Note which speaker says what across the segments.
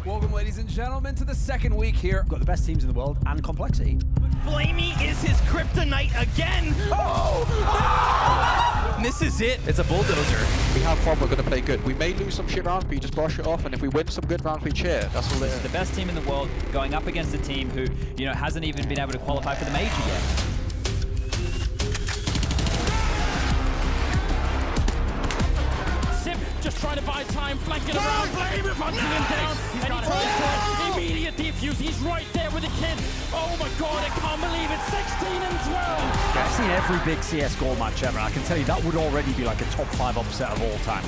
Speaker 1: Welcome, ladies and gentlemen, to the second week here.
Speaker 2: We've got the best teams in the world and complexity.
Speaker 3: Flamey is his kryptonite again. And this is it. It's a bulldozer.
Speaker 4: We have fun, we're going to play good. We may lose some shit rounds, but you just brush it off, and if we win some good rounds, we cheer. That's all it is.
Speaker 5: The best team in the world going up against a team who, hasn't even been able to qualify for the major yet.
Speaker 3: Just trying to buy time, flanking around, Flamey punching him down, and he tries to immediate defuse. He's right there with the kid. Oh my god, I can't believe it. 16 and 12.
Speaker 2: I've seen every big CSGO match ever. I can tell you that would already be like a top 5 upset of all time.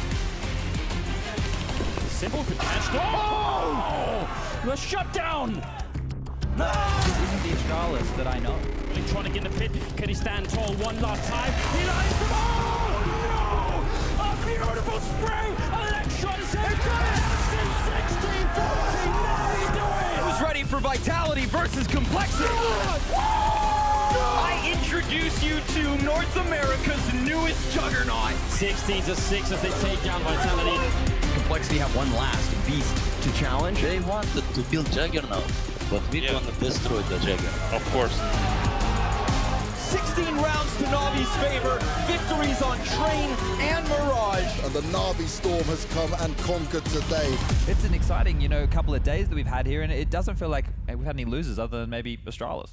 Speaker 3: Simple could catch. Oh! The shutdown.
Speaker 5: This isn't the Astralis that I know.
Speaker 3: Really trying to get in the pit. Can he stand tall one last time? He lies them all. A beautiful spray! Electron is here! 16-14! Now we do it!
Speaker 1: Who's ready for Vitality versus Complexity?
Speaker 3: I introduce you to North America's newest juggernaut. 16-6 as they take down Vitality.
Speaker 6: Complexity have one last beast to challenge.
Speaker 7: They wanted to build Juggernaut, but we're gonna destroy the Juggernaut.
Speaker 4: Of course.
Speaker 3: 16 rounds to Navi's favor. Victories on Train and Mirage.
Speaker 8: And the Na'Vi Storm has come and conquered today.
Speaker 5: It's an exciting, couple of days that we've had here, and it doesn't feel like we've had any losers other than maybe Astralis.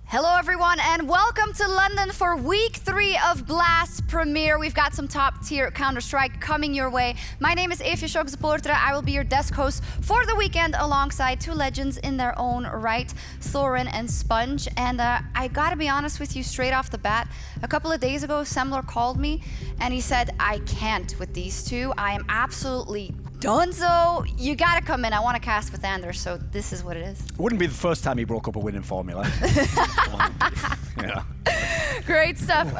Speaker 9: Hello everyone and welcome to London for week 3 of Blast Premier. We've got some top tier Counter-Strike coming your way. My name is Evie Schokes-Poortra. I will be your desk host for the weekend alongside 2 legends in their own right, Thorin and Sponge. And I gotta be honest with you straight off the bat. A couple of days ago, Semler called me and he said, I can't with these 2. I am absolutely donezo. You gotta come in. I want to cast with Anders, so this is what it is.
Speaker 2: It wouldn't be the first time he broke up a winning formula.
Speaker 9: Great stuff.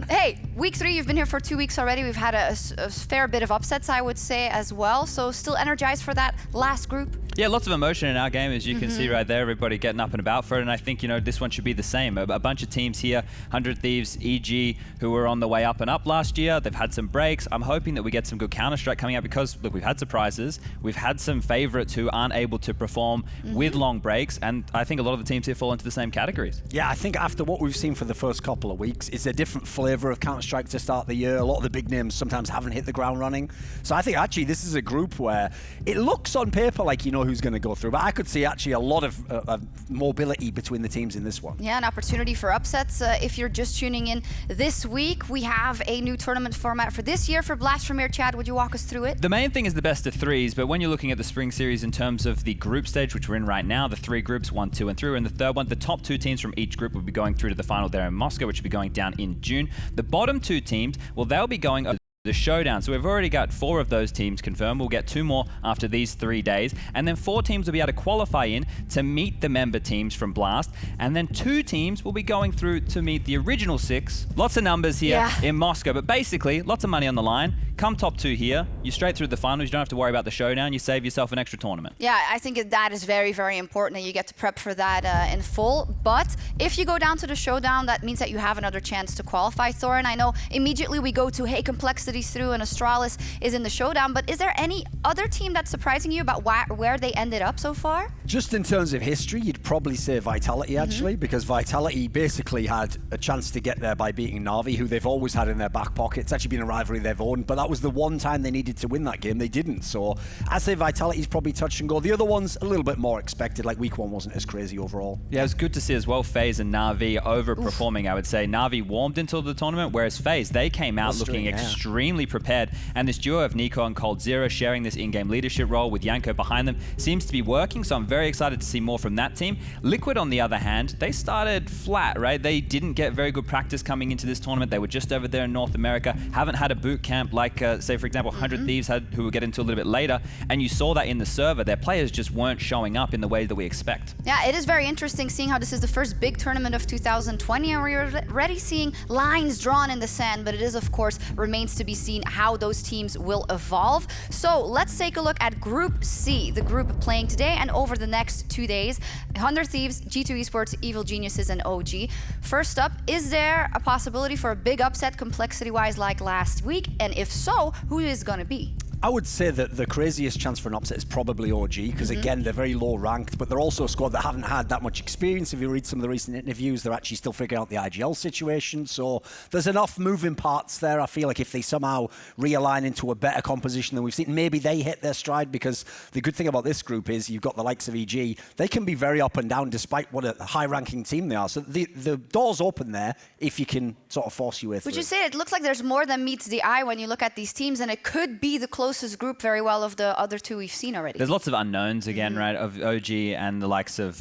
Speaker 9: Hey, week 3, you've been here for 2 weeks already. We've had a fair bit of upsets, I would say, as well. So still energized for that last group?
Speaker 5: Yeah, lots of emotion in our game, as you can see right there. Everybody getting up and about for it, and I think this one should be the same. A bunch of teams here, 100 Thieves, EG, who were on the way up and up last year. They've had some breaks. I'm hoping that we get some good Counter-Strike coming out because, look, we've had surprises. We've had some favorites who aren't able to perform with long breaks, and I think a lot of the teams here fall into the same categories.
Speaker 2: Yeah, I think after what we've seen for the first couple of weeks, it's a different flavor of Counter-Strike to start the year. A lot of the big names sometimes haven't hit the ground running. So I think actually this is a group where it looks on paper like you know who's going to go through, but I could see actually a lot of mobility between the teams in this one.
Speaker 9: Yeah, an opportunity for upsets. If you're just tuning in this week, we have a new tournament format for this year for Blast Premier. Chad, would you walk us through it?
Speaker 5: The main thing is the best of 3s, but when you're looking at the spring series in terms of the group stage, which we're in right now, the 3 groups, 1, 2, and 3, and the third one, the top 2 teams from each group will be going through to the final there in Moscow, which will be going down in June. The bottom 2 teams, well, they'll be going the showdown. So we've already got 4 of those teams confirmed. We'll get 2 more after these 3 days. And then 4 teams will be able to qualify in to meet the member teams from Blast. And then 2 teams will be going through to meet the original 6. Lots of numbers here in Moscow, but basically lots of money on the line. Come top 2 here, you're straight through the finals. You don't have to worry about the showdown. You save yourself an extra tournament.
Speaker 9: Yeah, I think that is very, very important that you get to prep for that in full. But if you go down to the showdown, that means that you have another chance to qualify. Thorin, I know immediately we go to, hey, Complexity's through and Astralis is in the showdown, but is there any other team that's surprising you about where they ended up so far?
Speaker 2: Just in terms of history, you'd probably say Vitality actually, because Vitality basically had a chance to get there by beating Na'Vi, who they've always had in their back pocket. It's actually been a rivalry they've owned, but that was the one time they needed to win that game. They didn't. So I'd say Vitality's probably touch and go. The other one's a little bit more expected, like week 1 wasn't as crazy overall.
Speaker 5: Yeah, it was good to see as well FaZe and Na'Vi overperforming, I would say. Na'Vi warmed into the tournament, whereas FaZe, they came out looking extremely extremely prepared. And this duo of Nico and coldzera sharing this in-game leadership role with Janko behind them seems to be working. So I'm very excited to see more from that team. Liquid, on the other hand, they started flat, right? They didn't get very good practice coming into this tournament. They were just over there in North America, haven't had a boot camp like, say, for example, 100 Thieves had, who we'll get into a little bit later. And you saw that in the server. Their players just weren't showing up in the way that we expect.
Speaker 9: Yeah, it is very interesting seeing how this is the first big tournament of 2020, and we're already seeing lines drawn in the sand, but it is, of course, remains to be seen how those teams will evolve. So let's take a look at Group C, the group playing today and over the next 2 days. 100 Thieves, G2 Esports, Evil Geniuses, and OG. First up, is there a possibility for a big upset complexity-wise like last week? And if so, who is going to be?
Speaker 2: I would say that the craziest chance for an upset is probably OG, because again, they're very low ranked, but they're also a squad that haven't had that much experience. If you read some of the recent interviews, they're actually still figuring out the IGL situation. So there's enough moving parts there. I feel like if they somehow realign into a better composition than we've seen, maybe they hit their stride, because the good thing about this group is you've got the likes of EG. They can be very up and down despite what a high-ranking team they are. So the door's open there if you can sort of force your way through.
Speaker 9: Would you say it looks like there's more than meets the eye when you look at these teams, and it could be the closest group very well of the other two we've seen already?
Speaker 5: There's lots of unknowns again, right? Of OG and the likes of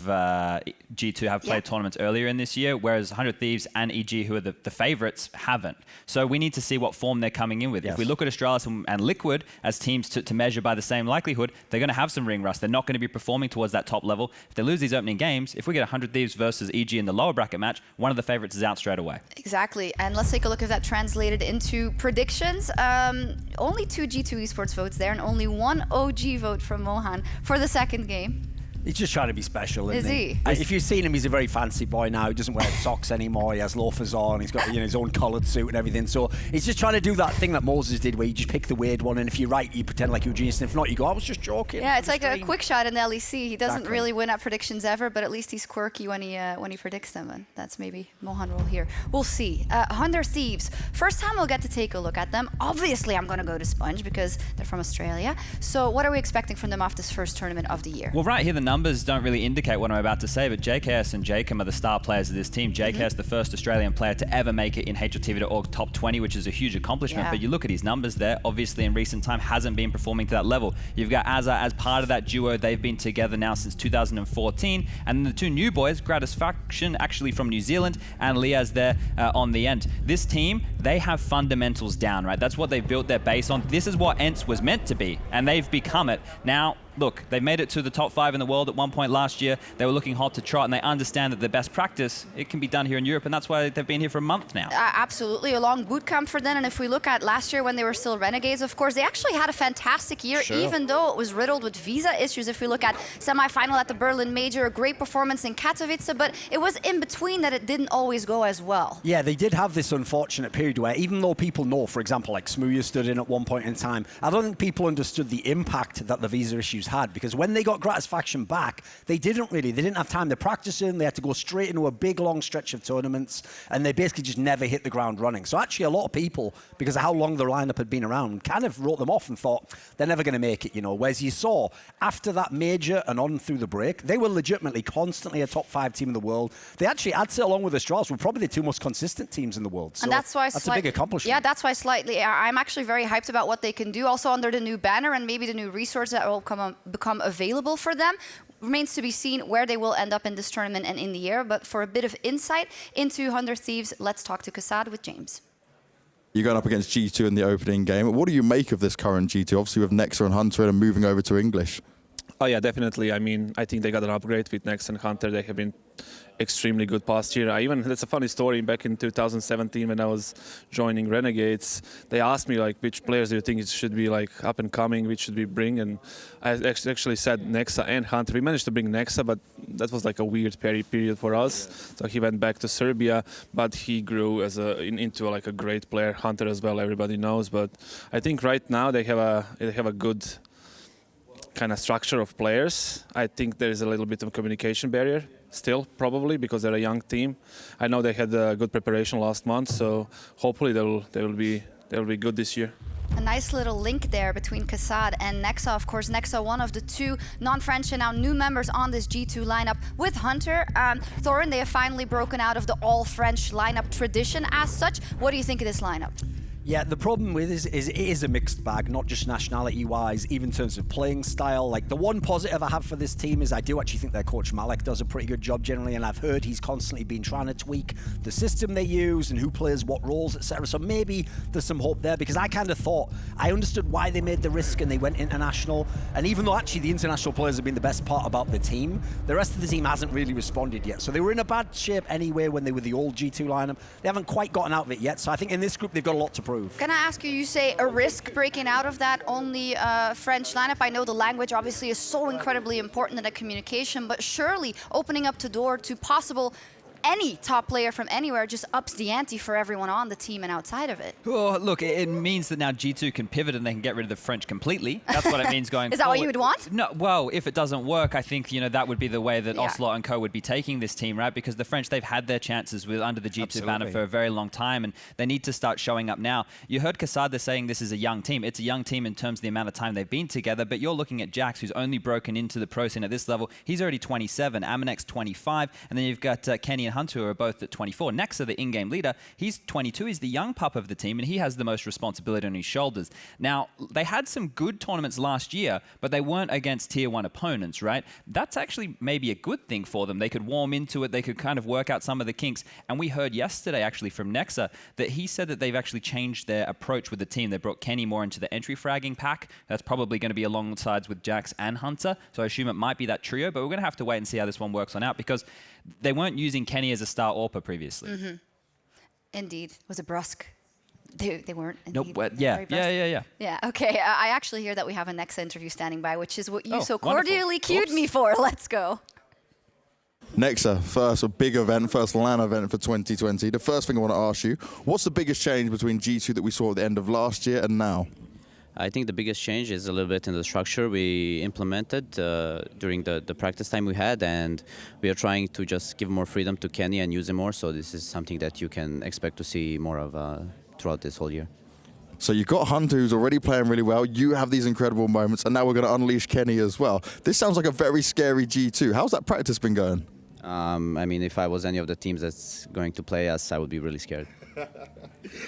Speaker 5: G2 have played tournaments earlier in this year, whereas 100 Thieves and EG, who are the favorites, haven't. So we need to see what form they're coming in with. If we look at Astralis and Liquid as teams to measure by the same likelihood, they're going to have some ring rust. They're not going to be performing towards that top level. If they lose these opening games, if we get 100 Thieves versus EG in the lower bracket match, one of the favorites is out straight away.
Speaker 9: Exactly. And let's take a look at that translated into predictions. Only 2 G2 Esports votes there and only 1 OG vote from Mohan for the second game.
Speaker 2: He's just trying to be special, isn't
Speaker 9: he?
Speaker 2: If you've seen him, he's a very fancy boy now. He doesn't wear socks anymore. He has loafers on. He's got his own coloured suit and everything. So he's just trying to do that thing that Moses did, where you just pick the weird one, and if you're right, you pretend like you're a genius, and if not, you go, I was just joking.
Speaker 9: Yeah, it's like a quick shot in LEC. He doesn't
Speaker 2: Exactly.
Speaker 9: really win at predictions ever, but at least he's quirky when he predicts them, and that's maybe Mohan role here. We'll see. 100 Thieves. First time we'll get to take a look at them. Obviously, I'm going to go to Sponge because they're from Australia. So what are we expecting from them after this first tournament of the year?
Speaker 5: Well, right here, the numbers don't really indicate what I'm about to say, but JKS and Jacob are the star players of this team. JKS, the first Australian player to ever make it in HLTV.org top 20, which is a huge accomplishment. But you look at his numbers there, obviously in recent time hasn't been performing to that level. You've got Azza as part of that duo. They've been together now since 2014. And the two new boys, Gratisfaction, actually from New Zealand, and Liaz there on the end. This team, they have fundamentals down, right? That's what they've built their base on. This is what ENCE was meant to be, and they've become it. Now, look, they made it to the top 5 in the world at one point last year. They were looking hot to trot, and they understand that the best practice, it can be done here in Europe, and that's why they've been here for a month now.
Speaker 9: Absolutely, a long boot camp for them. And if we look at last year when they were still Renegades, of course, they actually had a fantastic year, even though it was riddled with visa issues. If we look at semi-final at the Berlin Major, a great performance in Katowice, but it was in between that it didn't always go as well.
Speaker 2: Yeah, they did have this unfortunate period where even though people know, for example, like Smooya stood in at one point in time, I don't think people understood the impact that the visa issues had, because when they got Gratisfaction back, they didn't have time to practice in. They had to go straight into a big long stretch of tournaments, and they basically just never hit the ground running. So actually a lot of people, because of how long the lineup had been around, kind of wrote them off and thought they're never going to make it, whereas you saw after that major and on through the break, they were legitimately constantly a top 5 team in the world. They actually, I'd say, along with Astralis, were probably the 2 most consistent teams in the world. So
Speaker 9: and that's why
Speaker 2: that's a big accomplishment.
Speaker 9: Yeah, that's why slightly I'm actually very hyped about what they can do also under the new banner and maybe the new resources that will become available for them. Remains to be seen where they will end up in this tournament and in the year. But for a bit of insight into 100 Thieves, let's talk to Kassad with James.
Speaker 10: You're going up against G2 in the opening game. What do you make of this current G2? Obviously with Nexa and Hunter and moving over to English.
Speaker 11: Oh yeah, definitely. I mean, I think they got an upgrade with Nexa and Hunter. They have been extremely good past year. That's a funny story. Back in 2017, when I was joining Renegades, they asked me like, which players do you think it should be like up and coming? Which should we bring? And I actually said Nexa and Hunter. We managed to bring Nexa, but that was like a weird period for us. So he went back to Serbia, but he grew as into like a great player. Hunter as well, everybody knows. But I think right now they have a good kind of structure of players. I think there is a little bit of a communication barrier still, probably because they're a young team. I know they had a good preparation last month, so hopefully they will be good this year.
Speaker 9: A nice little link there between Kassad and Nexa. Of course, Nexa, one of the 2 non-French and now new members on this G2 lineup with Hunter. Thorin, they have finally broken out of the all-French lineup tradition as such. What do you think of this lineup?
Speaker 2: Yeah, the problem with it is a mixed bag, not just nationality-wise, even in terms of playing style. Like, the one positive I have for this team is I do actually think their coach Malek does a pretty good job generally, and I've heard he's constantly been trying to tweak the system they use and who plays what roles, etc. So maybe there's some hope there, because I kind of thought, I understood why they made the risk and they went international, and even though actually the international players have been the best part about the team, the rest of the team hasn't really responded yet. So they were in a bad shape anyway when they were the old G2 lineup. They haven't quite gotten out of it yet, so I think in this group they've got a lot to prove.
Speaker 9: Can I ask you, you say a risk breaking out of that only French lineup? I know the language obviously is so incredibly important in the communication, but surely opening up the door to possible any top player from anywhere just ups the ante for everyone on the team and outside of it.
Speaker 5: Oh, look, it means that now G2 can pivot and they can get rid of the French completely. That's what it means going
Speaker 9: Is that
Speaker 5: forward.
Speaker 9: what you would want?
Speaker 5: No, well, if it doesn't work, I think, you know, that would be the way that
Speaker 9: Yeah.
Speaker 5: Ocelot and co would be taking this team, right? Because the French, they've had their chances with under the G2 banner for a very long time, and they need to start showing up now. You heard Casada saying this is a young team. It's a young team in terms of the amount of time they've been together, but you're looking at Jax, who's only broken into the pro scene at this level. He's already 27, Amanex 25, and then you've got Kenny and Hunter, who are both at 24. Nexa, the in-game leader, he's 22. He's the young pup of the team, and he has the most responsibility on his shoulders. Now, they had some good tournaments last year, but they weren't against tier 1 opponents, right? That's actually maybe a good thing for them. They could warm into it. They could kind of work out some of the kinks. And we heard yesterday, actually, from Nexa, that he said that they've actually changed their approach with the team. They brought Kenny more into the entry fragging pack. That's probably going to be alongside with Jax and Hunter. So I assume it might be that trio, but we're going to have to wait and see how this one works on out, because they weren't using Kenny as a star AWPer previously.
Speaker 9: Indeed. Was it brusque? They weren't.
Speaker 5: Nope.
Speaker 9: Indeed.
Speaker 5: Well,
Speaker 9: Very brusque.
Speaker 5: yeah.
Speaker 9: Yeah, okay. I actually hear that we have a Nexa interview standing by, which is what you
Speaker 5: Oh,
Speaker 9: so
Speaker 5: wonderful.
Speaker 9: cordially cued me for. Let's go.
Speaker 10: Nexa, first a big event, first LAN event for 2020. The first thing I want to ask you, what's the biggest change between G2 that we saw at the end of last year and now?
Speaker 12: I think the biggest change is a little bit in the structure we implemented during the practice time we had, and we are trying to just give more freedom to Kenny and use him more, so this is something that you can expect to see more of throughout this whole year.
Speaker 10: So you've got Hunter, who's already playing really well, you have these incredible moments, and now we're going to unleash Kenny as well. This sounds like a very scary G2. How's that practice been going?
Speaker 12: I mean, if I was any of the teams that's going to play us, I would be really scared.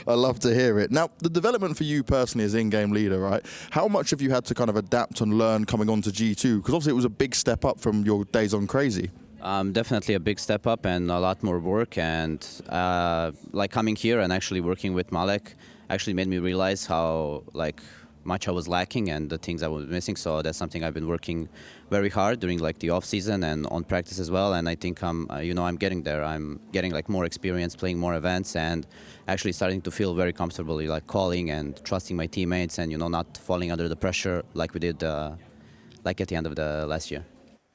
Speaker 10: I love to hear it. Now, the development for you personally as in-game leader, right? How much have you had to kind of adapt and learn coming on to G2? Because obviously it was a big step up from your days on Crazy.
Speaker 12: Definitely a big step up and a lot more work. And like coming here and actually working with Malek actually made me realize how much I was lacking and the things I was missing. So that's something I've been working very hard during the off season and on practice as well. And I think I'm getting there. I'm getting more experience, playing more events, and actually starting to feel very comfortably calling and trusting my teammates, and not falling under the pressure like we did at the end of the last year.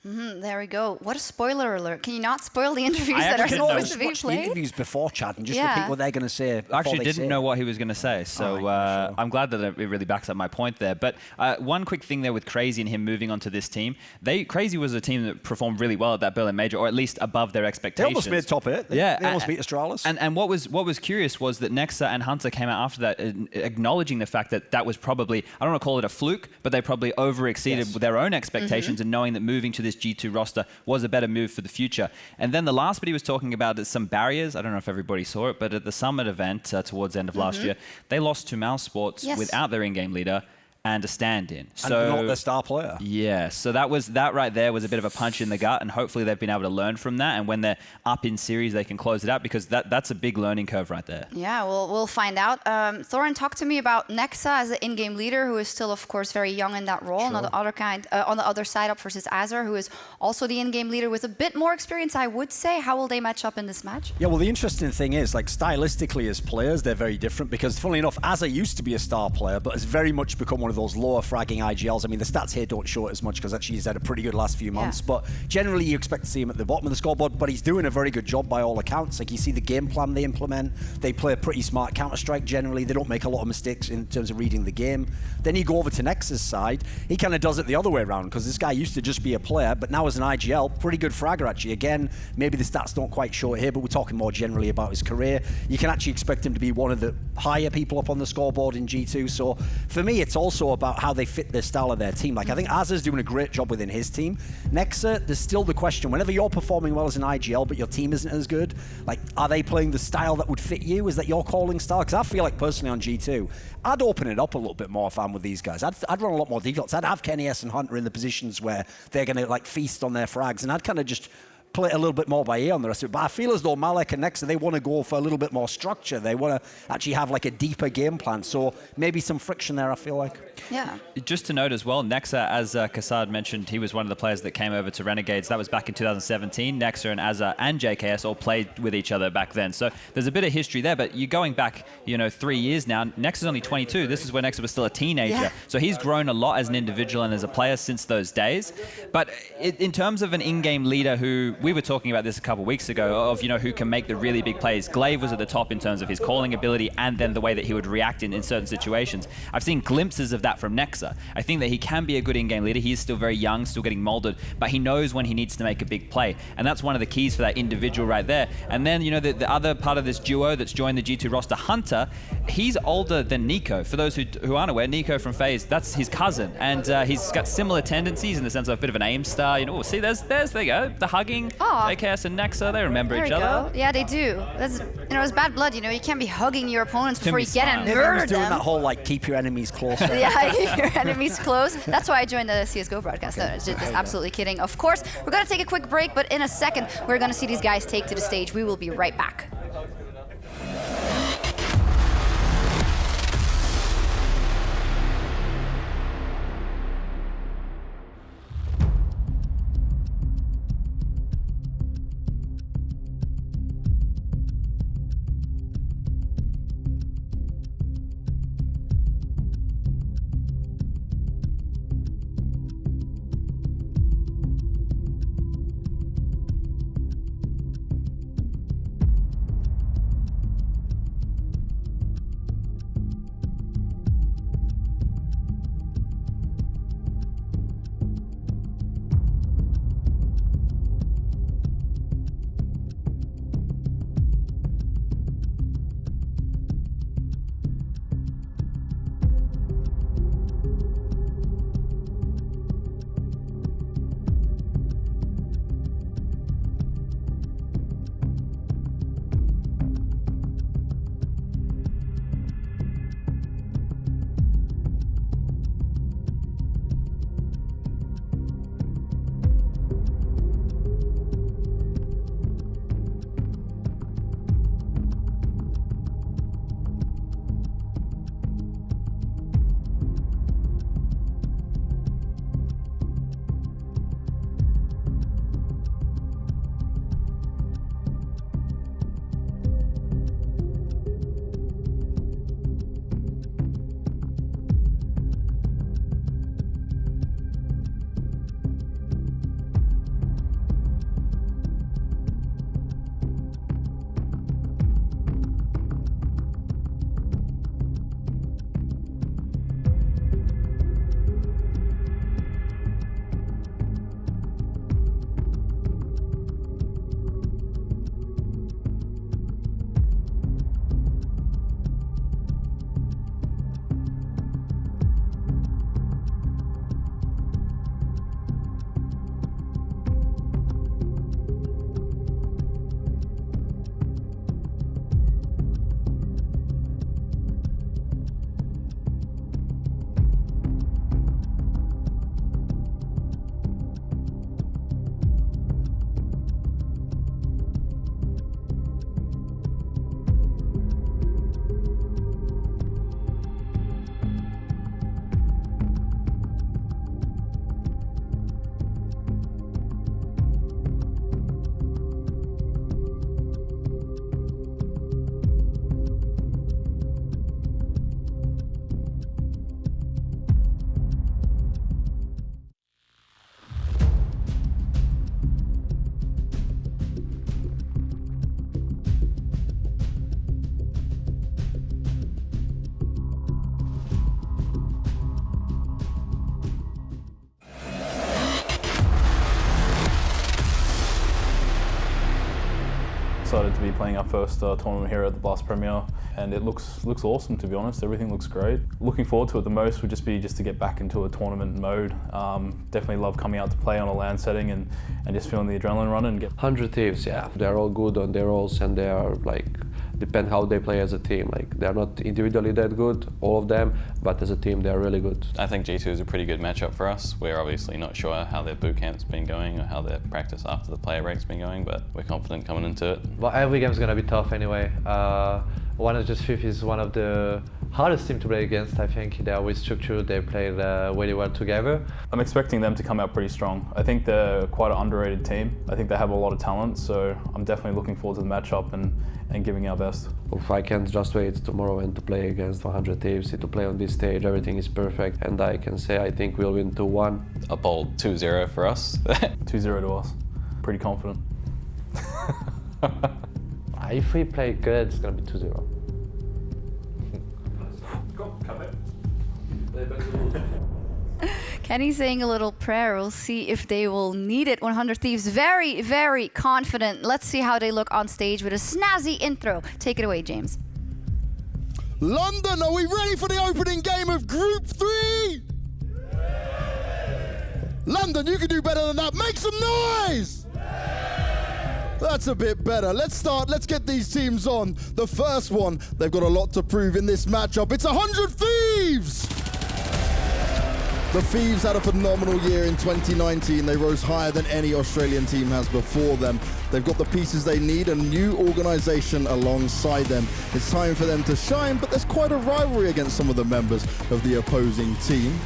Speaker 9: There we go. What a spoiler alert. Can you not spoil the interviews
Speaker 2: I
Speaker 9: that are
Speaker 2: actually
Speaker 9: supposed to be
Speaker 2: watched the
Speaker 9: played?
Speaker 2: interviews before, Chad, and just
Speaker 9: Yeah.
Speaker 2: repeat what they're going to say.
Speaker 5: I actually didn't know what he was going to say, so I'm glad that it really backs up my point there. But one quick thing there with Crazy and him moving onto this team, Crazy was a team that performed really well at that Berlin Major, or at least above their
Speaker 2: They
Speaker 5: expectations.
Speaker 2: almost made top 8. They almost beat Astralis.
Speaker 5: And what was curious was that Nexa and Hunter came out after that acknowledging the fact that that was probably, I don't want to call it a fluke, but they probably over-exceeded their own expectations, and knowing that moving to this G2 roster was a better move for the future. And then the last bit he was talking about is some barriers. I don't know if everybody saw it, but at the Summit event towards the end of last year, they lost to Mouse Sports without their in-game leader and a stand-in.
Speaker 2: So not the star player.
Speaker 5: Yeah, so that right there was a bit of a punch in the gut, and hopefully they've been able to learn from that, and when they're up in series, they can close it out, because that's a big learning curve right there.
Speaker 9: Yeah, we'll find out. Thorin, talk to me about Nexa as the in-game leader, who is still, of course, very young in that role. Sure. On the other side, up versus Azure, who is also the in-game leader with a bit more experience, I would say. How will they match up in this match?
Speaker 2: Yeah, well, the interesting thing is, stylistically as players, they're very different, because funnily enough, Azure used to be a star player, but has very much become one of those lower fragging IGLs. I mean, the stats here don't show it as much, because actually he's had a pretty good last few months, but generally you expect to see him at the bottom of the scoreboard, but he's doing a very good job by all accounts. You see the game plan they implement, they play a pretty smart Counter-Strike generally, they don't make a lot of mistakes in terms of reading the game. Then you go over to Nexa's side, he kind of does it the other way around, because this guy used to just be a player, but now as an IGL, pretty good fragger actually. Again, maybe the stats don't quite show it here, but we're talking more generally about his career. You can actually expect him to be one of the higher people up on the scoreboard in G2, so for me it's also also about how they fit the style of their team. Like, I think Azza's doing a great job within his team. Nexa, there's still the question, whenever you're performing well as an IGL, but your team isn't as good, like, are they playing the style that would fit you? Is that your calling style? Because I feel like, personally, on G2, I'd open it up a little bit more if I'm with these guys. I'd run a lot more defaults. I'd have Kenny S and Hunter in the positions where they're going to, like, feast on their frags, and I'd kind of just play a little bit more by ear on the rest of it. But I feel as though Malek and Nexa, they want to go for a little bit more structure. They want to actually have like a deeper game plan. So maybe some friction there, I feel like.
Speaker 9: Yeah.
Speaker 5: Just to note as well, Nexa, as Kassad mentioned, he was one of the players that came over to Renegades. That was back in 2017. Nexa and Azza and JKS all played with each other back then. So there's a bit of history there, but you're going back, 3 years now. Nexa's only 22. This is when Nexa was still a teenager.
Speaker 9: Yeah.
Speaker 5: So he's grown a lot as an individual and as a player since those days. But in terms of an in-game leader who, we were talking about this a couple of weeks ago, of, who can make the really big plays. Glaive was at the top in terms of his calling ability and then the way that he would react in certain situations. I've seen glimpses of that from Nexa. I think that he can be a good in-game leader. He is still very young, still getting molded, but he knows when he needs to make a big play. And that's one of the keys for that individual right there. And then, the other part of this duo that's joined the G2 roster, Hunter, he's older than Nico. For those who aren't aware, Nico from FaZe, that's his cousin. And he's got similar tendencies in the sense of a bit of an aim star. See, there you go. The hugging. JKS and Nexa, they remember each other.
Speaker 9: Yeah, they do. That's, it's bad blood, you can't be hugging your opponents before you get and
Speaker 2: Maybe I was
Speaker 9: murder
Speaker 2: doing
Speaker 9: them.
Speaker 2: that whole, like, keep your enemies close.
Speaker 9: Yeah, keep your enemies close. That's why I joined the CSGO broadcast. No, just absolutely kidding. Of course, we're going to take a quick break, but in a second, we're going to see these guys take to the stage. We will be right back.
Speaker 13: Excited to be playing our first tournament here at the Blast Premier, and it looks awesome, to be honest. Everything looks great. Looking forward to it the most would just be to get back into a tournament mode. Definitely love coming out to play on a LAN setting and just feeling the adrenaline run and get
Speaker 14: 100 Thieves, yeah. They're all good on their roles, and they are like, depend how they play as a team. Like, they're not individually that good, all of them, but as a team they're really good.
Speaker 15: I think G2 is a pretty good matchup for us. We're obviously not sure how their boot camp's been going or how their practice after the player break's been going, but we're confident coming into it.
Speaker 16: Well, every game's gonna be tough anyway. 100 Thieves is one of the hardest teams to play against. I think they are with structure, they play really well together.
Speaker 13: I'm expecting them to come out pretty strong. I think they're quite an underrated team. I think they have a lot of talent, so I'm definitely looking forward to the matchup and giving our best.
Speaker 14: If I can't just wait tomorrow and to play against 100 Thieves, to play on this stage, everything is perfect, and I can say I think we'll win 2-1.
Speaker 15: A bold 2-0 for us.
Speaker 13: 2-0 to us. Pretty confident.
Speaker 16: If we play good, it's gonna be 2-0.
Speaker 9: Kenny saying a little prayer. We'll see if they will need it. 100 Thieves, very, very confident. Let's see how they look on stage with a snazzy intro. Take it away, James.
Speaker 8: London, are we ready for the opening game of Group 3? London, you can do better than that. Make some noise! That's a bit better. Let's start. Let's get these teams on. The first one, they've got a lot to prove in this matchup. It's 100 Thieves! The Thieves had a phenomenal year in 2019. They rose higher than any Australian team has before them. They've got the pieces they need, a new organization alongside them. It's time for them to shine, but there's quite a rivalry against some of the members of the opposing team.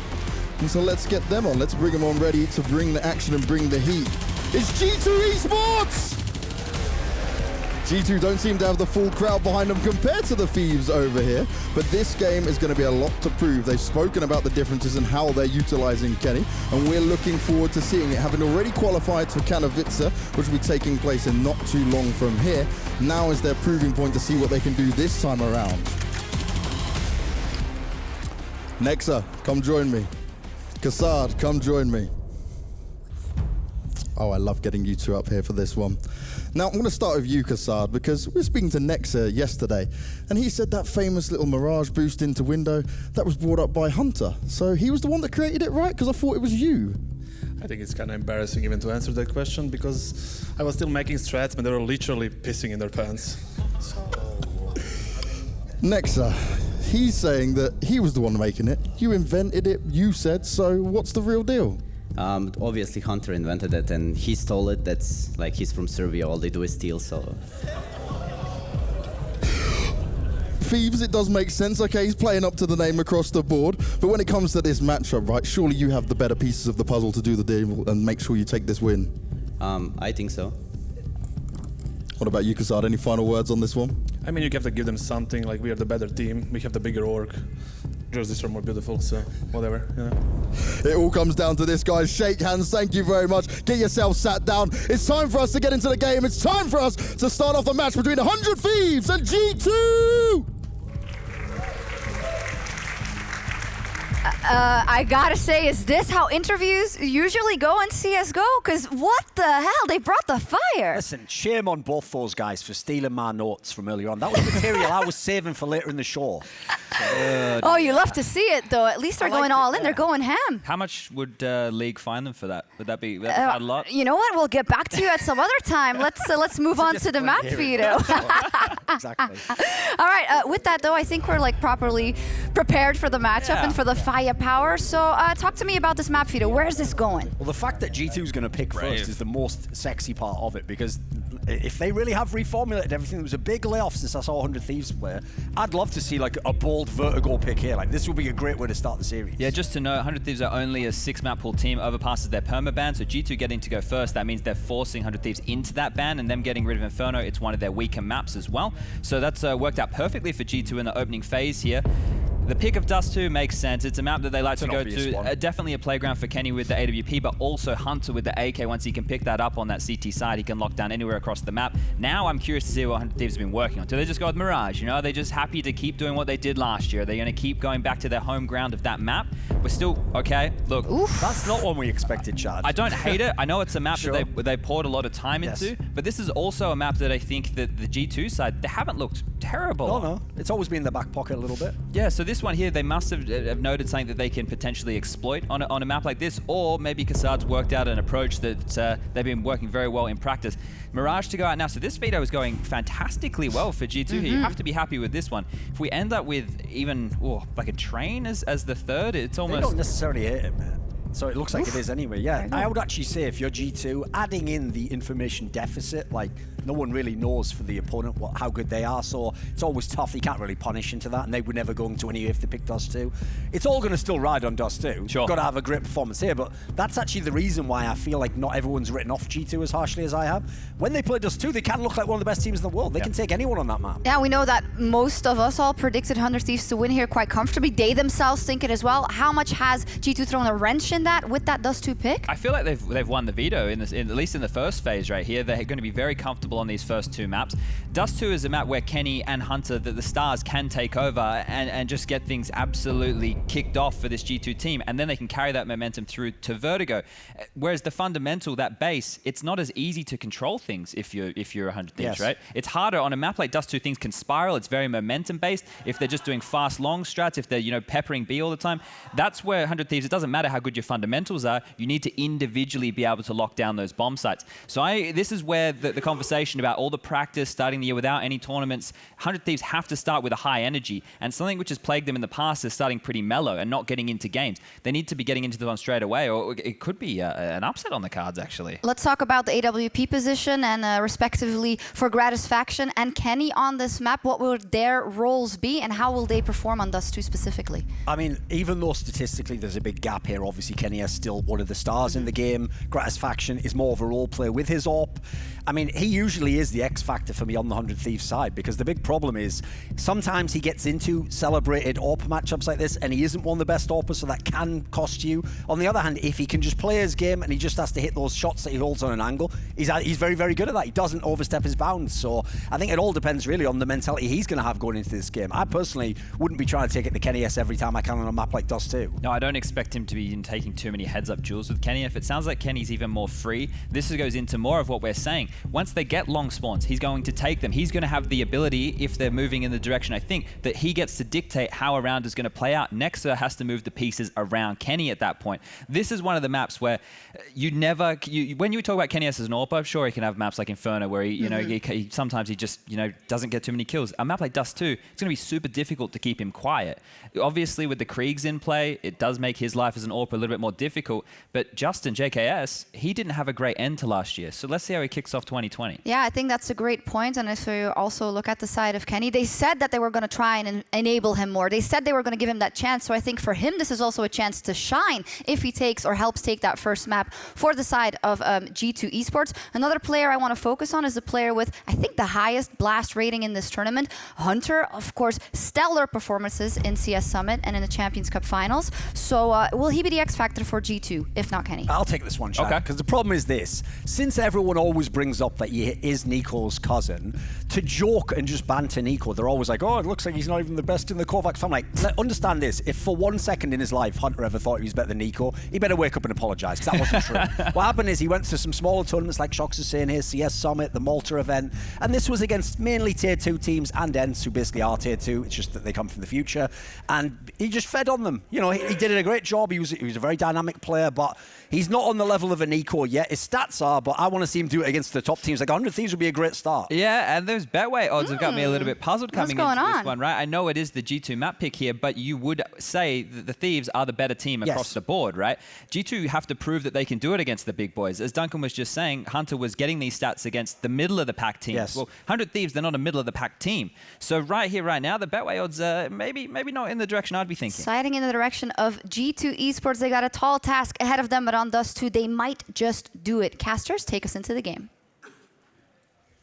Speaker 8: And so let's get them on. Let's bring them on ready to bring the action and bring the heat. It's G2 Esports! G2 don't seem to have the full crowd behind them compared to the Thieves over here, but this game is going to be a lot to prove. They've spoken about the differences and how they're utilizing Kenny, and we're looking forward to seeing it. Having already qualified for Katowice, which will be taking place in not too long from here, now is their proving point to see what they can do this time around. Nexa, come join me. Kassad, come join me. Oh, I love getting you two up here for this one. Now, I'm going to start with you, Kassad, because we were speaking to Nexa yesterday, and he said that famous little Mirage boost into window, that was brought up by Hunter. So he was the one that created it, right? Because I thought it was you.
Speaker 11: I think it's kind of embarrassing even to answer that question, because I was still making strats when they were literally pissing in their pants.
Speaker 8: Nexa, he's saying that he was the one making it. You invented it, you said, so what's the real deal?
Speaker 12: Obviously Hunter invented it and he stole it. That's like, he's from Serbia, all they do is steal, so.
Speaker 8: Thieves, it does make sense. Okay, he's playing up to the name across the board, but when it comes to this matchup, right, surely you have the better pieces of the puzzle to do the deal and make sure you take this win.
Speaker 12: I think so.
Speaker 8: What about you, Kassad? Any final words on this one?
Speaker 11: I mean, you have to give them something, like we are the better team, we have the bigger org. Jerseys are more beautiful, so whatever, you know.
Speaker 8: It all comes down to this, guys. Shake hands, thank you very much. Get yourself sat down. It's time for us to get into the game. It's time for us to start off the match between 100 Thieves and G2!
Speaker 9: I gotta say, is this how interviews usually go in CSGO? Because what the hell? They brought the fire.
Speaker 2: Listen, shame on both those guys for stealing my notes from earlier on. That was material I was saving for later in the show.
Speaker 9: Oh, you love to see it, though. At least they're going all in. They're going ham.
Speaker 5: How much would League fine them for that? Would that be a lot?
Speaker 9: You know what? We'll get back to you at some other time. Let's move on to the map veto.
Speaker 2: Exactly.
Speaker 9: All right. With that, though, I think we're like properly prepared for the matchup and for the firepower. So talk to me about this map veto. Where is this going?
Speaker 2: Well, the fact that G2 is going to pick first is the most sexy part of it, because if they really have reformulated everything, there was a big layoff since I saw 100 Thieves play. I'd love to see like a bold vertigo pick here. Like, this would be a great way to start the series.
Speaker 5: Yeah, just to know, 100 Thieves are only a 6-map pool team, overpasses their perma ban, so G2 getting to go first, that means they're forcing 100 Thieves into that ban, and them getting rid of Inferno, it's one of their weaker maps as well. So that's worked out perfectly for G2 in the opening phase here. The pick of Dust 2 makes sense. It's a map that they like to
Speaker 2: an
Speaker 5: go
Speaker 2: obvious
Speaker 5: to.
Speaker 2: one.
Speaker 5: Definitely a playground for Kenny with the AWP, but also Hunter with the AK. Once he can pick that up on that CT side, he can lock down anywhere across the map. Now I'm curious to see what 100 Thieves have been working on. Do they just go with Mirage? You know, are they just happy to keep doing what they did last year? Are they going to keep going back to their home ground of that map? We're still, okay, look.
Speaker 2: That's not one we expected, Chad.
Speaker 5: I don't hate it. I know it's a map
Speaker 2: Sure.
Speaker 5: that they poured a lot of time into, but this is also a map that I think that the G2 side, they haven't looked terrible.
Speaker 2: No. It's always been in the back pocket a little bit.
Speaker 5: Yeah, so this one here, they must have noted something that they can potentially exploit on a map like this, or maybe Kassad's worked out an approach that they've been working very well in practice. Mirage to go out now. So this veto is going fantastically well for G2 here. You have to be happy with this one. If we end up with even like a train as the third, it's almost...
Speaker 2: They don't necessarily hit it, man. So it looks like it is anyway. Yeah, I would actually say if you're G2, adding in the information deficit, like no one really knows for the opponent how good they are, so it's always tough. You can't really punish into that, and they were never going to anyway if they picked Dust 2. It's all going to still ride on Dust 2.
Speaker 5: Sure.
Speaker 2: Got to have a great performance here, but that's actually the reason why I feel like not everyone's written off G2 as harshly as I have. When they play Dust 2, they can look like one of the best teams in the world. They can take anyone on that map.
Speaker 9: Yeah, we know that most of us all predicted 100 Thieves to win here quite comfortably. They themselves think it as well. How much has G2 thrown a wrench in that with that Dust 2 pick?
Speaker 5: I feel like they've won the veto at least in the first phase right here. They're going to be very comfortable on these first two maps. Dust 2 is a map where Kenny and Hunter, the stars, can take over and just get things absolutely kicked off for this G2 team, and then they can carry that momentum through to Vertigo. Whereas the fundamental, that base, it's not as easy to control things if you're 100 Thieves, right? It's harder on a map like Dust 2. Things can spiral. It's very momentum based. If they're just doing fast long strats, if they're peppering B all the time, that's where 100 Thieves. It doesn't matter how good your fundamentals are. You need to individually be able to lock down those bomb sites. So this is where the conversation about all the practice starting the year without any tournaments, 100 Thieves have to start with a high energy, and something which has plagued them in the past is starting pretty mellow and not getting into games. They need to be getting into the one straight away, or it could be an upset on the cards, actually.
Speaker 9: Let's talk about the AWP position and respectively for Gratisfaction and Kenny on this map. What will their roles be and how will they perform on Dust 2 specifically?
Speaker 2: I mean, even though statistically there's a big gap here, obviously Kenny is still one of the stars in the game. Gratisfaction is more of a role player with his AWP. I mean, he usually is the X factor for me on the 100 Thieves side, because the big problem is sometimes he gets into celebrated AWP matchups like this and he isn't one of the best AWPers, so that can cost you. On the other hand, if he can just play his game and he just has to hit those shots that he holds on an angle, he's very, very good at that. He doesn't overstep his bounds. So I think it all depends really on the mentality he's going to have going into this game. I personally wouldn't be trying to take it to Kenny S every time I can on a map like Dust 2.
Speaker 5: No, I don't expect him to be taking too many heads-up duels with Kenny. If it sounds like Kenny's even more free, this goes into more of what we're saying. Once they get long spawns, he's going to take them. He's going to have the ability, if they're moving in the direction I think, that he gets to dictate how a round is going to play out. Nexa has to move the pieces around Kenny at that point. This is one of the maps where when you talk about Kenny S as an AWPer, sure, he can have maps like Inferno where he sometimes he just doesn't get too many kills. A map like Dust 2, it's going to be super difficult to keep him quiet. Obviously, with the Kriegs in play, it does make his life as an AWPer a little bit more difficult, but Justin, JKS, he didn't have a great end to last year, so let's see how he kicks off 2020.
Speaker 9: Yeah, I think that's a great point, and if you also look at the side of Kenny, they said that they were going to try and enable him more. They said they were going to give him that chance, so I think for him this is also a chance to shine if he takes or helps take that first map for the side of G2 Esports. Another player I want to focus on is the player with, I think, the highest blast rating in this tournament, Hunter. Of course, stellar performances in CS Summit and in the Champions Cup finals. So will he be the X factor for G2, if not Kenny?
Speaker 2: I'll take this one, Chad, because the problem is this. Since everyone always brings up that he is Nico's cousin, to joke and just banter Nico, they're always like, oh, it looks like he's not even the best in the Kovacs. I'm like, understand this. If for 1 second in his life Hunter ever thought he was better than Nico, he better wake up and apologize, because that wasn't true. What happened is he went to some smaller tournaments like Shox is saying here, CS Summit, the Malta event, and this was against mainly tier 2 teams and ENCE, who basically are tier 2. It's just that they come from the future, and he just fed on them. He did a great job. He was a very dynamic player, but he's not on the level of a Nico yet. His stats are, but I want to see him do it against the top teams. Like 100 Thieves would be a great start.
Speaker 5: Yeah, and those betway odds have got me a little bit puzzled coming into this one, right? I know it is the G2 map pick here, but you would say that the Thieves are the better team across the board, right? G2 have to prove that they can do it against the big boys. As Duncan was just saying, Hunter was getting these stats against the middle of the pack teams.
Speaker 2: Yes.
Speaker 5: Well, 100 Thieves, they're not a middle of the pack team. So right here, right now, the betway odds are maybe not in the direction I'd be thinking.
Speaker 9: Siding in the direction of G2 Esports, they got a tall task ahead of them, but on Dust 2, they might just do it. Casters, take us into the game.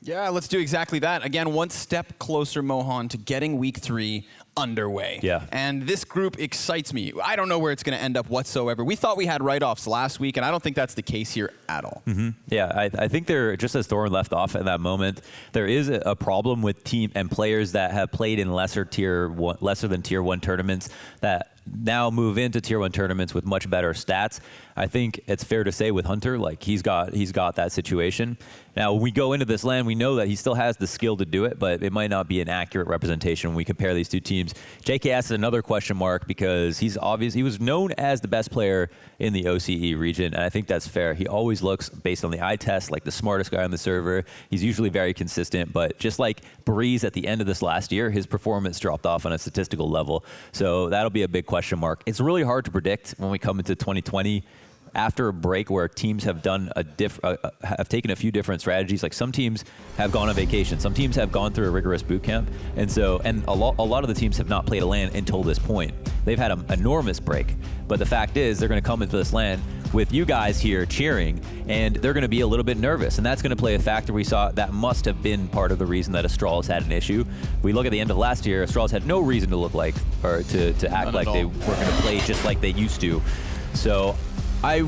Speaker 17: Yeah, let's do exactly that. Again, one step closer, Mohan, to getting week 3 underway.
Speaker 18: Yeah.
Speaker 17: And this group excites me. I don't know where it's going to end up whatsoever. We thought we had write-offs last week, and I don't think that's the case here at all.
Speaker 18: Yeah, I think there, just as Thorin left off at that moment, there is a problem with team and players that have played in lesser than tier 1 tournaments that now move into tier 1 tournaments with much better stats. I think it's fair to say with Hunter, like he's got that situation. Now, when we go into this LAN, we know that he still has the skill to do it, but it might not be an accurate representation when we compare these two teams. JKS is another question mark because he was known as the best player in the OCE region, and I think that's fair. He always looks, based on the eye test, like the smartest guy on the server. He's usually very consistent, but just like Breeze at the end of this last year, his performance dropped off on a statistical level. So that'll be a big question mark. It's really hard to predict when we come into 2020. After a break where teams have done have taken a few different strategies, like some teams have gone on vacation, some teams have gone through a rigorous boot camp, and a lot of the teams have not played a LAN until this point. They've had an enormous break, but the fact is they're going to come into this LAN with you guys here cheering, and they're going to be a little bit nervous, and that's going to play a factor. We saw that must have been part of the reason that Astralis had an issue. We look at the end of last year, Astralis had no reason to look like or to act like they were going to play just like they used to. So I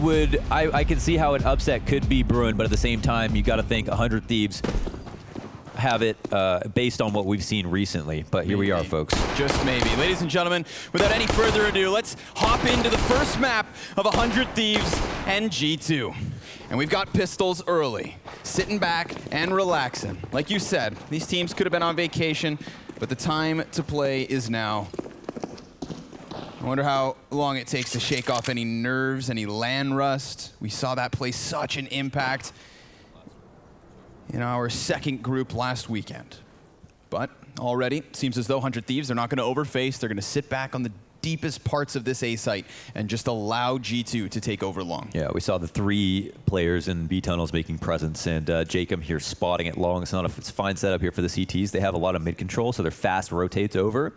Speaker 18: can see how an upset could be brewing, but at the same time, you got to think 100 Thieves have it based on what we've seen recently. But here we are, folks.
Speaker 17: Just maybe. Ladies and gentlemen, without any further ado, let's hop into the first map of 100 Thieves and G2. And we've got Pistols early, sitting back and relaxing. Like you said, these teams could have been on vacation, but the time to play is now. I wonder how long it takes to shake off any nerves, any LAN rust. We saw that play such an impact in our second group last weekend. But already, seems as though 100 Thieves are not going to overface. They're going to sit back on the deepest parts of this A site and just allow G2 to take over long.
Speaker 18: Yeah, we saw the 3 players in B tunnels making presence, and Jacob here spotting it long. It's a fine setup here for the CTs. They have a lot of mid control, so their fast rotates over.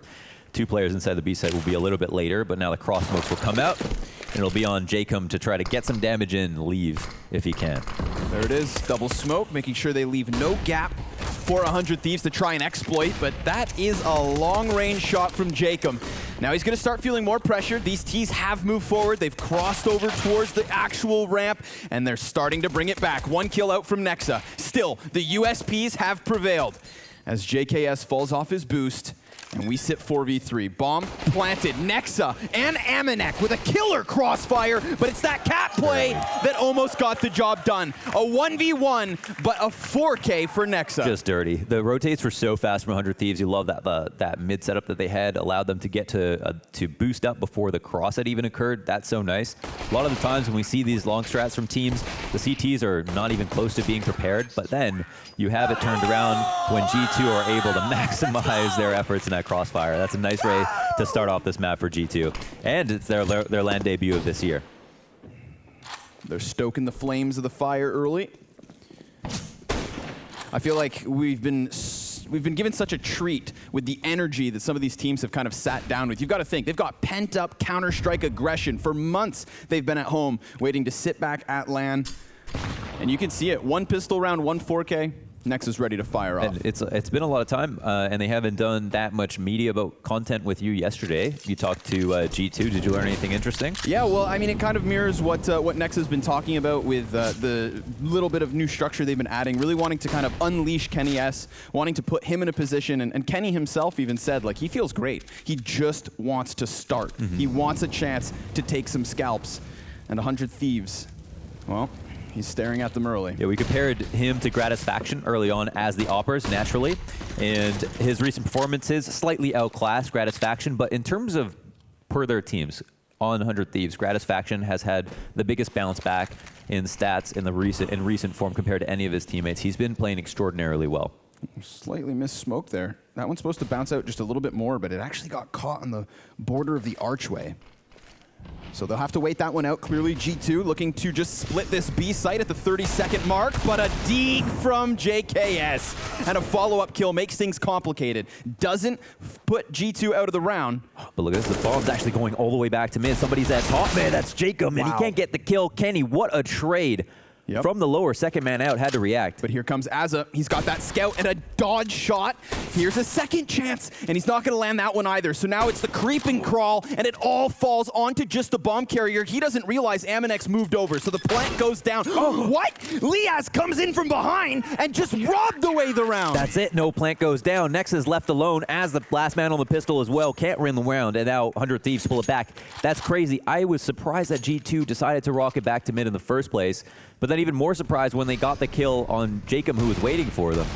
Speaker 18: 2 players inside the B site will be a little bit later, but now the cross smokes will come out, and it'll be on Jacob to try to get some damage in, leave if he can.
Speaker 17: There it is, double smoke, making sure they leave no gap for 100 Thieves to try and exploit, but that is a long-range shot from Jacob. Now he's going to start feeling more pressure. These Ts have moved forward. They've crossed over towards the actual ramp, and they're starting to bring it back. 1 kill out from Nexa. Still, the USPs have prevailed as JKS falls off his boost. And we sit 4v3. Bomb planted. Nexa and Amanek with a killer crossfire, but it's that cat play that almost got the job done. A 1v1, but a 4K for Nexa.
Speaker 18: Just dirty. The rotates were so fast from 100 Thieves. You love that mid setup that they had, allowed them to get to boost up before the cross had even occurred. That's so nice. A lot of the times when we see these long strats from teams, the CTs are not even close to being prepared, but then you have it turned around when G2 are able to maximize their efforts in that crossfire. That's a nice way to start off this map for G2. And it's their LAN debut of this year.
Speaker 17: They're stoking the flames of the fire early. I feel like we've been given such a treat with the energy that some of these teams have kind of sat down with. You've got to think, they've got pent-up Counter-Strike aggression. For months, they've been at home waiting to sit back at LAN. And you can see it. 1 pistol round, 1 4K. Nexa's ready to fire off.
Speaker 18: And it's been a lot of time, and they haven't done that much media about content with you yesterday. You talked to G2. Did you learn anything interesting?
Speaker 17: Yeah, well, I mean, it kind of mirrors what Nexa's been talking about with the little bit of new structure they've been adding, really wanting to kind of unleash Kenny S, wanting to put him in a position, and Kenny himself even said, like, he feels great. He just wants to start. He wants a chance to take some scalps. And 100 Thieves, well, he's staring at them early.
Speaker 18: Yeah, we compared him to Gratisfaction early on as the Oppers, naturally. And his recent performances slightly outclassed Gratisfaction. But in terms of per their teams, on 100 Thieves, Gratisfaction has had the biggest bounce back in stats in recent form compared to any of his teammates. He's been playing extraordinarily well.
Speaker 17: Slightly missed smoke there. That one's supposed to bounce out just a little bit more, but it actually got caught on the border of the archway. So they'll have to wait that one out. Clearly G2 looking to just split this B site at the 30-second mark, but a deke from JKS and a follow-up kill makes things complicated. Doesn't put G2 out of the round.
Speaker 18: But look at this, the bomb's actually going all the way back to mid. Somebody's at top, man, that's Jacob, and he can't get the kill. Kenny, what a trade.
Speaker 17: From the lower, second man out, had to react.
Speaker 19: But here comes Azza. He's got that scout and a dodge shot. Here's a second chance, and he's not going to land that one either. So now it's the creep and crawl, and it all falls onto just the bomb carrier. He doesn't realize Aminex moved over, so the plant goes down. Oh, what? Liaz comes in from behind and just robbed away the round.
Speaker 17: That's it. No plant goes down. Nex is left alone as the last man on the pistol as well. Can't win the round, and now 100 Thieves pull it back. That's crazy. I was surprised that G2 decided to rock it back to mid in the first place. But then even more surprised when they got the kill on Jacob, who was waiting for them.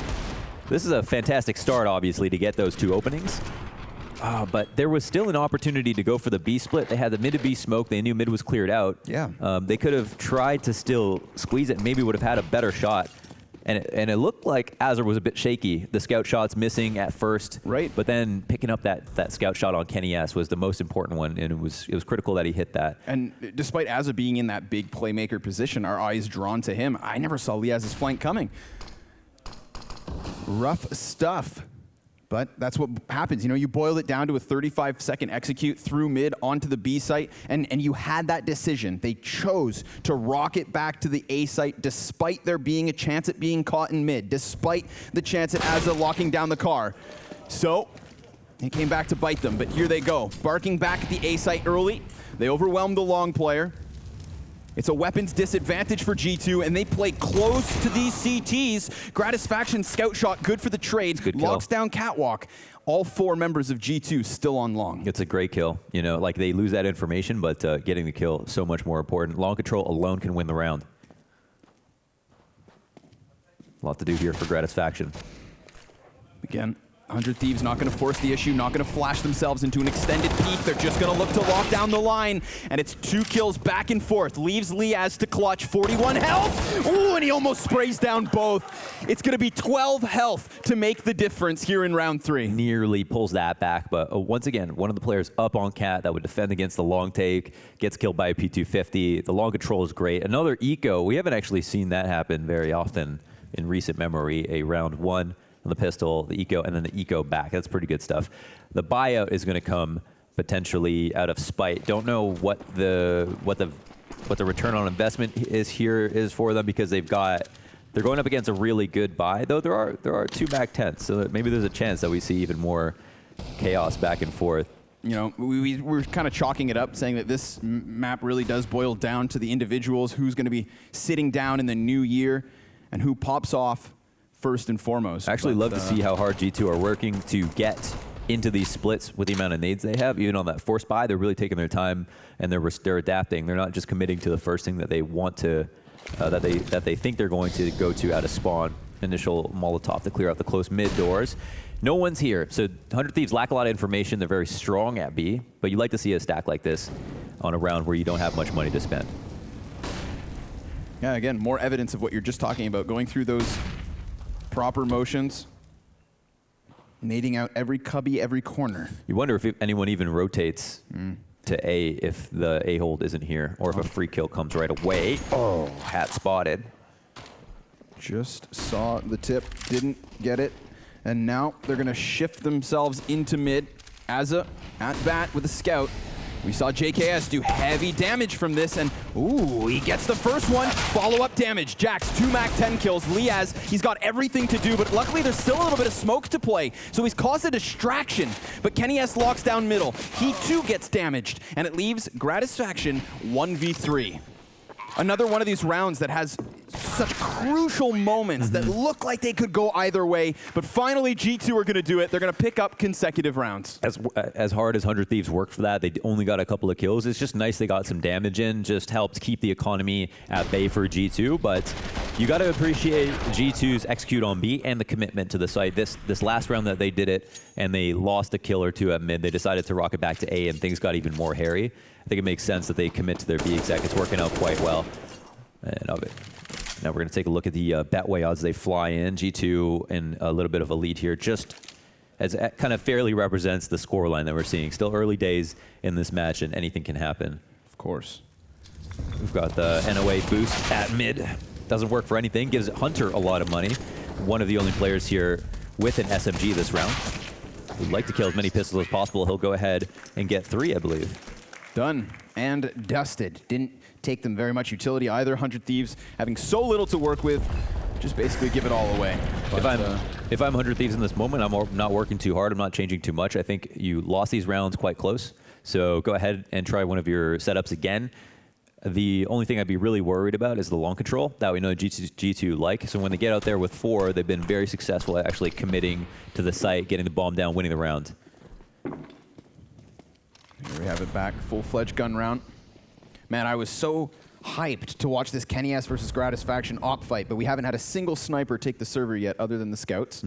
Speaker 17: This is a fantastic start, obviously, to get those 2 openings. But there was still an opportunity to go for the B split. They had the mid to B smoke. They knew mid was cleared out.
Speaker 19: Yeah.
Speaker 17: They could have tried to still squeeze it. Maybe would have had a better shot. And it looked like Azur was a bit shaky. The scout shots missing at first.
Speaker 19: Right.
Speaker 17: But then picking up that scout shot on kennyS was the most important one, and it was critical that he hit that.
Speaker 19: And despite Azza being in that big playmaker position, our eyes drawn to him. I never saw Liaz's flank coming. Rough stuff. But that's what happens. You know, you boil it down to a 35-second execute through mid onto the B site, and you had that decision. They chose to rock it back to the A site despite there being a chance at being caught in mid, despite the chance at Azza locking down the car. So it came back to bite them, but here they go. Barking back at the A site early. They overwhelmed the long player. It's a weapons disadvantage for G2, and they play close to these CTs. Gratisfaction scout shot, good for the trade.
Speaker 17: Good kill.
Speaker 19: Locks down Catwalk. All 4 members of G2 still on long.
Speaker 17: It's a great kill. You know, like they lose that information, but getting the kill is so much more important. Long control alone can win the round. A lot to do here for Gratisfaction.
Speaker 19: Again, 100 Thieves not going to force the issue, not going to flash themselves into an extended peek. They're just going to look to lock down the line. And it's 2 kills back and forth. Leaves Liaz to clutch. 41 health. Ooh, and he almost sprays down both. It's going to be 12 health to make the difference here in round 3.
Speaker 17: Nearly pulls that back, but once again, one of the players up on Cat that would defend against the long take, gets killed by a P250. The long control is great. Another eco. We haven't actually seen that happen very often in recent memory. A round 1. The pistol, the eco, and then the eco back. That's pretty good stuff. The buyout is going to come potentially out of spite. Don't know what the return on investment is for them, because they're going up against a really good buy. Though there are 2 back 10s, so maybe there's a chance that we see even more chaos back and forth.
Speaker 19: You know, we're kind of chalking it up, saying that this map really does boil down to the individuals, who's going to be sitting down in the new year, and who pops off first and foremost.
Speaker 17: I actually love to see how hard G2 are working to get into these splits with the amount of nades they have. Even on that force buy, they're really taking their time, and they're adapting. They're not just committing to the first thing that they want to, that they think they're going to go to out of spawn. Initial Molotov to clear out the close mid doors. No one's here, so 100 Thieves lack a lot of information. They're very strong at B, but you like to see a stack like this on a round where you don't have much money to spend.
Speaker 19: Yeah, again, more evidence of what you're just talking about, going through those proper motions, nading out every cubby, every corner.
Speaker 17: You wonder if anyone even rotates to A if the A hold isn't here, or if a free kill comes right away. Oh, hat spotted.
Speaker 19: Just saw the tip, didn't get it, and now they're going to shift themselves into mid. Azza at bat with a scout. We saw JKS do heavy damage from this, and ooh, he gets the first one. Follow-up damage. Jax, 2 Mac 10 kills. Liaz, he's got everything to do, but luckily there's still a little bit of smoke to play, so he's caused a distraction. But kennyS locks down middle. He too gets damaged, and it leaves Gratisfaction 1v3. Another one of these rounds that has such crucial moments that look like they could go either way, but finally G2 are going to do it. They're going to pick up consecutive rounds.
Speaker 17: As hard as 100 Thieves worked for that, they only got a couple of kills. It's just nice they got some damage in, just helped keep the economy at bay for G2, but you got to appreciate G2's execute on B and the commitment to the site. This last round that they did it, and they lost a kill or 2 at mid, they decided to rock it back to A, and things got even more hairy. I think it makes sense that they commit to their B exec. It's working out quite well. And of it. Now we're going to take a look at the Betway odds. They fly in. G2 in a little bit of a lead here, just as it kind of fairly represents the scoreline that we're seeing. Still early days in this match, and anything can happen.
Speaker 19: Of course.
Speaker 17: We've got the NOA boost at mid. Doesn't work for anything. Gives Hunter a lot of money. One of the only players here with an SMG this round. Would like to kill as many pistols as possible. He'll go ahead and get 3, I believe.
Speaker 19: Done and dusted. Didn't take them very much utility either. 100 Thieves having so little to work with, just basically give it all away. But,
Speaker 18: if I'm 100 Thieves in this moment, I'm not working too hard. I'm not changing too much. I think you lost these rounds quite close. So go ahead and try one of your setups again. The only thing I'd be really worried about is the long control. That we know G2 like. So when they get out there with 4, they've been very successful at actually committing to the site, getting the bomb down, winning the round.
Speaker 19: Here we have it back, full-fledged gun round. Man, I was so hyped to watch this kennyS versus Gratisfaction op fight, but we haven't had a single sniper take the server yet other than the scouts.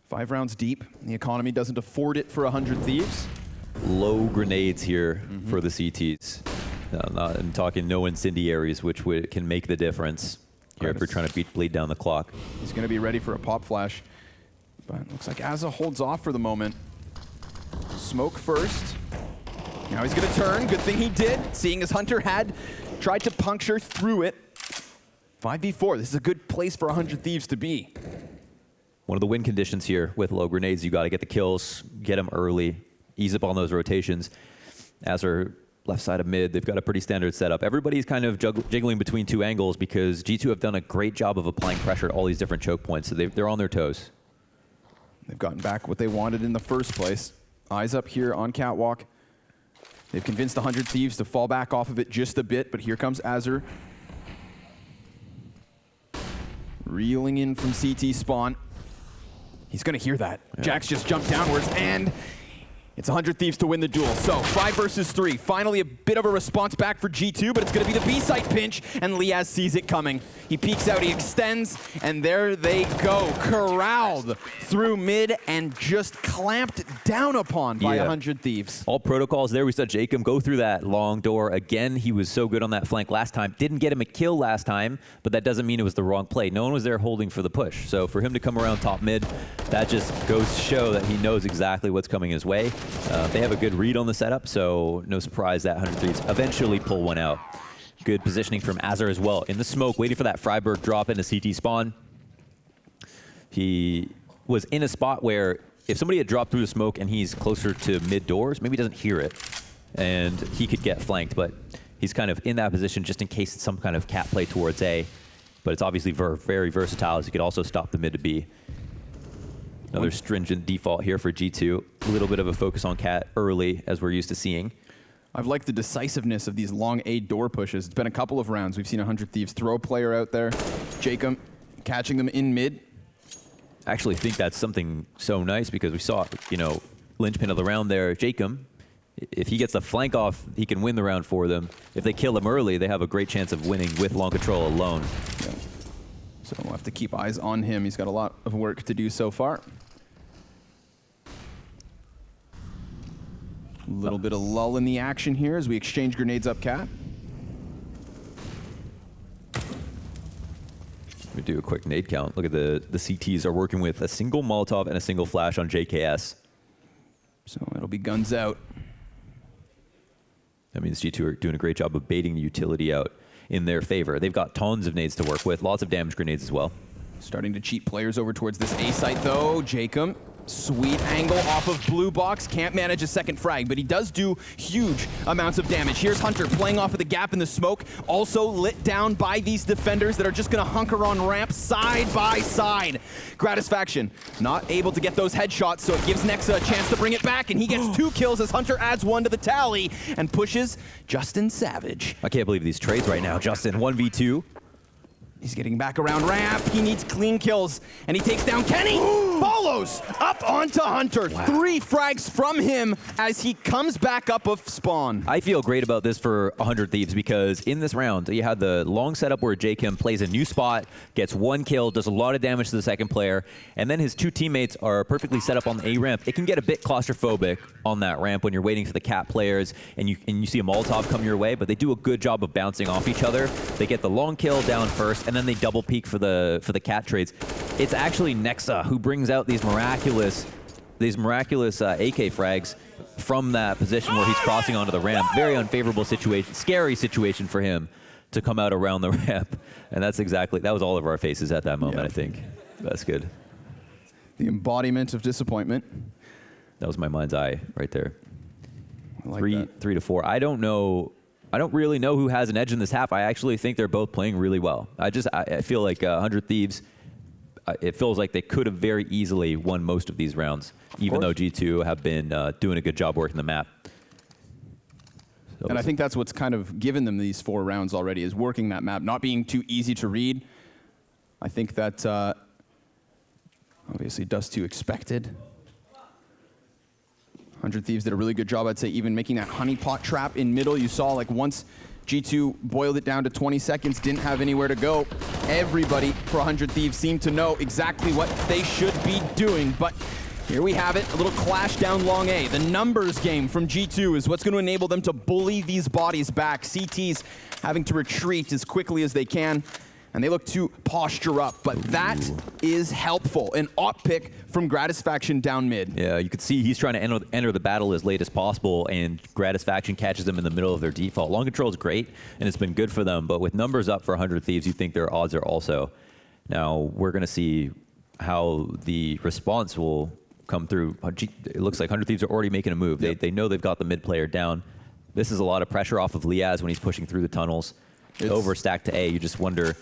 Speaker 19: 5 rounds deep. The economy doesn't afford it for 100 Thieves.
Speaker 18: Low grenades here for the CTs. I'm talking no incendiaries, which can make the difference here if we're trying to bleed down the clock.
Speaker 19: He's going to be ready for a pop flash, but it looks like Azza holds off for the moment. Smoke first. Now he's going to turn. Good thing he did, seeing as Hunter had tried to puncture through it. 5v4. This is a good place for 100 Thieves to be.
Speaker 18: One of the win conditions here with low grenades, you got to get the kills, get them early, ease up on those rotations. Azza left side of mid, they've got a pretty standard setup. Everybody's kind of jiggling between 2 angles because G2 have done a great job of applying pressure at all these different choke points, so they're on their toes.
Speaker 19: They've gotten back what they wanted in the first place. Eyes up here on Catwalk. They've convinced the 100 Thieves to fall back off of it just a bit, but here comes Azza. Reeling in from CT spawn. He's going to hear that. Yeah. Jax just jumped downwards, and it's 100 Thieves to win the duel. So 5 versus 3. Finally a bit of a response back for G2, but it's going to be the B-site pinch, and Liaz sees it coming. He peeks out, he extends, and there they go. Corralled through mid and just clamped down upon by 100 Thieves.
Speaker 18: All protocols there. We saw Jacob go through that long door again. He was so good on that flank last time. Didn't get him a kill last time, but that doesn't mean it was the wrong play. No one was there holding for the push. So for him to come around top mid, that just goes to show that he knows exactly what's coming his way. They have a good read on the setup, so no surprise that 100 Thieves eventually pull one out. Good positioning from Azza as well. In the smoke, waiting for that Freiburg drop into CT spawn. He was in a spot where if somebody had dropped through the smoke and he's closer to mid doors, maybe he doesn't hear it, and he could get flanked, but he's kind of in that position just in case it's some kind of cat play towards A. But it's obviously very versatile, as he could also stop the mid to B. Another stringent default here for G2. A little bit of a focus on cat early, as we're used to seeing.
Speaker 19: I've liked the decisiveness of these long A door pushes. It's been a couple of rounds. We've seen 100 Thieves throw a player out there. Jacob catching them in mid.
Speaker 18: I actually think that's something so nice because we saw, linchpin of the round there. Jacob, if he gets a flank off, he can win the round for them. If they kill him early, they have a great chance of winning with long control alone.
Speaker 19: Yeah. So we'll have to keep eyes on him. He's got a lot of work to do so far. A little bit of lull in the action here as we exchange grenades up cat.
Speaker 18: We do a quick nade count. Look at the CTs are working with a single Molotov and a single flash on JKS.
Speaker 19: So it'll be guns out.
Speaker 18: That means G2 are doing a great job of baiting the utility out in their favor. They've got tons of nades to work with, lots of damage grenades as well.
Speaker 19: Starting to cheat players over towards this A site though. Jacob, sweet angle off of blue box. Can't manage a second frag, but he does do huge amounts of damage. Here's Hunter playing off of the gap in the smoke. Also lit down by these defenders that are just going to hunker on ramp side by side. Gratisfaction not able to get those headshots, so it gives Nexa a chance to bring it back, and he gets 2 kills as Hunter adds 1 to the tally and pushes Justin Savage.
Speaker 18: I can't believe these trades right now. Justin, 1v2.
Speaker 19: He's getting back around ramp. He needs clean kills, and he takes down Kenny. Follows up onto Hunter. Wow. 3 frags from him as he comes back up of spawn.
Speaker 18: I feel great about this for 100 Thieves because in this round, you had the long setup where Jacob plays a new spot, gets 1 kill, does a lot of damage to the second player, and then his 2 teammates are perfectly set up on the A ramp. It can get a bit claustrophobic on that ramp when you're waiting for the cat players and you see a Molotov come your way, but they do a good job of bouncing off each other. They get the long kill down first, and then they double peek for the cat trades. It's actually Nexa who brings out these miraculous AK frags from that position where he's crossing onto the ramp. Very unfavorable situation, scary situation for him to come out around the ramp. And that was all of our faces at that moment, I think. That's good.
Speaker 19: The embodiment of disappointment.
Speaker 18: That was my mind's eye right there. Three to four. I don't know. I don't really know who has an edge in this half. I actually think they're both playing really well. I feel like 100 Thieves, it feels like they could have very easily won most of these rounds, even though G2 have been doing a good job working the map. So
Speaker 19: and I think that's what's kind of given them these 4 rounds already, is working that map, not being too easy to read. I think that obviously Dust2 expected. 100 Thieves did a really good job, I'd say, even making that honeypot trap in middle. You saw, like, once G2 boiled it down to 20 seconds, didn't have anywhere to go. Everybody for 100 Thieves seemed to know exactly what they should be doing, but here we have it, a little clash down long A. The numbers game from G2 is what's going to enable them to bully these bodies back. CT's having to retreat as quickly as they can, and they look to posture up, but that is helpful. An op pick from Gratisfaction down mid.
Speaker 18: Yeah, you can see he's trying to enter the battle as late as possible, and Gratisfaction catches them in the middle of their default. Long control is great, and it's been good for them, but with numbers up for 100 Thieves, you think their odds are also. Now, we're going to see how the response will come through. It looks like 100 Thieves are already making a move. Yep. They know they've got the mid player down. This is a lot of pressure off of Liaz when he's pushing through the tunnels. Overstack to A, you just wonder,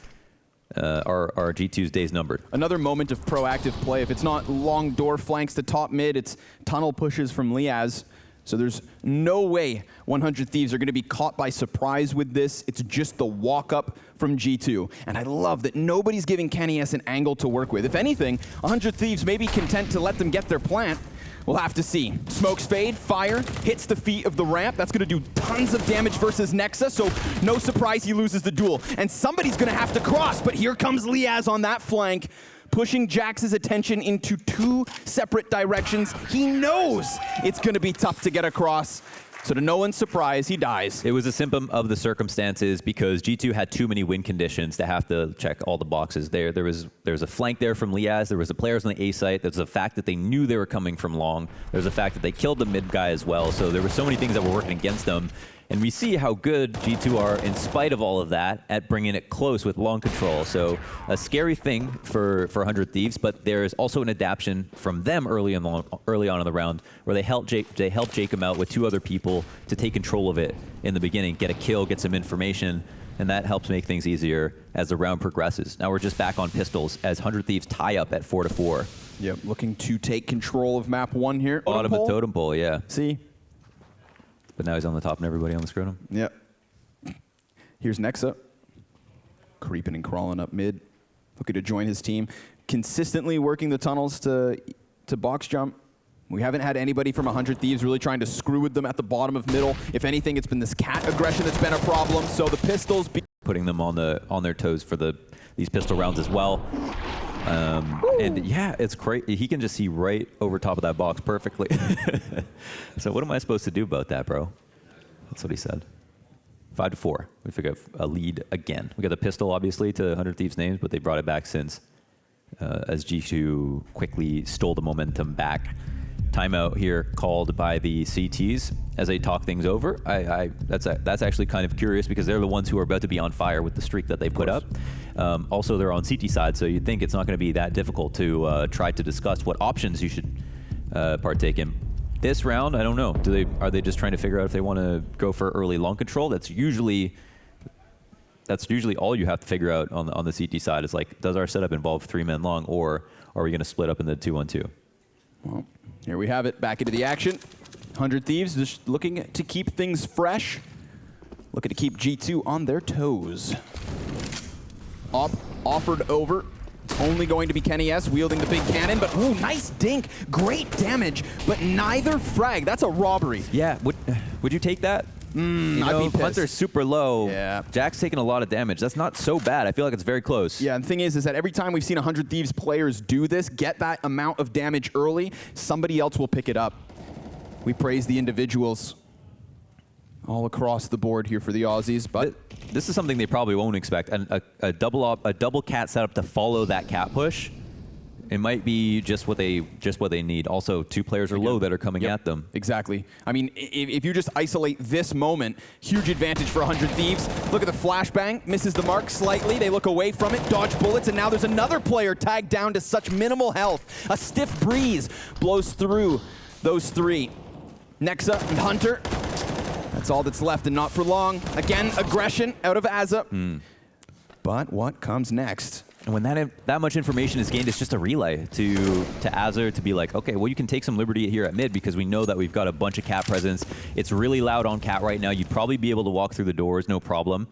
Speaker 18: are G2's days numbered?
Speaker 19: Another moment of proactive play. If it's not long door flanks to top mid, it's tunnel pushes from Liaz. So there's no way 100 Thieves are going to be caught by surprise with this. It's just the walk up from G2. And I love that nobody's giving KennyS an angle to work with. If anything, 100 Thieves may be content to let them get their plant. We'll have to see. Smokes fade, fire, hits the feet of the ramp. That's going to do tons of damage versus Nexa, so no surprise he loses the duel. And somebody's going to have to cross, but here comes Liaz on that flank, pushing Jax's attention into 2 separate directions. He knows it's going to be tough to get across. So to no one's surprise, he dies.
Speaker 18: It was a symptom of the circumstances because G2 had too many win conditions to have to check all the boxes. There was a flank there from Liaz. There was the players on the A site. There's the fact that they knew they were coming from long. There's the fact that they killed the mid guy as well. So there were so many things that were working against them. And we see how good G2 are, in spite of all of that, at bringing it close with long control. So a scary thing for 100 Thieves, but there is also an adaptation from them early on in the round where they helped Jacob out with 2 other people to take control of it in the beginning, get a kill, get some information, and that helps make things easier as the round progresses. Now we're just back on pistols as 100 Thieves tie up at 4-4.
Speaker 19: Yep, looking to take control of map 1 here.
Speaker 18: Bottom of totem pole, yeah.
Speaker 19: See?
Speaker 18: But now he's on the top and everybody on the scrotum.
Speaker 19: Yep. Here's Nexa. Creeping and crawling up mid. Looking to join his team. Consistently working the tunnels to box jump. We haven't had anybody from 100 Thieves really trying to screw with them at the bottom of middle. If anything, it's been this cat aggression that's been a problem. So the pistols...
Speaker 18: Putting them on their toes for these pistol rounds as well. And yeah, it's great. He can just see right over top of that box perfectly. So what am I supposed to do about that, bro? That's what he said. 5-4. We figure a lead again. We got the pistol, obviously, to 100 Thieves' names, but they brought it back since as G2 quickly stole the momentum back. Timeout here called by the CTs as they talk things over. That's actually kind of curious because they're the ones who are about to be on fire with the streak that they put up. Also, they're on CT side, so you'd think it's not going to be that difficult to try to discuss what options you should partake in. This round, I don't know. Are they just trying to figure out if they want to go for early long control? That's usually all you have to figure out on the CT side. Is like, does our setup involve 3 men long, or are we going to split up in the 2-1-2?
Speaker 19: Well, here we have it, back into the action. 100 Thieves just looking to keep things fresh. Looking to keep G2 on their toes. Offered over. It's only going to be KennyS wielding the big cannon, but ooh, nice dink. Great damage, but neither frag. That's a robbery.
Speaker 18: Yeah, would you take that?
Speaker 19: I'd be pissed.
Speaker 18: Hunter's super low.
Speaker 19: Yeah.
Speaker 18: Jack's taking a lot of damage. That's not so bad. I feel like it's very close.
Speaker 19: Yeah, and the thing is that every time we've seen 100 Thieves players do this, get that amount of damage early, somebody else will pick it up. We praise the individuals all across the board here for the Aussies, but
Speaker 18: this is something they probably won't expect. A double cat setup to follow that cat push. It might be just what they need. Also, 2 players are low that are coming at them.
Speaker 19: Exactly. I mean, if you just isolate this moment, huge advantage for 100 Thieves. Look at the flashbang, misses the mark slightly. They look away from it, dodge bullets, and now there's another player tagged down to such minimal health. A stiff breeze blows through those 3. Nexa and Hunter That's all that's left, and not for long. Again, aggression out of Azza. But what comes next?
Speaker 18: And when that much information is gained, it's just a relay to Azure to be like, okay, well, you can take some liberty here at mid because we know that we've got a bunch of cat presence. It's really loud on cat right now. You'd probably be able to walk through the doors, no problem.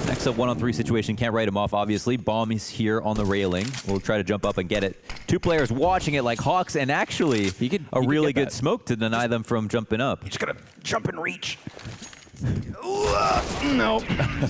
Speaker 18: Next up, 1-on-3 situation. Can't write him off, obviously. Bomb is here on the railing. We'll try to jump up and get it. Two players watching it like hawks, and actually a really good smoke to deny them from jumping up.
Speaker 19: He's gonna jump and reach. No.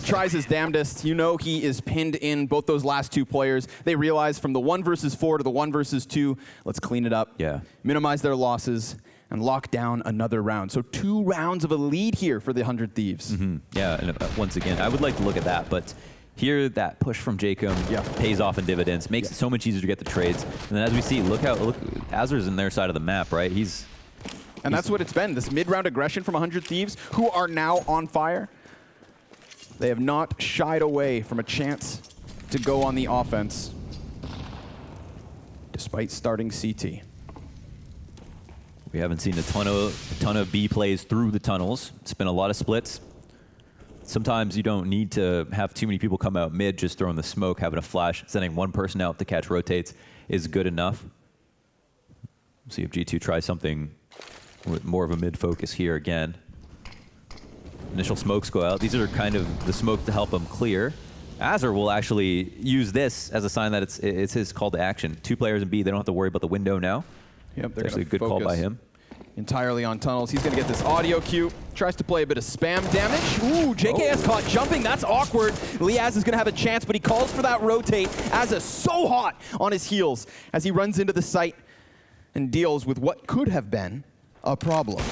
Speaker 19: Tries his damnedest. You know he is pinned in, both those last two players. They realize from the 1 versus 4 to the 1 versus 2, let's clean it up.
Speaker 18: Yeah.
Speaker 19: Minimize their losses and lock down another round. So 2 rounds of a lead here for the 100 Thieves.
Speaker 18: Yeah, and once again, I would like to look at that, but here that push from Jacob pays off in dividends, makes it so much easier to get the trades. And then as we see, look, Azur's in their side of the map, right?
Speaker 19: And that's what it's been, this mid-round aggression from 100 Thieves, who are now on fire. They have not shied away from a chance to go on the offense, despite starting CT.
Speaker 18: We haven't seen a ton of B plays through the tunnels. It's been a lot of splits. Sometimes you don't need to have too many people come out mid, just throwing the smoke, having a flash, sending one person out to catch rotates is good enough. See if G2 tries something with more of a mid focus here again. Initial smokes go out. These are kind of the smoke to help him clear. Azure will actually use this as a sign that it's his call to action. 2 players in B, they don't have to worry about the window now.
Speaker 19: Yep, they're
Speaker 18: actually a good call by him.
Speaker 19: Entirely on tunnels. He's going to get this audio cue. Tries to play a bit of spam damage. Ooh, JKS caught jumping. That's awkward. Liaz is going to have a chance, but he calls for that rotate. Azza so hot on his heels as he runs into the site and deals with what could have been a problem.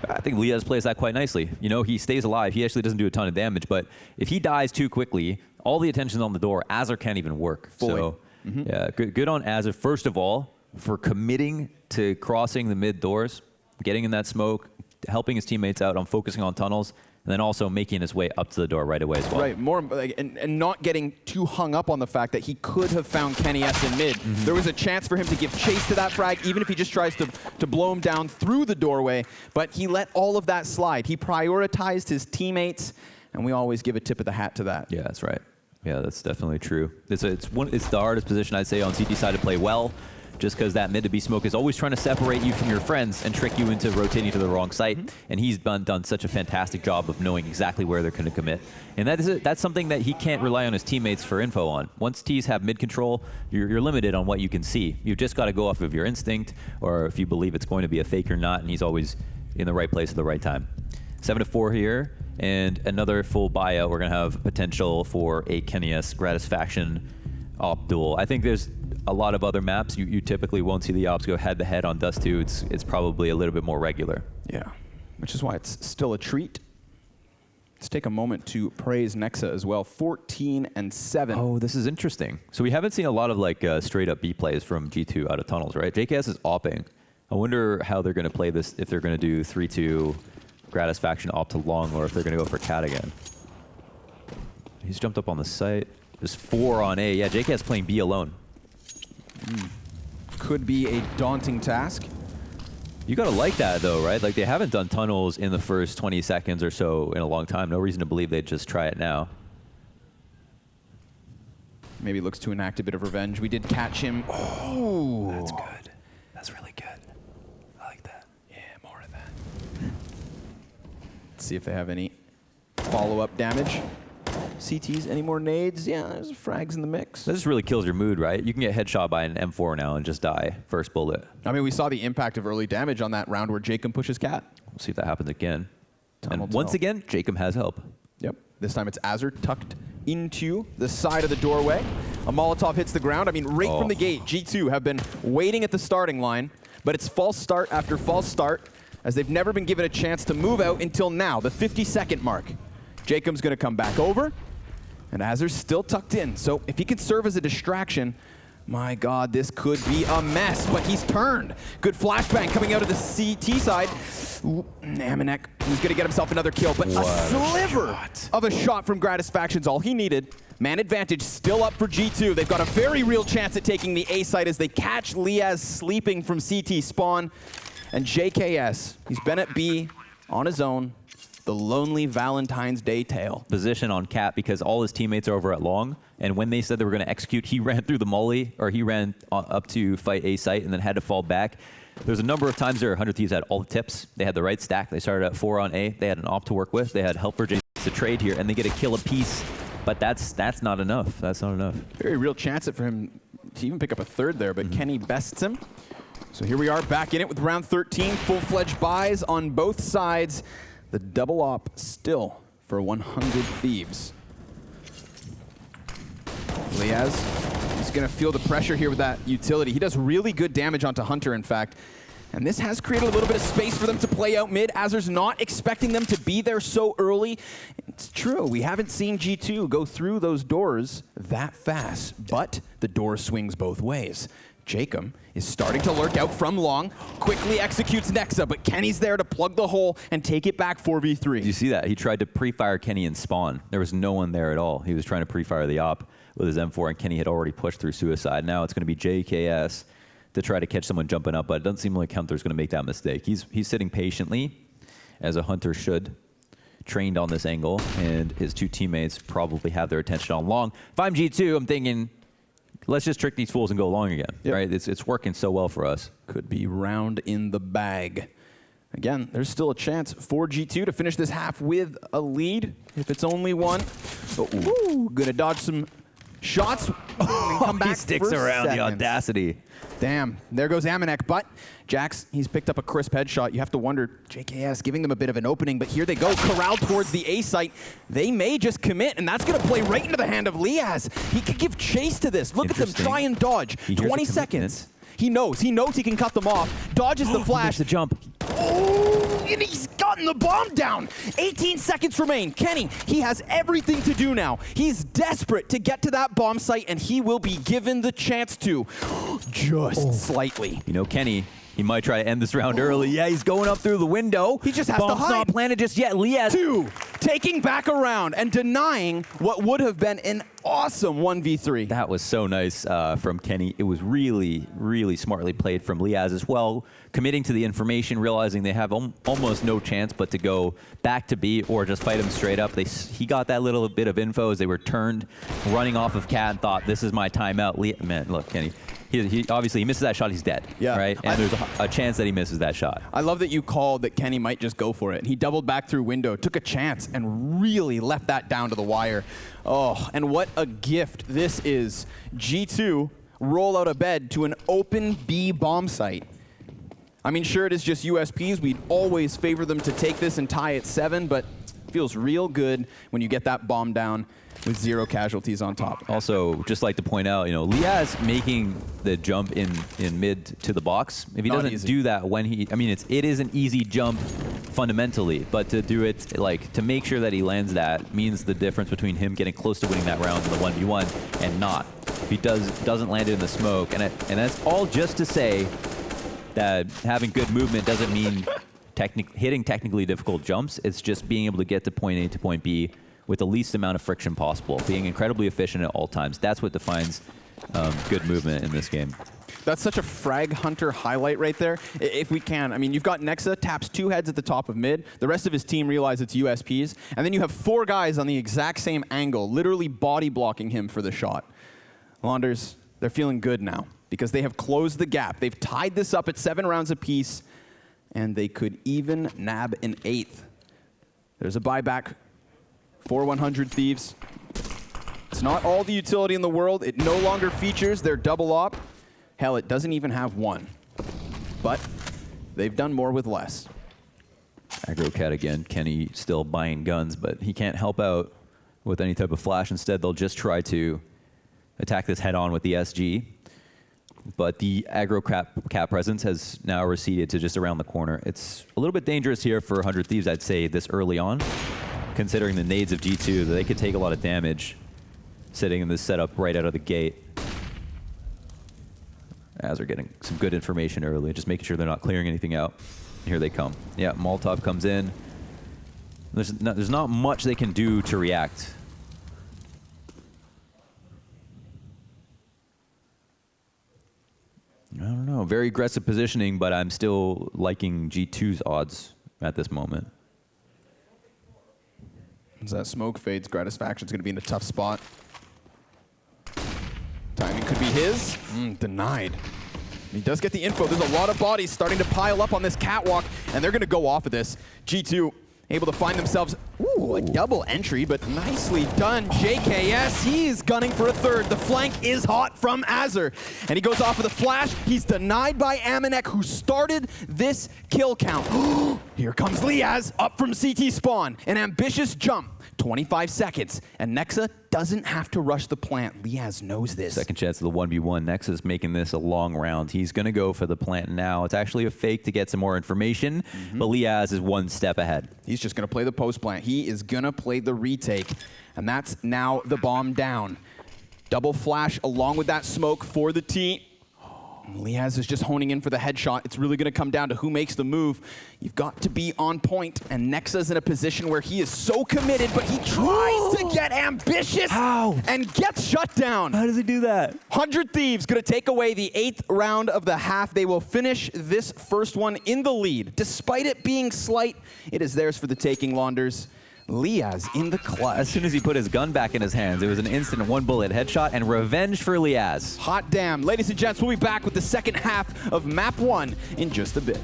Speaker 18: I think Liaz plays that quite nicely. You know, he stays alive. He actually doesn't do a ton of damage, but if he dies too quickly, all the attention's on the door. Azure can't even work.
Speaker 19: Fully.
Speaker 18: So, yeah, good on Azure, first of all, for committing to crossing the mid doors, getting in that smoke, helping his teammates out on focusing on tunnels, and then also making his way up to the door right away as well.
Speaker 19: Right, more and not getting too hung up on the fact that he could have found Kenny S in mid. There was a chance for him to give chase to that frag, even if he just tries to blow him down through the doorway, but he let all of that slide. He prioritized his teammates, and we always give a tip of the hat to that.
Speaker 18: Yeah, that's right. Yeah, that's definitely true. It's the hardest position, I'd say, on CT side to play well, just because that mid to B smoke is always trying to separate you from your friends and trick you into rotating to the wrong site. And he's done such a fantastic job of knowing exactly where they're going to commit. And that's something that he can't rely on his teammates for info on. Once T's have mid control, you're limited on what you can see. You've just got to go off of your instinct, or if you believe it's going to be a fake or not, and he's always in the right place at the right time. 7-4 here, and another full buyout. We're going to have potential for a Kenny S Gratis Faction op duel. I think there's a lot of other maps you typically won't see the ops go head-to-head on Dust 2. It's probably a little bit more regular.
Speaker 19: Yeah, which is why it's still a treat. Let's take a moment to praise Nexa as well. 14-7.
Speaker 18: Oh, this is interesting. So we haven't seen a lot of like straight-up B plays from G2 out of tunnels, right? JKS is opping. I wonder how they're going to play this, if they're going to do 3-2 Gratis Faction op to long, or if they're going to go for cat again. He's jumped up on the site. There's 4 on A. Yeah, JKS playing B alone.
Speaker 19: Could be a daunting task.
Speaker 18: You gotta like that though, right? Like they haven't done tunnels in the first 20 seconds or so in a long time. No reason to believe they'd just try it now.
Speaker 19: Maybe looks to enact a bit of revenge. We did catch him. Oh,
Speaker 18: that's good. That's really good. I like that.
Speaker 19: Yeah, more of that. Let's see if they have any follow-up damage. CTs, any more nades? Yeah, there's frags in the mix.
Speaker 18: That just really kills your mood, right? You can get headshot by an M4 now and just die first bullet.
Speaker 19: I mean, we saw the impact of early damage on that round where Jacob pushes cat.
Speaker 18: We'll see if that happens again. And once again, Jacob has help.
Speaker 19: Yep. This time it's Azure tucked into the side of the doorway. A Molotov hits the ground. I mean, right from the gate, G2 have been waiting at the starting line, but it's false start after false start, as they've never been given a chance to move out until now, the 50-second mark. Jacob's going to come back over, and Azur's still tucked in. So if he could serve as a distraction, my God, this could be a mess, but he's turned. Good flashbang coming out of the CT side. Ooh, Amanek, he's going to get himself another kill, but a sliver of a shot from Gratis Faction's all he needed. Man advantage still up for G2. They've got a very real chance at taking the A site as they catch Liaz sleeping from CT spawn. And JKS, he's been at B on his own, the lonely Valentine's Day tale.
Speaker 18: Position on Cat because all his teammates are over at long, and when they said they were going to execute, he ran through the molly, or he ran up to fight A site and then had to fall back. There's a number of times there 100 Thieves had all the tips. They had the right stack. They started at 4 on A. They had an op to work with. They had help for Jason to trade here, and they get a kill apiece. But that's not enough. That's not enough.
Speaker 19: Very real chance for him to even pick up a third there, but Kenny bests him. So here we are back in it with round 13. Full-fledged buys on both sides. The double op still for 100 Thieves. Liaz is going to feel the pressure here with that utility. He does really good damage onto Hunter, in fact. And this has created a little bit of space for them to play out mid. Azur's not expecting them to be there so early. It's true, we haven't seen G2 go through those doors that fast, but the door swings both ways. Jacob is starting to lurk out from long, quickly executes Nexa, but Kenny's there to plug the hole and take it back 4v3.
Speaker 18: You see that? He tried to pre-fire Kenny in spawn. There was no one there at all. He was trying to pre-fire the op with his M4, and Kenny had already pushed through suicide. Now it's going to be JKS to try to catch someone jumping up, but it doesn't seem like Hunter's going to make that mistake. He's sitting patiently, as a Hunter should, trained on this angle, and his two teammates probably have their attention on long. If I'm G2, I'm thinking, let's just trick these fools and go long again, right? It's working so well for us.
Speaker 19: Could be round in the bag. Again, there's still a chance for G2 to finish this half with a lead, if it's only one. But, ooh, gonna dodge some shots and come back.
Speaker 18: He sticks around, the audacity.
Speaker 19: Damn, there goes Amanek, but Jax, he's picked up a crisp headshot. You have to wonder, JKS giving them a bit of an opening, but here they go, corral towards the A site. They may just commit, and that's gonna play right into the hand of Liaz. He could give chase to this. Look at them try and dodge. 20 seconds. He knows he can cut them off. Dodges the flash.
Speaker 18: The jump.
Speaker 19: Oh, and he's gotten the bomb down. 18 seconds remain. Kenny, he has everything to do now. He's desperate to get to that bomb site, and he will be given the chance to. Just slightly.
Speaker 18: You know, Kenny, he might try to end this round early. Yeah, he's going up through the window.
Speaker 19: He just has to
Speaker 18: Bomb's
Speaker 19: hide.
Speaker 18: not planted just yet. Liaz.
Speaker 19: 2, taking back around and denying what would have been an awesome 1v3.
Speaker 18: That was so nice from Kenny. It was really, really smartly played from Liaz as well, committing to the information, realizing they have almost no chance but to go back to B or just fight him straight up. He got that little bit of info as they were turned, running off of Cat, and thought, this is my timeout. Man, look, Kenny. He obviously, he misses that shot, he's dead, right? And there's a chance that he misses that shot.
Speaker 19: I love that you called that Kenny might just go for it. He doubled back through window, took a chance, and really left that down to the wire. Oh, and what a gift this is. G2 roll out of bed to an open B bomb site. I mean, sure, it is just USPs. We'd always favor them to take this and tie at 7, but it feels real good when you get that bomb down with 0 casualties on top.
Speaker 18: Also, just like to point out, you know, Liaz making the jump in mid to the box. If he doesn't do that when he, I mean, it is an easy jump fundamentally, but to do it, like, to make sure that he lands that means the difference between him getting close to winning that round in the 1v1 and not. If he doesn't land it in the smoke, and that's all just to say that having good movement doesn't mean hitting technically difficult jumps. It's just being able to get to point A to point B with the least amount of friction possible, being incredibly efficient at all times. That's what defines good movement in this game.
Speaker 19: That's such a Frag Hunter highlight right there. If we can, I mean, you've got Nexa, taps 2 heads at the top of mid. The rest of his team realize it's USPs. And then you have 4 guys on the exact same angle, literally body blocking him for the shot. Launders, they're feeling good now because they have closed the gap. They've tied this up at 7 rounds apiece, and they could even nab an 8th. There's a buyback for 100 Thieves. It's not all the utility in the world. It no longer features their double op. Hell, it doesn't even have 1. But they've done more with less.
Speaker 18: Aggro Cat again. Kenny still buying guns, but he can't help out with any type of flash. Instead, they'll just try to attack this head on with the SG. But the aggro Cat presence has now receded to just around the corner. It's a little bit dangerous here for 100 Thieves, I'd say, this early on, considering the nades of G2, that they could take a lot of damage sitting in this setup right out of the gate. As they're getting some good information early, just making sure they're not clearing anything out. Here they come. Yeah, Molotov comes in. There's not much they can do to react. I don't know. Very aggressive positioning, but I'm still liking G2's odds at this moment.
Speaker 19: As that smoke fades, Gratisfaction's going to be in a tough spot. Timing could be his. Denied. He does get the info. There's a lot of bodies starting to pile up on this catwalk, and they're going to go off of this. G2 able to find themselves, a double entry, but nicely done. JKS, he is gunning for a third. The flank is hot from Azur, and he goes off with a flash. He's denied by Amanek, who started this kill count. Here comes Liaz up from CT spawn. An ambitious jump. 25 seconds, and Nexa doesn't have to rush the plant. Liaz knows this.
Speaker 18: Second chance of the 1v1. Nexa's making this a long round. He's going to go for the plant now. It's actually a fake to get some more information, but Liaz is one step ahead.
Speaker 19: He's just going to play the post plant. He is going to play the retake, and that's now the bomb down. Double flash along with that smoke for the T. Liaz is just honing in for the headshot. It's really going to come down to who makes the move. You've got to be on point, and Nexa's in a position where he is so committed, but he tries to get ambitious and gets shut down.
Speaker 18: How does he do that?
Speaker 19: 100 Thieves going to take away the 8th round of the half. They will finish this first one in the lead. Despite it being slight, it is theirs for the taking, Launders. Liaz in the clutch.
Speaker 18: As soon as he put his gun back in his hands, it was an instant one-bullet headshot and revenge for Liaz.
Speaker 19: Hot damn. Ladies and gents, we'll be back with the second half of Map 1 in just a bit.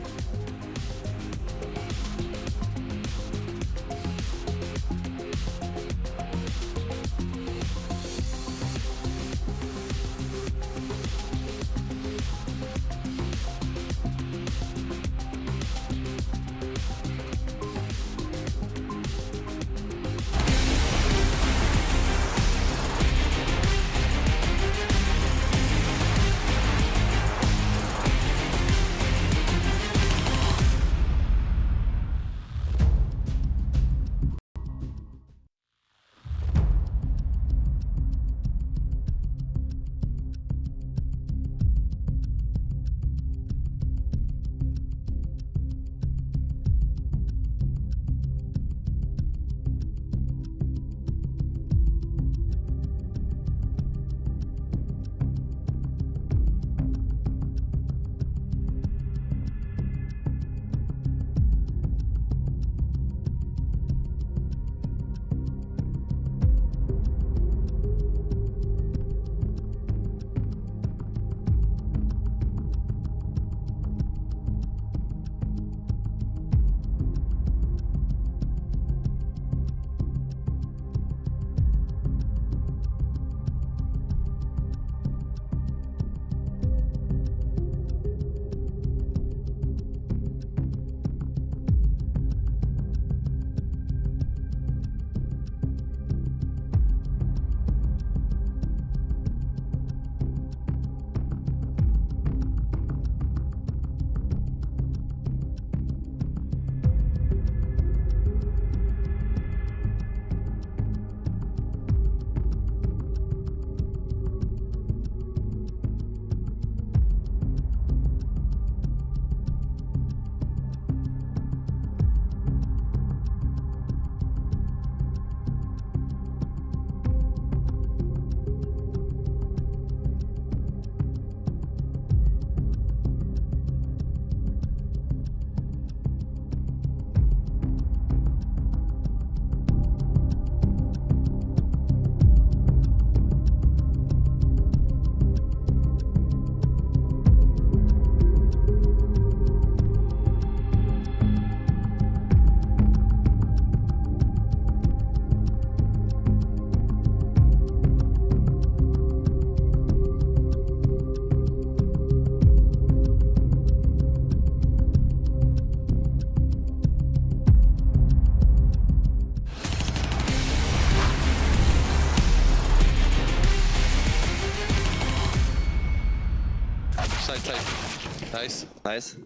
Speaker 20: Nice. Nice.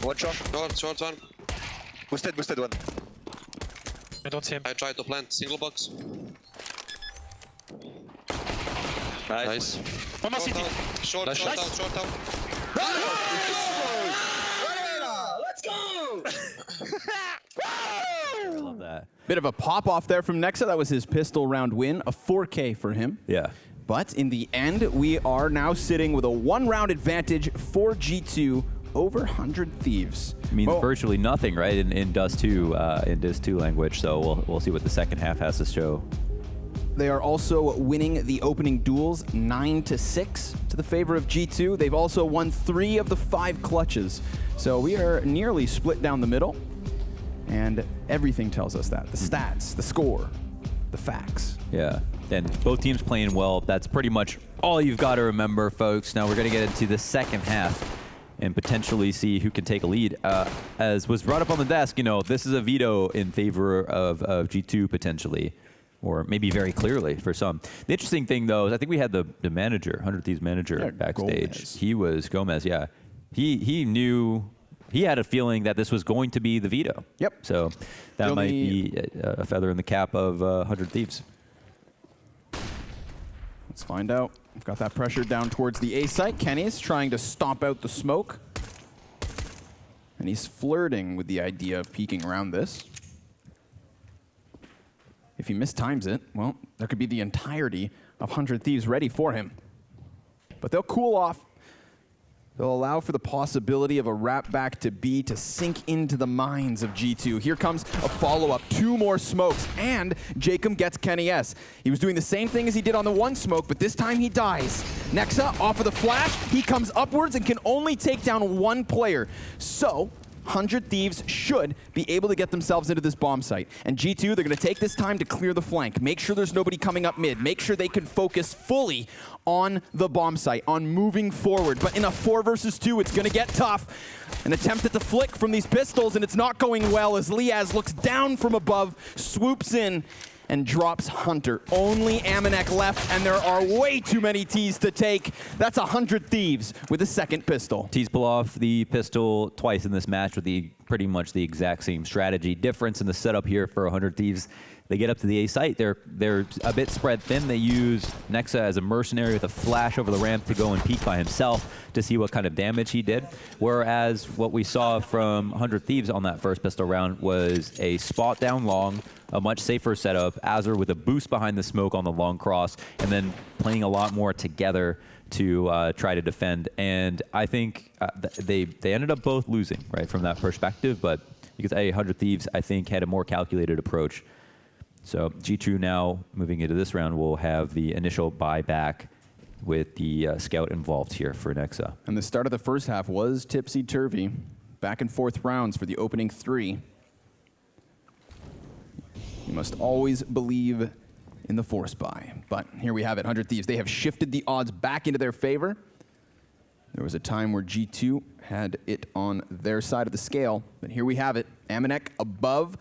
Speaker 20: One short one. Boosted one.
Speaker 21: I don't see him.
Speaker 20: I tried to plant single box. Nice.
Speaker 21: One more city.
Speaker 20: Short out.
Speaker 21: Let's go!
Speaker 18: I love that.
Speaker 19: Bit of a pop-off there from Nexa. That was his pistol round win, a 4K for him.
Speaker 18: Yeah.
Speaker 19: But in the end, we are now sitting with a one-round advantage for G2 over 100 Thieves.
Speaker 18: Means
Speaker 19: Well,
Speaker 18: virtually nothing, right? In Dust 2, in Dust 2 language. So we'll see what the second half has to show.
Speaker 19: They are also winning the opening duels 9-6 to the favor of G2. They've also won 3 of the 5 clutches. So we are nearly split down the middle. And everything tells us that. The stats, the score, the facts.
Speaker 18: Yeah, and both teams playing well. That's pretty much all you've got to remember, folks. Now we're going to get into the second half and potentially see who can take a lead. As was brought up on the desk, you know, this is a veto in favor of G2 potentially, or maybe very clearly for some. The interesting thing, though, is I think we had the manager, 100 Thieves manager backstage.
Speaker 19: Gomez.
Speaker 18: He was Gomez, yeah. He knew, he had a feeling that this was going to be the veto.
Speaker 19: Yep.
Speaker 18: So that might be a feather in the cap of 100 Thieves.
Speaker 19: Let's find out. We've got that pressure down towards the A site. Kenny's trying to stomp out the smoke. And he's flirting with the idea of peeking around this. If he mistimes it, well, there could be the entirety of 100 Thieves ready for him. But they'll cool off. They'll allow for the possibility of a wrap back to B to sink into the minds of G2. Here comes a follow-up, 2 more smokes, and Jacob gets Kenny S. He was doing the same thing as he did on the 1 smoke, but this time he dies. Nexa, off of the flash, he comes upwards and can only take down 1 player. So, 100 Thieves should be able to get themselves into this bomb site. And G2, they're going to take this time to clear the flank, make sure there's nobody coming up mid, make sure they can focus fully on the bomb site, on moving forward. But in a 4 versus 2, it's going to get tough. An attempt at the flick from these pistols, and it's not going well as Liaz looks down from above, swoops in, and drops Hunter. Only Amanek left, and there are way too many T's to take. That's 100 Thieves with a second pistol.
Speaker 18: T's pull off the pistol twice in this match with pretty much the exact same strategy. Difference in the setup here for 100 Thieves. They get up to the A site. They're a bit spread thin. They use Nexa as a mercenary with a flash over the ramp to go and peek by himself to see what kind of damage he did. Whereas what we saw from 100 Thieves on that first pistol round was a spot down long, a much safer setup, Azur with a boost behind the smoke on the long cross, and then playing a lot more together to try to defend. And I think they ended up both losing, right, from that perspective. But because 100 Thieves, I think, had a more calculated approach. So G2 now, moving into this round, will have the initial buyback with the scout involved here for Nexa.
Speaker 19: And the start of the first half was tipsy-turvy. Back and forth rounds for the opening 3. You must always believe in the force buy. But here we have it, 100 Thieves. They have shifted the odds back into their favor. There was a time where G2 had it on their side of the scale. But here we have it, Amanek above,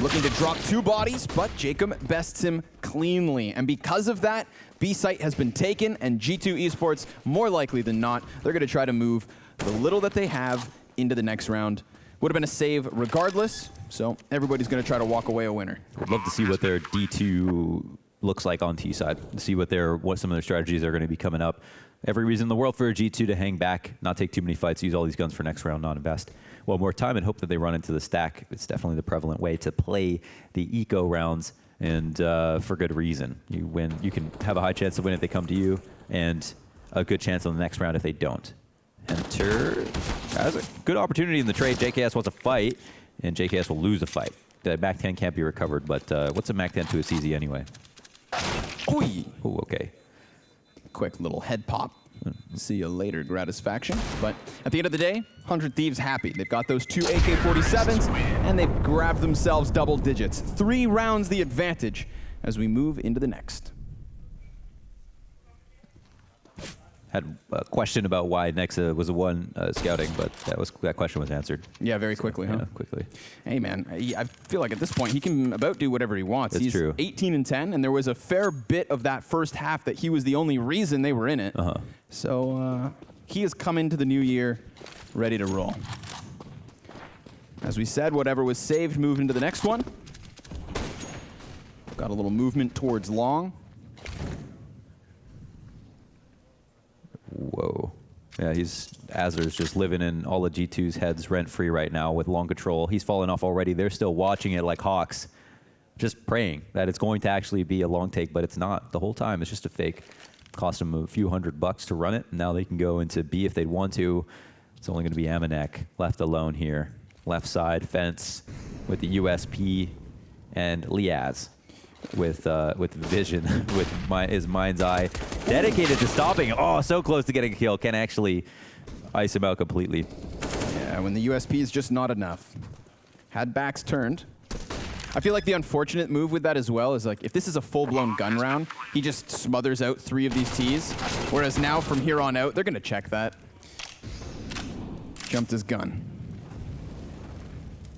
Speaker 19: looking to drop 2 bodies, but Jacob bests him cleanly. And because of that, B site has been taken, and G2 Esports, more likely than not, they're going to try to move the little that they have into the next round. Would have been a save regardless, so everybody's going to try to walk away a winner.
Speaker 18: I'd love to see what their D2 looks like on T side, to see what some of their strategies are going to be coming up. Every reason in the world for a G2 to hang back, not take too many fights, use all these guns for next round, not invest one more time, and hope that they run into the stack. It's definitely the prevalent way to play the eco rounds, and for good reason. You win, you can have a high chance of winning if they come to you, and a good chance on the next round if they don't. Enter has a good opportunity in the trade. JKS wants a fight, and JKS will lose a fight. The MAC 10 can't be recovered, but what's a MAC 10 to a CZ anyway?
Speaker 19: Oi!
Speaker 18: Oh, okay.
Speaker 19: Quick little head pop. See you later, Gratisfaction. But at the end of the day, 100 Thieves happy. They've got those 2 AK-47s, and they've grabbed themselves double digits. 3 rounds the advantage as we move into the next.
Speaker 18: Had a question about why Nexa was the one scouting, but that question was answered.
Speaker 19: Yeah, very quickly, huh?
Speaker 18: Yeah, quickly.
Speaker 19: Hey, man, I feel like at this point he can about do whatever he wants.
Speaker 18: That's
Speaker 19: He's
Speaker 18: true.
Speaker 19: 18-10, and there was a fair bit of that first half that he was the only reason they were in it. So he has come into the new year ready to roll. As we said, whatever was saved moved into the next one. Got a little movement towards long.
Speaker 18: Whoa. Yeah, Azur's just living in all of G2's heads rent-free right now with long control. He's fallen off already. They're still watching it like hawks, just praying that it's going to actually be a long take, but it's not. The whole time, it's just a fake. Cost them a few $100 to run it, and now they can go into B if they'd want to. It's only going to be Amanek left alone here. Left side fence with the USP and Liaz with vision, with his mind's eye, dedicated to stopping. Oh, so close to getting a kill. Can actually ice him out completely.
Speaker 19: Yeah, when the USP is just not enough. Had backs turned. I feel like the unfortunate move with that as well is like if this is a full-blown gun round, he just smothers out 3 of these Ts. Whereas now from here on out, they're gonna check that. Jumped his gun.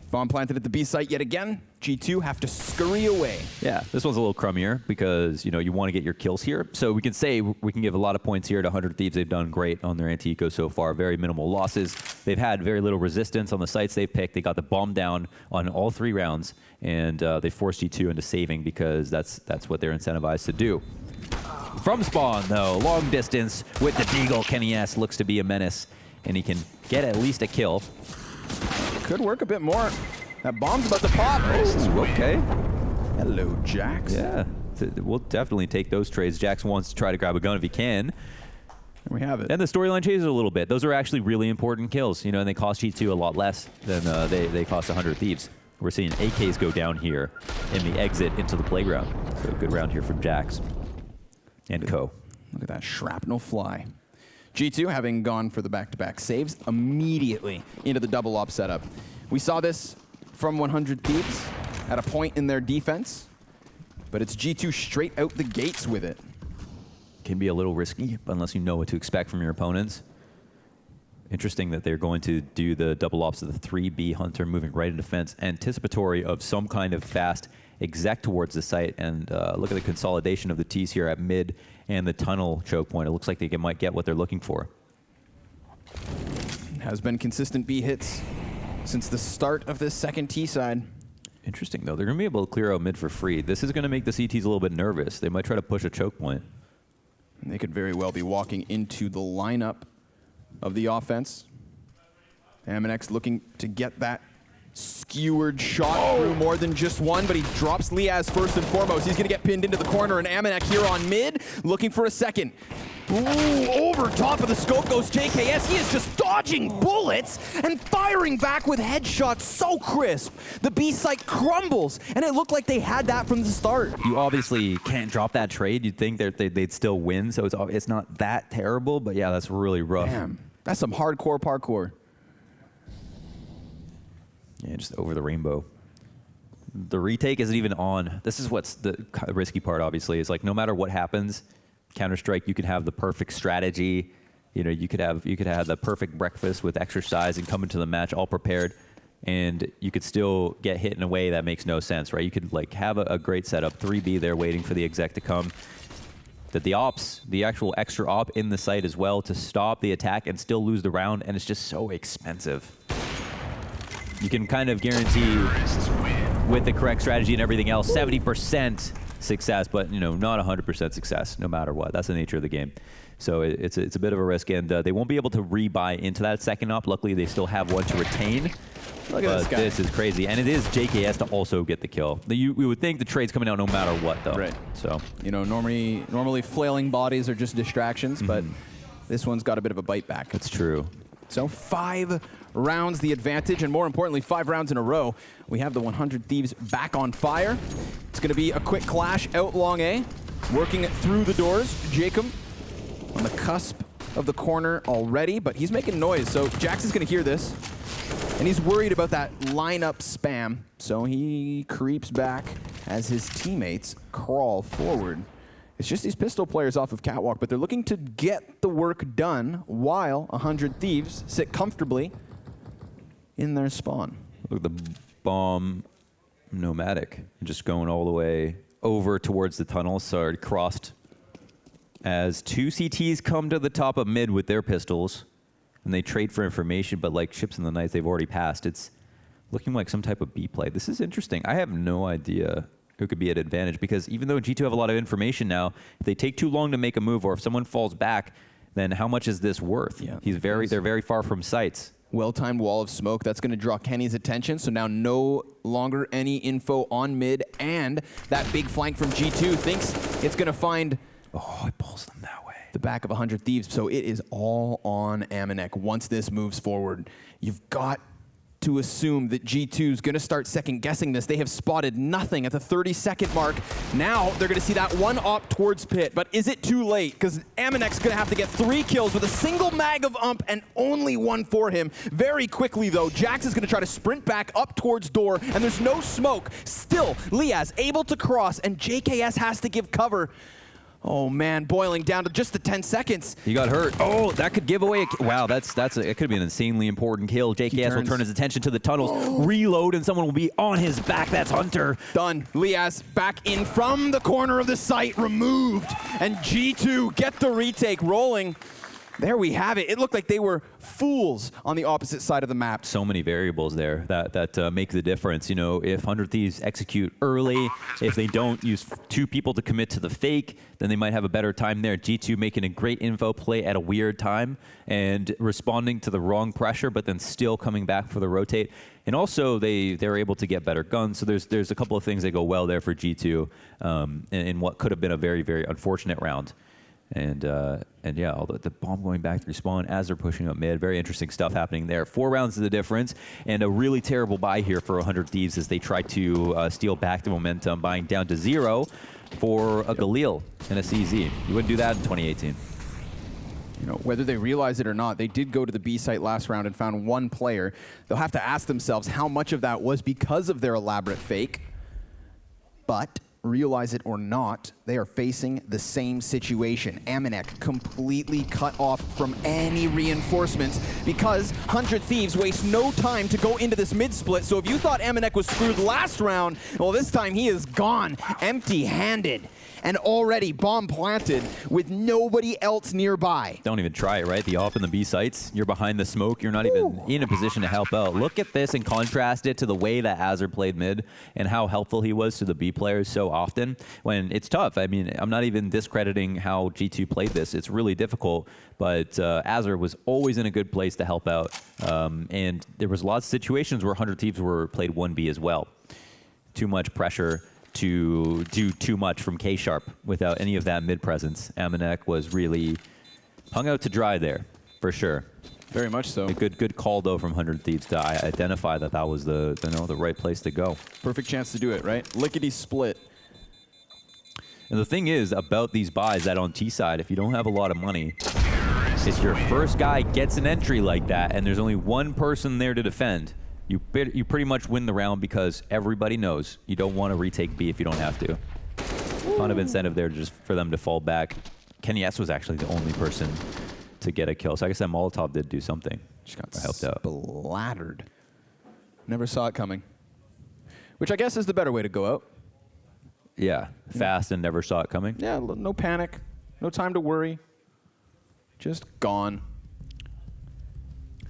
Speaker 19: Bomb planted at the B site yet again. G2 have to scurry away.
Speaker 18: Yeah, this one's a little crummier because, you know, you want to get your kills here. So we can say we can give a lot of points here to 100 Thieves. They've done great on their anti-eco so far. Very minimal losses. They've had very little resistance on the sites they've picked. They got the bomb down on all 3 rounds, and they forced G2 into saving because that's what they're incentivized to do. From spawn, though, long distance with the Deagle. Kenny S looks to be a menace, and he can get at least a kill.
Speaker 19: Could work a bit more. That bomb's about to pop.
Speaker 18: Oh, okay.
Speaker 19: Hello, Jax.
Speaker 18: Yeah, we'll definitely take those trades. Jax wants to try to grab a gun if he can.
Speaker 19: There we have it.
Speaker 18: And the storyline changes a little bit. Those are actually really important kills, you know, and they cost G2 a lot less than they cost 100 Thieves. We're seeing AKs go down here in the exit into the playground. So a good round here from Jax and Co.
Speaker 19: Look at that shrapnel fly. G2 having gone for the back-to-back saves immediately into the double op setup. We saw this from 100 Thieves at a point in their defense, but it's G2 straight out the gates with it.
Speaker 18: Can be a little risky unless you know what to expect from your opponents. Interesting that they're going to do the double ops of the 3B Hunter moving right into fence, anticipatory of some kind of fast exec towards the site. And look at the consolidation of the T's here at mid and the tunnel choke point. It looks like they might get what they're looking for.
Speaker 19: Has been consistent B hits since the start of this second T side.
Speaker 18: Interesting, though. They're going to be able to clear out mid for free. This is going to make the CTs a little bit nervous. They might try to push a choke point.
Speaker 19: And they could very well be walking into the lineup of the offense. Amanex looking to get that skewered shot through more than just one, but he drops Liaz first and foremost. He's going to get pinned into the corner, and Amanek here on mid, looking for a second. Ooh, over top of the scope goes JKS. He is just dodging bullets and firing back with headshots so crisp. The B site crumbles, and it looked like they had that from the start.
Speaker 18: You obviously can't drop that trade. You'd think that they'd still win, so it's not that terrible, but yeah, that's really rough.
Speaker 19: Damn, that's some hardcore parkour.
Speaker 18: Yeah, just over the rainbow. The retake isn't even on. This is what's the risky part, obviously, is like no matter what happens, Counter-Strike, you could have the perfect strategy. You know, you could have the perfect breakfast with exercise and come into the match all prepared, and you could still get hit in a way that makes no sense, right? You could like have a great setup, 3B there waiting for the exec to come. That the ops, the actual extra op in the site as well to stop the attack and still lose the round, and it's just so expensive. You can kind of guarantee with the correct strategy and everything else, 70% success, but you know, not 100% success, no matter what. That's the nature of the game. So it's a bit of a risk, and they won't be able to rebuy into that second op. Luckily, they still have one to retain.
Speaker 19: Look at this guy.
Speaker 18: This is crazy, and it is JKS to also get the kill. We would think the trade's coming out no matter what, though.
Speaker 19: Right.
Speaker 18: So
Speaker 19: you know, normally flailing bodies are just distractions, but this one's got a bit of a bite back.
Speaker 18: That's true.
Speaker 19: So 5 rounds the advantage, and more importantly, 5 rounds in a row. We have the 100 Thieves back on fire. It's going to be a quick clash out long A. Working it through the doors. Jacob on the cusp of the corner already, but he's making noise, so Jax is going to hear this. And he's worried about that lineup spam, so he creeps back as his teammates crawl forward. It's just these pistol players off of Catwalk, but they're looking to get the work done while 100 Thieves sit comfortably in their spawn.
Speaker 18: Look at the bomb nomadic, just going all the way over towards the tunnel, so it crossed as 2 CTs come to the top of mid with their pistols, and they trade for information, but like ships in the night, they've already passed. It's looking like some type of B play. This is interesting. I have no idea who could be at advantage, because even though G2 have a lot of information now, if they take too long to make a move, or if someone falls back, then how much is this worth? Yeah, they're very far from sites.
Speaker 19: Well-timed wall of smoke. That's going to draw Kenny's attention, so now no longer any info on mid, and that big flank from G2 thinks it's going to find...
Speaker 18: Oh, it pulls them that way.
Speaker 19: the back of 100 Thieves. So it is all on Amanek once this moves forward. You've got to assume that G2 is going to start second-guessing this. They have spotted nothing at the 30-second mark. Now they're going to see that one op towards pit, but is it too late? Because Amanek's going to have to get 3 kills with a single mag of ump and only one for him. Very quickly, though, Jax is going to try to sprint back up towards door, and there's no smoke. Still, Liaz able to cross, and JKS has to give cover. Oh man, boiling down to just the 10 seconds.
Speaker 18: He got hurt. Oh, that could give away wow, it could be an insanely important kill. JKS will turn his attention to the tunnels, reload, and someone will be on his back. That's Hunter.
Speaker 19: Done. Liaz back in from the corner of the site, removed. And G2 get the retake rolling. There we have it. It looked like they were fools on the opposite side of the map.
Speaker 18: So many variables there that make the difference. You know, if 100 Thieves execute early, if they don't use 2 people to commit to the fake, then they might have a better time there. G2 making a great info play at a weird time and responding to the wrong pressure, but then still coming back for the rotate. And also, they're able to get better guns. So there's a couple of things that go well there for G2 in what could have been a very, very unfortunate round. And yeah, although the bomb going back to respawn as they're pushing up mid. Very interesting stuff happening there. 4 rounds is the difference, and a really terrible buy here for 100 Thieves as they try to steal back the momentum, buying down to 0 for a Galil and a CZ. You wouldn't do that in 2018.
Speaker 19: You know, whether they realize it or not, they did go to the B site last round and found 1 player. They'll have to ask themselves how much of that was because of their elaborate fake. But realize it or not, they are facing the same situation. Amanek completely cut off from any reinforcements because 100 Thieves waste no time to go into this mid-split. So if you thought Amanek was screwed last round, well, this time he is gone empty-handed. And already bomb planted with nobody else nearby.
Speaker 18: Don't even try it, right? The op in the B sites, you're behind the smoke, you're not even in a position to help out. Look at this and contrast it to the way that Azure played mid and how helpful he was to the B players so often when it's tough. I mean, I'm not even discrediting how G2 played this. It's really difficult, but Azure was always in a good place to help out. And there was lots of situations where 100 Thieves were played 1B as well. Too much pressure to do too much from K-Sharp without any of that mid-presence. Amanek was really hung out to dry there, for sure.
Speaker 19: Very much so.
Speaker 18: A good call, though, from 100 Thieves to identify that that was the right place to go.
Speaker 19: Perfect chance to do it, right? Lickety-split.
Speaker 18: And the thing is about these buys that on T side, if you don't have a lot of money, if your first guy gets an entry like that and there's only 1 person there to defend, you pretty much win the round because everybody knows you don't want to retake B if you don't have to. Ton of incentive there just for them to fall back. Kenny S was actually the only person to get a kill. So I guess that Molotov did do something.
Speaker 19: Just got
Speaker 18: helped out.
Speaker 19: Splattered. Never saw it coming. Which I guess is the better way to go out.
Speaker 18: Yeah, fast and never saw it coming.
Speaker 19: Yeah, no panic. No time to worry. Just gone.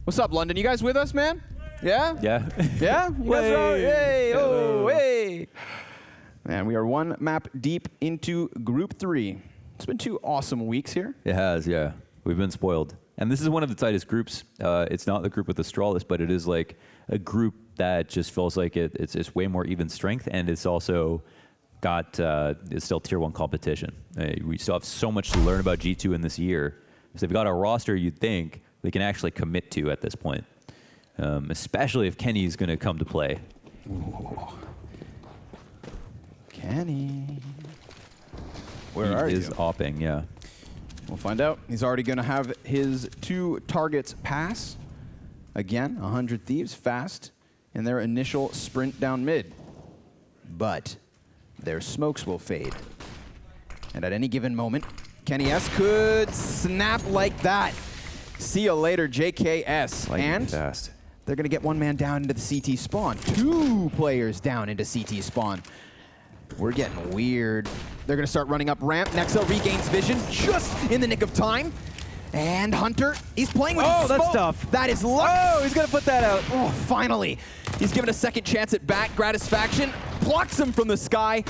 Speaker 19: What's up, London? You guys with us, man? Yeah?
Speaker 18: Yeah.
Speaker 19: Yeah? You guys are, hey, oh, hey. Man, we are 1 map deep into Group 3. It's been 2 awesome weeks here.
Speaker 18: It has, yeah. We've been spoiled. And this is one of the tightest groups. It's not the group with Astralis, but it is like a group that just feels like it's way more even strength, and it's also got, it's still tier 1 competition. We still have so much to learn about G2 in this year. So they've got a roster you'd think they can actually commit to at this point. Especially if Kenny's going to come to play.
Speaker 19: Ooh. Kenny. Where are you?
Speaker 18: He is opping, yeah.
Speaker 19: We'll find out. He's already going to have his 2 targets pass. Again, 100 Thieves fast in their initial sprint down mid. But their smokes will fade. And at any given moment, Kenny S could snap like that. See you later, JKS. And
Speaker 18: fast.
Speaker 19: They're going to get 1 man down into the CT spawn. 2 players down into CT spawn. We're getting weird. They're going to start running up ramp. Nexa regains vision just in the nick of time. And Hunter, he's playing with
Speaker 18: Oh, that's
Speaker 19: smoke.
Speaker 18: tough.
Speaker 19: That is luck.
Speaker 18: Oh, he's going to put that out.
Speaker 19: Oh, finally. He's given a second chance at back. Gratisfaction plucks him from the sky.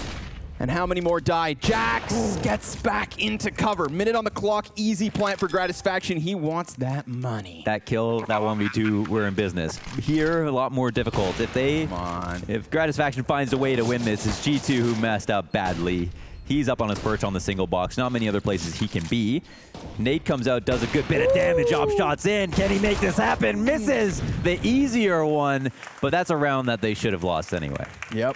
Speaker 19: And how many more die? Jax gets back into cover. Minute on the clock, easy plant for Gratisfaction. He wants that money.
Speaker 18: That kill, that 1v2, we're in business. Here, a lot more difficult. If Gratisfaction finds a way to win this, it's G2 who messed up badly. He's up on his perch on the single box. Not many other places he can be. Nate comes out, does a good bit of damage, op shots in. Can he make this happen? Misses the easier one, but that's a round that they should have lost anyway.
Speaker 19: Yep,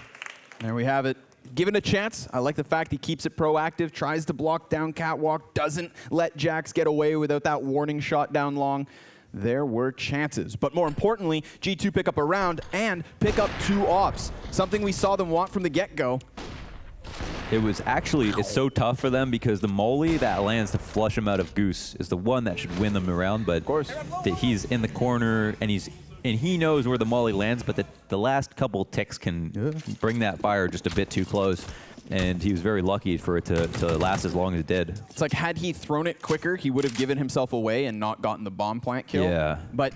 Speaker 19: there we have it. Given a chance, I like the fact he keeps it proactive, tries to block down Catwalk, doesn't let Jax get away without that warning shot down long. There were chances. But more importantly, G2 pick up a round and pick up 2 ops, something we saw them want from the get-go.
Speaker 18: It was actually, it's so tough for them because the molly that lands to flush him out of Goose is the one that should win them around, but of course, he's in the corner and he knows where the molly lands, but the last couple ticks can bring that fire just a bit too close. And he was very lucky for it to last as long as it did.
Speaker 19: It's like, had he thrown it quicker, he would have given himself away and not gotten the bomb plant kill.
Speaker 18: Yeah.
Speaker 19: But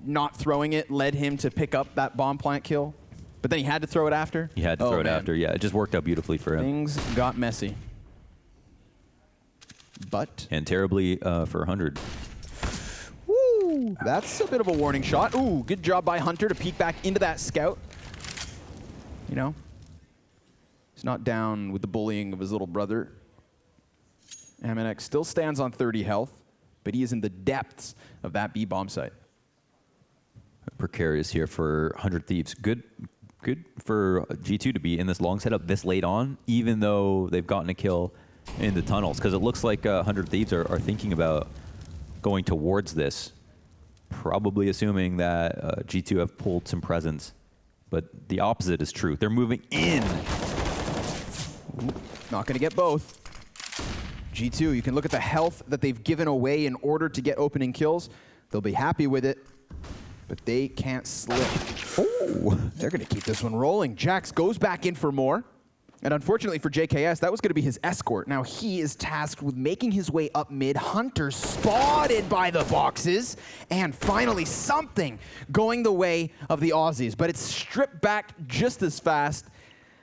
Speaker 19: not throwing it led him to pick up that bomb plant kill. But then he had to throw it after?
Speaker 18: He had to throw it after, yeah. It just worked out beautifully for him.
Speaker 19: Things got messy. But?
Speaker 18: And terribly for 100.
Speaker 19: Woo! That's a bit of a warning shot. Ooh, good job by Hunter to peek back into that scout. You know? He's not down with the bullying of his little brother. Amanek still stands on 30 health, but he is in the depths of that B bomb site.
Speaker 18: Precarious here for 100 Thieves. Good for G2 to be in this long setup this late on, even though they've gotten a kill in the tunnels, because it looks like 100 Thieves are thinking about going towards this, probably assuming that G2 have pulled some presence. But the opposite is true. They're moving in.
Speaker 19: Not going to get both. G2, you can look at the health that they've given away in order to get opening kills. They'll be happy with it, but they can't slip. Oh, they're going to keep this one rolling. Jax goes back in for more. And unfortunately for JKS, that was going to be his escort. Now he is tasked with making his way up mid. Hunter spotted by the boxes. And finally something going the way of the Aussies. But it's stripped back just as fast.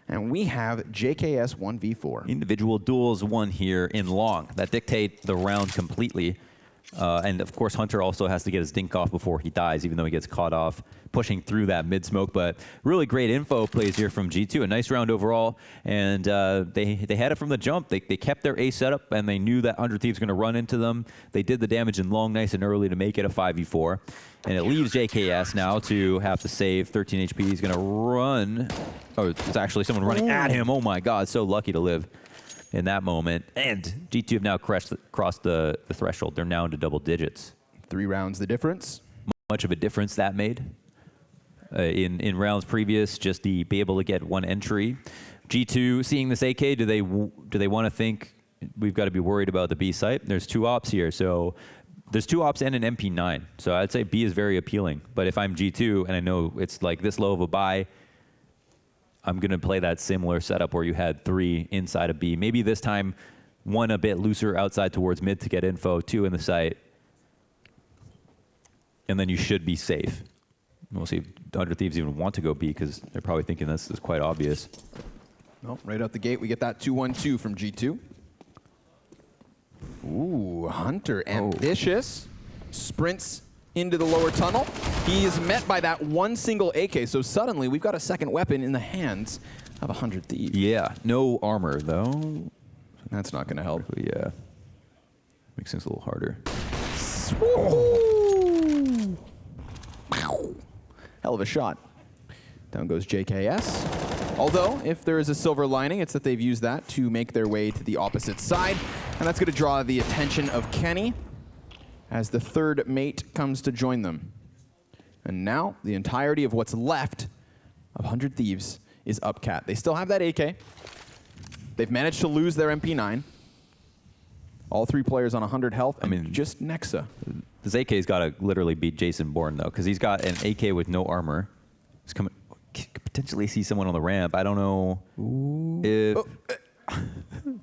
Speaker 19: And we have JKS 1v4.
Speaker 18: Individual duels won here in long that dictate the round completely. And of course, Hunter also has to get his dink off before he dies, even though he gets caught off pushing through that mid smoke. But really great info plays here from G2. A nice round overall. And they had it from the jump. They kept their A setup, and they knew that 100 Thieves were going to run into them. They did the damage in long nice and early to make it a 5v4. And it leaves JKS now to have to save 13 HP. He's going to run. Oh, it's actually someone running at him. Oh my God, so lucky to live in that moment. And G2 have now crossed the threshold. They're now into double digits.
Speaker 19: 3 rounds the difference.
Speaker 18: Much of a difference that made. In rounds previous, just be able to get one entry. G2 seeing this AK, do they want to think we've got to be worried about the B site? There's 2 ops here, so there's 2 ops and an MP9. So I'd say B is very appealing. But if I'm G2 and I know it's like this low of a buy, I'm going to play that similar setup where you had 3 inside of B. Maybe this time 1 a bit looser outside towards mid to get info, 2 in the site. And then you should be safe. We'll see if 100 Thieves even want to go B because they're probably thinking this is quite obvious.
Speaker 19: Well, right out the gate, we get that 2-1-2 from G2. Ooh, Hunter, ambitious. Sprints into the lower tunnel. He is met by that 1 single AK, so suddenly we've got a second weapon in the hands of 100 Thieves.
Speaker 18: Yeah, no armor though.
Speaker 19: That's not going to help.
Speaker 18: Yeah, makes things a little harder.
Speaker 19: Wow. Hell of a shot. Down goes JKS. Although, if there is a silver lining, it's that they've used that to make their way to the opposite side. And that's going to draw the attention of Kenny as the 3rd mate comes to join them. And now, the entirety of what's left of 100 Thieves is upcat. They still have that AK. They've managed to lose their MP9. All 3 players on 100 health, and just Nexa.
Speaker 18: This AK's got to literally beat Jason Bourne, though, because he's got an AK with no armor. He's coming. Could potentially see someone on the ramp. I don't know if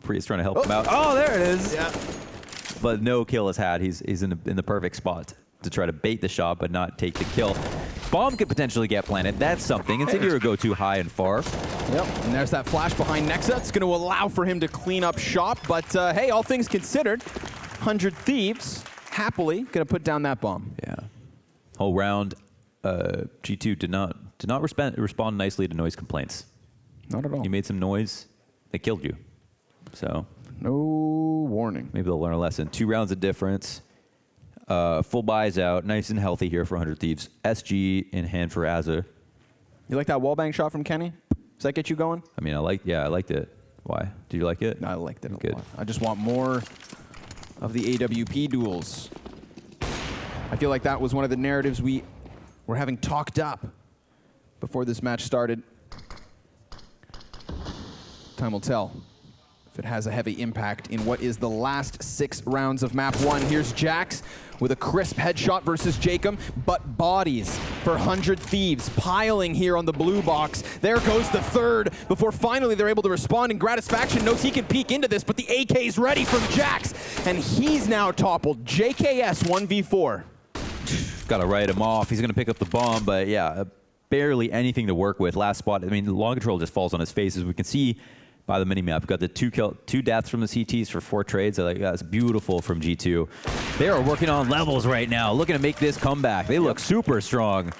Speaker 18: Priya's trying to help him out. Oh, there it is.
Speaker 19: Yeah.
Speaker 18: But no kill is had. He's in the perfect spot to try to bait the shot, but not take the kill. Bomb could potentially get planted. That's something. Insignia would go too high and far.
Speaker 19: Yep, and there's that flash behind Nexa. It's going to allow for him to clean up shop. But hey, all things considered, 100 Thieves happily going to put down that bomb.
Speaker 18: Yeah. Whole round, G2 did not respond nicely to noise complaints.
Speaker 19: Not at all.
Speaker 18: You made some noise, they killed you. So
Speaker 19: no warning.
Speaker 18: Maybe they'll learn a lesson. 2 rounds of difference. Full buys out. Nice and healthy here for 100 Thieves. SG in hand for Azza.
Speaker 19: You like that wallbang shot from Kenny? Does that get you going?
Speaker 18: I mean, I liked it. Why? Did you like it?
Speaker 19: I liked it a lot. I just want more of the AWP duels. I feel like that was one of the narratives we were having talked up before this match started. Time will tell if it has a heavy impact in what is the last 6 rounds of map 1. Here's Jax with a crisp headshot versus Jacob, but bodies for 100 Thieves piling here on the blue box. There goes the third before finally they're able to respond, and Gratisfaction knows he can peek into this, but the AK's ready from Jax, and he's now toppled. JKS 1v4.
Speaker 18: Got to write him off. He's going to pick up the bomb, but yeah, barely anything to work with. Last spot, I mean, the long control just falls on his face, as we can see by the mini-map. We've got the 2 deaths from the CTs for 4 trades. That's beautiful from G2. They are working on levels right now, looking to make this comeback. They look super strong.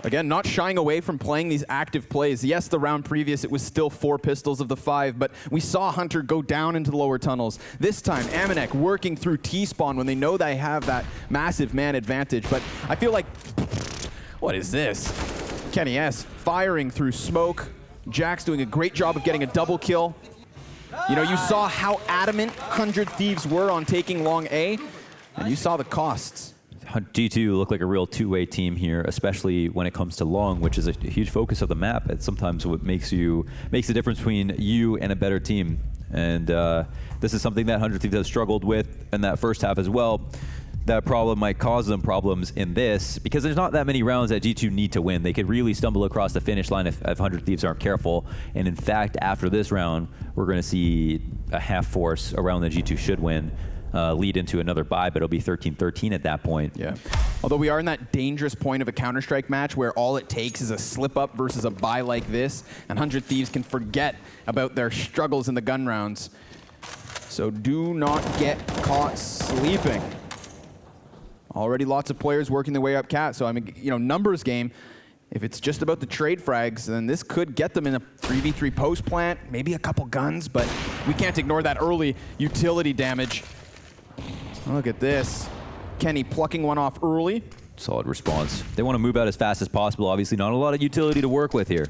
Speaker 19: Again, not shying away from playing these active plays. Yes, the round previous, it was still 4 pistols of the 5, but we saw Hunter go down into the lower tunnels. This time, Amanek working through T-spawn when they know they have that massive man advantage. But I feel like, what is this? Kenny S firing through smoke. Jax doing a great job of getting a double kill. You know, you saw how adamant 100 Thieves were on taking long A, and you saw the costs.
Speaker 18: G2 look like a real 2-way team here, especially when it comes to long, which is a huge focus of the map. It's sometimes what makes the difference between you and a better team. And this is something that 100 Thieves has struggled with in that first half as well. That problem might cause them problems in this, because there's not that many rounds that G2 need to win. They could really stumble across the finish line if 100 Thieves aren't careful. And in fact, after this round, we're going to see a half force around that G2 should win. Lead into another bye, but it'll be 13-13 at that point.
Speaker 19: Yeah. Although we are in that dangerous point of a Counter-Strike match where all it takes is a slip-up versus a bye like this, and 100 Thieves can forget about their struggles in the gun rounds. So do not get caught sleeping. Already lots of players working their way up cat, so I mean, you know, numbers game. If it's just about the trade frags, then this could get them in a 3v3 post plant, maybe a couple guns, but we can't ignore that early utility damage. Look at this. Kenny plucking one off early.
Speaker 18: Solid response. They want to move out as fast as possible. Obviously, not a lot of utility to work with here.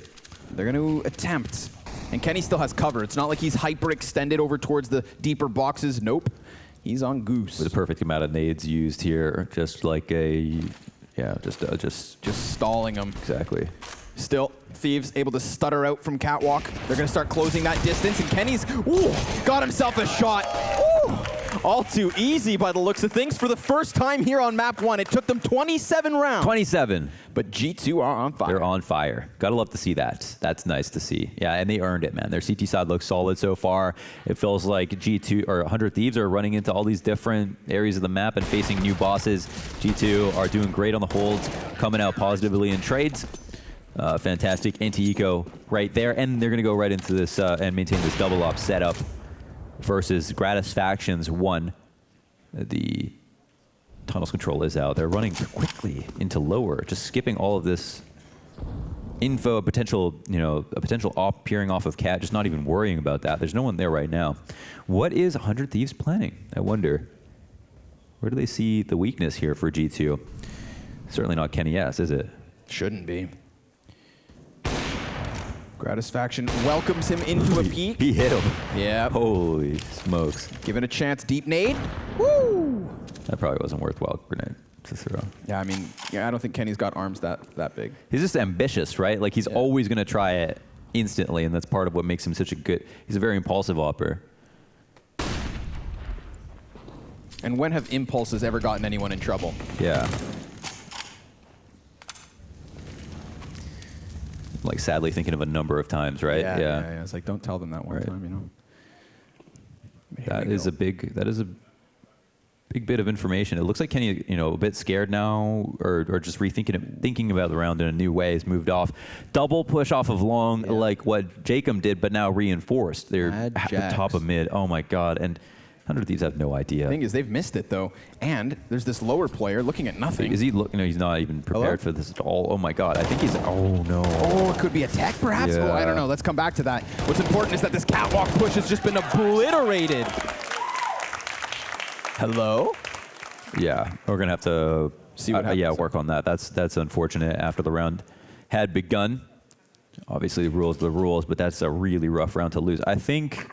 Speaker 19: They're going to attempt. And Kenny still has cover. It's not like he's hyper extended over towards the deeper boxes. Nope. He's on Goose.
Speaker 18: With a perfect amount of nades used here. Just like a, yeah, just
Speaker 19: stalling him.
Speaker 18: Exactly.
Speaker 19: Still, Thieves able to stutter out from Catwalk. They're going to start closing that distance, and Kenny's got himself a shot. All too easy by the looks of things for the first time here on map 1. It took them 27 rounds.
Speaker 18: 27.
Speaker 19: But G2 are on fire.
Speaker 18: They're on fire. Gotta love to see that. That's nice to see. Yeah, and they earned it, man. Their CT side looks solid so far. It feels like G2 or 100 Thieves are running into all these different areas of the map and facing new bosses. G2 are doing great on the holds, coming out positively in trades. Fantastic anti-eco right there, and they're gonna go right into this and maintain this double op setup versus Gratisfaction's 1. The tunnels control is out. They're running quickly into lower, just skipping all of this info, a potential op peering off of cat, just not even worrying about that. There's no one there right now. What is 100 Thieves planning? I wonder. Where do they see the weakness here for G2? Certainly not Kenny S, is it?
Speaker 19: Shouldn't be. Gratisfaction welcomes him into a peek.
Speaker 18: He hit him.
Speaker 19: Yeah.
Speaker 18: Holy smokes.
Speaker 19: Given a chance, deep nade. Woo!
Speaker 18: That probably wasn't worthwhile grenade to throw.
Speaker 19: Yeah, I mean, yeah, I don't think Kenny's got arms that big.
Speaker 18: He's just ambitious, right? Like he's always going to try it instantly, and that's part of what makes him such a good. He's a very impulsive operator.
Speaker 19: And when have impulses ever gotten anyone in trouble?
Speaker 18: Yeah. Like sadly thinking of a number of times, right?
Speaker 19: Yeah. It's like, don't tell them that one time, you know.
Speaker 18: That is a big bit of information. It looks like Kenny, a bit scared now, or just thinking about the round in a new way. He's moved off. Double push off of long, like what Jacob did, but now reinforced. They're at the top of mid. Oh my god. And 100 Thieves have no idea.
Speaker 19: The thing is, they've missed it, though. And there's this lower player looking at nothing.
Speaker 18: Is he looking? No, he's not even prepared for this at all. Oh, my God. I think he's... Oh, no.
Speaker 19: Oh, it could be a tech, perhaps?
Speaker 18: Yeah.
Speaker 19: Oh, I don't know. Let's come back to that. What's important is that this catwalk push has just been obliterated. Hello?
Speaker 18: Yeah, we're going to have to
Speaker 19: see what happens.
Speaker 18: Yeah, work on that. That's unfortunate after the round had begun. Obviously, the rules are the rules, but that's a really rough round to lose. I think...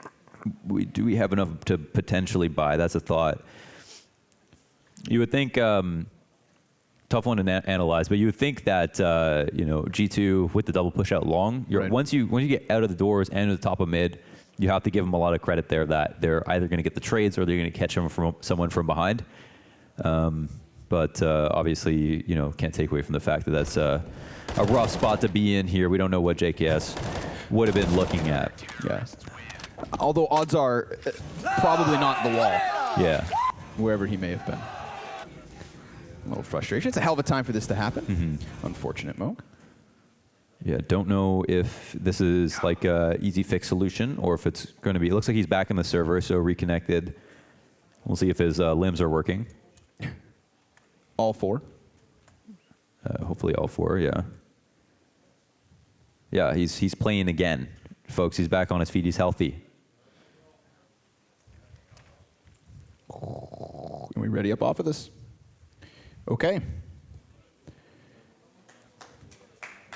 Speaker 18: Do we have enough to potentially buy? That's a thought. You would think, tough one to analyze, but you would think that you know, G2 with the double push out long, once you get out of the doors and to the top of mid, you have to give them a lot of credit there that they're either going to get the trades or they're going to catch someone from behind. But obviously, you know, can't take away from the fact that that's a rough spot to be in here. We don't know what JKS would have been looking at.
Speaker 19: Yeah. Although odds are probably not the wall.
Speaker 18: Yeah.
Speaker 19: Wherever he may have been. A little frustration. It's a hell of a time for this to happen. Unfortunate, Mo.
Speaker 18: Yeah, don't know if this is like a easy fix solution or if it's going to be... It looks like he's back in the server, so reconnected. We'll see if his limbs are working.
Speaker 19: All four?
Speaker 18: Hopefully all four, yeah. Yeah, he's playing again. Folks, he's back on his feet. He's healthy.
Speaker 19: Are we ready up off of this? Okay.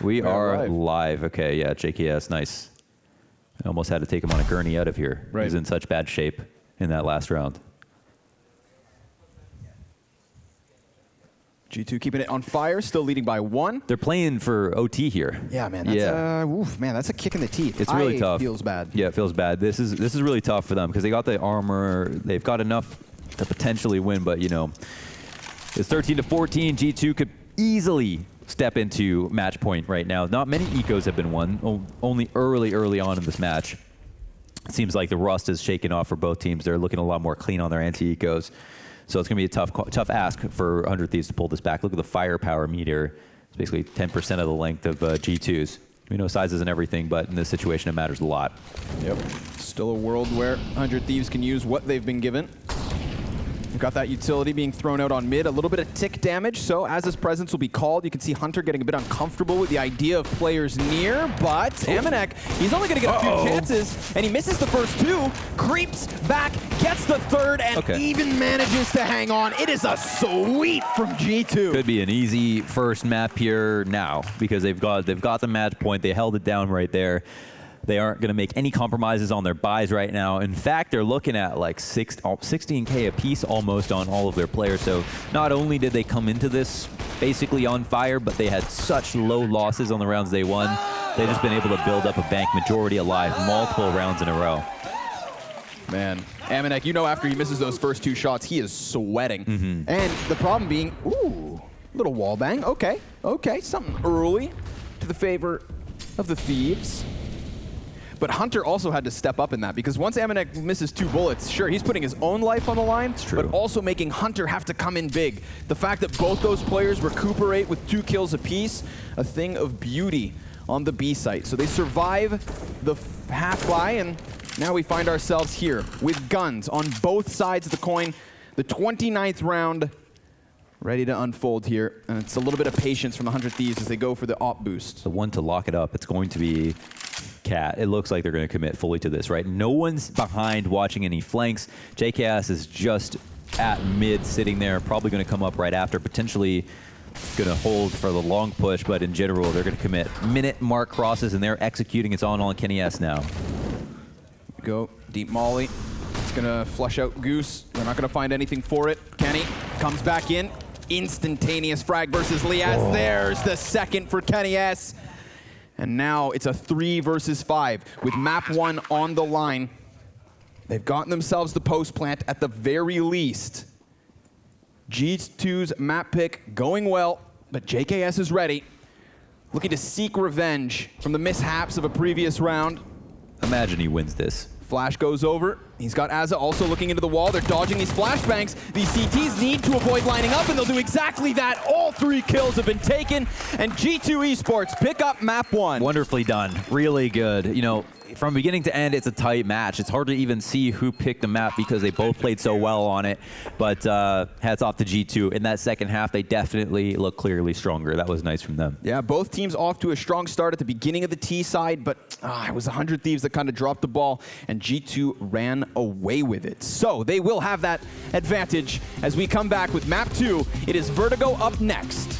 Speaker 18: We are live. Okay, yeah, JKS, nice. I almost had to take him on a gurney out of here.
Speaker 19: Right.
Speaker 18: He's in such bad shape in that last round.
Speaker 19: G2 keeping it on fire, still leading by 1.
Speaker 18: They're playing for OT here.
Speaker 19: Yeah, man. That's, man, that's a kick in the teeth.
Speaker 18: It's really tough.
Speaker 19: Feels bad.
Speaker 18: Yeah, it feels bad. This is really tough for them because they got the armor. They've got enough to potentially win, but you know, it's 13-14. G2 could easily step into match point right now. Not many ecos have been won. Only early on in this match. It seems like the rust is shaking off for both teams. They're looking a lot more clean on their anti-ecos. So it's going to be a tough ask for 100 Thieves to pull this back. Look at the firepower meter. It's basically 10% of the length of G2's. We know size isn't everything, but in this situation, it matters a lot.
Speaker 19: Yep. Still a world where 100 Thieves can use what they've been given. We've got that utility being thrown out on mid. A little bit of tick damage, so as his presence will be called, you can see Hunter getting a bit uncomfortable with the idea of players near, but Amanek, he's only going to get a few chances, and he misses the first 2, creeps back, gets the third, and even manages to hang on. It is a sweep from G2.
Speaker 18: Could be an easy first map here now because they've got the match point. They held it down right there. They aren't going to make any compromises on their buys right now. In fact, they're looking at like 16K a piece almost on all of their players. So not only did they come into this basically on fire, but they had such low losses on the rounds they won. They've just been able to build up a bank majority alive multiple rounds in a row.
Speaker 19: Man, Amanek, you know after he misses those first 2 shots, he is sweating. And the problem being, ooh, little wall bang. Okay, something early to the favor of the Thieves. But Hunter also had to step up in that because once Amanek misses 2 bullets, sure, he's putting his own life on the line, but also making Hunter have to come in big. The fact that both those players recuperate with 2 kills apiece, a thing of beauty on the B site. So they survive the half-buy, and now we find ourselves here with guns on both sides of the coin. The 29th round ready to unfold here, and it's a little bit of patience from the 100 Thieves as they go for the op boost.
Speaker 18: The one to lock it up, it's going to be Cat. It looks like they're going to commit fully to this, right? No one's behind watching any flanks. JKS is just at mid sitting there, probably going to come up right after, potentially going to hold for the long push, but in general, they're going to commit minute mark crosses, and they're executing its on Kenny S now.
Speaker 19: Go deep molly. It's going to flush out Goose. They're not going to find anything for it. Kenny comes back in. Instantaneous frag versus Liaz. There's the second for Kenny S. And now it's a 3 versus 5 with map 1 on the line. They've gotten themselves the post plant at the very least. G2's map pick going well, but JKS is ready. Looking to seek revenge from the mishaps of a previous round.
Speaker 18: Imagine he wins this.
Speaker 19: Flash goes over. He's got Azza also looking into the wall. They're dodging these flashbangs. These CTs need to avoid lining up, and they'll do exactly that. All 3 kills have been taken, and G2 Esports pick up map 1.
Speaker 18: Wonderfully done. Really good. You know, from beginning to end, it's a tight match. It's hard to even see who picked the map because they both played so well on it. But hats off to G2. In that second half, they definitely look clearly stronger. That was nice from them.
Speaker 19: Yeah, both teams off to a strong start at the beginning of the T side, but it was 100 Thieves that kind of dropped the ball, and G2 ran away with it. So they will have that advantage as we come back with map 2. It is Vertigo up next.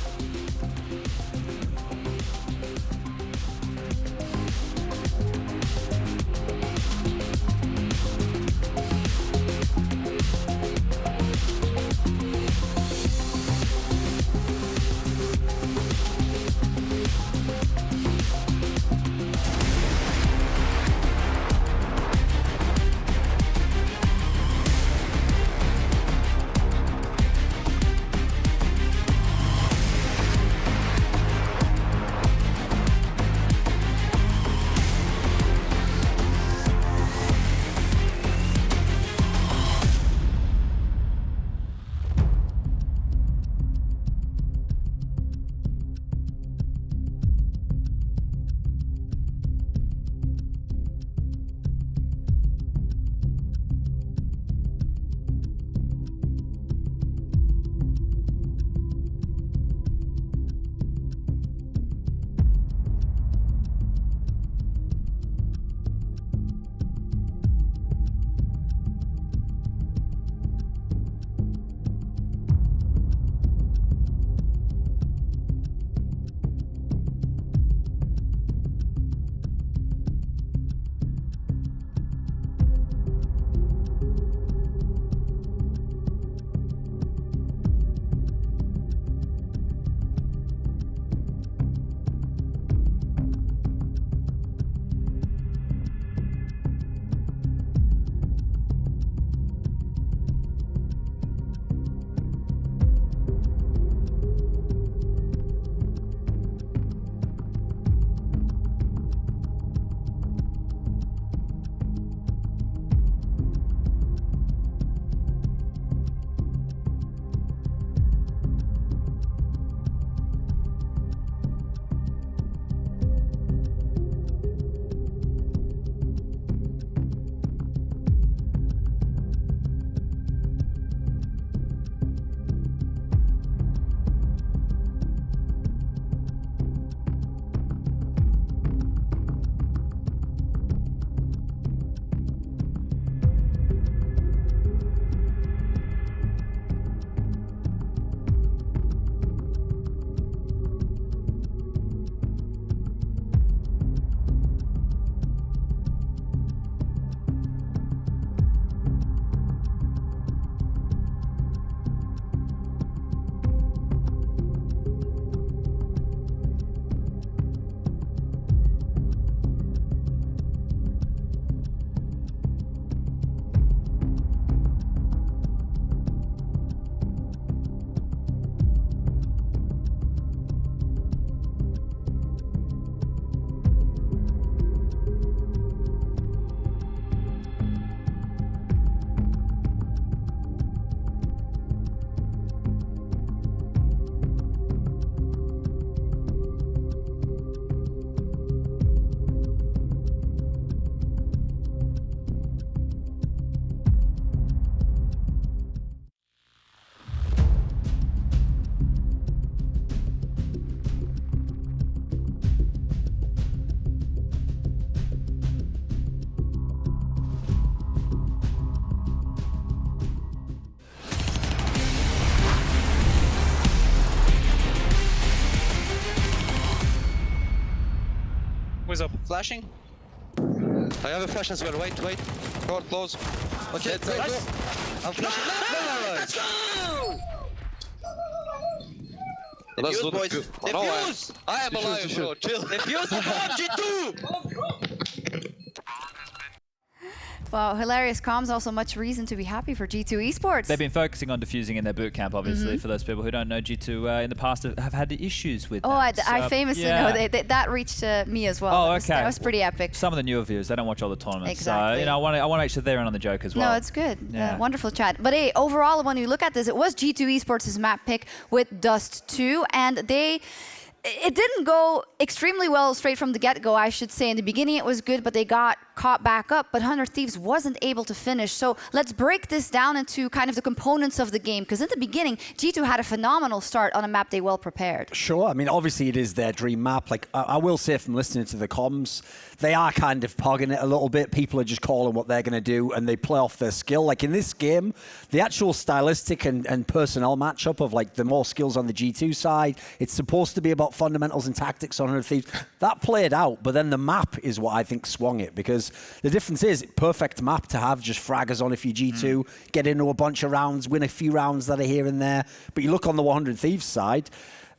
Speaker 20: Who's up? Flashing? I have a flash as well. Wait. Door close. Okay, let's go. I'm flashing. Let's go! Let's do boys. Defuse! I am alive, bro. Chill. Defuse the bomb, G2!
Speaker 9: Wow, hilarious comms. Also much reason to be happy for G2 Esports.
Speaker 5: They've been focusing on defusing in their boot camp, obviously. For those people who don't know, G2 in the past have had issues with that.
Speaker 9: I famously know that reached me as well.
Speaker 5: Oh, okay.
Speaker 9: That was pretty epic.
Speaker 5: Some of the newer viewers, they don't watch all the tournaments.
Speaker 9: Exactly.
Speaker 5: So, you know, I want to make sure they're in on the joke as well.
Speaker 9: No, it's good.
Speaker 5: Yeah.
Speaker 9: Wonderful chat. But hey, overall, when you look at this, it was G2 Esports' map pick with Dust 2, and they It didn't go extremely well straight from the get-go, I should say. In the beginning, it was good, but they got caught back up. But 100 Thieves wasn't able to finish. So let's break this down into kind of the components of the game. Because in the beginning, G2 had a phenomenal start on a map they well prepared.
Speaker 2: Sure. I mean, obviously, it is their dream map. Like, I will say from listening to the comms, they are kind of pogging it a little bit. People are just calling what they're going to do, and they play off their skill. Like, in this game, the actual stylistic and personnel matchup of, like, the more skills on the G2 side, it's supposed to be about fundamentals and tactics on 100 Thieves. That played out, but then the map is what I think swung it, because the difference is perfect map to have just fraggers on if you G2, get into a bunch of rounds, win a few rounds that are here and there. But you look on the 100 Thieves side,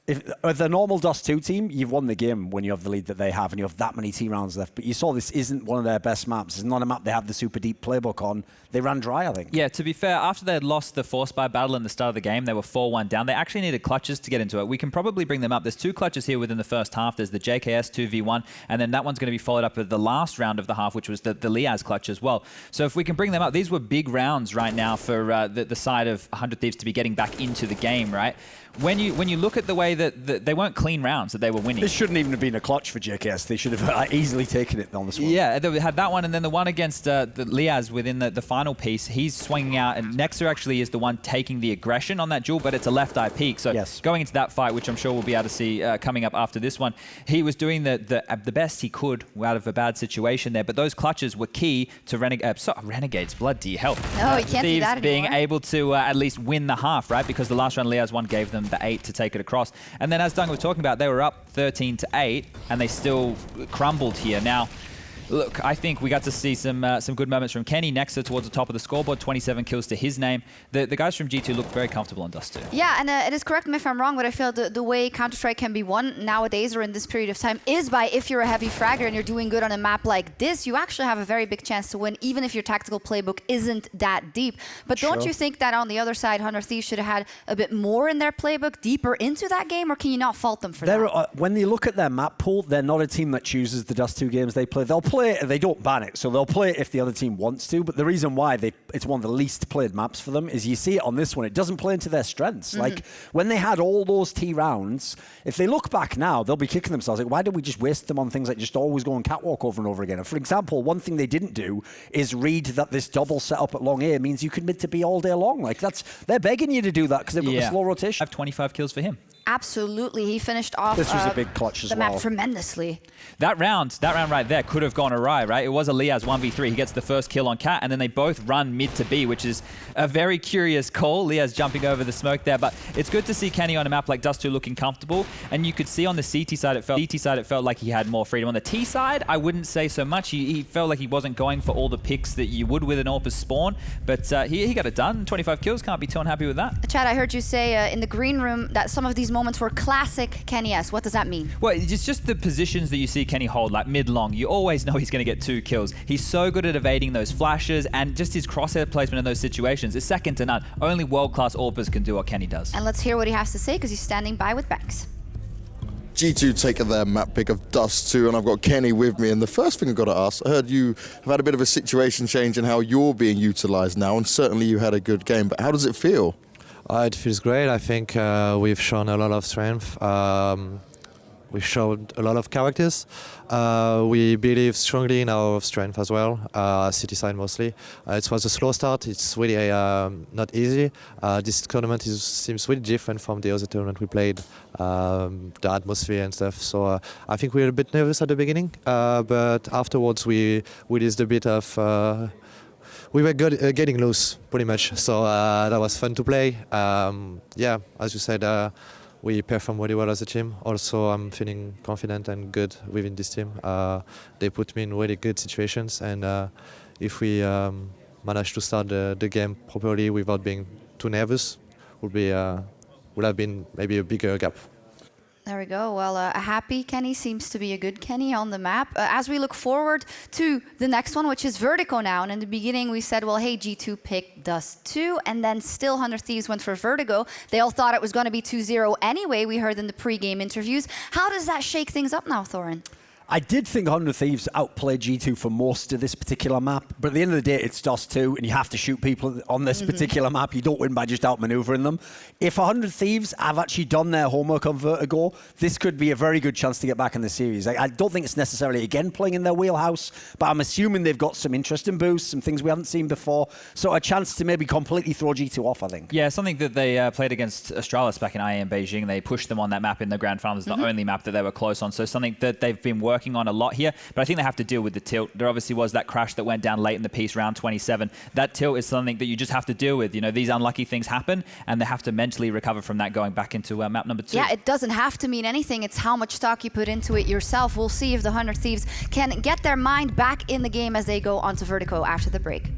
Speaker 2: if the normal Dust 2 team, you've won the game when you have the lead that they have and you have that many T rounds left. But you saw this isn't one of their best maps. It's not a map they have the super deep playbook on. They ran dry, I think.
Speaker 5: Yeah, to be fair, after they had lost the Force Buy battle in the start of the game, they were 4-1 down. They actually needed clutches to get into it. We can probably bring them up. There's 2 clutches here within the first half. There's the JKS 2v1, and then that one's going to be followed up with the last round of the half, which was the Liaz clutch as well. So if we can bring them up, these were big rounds right now for the side of 100 Thieves to be getting back into the game, right? When you look at the way that they weren't clean rounds that they were winning.
Speaker 2: This shouldn't even have been a clutch for JKS. They should have easily taken it on this one.
Speaker 5: Yeah, they had that one, and then the one against the Liaz within the final piece, he's swinging out, and Nexa actually is the one taking the aggression on that duel, but it's a left eye peek. So going into that fight, which I'm sure we'll be able to see coming up after this one, he was doing the best he could out of a bad situation there, but those clutches were key to Renegades, bloody hell.
Speaker 9: No, you can't do
Speaker 5: Thieves
Speaker 9: that
Speaker 5: being
Speaker 9: anymore.
Speaker 5: able to at least win the half, right? Because the last round Liaz one gave them the 8 to take it across. And then as Dunga was talking about, they were up 13-8, and they still crumbled here. Now, look, I think we got to see some good moments from Kenny. Nexa towards the top of the scoreboard, 27 kills to his name. The guys from G2 look very comfortable on Dust 2.
Speaker 9: Yeah, and it is correct me if I'm wrong, but I feel the way Counter-Strike can be won nowadays or in this period of time is by if you're a heavy fragger and you're doing good on a map like this, you actually have a very big chance to win, even if your tactical playbook isn't that deep. But don't you think that on the other side, 100 Thieves should have had a bit more in their playbook, deeper into that game, or can you not fault them for that?
Speaker 2: When you look at their map pool, they're not a team that chooses the Dust 2 games they play. They'll play it, they don't ban it, so they'll play it if the other team wants to, but the reason why it's one of the least played maps for them is you see it on this one, it doesn't play into their strengths. Like, when they had all those T rounds, if they look back now, they'll be kicking themselves. Like, why did we just waste them on things like just always going catwalk over and over again? And for example, one thing they didn't do is read that this double setup at long A means you can mid to B all day long. Like, they're begging you to do that because they've got the slow rotation.
Speaker 5: I have 25 kills for him.
Speaker 9: Absolutely, he finished off
Speaker 2: this was a big clutch as
Speaker 9: the
Speaker 2: well.
Speaker 9: map tremendously.
Speaker 5: That round right there could have gone awry, right? It was a Liaz 1v3. He gets the first kill on Cat, and then they both run mid to B, which is a very curious call. Liaz jumping over the smoke there, but it's good to see Kenny on a map like Dust 2 looking comfortable. And you could see on the CT side, it felt like he had more freedom. On the T side, I wouldn't say so much. He felt like he wasn't going for all the picks that you would with an AWP's spawn, but he got it done. 25 kills, can't be too unhappy with that.
Speaker 9: Chad, I heard you say in the green room that some of these moments were classic Kenny S. What does that mean?
Speaker 5: Well, it's just the positions that you see Kenny hold, like mid-long. You always know he's going to get 2 kills. He's so good at evading those flashes, and just his crosshair placement in those situations is second to none. Only world-class AWPers can do what Kenny does.
Speaker 9: And let's hear what he has to say, because he's standing by with Banks.
Speaker 10: G2 taking their map pick of Dust 2, and I've got Kenny with me. And the first thing I've got to ask, I heard you have had a bit of a situation change in how you're being utilised now, and certainly you had a good game, but how does it feel?
Speaker 16: It feels great. I think we've shown a lot of strength. We showed a lot of characters. We believe strongly in our strength as well, city side mostly. It was a slow start. It's really not easy. This tournament seems really different from the other tournament we played, the atmosphere and stuff. So I think we were a bit nervous at the beginning, but afterwards we released a bit of... we were getting loose, pretty much. So that was fun to play. Yeah, as you said, we performed really well as a team. Also, I'm feeling confident and good within this team. They put me in really good situations, and if we manage to start the game properly without being too nervous, would have been maybe a bigger gap.
Speaker 9: There we go. Well, a happy Kenny seems to be a good Kenny on the map. As we look forward to the next one, which is Vertigo now. And in the beginning, we said, well, hey, G2 picked Dust 2, and then still 100 Thieves went for Vertigo. They all thought it was going to be 2-0 anyway, we heard in the pre-game interviews. How does that shake things up now, Thorin?
Speaker 2: I did think 100 Thieves outplayed G2 for most of this particular map, but at the end of the day, it's DOS 2, and you have to shoot people on this particular map. You don't win by just outmaneuvering them. If 100 Thieves have actually done their homework on Vertigo, this could be a very good chance to get back in the series. I don't think it's necessarily, again, playing in their wheelhouse, but I'm assuming they've got some interesting boosts, some things we haven't seen before, so a chance to maybe completely throw G2 off, I think.
Speaker 5: Yeah, something that they played against Astralis back in IEM Beijing. They pushed them on that map in the grand finals, the only map that they were close on, so something that they've been working on a lot here, but I think they have to deal with the tilt. There obviously was that crash that went down late in the piece, round 27. That tilt is something that you just have to deal with. You know, these unlucky things happen, and they have to mentally recover from that going back into map number 2.
Speaker 9: Yeah, it doesn't have to mean anything. It's how much stock you put into it yourself. We'll see if the 100 Thieves can get their mind back in the game as they go onto Vertigo after the break.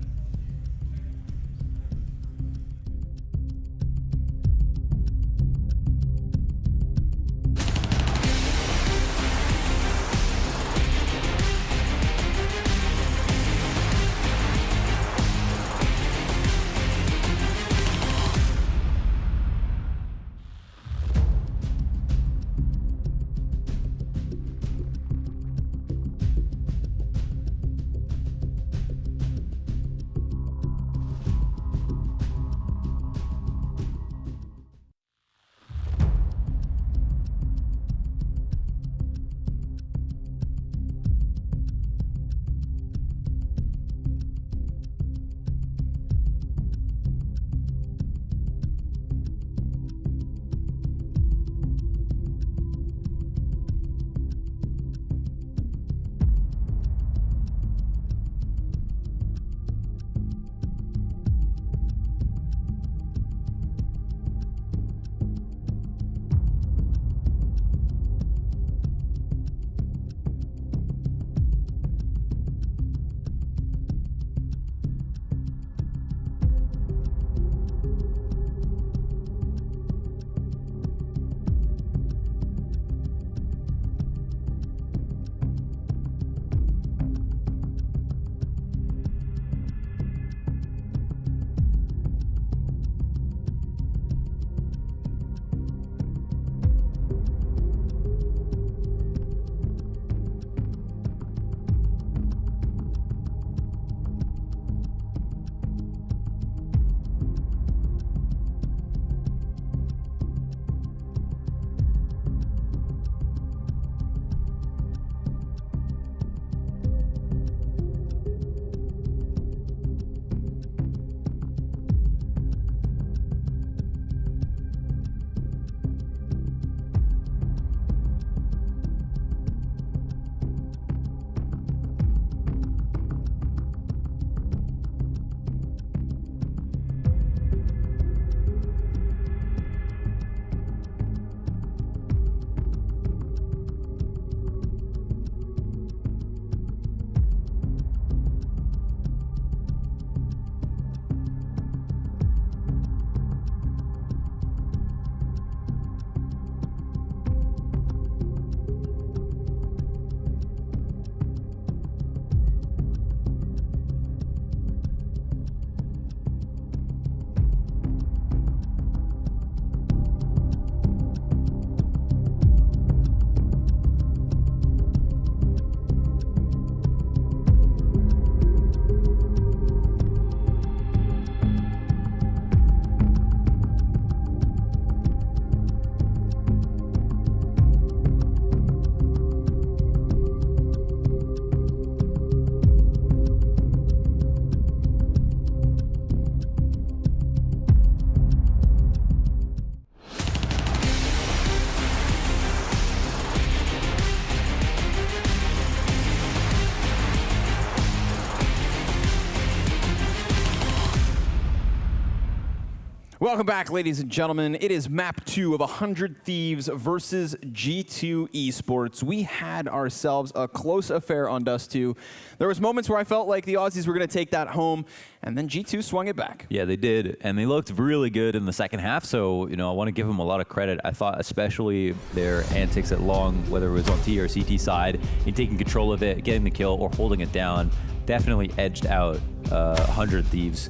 Speaker 17: Welcome back, ladies and gentlemen. It is map 2 of 100 Thieves versus G2 Esports. We had ourselves a close affair on Dust 2. There was moments where I felt like the Aussies were going to take that home, and then G2 swung it back.
Speaker 18: Yeah, they did, and they looked really good in the second half, so I want to give them a lot of credit. I thought especially their antics at long, whether it was on T or CT side, in taking control of it, getting the kill, or holding it down, definitely edged out 100 Thieves.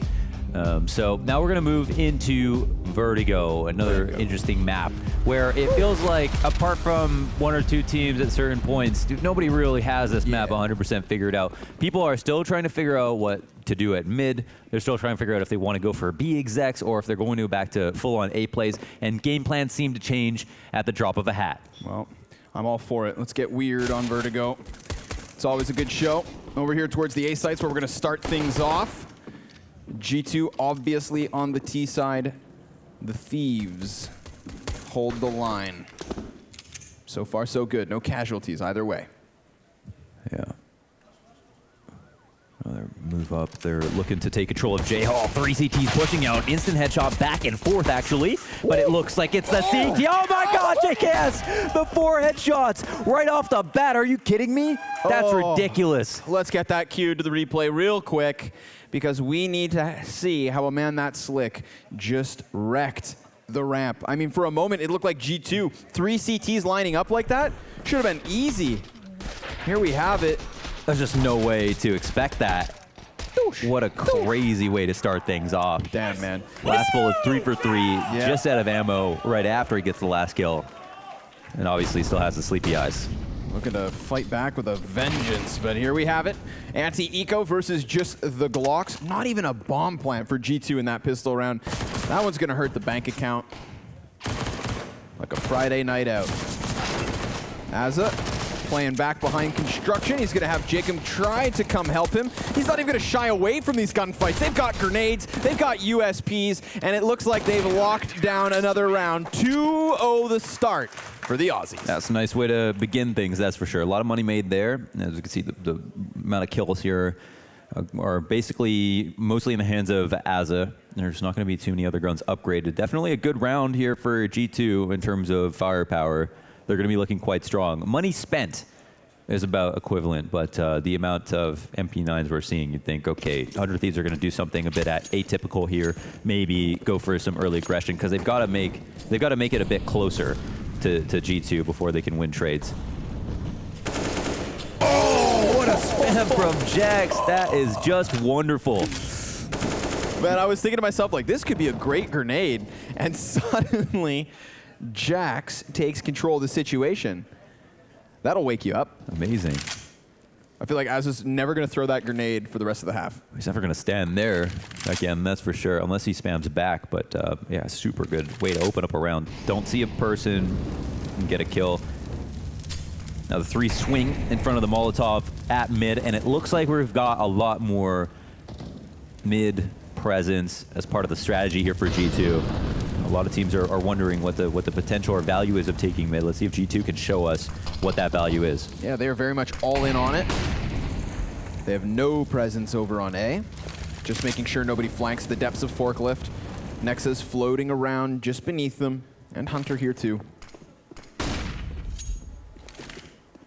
Speaker 18: So now we're going to move into Vertigo, another interesting map where it feels like, apart from one or two teams at certain points, nobody really has this map 100% figured out. People are still trying to figure out what to do at mid. They're still trying to figure out if they want to go for B execs or if they're going to go back to full-on A plays, and game plans seem to change at the drop of a hat.
Speaker 19: Well, I'm all for it. Let's get weird on Vertigo. It's always a good show. Over here towards the A sites where we're going to start things off. G2 obviously on the T side. The Thieves hold the line. So far, so good. No casualties either way.
Speaker 18: Yeah. Another move up. They're looking to take control of J-Hall. 3 CTs pushing out. Instant headshot back and forth, actually. But it looks like it's the CT. Oh my God, JKS! The 4 headshots right off the bat. Are you kidding me? That's ridiculous.
Speaker 19: Let's get that cued to the replay real quick, because we need to see how a man that slick just wrecked the ramp. I mean, for a moment, it looked like G2. 3 CTs lining up like that should have been easy. Here we have it.
Speaker 18: There's just no way to expect that. What a crazy way to start things off.
Speaker 19: Damn, man.
Speaker 18: Last bullet 3 for 3, just out of ammo right after he gets the last kill. And obviously still has the sleepy eyes.
Speaker 19: Looking to fight back with a vengeance, but here we have it. Anti-Eco versus just the Glocks. Not even a bomb plant for G2 in that pistol round. That one's gonna hurt the bank account. Like a Friday night out. Azza playing back behind construction. He's gonna have Jacob try to come help him. He's not even gonna shy away from these gunfights. They've got grenades, they've got USPs, and it looks like they've locked down another round. 2-0 the start for the Aussies.
Speaker 18: That's a nice way to begin things, that's for sure. A lot of money made there. As you can see, the amount of kills here are basically mostly in the hands of Azza. There's not going to be too many other guns upgraded. Definitely a good round here for G2 in terms of firepower. They're going to be looking quite strong. Money spent is about equivalent, but the amount of MP9s we're seeing, you'd think, okay, 100 Thieves are going to do something a bit atypical here. Maybe go for some early aggression, because they've got to make it a bit closer to G2 before they can win trades. Oh, what a spam from Jax. That is just wonderful.
Speaker 19: Man, I was thinking to myself, like, this could be a great grenade, and suddenly Jax takes control of the situation. That'll wake you up.
Speaker 18: Amazing.
Speaker 19: I feel like Azza's never going to throw that grenade for the rest of the half.
Speaker 18: He's never going to stand there again, that's for sure, unless he spams back. But yeah, super good way to open up a round. Don't see a person and get a kill. Now the 3 swing in front of the Molotov at mid, and it looks like we've got a lot more mid presence as part of the strategy here for G2. A lot of teams are wondering what the potential or value is of taking mid. Let's see if G2 can show us what that value is.
Speaker 19: Yeah, they are very much all in on it. They have no presence over on A. Just making sure nobody flanks the depths of Forklift. Nexa's floating around just beneath them, and Hunter here too.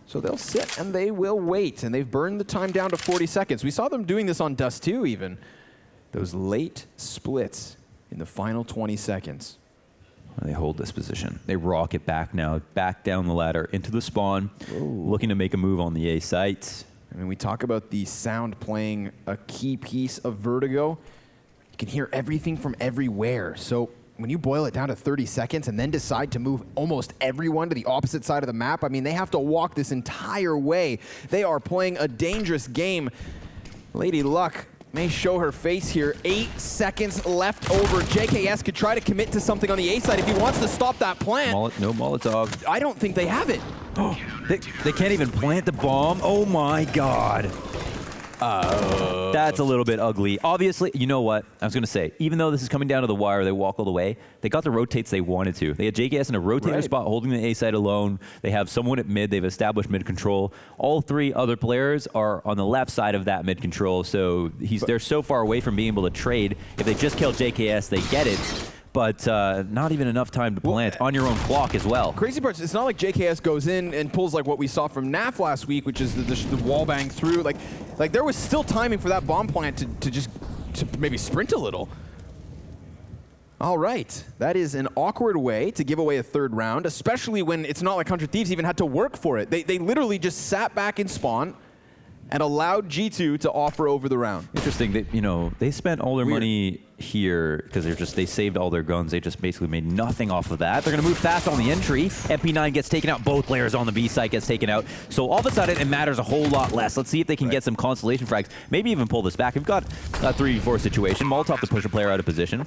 Speaker 19: So they'll sit and they will wait, and they've burned the time down to 40 seconds. We saw them doing this on Dust 2 even. Those late splits in the final 20 seconds.
Speaker 18: They hold this position. They rocket back now, back down the ladder into the spawn, looking to make a move on the A site.
Speaker 19: I mean, we talk about the sound playing a key piece of Vertigo. You can hear everything from everywhere. So when you boil it down to 30 seconds and then decide to move almost everyone to the opposite side of the map, I mean, they have to walk this entire way. They are playing a dangerous game. Lady Luck may show her face here. 8 seconds left over. JKS could try to commit to something on the A side if he wants to stop that plant.
Speaker 18: No Molotov.
Speaker 19: I don't think they have it.
Speaker 18: They can't even plant the bomb. Oh my God. That's a little bit ugly. Obviously, you know what? I was going to say, even though this is coming down to the wire, they walk all the way, they got the rotates they wanted to. They had JKS in a rotator spot holding the A side alone. They have someone at mid. They've established mid control. All 3 other players are on the left side of that mid control, so they're so far away from being able to trade. If they just kill JKS, they get it. But not even enough time to plant on your own clock as well.
Speaker 19: Crazy part is it's not like JKS goes in and pulls like what we saw from NAF last week, which is the wall bang through. Like there was still timing for that bomb plant to maybe sprint a little. All right, that is an awkward way to give away a 3rd round, especially when it's not like 100 Thieves even had to work for it. They literally just sat back in spawn,
Speaker 17: and allowed G2 to offer over the round.
Speaker 18: Interesting that, you know, they spent all their money here because they saved all their guns. They just basically made nothing off of that. They're going to move fast on the entry. MP9 gets taken out. Both players on the B site gets taken out. So all of a sudden, it matters a whole lot less. Let's see if they can get some constellation frags. Maybe even pull this back. We've got a 3v4 situation. Molotov to push a player out of position.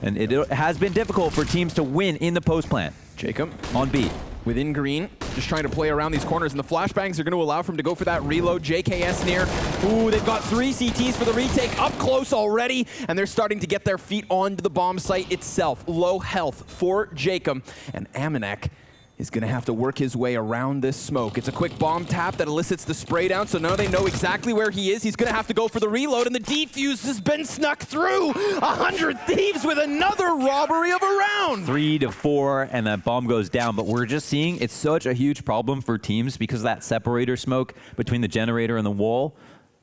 Speaker 18: And it has been difficult for teams to win in the post plant.
Speaker 17: Jacob
Speaker 18: on B.
Speaker 17: Within green, just trying to play around these corners, and the flashbangs are going to allow for him to go for that reload. JKS near. Ooh, they've got 3 CTs for the retake, up close already, and they're starting to get their feet onto the bomb site itself. Low health for Jacob, and Amanek is going to have to work his way around this smoke. It's a quick bomb tap that elicits the spray down, so now they know exactly where he is. He's going to have to go for the reload, and the defuse has been snuck through. 100 Thieves with another robbery of a round.
Speaker 18: 3 to 4, and that bomb goes down. But we're just seeing it's such a huge problem for teams because of that separator smoke between the generator and the wall.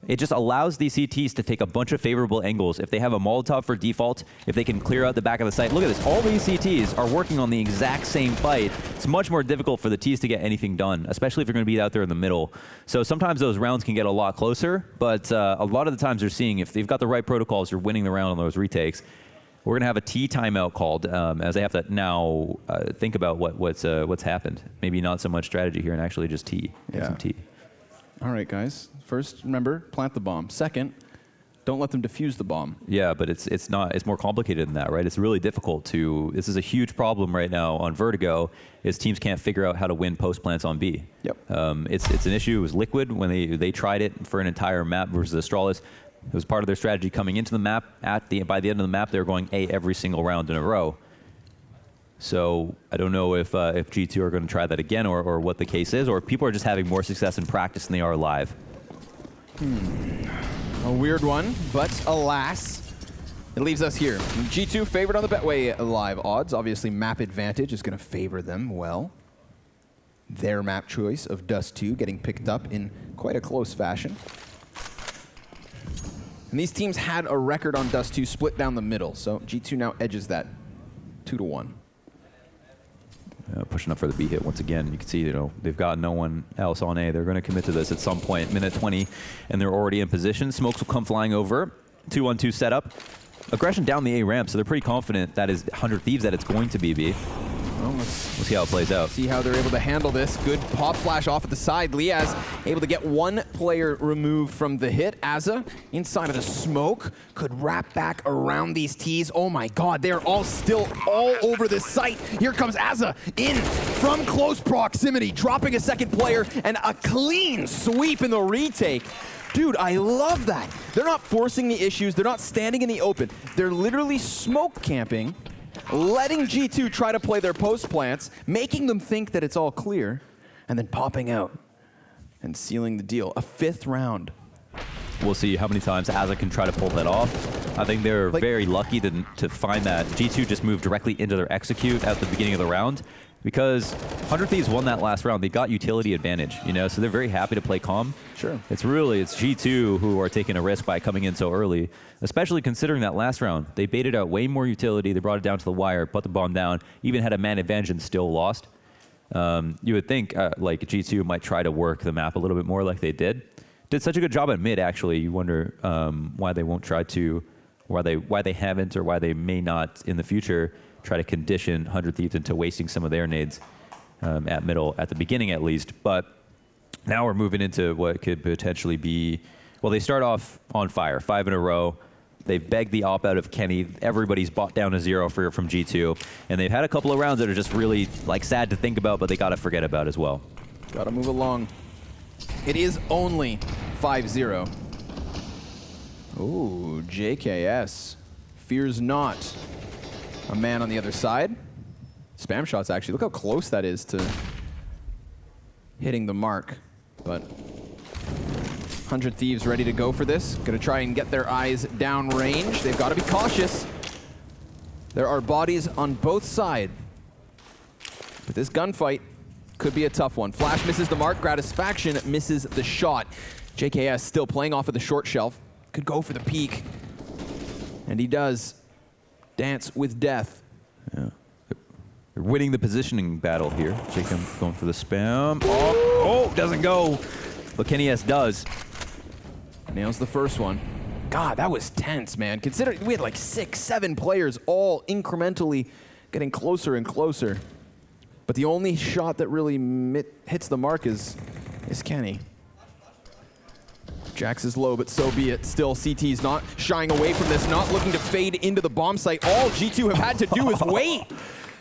Speaker 18: It just allows these CTs to take a bunch of favorable angles. If they have a Molotov for default, if they can clear out the back of the site. Look at this. All these CTs are working on the exact same fight. It's much more difficult for the Ts to get anything done, especially if you're going to be out there in the middle. So sometimes those rounds can get a lot closer, but a lot of the times you're seeing if they've got the right protocols, you're winning the round on those retakes. We're going to have a T timeout called as they have to now think about what's happened. Maybe not so much strategy here and actually just T.
Speaker 17: Yeah.
Speaker 18: Some T.
Speaker 17: All right, guys. First, remember, plant the bomb. Second, don't let them defuse the bomb.
Speaker 18: Yeah, but it's more complicated than that, right? It's really difficult this is a huge problem right now on Vertigo, is teams can't figure out how to win post plants on B.
Speaker 17: Yep.
Speaker 18: It's an issue. It was Liquid when they tried it for an entire map versus Astralis. It was part of their strategy coming into the map. By the end of the map, they were going A every single round in a row. So I don't know if G2 are going to try that again or what the case is, or if people are just having more success in practice than they are live.
Speaker 17: A weird one, but alas, it leaves us here. G2 favored on the Betway live odds. Obviously, map advantage is going to favor them well. Their map choice of Dust 2 getting picked up in quite a close fashion. And these teams had a record on Dust 2 split down the middle, so G2 now edges that 2-1.
Speaker 18: Pushing up for the B hit once again. You can see, they've got no one else on A. They're going to commit to this at some point. Minute 20, and they're already in position. Smokes will come flying over. 2-1-2 setup. Aggression down the A ramp, so they're pretty confident that is 100 Thieves that it's going to be B.
Speaker 17: Well,
Speaker 18: we'll see how it plays out.
Speaker 17: See how they're able to handle this. Good pop flash off at the side. Liaz able to get one player removed from the hit. Azza inside of the smoke could wrap back around these Ts. Oh my god, they're all still all over this site. Here comes Azza in from close proximity, dropping a second player and a clean sweep in the retake. Dude, I love that. They're not forcing the issues. They're not standing in the open. They're literally smoke camping, letting G2 try to play their post plants, making them think that it's all clear, and then popping out and sealing the deal. A 5th round.
Speaker 18: We'll see how many times Azza can try to pull that off. I think they're very lucky to find that G2 just moved directly into their execute at the beginning of the round, because 100 Thieves won that last round. They got utility advantage, so they're very happy to play calm.
Speaker 17: Sure.
Speaker 18: It's G2 who are taking a risk by coming in so early, especially considering that last round. They baited out way more utility. They brought it down to the wire, put the bomb down, even had a man advantage and still lost. You would think like G2 might try to work the map a little bit more like they did. Did such a good job at mid, actually. You wonder why they won't try to, why they haven't, or why they may not in the future try to condition 100 Thieves into wasting some of their nades at middle, at the beginning at least. But now we're moving into what could potentially be, well, they start off on fire, 5 in a row. They've begged the op out of Kenny. Everybody's bought down a 0 from G2. And they've had a couple of rounds that are just really sad to think about, but they got to forget about as well.
Speaker 17: Got to move along. It is only 5-0. Ooh, JKS fears not a man on the other side. Spam shots, actually. Look how close that is to hitting the mark. But 100 Thieves ready to go for this. Gonna try and get their eyes down range. They've got to be cautious. There are bodies on both sides. But this gunfight could be a tough one. Flash misses the mark. Gratisfaction misses the shot. JKS still playing off of the short shelf. Could go for the peak. And he does. Dance with death.
Speaker 18: Yeah. They're winning the positioning battle here. Jacob going for the spam. Oh, doesn't go. But Kenny S does.
Speaker 19: Nails the first one. God, that was tense, man. Consider we had like 6, 7 players all incrementally getting closer and closer. But the only shot that really hits the mark is Kenny. Jax is low, but so be it. Still, CT's not shying away from this, not looking to fade into the bomb site. All G2 have had to do is wait.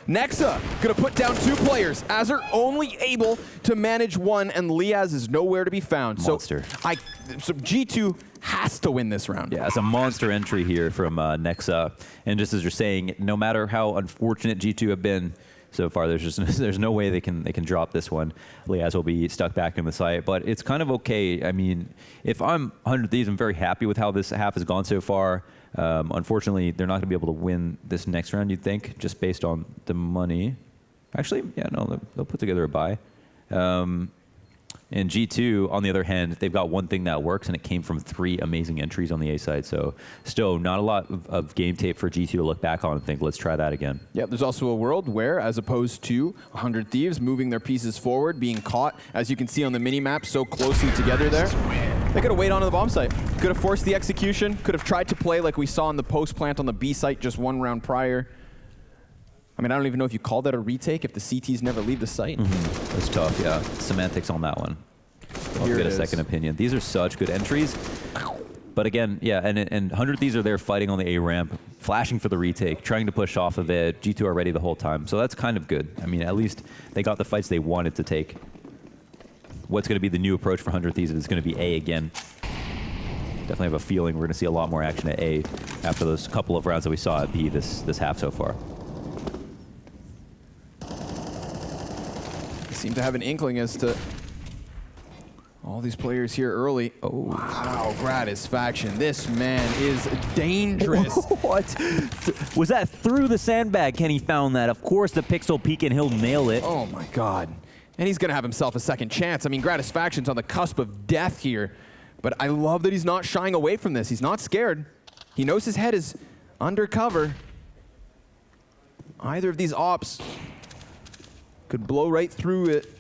Speaker 19: Nexa gonna put down 2 players. Azur only able to manage 1, and Liaz is nowhere to be found.
Speaker 18: Monster.
Speaker 19: So G2 has to win this round.
Speaker 18: Yeah, it's a monster entry here from Nexa. And just as you're saying, no matter how unfortunate G2 have been so far, there's no way they can drop this one. Liaz will be stuck back in the site, but it's kind of okay. I mean, if I'm 100 Thieves, I'm very happy with how this half has gone so far. Unfortunately, they're not going to be able to win this next round, you'd think, just based on the money. Actually, yeah, no, they'll put together a buy. And G2, on the other hand, they've got one thing that works, and it came from 3 amazing entries on the A side. So still not a lot of game tape for G2 to look back on and think, let's try that again.
Speaker 19: Yep, there's also a world where, as opposed to 100 Thieves moving their pieces forward, being caught, as you can see on the mini-map, so closely together there, they could have waited on the bomb site. Could have forced the execution, could have tried to play like we saw in the post plant on the B site just 1 round prior. I mean, I don't even know if you call that a retake if the CTs never leave the site.
Speaker 18: That's tough, yeah. Semantics on that one. I'll
Speaker 19: Here
Speaker 18: get
Speaker 19: it
Speaker 18: a
Speaker 19: is.
Speaker 18: second opinion. These are such good entries. But again, yeah, and 100 Thieves are there fighting on the A ramp, flashing for the retake, trying to push off of it. G2 are ready the whole time. So that's kind of good. I mean, at least they got the fights they wanted to take. What's going to be the new approach for 100 Thieves is going to be A again. Definitely have a feeling we're going to see a lot more action at A after those couple of rounds that we saw at B this half so far.
Speaker 19: They seem to have an inkling as to all these players here early. Oh, wow, Gratisfaction. This man is dangerous.
Speaker 18: What? Was that through the sandbag? Kenny found that. Of course, the pixel peek and he'll nail it.
Speaker 19: Oh my God. And he's gonna have himself a second chance. I mean, Gratisfaction's on the cusp of death here, but I love that he's not shying away from this. He's not scared. He knows his head is undercover. Either of these ops could blow right through it.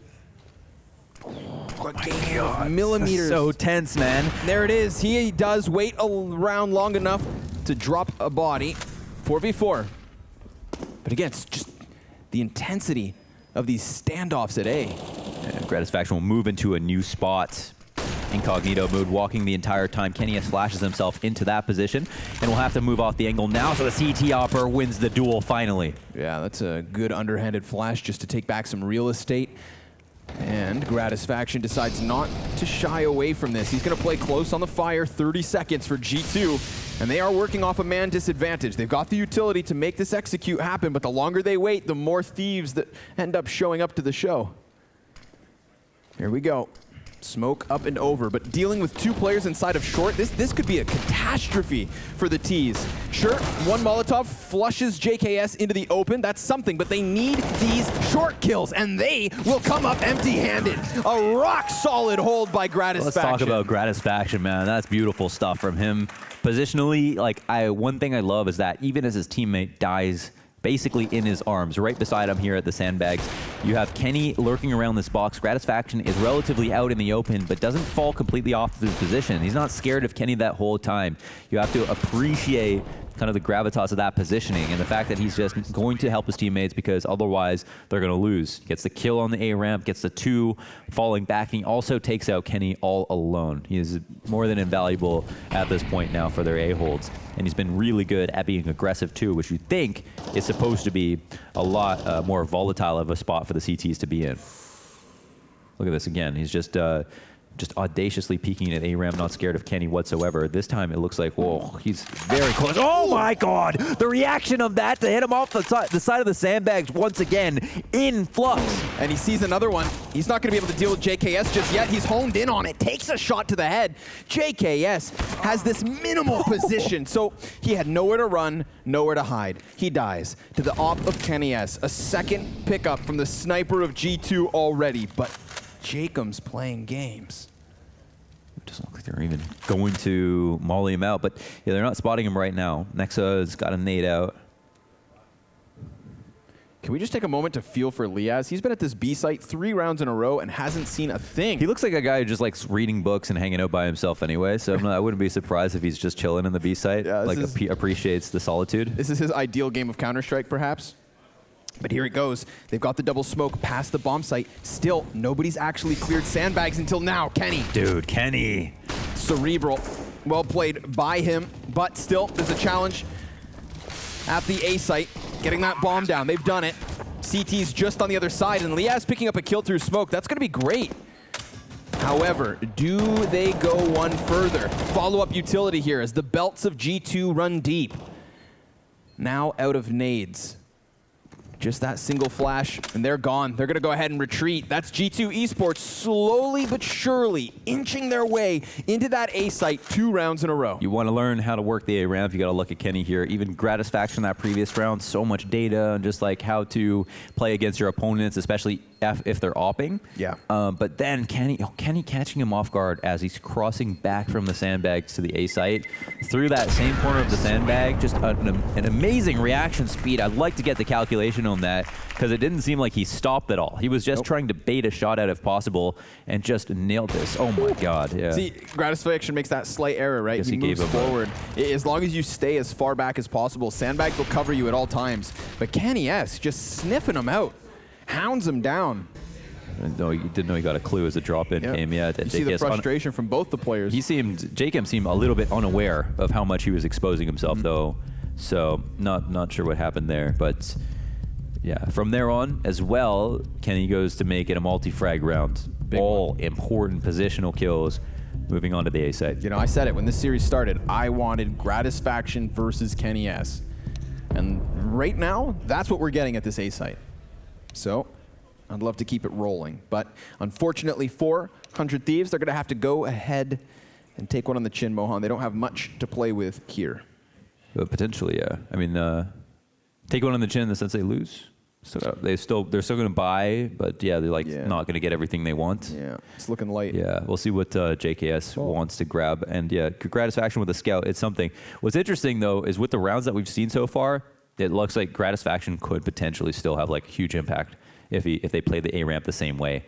Speaker 19: Millimeters.
Speaker 18: So tense, man.
Speaker 19: There it is. He does wait around long enough to drop a body. 4v4. But again, it's just the intensity of these standoffs at A.
Speaker 18: And Gratisfaction will move into a new spot. Incognito mode, walking the entire time. Kenny flashes himself into that position, and will have to move off the angle now, so the CT Opper wins the duel finally.
Speaker 19: Yeah, that's a good underhanded flash just to take back some real estate. And Gratisfaction decides not to shy away from this. He's going to play close on the fire, 30 seconds for G2, and they are working off a man disadvantage. They've got the utility to make this execute happen, but the longer they wait, the more thieves that end up showing up to the show. Here we go. Smoke up and over, but dealing with 2 players inside of short, this could be a catastrophe for the T's. Sure, 1 Molotov flushes JKS into the open, that's something, but they need these short kills, and they will come up empty-handed. A rock-solid hold by Gratisfaction.
Speaker 18: Let's talk about Gratisfaction, man. That's beautiful stuff from him. Positionally, like, one thing I love is that even as his teammate dies basically in his arms, right beside him here at the sandbags, you have Kenny lurking around this box. Gratisfaction is relatively out in the open, but doesn't fall completely off of his position. He's not scared of Kenny that whole time. You have to appreciate kind of the gravitas of that positioning and the fact that he's just going to help his teammates because otherwise they're going to lose. Gets the kill on the A ramp, gets the 2 falling back, and he also takes out Kenny all alone. He is more than invaluable at this point now for their A holds, and he's been really good at being aggressive too, which you think is supposed to be a lot more volatile of a spot for the CTs to be in. Look at this again. He's just audaciously peeking at ARAM, not scared of Kenny whatsoever. This time it looks like, whoa, he's very close. Oh my God! The reaction of that to hit him off the side of the sandbags once again in flux.
Speaker 19: And he sees another one. He's not going to be able to deal with JKS just yet. He's honed in on it, takes a shot to the head. JKS has this minimal position, so he had nowhere to run, nowhere to hide. He dies to the op of Kenny S. A second pickup from the sniper of G2 already, but Jacob's playing games.
Speaker 18: Doesn't look like they're even going to molly him out, but yeah, they're not spotting him right now. Nexa's got a nade out.
Speaker 19: Can we just take a moment to feel for Liaz? He's been at this B site 3 rounds in a row and hasn't seen a thing.
Speaker 18: He looks like a guy who just likes reading books and hanging out by himself anyway, so I wouldn't be surprised if he's just chilling in the B site, appreciates the solitude.
Speaker 19: This is his ideal game of Counter-Strike, perhaps. But here it goes. They've got the double smoke past the bomb site. Still, nobody's actually cleared sandbags until now. Kenny.
Speaker 18: Dude, Kenny.
Speaker 19: Cerebral. Well played by him, but still, there's a challenge at the A site. Getting that bomb down. They've done it. CT's just on the other side, and Liaz picking up a kill through smoke. That's going to be great. However, do they go one further? Follow-up utility here as the belts of G2 run deep. Now out of nades. Just that single flash, and they're gone. They're going to go ahead and retreat. That's G2 Esports slowly but surely inching their way into that A site 2 rounds in a row.
Speaker 18: You want to learn how to work the A ramp, you got to look at Kenny here. Even Gratisfaction in that previous round, so much data and just like how to play against your opponents, especially if they're opping.
Speaker 19: Yeah.
Speaker 18: But then Kenny catching him off guard as he's crossing back from the sandbags to the A site. Through that same corner of the sandbag, just an amazing reaction speed. I'd like to get the calculation on that because it didn't seem like he stopped at all. He was just trying to bait a shot out if possible and just nailed this. Oh my God, yeah.
Speaker 19: See, Gratisfaction makes that slight error, right?
Speaker 18: Guess
Speaker 19: he moves
Speaker 18: gave up
Speaker 19: forward. As long as you stay as far back as possible, sandbags will cover you at all times. But Kenny S just sniffing him out. Hounds him down.
Speaker 18: No, you didn't know he got a clue as the drop-in came. Yeah,
Speaker 19: you see the frustration from both the players.
Speaker 18: JKM seemed a little bit unaware of how much he was exposing himself, though. So not sure what happened there, but yeah. From there on, as well, Kenny goes to make it a multi-frag round. All important positional kills. Moving on to the A side.
Speaker 19: You know, I said it when this series started. I wanted Gratisfaction versus Kenny S, and right now, that's what we're getting at this A site. So, I'd love to keep it rolling. But unfortunately for 100 Thieves, they're going to have to go ahead and take one on the chin, Mohan. They don't have much to play with here.
Speaker 18: But potentially, yeah. I mean, take one on the chin in the sense they lose. So they're still going to buy, but yeah, they're not going to get everything they want.
Speaker 19: Yeah, it's looking light.
Speaker 18: Yeah, we'll see what JKS wants to grab. And yeah, Gratisfaction with a scout, it's something. What's interesting, though, is with the rounds that we've seen so far, it looks like Gratisfaction could potentially still have like huge impact if they play the A ramp the same way.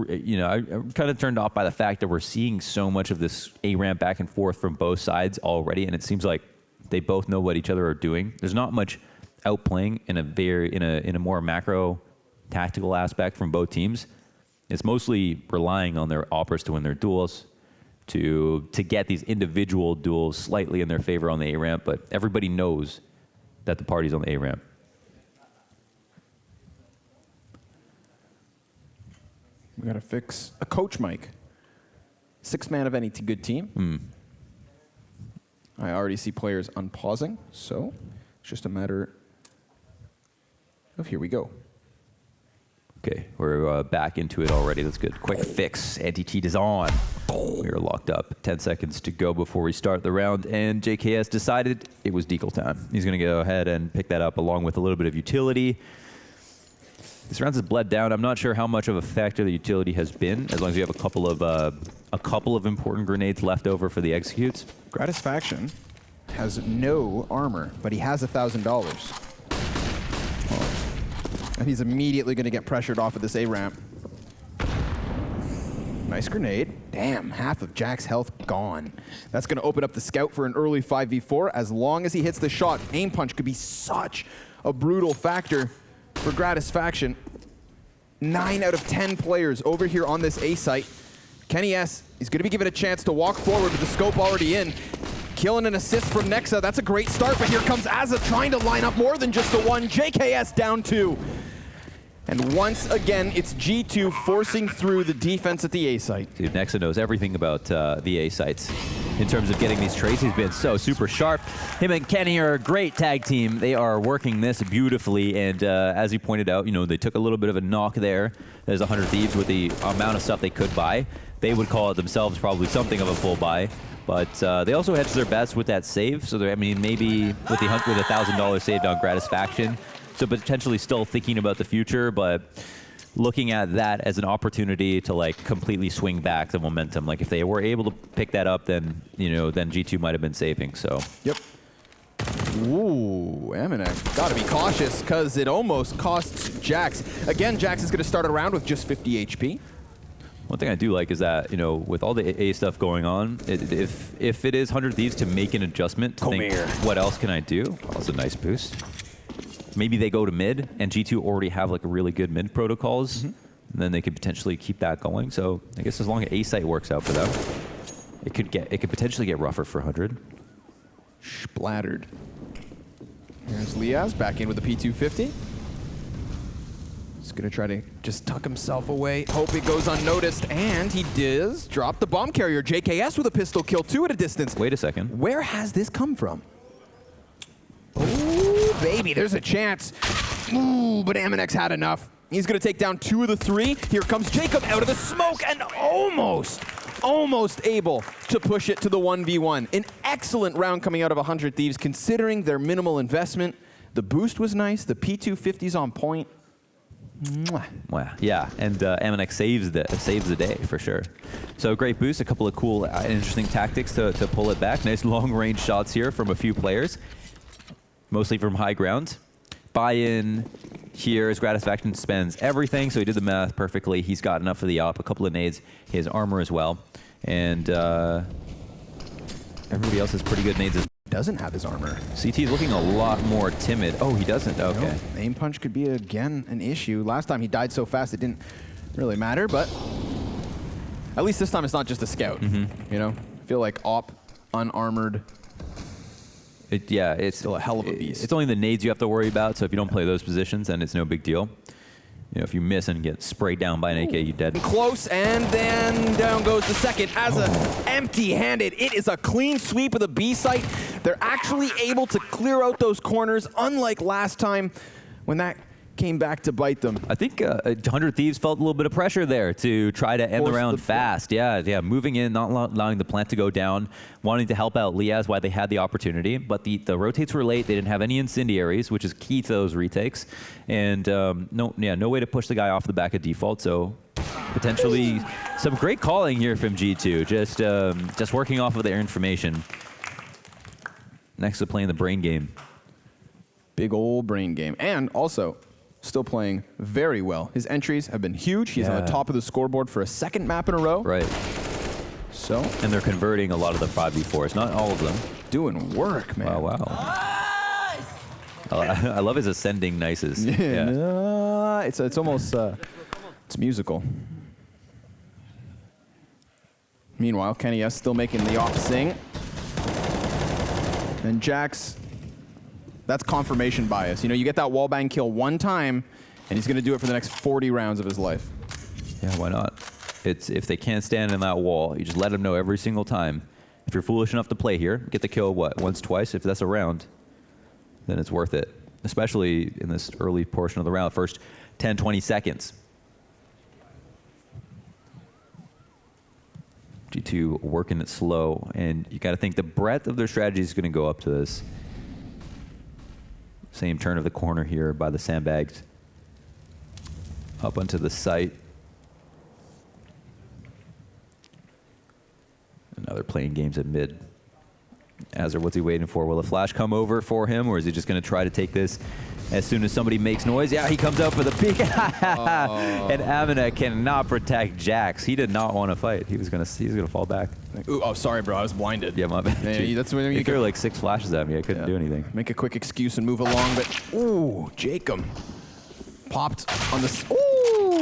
Speaker 18: You know, I'm kind of turned off by the fact that we're seeing so much of this A ramp back and forth from both sides already, and it seems like they both know what each other are doing. There's not much outplaying in a more macro tactical aspect from both teams. It's mostly relying on their oppers to win their duels, to get these individual duels slightly in their favor on the A ramp, but everybody knows that the party's on the A ramp.
Speaker 19: We got to fix a coach mic. 6th man of any good team. I already see players unpausing, so it's just a matter of here we go.
Speaker 18: Okay, we're back into it already. That's good. Quick fix. Anti-cheat is on. We are locked up. 10 seconds to go before we start the round, and JKS decided it was decal time. He's going to go ahead and pick that up along with a little bit of utility. This round has bled down. I'm not sure how much of a factor the utility has been, as long as you have a couple of important grenades left over for the executes.
Speaker 19: Gratisfaction has no armor, but he has $1,000. And he's immediately going to get pressured off of this A ramp. Nice grenade. Damn, half of Jack's health gone. That's going to open up the scout for an early 5v4. As long as he hits the shot, aim punch could be such a brutal factor for Gratisfaction. 9 out of 10 players over here on this A site. Kenny S is going to be given a chance to walk forward with the scope already in. Killing an assist from Nexa. That's a great start, but here comes Azza trying to line up more than just the one. JKS down 2. And once again, it's G2 forcing through the defense at the A site.
Speaker 18: Dude, Nexa knows everything about the A sites in terms of getting these trades. He's been so super sharp. Him and Kenny are a great tag team. They are working this beautifully, and as he pointed out, you know, they took a little bit of a knock there. There's 100 Thieves with the amount of stuff they could buy. They would call it themselves probably something of a full buy. But they also hedged their bets with that save. So, I mean, maybe with the $1,000 saved on Gratisfaction. So potentially still thinking about the future, but looking at that as an opportunity to like completely swing back the momentum. Like if they were able to pick that up, then, you know, then G2 might have been saving. So.
Speaker 19: Yep. Ooh, Amanek gotta be cautious because it almost costs Jax. Again, Jax is gonna start a round with just 50 HP.
Speaker 18: One thing I do like is that, you know, with all the A stuff going on, if it is 100 Thieves to make an adjustment, to think, what else can I do? Oh, that's a nice boost. Maybe they go to mid, and G2 already have like a really good mid protocols, and then they could potentially keep that going. So I guess as long as A site works out for them, it could potentially get rougher for 100.
Speaker 19: Splattered. Here's Liaz back in with the P250. He's gonna try to just tuck himself away. Hope it goes unnoticed, and he does drop the bomb carrier. JKS with a pistol kill, 2 at a distance.
Speaker 18: Wait a second.
Speaker 19: Where has this come from? Oh, baby, there's a chance. Ooh, but Amanek's had enough. He's gonna take down 2 of the 3. Here comes Jacob out of the smoke and almost able to push it to the 1v1. An excellent round coming out of 100 Thieves considering their minimal investment. The boost was nice, the P250's on point. Mwah.
Speaker 18: Wow, yeah, and Amanek saves the day for sure. So great boost, a couple of cool and interesting tactics to pull it back. Nice long-range shots here from a few players, mostly from high ground. Buy-in here as Gratisfaction spends everything, so he did the math perfectly. He's got enough for the op, a couple of nades, his armor as well, and everybody else has pretty good nades as well.
Speaker 19: Doesn't have his armor.
Speaker 18: CT's looking a lot more timid. Oh, he doesn't? Okay.
Speaker 19: No, aim punch could be, again, an issue. Last time he died so fast it didn't really matter, but at least this time it's not just a scout. You know? I feel like op, unarmored.
Speaker 18: It's
Speaker 19: still a hell of a beast.
Speaker 18: It's only the nades you have to worry about, so if you don't play those positions, then it's no big deal. You know, if you miss and get sprayed down by an AK, you're dead.
Speaker 19: Close, and then down goes the second as empty-handed. It is a clean sweep of the B site. They're actually able to clear out those corners, unlike last time when that came back to bite them.
Speaker 18: I think 100 Thieves felt a little bit of pressure there to try to end the round fast. Yeah, moving in, not allowing the plant to go down, wanting to help out Liaz while they had the opportunity. But the rotates were late. They didn't have any incendiaries, which is key to those retakes. And no way to push the guy off the back of default. So potentially some great calling here from G2. Just working off of their information. Next to playing the brain game.
Speaker 19: Big old brain game. And also, still playing very well. His entries have been huge. He's on the top of the scoreboard for a second map in a row.
Speaker 18: Right.
Speaker 19: So.
Speaker 18: And they're converting a lot of the 5v4s, not all of them.
Speaker 19: Doing work, man.
Speaker 18: Wow. I love his ascending nices. Yeah.
Speaker 19: It's almost, it's musical. Meanwhile, Kenny S still making the off sing. And Jax, that's confirmation bias. You know, you get that wallbang kill one time, and he's going to do it for the next 40 rounds of his life.
Speaker 18: Yeah, why not? It's if they can't stand in that wall, you just let them know every single time. If you're foolish enough to play here, get the kill, once, twice? If that's a round, then it's worth it. Especially in this early portion of the round, first 10, 20 seconds. G2 working it slow, and you got to think the breadth of their strategy is going to go up to this. Same turn of the corner here by the sandbags. Up onto the site. And now they're playing games at mid. Azar, what's he waiting for? Will a flash come over for him, or is he just going to try to take this as soon as somebody makes noise? Yeah, he comes out for the peek. And Amanek cannot protect Jax. He did not want to fight. He was gonna fall back.
Speaker 19: Ooh, oh, sorry, bro. I was blinded.
Speaker 18: Yeah, my bad.
Speaker 19: Yeah, that's when
Speaker 18: you threw like 6 flashes at me. I couldn't do anything.
Speaker 19: Make a quick excuse and move along, but ooh, Jacob popped on the.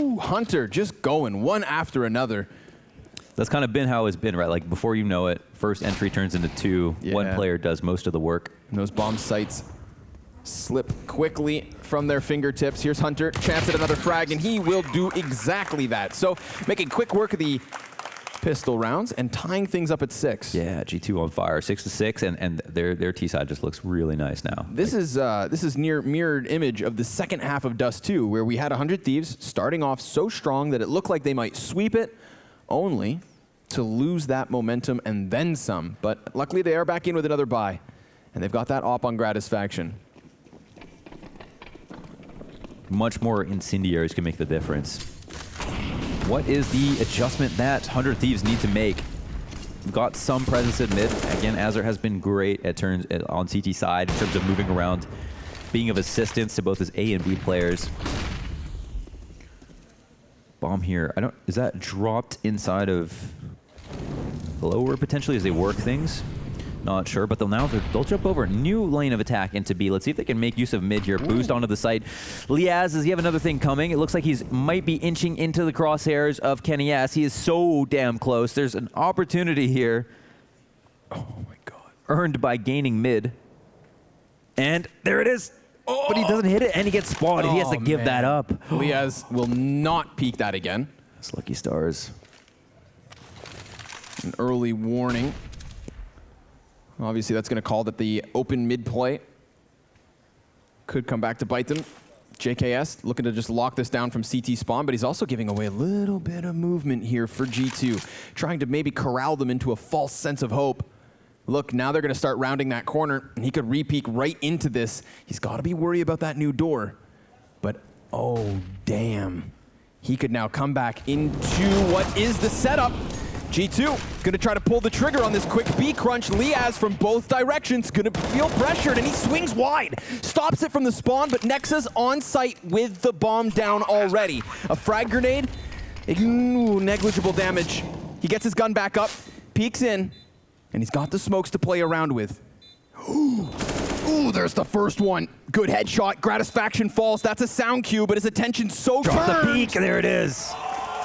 Speaker 19: Ooh, Hunter just going one after another.
Speaker 18: That's kind of been how it's been, right? Like before you know it, first entry turns into 2. Yeah. One player does most of the work.
Speaker 19: And those bomb sites slip quickly from their fingertips. Here's Hunter, chance at another frag, and he will do exactly that. So making quick work of the pistol rounds and tying things up at 6.
Speaker 18: Yeah, G2 on fire, 6-6, and their T side just looks really nice now.
Speaker 19: This is near mirrored image of the second half of Dust 2, where we had 100 Thieves starting off so strong that it looked like they might sweep it, only to lose that momentum and then some. But luckily they are back in with another buy, and they've got that op on Gratisfaction.
Speaker 18: Much more incendiaries can make the difference. What is the adjustment that 100 Thieves need to make got some presence in mid. Again, Azure has been great at turns on CT side in terms of moving around, being of assistance to both his A and B players. Bomb here. Is that dropped inside of lower potentially as they work things? Not sure, but they'll jump over. New lane of attack into B. Let's see if they can make use of mid here. Boost onto the site. Liaz, does he have another thing coming? It looks like he's might be inching into the crosshairs of Kenny S. He is so damn close. There's an opportunity here. Oh my god. Earned by gaining mid. And there it is. Oh. But he doesn't hit it, and he gets spotted. He has to give that up.
Speaker 17: Liaz will not peek that again.
Speaker 18: It's lucky stars.
Speaker 17: An early warning. Obviously, that's going to call that the open mid play could come back to bite them. JKS looking to just lock this down from CT spawn, but he's also giving away a little bit of movement here for G2, trying to maybe corral them into a false sense of hope. Look, now they're going to start rounding that corner, and he could re-peek right into this. He's got to be worried about that new door. But, oh, damn. He could now come back into what is the setup. G2 going to try to pull the trigger on this quick B crunch. Liaz from both directions going to feel pressured, and he swings wide. Stops it from the spawn, but Nexa's on site with the bomb down already. A frag grenade, negligible damage. He gets his gun back up, peeks in, and he's got the smokes to play around with. Ooh, there's the first one. Good headshot. Gratisfaction falls. That's a sound cue, but his attention's so
Speaker 18: Drop
Speaker 17: turned.
Speaker 18: the peek, there it is.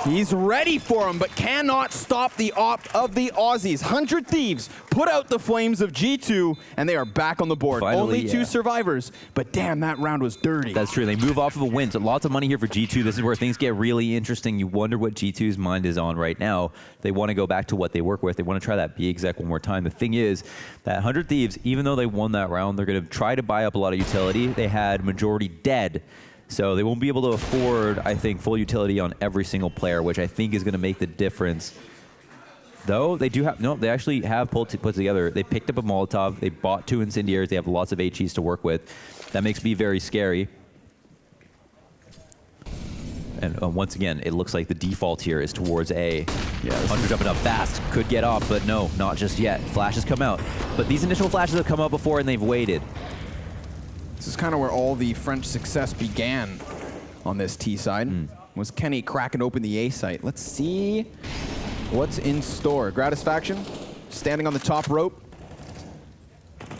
Speaker 17: He's ready for him, but cannot stop the op of the Aussies. 100 Thieves put out the flames of G2, and they are back on the board.
Speaker 18: Finally,
Speaker 17: Only 2 survivors, but damn, that round was dirty.
Speaker 18: That's true. They move off of a win, so lots of money here for G2. This is where things get really interesting. You wonder what G2's mind is on right now. They want to go back to what they work with. They want to try that B exec one more time. The thing is that 100 Thieves, even though they won that round, they're going to try to buy up a lot of utility. They had majority dead. So they won't be able to afford, I think, full utility on every single player, which I think is going to make the difference. Though they do have, no, they actually have put together. They picked up a Molotov. They bought 2 incendiaries. They have lots of HEs to work with. That makes me very scary. And once again, it looks like the default here is towards A. Yeah, 100 jumping up fast. Could get off, but no, not just yet. Flashes come out. But these initial flashes have come out before, and they've waited.
Speaker 17: This is kind of where all the French success began on this T side, was Kenny cracking open the A site. Let's see what's in store. Gratisfaction, standing on the top rope.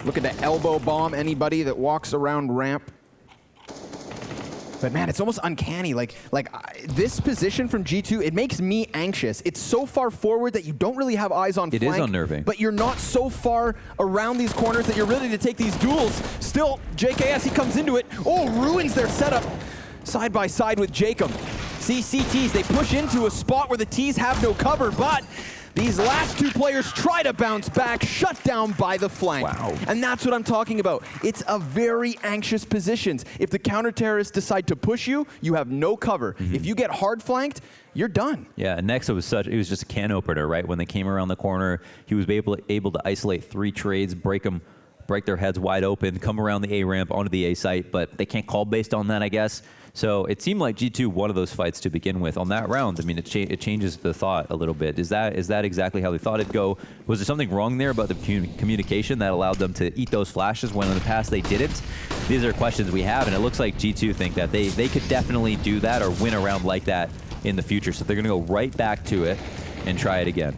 Speaker 17: Looking to elbow bomb anybody that walks around ramp. But man, it's almost uncanny. This position from G2, it makes me anxious. It's so far forward that you don't really have eyes on flank.
Speaker 18: It is unnerving.
Speaker 17: But you're not so far around these corners that you're ready to take these duels. Still, JKS, he comes into it. Oh, ruins their setup side by side with Jacob. CCTs, they push into a spot where the T's have no cover, but these last 2 players try to bounce back, shut down by the flank. Wow. And that's what I'm talking about. It's a very anxious positions. If the counter-terrorists decide to push you, you have no cover. If you get hard flanked, you're done.
Speaker 18: Yeah, Nexa was it was just a can opener, right? When they came around the corner, he was able to isolate 3 trades, break their heads wide open, come around the A ramp onto the A site, but they can't call based on that, I guess. So it seemed like G2 won of those fights to begin with. On that round, I mean, it changes the thought a little bit. Is that exactly how they thought it'd go? Was there something wrong there about the communication that allowed them to eat those flashes when in the past they didn't? These are questions we have, and it looks like G2 think that they could definitely do that or win a round like that in the future. So they're going to go right back to it and try it again.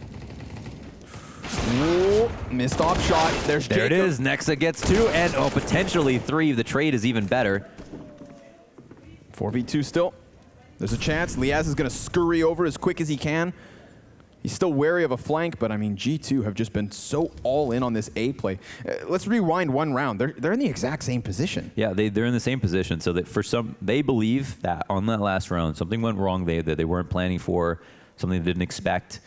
Speaker 17: Ooh, missed off shot. There
Speaker 18: it is. Nexa gets 2, and potentially 3. The trade is even better.
Speaker 17: 4v2 still. There's a chance. Liaz is going to scurry over as quick as he can. He's still wary of a flank, but I mean, G2 have just been so all in on this A play. Let's rewind 1 round. They're in the exact same position.
Speaker 18: Yeah, they're in the same position. So that they believe that on that last round, something went wrong that they weren't planning for, something they didn't expect.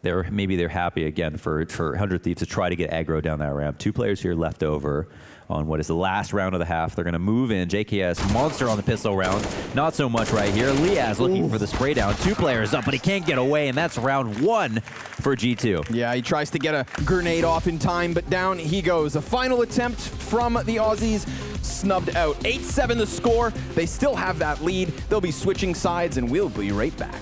Speaker 18: Maybe they're happy again for 100 Thieves to try to get aggro down that ramp. 2 players here left over on what is the last round of the half. They're going to move in. JKS, monster on the pistol round. Not so much right here. Liaz looking for the spray down. 2 players up, but he can't get away, and that's round 1 for G2.
Speaker 17: Yeah, he tries to get a grenade off in time, but down he goes. A final attempt from the Aussies, snubbed out. 8-7 the score. They still have that lead. They'll be switching sides, and we'll be right back.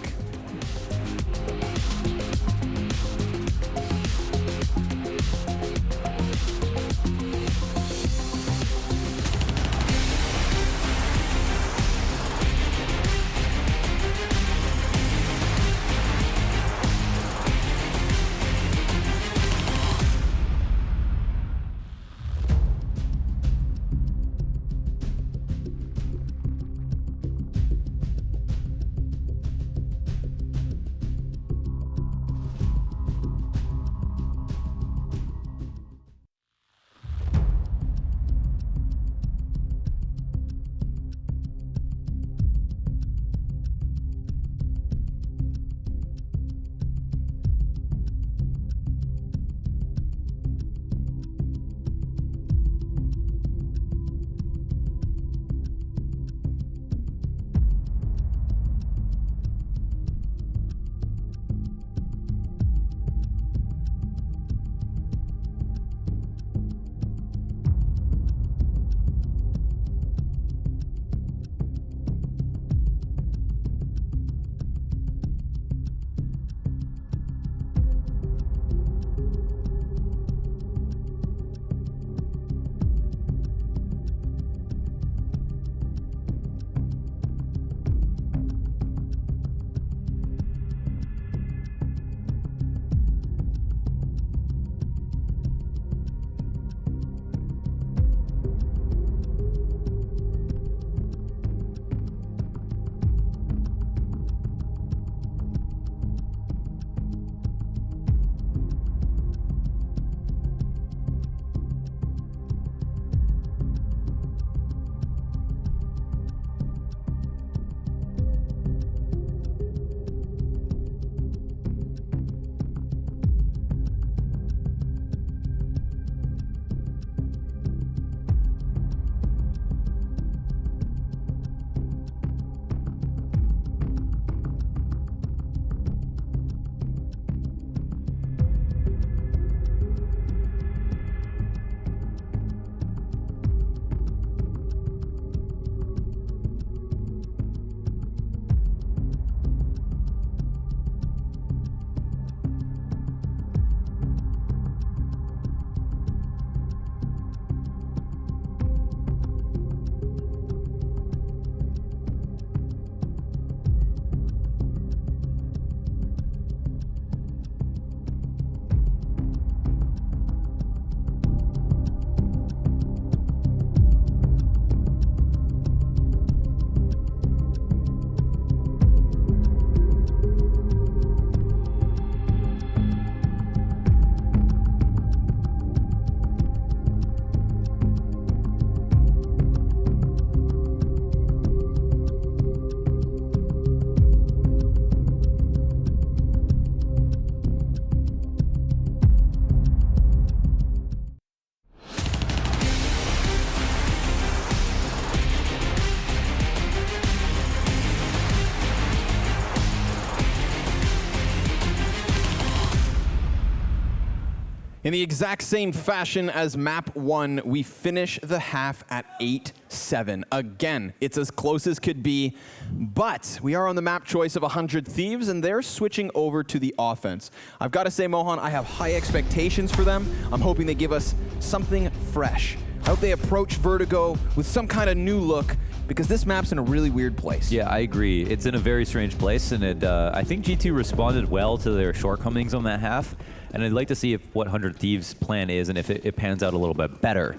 Speaker 19: In the exact same fashion as map 1, we finish the half at 8-7. Again, it's as close as could be, but we are on the map choice of 100 Thieves, and they're switching over to the offense. I've got to say, Mohan, I have high expectations for them. I'm hoping they give us something fresh. I hope they approach Vertigo with some kind of new look, because this map's in a really weird place.
Speaker 18: Yeah, I agree. It's in a very strange place, and I think G2 responded well to their shortcomings on that half. And I'd like to see what 100 Thieves' plan is and if it pans out a little bit better.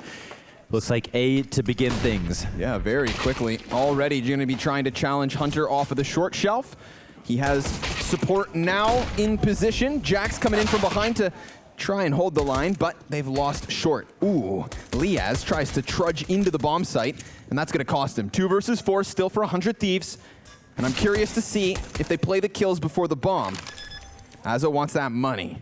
Speaker 18: Looks like A to begin things.
Speaker 19: Yeah, very quickly. Already going to be trying to challenge Hunter off of the short shelf. He has support now in position. Jax coming in from behind to try and hold the line, but they've lost short. Ooh, Liaz tries to trudge into the bomb site, and that's going to cost him. 2 versus 4 still for 100 Thieves. And I'm curious to see if they play the kills before the bomb. Azo wants that money.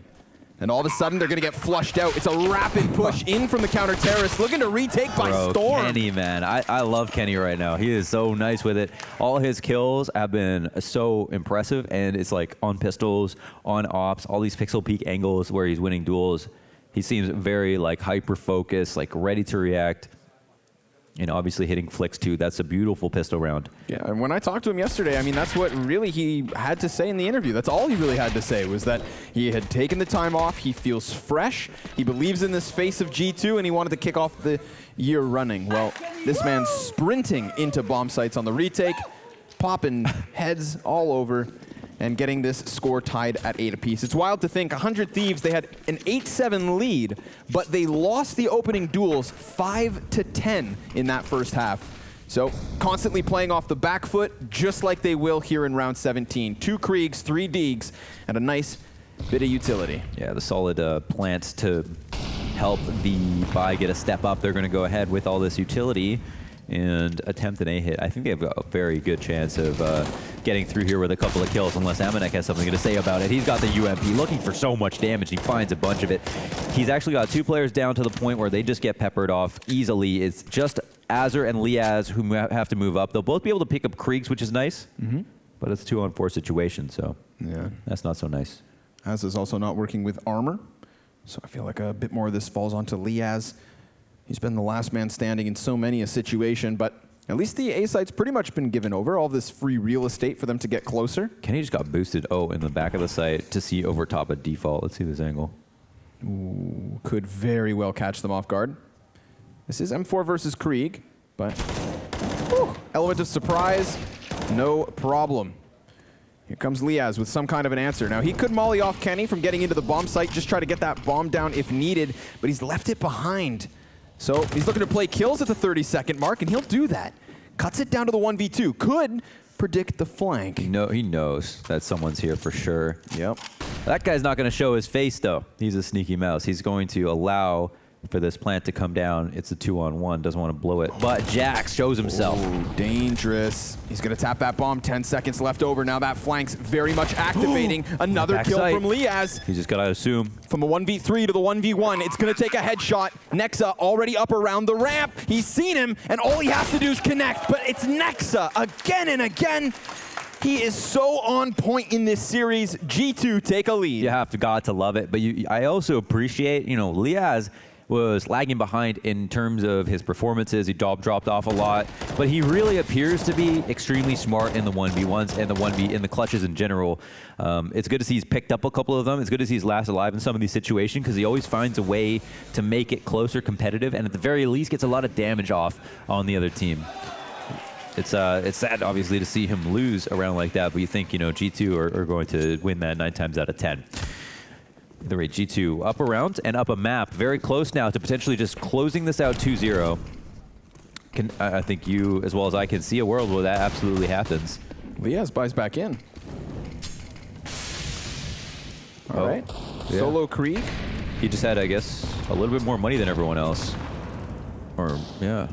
Speaker 19: And all of a sudden, they're going to get flushed out. It's a rapid push in from the counter-terrorist, looking to retake by Storm.
Speaker 18: Kenny, man. I love Kenny right now. He is so nice with it. All his kills have been so impressive, and it's like on pistols, on ops, all these pixel peek angles where he's winning duels. He seems very like hyper-focused, like ready to react. And obviously hitting flicks too. That's a beautiful pistol round.
Speaker 19: Yeah, and when I talked to him yesterday, I mean, that's what really he had to say in the interview. That's all he really had to say, was that he had taken the time off, he feels fresh, he believes in this face of G2, and he wanted to kick off the year running. Well, this man's sprinting into bomb sites on the retake, popping heads all over, and getting this score tied at 8 apiece. It's wild to think 100 Thieves, they had an 8-7 lead, but they lost the opening duels 5-10 in that first half. So constantly playing off the back foot, just like they will here in round 17. 2 Kriegs, 3 Deegs, and a nice bit of utility.
Speaker 18: Yeah, the solid plants to help the buy get a step up. They're going to go ahead with all this utility and attempt an A hit. I think they have a very good chance of getting through here with a couple of kills, unless Amanek has something to say about it. He's got the UMP looking for so much damage. He finds a bunch of it. He's actually got 2 players down to the point where they just get peppered off easily. It's just Azure and Liaz who have to move up. They'll both be able to pick up Kriegs, which is nice, but it's a 2-on-4 situation, so
Speaker 19: yeah,
Speaker 18: that's not so nice.
Speaker 19: Az is also not working with armor, so I feel like a bit more of this falls onto Liaz. He's been the last man standing in so many a situation, but at least the A site's pretty much been given over, all this free real estate for them to get closer.
Speaker 18: Kenny just got boosted, in the back of the site to see over top of default. Let's see this angle.
Speaker 19: Ooh, could very well catch them off guard. This is M4 versus Krieg, but element of surprise, no problem. Here comes Liaz with some kind of an answer. Now, he could molly off Kenny from getting into the bomb site, just try to get that bomb down if needed, but he's left it behind. So he's looking to play kills at the 30-second mark, and he'll do that. Cuts it down to the 1v2. Could predict the flank.
Speaker 18: He knows that someone's here for sure.
Speaker 19: Yep.
Speaker 18: That guy's not going to show his face, though. He's a sneaky mouse. He's going to allow for this plant to come down. It's a 2-on-1. Doesn't want to blow it. But Jax shows himself.
Speaker 19: Ooh, dangerous. He's going to tap that bomb. 10 seconds left over. Now that flank's very much activating. Another kill from Liaz.
Speaker 18: He's just got to assume.
Speaker 19: From the 1v3 to the 1v1, it's going to take a headshot. Nexa already up around the ramp. He's seen him, and all he has to do is connect. But it's Nexa again and again. He is so on point in this series. G2 take a lead.
Speaker 18: You have got to love it. But I also appreciate, Liaz was lagging behind in terms of his performances. He dropped off a lot, but he really appears to be extremely smart in the 1v1s and in the clutches in general. It's good to see he's picked up a couple of them. It's good to see he's last alive in some of these situations because he always finds a way to make it closer, competitive, and at the very least gets a lot of damage off on the other team. It's sad, obviously, to see him lose around like that, but you think, G2 are going to win that 9 times out of 10. The rate G2 up around and up a map. Very close now to potentially just closing this out 2-0. I think you, as well as I, can see a world where that absolutely happens.
Speaker 19: Liaz buys back in. All right.
Speaker 18: Yeah.
Speaker 19: Solo Krieg.
Speaker 18: He just had, I guess, a little bit more money than everyone else. Or, yeah.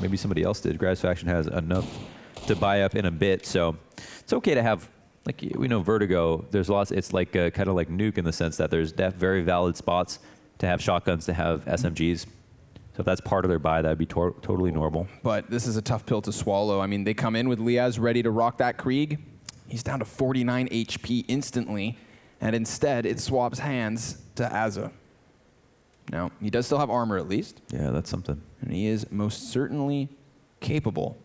Speaker 18: Maybe somebody else did. Graz Faction has enough to buy up in a bit, so it's okay to have. Like, we know Vertigo, there's lots, it's like kind of like Nuke in the sense that there's very valid spots to have shotguns, to have SMGs. So if that's part of their buy, that'd be totally normal.
Speaker 19: But this is a tough pill to swallow. I mean, they come in with Liaz ready to rock that Krieg. He's down to 49 HP instantly, and instead it swaps hands to Aza. Now, he does still have armor at least.
Speaker 18: Yeah, that's something.
Speaker 19: And he is most certainly capable.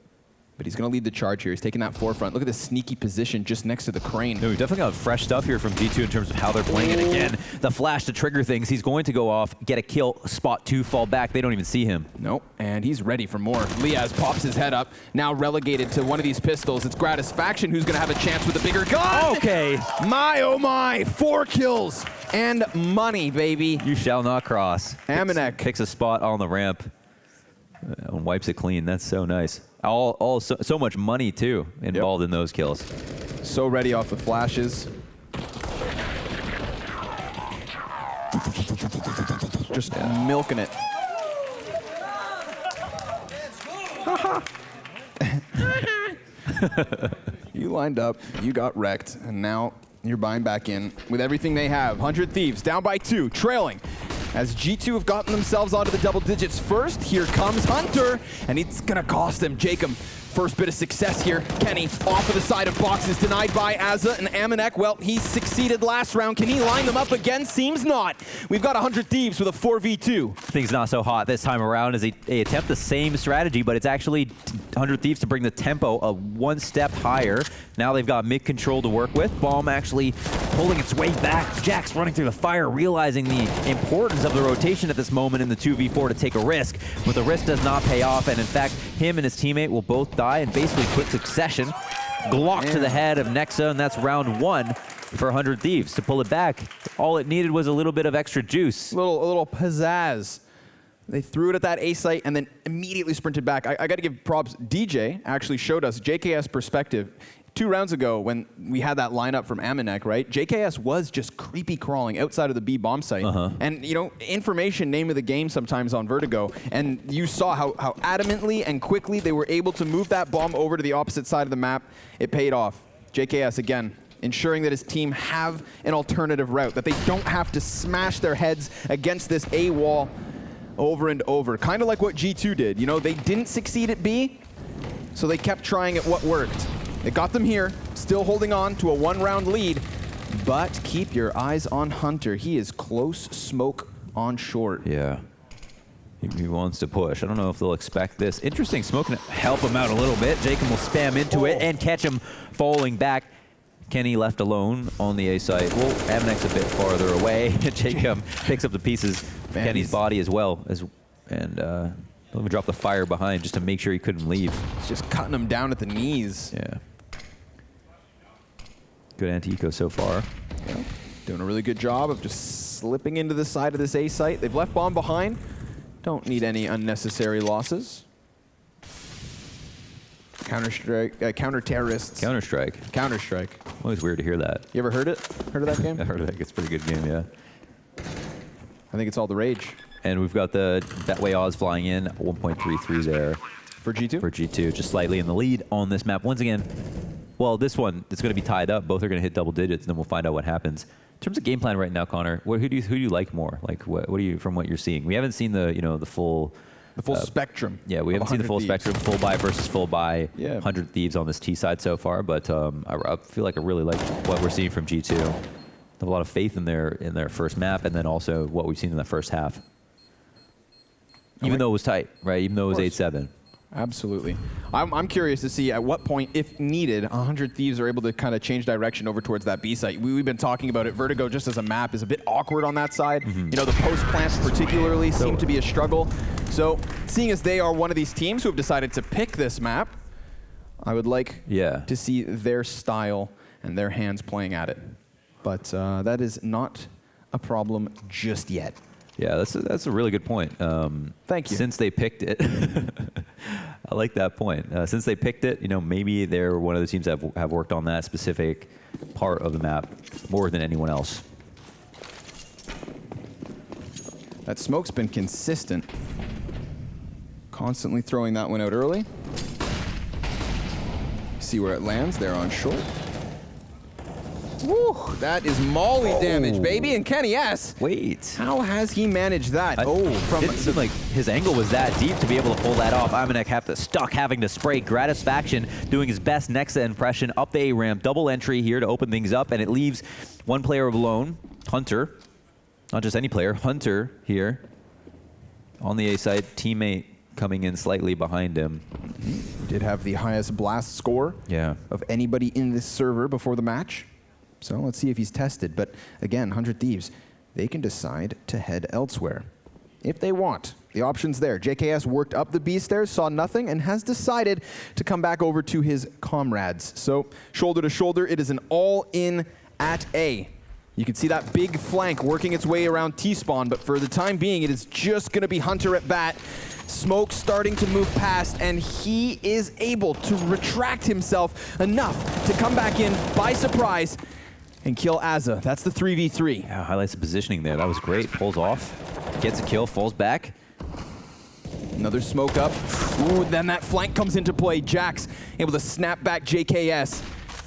Speaker 19: But he's going to lead the charge here. He's taking that forefront. Look at the sneaky position just next to the crane.
Speaker 18: No, we've definitely got fresh stuff here from G2 in terms of how they're playing it. Again, the flash to trigger things. He's going to go off, get a kill, spot 2, fall back. They don't even see him.
Speaker 19: Nope, and he's ready for more. Liaz pops his head up, now relegated to one of these pistols. It's Gratisfaction who's going to have a chance with a bigger gun.
Speaker 18: Okay.
Speaker 19: My, oh my, 4 kills and money, baby.
Speaker 18: You shall not cross.
Speaker 19: Amanek
Speaker 18: picks a spot on the ramp and wipes it clean. That's so nice. So much money, too, involved in those kills.
Speaker 19: So ready off the flashes. Just milking it. You lined up, you got wrecked, and now you're buying back in with everything they have. 100 Thieves down by 2, trailing. As G2 have gotten themselves onto the double digits first, here comes Hunter, and it's gonna cost them. Jacob, first bit of success here. Kenny off of the side of boxes, denied by Azza, and Amanek, well, he succeeded last round. Can he line them up again? Seems not. We've got 100 Thieves with a 4v2.
Speaker 18: Things not so hot this time around as they attempt the same strategy, but it's actually 100 Thieves to bring the tempo a 1 step higher. Now they've got mid-control to work with. Bomb actually pulling its way back. Jack's running through the fire, realizing the importance of the rotation at this moment in the 2v4 to take a risk, but the risk does not pay off, and in fact, him and his teammate will both die in basically quick succession. Glock to the head of Nexa, and that's round 1 for 100 Thieves to pull it back. All it needed was a little bit of extra juice.
Speaker 19: A little pizzazz. They threw it at that A site and then immediately sprinted back. I got to give props. DJ actually showed us JKS perspective. 2 rounds ago when we had that lineup from Amanek, right? JKS was just creepy crawling outside of the B bomb site. And, you know, information, name of the game sometimes on Vertigo. And you saw how adamantly and quickly they were able to move that bomb over to the opposite side of the map. It paid off. JKS, again, ensuring that his team have an alternative route, that they don't have to smash their heads against this A wall over and over. Kind of like what G2 did. You know, they didn't succeed at B, so they kept trying at what worked. It got them here, still holding on to a 1-round lead, but keep your eyes on Hunter. He is close smoke on short.
Speaker 18: Yeah. He wants to push. I don't know if they'll expect this. Interesting, Smoke can help him out a little bit. Jacob will spam into it and catch him falling back. Kenny left alone on the A site. Well, Amanek's a bit farther away. Jacob picks up the pieces of Kenny's body as well, and let me drop the fire behind just to make sure he couldn't leave.
Speaker 19: He's just cutting him down at the knees.
Speaker 18: Yeah. Good anti-eco so far.
Speaker 19: Yeah. Doing a really good job of just slipping into the side of this A site. They've left bomb behind. Don't need any unnecessary losses. Counter-Strike, counter-terrorists.
Speaker 18: Counter-Strike.
Speaker 19: Counter-Strike.
Speaker 18: Always weird to hear that.
Speaker 19: You ever heard it? Heard of that game?
Speaker 18: I heard of that. It's a pretty good game, yeah.
Speaker 19: I think it's all the rage.
Speaker 18: And we've got that way Oz flying in, 1.33 there.
Speaker 19: For G2?
Speaker 18: For G2, just slightly in the lead on this map. Once again, well, this one, it's going to be tied up. Both are going to hit double digits, and then we'll find out what happens. In terms of game plan right now, Connor, who do you like more? Like, what do you, from what you're seeing? We haven't seen the full
Speaker 19: spectrum.
Speaker 18: Yeah, we haven't seen the full spectrum, full buy versus full buy.
Speaker 19: Yeah.
Speaker 18: 100 Thieves on this T side so far, but I feel like I really like what we're seeing from G2. I have a lot of faith in their first map, and then also what we've seen in the first half. Even though it was tight, right? Even though it was 8-7.
Speaker 19: Absolutely. I'm curious to see at what point, if needed, 100 Thieves are able to kind of change direction over towards that B site. We've been talking about it. Vertigo, just as a map, is a bit awkward on that side. You know, the post plants particularly seem to be a struggle. So, seeing as they are one of these teams who have decided to pick this map, I would like to see their style and their hands playing at it. But that is not a problem just yet.
Speaker 18: Yeah, that's a really good point.
Speaker 19: Thank you.
Speaker 18: Since they picked it, I like that point. Since they picked it, you know, maybe they're one of the teams that have worked on that specific part of the map more than anyone else.
Speaker 19: That smoke's been consistent. Constantly throwing that one out early. See where it lands there on short. Woo, that is Molly damage, baby. And Kenny S.
Speaker 18: Wait.
Speaker 19: How has he managed that?
Speaker 18: Didn't seem like his angle was that deep to be able to pull that off. Amanek having to spray. Gratisfaction doing his best Nexa impression up the A ramp. Double entry here to open things up, and it leaves one player alone. Hunter. Not just any player. Hunter here on the A side, teammate coming in slightly behind him.
Speaker 19: Did have the highest blast score of anybody in this server before the match. So let's see if he's tested. But again, 100 Thieves, they can decide to head elsewhere if they want. The option's there. JKS worked up the B stairs, saw nothing, and has decided to come back over to his comrades. So shoulder to shoulder, it is an all-in at A. You can see that big flank working its way around T-spawn, but for the time being, it is just going to be Hunter at bat. Smoke starting to move past, and he is able to retract himself enough to come back in by surprise and kill Azza. That's the 3v3.
Speaker 18: Yeah, highlights the positioning there. That was great. Pulls off, gets a kill, falls back.
Speaker 19: Another smoke up. Ooh, then that flank comes into play. Jax able to snap back JKS.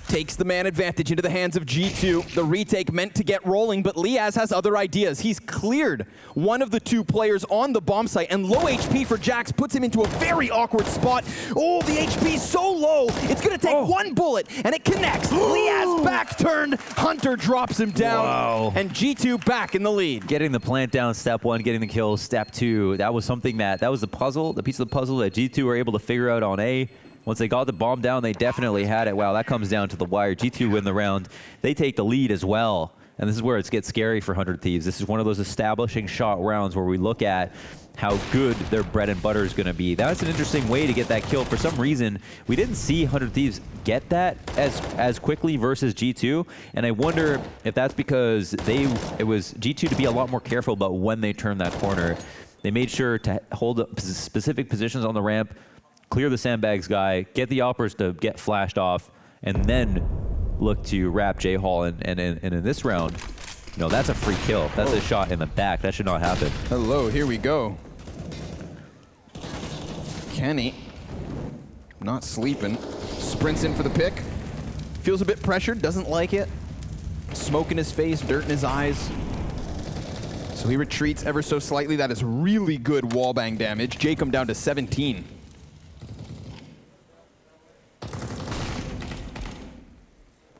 Speaker 19: Takes the man advantage into the hands of G2. The retake meant to get rolling, but Liaz has other ideas. He's cleared one of the two players on the bomb site, and low HP for Jax puts him into a very awkward spot. Oh, the HP so low, it's gonna take one bullet, and it connects. Liaz back turned, Hunter drops him down, and G2 back in the lead.
Speaker 18: Getting the plant down, step one, getting the kill, step two. That was something that was the puzzle, the piece of the puzzle that G2 were able to figure out on A. Once they got the bomb down, they definitely had it. Wow, that comes down to the wire. G2 win the round. They take the lead as well. And this is where it gets scary for 100 Thieves. This is one of those establishing shot rounds where we look at how good their bread and butter is going to be. That's an interesting way to get that kill. For some reason, we didn't see 100 Thieves get that as quickly versus G2. And I wonder if that's because it was G2 to be a lot more careful about when they turn that corner. They made sure to hold up specific positions on the ramp, clear the sandbags guy, get the operas to get flashed off, and then look to wrap J-Hall. And in this round, that's a free kill. That's a shot in the back. That should not happen.
Speaker 19: Hello, here we go. Kenny, not sleeping, sprints in for the pick. Feels a bit pressured, doesn't like it. Smoke in his face, dirt in his eyes. So he retreats ever so slightly. That is really good wallbang damage. Jacob down to 17.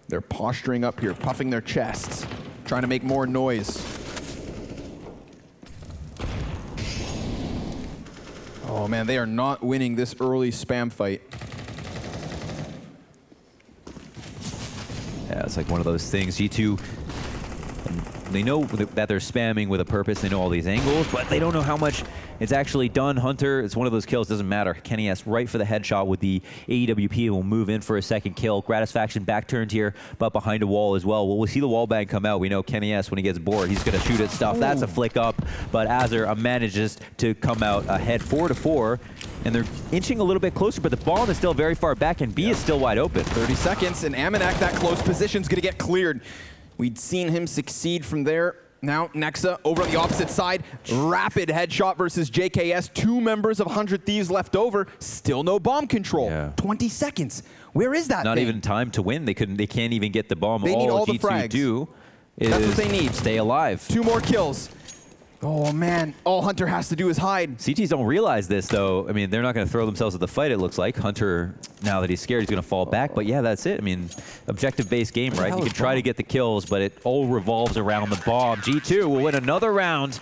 Speaker 19: They're posturing up here, puffing their chests, trying to make more noise. Oh man, they are not winning this early spam fight.
Speaker 18: Yeah, it's like one of those things. G2, they know that they're spamming with a purpose. They know all these angles, but they don't know how much it's actually done. Hunter, it's one of those kills, doesn't matter. Kenny S right for the headshot with the AEWP and will move in for a second kill. Gratisfaction back turned here, but behind a wall as well. Well, we'll see the wall bang come out. We know Kenny S, when he gets bored, he's going to shoot at stuff. Ooh. That's a flick up, but Azur manages to come out ahead 4-4, and they're inching a little bit closer, but the bomb is still very far back, and B is still wide open.
Speaker 19: 30 seconds, and Amanek, that close position's going to get cleared. We'd seen him succeed from there. Now Nexa over on the opposite side. Rapid headshot versus JKS. 2 members of 100 Thieves left over. Still no bomb control. Yeah. 20 seconds. Where is that
Speaker 18: Not
Speaker 19: thing?
Speaker 18: even time to win. They can't even get the bomb.
Speaker 19: They need all the
Speaker 18: G2
Speaker 19: frags.
Speaker 18: do is
Speaker 19: That's what they need.
Speaker 18: Stay alive.
Speaker 19: 2 more kills. Oh man, all Hunter has to do is hide.
Speaker 18: CTs don't realize this though. I mean, they're not going to throw themselves at the fight, it looks like. Hunter, now that he's scared, he's going to fall back. But yeah, that's it. I mean, objective-based game, right? You can try to get the kills, but it all revolves around the bomb. G2 will win another round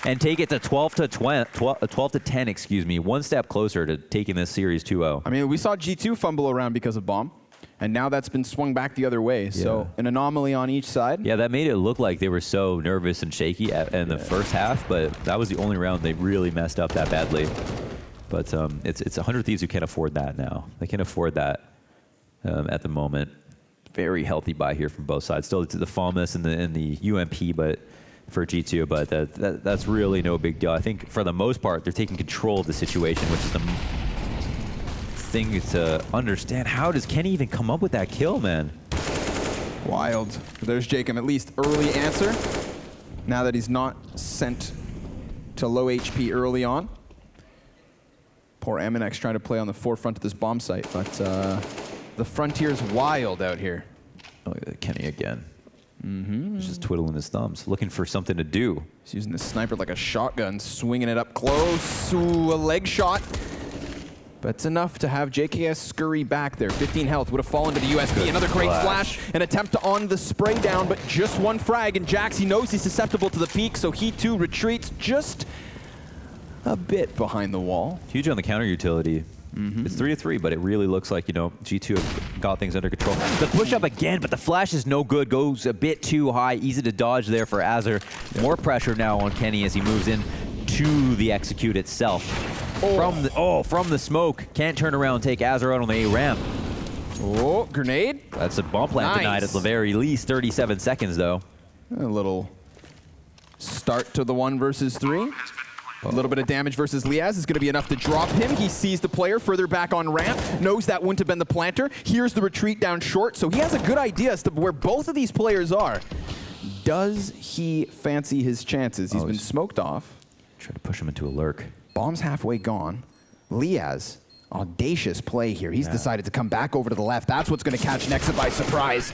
Speaker 18: and take it to 12 to 10, excuse me. One step closer to taking this series 2-0.
Speaker 19: I mean, we saw G2 fumble around because of bomb. And now that's been swung back the other way. So an anomaly on each side.
Speaker 18: Yeah, that made it look like they were so nervous and shaky in the first half, but that was the only round they really messed up that badly. But it's 100 Thieves who can't afford that now. They can't afford that at the moment. Very healthy buy here from both sides. Still to the FAMAS and the UMP, but for G2, but that's really no big deal. I think for the most part, they're taking control of the situation, which is the thing to understand. How does Kenny even come up with that kill, man?
Speaker 19: Wild. There's Jacob, at least early answer. Now that he's not sent to low HP early on. Poor Amanex trying to play on the forefront of this bomb site, but the frontier's wild out here.
Speaker 18: Oh, Kenny again. He's just twiddling his thumbs, looking for something to do.
Speaker 19: He's using the sniper like a shotgun, swinging it up close. Ooh, a leg shot. But it's enough to have JKS scurry back there. 15 health, would have fallen to the USP. Good Another great flash, an attempt to on the spray down, but just one frag. And Jax, he knows he's susceptible to the peak, so he too retreats just a bit behind the wall.
Speaker 18: Huge on the counter utility. It's 3-3, but it really looks like, G2 have got things under control. The push up again, but the flash is no good. Goes a bit too high. Easy to dodge there for Azur. More pressure now on Kenny as he moves in to the execute itself. From the smoke. Can't turn around and take Azur out on the A ramp.
Speaker 19: Oh, grenade.
Speaker 18: That's a bomb plant denied at the very least. 37 seconds, though.
Speaker 19: A little start to the 1 versus 3. A little bit of damage versus Liaz is going to be enough to drop him. He sees the player further back on ramp, knows that wouldn't have been the planter. Here's the retreat down short, so he has a good idea as to where both of these players are. Does he fancy his chances? He's been smoked off.
Speaker 18: Try to push him into a lurk.
Speaker 19: Bomb's halfway gone. Liaz, audacious play here. He's decided to come back over to the left. That's what's going to catch Nexa by surprise.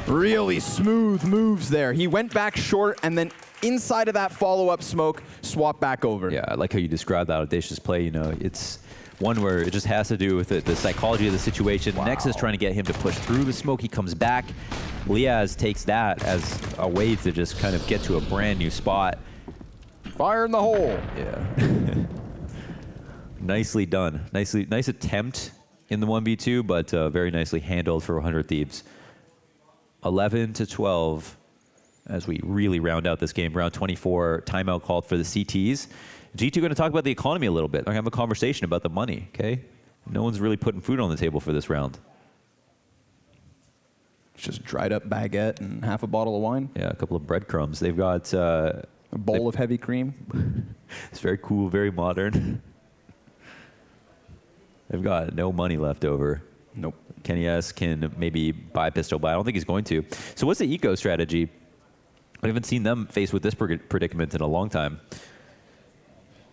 Speaker 19: Really smooth moves there. He went back short and then inside of that follow-up smoke, swap back over.
Speaker 18: Yeah, I like how you described that audacious play. It's one where it just has to do with the psychology of the situation. Nexa is trying to get him to push through the smoke. He comes back. Liaz takes that as a way to just kind of get to a brand new spot.
Speaker 19: Fire in the hole.
Speaker 18: Yeah. Nicely done. Nice attempt in the 1v2, but very nicely handled for 100 Thieves. 11-12 as we really round out this game. Round 24, timeout called for the CTs. G2 going to talk about the economy a little bit. They're going to have a conversation about the money, okay? No one's really putting food on the table for this round.
Speaker 19: It's just dried up baguette and half a bottle of wine.
Speaker 18: Yeah, a couple of breadcrumbs. They've got...
Speaker 19: a bowl of heavy cream.
Speaker 18: It's very cool, very modern. They've got no money left over.
Speaker 19: Nope.
Speaker 18: Kenny S can maybe buy Pistol, but I don't think he's going to. So what's the eco strategy? I haven't seen them faced with this predicament in a long time.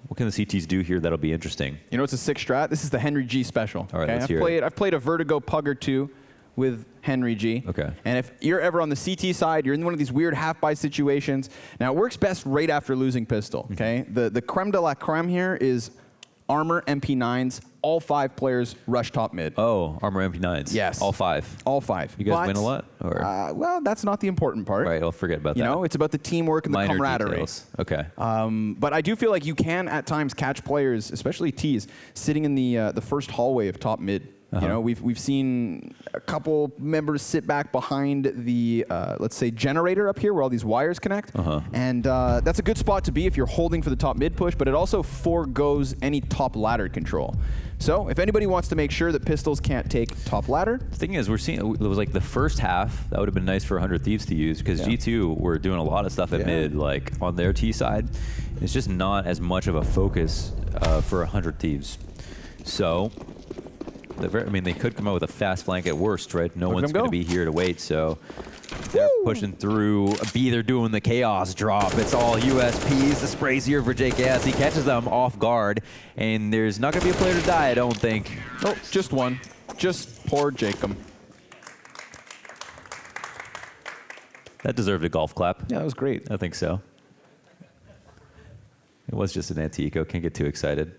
Speaker 18: What can the CTs do here that'll be interesting?
Speaker 19: You know, it's a 6 strat. This is the Henry G special.
Speaker 18: All right, let's hear it.
Speaker 19: I've played a Vertigo Pug or two with Henry G.
Speaker 18: Okay.
Speaker 19: And if you're ever on the CT side, you're in one of these weird half-buy situations. Now, it works best right after losing pistol, okay? The creme de la creme here is Armor MP9s. All 5 players rush top mid.
Speaker 18: Oh, Armor MP9s.
Speaker 19: Yes.
Speaker 18: All 5.
Speaker 19: All 5.
Speaker 18: You guys win a lot? Or?
Speaker 19: Well, that's not the important part.
Speaker 18: Right, I'll forget about that.
Speaker 19: You know, it's about the teamwork and the
Speaker 18: Minor
Speaker 19: camaraderie.
Speaker 18: details. Okay.
Speaker 19: But I do feel like you can, at times, catch players, especially Ts, sitting in the first hallway of top mid. You know, we've seen a couple members sit back behind the, let's say, generator up here where all these wires connect. And that's a good spot to be if you're holding for the top mid push, but it also forgoes any top ladder control. So if anybody wants to make sure that Pistols can't take top ladder.
Speaker 18: The thing is, we're seeing, it was like the first half, that would have been nice for 100 Thieves to use, because G2 were doing a lot of stuff at mid, like on their T side. It's just not as much of a focus for 100 Thieves. So, they could come out with a fast flank at worst, right? No one's going to be here to wait, so they're pushing through. B, they're doing the chaos drop. It's all USPs. The spray's here for JKS. He catches them off guard, and there's not going to be a player to die, I don't think.
Speaker 19: Oh, just one. Just poor Jacob.
Speaker 18: That deserved a golf clap.
Speaker 19: Yeah, that was great.
Speaker 18: I think so. It was just an anti-eco. Can't get too excited.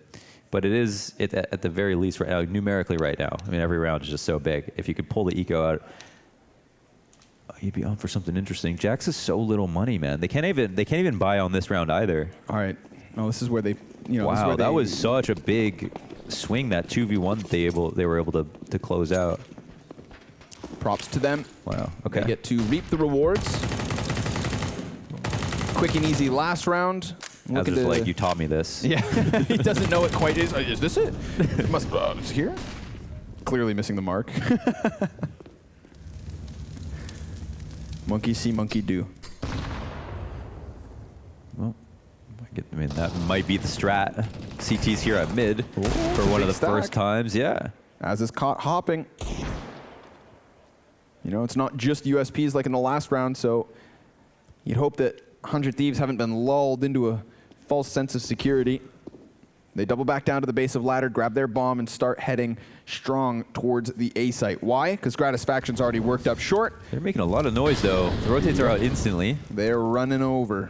Speaker 18: But it is, at the very least, right now, numerically right now. I mean, every round is just so big. If you could pull the eco out, you'd be on for something interesting. Jax is so little money, man. They can't even buy on this round either.
Speaker 19: All right. Oh, this is where they,
Speaker 18: wow, that was such a big swing, that 2v1 they were able to close out.
Speaker 19: Props to them.
Speaker 18: Wow. Okay.
Speaker 19: They get to reap the rewards. Quick and easy last round.
Speaker 18: As it's like, you taught me this.
Speaker 19: Yeah, he doesn't know it quite. Is this it? It must be here. Clearly missing the mark. Monkey see, monkey do.
Speaker 18: Well, I mean, that might be the strat. CT's here at mid for one of the first times. Yeah.
Speaker 19: As is caught hopping. You know, it's not just USPs like in the last round, so you'd hope that 100 Thieves haven't been lulled into a false sense of security. They double back down to the base of ladder, grab their bomb, and start heading strong towards the A site. Why? Because Gratisfaction's already worked up short.
Speaker 18: They're making a lot of noise, though. The rotates are out instantly.
Speaker 19: They're running over.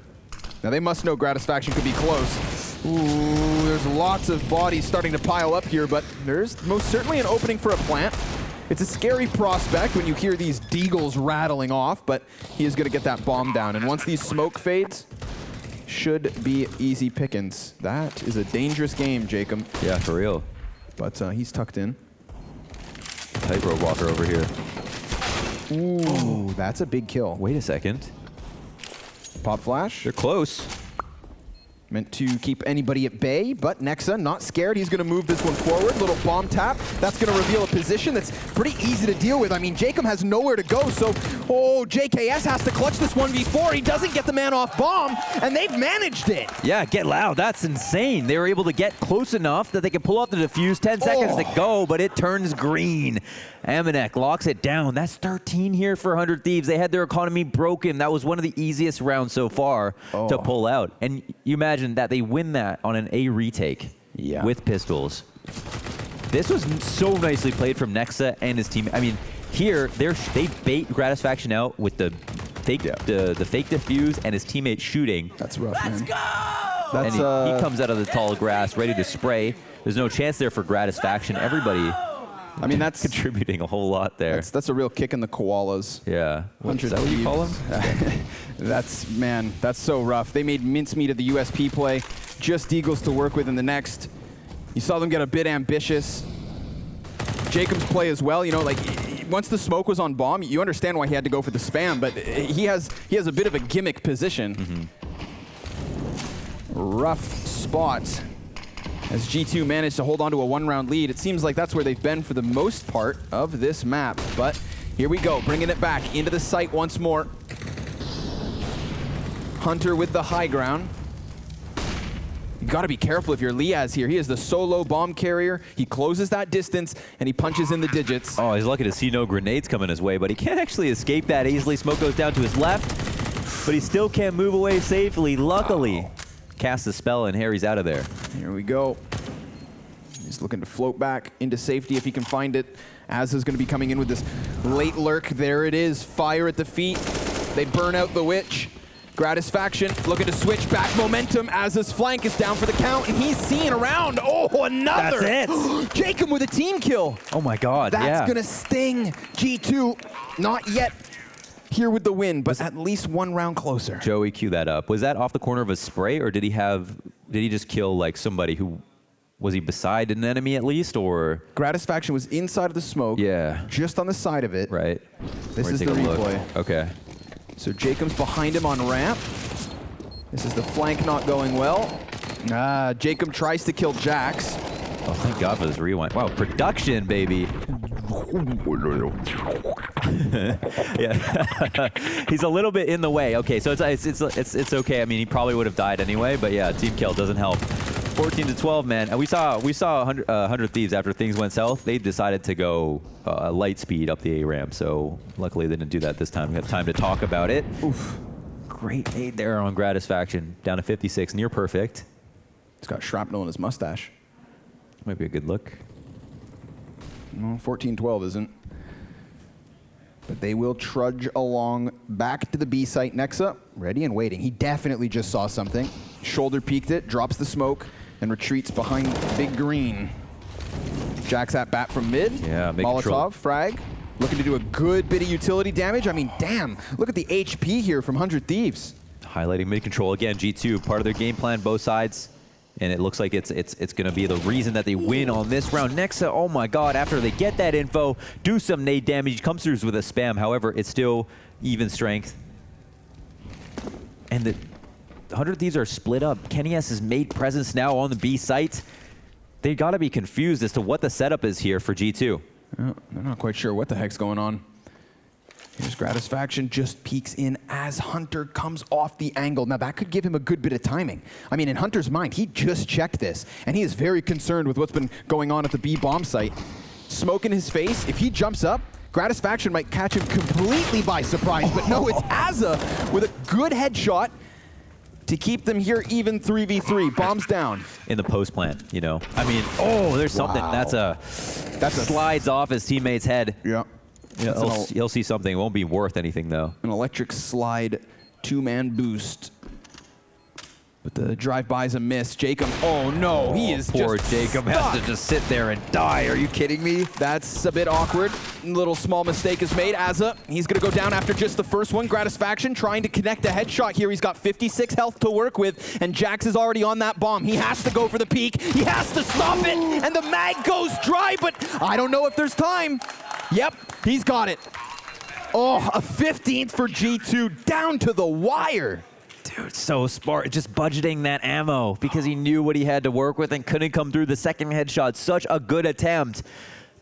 Speaker 19: Now, they must know Gratisfaction could be close. Ooh, there's lots of bodies starting to pile up here, but there's most certainly an opening for a plant. It's a scary prospect when you hear these deagles rattling off, but he is going to get that bomb down. And once these smoke fades, should be easy pickings. That is a dangerous game, Jacob.
Speaker 18: Yeah, for real.
Speaker 19: But he's tucked in.
Speaker 18: Tightrope walker over here.
Speaker 19: Ooh, that's a big kill.
Speaker 18: Wait a second.
Speaker 19: Pop flash.
Speaker 18: They're close.
Speaker 19: Meant to keep anybody at bay, but Nexa not scared. He's going to move this one forward. Little bomb tap. That's going to reveal a position that's pretty easy to deal with. I mean, Jacob has nowhere to go, so JKS has to clutch this 1v4. He doesn't get the man off bomb, and they've managed it.
Speaker 18: Yeah, get loud. That's insane. They were able to get close enough that they can pull off the defuse. 10 seconds to go, but it turns green. Amanek locks it down. That's 13 here for 100 Thieves. They had their economy broken. That was one of the easiest rounds so far to pull out. And you imagine that they win that on an A retake with pistols. This was so nicely played from Nexa and his team. I mean, here they bait Gratisfaction out with the fake the fake defuse and his teammate shooting.
Speaker 19: That's rough, man.
Speaker 18: That's, and he comes out of the tall grass ready to spray. There's no chance there for Gratisfaction. Everybody,
Speaker 19: I mean, that's
Speaker 18: contributing a whole lot there.
Speaker 19: That's a real kick in the koalas.
Speaker 18: Yeah. Is that what you call them?
Speaker 19: That's so rough. They made mincemeat of the USP play. Just Deagles to work with in the next. You saw them get a bit ambitious. Jacob's play as well, you know, like once the smoke was on bomb, you understand why he had to go for the spam, but he has a bit of a gimmick position. Rough spot. As G2 managed to hold on to a one-round lead. It seems like that's where they've been for the most part of this map. But here we go, bringing it back into the site once more. Hunter with the high ground. You gotta be careful if you're Liaz here. He is the solo bomb carrier. He closes that distance and he punches in the digits.
Speaker 18: Oh, he's lucky to see no grenades coming his way, but he can't actually escape that easily. Smoke goes down to his left, but he still can't move away safely. Luckily, cast a spell and Harry's out of there.
Speaker 19: Here we go. He's looking to float back into safety if he can find it. Azza's going to be coming in with this late lurk. There it is. Fire at the feet. They burn out the witch. Gratisfaction looking to switch back momentum. Azza's flank is down for the count, and he's seeing around. Oh, another!
Speaker 18: That's it!
Speaker 19: Jacob with a team kill.
Speaker 18: Oh my God,
Speaker 19: That's going to sting. G2 not yet here with the win, but at least one round closer.
Speaker 18: Joey, cue that up. Was that off the corner of a spray, or did he just kill like somebody who, was he beside an enemy at least, or?
Speaker 19: Gratisfaction was inside of the smoke.
Speaker 18: Yeah.
Speaker 19: Just on the side of it.
Speaker 18: Right.
Speaker 19: This is the replay.
Speaker 18: Okay.
Speaker 19: So Jacob's behind him on ramp. This is the flank not going well. Jacob tries to kill Jax.
Speaker 18: Oh, thank God for this rewind. Wow, production, baby. Yeah, he's a little bit in the way. Okay, so it's okay. I mean, he probably would have died anyway, but yeah, team kill doesn't help. 14-12, man. And we saw 100 Thieves after things went south. They decided to go light speed up the A ramp. So luckily they didn't do that this time. We have time to talk about it. Oof. Great aid there on Gratisfaction. Down to 56, near perfect.
Speaker 19: He's got shrapnel in his mustache.
Speaker 18: Might be a good look.
Speaker 19: No, 14-12 isn't. But they will trudge along back to the B site. Nexa, ready and waiting. He definitely just saw something. Shoulder peeked it, drops the smoke, and retreats behind Big Green. Jax at bat from mid.
Speaker 18: Yeah,
Speaker 19: Molotov, frag. Looking to do a good bit of utility damage. I mean, damn, look at the HP here from 100 Thieves.
Speaker 18: Highlighting mid control again, G2, part of their game plan, both sides. And it looks like it's going to be the reason that they win on this round. Nexa, oh my God, after they get that info, do some nade damage, comes through with a spam. However, it's still even strength. And the 100 Thieves are split up. Kenny S has made presence now on the B site. They got to be confused as to what the setup is here for G2.
Speaker 19: They're not quite sure what the heck's going on. Here's Gratisfaction, just peeks in as Hunter comes off the angle. Now that could give him a good bit of timing. I mean, in Hunter's mind, he just checked this, and he is very concerned with what's been going on at the B bomb site. Smoke in his face, if he jumps up, Gratisfaction might catch him completely by surprise, but no, it's Azza with a good headshot to keep them here even 3v3. Bombs down.
Speaker 18: In the post plant, you know. I mean, oh, there's something. That's a slides off his teammate's head.
Speaker 19: Yeah.
Speaker 18: Yeah, he'll see something. It won't be worth anything, though.
Speaker 19: An electric slide, two-man boost. But the drive-by's a miss. Jacob, oh no, he is
Speaker 18: Poor
Speaker 19: just
Speaker 18: Jacob
Speaker 19: stuck.
Speaker 18: has to just sit there and die. Are you kidding me?
Speaker 19: That's a bit awkward. Little small mistake is made. Azza, he's gonna go down after just the first one. Gratisfaction trying to connect a headshot here. He's got 56 health to work with, and Jax is already on that bomb. He has to go for the peek. He has to stop it, and the mag goes dry, but I don't know if there's time. Yep, he's got it. Oh, a 15th for G2, down to the wire.
Speaker 18: Dude, so smart. Just budgeting that ammo because he knew what he had to work with and couldn't come through the second headshot. Such a good attempt.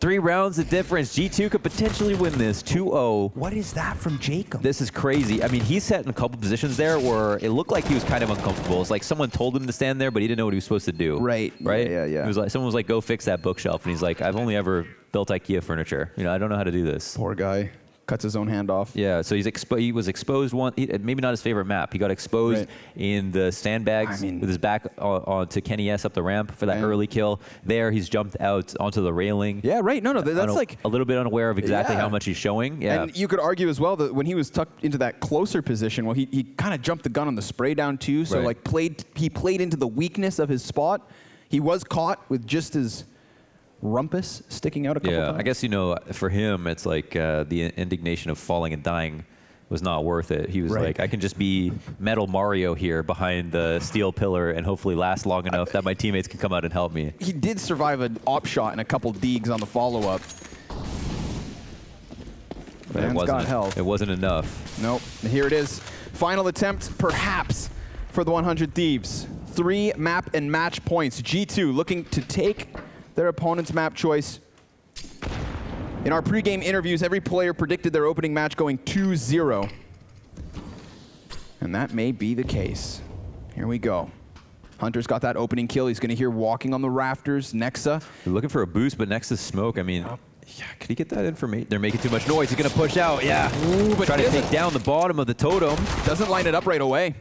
Speaker 18: 3 rounds of difference. G2 could potentially win this 2-0.
Speaker 19: What is that from Jacob?
Speaker 18: This is crazy. I mean, he's set in a couple positions there where it looked like he was kind of uncomfortable. It's like someone told him to stand there, but he didn't know what he was supposed to do.
Speaker 19: Right.
Speaker 18: Right?
Speaker 19: Yeah.
Speaker 18: It was like someone was like, go fix that bookshelf. And he's like, I've only ever built IKEA furniture. You know, I don't know how to do this.
Speaker 19: Poor guy. Cuts his own hand off.
Speaker 18: Yeah, so he was exposed maybe not his favorite map. He got exposed in the sandbags with his back onto Kenny S up the ramp for that early kill. There, he's jumped out onto the railing.
Speaker 19: Yeah, right. No, that's like
Speaker 18: a little bit unaware of exactly how much he's showing. Yeah,
Speaker 19: and you could argue as well that when he was tucked into that closer position, well, he kind of jumped the gun on the spray down too. So like he played into the weakness of his spot. He was caught with just his rumpus sticking out a couple times.
Speaker 18: I guess, you know, for him, it's like the indignation of falling and dying was not worth it. He was like, I can just be Metal Mario here behind the steel pillar and hopefully last long enough that my teammates can come out and help me.
Speaker 19: He did survive an op shot and a couple deegs on the follow-up.
Speaker 18: But it wasn't enough.
Speaker 19: Nope. Here it is. Final attempt, perhaps, for the 100 Thieves. 3 map and match points. G2 looking to take their opponent's map choice. In our pregame interviews, every player predicted their opening match going 2-0. And that may be the case. Here we go. Hunter's got that opening kill. He's going to hear walking on the rafters. Nexa.
Speaker 18: They're looking for a boost, but Nexa's smoke. I mean, could he get that information? They're making too much noise. He's going to push out. Yeah.
Speaker 19: Ooh, but
Speaker 18: try to take down the bottom of the totem.
Speaker 19: Doesn't line it up right away.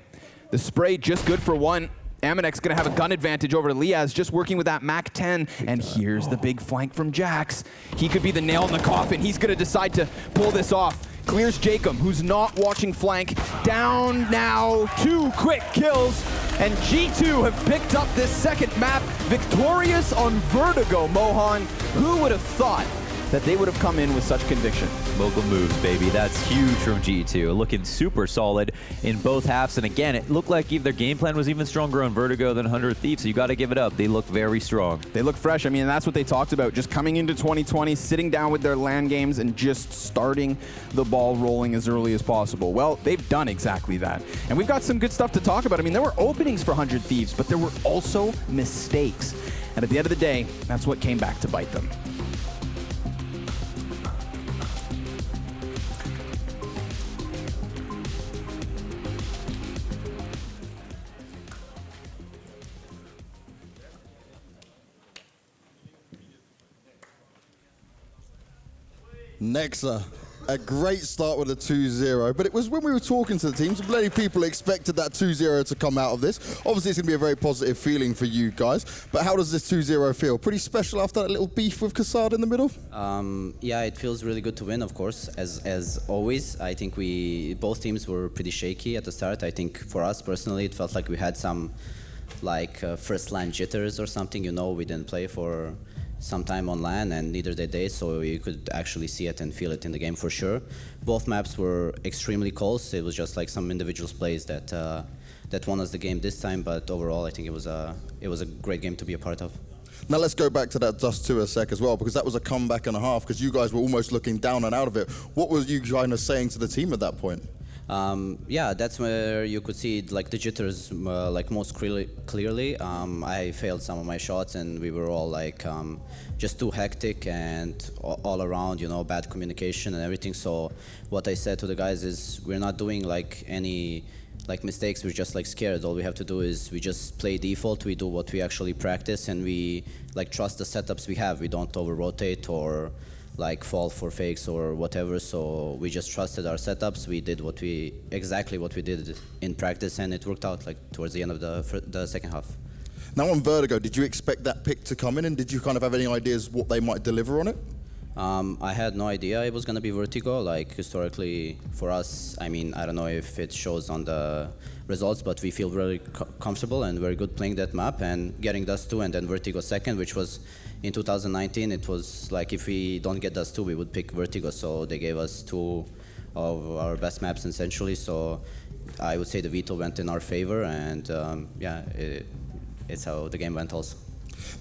Speaker 19: The spray just good for 1. Amanek's going to have a gun advantage over Liaz, just working with that MAC-10. And here's the big flank from Jax. He could be the nail in the coffin. He's going to decide to pull this off. Clears Jacob, who's not watching flank. Down now, 2 quick kills. And G2 have picked up this second map, victorious on Vertigo, Mohan. Who would have thought that they would have come in with such conviction?
Speaker 18: Mogul moves, baby. That's huge from G2. Looking super solid in both halves. And again, it looked like their game plan was even stronger on Vertigo than 100 Thieves, so you got to give it up. They look very strong.
Speaker 19: They look fresh. I mean, that's what they talked about, just coming into 2020, sitting down with their LAN games and just starting the ball rolling as early as possible. Well, they've done exactly that. And we've got some good stuff to talk about. I mean, there were openings for 100 Thieves, but there were also mistakes. And at the end of the day, that's what came back to bite them.
Speaker 8: Nexa, a great start with a 2-0, but it was when we were talking to the teams, many people expected that 2-0 to come out of this. Obviously, it's going to be a very positive feeling for you guys, but how does this 2-0 feel? Pretty special after that little beef with Kassad in the middle?
Speaker 12: Yeah, it feels really good to win, of course, as always. I think both teams were pretty shaky at the start. I think for us personally, it felt like we had some first LAN jitters or something. You know, we didn't play for some time on LAN, and neither did they, so you could actually see it and feel it in the game for sure. Both maps were extremely close. It was just like some individual plays that won us the game this time, but overall I think it was a great game to be a part of.
Speaker 8: Now let's go back to that Dust 2 a sec as well, because that was a comeback and a half, because you guys were almost looking down and out of it. What were you kind of saying to the team at that point?
Speaker 12: Yeah, that's where you could see like the jitters most clearly. I failed some of my shots, and we were all just too hectic and all around, you know, bad communication and everything. So what I said to the guys is, we're not doing any mistakes. We're just scared. All we have to do is we just play default. We do what we actually practice, and we trust the setups we have. We don't over rotate or fall for fakes or whatever, so we just trusted our setups. We did exactly what we did in practice, and it worked out towards the end of the second half.
Speaker 8: Now on Vertigo, did you expect that pick to come in, and did you kind of have any ideas what they might deliver on it?
Speaker 12: I had no idea it was going to be Vertigo. Like, historically, for us, I mean, I don't know if it shows on the results, but we feel very comfortable and very good playing that map and getting Dust 2 and then Vertigo second, which was in 2019. It was like, if we don't get Dust 2, we would pick Vertigo. So they gave us 2 of our best maps, essentially. So I would say the veto went in our favor, and yeah, it's how the game went also.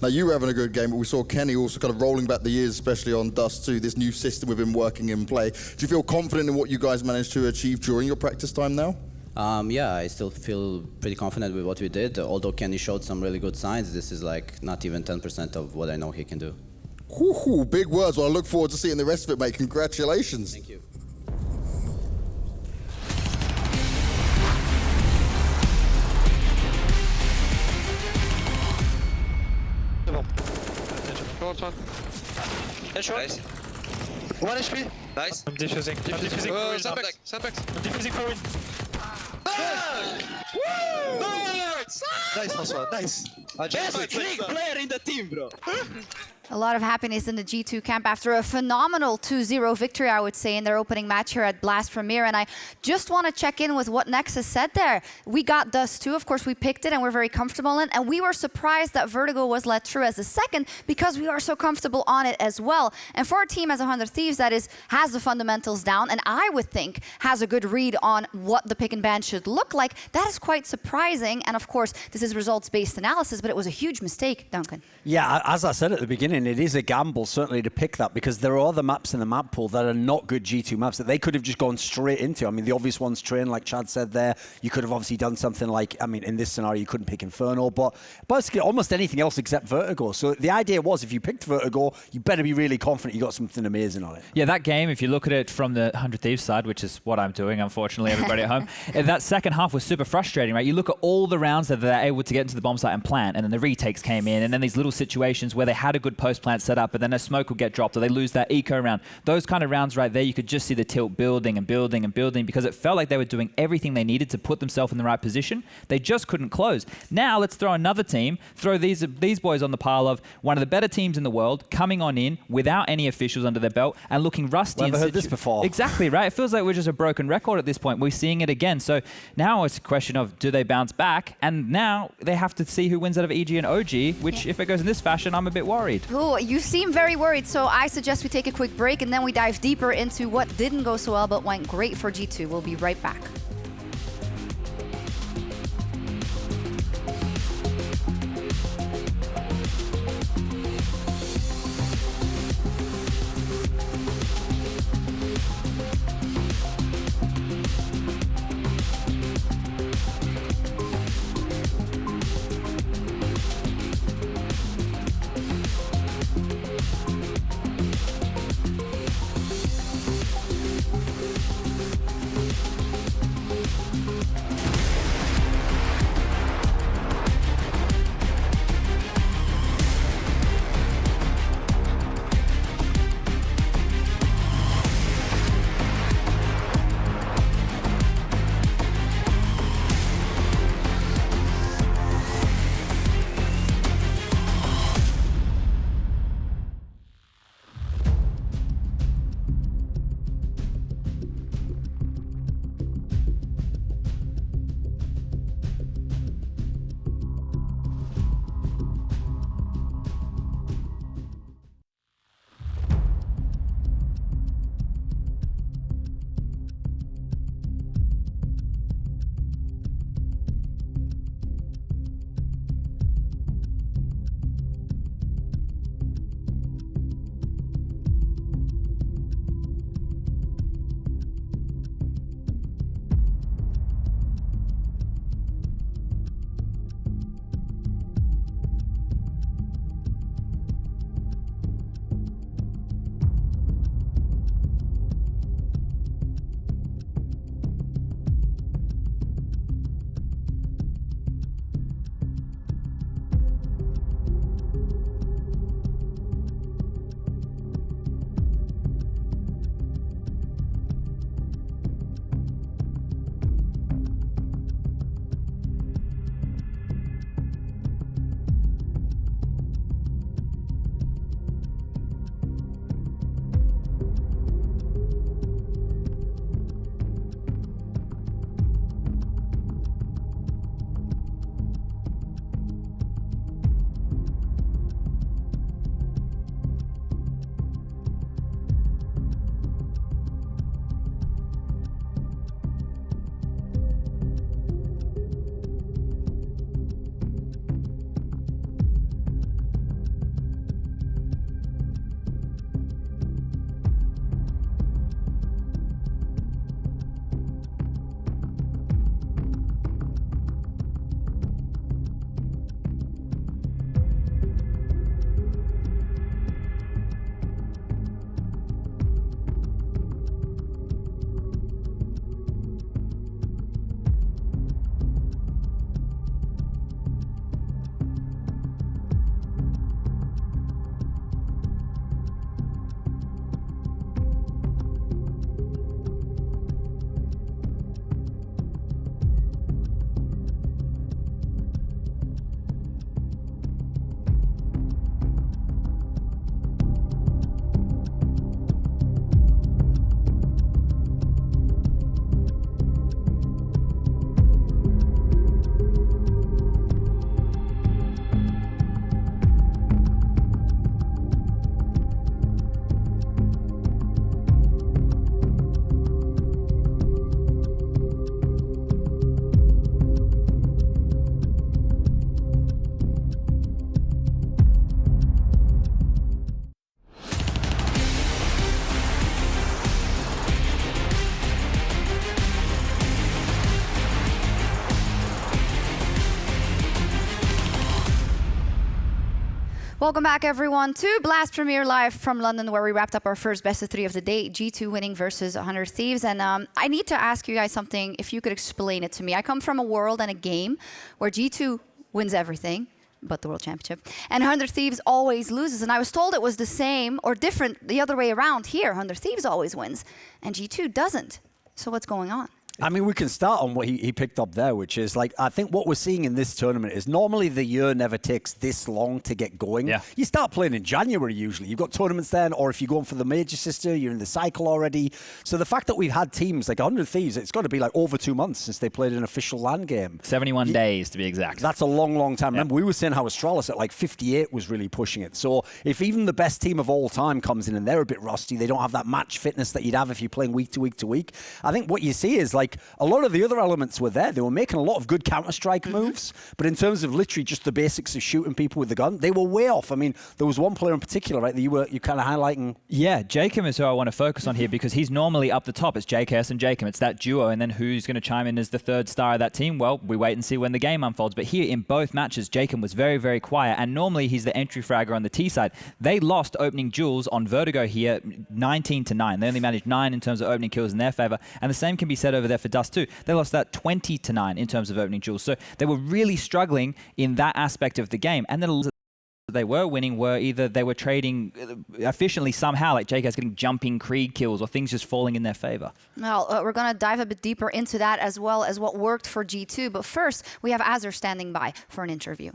Speaker 10: Now, you were having a good game, but we saw Kenny also kind of rolling back the years, especially on Dust 2, this new system with him working in play. Do you feel confident in what you guys managed to achieve during your practice time now?
Speaker 12: Yeah, I still feel pretty confident with what we did. Although Kenny showed some really good signs, this is like not even 10% of what I know he can do.
Speaker 10: Whew, big words. Well, I look forward to seeing the rest of it, mate. Congratulations.
Speaker 12: Thank you.
Speaker 20: Short one. Headshot. Nice. 1 HP. Nice.
Speaker 21: I'm defusing. I'm defusing for win.
Speaker 20: Sandbags. Sandbags.
Speaker 21: I'm defusing for win.
Speaker 20: Nice, François. Nice.
Speaker 17: Best League player in the team, bro.
Speaker 9: A lot of happiness in the G2 camp after a phenomenal 2-0 victory, I would say, in their opening match here at Blast Premier. And I just want to check in with what Nexus said there. We got Dust 2, of course, we picked it and we're very comfortable in. And we were surprised that Vertigo was let through as the second because we are so comfortable on it as well. And for a team as 100 Thieves that has the fundamentals down, and I would think has a good read on what the pick and ban should look like, that is quite surprising. And of course, this is results-based analysis, but it was a huge mistake, Duncan.
Speaker 2: Yeah, as I said at the beginning, it is a gamble certainly to pick that because there are other maps in the map pool that are not good G2 maps that they could have just gone straight into. I mean, the obvious one's Train, like Chad said there. You could have obviously done something like, I mean, in this scenario, you couldn't pick Inferno, but basically almost anything else except Vertigo. So the idea was if you picked Vertigo, you better be really confident you got something amazing on it.
Speaker 5: Yeah, that game, if you look at it from the 100 Thieves side, which is what I'm doing, unfortunately, everybody at home, that second half was super frustrating, right? You look at all the rounds that they're able to get into the bomb site and plant, and then the retakes came in, and then these little situations where they had a good post-plant set up, but then a smoke would get dropped, or they lose that eco round. Those kind of rounds right there, you could just see the tilt building and building and building because it felt like they were doing everything they needed to put themselves in the right position. They just couldn't close. Now let's throw another team, throw these boys on the pile of one of the better teams in the world, coming on in without any officials under their belt and looking rusty.
Speaker 2: Never heard this before.
Speaker 5: Exactly, right? It feels like we're just a broken record at this point. We're seeing it again. So now it's a question of, do they bounce back? And now they have to see who wins out of EG and OG, which if it goes in this fashion, I'm a bit worried.
Speaker 9: Oh, you seem very worried, so I suggest we take a quick break and then we dive deeper into what didn't go so well but went great for G2. We'll be right back. Welcome back, everyone, to Blast Premier Live from London, where we wrapped up our first best of 3 of the day, G2 winning versus 100 Thieves. And I need to ask you guys something, if you could explain it to me. I come from a world and a game where G2 wins everything but the World Championship, and 100 Thieves always loses. And I was told it was the same or different the other way around here. 100 Thieves always wins, and G2 doesn't. So what's going on?
Speaker 2: I mean, we can start on what he picked up there, which is like, I think what we're seeing in this tournament is normally the year never takes this long to get going.
Speaker 5: Yeah.
Speaker 2: You start playing in January usually. You've got tournaments then, or if you're going for the major sister, you're in the cycle already. So the fact that we've had teams like 100 Thieves, it's got to be like over 2 months since they played an official LAN game.
Speaker 5: 71 days to be exact.
Speaker 2: That's a long, long time. Remember, we were saying how Astralis at like 58 was really pushing it. So if even the best team of all time comes in and they're a bit rusty, they don't have that match fitness that you'd have if you're playing week to week to week. I think what you see is like a lot of the other elements were there. They were making a lot of good Counter-Strike moves, but in terms of literally just the basics of shooting people with the gun, they were way off. I mean, there was one player in particular, right, that you kind of highlighting.
Speaker 5: Yeah, Jacob is who I want to focus on here because he's normally up the top. It's JKS and Jacob. It's that duo, and then who's going to chime in as the third star of that team? Well, we wait and see when the game unfolds. But here in both matches, Jacob was very, very quiet, and normally he's the entry fragger on the T side. They lost opening duels on Vertigo here, 19-9. They only managed 9 in terms of opening kills in their favor, and the same can be said over there for Dust too. They lost that 20-9 in terms of opening duels. So they were really struggling in that aspect of the game. And then they were winning were either they were trading efficiently somehow, like JK's getting jumping Krieg kills or things just falling in their favor.
Speaker 9: Well, we're going to dive a bit deeper into that as well as what worked for G2. But first, we have Azure standing by for an interview.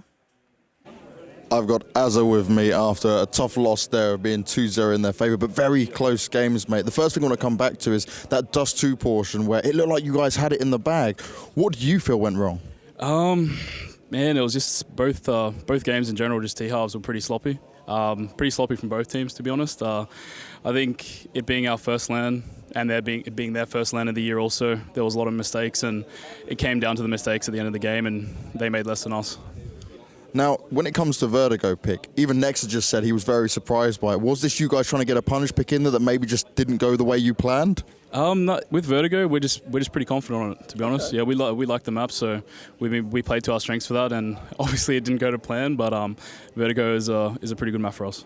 Speaker 10: I've got Azure with me after a tough loss there of being 2-0 in their favour, but very close games, mate. The first thing I want to come back to is that Dust 2 portion where it looked like you guys had it in the bag. What do you feel went wrong?
Speaker 1: Man, it was just both games in general, just T-halves were pretty sloppy. Pretty sloppy from both teams, to be honest. I think it being our first LAN and it being their first LAN of the year also, there was a lot of mistakes, and it came down to the mistakes at the end of the game, and they made less than us.
Speaker 10: Now, when it comes to Vertigo pick, even Nexa just said he was very surprised by it. Was this you guys trying to get a punish pick in there that maybe just didn't go the way you planned?
Speaker 1: With Vertigo, we're just pretty confident on it, to be honest. Yeah, we like the map, so we played to our strengths for that, and obviously it didn't go to plan, but Vertigo is a pretty good map for us.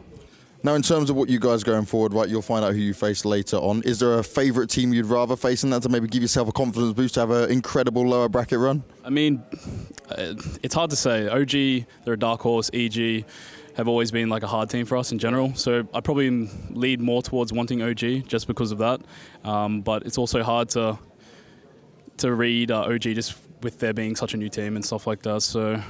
Speaker 10: Now, in terms of what you guys going forward, right, you'll find out who you face later on. Is there a favourite team you'd rather face in that to maybe give yourself a confidence boost to have an incredible lower bracket run?
Speaker 1: I mean, it's hard to say. OG, they're a dark horse. EG have always been like a hard team for us in general. So I probably lead more towards wanting OG just because of that. But it's also hard to read OG just with there being such a new team and stuff like that. So,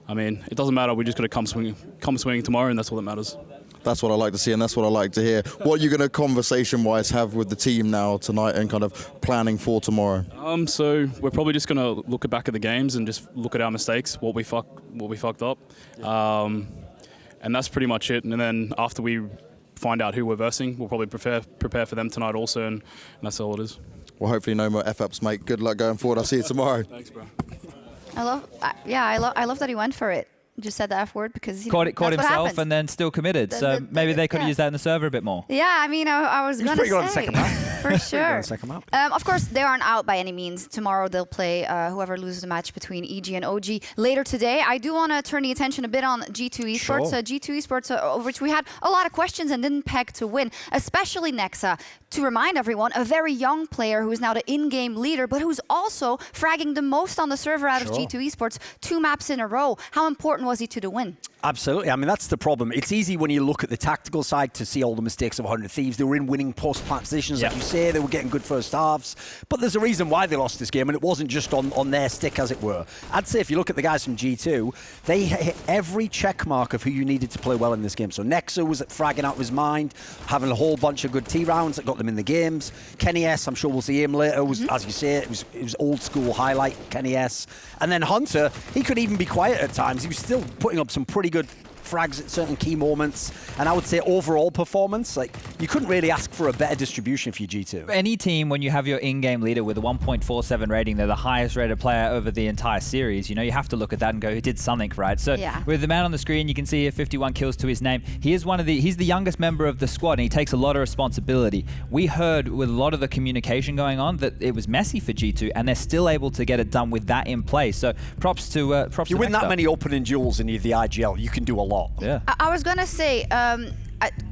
Speaker 1: I mean, it doesn't matter. We just got to come swinging tomorrow, and that's all that matters.
Speaker 10: That's what I like to see, and that's what I like to hear. What are you going to conversation-wise have with the team now tonight and kind of planning for tomorrow?
Speaker 1: So we're probably just going to look back at the games and just look at our mistakes, what we fucked up, and that's pretty much it. And then after we find out who we're versing, we'll probably prepare for them tonight also, and that's all it is.
Speaker 10: Well, hopefully no more F-ups, mate. Good luck going forward. I'll see you tomorrow.
Speaker 1: Thanks, bro.
Speaker 9: I love that he went for it. Just said the F word because
Speaker 5: caught himself and then still committed. So maybe they could have used that in the server a bit more.
Speaker 9: Yeah, I mean, I was going to say.
Speaker 2: He's pretty good on the second map.
Speaker 9: For sure.
Speaker 2: Second map.
Speaker 9: Of course, they aren't out by any means. Tomorrow they'll play whoever loses the match between EG and OG later today. I do want to turn the attention a bit on G2 Esports.
Speaker 2: Sure.
Speaker 9: G2 Esports, which we had a lot of questions and didn't peg to win, especially Nexa. To remind everyone, a very young player who is now the in-game leader, but who's also fragging the most on the server out of G2 Esports, 2 maps in a row. How important was he to the win?
Speaker 2: Absolutely. I mean, that's the problem. It's easy when you look at the tactical side to see all the mistakes of 100 Thieves. They were in winning post-plant positions, like you say. They were getting good first halves. But there's a reason why they lost this game, and it wasn't just on their stick, as it were. I'd say if you look at the guys from G2, they hit every check mark of who you needed to play well in this game. So Nexa was fragging out of his mind, having a whole bunch of good T rounds that got them in the games. Kenny S, I'm sure we'll see him later, was, as you say, it was old school highlight, Kenny S. And then Hunter, he could even be quiet at times. He was still putting up some pretty good frags at certain key moments, and I would say overall performance, like, you couldn't really ask for a better distribution for your G2.
Speaker 5: Any team, when you have your in-game leader with a 1.47 rating, they're the highest rated player over the entire series, you know, you have to look at that and go, he did something right. So with the man on the screen, you can see here 51 kills to his name. He's the youngest member of the squad, and he takes a lot of responsibility. We heard with a lot of the communication going on that it was messy for G2, and they're still able to get it done with that in place. So props to
Speaker 2: you win that many opening duels in the IGL, you can do a lot. lot.
Speaker 5: Yeah.
Speaker 9: I was gonna say,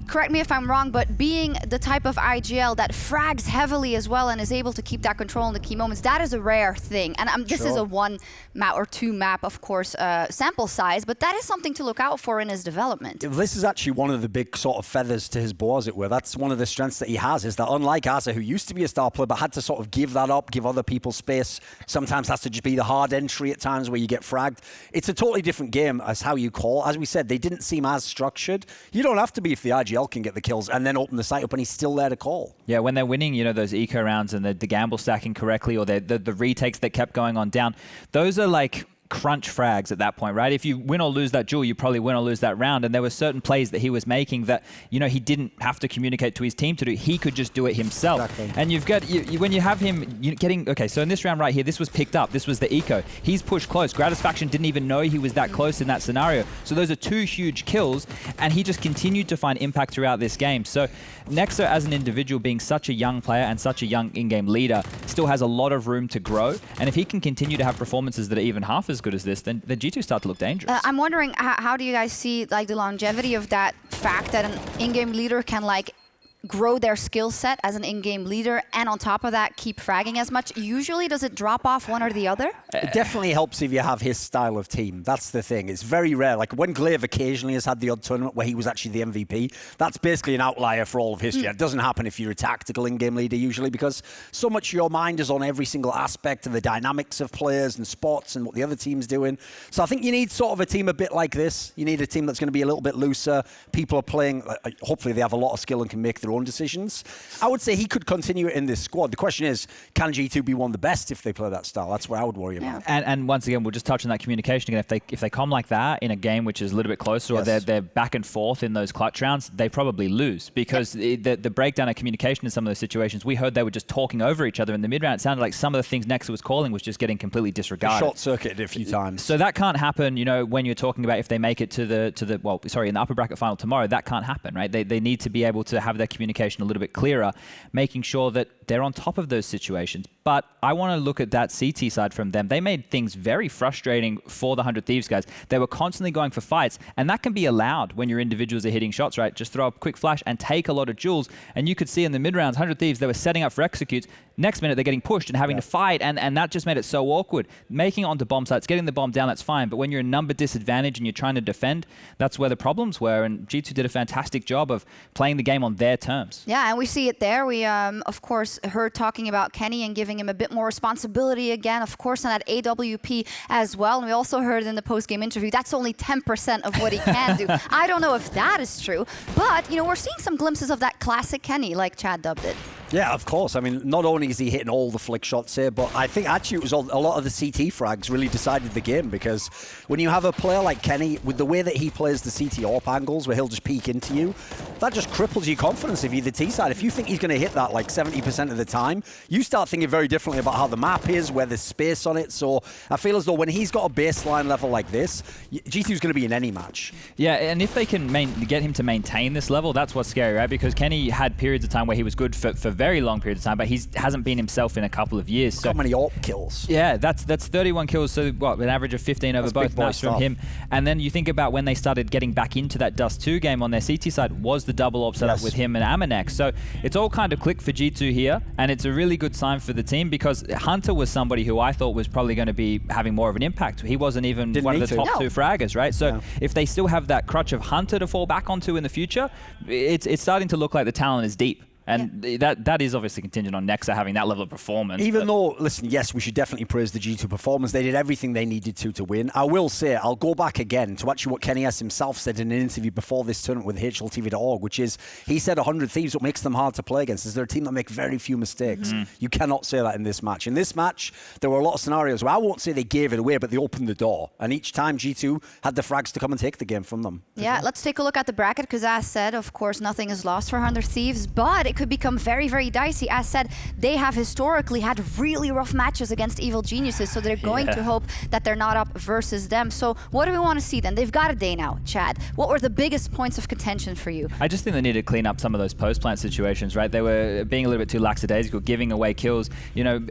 Speaker 9: correct me if I'm wrong, but being the type of IGL that frags heavily as well and is able to keep that control in the key moments, that is a rare thing. And this is a 1 map or 2 map, of course, sample size, but that is something to look out for in his development.
Speaker 2: This is actually one of the big sort of feathers to his bow, as it were. That's one of the strengths that he has, is that unlike Asa, who used to be a star player but had to sort of give that up, give other people space, sometimes has to just be the hard entry at times where you get fragged. It's a totally different game as how you call. As we said, they didn't seem as structured. You don't have to be if the IGL can get the kills and then open the site up and he's still there to call.
Speaker 5: Yeah, when they're winning, you know, those eco rounds and the gamble stacking correctly, or the retakes that kept going on down, those are like crunch frags at that point, right? If you win or lose that duel, you probably win or lose that round. And there were certain plays that he was making that, you know, he didn't have to communicate to his team to do. He could just do it himself. Exactly. And you've got, when you have him getting, okay, so in this round right here, this was picked up. This was the eco. He's pushed close. Gratisfaction didn't even know he was that close in that scenario. So those are 2 huge kills, and he just continued to find impact throughout this game. So Nexa, as an individual, being such a young player and such a young in-game leader, still has a lot of room to grow. And if he can continue to have performances that are even half as good as this, then G2 start to look dangerous.
Speaker 9: I'm wondering, how do you guys see like the longevity of that fact that an in-game leader can like grow their skill set as an in-game leader and on top of that keep fragging as much? Usually does it drop off one or the other?
Speaker 2: It definitely helps if you have his style of team. That's the thing. It's very rare. Like when Glaive occasionally has had the odd tournament where he was actually the MVP, that's basically an outlier for all of history. It doesn't happen if you're a tactical in-game leader usually, because so much of your mind is on every single aspect of the dynamics of players and spots and what the other team's doing. So I think you need sort of a team a bit like this. You need a team that's going to be a little bit looser. People are playing, hopefully they have a lot of skill and can make their own decisions. I would say he could continue it in this squad. The question is, can G2 be one of the best if they play that style? That's where I would worry about.
Speaker 5: And once again, we'll just touch on that communication again. If they come like that in a game which is a little bit closer, or they're back and forth in those clutch rounds, they probably lose, because the breakdown of communication in some of those situations, we heard they were just talking over each other in the mid round. It sounded like some of the things Nexa was calling was just getting completely disregarded.
Speaker 2: Short-circuited a few times.
Speaker 5: So that can't happen, you know, when you're talking about if they make it to the in the upper bracket final tomorrow. That can't happen, right? They need to be able to have their communication a little bit clearer, making sure that they're on top of those situations. But I want to look at that CT side from them. They made things very frustrating for the 100 Thieves guys. They were constantly going for fights, and that can be allowed when your individuals are hitting shots, right? Just throw a quick flash and take a lot of jewels. And you could see in the mid rounds, 100 Thieves, they were setting up for executes. Next minute, they're getting pushed and having to fight, and that just made it so awkward. Making it onto bomb sites, getting the bomb down, that's fine. But when you're in number disadvantage and you're trying to defend, that's where the problems were. And G2 did a fantastic job of playing the game on their terms.
Speaker 9: Yeah, and we see it there. We, of course, heard talking about Kenny and giving him a bit more responsibility again, of course, on that AWP as well. And we also heard in the post-game interview, that's only 10% of what he can do. I don't know if that is true, but, you know, we're seeing some glimpses of that classic Kenny, like Chad dubbed it.
Speaker 2: Yeah, of course. I mean, not only is he hitting all the flick shots here, but I think actually it was a lot of the CT frags really decided the game, because when you have a player like Kenny, with the way that he plays the CT AWP angles, where he'll just peek into you, that just cripples your confidence if you're the T side. If you think he's going to hit that like 70% of the time, you start thinking very differently about how the map is, where there's space on it. So I feel as though when he's got a baseline level like this, G2's going to be in any match.
Speaker 5: Yeah, and if they can get him to maintain this level, that's what's scary, right? Because Kenny had periods of time where he was good for very long periods of time, but he hasn't been himself in a couple of years.
Speaker 2: So many AWP kills.
Speaker 5: Yeah, that's 31 kills, so what, an average of 15 over both maps from him. And then you think about when they started getting back into that Dust 2 game on their CT side, was the double AWP setup with him and Amanek. So it's all kind of clicked for G2 here, and it's a really good sign for the team, because Hunter was somebody who I thought was probably going to be having more of an impact. He wasn't even one of the top 2 fraggers, right? So if they still have that crutch of Hunter to fall back onto in the future, it's starting to look like the talent is deep. And that is obviously contingent on Nexa having that level of performance.
Speaker 2: Even though, listen, yes, we should definitely praise the G2 performance. They did everything they needed to win. I will say, I'll go back again to actually what Kenny S himself said in an interview before this tournament with HLTV.org, which is, he said 100 Thieves, what makes them hard to play against is they're a team that make very few mistakes. You cannot say that in this match. In this match, there were a lot of scenarios where I won't say they gave it away, but they opened the door. And each time G2 had the frags to come and take the game from them.
Speaker 9: Yeah, let's take a look at the bracket, because as said, of course, nothing is lost for 100 Thieves, but it could become very, very dicey. As said, they have historically had really rough matches against Evil Geniuses, so they're going to hope that they're not up versus them. So what do we want to see then? They've got a day now, Chad. What were the biggest points of contention for you?
Speaker 5: I just think they need to clean up some of those post-plant situations, right? They were being a little bit too lackadaisical, giving away kills, you know,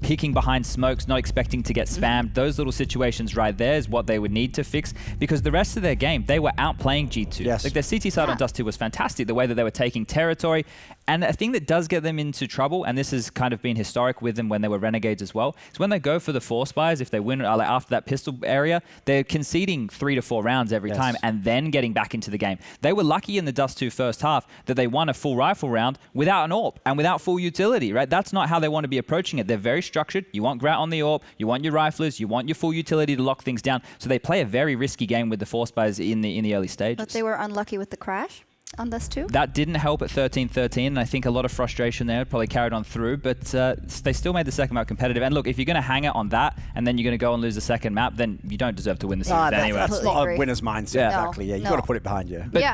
Speaker 5: peeking behind smokes, not expecting to get spammed. Those little situations right there is what they would need to fix, because the rest of their game, they were outplaying G2.
Speaker 2: Yes.
Speaker 5: Like their CT side on Dust 2 was fantastic, the way that they were taking territory. And a thing that does get them into trouble, and this has kind of been historic with them when they were Renegades as well, is when they go for the Force Buys, if they win like after that pistol area, they're conceding 3 to 4 rounds every time and then getting back into the game. They were lucky in the Dust 2 first half that they won a full rifle round without an AWP and without full utility, right? That's not how they want to be approaching it. They're very structured. You want Grat on the AWP, you want your riflers, you want your full utility to lock things down. So they play a very risky game with the Force Buys in the early stages.
Speaker 9: But they were unlucky with the crash on Dust 2.
Speaker 5: That didn't help at 13-13, and I think a lot of frustration there probably carried on through, but they still made the second map competitive. And look, if you're going to hang it on that, and then you're going to go and lose the second map, then you don't deserve to win the series anyway.
Speaker 2: That's not a winner's mindset, exactly. Yeah, you've got to put it behind you.
Speaker 5: But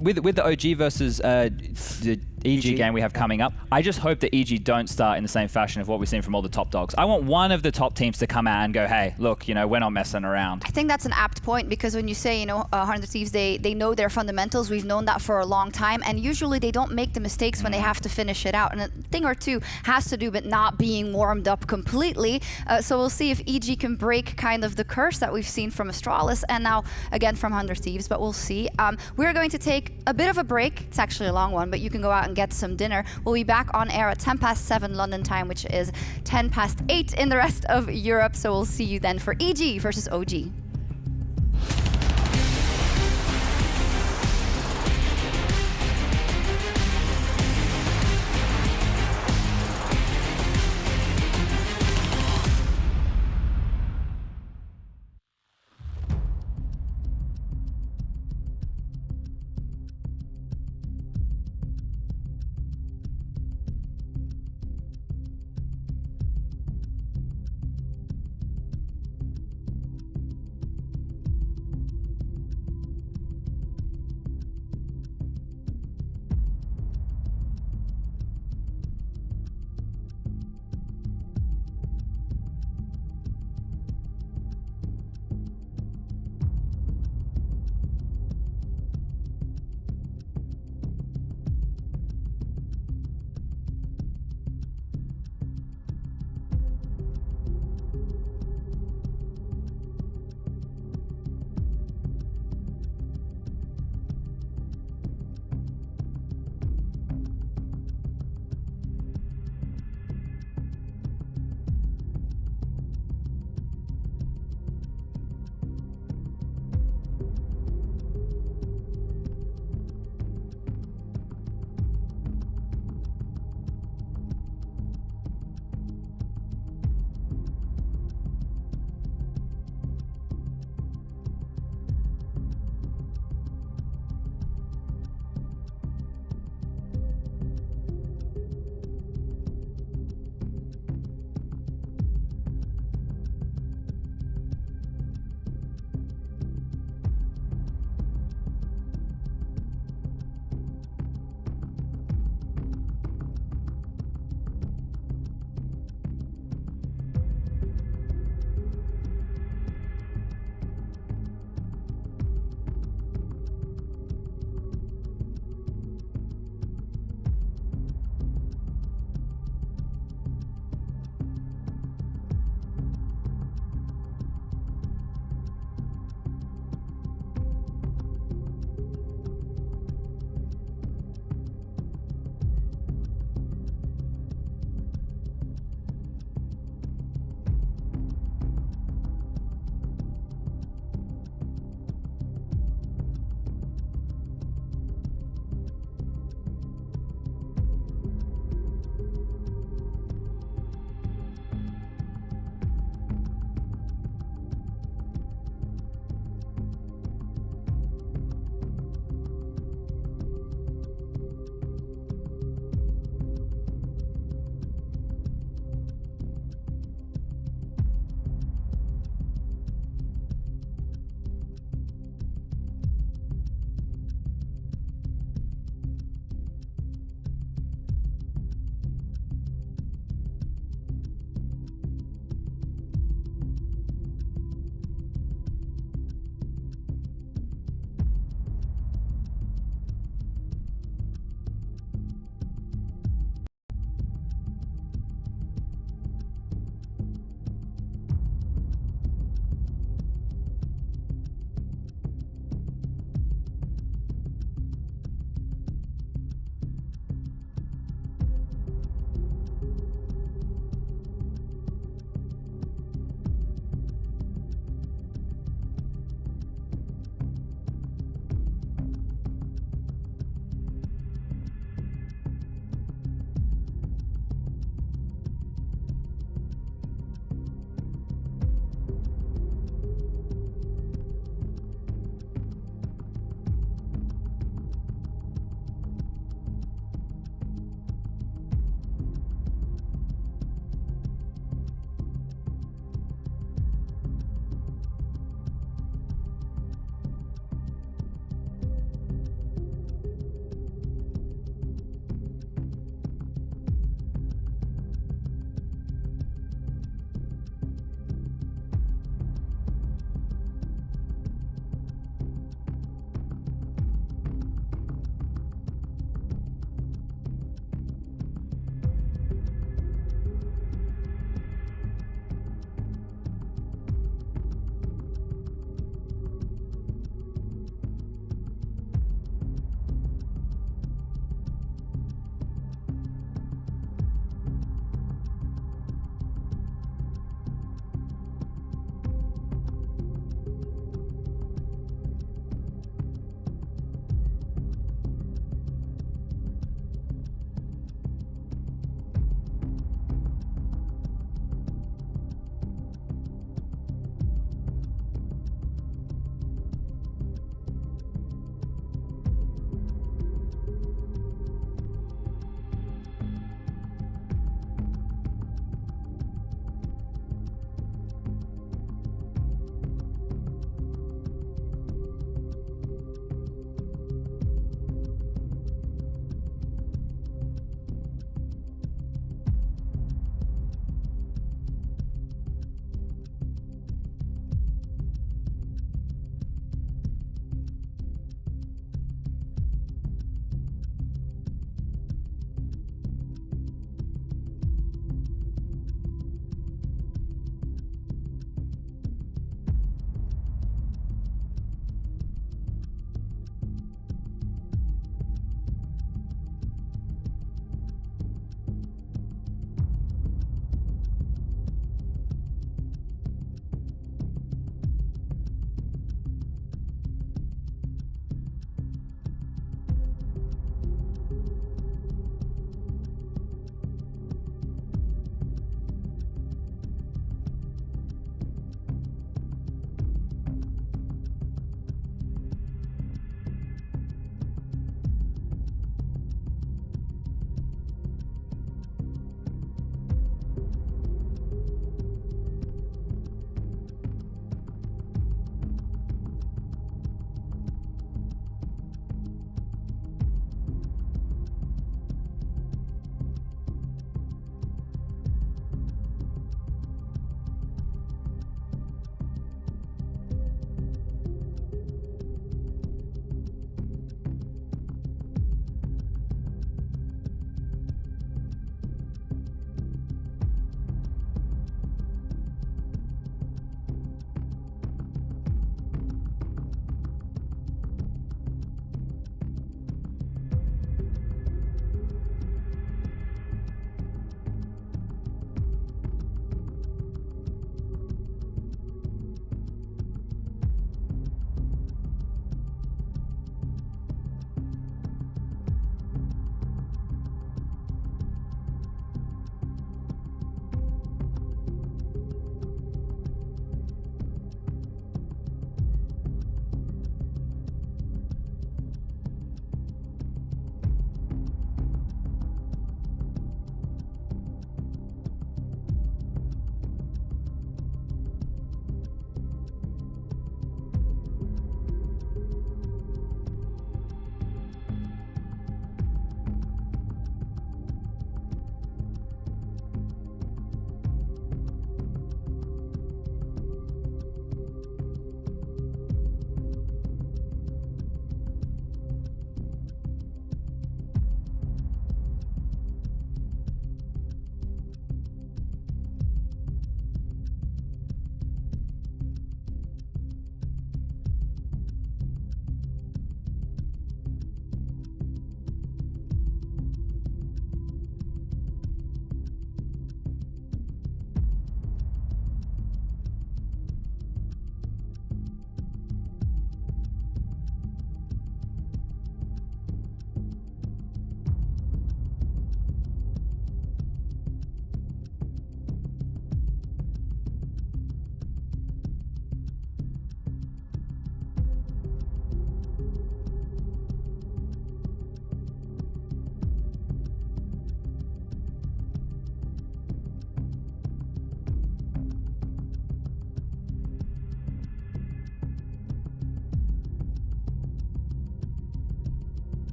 Speaker 5: with the OG versus the EG game we have coming up, I just hope that EG don't start in the same fashion of what we've seen from all the top dogs. I want one of the top teams to come out and go, hey, look, you know, we're not messing around.
Speaker 9: I think that's an apt point, because when you say, you know, 100 Thieves, they know their fundamentals. We've known that for a long time, and usually they don't make the mistakes when they have to finish it out. And a thing or two has to do with not being warmed up completely. So we'll see if EG can break kind of the curse that we've seen from Astralis and now again from 100 Thieves, but we'll see. We're going to take a bit of a break. It's actually a long one, but you can go out and get some dinner. We'll be back on air at 7:10 London time, which is 8:10 in the rest of Europe. So we'll see you then for EG versus OG.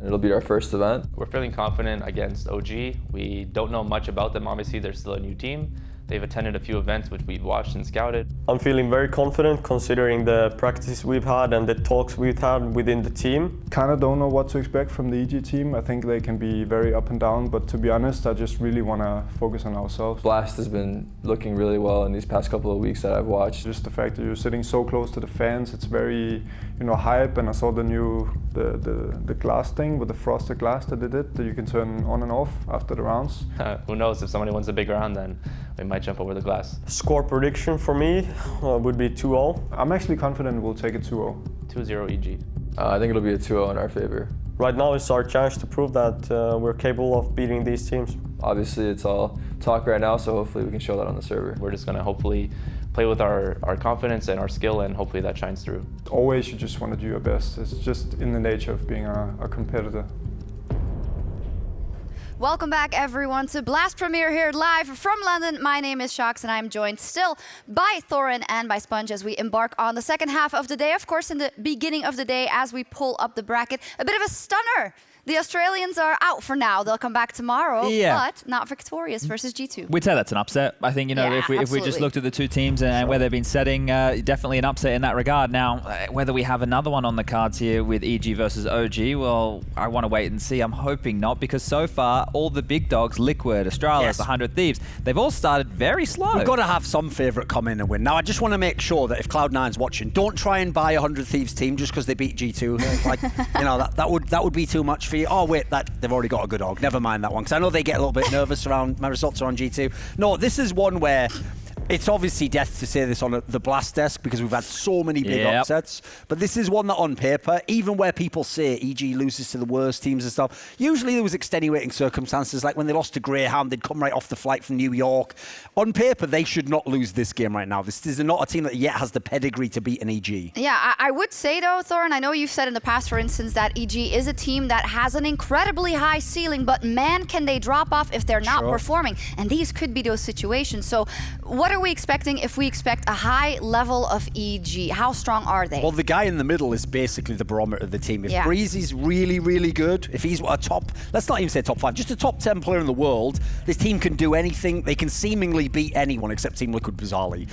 Speaker 6: It'll be our first event.
Speaker 22: We're feeling confident against OG. We don't know much about them. Obviously, they're still a new team. They've attended a few events which we've watched and scouted.
Speaker 23: I'm feeling very confident considering the practice we've had and the talks we've had within the team.
Speaker 24: Kind of don't know what to expect from the EG team. I think they can be very up and down, but to be honest, I just really want to focus on ourselves.
Speaker 6: Blast has been looking really well in these past couple of weeks that I've watched.
Speaker 24: Just the fact that you're sitting so close to the fans, it's very, hype, and I saw the new, the glass thing with the frosted glass that they did, that you can turn on and off after the rounds.
Speaker 22: Who knows, if somebody wins a big round, then we might jump over the glass.
Speaker 23: Score prediction for me would be 2-0.
Speaker 24: I'm actually confident we'll take it 2-0.
Speaker 22: 2-0 EG.
Speaker 6: I think it'll be a 2-0 in our favor.
Speaker 23: Right now it's our chance to prove that we're capable of beating these teams.
Speaker 6: Obviously it's all talk right now, so hopefully we can show that on the server.
Speaker 22: We're just going to hopefully play with our confidence and our skill, and hopefully that shines through.
Speaker 24: Always you just want to do your best. It's just in the nature of being a competitor.
Speaker 9: Welcome back, everyone, to Blast Premier here live from London. My name is Shox, and I'm joined still by Thorin and by Sponge as we embark on the second half of the day. Of course, in the beginning of the day, as we pull up the bracket, a bit of a stunner. The Australians are out for now. They'll come back tomorrow, but not victorious versus G2.
Speaker 5: We'd say that's an upset. I think, if we just looked at the two teams and where they've been setting, definitely an upset in that regard. Now, whether we have another one on the cards here with EG versus OG, well, I want to wait and see. I'm hoping not, because so far, all the big dogs, Liquid, Astralis, the 100 Thieves, they've all started very slow.
Speaker 2: We've got to have some favourite come in and win. Now, I just want to make sure that if Cloud9's watching, don't try and buy a 100 Thieves team just because they beat G2. Like, that would be too much for you. Oh, wait, they've already got a good org. Never mind that one, because I know they get a little bit nervous around my results are on G2. No, this is one where it's obviously death to say this on the Blast desk, because we've had so many big upsets. But this is one that on paper, even where people say EG loses to the worst teams and stuff, usually there was extenuating circumstances, like when they lost to Greyhound, they'd come right off the flight from New York. On paper, they should not lose this game right now. This is not a team that yet has the pedigree to beat an EG.
Speaker 9: Yeah, I would say though, Thorin, I know you've said in the past, for instance, that EG is a team that has an incredibly high ceiling, but man, can they drop off if they're not performing. And these could be those situations. So what are we expecting if we expect a high level of EG? How strong are they?
Speaker 2: Well, the guy in the middle is basically the barometer of the team. If Breezy's really, really good, if he's a top, let's not even say top 5, just a top 10 player in the world, this team can do anything. They can seemingly beat anyone except Team Liquid bizarrely.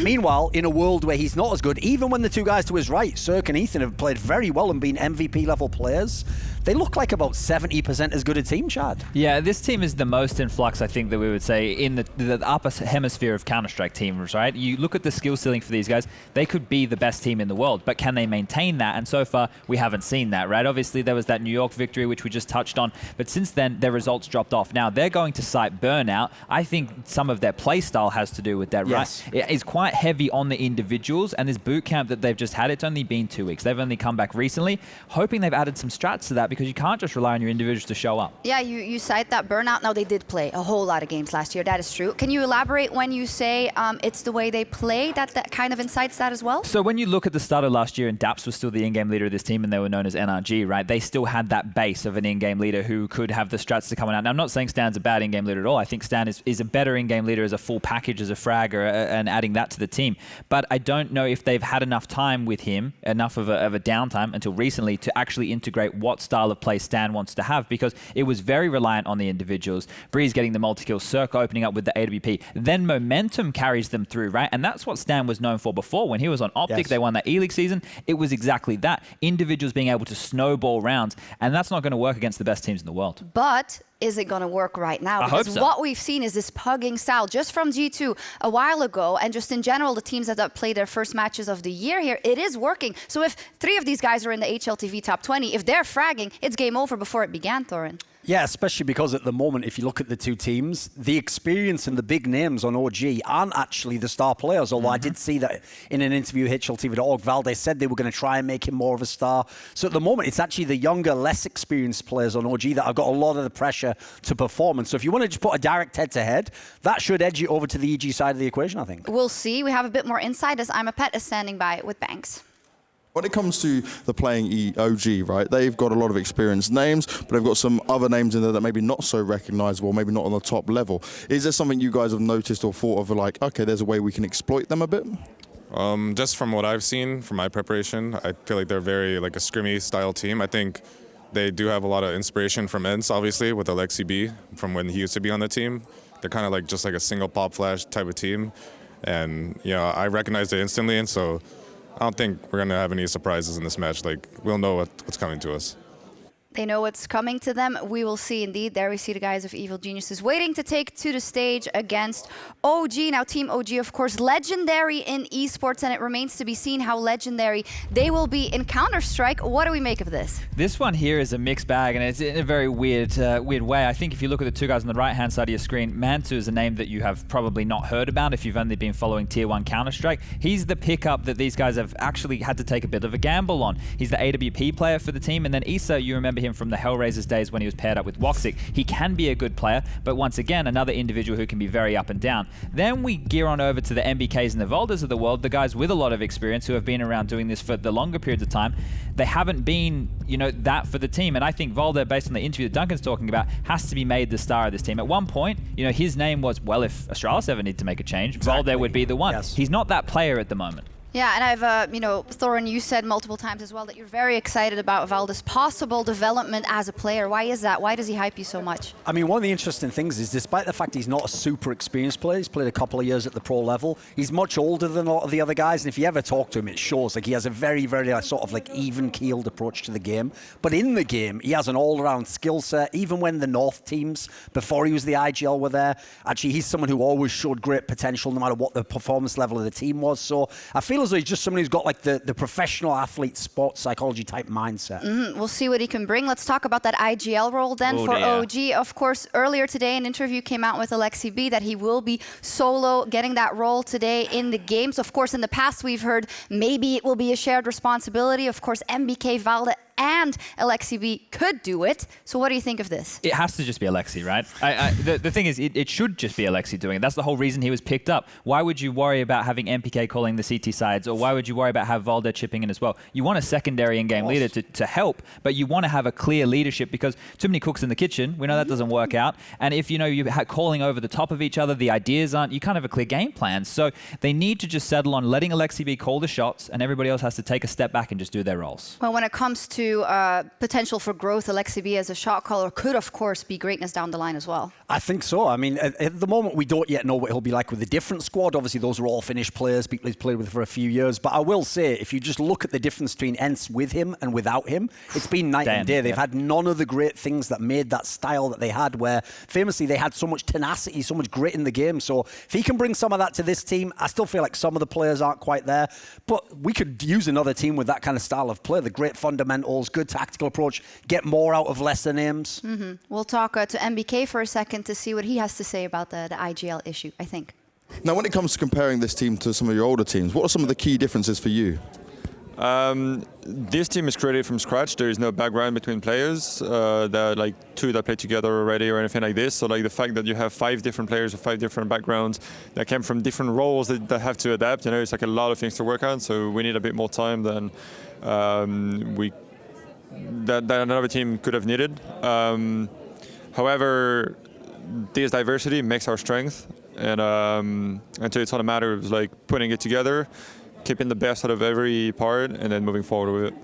Speaker 2: Meanwhile, in a world where he's not as good, even when the two guys to his right, Cirque and Ethan, have played very well and been MVP level players, they look like about 70% as good a team, Chad.
Speaker 5: Yeah, this team is the most in flux, I think, that we would say in the upper hemisphere of Counter-Strike teams, right? You look at the skill ceiling for these guys, they could be the best team in the world, but can they maintain that? And so far, we haven't seen that, right? Obviously, there was that New York victory, which we just touched on, but since then, their results dropped off. Now, they're going to cite burnout. I think some of their play style has to do with that, right? It is quite heavy on the individuals, and this boot camp that they've just had, it's only been 2 weeks. They've only come back recently, hoping they've added some strats to that, because you can't just rely on your individuals to show up.
Speaker 9: Yeah, you cite that burnout. Now, they did play a whole lot of games last year. That is true. Can you elaborate when you say it's the way they play that kind of incites that as well?
Speaker 5: So when you look at the start of last year, and Daps was still the in-game leader of this team, and they were known as NRG, right? They still had that base of an in-game leader who could have the strats to come out. Now, I'm not saying Stan's a bad in-game leader at all. I think Stan is a better in-game leader as a full package, as a fragger, and adding that to the team. But I don't know if they've had enough time with him, enough of a downtime until recently, to actually integrate what style of play Stan wants to have, because it was very reliant on the individuals. Breeze getting the multi-kill, Cirque opening up with the AWP, then momentum carries them through, right? And that's what Stan was known for before. When he was on Optic, they won that E-League season. It was exactly that. Individuals being able to snowball rounds, and that's not going to work against the best teams in the world.
Speaker 9: But is it going to work right now? Because what we've seen is this pugging style just from G2 a while ago, and just in general, the teams that have played their first matches of the year here, it is working. So if 3 of these guys are in the HLTV top 20, if they're fragging, it's game over before it began, Thorin.
Speaker 2: Yeah, especially because at the moment, if you look at the two teams, the experience and the big names on OG aren't actually the star players, although I did see that in an interview with HLTV.org, Valde said they were going to try and make him more of a star. So at the moment, it's actually the younger, less experienced players on OG that have got a lot of the pressure to perform. And so if you want to just put a direct head-to-head, that should edge you over to the EG side of the equation, I think.
Speaker 9: We'll see. We have a bit more insight as I'm a Pet is standing by with Banks.
Speaker 10: When it comes to the playing OG, right, they've got a lot of experienced names, but they've got some other names in there that maybe not so recognizable, maybe not on the top level. Is there something you guys have noticed or thought of, like, okay, there's a way we can exploit them a bit?
Speaker 25: Just from what I've seen, from my preparation, I feel like they're very like a scrimmy style team. I think
Speaker 3: they do have a lot of inspiration from ENCE, obviously, with Alexi B, from when he used to be on the team. They're kind of like just like a single pop flash type of team. And, you know, I recognized it instantly, and so I don't think we're going to have any surprises in this match. Like, we'll know what's coming to us.
Speaker 9: They know what's coming to them. We will see indeed. There we see the guys of Evil Geniuses waiting to take to the stage against OG. Now Team OG, of course, legendary in esports, and it remains to be seen how legendary they will be in Counter-Strike. What do we make of this?
Speaker 5: This one here is a mixed bag, and it's in a very weird way. I think if you look at the two guys on the right-hand side of your screen, Mantu is a name that you have probably not heard about if you've only been following Tier 1 Counter-Strike. He's the pickup that these guys have actually had to take a bit of a gamble on. He's the AWP player for the team, and then Issa, you remember him from the Hellraisers days when he was paired up with Woxic. He can be a good player, but once again, another individual who can be very up and down. Then we gear on over to the MBKs and the Voldas of the world, the guys with a lot of experience who have been around doing this for the longer periods of time. They haven't been, you know, that for the team, and I think Volda, based on the interview that Duncan's talking about, has to be made the star of this team. At one point, you know, his name was, well, if Astralis ever need to make a change, Volda would be the one. Yes. He's not that player at the moment.
Speaker 9: Yeah, and I've, you know, Thorin, you said multiple times as well that you're very excited about Valda's possible development as a player. Why is that? Why does he hype you so much?
Speaker 2: I mean, one of the interesting things is, despite the fact he's not a super experienced player, he's played a couple of years at the pro level, he's much older than a lot of the other guys, and if you ever talk to him, it shows. Like, he has a very, very sort of like even-keeled approach to the game. But in the game, he has an all-around skill set. Even when the North teams, before he was the IGL, were there, actually, he's someone who always showed great potential no matter what the performance level of the team was. So I feel as though he's just someone who's got like the professional athlete sports psychology type mindset.
Speaker 9: We'll see what he can bring. Let's talk about that IGL role then for OG. Of course, earlier today an interview came out with Alexi B that he will be solo getting that role today in the games. Of course, in the past we've heard maybe it will be a shared responsibility. Of course, MBK, Valda and Alexi B could do it. So what do you think of this?
Speaker 5: It has to just be Alexi, right? The thing is, it should just be Alexi doing it. That's the whole reason he was picked up. Why would you worry about having MPK calling the CT sides, or why would you worry about have Valda chipping in as well? You want a secondary in-game leader to help, but you want to have a clear leadership, because too many cooks in the kitchen, we know that doesn't work out. And if, you know, you're calling over the top of each other, the ideas aren't, you can't have a clear game plan. So they need to just settle on letting Alexi B call the shots, and everybody else has to take a step back and just do their roles.
Speaker 9: Well, when it comes to potential for growth, Alexi B as a shot caller could, of course, be greatness down the line as well.
Speaker 2: I think so. I mean, at the moment, we don't yet know what he'll be like with a different squad. Obviously, those are all finished players, people he's played with for a few years. But I will say, if you just look at the difference between ENCE with him and without him, it's been night and day. They've had none of the great things that made that style that they had, where famously they had so much tenacity, so much grit in the game. So if he can bring some of that to this team, I still feel like some of the players aren't quite there. But we could use another team with that kind of style of play, the great fundamentals, good tactical approach, get more out of lesser names.
Speaker 9: We'll talk to MBK for a second to see what he has to say about the IGL issue, I think.
Speaker 10: Now, when it comes to comparing this team to some of your older teams, what are some of the key differences for you?
Speaker 4: This team is created from scratch. There is no background between players. There are like two that play together already or anything like this. So like the fact that you have 5 different players with 5 different backgrounds that came from different roles that have to adapt, you know, it's like a lot of things to work on. So we need a bit more time than that another team could have needed. However, this diversity makes our strength, and so it's not a matter of like putting it together, keeping the best out of every part, and then moving forward with it.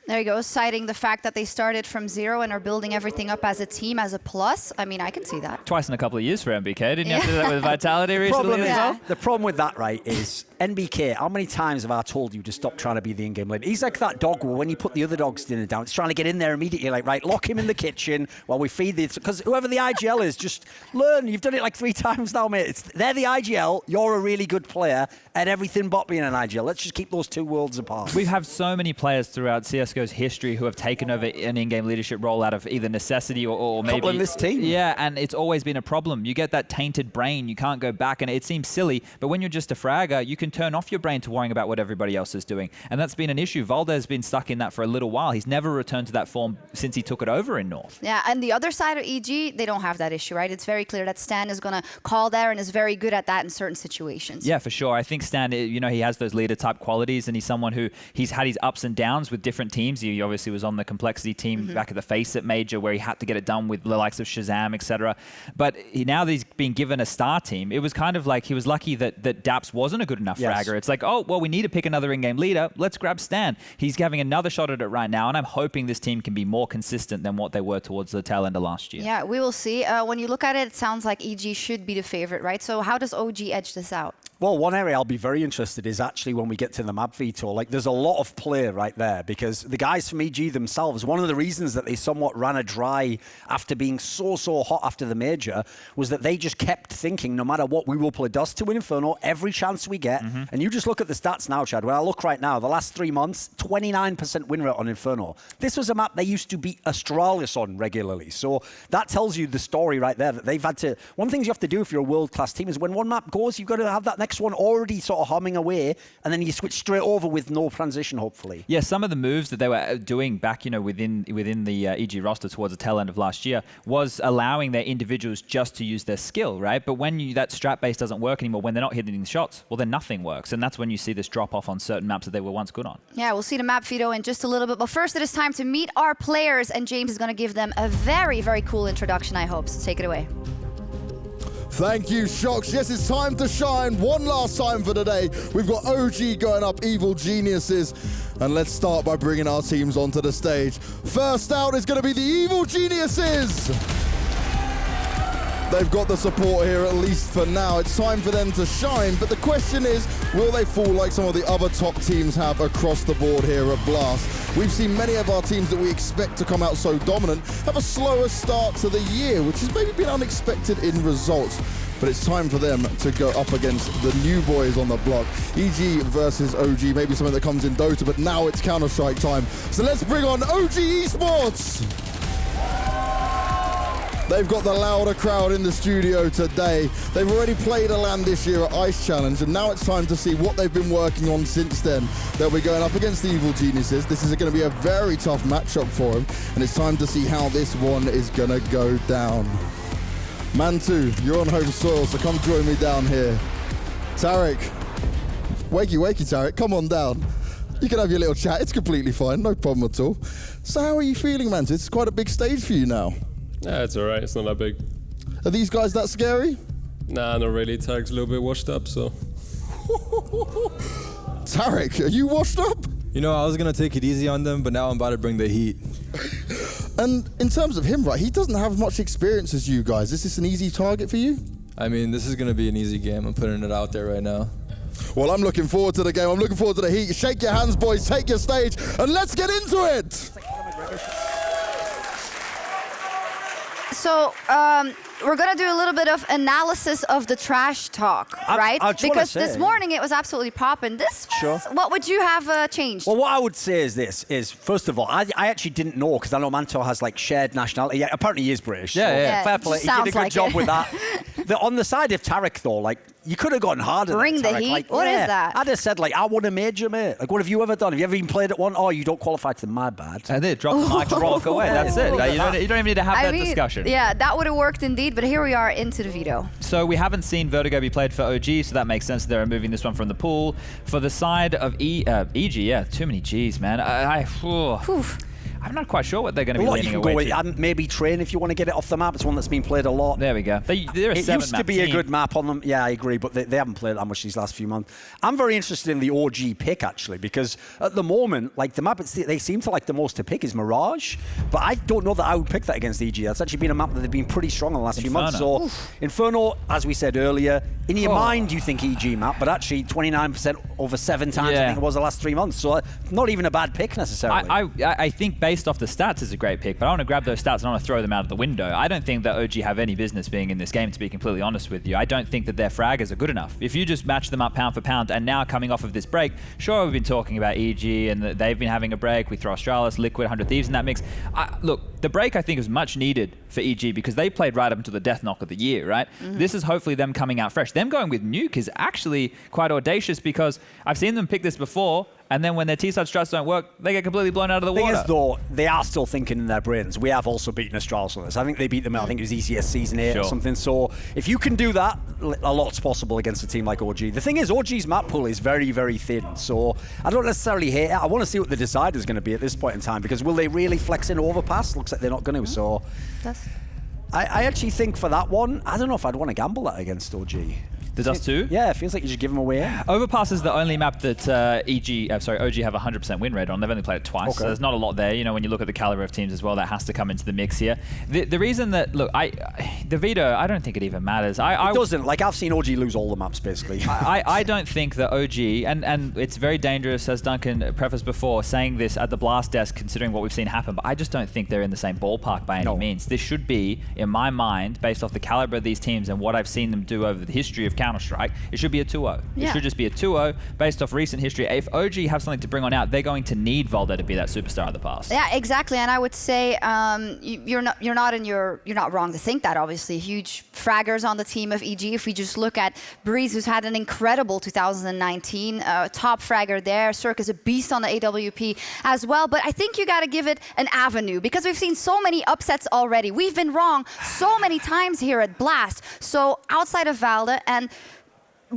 Speaker 9: There you go, citing the fact that they started from 0 and are building everything up as a team, as a plus. I mean, I can see that.
Speaker 5: Twice in a couple of years for MBK. Didn't you have to do that with Vitality recently as well?
Speaker 2: The problem with that, right, is NBK, how many times have I told you to stop trying to be the in-game leader? He's like that dog where when you put the other dog's dinner down, it's trying to get in there immediately, like, right, lock him in the kitchen while we feed the... Because whoever the IGL is, just learn. You've done it like 3 times now, mate. They're the IGL, you're a really good player, and everything but being an IGL. Let's just keep those two worlds apart.
Speaker 5: We have so many players throughout CSGO's history who have taken over an in-game leadership role out of either necessity or maybe...
Speaker 2: in this team.
Speaker 5: Yeah, and it's always been a problem. You get that tainted brain, you can't go back, and it seems silly, but when you're just a fragger, you can turn off your brain to worrying about what everybody else is doing. And that's been an issue. Valda has been stuck in that for a little while. He's never returned to that form since he took it over in North.
Speaker 9: Yeah, and the other side of EG, they don't have that issue, right? It's very clear that Stan is going to call there and is very good at that in certain situations.
Speaker 5: Yeah, for sure. I think Stan, you know, he has those leader-type qualities, and he's someone who, he's had his ups and downs with different teams. He obviously was on the Complexity team back at the Face It Major, where he had to get it done with the likes of Shazam, etc. But now that he's been given a star team, it was kind of like he was lucky that Daps wasn't a good enough Fragger. It's like, oh, well, we need to pick another in-game leader. Let's grab Stan. He's having another shot at it right now, and I'm hoping this team can be more consistent than what they were towards the tail end of last year.
Speaker 9: Yeah, we will see. When you look at it, it sounds like EG should be the favorite, right? So how does OG edge this out?
Speaker 2: Well, one area I'll be very interested is actually when we get to the map veto. Like, there's a lot of play right there because the guys from EG themselves, one of the reasons that they somewhat ran a dry after being so hot after the major was that they just kept thinking, no matter what, we will play Dust to win Inferno every chance we get. And you just look at the stats now, Chad. When I look right now, the last 3 months, 29% win rate on Inferno. This was a map they used to beat Astralis on regularly. So that tells you the story right there that they've had to. One thing you have to do if you're a world-class team is when one map goes, you've got to have that next one already sort of humming away, and then you switch straight over with no transition, hopefully.
Speaker 5: Yeah, some of the moves that they were doing back, within the EG roster towards the tail end of last year was allowing their individuals just to use their skill, right? But when that strat base doesn't work anymore, when they're not hitting the shots, well, then nothing works, and that's when you see this drop off on certain maps that they were once good on.
Speaker 9: Yeah, we'll see the map veto in just a little bit, but first it is time to meet our players, and James is going to give them a very, very cool introduction, I hope. So take it away.
Speaker 8: Thank you, Shox. Yes, it's time to shine. One last time for today. We've got OG going up Evil Geniuses. And let's start by bringing our teams onto the stage. First out is going to be the Evil Geniuses. They've got the support here, at least for now. It's time for them to shine, but the question is, will they fall like some of the other top teams have across the board here at Blast? We've seen many of our teams that we expect to come out so dominant have a slower start to the year, which has maybe been unexpected in results. But it's time for them to go up against the new boys on the block. EG versus OG, maybe something that comes in Dota, but now it's Counter-Strike time. So let's bring on OG Esports. They've got the louder crowd in the studio today. They've already played a LAN this year at Ice Challenge, and now it's time to see what they've been working on since then. They'll be going up against the Evil Geniuses. This is going to be a very tough matchup for them, and it's time to see how this one is going to go down. Mantu, you're on home soil, so come join me down here. Tarek, wakey, Tarek, come on down. You can have your little chat. It's completely fine, no problem at all. So how are you feeling, Mantu? It's quite a big stage for you now.
Speaker 7: Yeah, it's alright. It's not that big.
Speaker 8: Are these guys that scary?
Speaker 7: Nah, not really. Tarek's a little bit washed up, so.
Speaker 8: Tarek, are you washed up?
Speaker 13: You know, I was going to take it easy on them, but now I'm about to bring the heat.
Speaker 8: And in terms of him, right, he doesn't have much experience as you guys. Is this an easy target for you?
Speaker 13: I mean, this is going to be an easy game. I'm putting it out there right now.
Speaker 8: Well, I'm looking forward to the game. I'm looking forward to the heat. Shake your hands, boys. Take your stage, and let's get into it.
Speaker 9: So we're going to do a little bit of analysis of the trash talk, right? Because this morning it was absolutely popping. What would you have changed?
Speaker 2: Well, what I would say is this, first of all, I actually didn't know, because I know Manto has like shared nationality. Yeah, apparently he is British.
Speaker 9: Yeah.
Speaker 2: Fair play. He did a good job with that. On the side of Tarek, though, like, you could have gone harder.
Speaker 9: Bring the heat?
Speaker 2: Like,
Speaker 9: what is that?
Speaker 2: I'd have said, like, I won a major, mate. Like, what have you ever done? Have you ever even played at one? Oh, you don't qualify to my bad.
Speaker 5: I did. Drop the mic and walk away. That's it. You don't even need to have that discussion.
Speaker 9: Yeah, that would have worked indeed, but here we are into the veto.
Speaker 5: So we haven't seen Vertigo be played for OG, so that makes sense. They're removing this one from the pool. For the side of EG, yeah, too many Gs, man. I'm not quite sure what they're going to be leaning away to.
Speaker 2: And maybe train if you want to get it off the map. It's one that's been played a lot.
Speaker 5: There we go. They're a
Speaker 2: it used to be a good map on them. Yeah, I agree, but they haven't played that much these last few months. I'm very interested in the OG pick, actually, because at the moment, like the map they seem to like the most to pick is Mirage, but I don't know that I would pick that against EG. That's actually been a map that they've been pretty strong in the last few months. So Inferno, as we said earlier, in your mind you think EG map, but actually 29% over 7 times I think it was the last 3 months. So not even a bad pick necessarily.
Speaker 5: I think based off the stats is a great pick, but I want to grab those stats and I want to throw them out of the window. I don't think that OG have any business being in this game, to be completely honest with you. I don't think that their fraggers are good enough. If you just match them up pound for pound, and now coming off of this break, sure, we've been talking about EG and they've been having a break. We throw Astralis, Liquid, 100 Thieves in that mix. Look, the break I think is much needed for EG because they played right up until the death knock of the year, right? This is hopefully them coming out fresh. Them going with Nuke is actually quite audacious because I've seen them pick this before, and then when their T-side strats don't work, they get completely blown out of the water.
Speaker 2: The thing is, though, they are still thinking in their brains. We have also beaten Astralis on this. I think they beat them, I think it was ECS Season 8 or something. So if you can do that, a lot's possible against a team like OG. The thing is, OG's map pool is very, very thin. So I don't necessarily hate it. I want to see what the decider is going to be at this point in time, because will they really flex in Overpass? Looks like they're not going to. So I actually think for that one, I don't know if I'd want to gamble that against OG.
Speaker 5: The Dust 2?
Speaker 2: Yeah, it feels like you just give them away.
Speaker 5: Overpass is the only map that OG have a 100% win rate on. They've only played it twice, so there's not a lot there. You know, when you look at the caliber of teams as well, that has to come into the mix here. The reason that, look, the veto, I don't think it even matters.
Speaker 2: It doesn't. Like, I've seen OG lose all the maps, basically.
Speaker 5: I don't think that OG, and it's very dangerous, as Duncan prefaced before, saying this at the Blast desk, considering what we've seen happen, but I just don't think they're in the same ballpark by any means. This should be, in my mind, based off the caliber of these teams and what I've seen them do over the history of Counter-Strike, it should be a 2-0.
Speaker 9: Yeah.
Speaker 5: It should just be a 2-0 based off recent history. If OG have something to bring on out, they're going to need Volda to be that superstar of the past.
Speaker 9: Yeah, exactly. And I would say you're not wrong to think that. Obviously, huge fraggers on the team of EG. If we just look at Breeze, who's had an incredible 2019, top fragger there. Cirque is a beast on the AWP as well. But I think you got to give it an avenue because we've seen so many upsets already. We've been wrong so many times here at Blast. So outside of Valde and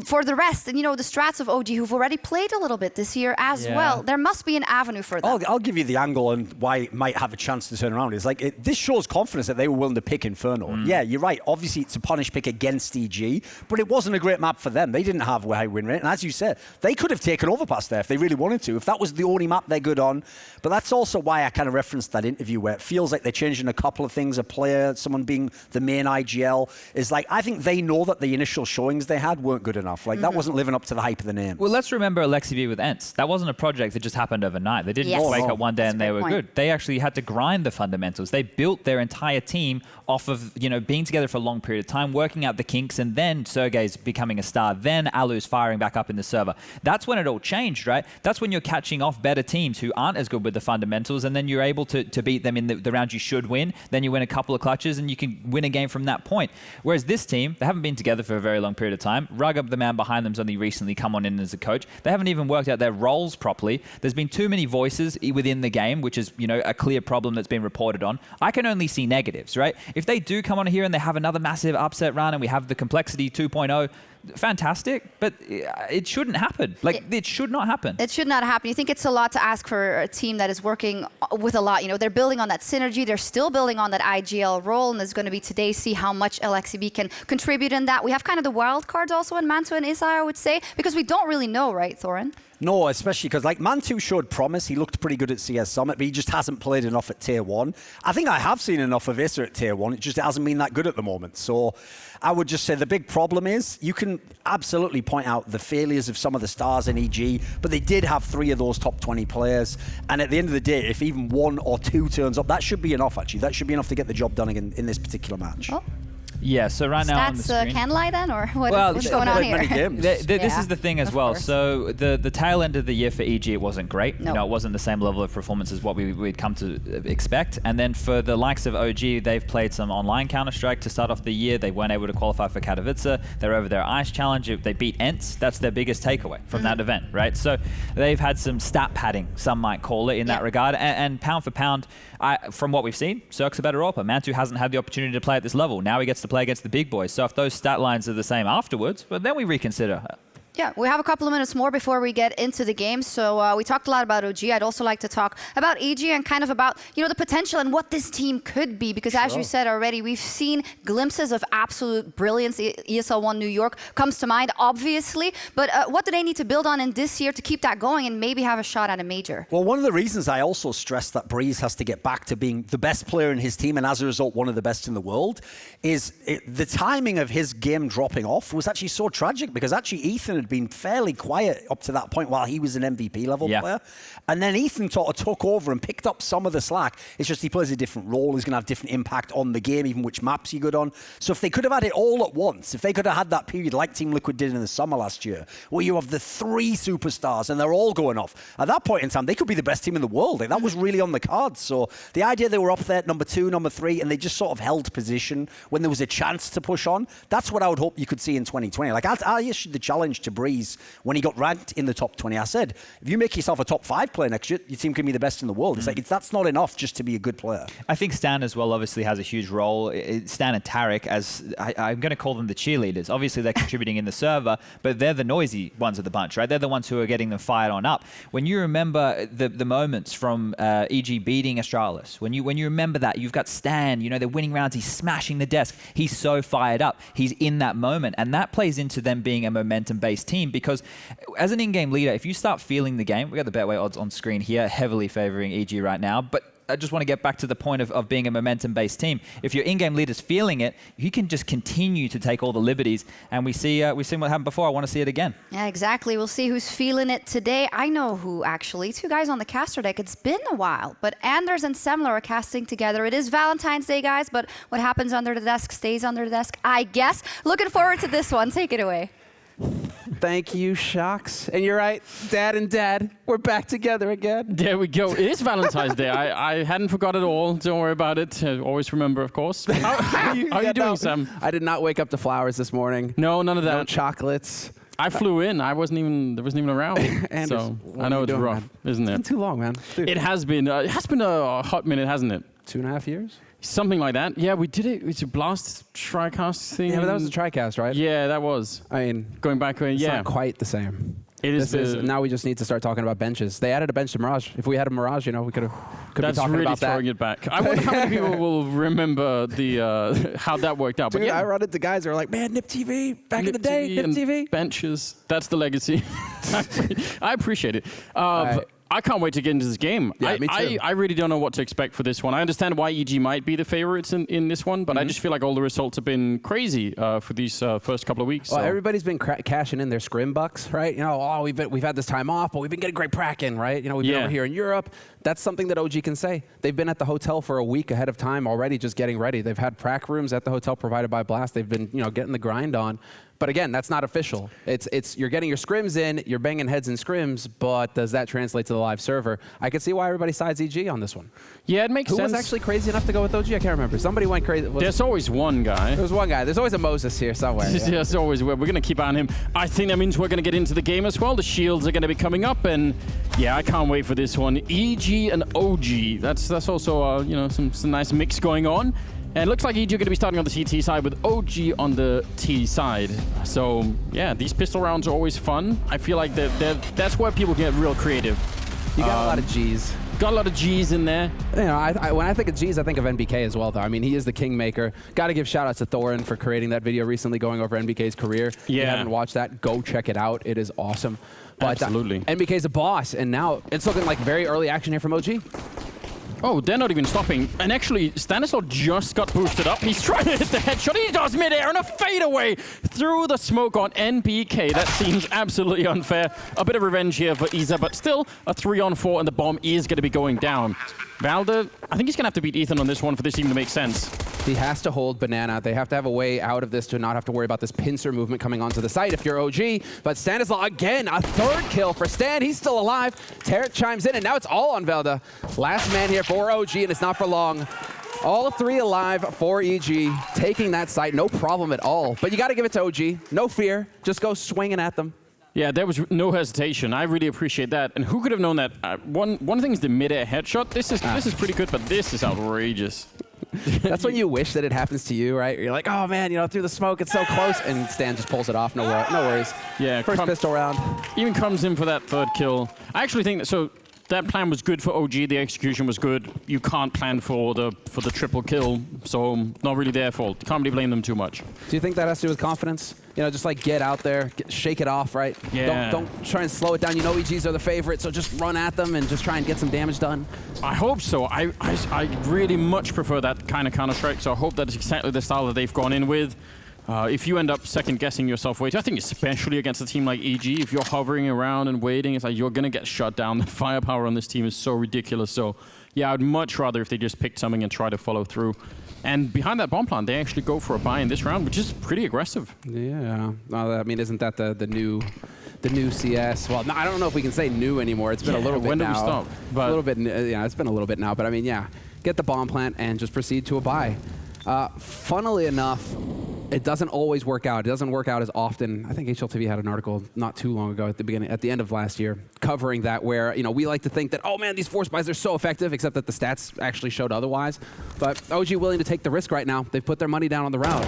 Speaker 9: for the rest, and you know, the strats of OG who've already played a little bit this year as well, there must be an avenue for them.
Speaker 2: I'll give you the angle and why it might have a chance to turn around. It's like, this shows confidence that they were willing to pick Inferno. Yeah, you're right. Obviously, it's a punish pick against EG, but it wasn't a great map for them. They didn't have a high win rate. And as you said, they could have taken Overpass there if they really wanted to, if that was the only map they're good on. But that's also why I kind of referenced that interview where it feels like they're changing a couple of things. A player, someone being the main IGL, is like, I think they know that the initial showings they had weren't good enough. Like, that wasn't living up to the hype of the name.
Speaker 5: Well, let's remember Alexi B with Ents. That wasn't a project that just happened overnight. They didn't just wake up one day and they were good. They actually had to grind the fundamentals. They built their entire team off of, you know, being together for a long period of time, working out the kinks, and then Sergey's becoming a star. Then Alu's firing back up in the server. That's when it all changed, right? That's when you're catching off better teams who aren't as good with the fundamentals, and then you're able to beat them in the rounds you should win. Then you win a couple of clutches, and you can win a game from that point. Whereas this team, they haven't been together for a very long period of time. Rugab, the man behind them's only recently come on in as a coach. They haven't even worked out their roles properly. There's been too many voices within the game, which is, you know, a clear problem that's been reported on. I can only see negatives, right? If they do come on here and they have another massive upset run and we have the complexity 2.0, fantastic, but it shouldn't happen. Like, it should not happen.
Speaker 9: It should not happen. You think it's a lot to ask for a team that is working with a lot. You know, they're building on that synergy. They're still building on that IGL role, and there's going to be today see how much LXCB can contribute in that. We have kind of the wild cards also in Mantu and Isai, I would say, because we don't really know, right, Thorin?
Speaker 2: No, especially because, like, Mantu showed promise. He looked pretty good at CS Summit, but he just hasn't played enough at Tier 1. I think I have seen enough of Issa at Tier 1. It just hasn't been that good at the moment. So I would just say the big problem is you can absolutely point out the failures of some of the stars in EG, but they did have 3 of those top 20 players. And at the end of the day, if even 1 or 2 turns up, that should be enough, actually. That should be enough to get the job done in this particular match.
Speaker 9: Oh.
Speaker 5: Yeah, so right now on the screen...
Speaker 9: Can lie then, or what's going on here?
Speaker 5: This is the thing as well. So the tail end of the year for EG, it wasn't great. You know, it wasn't the same level of performance as what we'd come to expect. And then for the likes of OG, they've played some online Counter-Strike to start off the year. They weren't able to qualify for Katowice. They're over their Ice Challenge. They beat Ents. That's their biggest takeaway from that event, right? So they've had some stat padding, some might call it, in that regard. And pound for pound, from what we've seen, Cirque's a better AWPer. Mantu hasn't had the opportunity to play at this level. Now he gets to play against the big boys. So if those stat lines are the same afterwards, well, then we reconsider.
Speaker 9: Yeah, we have a couple of minutes more before we get into the game. So we talked a lot about OG. I'd also like to talk about EG and kind of about, you know, the potential and what this team could be. Because as you said already, we've seen glimpses of absolute brilliance. ESL One New York comes to mind, obviously. But what do they need to build on in this year to keep that going and maybe have a shot at a major?
Speaker 2: Well, one of the reasons I also stress that Breeze has to get back to being the best player in his team and as a result one of the best in the world is the timing of his game dropping off was actually so tragic because actually Ethan had been fairly quiet up to that point while he was an MVP level player. And then Ethan sort of took over and picked up some of the slack. It's just he plays a different role. He's going to have different impact on the game, even which maps you're good on. So if they could have had it all at once, if they could have had that period like Team Liquid did in the summer last year, where you have the 3 superstars and they're all going off, at that point in time, they could be the best team in the world. Like, that was really on the cards. So the idea they were up there at number 2, number 3, and they just sort of held position when there was a chance to push on, that's what I would hope you could see in 2020. Like, I issued the challenge to Breeze, when he got ranked in the top 20, I said, if you make yourself a top 5 player next year, your team can be the best in the world. It's like, that's not enough just to be a good player.
Speaker 5: I think Stan as well obviously has a huge role. Stan and Tarek, as I'm going to call them the cheerleaders. Obviously they're contributing in the server, but they're the noisy ones of the bunch, right? They're the ones who are getting them fired on up. When you remember the moments from EG beating Astralis, when you remember that, you've got Stan, you know, they're winning rounds, he's smashing the desk. He's so fired up. He's in that moment. And that plays into them being a momentum-based team, because as an in-game leader, if you start feeling the game, we got the Betway odds on screen here, heavily favoring EG right now, but I just want to get back to the point of being a momentum-based team. If your in-game leader's feeling it, you can just continue to take all the liberties. And we've seen what happened before. I want to see it again.
Speaker 9: Yeah, exactly. We'll see who's feeling it today. I know who, actually. 2 guys on the caster deck. It's been a while, but Anders and Semler are casting together. It is Valentine's Day, guys, but what happens under the desk stays under the desk, I guess. Looking forward to this one. Take it away.
Speaker 11: Thank you, Shocks. And you're right, Dad and Dad, we're back together again.
Speaker 1: There we go. It is Valentine's Day. I hadn't forgot it all. Don't worry about it. Always remember, of course. How are you doing, Sam?
Speaker 11: I did not wake up to flowers this morning.
Speaker 1: No, none of that.
Speaker 11: No chocolates.
Speaker 1: I flew in. There wasn't even around.
Speaker 11: Anders,
Speaker 1: so I know it's rough, isn't it?
Speaker 11: It's been too long, man. Dude.
Speaker 1: It has been. It has been a hot minute, hasn't it?
Speaker 11: 2.5 years?
Speaker 1: Something like that. Yeah, we did it. It's a Blast TriCast thing.
Speaker 11: Yeah, but that was a TriCast, right?
Speaker 1: Yeah, that was.
Speaker 11: I mean,
Speaker 1: going back,
Speaker 11: it's
Speaker 1: yeah,
Speaker 11: not quite the same.
Speaker 1: It is.
Speaker 11: Now we just need to start talking about benches. They added a bench to Mirage. If we had a Mirage, you know, we could be talking
Speaker 1: really
Speaker 11: about that.
Speaker 1: throwing it back. I wonder how many people will remember the how that worked out.
Speaker 11: Dude,
Speaker 1: but yeah,
Speaker 11: I run into guys who are like, man, Nip TV, back in the day, Nip TV.
Speaker 1: Benches. That's the legacy. I appreciate it. I can't wait to get into this game.
Speaker 11: Yeah, me too.
Speaker 1: I really don't know what to expect for this one. I understand why EG might be the favorites in this one, but I just feel like all the results have been crazy for these first couple of weeks.
Speaker 11: Well,
Speaker 1: so.
Speaker 11: everybody's been cashing in their scrim bucks, right? You know, we've had this time off, but we've been getting great prac in, right? You know, we've been over here in Europe. That's something that OG can say. They've been at the hotel for a week ahead of time already, just getting ready. They've had prac rooms at the hotel provided by Blast. They've been, you know, getting the grind on. But again, that's not official. It's you're getting your scrims in, you're banging heads in scrims, but does that translate to the live server? I can see why everybody sides EG on this one.
Speaker 1: Yeah, it makes sense.
Speaker 11: Who was actually crazy enough to go with OG? I can't remember. Somebody went crazy.
Speaker 1: There's always one guy.
Speaker 11: There's one guy. There's always a Moses here somewhere.
Speaker 1: Yeah. There's always. We're going to keep on him. I think that means we're going to get into the game as well. The shields are going to be coming up, and yeah, I can't wait for this one. EG and OG. That's also you know, some nice mix going on. And it looks like EG are going to be starting on the CT side with OG on the T side. So, yeah, these pistol rounds are always fun. I feel like that's where people get real creative.
Speaker 11: You got a lot of Gs.
Speaker 1: Got a lot of Gs in there.
Speaker 11: You know, when I think of Gs, I think of NBK as well, though. I mean, he is the kingmaker. Got to give shout-outs to Thorin for creating that video recently going over NBK's career.
Speaker 1: Yeah.
Speaker 11: If you haven't watched that, go check it out. It is awesome. But,
Speaker 1: absolutely.
Speaker 11: NBK's a boss, and now it's looking like very early action here from OG.
Speaker 1: Oh, they're not even stopping. And actually, Stanislaw just got boosted up. He's trying to hit the headshot. He does midair and a fadeaway through the smoke on NBK. That seems absolutely unfair. A bit of revenge here for Iza, but still a 3-on-4, and the bomb is going to be going down. Valda, I think he's going to have to beat Ethan on this one for this even to make sense.
Speaker 11: He has to hold Banana. They have to have a way out of this to not have to worry about this pincer movement coming onto the site if you're OG. But Stanislaw, again, a 3rd kill for Stan. He's still alive. Tarek chimes in, and now it's all on Velda. Last man here for OG, and it's not for long. All 3 alive for EG, taking that site, no problem at all. But you got to give it to OG. No fear. Just go swinging at them.
Speaker 1: Yeah, there was no hesitation. I really appreciate that. And who could have known that? One thing is the mid-air headshot. This is pretty good, but this is outrageous.
Speaker 11: That's when you wish that it happens to you, right? You're like, oh man, you know, through the smoke, it's so close, and Stan just pulls it off. No worries.
Speaker 1: Yeah,
Speaker 11: first pistol round.
Speaker 1: Even comes in for that 3rd kill. I actually think that that plan was good for OG. The execution was good. You can't plan for the triple kill, so not really their fault. Can't really blame them too much.
Speaker 11: Do you think that has to do with confidence? You know, just like get out there, shake it off, right?
Speaker 1: Yeah.
Speaker 11: Don't try and slow it down. You know EGs are the favorite, so just run at them and just try and get some damage done.
Speaker 1: I hope so. I really much prefer that kind of Counter-Strike, so I hope that is exactly the style that they've gone in with. If you end up second-guessing yourself way too, I think especially against a team like EG, if you're hovering around and waiting, it's like you're going to get shut down. The firepower on this team is so ridiculous. So, yeah, I'd much rather if they just picked something and try to follow through. And behind that bomb plant, they actually go for a buy in this round, which is pretty aggressive.
Speaker 11: Yeah. I mean, isn't that the new CS? Well, I don't know if we can say new anymore. It's been a little bit now.
Speaker 1: When do we stop? But
Speaker 11: a little bit. Yeah, it's been a little bit now. But I mean, yeah, get the bomb plant and just proceed to a buy. Funnily enough, it doesn't always work out. It doesn't work out as often. I think HLTV had an article not too long ago at the end of last year, covering that, where we like to think that, oh man, these force buys are so effective, except that the stats actually showed otherwise. But OG willing to take the risk right now. They've put their money down on the round.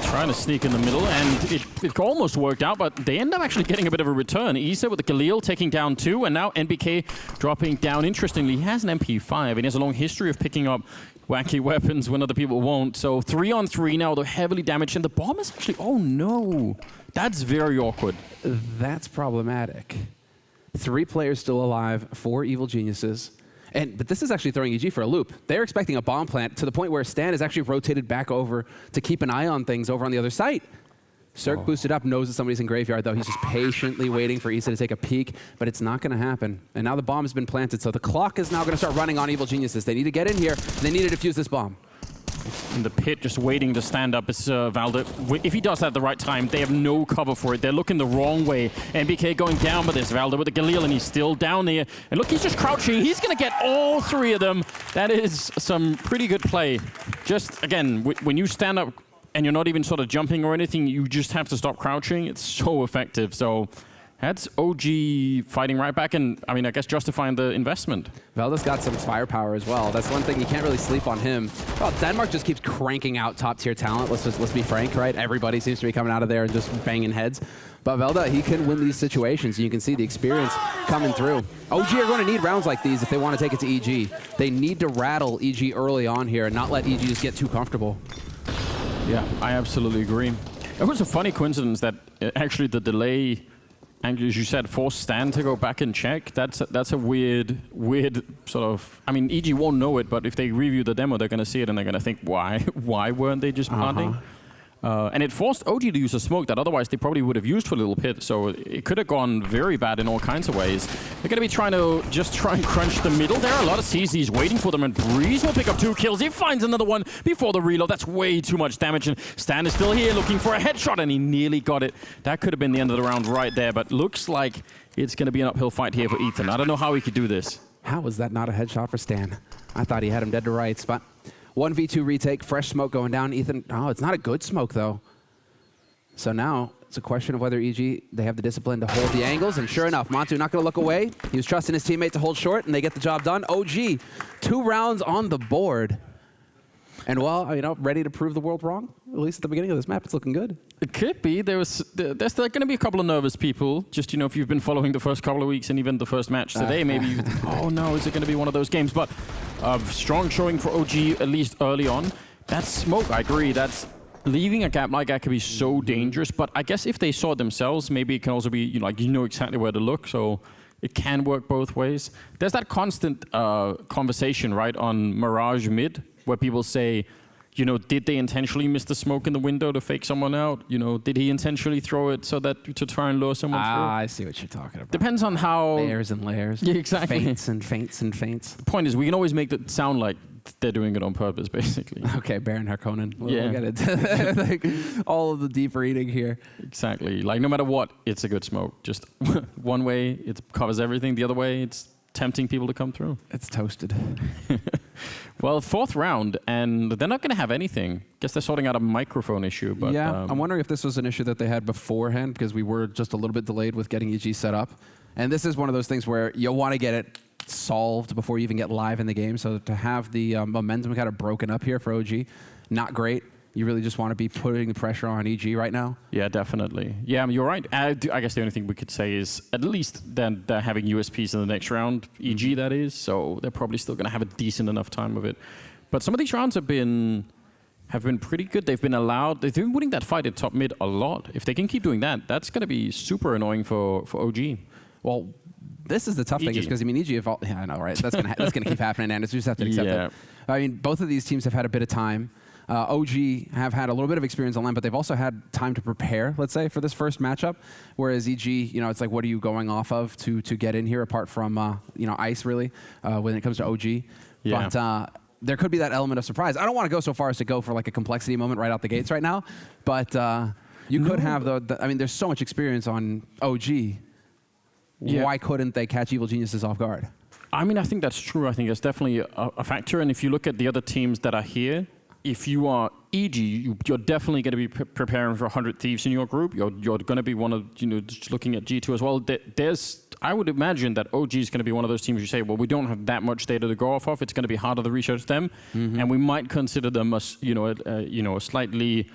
Speaker 14: Trying to sneak in the middle, and it almost worked out, but they end up actually getting a bit of a return. Isa with the Galil taking down 2, and now NBK dropping down. Interestingly, he has an MP5, and he has a long history of picking up wacky weapons when other people won't. So 3-on-3 now, they're heavily damaged, and the bomb is actually, oh no, that's very awkward.
Speaker 11: That's problematic. 3 players still alive, 4 evil geniuses. But this is actually throwing EG for a loop. They're expecting a bomb plant to the point where Stan is actually rotated back over to keep an eye on things over on the other site. Cirque boosted up, knows that somebody's in graveyard, though. He's just patiently waiting for Isa to take a peek, but it's not going to happen. And now the bomb has been planted, so the clock is now going to start running on evil geniuses. They need to get in here. They need to defuse this bomb.
Speaker 14: In the pit, just waiting to stand up is Valde. If he does that at the right time, they have no cover for it. They're looking the wrong way. NBK going down, but there's Valde with the Galil, and he's still down there. And look, he's just crouching. He's going to get all 3 of them. That is some pretty good play. Just, again, when you stand up and you're not even sort of jumping or anything, you just have to stop crouching. It's so effective. So that's OG fighting right back, and I mean, I guess justifying the investment.
Speaker 11: Valde's got some firepower as well. That's one thing, you can't really sleep on him. Well, Denmark just keeps cranking out top-tier talent. Let's be frank, right? Everybody seems to be coming out of there and just banging heads. But Valde, he can win these situations. You can see the experience coming through. OG are going to need rounds like these if they want to take it to EG. They need to rattle EG early on here and not let EG just get too comfortable.
Speaker 14: Yeah, I absolutely agree. It was a funny coincidence that actually the delay, and as you said, forced Stan to go back and check. That's a weird sort of. I mean, EG won't know it, but if they review the demo, they're going to see it and they're going to think, why weren't they just planting? And it forced OG to use a smoke that otherwise they probably would have used for a little pit. So it could have gone very bad in all kinds of ways. They're going to be trying to just try and crunch the middle there. A lot of CZs waiting for them, and Breeze will pick up 2 kills. He finds another one before the reload. That's way too much damage. And Stan is still here looking for a headshot, and he nearly got it. That could have been the end of the round right there, but looks like it's going to be an uphill fight here for Ethan. I don't know how he could do this.
Speaker 11: How was that not a headshot for Stan? I thought he had him dead to rights, but 1v2 retake, fresh smoke going down. Ethan, oh, it's not a good smoke, though. So now it's a question of whether EG, they have the discipline to hold the angles. And sure enough, Montu not going to look away. He was trusting his teammate to hold short, and they get the job done. OG, 2 rounds on the board. And well, ready to prove the world wrong? At least at the beginning of this map, it's looking good.
Speaker 14: It could be. There's going to be a couple of nervous people. Just, if you've been following the first couple of weeks and even the first match today, maybe you think, oh no, is it going to be one of those games? But strong showing for OG, at least early on. That smoke, I agree, that's leaving a gap like that can be so dangerous. But I guess if they saw it themselves, maybe it can also be, you know exactly where to look. So it can work both ways. There's that constant conversation, right, on Mirage mid, where people say, did they intentionally miss the smoke in the window to fake someone out? Did he intentionally throw it so that to try and lure someone through?
Speaker 11: I see what you're talking about.
Speaker 14: Depends on how...
Speaker 11: Layers and layers.
Speaker 14: Yeah, exactly.
Speaker 11: Feints and feints and feints.
Speaker 14: The point is, we can always make it sound like they're doing it on purpose, basically.
Speaker 11: Okay, Baron Harkonnen. We'll get
Speaker 14: it.
Speaker 11: All of the deep reading here.
Speaker 14: Exactly. Like, no matter what, it's a good smoke. Just one way, it covers everything. The other way, it's tempting people to come through.
Speaker 11: It's toasted.
Speaker 14: Well, 4th round, and they're not going to have anything. Guess they're sorting out a microphone issue. But
Speaker 11: yeah, I'm wondering if this was an issue that they had beforehand, because we were just a little bit delayed with getting EG set up. And this is one of those things where you want to get it solved before you even get live in the game. So to have the momentum kind of broken up here for OG, not great. You really just want to be putting the pressure on EG right now?
Speaker 14: Yeah, definitely. Yeah, you're right. I guess the only thing we could say is at least then they're having USPs in the next round, EG that is, so they're probably still going to have a decent enough time of it. But some of these rounds have been pretty good. They've been winning that fight at top mid a lot. If they can keep doing that, that's going to be super annoying for OG.
Speaker 11: Well, this is the tough thing, is because EG yeah, I know, right? That's gonna keep happening, and you just have to accept it. I mean, both of these teams have had a bit of time. OG have had a little bit of experience on land, but they've also had time to prepare, let's say, for this first matchup. Whereas EG, it's like, what are you going off of to get in here, apart from Ice, really, when it comes to OG. Yeah. But there could be that element of surprise. I don't want to go so far as to go for like a complexity moment right out the gates right now, but you could have I mean, there's so much experience on OG. Yeah. Why couldn't they catch evil geniuses off guard?
Speaker 14: I mean, I think that's true. I think it's definitely a factor. And if you look at the other teams that are here, if you are EG, you're definitely going to be preparing for 100 Thieves in your group. You're going to be one of, just looking at G2 as well. I would imagine that OG is going to be one of those teams you say, well, we don't have that much data to go off of. It's going to be harder to research them, and we might consider them as, a slightly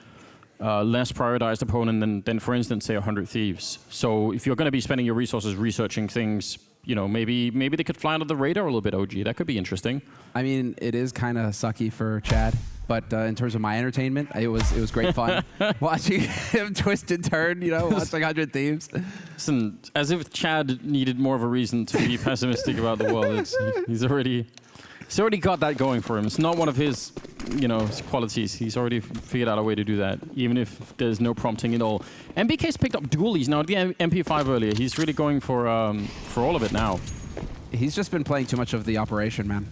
Speaker 14: less prioritized opponent than, for instance, say 100 Thieves. So if you're going to be spending your resources researching things, maybe they could fly under the radar a little bit, OG. That could be interesting.
Speaker 11: I mean, it is kind of sucky for Chad, but in terms of my entertainment, it was great fun watching him twist and turn, watching 100 Thieves.
Speaker 14: Listen, as if Chad needed more of a reason to be pessimistic about the world. He's already got that going for him. It's not one of his, his qualities. He's already figured out a way to do that, even if there's no prompting at all. MBK's picked up dualies now. The MP5 earlier. He's really going for all of it now.
Speaker 11: He's just been playing too much of the operation, man.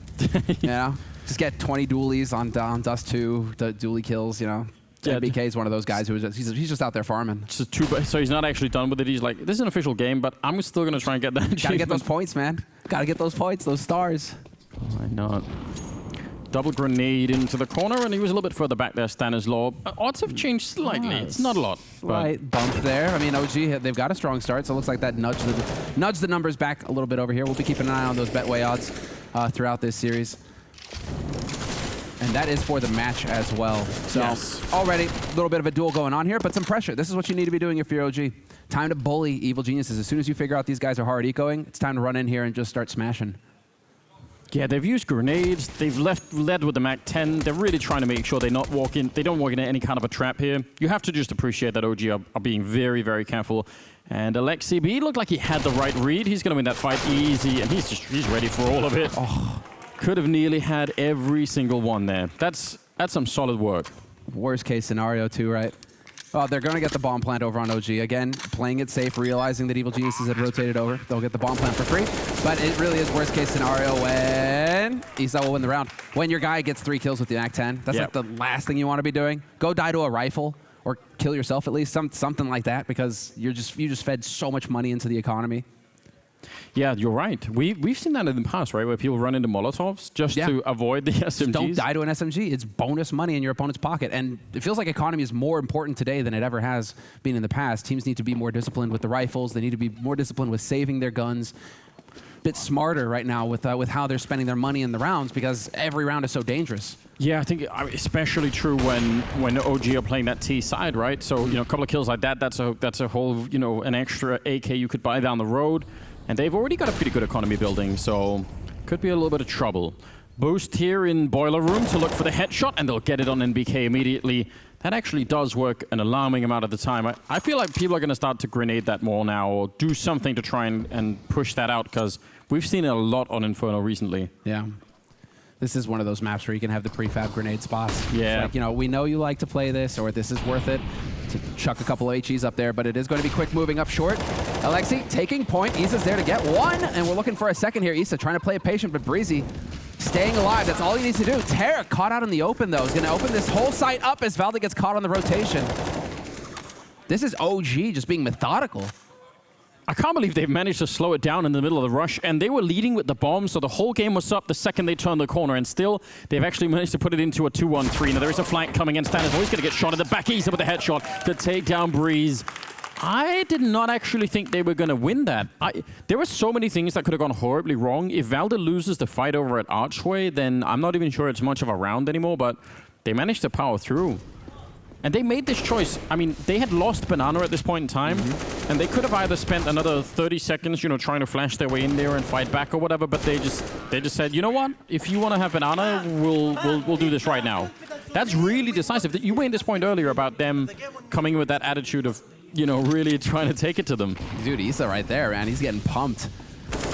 Speaker 11: Just get 20 dualies on Dust 2, the dually kills, MBK is one of those guys who he's just out there farming.
Speaker 14: So he's not actually done with it. He's like, this is an official game, but I'm still going to try and get that.
Speaker 11: Gotta get those points, man. Gotta get those points, those stars.
Speaker 14: Why not? Double grenade into the corner, and he was a little bit further back there, Stanislaw. Odds have changed slightly. It's not a lot.
Speaker 11: Slight bump there. I mean, OG, they've got a strong start, so it looks like that nudged the numbers back a little bit over here. We'll be keeping an eye on those Betway odds throughout this series. And that is for the match as well. So already a little bit of a duel going on here, but some pressure. This is what you need to be doing if you're OG. Time to bully Evil Geniuses. As soon as you figure out these guys are hard ecoing, it's time to run in here and just start smashing.
Speaker 14: Yeah, they've used grenades. They've led with the MAC-10. They're really trying to make sure they don't walk into any kind of a trap here. You have to just appreciate that OG are being very, very careful. And Alexi B looked like he had the right read. He's going to win that fight easy, and he's ready for all of it. Oh, could have nearly had every single one there. That's some solid work.
Speaker 11: Worst case scenario too, right? Oh, they're going to get the bomb plant over on OG. Again, playing it safe, realizing that Evil Geniuses had rotated over. They'll get the bomb plant for free. But it really is worst case scenario when Isa will win the round. When your guy gets 3 kills with the MAC-10, that's like the last thing you want to be doing. Go die to a rifle or kill yourself at least, something like that, because you just fed so much money into the economy.
Speaker 14: Yeah, you're right. We've seen that in the past, right, where people run into Molotovs just to avoid the SMGs.
Speaker 11: Just don't die to an SMG. It's bonus money in your opponent's pocket. And it feels like economy is more important today than it ever has been in the past. Teams need to be more disciplined with the rifles. They need to be more disciplined with saving their guns. A bit smarter right now with how they're spending their money in the rounds, because every round is so dangerous.
Speaker 14: Yeah, I think especially true when OG are playing that T side, right? So a couple of kills like that, that's a whole an extra AK you could buy down the road. And they've already got a pretty good economy building, so could be a little bit of trouble. Boost here in Boiler Room to look for the headshot, and they'll get it on NBK immediately. That actually does work an alarming amount of the time. I feel like people are going to start to grenade that more now, or do something to try and push that out, because we've seen it a lot on Inferno recently.
Speaker 11: Yeah. This is one of those maps where you can have the prefab grenade spots.
Speaker 14: Yeah.
Speaker 11: It's like, we know you like to play this, or this is worth it to chuck a couple of HEs up there, but it is going to be quick moving up short. Alexi taking point. Isa's there to get one, and we're looking for a second here. Isa trying to play it patient, but Breezy staying alive. That's all he needs to do. Tara caught out in the open, though. He's going to open this whole site up as Valde gets caught on the rotation. This is OG just being methodical.
Speaker 14: I can't believe they've managed to slow it down in the middle of the rush, and they were leading with the bomb, so the whole game was up the second they turned the corner, and still, they've actually managed to put it into a 2-1-3. Now, there is a flank coming in. Stan is always going to get shot at the back. Isa with the headshot to take down Breeze. I did not actually think they were going to win that. There were so many things that could have gone horribly wrong. If Valde loses the fight over at Archway, then I'm not even sure it's much of a round anymore, but they managed to power through. And they made this choice. I mean, they had lost Banana at this point in time, and they could have either spent another 30 seconds, trying to flash their way in there and fight back or whatever, but they just said, you know what? If you want to have Banana, we'll do this right now. That's really decisive. You made this point earlier about them coming with that attitude of, really trying to take it to them.
Speaker 11: Dude, Isa right there, man. He's getting pumped.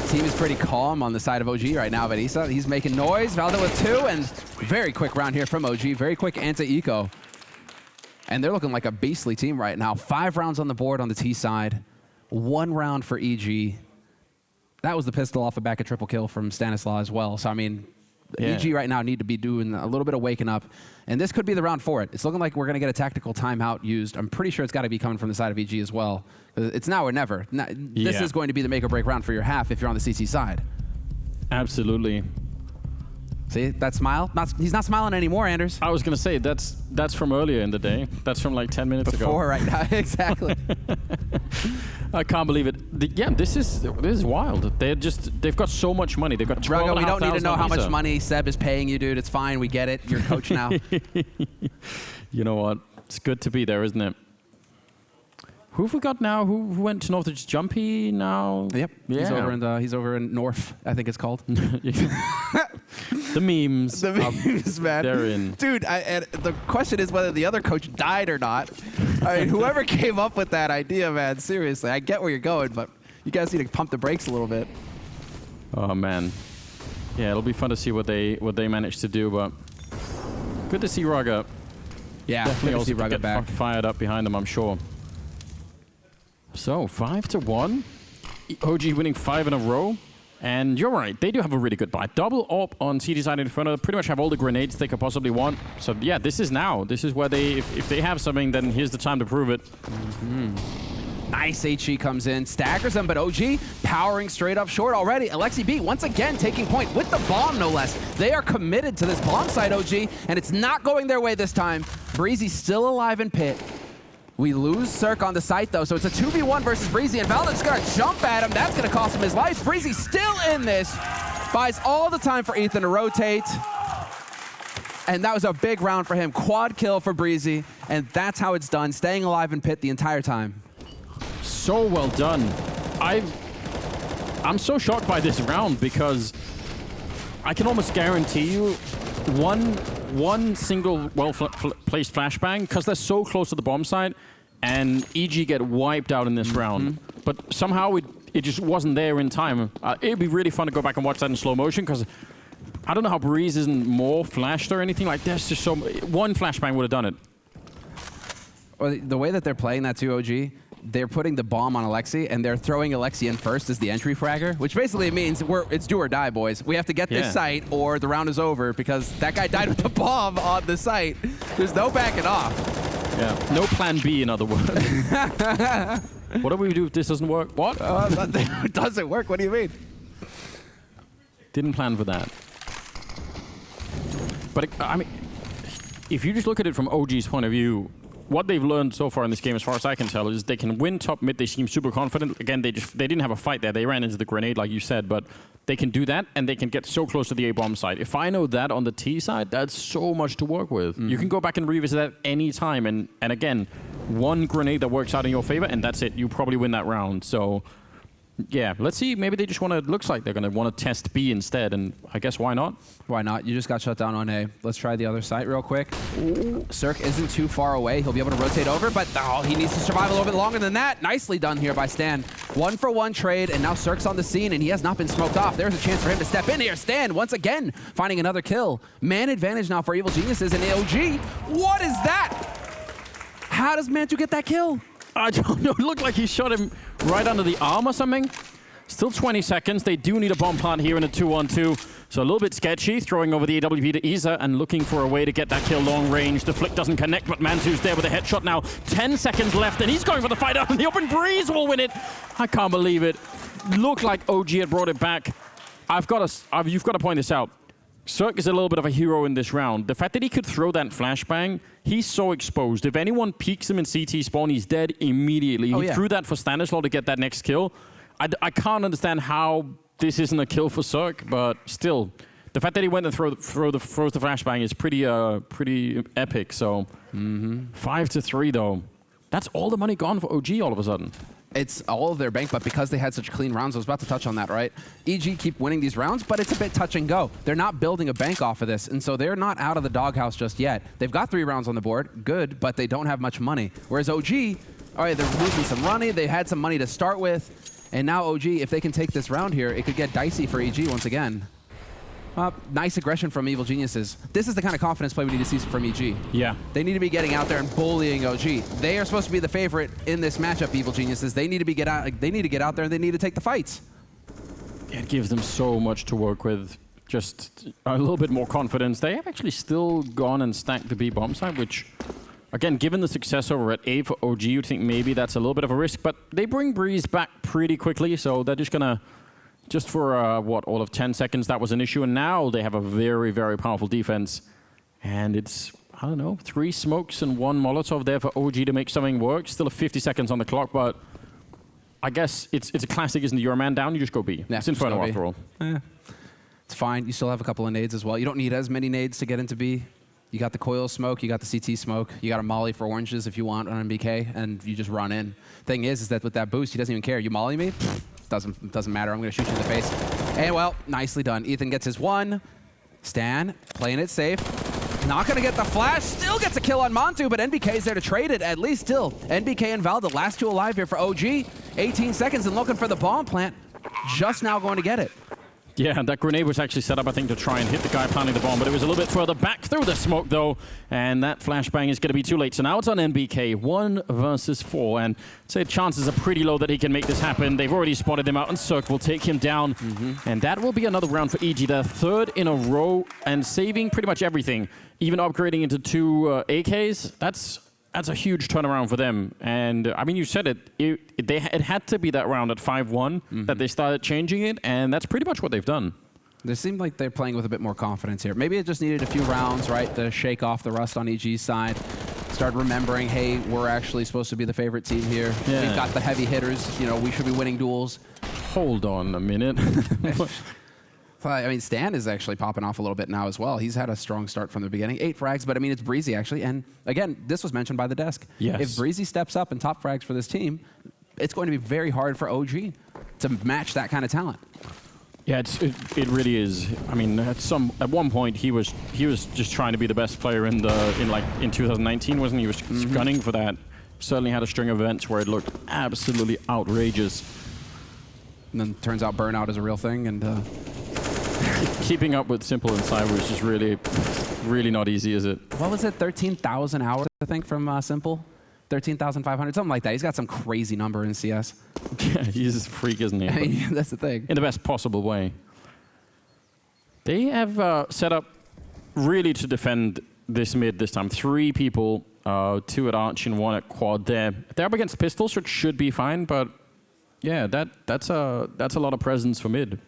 Speaker 11: Team is pretty calm on the side of OG right now, but Isa, he's making noise. Valde with 2, and very quick round here from OG. Very quick anti-eco. And they're looking like a beastly team right now. 5 rounds on the board on the T side. 1 round for EG. That was the pistol off the back of triple kill from Stanislaw as well. So, I mean, EG right now need to be doing a little bit of waking up. And this could be the round for it. It's looking like we're going to get a tactical timeout used. I'm pretty sure it's got to be coming from the side of EG as well. It's now or never. This is going to be the make or break round for your half if you're on the CT side.
Speaker 14: Absolutely.
Speaker 11: See that smile? He's not smiling anymore, Anders.
Speaker 14: I was gonna say that's from earlier in the day. That's from like 10 minutes ago.
Speaker 11: Before right now, exactly.
Speaker 14: I can't believe it. Yeah, this is wild. They've got so much money. They've got
Speaker 11: Drago, we don't need to know how much
Speaker 14: Visa.
Speaker 11: money Seb is paying you, dude. It's fine. We get it. You're coach now.
Speaker 14: You know what? It's good to be there, isn't it? Who have we got now? Who went to North? It's Jumpy now?
Speaker 11: Yep.
Speaker 14: Yeah.
Speaker 11: He's over in North, I think it's called.
Speaker 14: The memes.
Speaker 11: The memes, man.
Speaker 14: They're in.
Speaker 11: Dude, and the question is whether the other coach died or not. I mean, whoever came up with that idea, man, seriously, I get where you're going, but you guys need to pump the brakes a little bit.
Speaker 14: Oh, man. Yeah, it'll be fun to see what they manage to do, but good to see Raga.
Speaker 11: Yeah,
Speaker 14: definitely also
Speaker 11: see Raga
Speaker 14: get
Speaker 11: back.
Speaker 14: Fired up behind them, I'm sure. So 5-1. OG winning 5 in a row. And you're right, they do have a really good buy. Double up on CT side Inferno, pretty much have all the grenades they could possibly want. So yeah, this is now. This is where they, if they have something, then here's the time to prove it.
Speaker 11: Nice HE comes in, staggers them, but OG powering straight up short already. Alexi B once again taking point with the bomb, no less. They are committed to this bomb site, OG, and it's not going their way this time. Breezy still alive in pit. We lose Cirque on the site, though, so it's a 2v1 versus Breezy, and Valda's gonna jump at him. That's gonna cost him his life. Breezy still in this. Buys all the time for Ethan to rotate. And that was a big round for him. Quad kill for Breezy, and that's how it's done, staying alive in pit the entire time.
Speaker 14: So well done. I'm so shocked by this round because I can almost guarantee you one single well-placed flashbang, because they're so close to the bomb site, and EG get wiped out in this round. But somehow it just wasn't there in time. It'd be really fun to go back and watch that in slow motion, because I don't know how Breeze isn't more flashed or anything. Like, there's just so one flashbang would have done it.
Speaker 11: Well, the way that they're playing that too, OG, they're putting the bomb on Alexi, and they're throwing Alexi in first as the entry fragger, which basically means it's do or die, boys. We have to get this site, or the round is over, because that guy died with the bomb on the site. There's no backing off.
Speaker 14: Yeah, no plan B, in other words. What do we do if this doesn't work? What?
Speaker 11: It doesn't work, what do you mean?
Speaker 14: Didn't plan for that. But, I mean, if you just look at it from OG's point of view, what they've learned so far in this game, as far as I can tell, is they can win top mid. They seem super confident. Again, they didn't have a fight there. They ran into the grenade, like you said, but they can do that, and they can get so close to the A-bomb side. If I know that on the T side, that's so much to work with. You can go back and revisit that any time, and again, one grenade that works out in your favor, and that's it. You probably win that round. So, yeah, let's see. Maybe they just want to, looks like they're going to want to test B instead, and I guess why not?
Speaker 11: Why not? You just got shut down on A. Let's try the other site real quick. Cirque isn't too far away. He'll be able to rotate over, but he needs to survive a little bit longer than that. Nicely done here by Stan. 1-for-1 trade, and now Cirque's on the scene, and he has not been smoked off. There's a chance for him to step in here. Stan, once again, finding another kill. Man advantage now for Evil Geniuses and OG. What is that? How does Mantu get that kill?
Speaker 14: I don't know. It looked like he shot him right under the arm or something. Still 20 seconds. They do need a bomb plant here in a 2-on-2. So a little bit sketchy, throwing over the AWP to Isa and looking for a way to get that kill long range. The flick doesn't connect, but Mantu's there with a headshot now. 10 seconds left, and he's going for the fight out in the open. Breeze will win it. I can't believe it. Looked like OG had brought it back. You've got to point this out. Cirque is a little bit of a hero in this round. The fact that he could throw that flashbang, he's so exposed. If anyone peeks him in CT spawn, he's dead immediately. He threw that for Stanislaw to get that next kill. I can't understand how this isn't a kill for Cirque, but still, the fact that he went and froze the flashbang is pretty epic. So 5-3 though. That's all the money gone for OG all of a sudden.
Speaker 11: It's all of their bank, but because they had such clean rounds, I was about to touch on that, right? EG keep winning these rounds, but it's a bit touch and go. They're not building a bank off of this, and so they're not out of the doghouse just yet. They've got 3 rounds on the board, good, but they don't have much money. Whereas OG, all right, they're losing some money, they had some money to start with, and now OG, if they can take this round here, it could get dicey for EG once again. Nice aggression from Evil Geniuses. This is the kind of confidence play we need to see from EG.
Speaker 14: Yeah.
Speaker 11: They need to be getting out there and bullying OG. They are supposed to be the favorite in this matchup, Evil Geniuses. They need to get out there and they need to take the fights.
Speaker 14: It gives them so much to work with. Just a little bit more confidence. They have actually still gone and stacked the B bomb site, which, again, given the success over at A for OG, you'd think maybe that's a little bit of a risk, but they bring Breeze back pretty quickly, so they're just gonna just for, what, all of 10 seconds that was an issue, and now they have a very, very powerful defense. And it's, I don't know, 3 smokes and 1 Molotov there for OG to make something work. Still 50 seconds on the clock, but I guess it's a classic, isn't it? You're a man down, you just go B.
Speaker 11: Yeah,
Speaker 14: it's Inferno after all.
Speaker 11: It's fine. You still have a couple of nades as well. You don't need as many nades to get into B. You got the coil smoke, you got the CT smoke, you got a molly for oranges if you want on MBK, and you just run in. Thing is that with that boost, he doesn't even care. You molly me? Doesn't matter. I'm going to shoot you in the face. And well, nicely done. Ethan gets his 1. Stan playing it safe. Not going to get the flash. Still gets a kill on Montu, but NBK is there to trade it. At least still. NBK and Val, the last 2 alive here for OG. 18 seconds and looking for the bomb plant. Just now going to get it.
Speaker 14: Yeah, that grenade was actually set up, I think, to try and hit the guy planting the bomb, but it was a little bit further back through the smoke, though, and that flashbang is going to be too late. So now it's on NBK, 1 versus 4, and I'd say chances are pretty low that he can make this happen. They've already spotted him out, and Cirque will take him down, and that will be another round for EG, their 3rd in a row, and saving pretty much everything, even upgrading into 2 AKs. That's a huge turnaround for them. And I mean, you said it. It had to be that round at 5-1 that they started changing it, and that's pretty much what they've done.
Speaker 11: They seem like they're playing with a bit more confidence here. Maybe it just needed a few rounds, right, to shake off the rust on EG's side. Start remembering, hey, we're actually supposed to be the favorite team here.
Speaker 14: Yeah.
Speaker 11: We've got the heavy hitters. You know, we should be winning duels.
Speaker 14: Hold on a minute.
Speaker 11: I mean, Stan is actually popping off a little bit now as well. He's had a strong start from the beginning. 8 frags, but I mean, it's Breezy actually. And again, this was mentioned by the desk.
Speaker 14: Yes.
Speaker 11: If Breezy steps up and top frags for this team, it's going to be very hard for OG to match that kind of talent.
Speaker 14: Yeah, it really is. I mean, at one point he was just trying to be the best player in 2019, wasn't he? He was gunning for that. Certainly had a string of events where it looked absolutely outrageous.
Speaker 11: And then turns out burnout is a real thing, and
Speaker 14: keeping up with Simple and Cyber is just really not easy, is it?
Speaker 11: What was it? 13,000 hours, I think, from Simple. 13,500, something like that. He's got some crazy number in CS.
Speaker 14: Yeah, he's a freak, isn't he?
Speaker 11: That's the thing.
Speaker 14: In the best possible way. They have set up really to defend this mid this time. 3 people, 2 at Arch and 1 at Quad there. They're up against Pistol, so it should be fine, but yeah, that's a lot of presence for mid.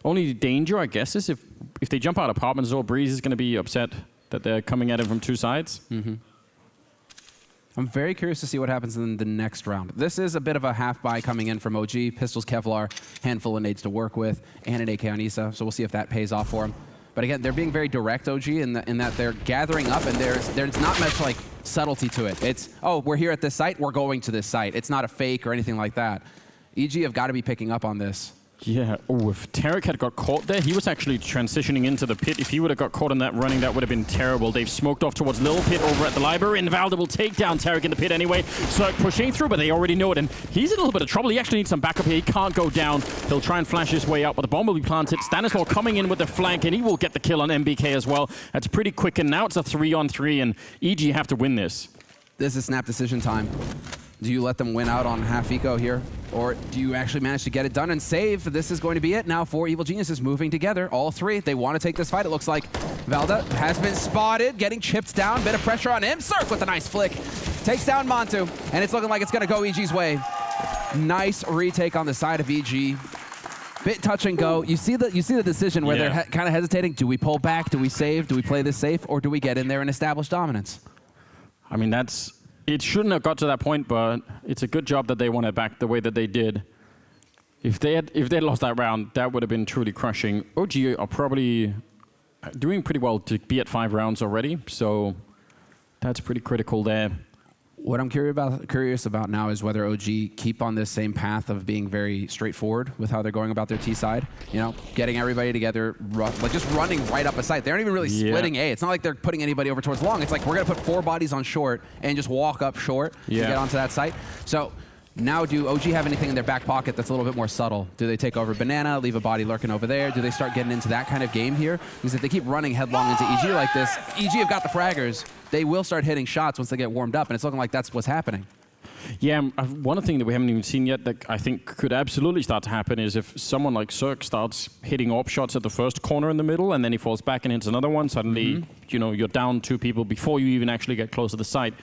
Speaker 14: Only danger, I guess, is if they jump out apartments, or Breeze is going to be upset that they're coming at him from 2 sides.
Speaker 11: I'm very curious to see what happens in the next round. This is a bit of a half buy coming in from OG. Pistols, Kevlar, handful of nades to work with, and an AK on Issa, so we'll see if that pays off for him. But again, they're being very direct, OG, in that they're gathering up, and there's not much like subtlety to it. It's, oh, we're here at this site, we're going to this site. It's not a fake or anything like that. EG have got to be picking up on this.
Speaker 14: Yeah, if Tarek had got caught there, he was actually transitioning into the pit. If he would have got caught in that running, that would have been terrible. They've smoked off towards Little Pit over at the library, and Valda will take down Tarek in the pit anyway. So pushing through, but they already know it, and he's in a little bit of trouble. He actually needs some backup here. He can't go down. He'll try and flash his way out, but the bomb will be planted. Stanislaw coming in with the flank, and he will get the kill on MBK as well. That's pretty quick, and now it's a 3-on-3, and EG have to win this.
Speaker 11: This is snap decision time. Do you let them win out on half eco here? Or do you actually manage to get it done and save? This is going to be it now for Evil Geniuses moving together. All 3, they want to take this fight. It looks like Valda has been spotted, getting chipped down. Bit of pressure on him. Cirque with a nice flick. Takes down Montu, and it's looking like it's going to go EG's way. Nice retake on the side of EG. Bit touch and go. You see the decision where they're kind of hesitating. Do we pull back? Do we save? Do we play this safe? Or do we get in there and establish dominance?
Speaker 14: I mean, it shouldn't have got to that point, but it's a good job that they won it back the way that they did. If they had lost that round, that would have been truly crushing. OG are probably doing pretty well to be at 5 rounds already, so that's pretty critical there.
Speaker 11: What I'm curious about now is whether OG keep on this same path of being very straightforward with how they're going about their T side. You know, getting everybody together, like just running right up a site. They aren't even really splitting A. It's not like they're putting anybody over towards long. It's like we're going to put 4 bodies on short and just walk up short to get onto that site. So now do OG have anything in their back pocket that's a little bit more subtle? Do they take over Banana, leave a body lurking over there? Do they start getting into that kind of game here? Because if they keep running headlong into EG like this, EG have got the fraggers. They will start hitting shots once they get warmed up, and it's looking like that's what's happening.
Speaker 14: Yeah, one thing that we haven't even seen yet that I think could absolutely start to happen is if someone like Cirque starts hitting AWP shots at the first corner in the middle, and then he falls back and hits another one, suddenly, you know, you're down 2 people before you even actually get close to the site.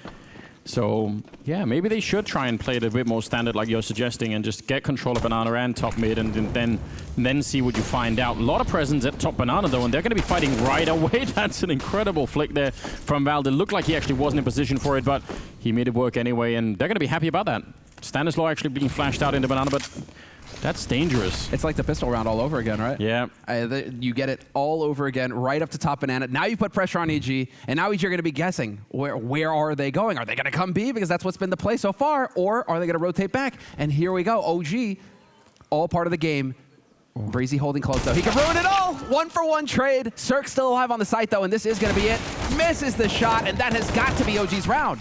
Speaker 14: So, yeah, maybe they should try and play it a bit more standard like you're suggesting and just get control of Banana and top mid and then see what you find out. A lot of presence at top Banana, though, and they're going to be fighting right away. That's an incredible flick there from Val. It looked like he actually wasn't in position for it, but he made it work anyway, and they're going to be happy about that. Stanislaw actually being flashed out into Banana, but that's dangerous.
Speaker 11: It's like the pistol round all over again, right?
Speaker 14: Yeah.
Speaker 11: You get it all over again, right up to top Banana. Now you put pressure on EG, and now EG are going to be guessing, where are they going? Are they going to come B? Because that's what's been the play so far. Or are they going to rotate back? And here we go. OG, all part of the game. Breezy holding close, though. He can ruin it all. 1-for-1 trade. Cirque still alive on the site, though, and this is going to be it. Misses the shot, and that has got to be OG's round.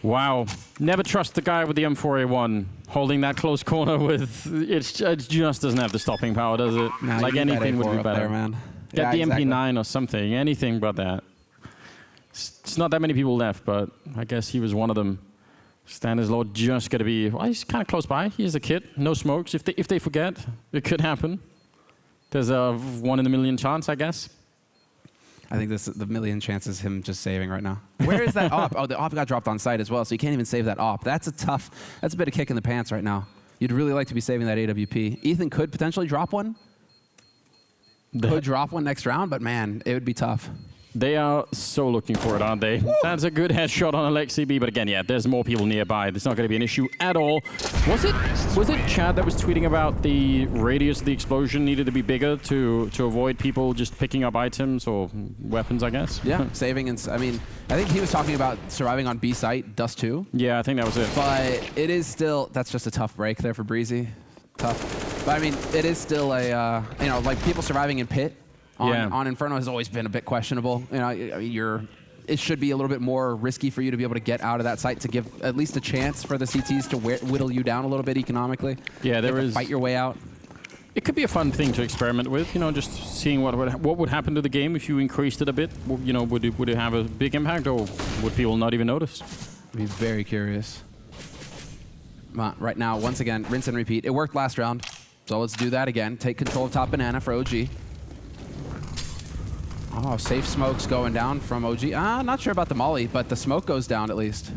Speaker 14: Wow. Never trust the guy with the M4A1 holding that close corner with... It just doesn't have the stopping power, does it?
Speaker 11: Nah,
Speaker 14: like anything would be better.
Speaker 11: There, man.
Speaker 14: Get
Speaker 11: Yeah,
Speaker 14: the
Speaker 11: exactly.
Speaker 14: MP9 or something. Anything but that. It's not that many people left, but I guess he was one of them. Stanislaw just going to be... Well, he's kind of close by. He's a kid. No smokes. If they forget, it could happen. There's a 1 in a million chance, I guess.
Speaker 11: I think the million chance is him just saving right now. Where is that op? Oh, the op got dropped on site as well, so you can't even save that op. That's a bit of kick in the pants right now. You'd really like to be saving that AWP. Ethan could potentially drop one. Could drop one next round, but man, it would be tough.
Speaker 14: They are so looking for it, aren't they? Woo! That's a good headshot on Alexi B, but again, yeah, there's more people nearby. It's not going to be an issue at all. Was it Chad that was tweeting about the radius of the explosion needed to be bigger to avoid people just picking up items or weapons, I guess?
Speaker 11: Yeah, saving and I mean, I think he was talking about surviving on B site, Dust 2.
Speaker 14: Yeah, I think that was it.
Speaker 11: But it is still, that's just a tough break there for Breezy. Tough. But I mean, it is still a, like people surviving in pit. On Inferno has always been a bit questionable. It should be a little bit more risky for you to be able to get out of that site to give at least a chance for the CTs to whittle you down a little bit economically.
Speaker 14: Yeah, there is.
Speaker 11: Fight your way out.
Speaker 14: It could be a fun thing to experiment with. just seeing what would happen to the game if you increased it a bit. Would it have a big impact, or would people not even notice?
Speaker 11: I'd be very curious. Right now, once again, rinse and repeat. It worked last round, so let's do that again. Take control of top Banana for OG. Oh, safe smokes going down from OG. Not sure about the molly, but the smoke goes down at least.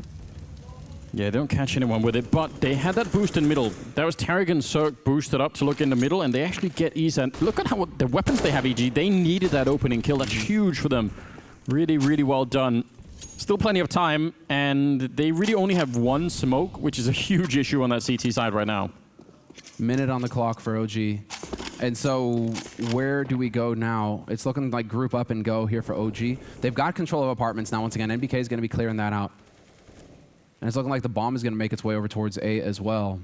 Speaker 14: Yeah, they don't catch anyone with it, but they had that boost in middle. That was Tarek and Cirque boosted up to look in the middle, and they actually get ease. And look at how the weapons they have, EG. They needed that opening kill. That's huge for them. Really, really well done. Still plenty of time, and they really only have one smoke, which is a huge issue on that CT side right now.
Speaker 11: Minute on the clock for OG. And so where do we go now? It's looking like group up and go here for OG. They've got control of apartments now. Once again, NBK is going to be clearing that out. And it's looking like the bomb is going to make its way over towards A as well.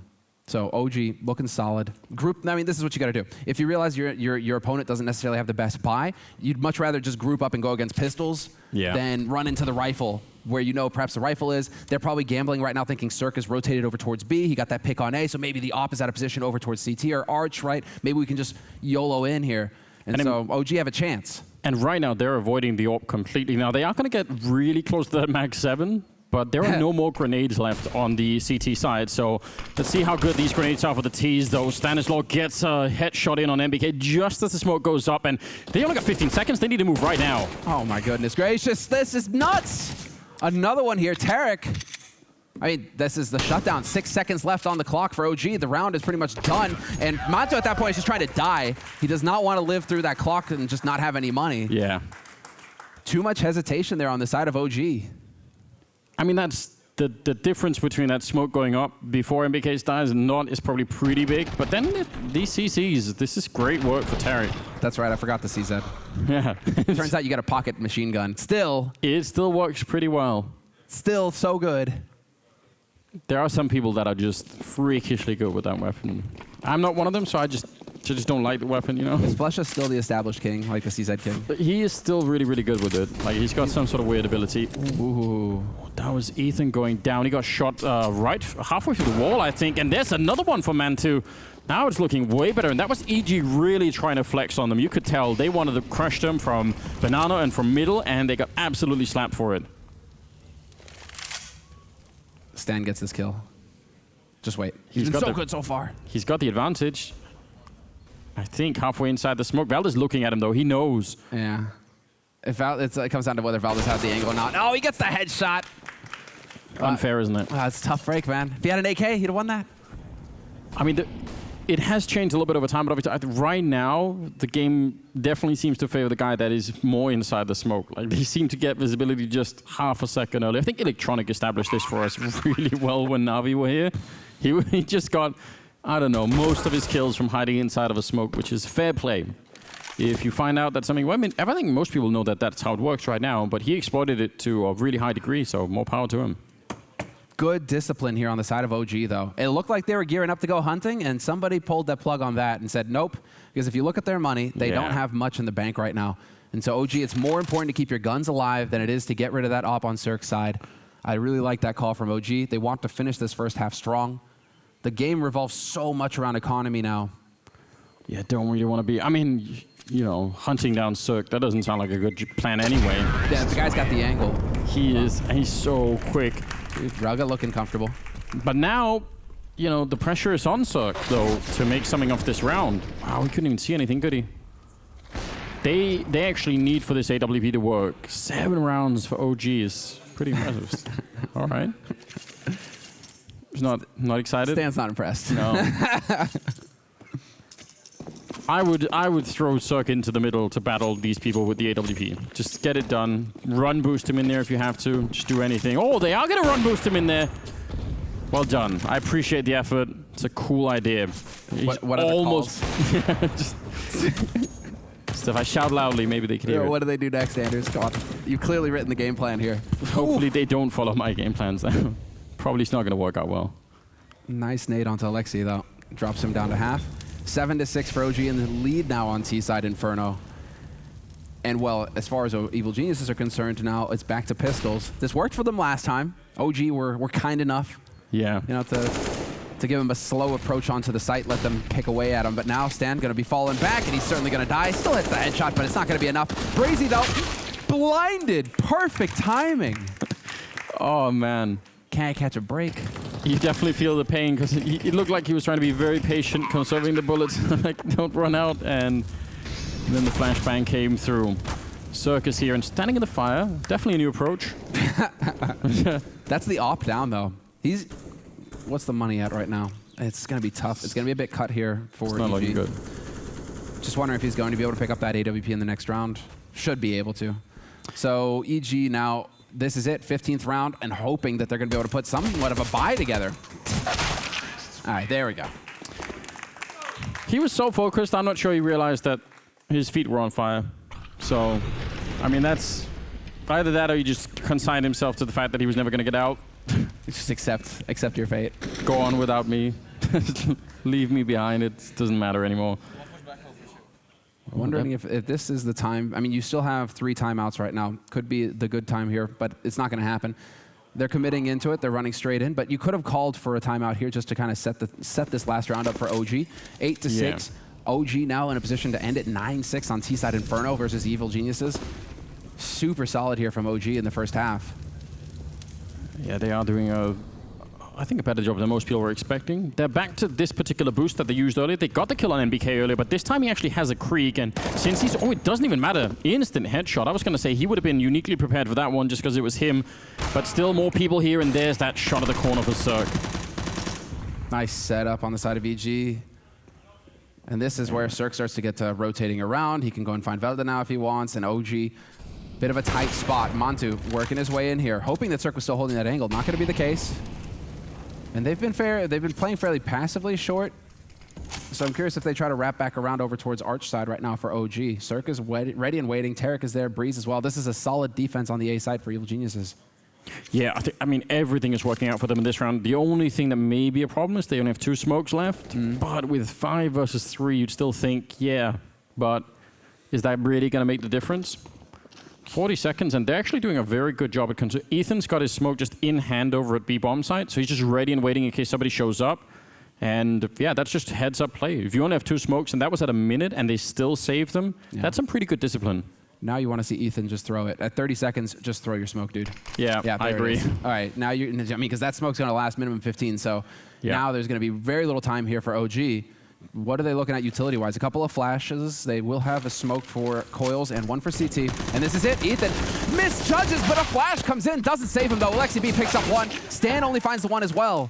Speaker 11: So OG looking solid. Group, I mean, this is what you got to do. If you realize your opponent doesn't necessarily have the best buy, you'd much rather just group up and go against pistols than run into the rifle, where perhaps the rifle is. They're probably gambling right now thinking Cirque is rotated over towards B. He got that pick on A, so maybe the op is out of position over towards CT or Arch, right? Maybe we can just YOLO in here. And so OG have a chance.
Speaker 14: And right now, they're avoiding the op completely. Now, they are going to get really close to that Mag 7, but there are no more grenades left on the CT side. So let's see how good these grenades are for the T's, though. Stanislaw gets a headshot in on NBK just as the smoke goes up, and they only got 15 seconds. They need to move right now.
Speaker 11: Oh, my goodness gracious. This is nuts. Another one here. Tarek. I mean, this is the shutdown. 6 seconds left on the clock for OG. The round is pretty much done. And Manto at that point is just trying to die. He does not want to live through that clock and just not have any money.
Speaker 14: Yeah.
Speaker 11: Too much hesitation there on the side of OG.
Speaker 14: I mean, that's the difference between that smoke going up before NBK dies and not is probably pretty big. But then these CCs, this is great work for Tarek.
Speaker 11: That's right. I forgot the CZ.
Speaker 14: Yeah.
Speaker 11: Turns out you got a pocket machine gun.
Speaker 14: It still works pretty well.
Speaker 11: Still so good.
Speaker 14: There are some people that are just freakishly good with that weapon. I'm not one of them, so I just don't like the weapon,
Speaker 11: Is Flesha still the established king, like the CZ king?
Speaker 14: He is still really, really good with it. Like, he's got some sort of weird ability.
Speaker 11: Ooh.
Speaker 14: That was Ethan going down. He got shot right halfway through the wall, I think. And there's another one for Man2. Now it's looking way better. And that was EG really trying to flex on them. You could tell they wanted to crush them from Banana and from middle, and they got absolutely slapped for it.
Speaker 11: Stan gets this kill. Just wait. He's been so good so far.
Speaker 14: He's got the advantage. I think halfway inside the smoke. Valdez looking at him, though. He knows.
Speaker 11: Yeah. It comes down to whether Valdez had the angle or not. Oh, he gets the headshot.
Speaker 14: Unfair, isn't it?
Speaker 11: It's a tough break, man. If he had an AK, he'd have won that.
Speaker 14: I mean, it has changed a little bit over time, but obviously right now, the game definitely seems to favor the guy that is more inside the smoke. Like, they seem to get visibility just half a second early. I think Electronic established this for us really well when Na'Vi were here. He just got, I don't know, most of his kills from hiding inside of a smoke, which is fair play. If you find out that something, well, I mean, I think most people know that that's how it works right now, but he exploited it to a really high degree, so more power to him.
Speaker 11: Good discipline here on the side of OG, though. It looked like they were gearing up to go hunting, and somebody pulled that plug on that and said, nope, because if you look at their money, they don't have much in the bank right now. And so OG, it's more important to keep your guns alive than it is to get rid of that op on Cirque's side. I really like that call from OG. They want to finish this first half strong. The game revolves so much around economy now.
Speaker 14: Yeah, don't really want to be, I mean, you know, hunting down Cirque, that doesn't sound like a good plan anyway.
Speaker 11: Yeah, the guy's got the angle.
Speaker 14: He's so quick.
Speaker 11: Rugged looking comfortable.
Speaker 14: But now, you know, the pressure is on Cirque, though, to make something of this round. Wow, he couldn't even see anything, could he? They actually need for this AWP to work. 7 rounds for OG is pretty impressive. All right. He's not excited?
Speaker 11: Stan's not impressed.
Speaker 14: No. I would throw Cirque into the middle to battle these people with the AWP. Just get it done. Run boost him in there if you have to. Just do anything. Oh, they are going to run boost him in there. Well done. I appreciate the effort. It's a cool idea.
Speaker 11: What are
Speaker 14: almost. Just if I shout loudly, maybe they can hear it.
Speaker 11: What do they do next, Anders? Come on. You've clearly written the game plan here.
Speaker 14: Hopefully they don't follow my game plans. Probably it's not going to work out well.
Speaker 11: Nice nade onto Alexi, though. Drops him down to half. 7-6 for OG in the lead now on T-side Inferno. And well, as far as Evil Geniuses are concerned, now it's back to pistols. This worked for them last time. OG were kind enough,
Speaker 14: yeah,
Speaker 11: you know, to give him a slow approach onto the site, let them pick away at him. But now Stan going to be falling back, and he's certainly going to die. Still hits the headshot, but it's not going to be enough. Brazy though, blinded, perfect timing.
Speaker 14: Oh man,
Speaker 11: can't catch a break.
Speaker 14: You definitely feel the pain because it looked like he was trying to be very patient, conserving the bullets, like don't run out, and then the flashbang came through. Circus here and standing in the fire, definitely a new approach.
Speaker 11: That's the op down though. What's the money at right now? It's gonna be tough. It's gonna be a bit cut here for EG.
Speaker 14: It's not looking good.
Speaker 11: Just wondering if he's going to be able to pick up that AWP in the next round. Should be able to. So EG now, this is it, 15th round, and hoping that they're going to be able to put somewhat of a buy together. All right, there we go.
Speaker 14: He was so focused, I'm not sure he realized that his feet were on fire. So, I mean, that's either that or he just consigned himself to the fact that he was never going to get out.
Speaker 11: Just accept your fate.
Speaker 14: Go on without me. Leave me behind. It doesn't matter anymore.
Speaker 11: Wondering if this is the time. I mean, you still have 3 timeouts right now. Could be the good time here, but it's not going to happen. They're committing into it. They're running straight in, but you could have called for a timeout here just to kind of set this last round up for OG. 8-6. OG now in a position to end it 9-6 on T-side Inferno versus Evil Geniuses. Super solid here from OG in the first half.
Speaker 14: Yeah, they are doing I think a better job than most people were expecting. They're back to this particular boost that they used earlier. They got the kill on NBK earlier, but this time he actually has a Krieg, and since he's, it doesn't even matter. Instant headshot. I was going to say he would have been uniquely prepared for that one just because it was him, but still more people here, and there's that shot at the corner for Cirque.
Speaker 11: Nice setup on the side of EG. And this is where Cirque starts to get to rotating around. He can go and find Velda now if he wants, and OG, bit of a tight spot. Mantu working his way in here, hoping that Cirque was still holding that angle. Not going to be the case. And they've been playing fairly passively short. So I'm curious if they try to wrap back around over towards Arch side right now for OG. Cirque is ready and waiting. Tarek is there, Breeze as well. This is a solid defense on the A side for Evil Geniuses.
Speaker 14: Yeah, I mean, everything is working out for them in this round. The only thing that may be a problem is they only have 2 smokes left. But with 5 versus 3, you'd still think, yeah, but is that really going to make the difference? 40 seconds, and they're actually doing a very good job at Ethan's got his smoke just in hand over at B-bomb site, so he's just ready and waiting in case somebody shows up. And yeah, that's just heads-up play. If you only have 2 smokes, and that was at a minute, and they still saved them, that's some pretty good discipline.
Speaker 11: Now you want to see Ethan just throw it. At 30 seconds, just throw your smoke, dude.
Speaker 14: Yeah, I agree.
Speaker 11: All right, now I mean, because that smoke's going to last minimum 15, so now there's going to be very little time here for OG what are they looking at utility-wise? A couple of flashes. They will have a smoke for Coils and one for CT. And this is it. Ethan misjudges, but a flash comes in. Doesn't save him, though. Alexi B picks up one. Stan only finds the one as well.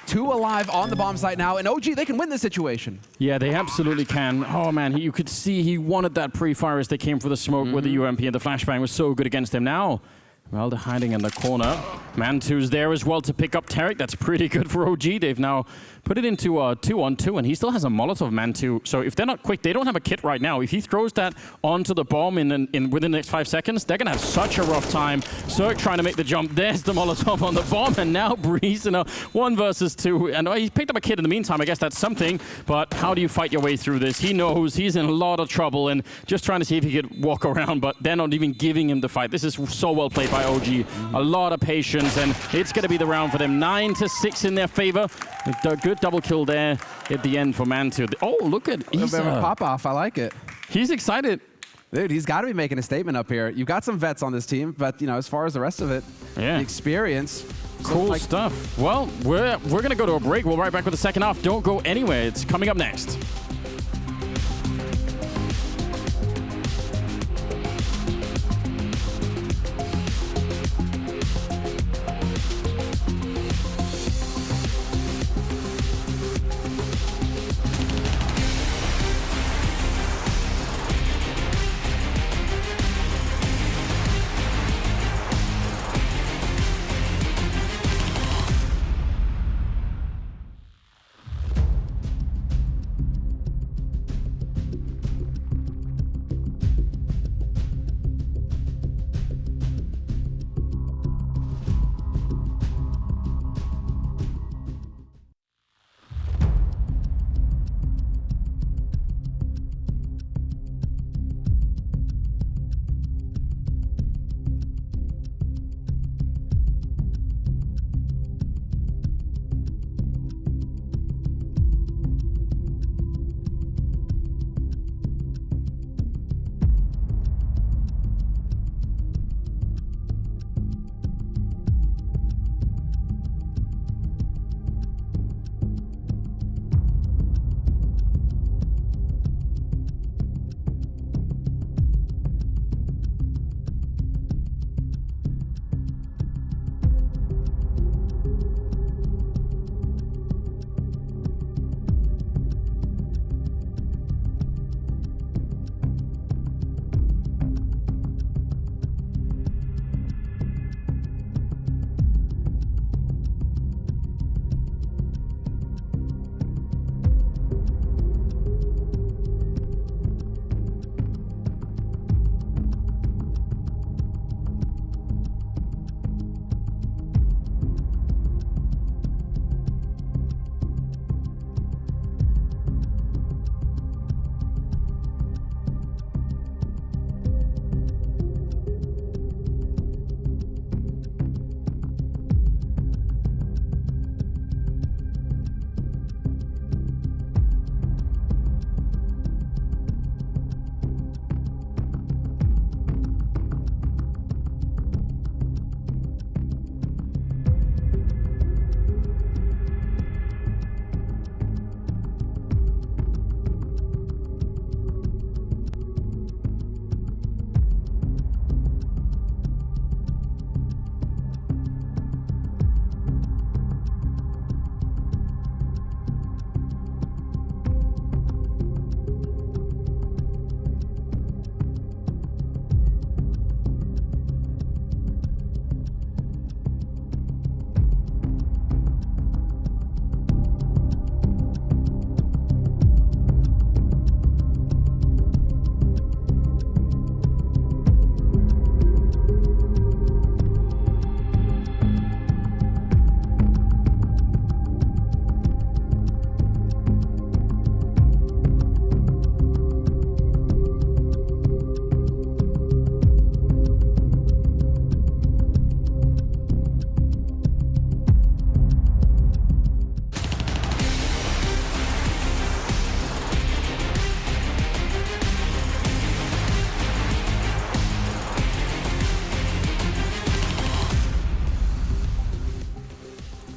Speaker 11: 2 alive on the bomb site now. And OG, they can win this situation.
Speaker 14: Yeah, they absolutely can. Oh, man, you could see he wanted that pre-fire as they came for the smoke with the UMP, and the flashbang was so good against him. Now, Relda hiding in the corner. Mantu's there as well to pick up Taric. That's pretty good for OG. They've now put it into a 2-on-2, and he still has a Molotov, Mantu. So if they're not quick, they don't have a kit right now. If he throws that onto the bomb within the next 5 seconds, they're going to have such a rough time. Cirque trying to make the jump. There's the Molotov on the bomb, and now Breeze in a 1 versus 2. And he picked up a kit in the meantime. I guess that's something, but how do you fight your way through this? He knows he's in a lot of trouble, and just trying to see if he could walk around, but they're not even giving him the fight. This is so well played by OG. A lot of patience, and it's going to be the round for them. 9-6 in their favor. A good double kill there at the end for Mantu. Oh, look at Isa.
Speaker 11: A bit of a pop-off. I like it.
Speaker 14: He's excited.
Speaker 11: Dude, he's got to be making a statement up here. You've got some vets on this team, but, as far as the rest of it, the experience.
Speaker 14: Cool stuff. Well, we're going to go to a break. We'll be right back with the second half. Don't go anywhere. It's coming up next.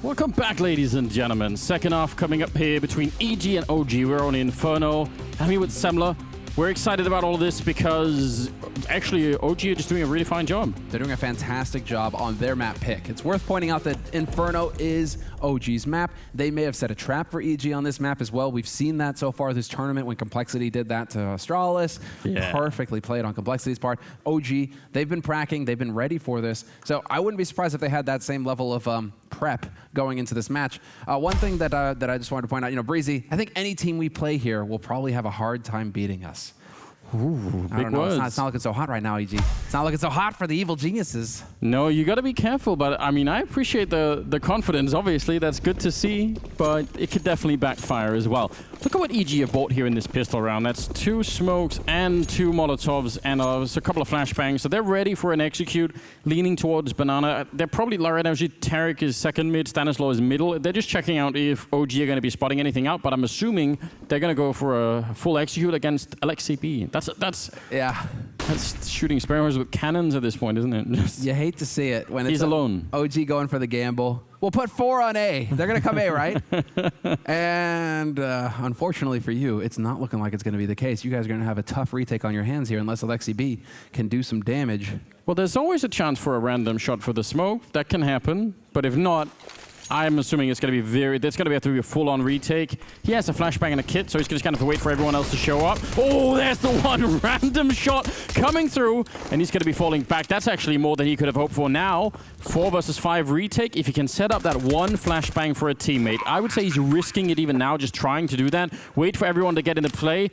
Speaker 14: Welcome back, ladies and gentlemen. Second half coming up here between EG and OG. We're on Inferno. I'm here with Semler. We're excited about all of this because actually OG are just doing a really fine job.
Speaker 11: They're doing a fantastic job on their map pick. It's worth pointing out that Inferno is OG's map. They may have set a trap for EG on this map as well. We've seen that so far this tournament when Complexity did that to Astralis.
Speaker 14: Yeah.
Speaker 11: Perfectly played on Complexity's part. OG, they've been pracking, they've been ready for this. So I wouldn't be surprised if they had that same level of prep going into this match. One thing that I just wanted to point out, Breezy, I think any team we play here will probably have a hard time beating us.
Speaker 14: Ooh,
Speaker 11: I
Speaker 14: big
Speaker 11: don't know.
Speaker 14: words.
Speaker 11: It's not looking so hot right now, EG. It's not looking so hot for the Evil Geniuses.
Speaker 14: No, you got to be careful, but I mean, I appreciate the confidence. Obviously, that's good to see, but it could definitely backfire as well. Look at what EG have bought here in this pistol round. That's 2 smokes and 2 Molotovs and a couple of flashbangs. So they're ready for an execute, leaning towards Banana. They're probably, right now, Tarek is second mid, Stanislaw is middle. They're just checking out if OG are going to be spotting anything out, but I'm assuming they're going to go for a full execute against Alexi B. That's shooting sparrows with cannons at this point, isn't it?
Speaker 11: You hate to see it when
Speaker 14: he's
Speaker 11: it's
Speaker 14: alone.
Speaker 11: OG going for the gamble. We'll put 4 on A. They're going to come A, right? And unfortunately for you, it's not looking like it's going to be the case. You guys are going to have a tough retake on your hands here unless Alexi B can do some damage.
Speaker 14: Well, there's always a chance for a random shot for the smoke. That can happen. But if not, I'm assuming it's going to be there's going to have to be a full-on retake. He has a flashbang and a kit, so he's just going to have to wait for everyone else to show up. Oh, there's the one random shot coming through, and he's going to be falling back. That's actually more than he could have hoped for. Now, 4 versus 5 retake. If he can set up that one flashbang for a teammate, I would say he's risking it even now, just trying to do that. Wait for everyone to get into play.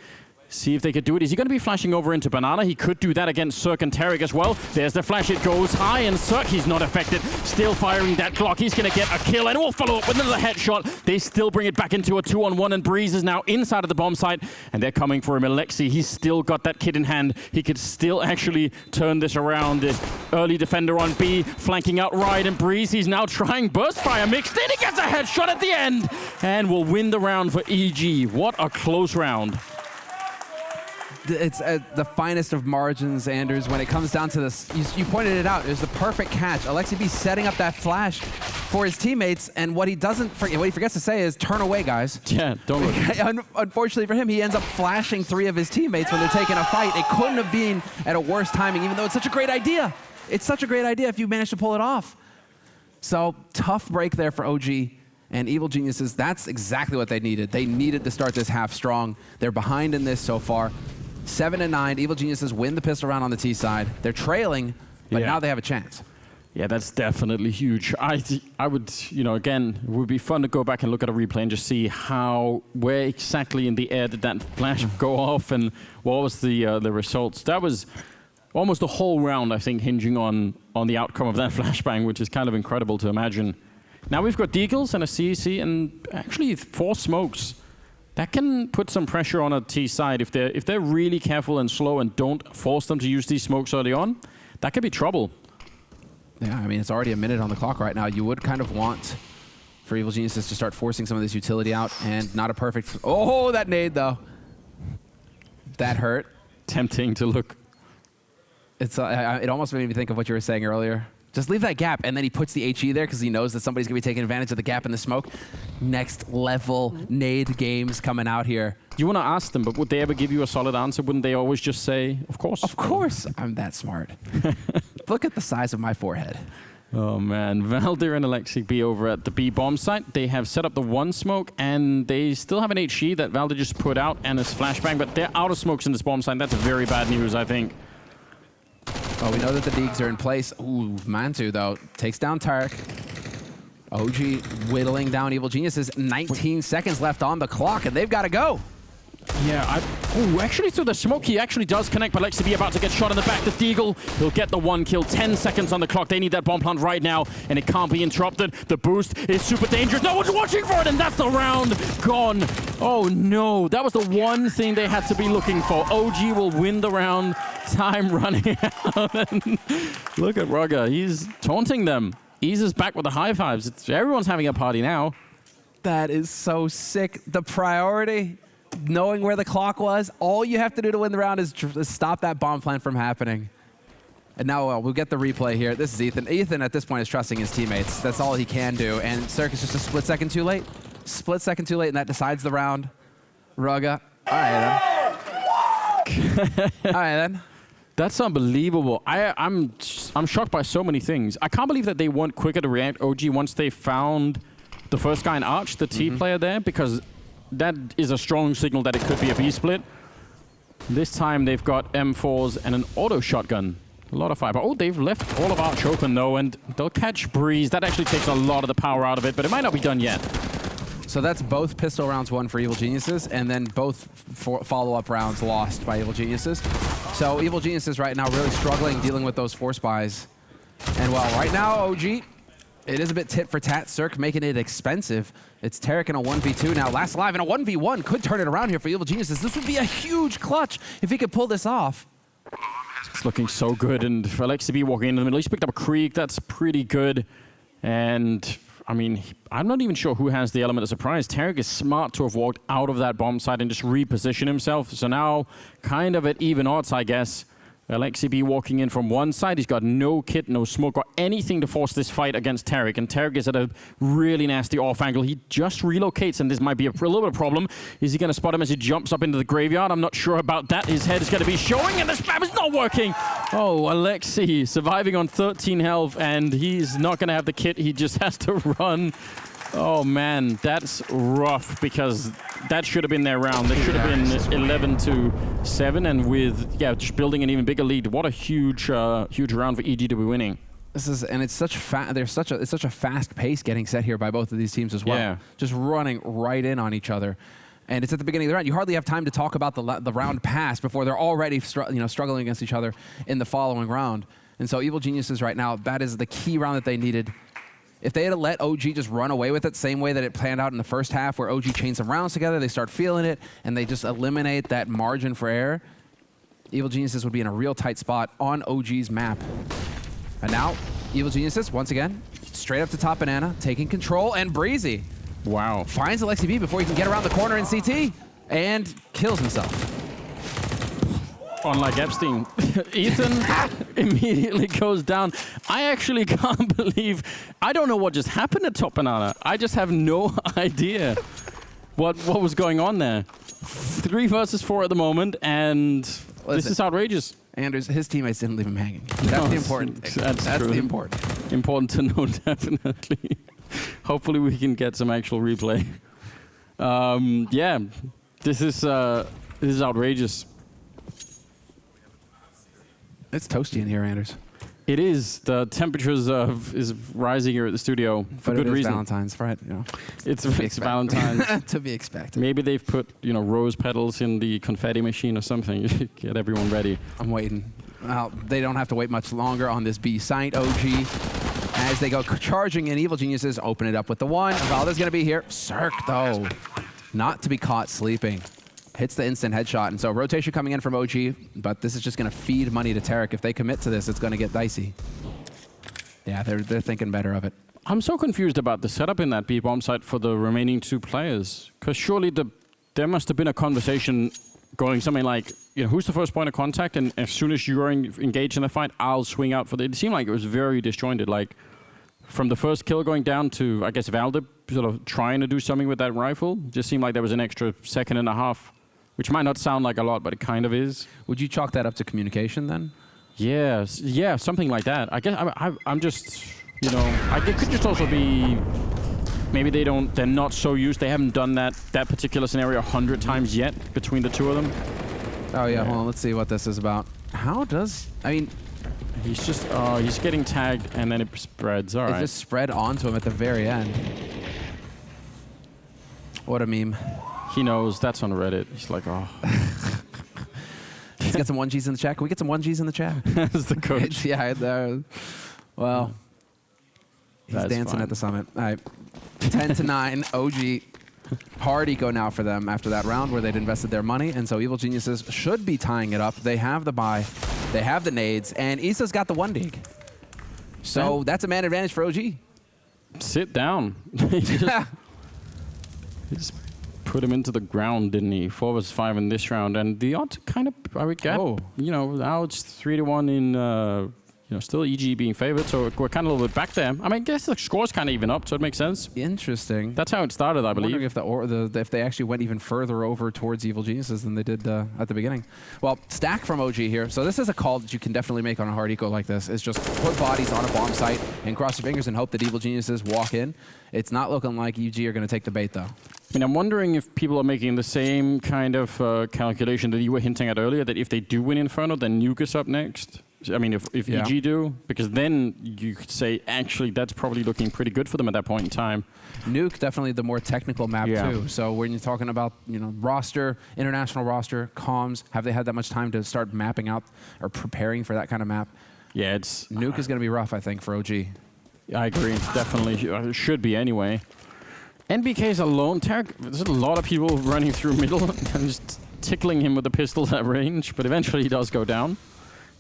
Speaker 14: See if they could do it. Is he going to be flashing over into Banana? He could do that against Cirque and Tarek as well. There's the flash. It goes high, and Cirque, he's not affected. Still firing that Glock. He's going to get a kill, and we'll follow up with another headshot. They still bring it back into a 2-on-1, and Breeze is now inside of the bomb site, and they're coming for him. Alexi, he's still got that kit in hand. He could still actually turn this around. The early defender on B, flanking out right, and Breeze, he's now trying burst fire mixed in. He gets a headshot at the end, and will win the round for EG. What a close round.
Speaker 11: It's the finest of margins, Anders. When it comes down to this, you pointed it out. It was the perfect catch. Alexi B setting up that flash for his teammates, and what he forgets to say is, turn away, guys.
Speaker 14: Yeah, don't look.
Speaker 11: Unfortunately for him, he ends up flashing 3 of his teammates when they're taking a fight. It couldn't have been at a worse timing, even though it's such a great idea. It's such a great idea if you manage to pull it off. So, tough break there for OG. And Evil Geniuses, that's exactly what they needed. They needed to start this half strong. They're behind in this so far. 7-9, Evil Geniuses win the pistol round on the T side. They're trailing, but now they have a chance.
Speaker 14: Yeah, that's definitely huge. I would, again, it would be fun to go back and look at a replay and just see where exactly in the air did that flash go off, and what was the results. That was almost the whole round, I think, hinging on the outcome of that flashbang, which is kind of incredible to imagine. Now we've got Deagles and a CEC and actually 4 smokes. That can put some pressure on a T side if they're really careful and slow and don't force them to use these smokes early on. That could be trouble.
Speaker 11: Yeah, I mean, it's already a minute on the clock right now. You would kind of want for Evil Geniuses to start forcing some of this utility out, and not a perfect... Oh, that nade, though. That hurt.
Speaker 14: Tempting to look.
Speaker 11: It almost made me think of what you were saying earlier. Just leave that gap, and then he puts the HE there because he knows that somebody's going to be taking advantage of the gap in the smoke. Next level nade games coming out here.
Speaker 14: You want to ask them, but would they ever give you a solid answer? Wouldn't they always just say, of course?
Speaker 11: Of course. I'm that smart. Look at the size of my forehead.
Speaker 14: Oh, man. Valdir and Alexi B over at the B bomb site. They have set up the 1 smoke, and they still have an HE that Valdir just put out and his flashbang, but they're out of smokes in this bomb site. That's very bad news, I think.
Speaker 11: Oh, we know that the Deags are in place. Ooh, Mantu, though, takes down Tarek. OG whittling down Evil Geniuses. 19 seconds left on the clock, and they've got to go.
Speaker 14: Yeah, actually through the smoke, he actually does connect, but Alexi B about to get shot in the back. The Deagle, he'll get the 1 kill. 10 seconds on the clock. They need that bomb plant right now, and it can't be interrupted. The boost is super dangerous. No one's watching for it, and that's the round gone. Oh, no. That was the one thing they had to be looking for. OG will win the round. Time running out. Look at Rugger. He's taunting them. Eases back with the high fives. Everyone's having a party now.
Speaker 11: That is so sick. The priority... Knowing where the clock was, all you have to do to win the round is stop that bomb plant from happening. And now we'll get the replay here. This is Ethan. Ethan at this point is trusting his teammates. That's all he can do. And Cirque is just a split second too late. Split second too late, and that decides the round. Ruga. All right, then. All right, then.
Speaker 14: That's unbelievable. I'm shocked by so many things. I can't believe that they weren't quicker to react, OG, once they found the first guy in Arch, the T player there, because that is a strong signal that it could be a B split. This time they've got M4s and an auto shotgun. A lot of fire. Oh, they've left all of Arch open though, and they'll catch Breeze. That actually takes a lot of the power out of it, but it might not be done yet.
Speaker 11: So that's both pistol rounds won for Evil Geniuses, and then both follow-up rounds lost by Evil Geniuses. So Evil Geniuses right now really struggling dealing with those force buys. And well, right now, OG, it is a bit tit for tat. Cirque making it expensive. It's Tarik in a 1v2 now. Last Alive in a 1v1 could turn it around here for Evil Geniuses. This would be a huge clutch if he could pull this off.
Speaker 14: It's looking so good, and for Alexibi walking into the middle, he's picked up a Krieg. That's pretty good. And I mean, I'm not even sure who has the element of surprise. Tarik is smart to have walked out of that bomb site and just repositioned himself. So now, kind of at even odds, I guess. Alexibi walking in from one side. He's got no kit, no smoke, or anything to force this fight against Tarik. And Tarik is at a really nasty off angle. He just relocates, and this might be a little bit of a problem. Is he going to spot him as he jumps up into the graveyard? I'm not sure about that. His head is going to be showing, and the spam is not working. Oh, Alexi surviving on 13 health, and he's not going to have the kit. He just has to run. Oh, man, that's rough, because that should have been their round. They should have been 11-7, and with, just building an even bigger lead. What a huge, huge round for EG to be winning.
Speaker 11: It's such a fast pace getting set here by both of these teams as well.
Speaker 14: Yeah.
Speaker 11: Just running right in on each other. And it's at the beginning of the round. You hardly have time to talk about the round pass before they're already struggling against each other in the following round. And so Evil Geniuses right now, that is the key round that they needed. If they had let OG just run away with it, same way that it planned out in the first half, where OG chains some rounds together, they start feeling it, and they just eliminate that margin for error, Evil Geniuses would be in a real tight spot on OG's map. And now, Evil Geniuses, once again, straight up to top banana, taking control, and Breezy.
Speaker 14: Wow.
Speaker 11: Finds Alexibi before he can get around the corner in CT, and kills himself.
Speaker 14: Unlike Epstein, Ethan immediately goes down. I actually can't believe, I don't know what just happened at Top Banana. I just have no idea what was going on there. 3 versus 4 at the moment, and this is outrageous.
Speaker 11: Anders, his teammates didn't leave him hanging. That's the important thing. That's
Speaker 14: true.
Speaker 11: the important.
Speaker 14: Important to know, definitely. Hopefully we can get some actual replay. Yeah, this is outrageous.
Speaker 11: It's toasty in here, Anders.
Speaker 14: It is. The temperatures is rising here at the studio for good reason.
Speaker 11: Valentine's, right? You know,
Speaker 14: it's Valentine's.
Speaker 11: To be expected.
Speaker 14: Maybe they've put rose petals in the confetti machine or something. Get everyone ready.
Speaker 11: I'm waiting. Well, they don't have to wait much longer on this B site. OG, as they go charging in, Evil Geniuses open it up with the one. Valda's going to be here. Cirque, though, not to be caught sleeping. Hits the instant headshot, and so rotation coming in from OG, but this is just going to feed money to Tarik. If they commit to this, it's going to get dicey. Yeah, they're thinking better of it.
Speaker 14: I'm so confused about the setup in that B-bomb site for the remaining 2 players, because surely there must have been a conversation going something like, who's the first point of contact, and as soon as you're engaged in the fight, I'll swing out for the... It seemed like it was very disjointed, like from the first kill going down to, I guess, Valde sort of trying to do something with that rifle. Just seemed like there was an extra 1.5 seconds. Which might not sound like a lot, but it kind of is.
Speaker 11: Would you chalk that up to communication then?
Speaker 14: Yes, yeah, something like that. I guess I'm just, it could just also be maybe they're not so used. They haven't done that particular scenario 100 times yet between the 2 of them.
Speaker 11: Oh yeah, hold on, let's see what this is about.
Speaker 14: He's just, he's getting tagged and then it spreads, all right.
Speaker 11: It just spread onto him at the very end. What a meme.
Speaker 14: He knows. That's on Reddit. He's like, oh.
Speaker 11: Let's get some 1Gs in the chat. Can we get some 1Gs in the chat?
Speaker 14: As the coach.
Speaker 11: Yeah, well, he's
Speaker 14: That's
Speaker 11: dancing
Speaker 14: fine.
Speaker 11: at the summit. All right, 10-9, OG. Hard eco now for them after that round where they'd invested their money, and so Evil Geniuses should be tying it up. They have the buy, they have the nades, and Issa's got the 1 dig. So that's a man advantage for OG.
Speaker 14: Sit down. He just put him into the ground, didn't he? 4 versus 5 in this round, and the odds kind of, I would get, now it's 3-1 in still EG being favored, so we're kind of a little bit back there. I mean, I guess the score's kind of even up, so it makes sense.
Speaker 11: Interesting.
Speaker 14: That's how it started, I believe.
Speaker 11: Wondering if they actually went even further over towards Evil Geniuses than they did at the beginning. Well, Stack from OG here. So this is a call that you can definitely make on a hard eco like this. Is just put bodies on a bomb site and cross your fingers and hope that Evil Geniuses walk in. It's not looking like EG are going to take the bait, though.
Speaker 14: I mean, I'm wondering if people are making the same kind of calculation that you were hinting at earlier, that if they do win Inferno, then Nuke is up next. I mean, if EG do, because then you could say, actually, that's probably looking pretty good for them at that point in time.
Speaker 11: Nuke, definitely the more technical map, too. So when you're talking about, roster, international roster, comms, have they had that much time to start mapping out or preparing for that kind of map?
Speaker 14: Yeah,
Speaker 11: Nuke is going to be rough, I think, for OG.
Speaker 14: I agree. Definitely. It should be anyway. NBK is a lone tag. There's a lot of people running through middle and just tickling him with the pistols at range, but eventually he does go down.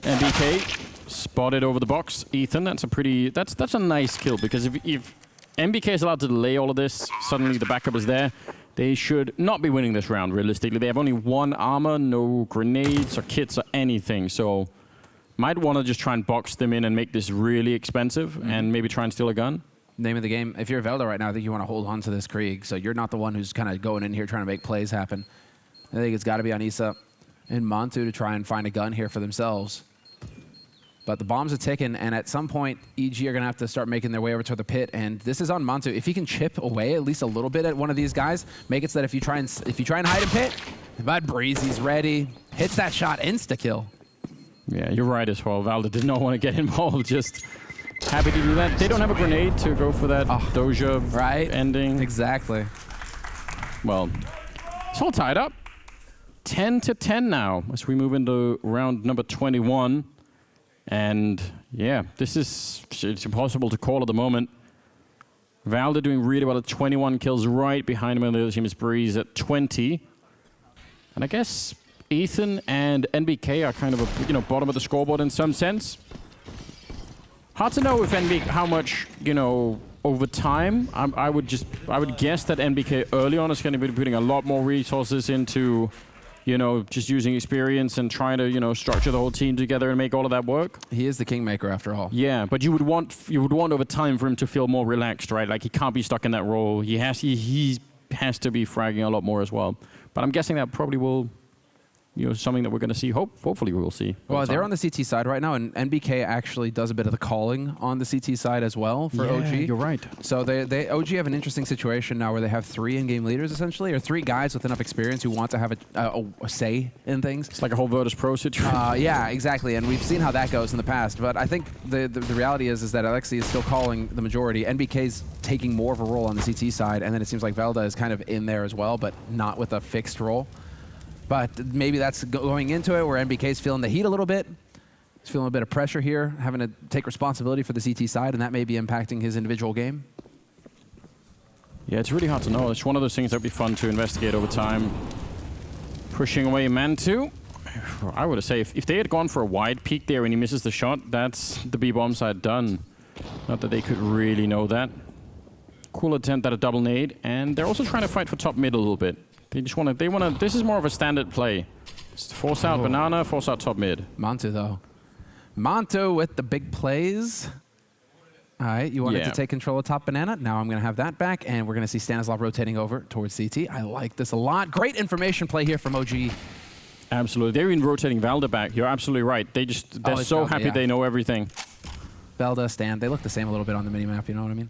Speaker 14: NBK spotted over the box. Ethan, that's a nice kill, because if NBK is allowed to delay all of this, suddenly the backup is there. They should not be winning this round, realistically. They have only 1 armor, no grenades or kits or anything, so might want to just try and box them in and make this really expensive and maybe try and steal a gun.
Speaker 11: Name of the game. If you're Velda right now, I think you want to hold on to this Krieg, so you're not the one who's kind of going in here trying to make plays happen. I think it's got to be on Issa and Montu to try and find a gun here for themselves. But the bombs are ticking, and at some point, EG are going to have to start making their way over to the pit. And this is on Montu. If he can chip away at least a little bit at one of these guys, make it so that if you try and hide in pit, but Breezy's ready, hits that shot, insta kill.
Speaker 14: Yeah, you're right as well. Valda did not want to get involved. Just happy to do that. They don't have a grenade to go for that Doja ending.
Speaker 11: Exactly.
Speaker 14: Well, it's all tied up. 10-10 now as we move into round number 21. And yeah, it's impossible to call at the moment. Valda doing really well at 21 kills, right behind him on the other team is Breeze at 20. And I guess Ethan and NBK are kind of bottom of the scoreboard in some sense. Hard to know if how much, over time. I would guess that NBK early on is going to be putting a lot more resources into just using experience and trying to, structure the whole team together and make all of that work.
Speaker 11: He is the kingmaker after all.
Speaker 14: Yeah, but you would want over time for him to feel more relaxed, right? Like he can't be stuck in that role. He has to be fragging a lot more as well. But I'm guessing that probably will, something that we're going to see. Hopefully we will see.
Speaker 11: Well, they're on the CT side right now, and NBK actually does a bit of the calling on the CT side as well for OG.
Speaker 14: You're right.
Speaker 11: So they OG have an interesting situation now where they have 3 in-game leaders essentially, or 3 guys with enough experience who want to have a say in things.
Speaker 14: It's like a whole Virtus Pro situation.
Speaker 11: Yeah, exactly, and we've seen how that goes in the past. But I think the reality is that Alexi is still calling the majority. NBK's taking more of a role on the CT side, and then it seems like Velda is kind of in there as well, but not with a fixed role. But maybe that's going into it where NBK's feeling the heat a little bit. He's feeling a bit of pressure here, having to take responsibility for the CT side, and that may be impacting his individual game.
Speaker 14: Yeah, it's really hard to know. It's one of those things that would be fun to investigate over time. Pushing away Mantu. I would say if they had gone for a wide peek there and he misses the shot, that's the B-bomb side done. Not that they could really know that. Cool attempt at a double nade, and they're also trying to fight for top mid a little bit. They want to, this is more of a standard play. Just force out banana, force out top mid.
Speaker 11: Mantu, though. Mantu with the big plays. All right, you wanted to take control of top banana. Now I'm going to have that back, and we're going to see Stanislav rotating over towards CT. I like this a lot. Great information play here from OG.
Speaker 14: Absolutely. They're even rotating Valda back. You're absolutely right. They're so happy they know everything.
Speaker 11: Velda, Stan, they look the same a little bit on the minimap, you know what I mean?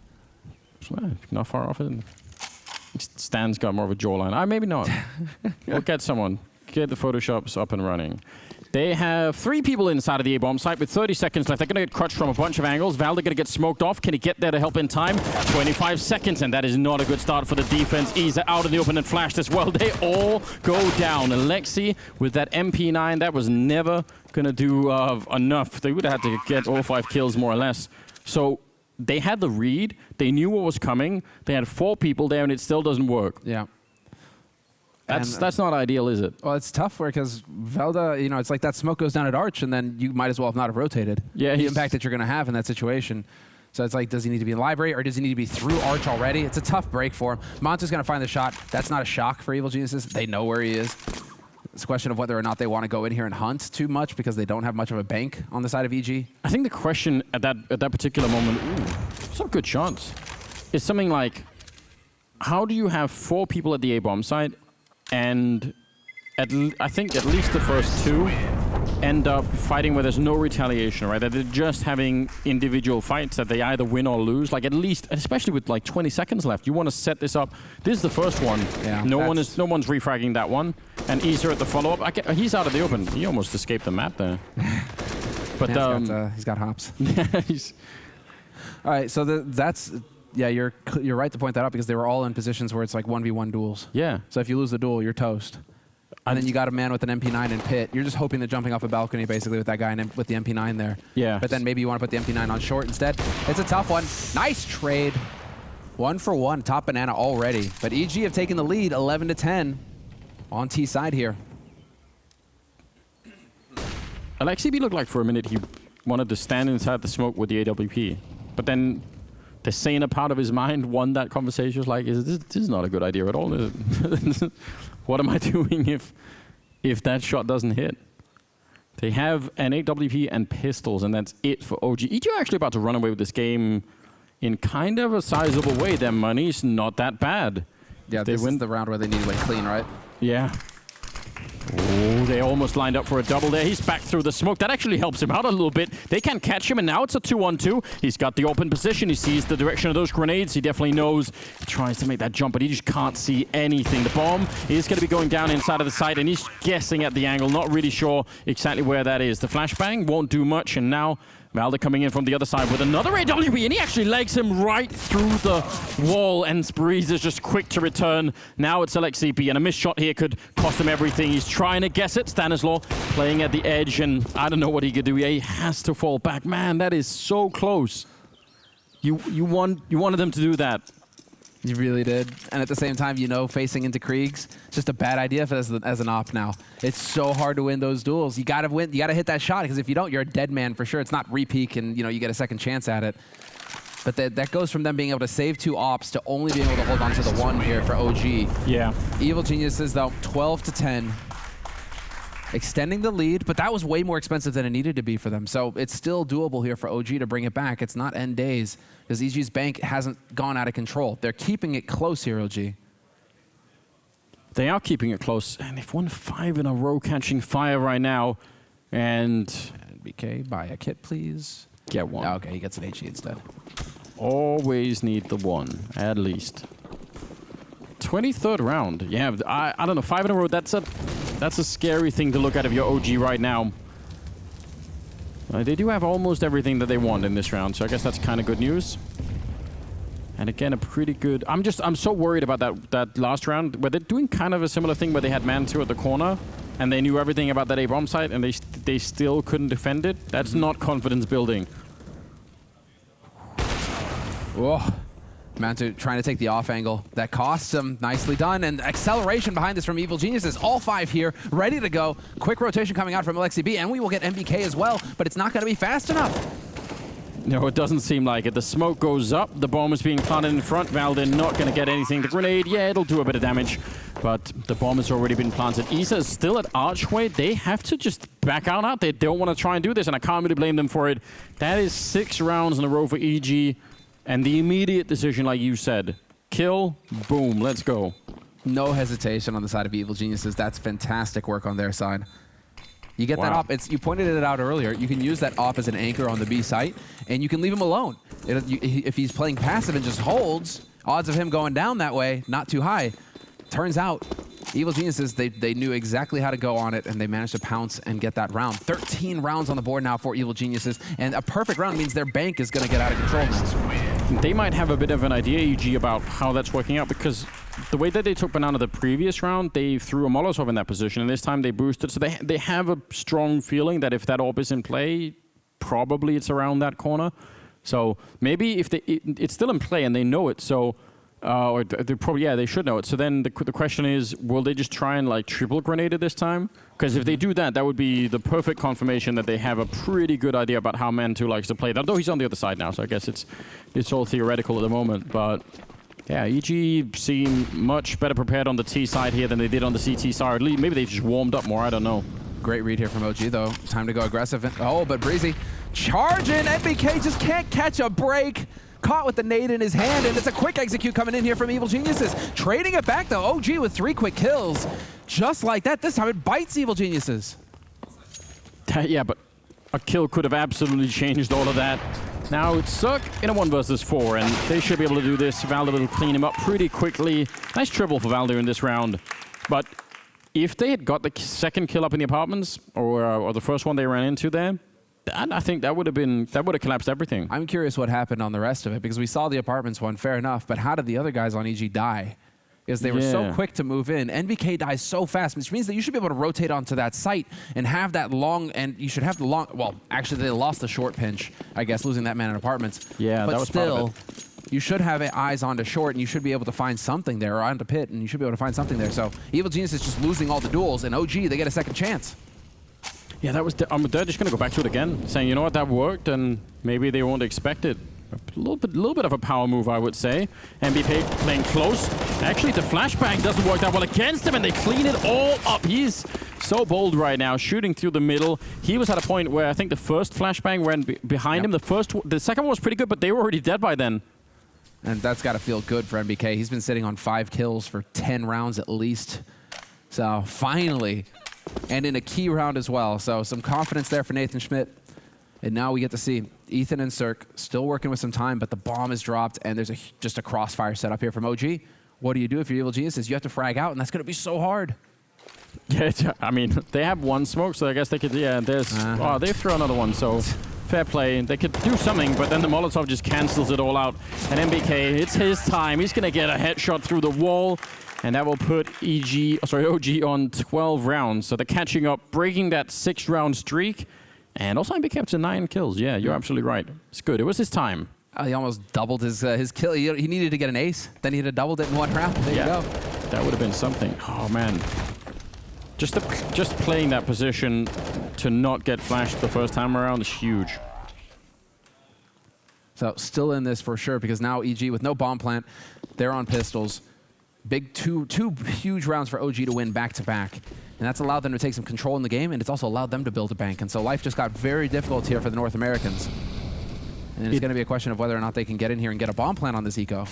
Speaker 14: Well, not far off it. Stan's got more of a jawline. Maybe not. We'll get someone. Get the Photoshops up and running. They have 3 people inside of the A-bomb site with 30 seconds left. They're going to get crushed from a bunch of angles. Valda going to get smoked off. Can he get there to help in time? 25 seconds, and that is not a good start for the defense. Isa out in the open and flashed as well. They all go down. Alexi with that MP9, that was never going to do enough. They would have had to get all 5 kills more or less. So they had the read. They knew what was coming. They had 4 people there, and it still doesn't work.
Speaker 11: Yeah.
Speaker 14: That's not ideal, is it?
Speaker 11: Well, it's tough because Velda, it's like that smoke goes down at Arch, and then you might as well have not have rotated.
Speaker 14: Yeah,
Speaker 11: the impact that you're going to have in that situation. So it's like, does he need to be in library, or does he need to be through Arch already? It's a tough break for him. Mantu's going to find the shot. That's not a shock for Evil Geniuses. They know where he is. It's a question of whether or not they want to go in here and hunt too much because they don't have much of a bank on the side of EG.
Speaker 14: I think the question at that particular moment, some good shots, is something like, how do you have 4 people at the A-bomb site, and I think at least the first 2 end up fighting where there's no retaliation, right? That they're just having individual fights that they either win or lose. Like at least, especially with like 20 seconds left, you want to set this up. This is the first one.
Speaker 11: Yeah,
Speaker 14: no one's refragging that one. And Isa at the follow-up. He's out of the open. He almost escaped the map there. But
Speaker 11: yeah, he's got hops. All right, so that's. Yeah, you're right to point that out because they were all in positions where it's like 1v1 duels.
Speaker 14: Yeah.
Speaker 11: So if you lose the duel, you're toast. And then you got a man with an MP9 in pit. You're just hoping they're jumping off a balcony basically with that guy with the MP9 there.
Speaker 14: Yeah.
Speaker 11: But then maybe you want to put the MP9 on short instead. It's a tough one. Nice trade. 1 for 1, top banana already. But EG have taken the lead 11-10 on T side here.
Speaker 14: Alexibi looked like for a minute he wanted to stand inside the smoke with the AWP. But then the saner part of his mind won that conversation. Was like, this is not a good idea at all, is it? What am I doing if that shot doesn't hit? They have an AWP and pistols, and that's it for OG. EG are actually about to run away with this game in kind of a sizable way. Their money's not that bad.
Speaker 11: Yeah, this is the round where they need to clean, right?
Speaker 14: Yeah. Oh, they almost lined up for a double there. He's back through the smoke. That actually helps him out a little bit. They can catch him, and now it's a 2-on-2. He's got the open position. He sees the direction of those grenades. He definitely knows. He tries to make that jump, but he just can't see anything. The bomb is going to be going down inside of the site, and he's guessing at the angle, not really sure exactly where that is. The flashbang won't do much, and now Valde coming in from the other side with another AWP, and he actually legs him right through the wall, and Breeze is just quick to return. Now it's Alexibi, and a missed shot here could cost him everything. He's trying to guess it. Stanislaw playing at the edge, and I don't know what he could do. He has to fall back. Man, that is so close. You wanted them to do that.
Speaker 11: You really did. And at the same time, facing into Kriegs, it's just a bad idea as an op now. It's so hard to win those duels. You got to win. You got to hit that shot, because if you don't, you're a dead man for sure. It's not repeak and you get a second chance at it. But that goes from them being able to save 2 ops to only being able to hold on to the 1 here for OG.
Speaker 14: Yeah.
Speaker 11: Evil Geniuses, though, 12-10. Extending the lead, but that was way more expensive than it needed to be for them. So it's still doable here for OG to bring it back. It's not end days, because EG's bank hasn't gone out of control. They're keeping it close here, OG.
Speaker 14: They are keeping it close, and they've won 5 in a row catching fire right now. And
Speaker 11: BK, buy a kit, please.
Speaker 14: Get 1.
Speaker 11: Oh, okay, he gets an HE instead.
Speaker 14: Always need the 1, at least. 23rd round. Yeah, I don't know. 5 in a row, that's a scary thing to look at if you're OG right now. They do have almost everything that they want in this round, so I guess that's kind of good news. And again, a pretty good... I'm so worried about that last round, where they're doing kind of a similar thing where they had Man 2 at the corner, and they knew everything about that A-bomb site, and they still couldn't defend it. That's not confidence building.
Speaker 11: Whoa. Mantu trying to take the off angle. That costs him. Nicely done. And acceleration behind this from Evil Geniuses. All 5 here, ready to go. Quick rotation coming out from Alexibi, and we will get MBK as well, but it's not going to be fast enough.
Speaker 14: No, it doesn't seem like it. The smoke goes up. The bomb is being planted in front. Valde not going to get anything. The grenade, yeah, it'll do a bit of damage, but the bomb has already been planted. Isa is still at Archway. They have to just back out. They don't want to try and do this, and I can't really blame them for it. That is 6 rounds in a row for EG. And the immediate decision, like you said, kill, boom, let's go.
Speaker 11: No hesitation on the side of Evil Geniuses. That's fantastic work on their side. You get that op. You pointed it out earlier. You can use that op as an anchor on the B site, and you can leave him alone. If he's playing passive and just holds, odds of him going down that way, not too high. Turns out, Evil Geniuses, they knew exactly how to go on it, and they managed to pounce and get that round. 13 rounds on the board now for Evil Geniuses, and a perfect round means their bank is going to get out of control now.
Speaker 14: They might have a bit of an idea, EG, about how that's working out, because the way that they took Banana the previous round, they threw a Molotov in that position, and this time they boosted. So they have a strong feeling that if that AWP is in play, probably it's around that corner. So maybe if it's still in play and they know it, so or they probably, yeah, they should know it. So then the question is, will they just try and like triple grenade it this time? Because if they do that, that would be the perfect confirmation that they have a pretty good idea about how Man 2 likes to play. Although he's on the other side now, so I guess it's all theoretical at the moment. But Yeah, EG seem much better prepared on the T side here than they did on the CT side. At least maybe they just warmed up more, I don't know.
Speaker 11: Great read here from OG, though. Time to go aggressive. Oh, but Breezy charging. NBK just can't catch a break. Caught with the nade in his hand, and it's a quick execute coming in here from Evil Geniuses. Trading it back, though. OG with 3 quick kills. Just like that. This time it bites Evil Geniuses.
Speaker 14: Yeah, but a kill could have absolutely changed all of that. Now it's Suck in a 1 versus 4, and they should be able to do this. Valder will clean him up pretty quickly. Nice triple for Valder in this round. But if they had got the second kill up in the apartments, or the first one they ran into there, I think that would have collapsed everything.
Speaker 11: I'm curious what happened on the rest of it, because we saw the apartments one, fair enough, but how did the other guys on EG die? Because they were so quick to move in. NBK dies so fast, which means that you should be able to rotate onto that site and have that long, and you should have the long, well, actually they lost the short pinch, I guess, losing that man in apartments.
Speaker 14: Yeah,
Speaker 11: but
Speaker 14: that was
Speaker 11: still,
Speaker 14: part of it.
Speaker 11: You should have eyes onto short, and you should be able to find something there, or onto pit, and you should be able to find something there. So Evil Genius is just losing all the duels, and OG, they get a second chance.
Speaker 14: Yeah, that was. They're just gonna go back to it again, saying, you know what, that worked, and maybe they won't expect it. A little bit of a power move, I would say. MBK playing close. Actually, the flashbang doesn't work that well against him, and they clean it all up. He's so bold right now, shooting through the middle. He was at a point where I think the first flashbang went behind him. The second one was pretty good, but they were already dead by then.
Speaker 11: And that's got to feel good for MBK. He's been sitting on 5 kills for 10 rounds at least. So finally, and in a key round as well. So some confidence there for Nathan Schmidt. And now we get to see Ethan and Cirque still working with some time, but the bomb is dropped, and there's just a crossfire set up here from OG. What do you do if you're Evil Geniuses? You have to frag out, and that's going to be so hard.
Speaker 14: Yeah, I mean, they have 1 smoke, so I guess they could, yeah, there's, oh, they throw another one, so fair play. They could do something, but then the Molotov just cancels it all out. And MBK, it's his time. He's going to get a headshot through the wall, and that will put OG on 12 rounds. So they're catching up, breaking that 6-round streak. And also MBK up to 9 kills. Yeah, you're absolutely right. It's good. It was his time.
Speaker 11: He almost doubled his kill. He needed to get an ace. Then he'd have doubled it in 1 round. There you go.
Speaker 14: That would have been something. Oh, man. Just playing that position to not get flashed the first time around is huge.
Speaker 11: So still in this for sure, because now EG with no bomb plant, they're on pistols. Big two huge rounds for OG to win back-to-back. And that's allowed them to take some control in the game, and it's also allowed them to build a bank. And so life just got very difficult here for the North Americans. And it's going to be a question of whether or not they can get in here and get a bomb plant on this eco.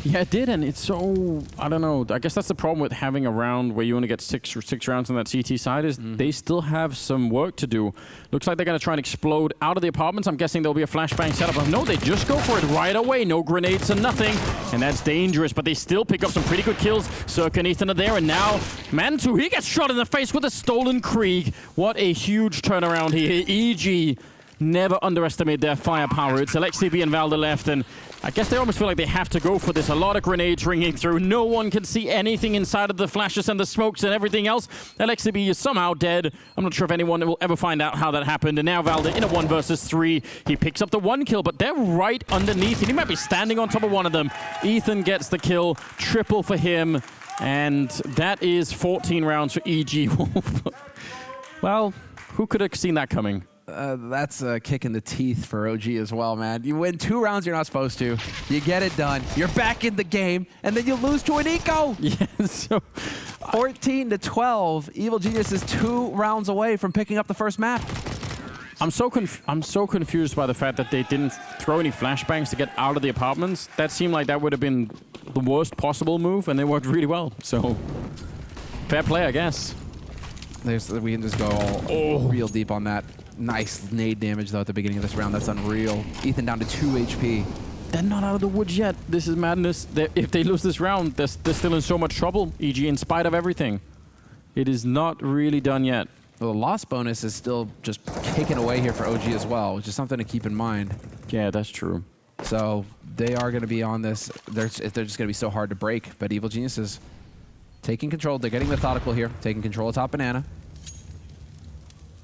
Speaker 14: Yeah, it did, and it's so, I don't know. I guess that's the problem with having a round where you only get six rounds on that CT side is they still have some work to do. Looks like they're going to try and explode out of the apartments. I'm guessing there'll be a flashbang setup. But no, they just go for it right away. No grenades and nothing. And that's dangerous, but they still pick up some pretty good kills. Cirque and Ethan are there, and now Mantu, he gets shot in the face with a stolen Krieg. What a huge turnaround here. EG, never underestimate their firepower. It's LXCB and Valder left, and I guess they almost feel like they have to go for this. A lot of grenades ringing through. No one can see anything inside of the flashes and the smokes and everything else. LXCB is somehow dead. I'm not sure if anyone will ever find out how that happened. And now Valder in a 1 versus 3. He picks up the 1 kill, but they're right underneath. And he might be standing on top of one of them. Ethan gets the kill. Triple for him. And that is 14 rounds for EG. Well, who could have seen that coming?
Speaker 11: That's a kick in the teeth for OG as well, man. You win 2 rounds you're not supposed to. You get it done. You're back in the game, and then you lose to an eco.
Speaker 14: Yeah, so
Speaker 11: 14-12. Evil Genius is 2 rounds away from picking up the first map.
Speaker 14: I'm so confused by the fact that they didn't throw any flashbangs to get out of the apartments. That seemed like that would have been the worst possible move, and they worked really well. So fair play, I guess.
Speaker 11: We can just go all real deep on that. Nice nade damage, though, at the beginning of this round. That's unreal. Ethan down to 2 HP.
Speaker 14: They're not out of the woods yet. This is madness. If they lose this round, they're still in so much trouble, EG, in spite of everything. It is not really done yet.
Speaker 11: Well, the loss bonus is still just kicking away here for OG as well, which is something to keep in mind.
Speaker 14: Yeah, that's true.
Speaker 11: So they are going to be on this. They're just going to be so hard to break. But Evil Genius is taking control. They're getting methodical here, taking control of top banana.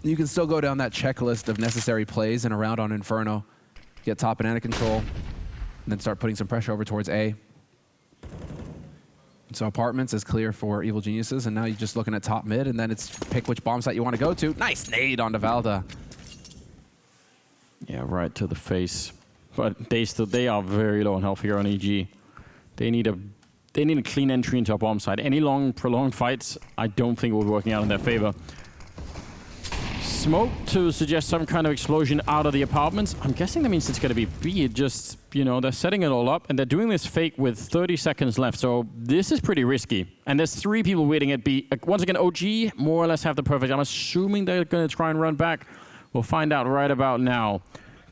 Speaker 11: You can still go down that checklist of necessary plays in a round on Inferno. Get top banana control, and then start putting some pressure over towards A. So apartments is clear for Evil Geniuses, and now you're just looking at top mid, and then it's pick which bomb site you want to go to. Nice nade onto Valda.
Speaker 14: Yeah, right to the face. But they are very low on health here on EG. They need a clean entry into a bomb site. Any long, prolonged fights, I don't think will be working out in their favor. Smoke to suggest some kind of explosion out of the apartments. I'm guessing that means it's going to be B. It just, you know, they're setting it all up, and they're doing this fake with 30 seconds left, so this is pretty risky. And there's 3 people waiting at B. Once again, OG more or less have the perfect. I'm assuming they're going to try and run back. We'll find out right about now.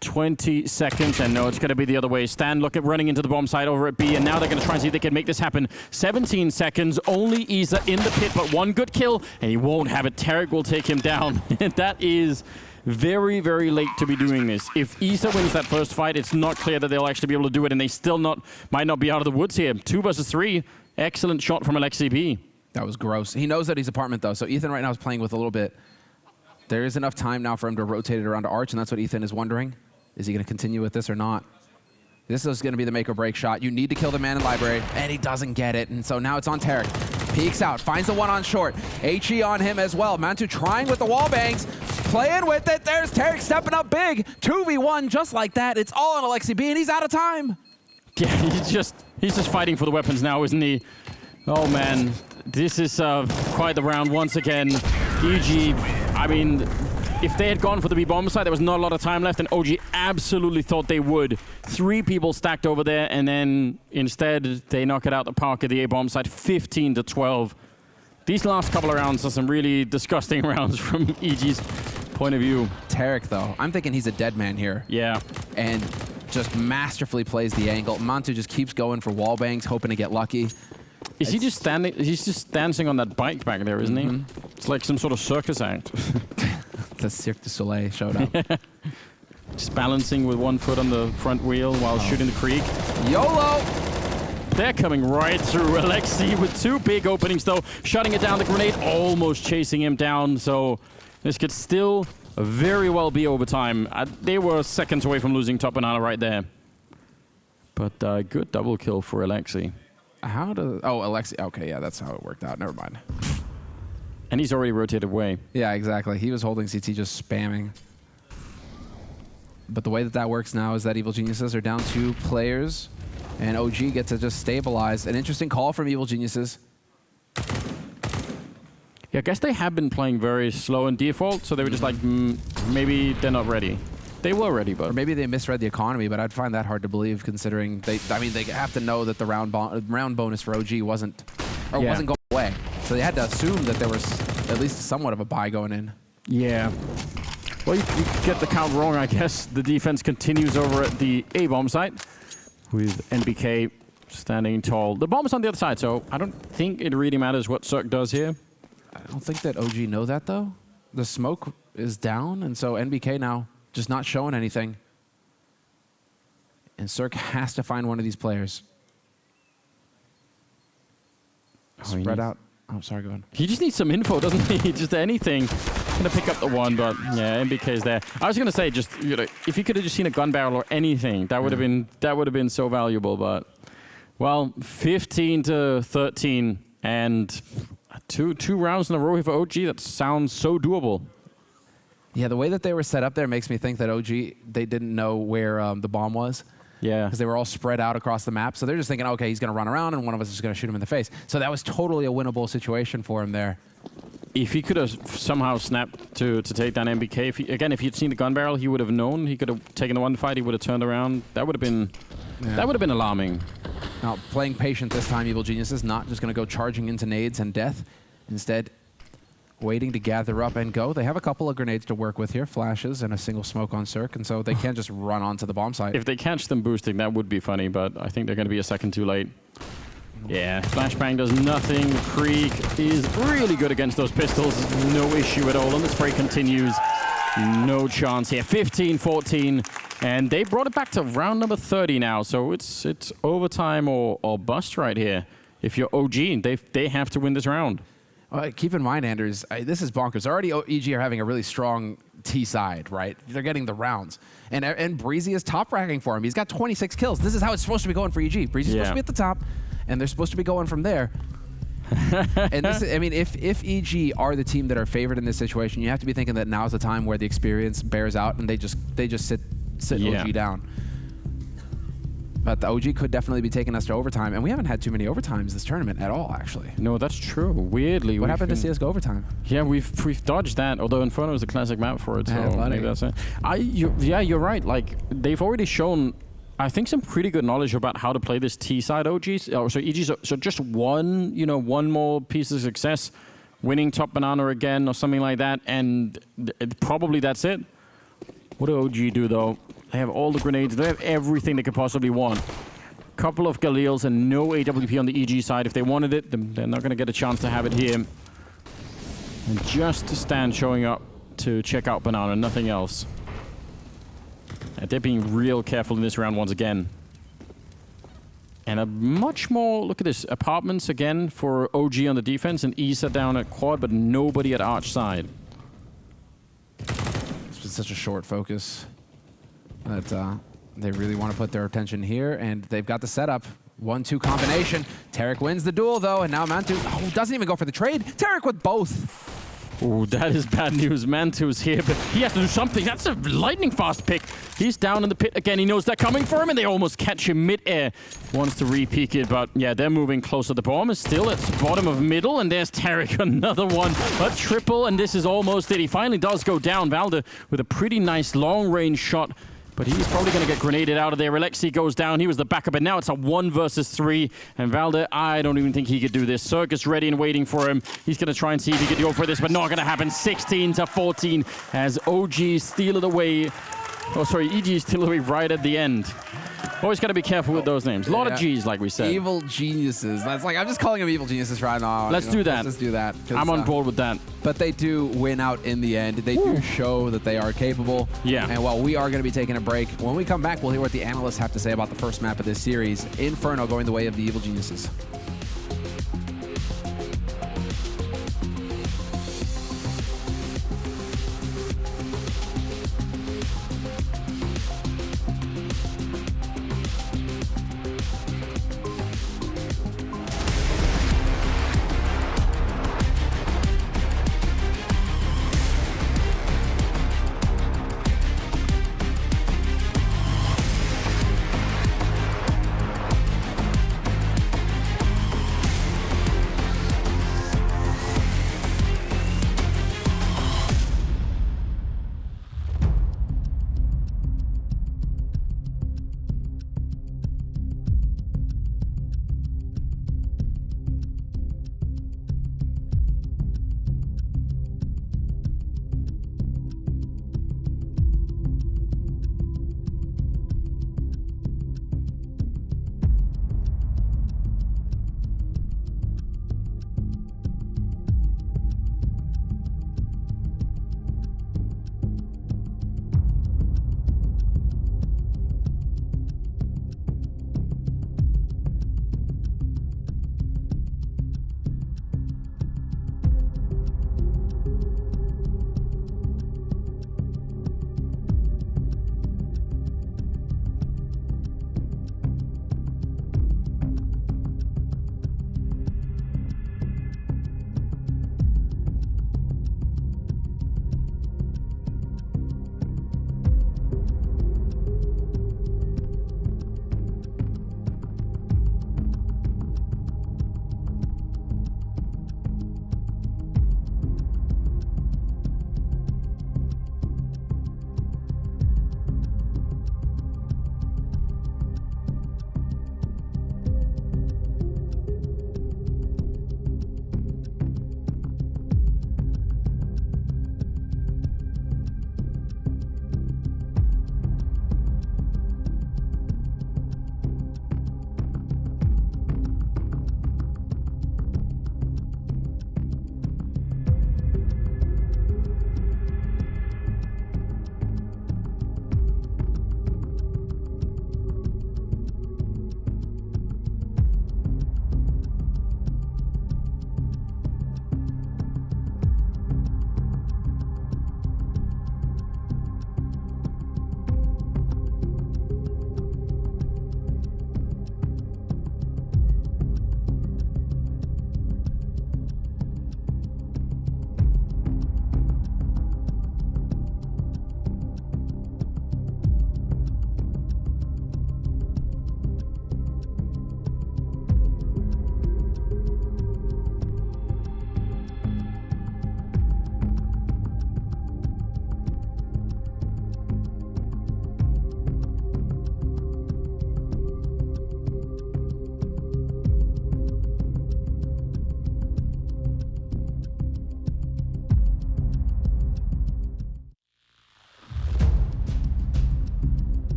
Speaker 14: 20 seconds, and no, it's going to be the other way. Stan, look at running into the bomb site over at B, and now they're going to try and see if they can make this happen. 17 seconds, only Isa in the pit, but 1 good kill, and he won't have it. Tarek will take him down. That is very, very late to be doing this. If Isa wins that first fight, it's not clear that they'll actually be able to do it, and they still might not be out of the woods here. 2 versus 3. Excellent shot from Alexi B.
Speaker 11: That was gross. He knows that he's apartment, though, so Ethan right now is playing with a little bit. There is enough time now for him to rotate it around to Arch, and that's what Ethan is wondering. Is he going to continue with this or not? This is going to be the make or break shot. You need to kill the man in library, and he doesn't get it. And so now it's on Tarek. Peeks out, finds the one on short. HE on him as well. Mantu trying with the wall bangs, playing with it. There's Tarek stepping up big. 2v1 just like that. It's all on Alexi B, and he's out of time.
Speaker 14: Yeah, he's just fighting for the weapons now, isn't he? Oh man, this is quite the round once again. EG, I mean, if they had gone for the B bomb site, there was not a lot of time left, and OG absolutely thought they would. 3 people stacked over there, and then instead they knock it out the park at the A bomb site, 15-12. These last couple of rounds are some really disgusting rounds from EG's point of view.
Speaker 11: Tarek, though, I'm thinking he's a dead man here.
Speaker 14: Yeah.
Speaker 11: And just masterfully plays the angle. Mantu just keeps going for wall bangs, hoping to get lucky.
Speaker 14: Is he just standing? He's just dancing on that bike back there, isn't he? It's like some sort of circus act.
Speaker 11: The Cirque du Soleil showed up.
Speaker 14: Just balancing with 1 foot on the front wheel while shooting the creek.
Speaker 11: YOLO!
Speaker 14: They're coming right through Alexi with 2 big openings, though. Shutting it down, the grenade almost chasing him down. So this could still very well be overtime. They were seconds away from losing top banana right there. But good double kill for Alexi.
Speaker 11: Alexi. Okay, yeah, that's how it worked out. Never mind.
Speaker 14: And he's already rotated away.
Speaker 11: Yeah, exactly. He was holding CT, just spamming. But the way that works now is that Evil Geniuses are down 2 players, and OG gets to just stabilize. An interesting call from Evil Geniuses.
Speaker 14: Yeah, I guess they have been playing very slow in default, so they were just like, maybe they're not ready. They were ready, but...
Speaker 11: Or maybe they misread the economy, but I'd find that hard to believe considering they have to know that the round bonus for OG wasn't going away. So they had to assume that there was at least somewhat of a buy going in.
Speaker 14: Yeah. Well, you get the count wrong, I guess. The defense continues over at the A bomb site with NBK standing tall. The bomb is on the other side, so I don't think it really matters what Cirque does here.
Speaker 11: I don't think that OG know that, though. The smoke is down, and so NBK now just not showing anything. And Cirque has to find one of these players. Spread out. Oh, sorry, go on.
Speaker 14: He just needs some info, doesn't he? Just anything. Gonna pick up the one, but yeah, NBK is there. I was gonna say, just if you could have just seen a gun barrel or anything, that would have been so valuable. But well, 15-13, and two rounds in a row here for OG. That sounds so doable.
Speaker 11: Yeah, the way that they were set up there makes me think that OG, they didn't know where the bomb was.
Speaker 14: Yeah.
Speaker 11: Because they were all spread out across the map. So they're just thinking, okay, he's going to run around and one of us is going to shoot him in the face. So that was totally a winnable situation for him there.
Speaker 14: If he could have somehow snapped to take down NBK, if he'd seen the gun barrel, he would have known. He could have taken the one fight. He would have turned around. That would have been alarming.
Speaker 11: Now, playing patient this time, Evil Geniuses, not just going to go charging into nades and death. Instead, waiting to gather up and go. They have a couple of grenades to work with here, flashes and a single smoke on Cirque, and so they can't just run onto the bomb site.
Speaker 14: If they catch them boosting, that would be funny, but I think they're going to be a second too late. Yeah, Flashbang does nothing. Krieg is really good against those pistols. No issue at all, and the spray continues. No chance here. 15-14, and they brought it back to round number 30 now, so it's overtime or bust right here. If you're OG, they have to win this round.
Speaker 11: Keep in mind, Anders, this is bonkers. Already EG are having a really strong T side, right? They're getting the rounds. And Breezy is top racking for him. He's got 26 kills. This is how it's supposed to be going for EG. Breezy's supposed to be at the top, and they're supposed to be going from there. And this is, I mean, if EG are the team that are favored in this situation, you have to be thinking that now's the time where the experience bears out and they just sit OG down. But the OG could definitely be taking us to overtime, and we haven't had too many overtimes this tournament at all, actually.
Speaker 14: No, that's true. Weirdly,
Speaker 11: what happened to CS:GO overtime?
Speaker 14: Yeah, we've dodged that. Although Inferno is a classic map for it, so
Speaker 11: Yeah,
Speaker 14: maybe that's it. You're right. Like they've already shown, I think, some pretty good knowledge about how to play this T side OGs. So EGs. So just one more piece of success, winning top banana again or something like that, and probably that's it. What do OG do though? They have all the grenades. They have everything they could possibly want. Couple of Galils and no AWP on the EG side. If they wanted it, they're not going to get a chance to have it here. And just to stand showing up to check out banana, nothing else. And they're being real careful in this round once again. And a much more, look at this, apartments again for OG on the defense and ESA down at quad, but nobody at arch side.
Speaker 11: It's been such a short focus. But they really want to put their attention here, and they've got the setup. 1-2 combination. Tarek wins the duel, though, and now Mantu doesn't even go for the trade. Tarek with both.
Speaker 14: Oh, that is bad news. Mantu's here, but he has to do something. That's a lightning fast pick. He's down in the pit again. He knows they're coming for him, and they almost catch him mid-air. Wants to re-peek it, but yeah, they're moving closer. The bomb is still at the bottom of middle, and there's Tarek, another one. A triple, and this is almost it. He finally does go down. Valde with a pretty nice long-range shot. But he's probably going to get grenaded out of there. Alexi goes down. He was the backup, and now it's a 1 versus 3. And Valde, I don't even think he could do this. Circus ready and waiting for him. He's going to try and see if he can go for this, but not going to happen. 16-14 as OG steal it away. Oh, sorry, EG steal it away right at the end. Always got to be careful with those names. A lot of G's, like we said.
Speaker 11: Evil geniuses. That's like, I'm just calling them evil geniuses right now.
Speaker 14: Let's do that.
Speaker 11: Let's just do that.
Speaker 14: I'm on board with that.
Speaker 11: But they do win out in the end. They do show that they are capable.
Speaker 14: Yeah.
Speaker 11: And while we are going to be taking a break, when we come back, we'll hear what the analysts have to say about the first map of this series. Inferno going the way of the evil geniuses.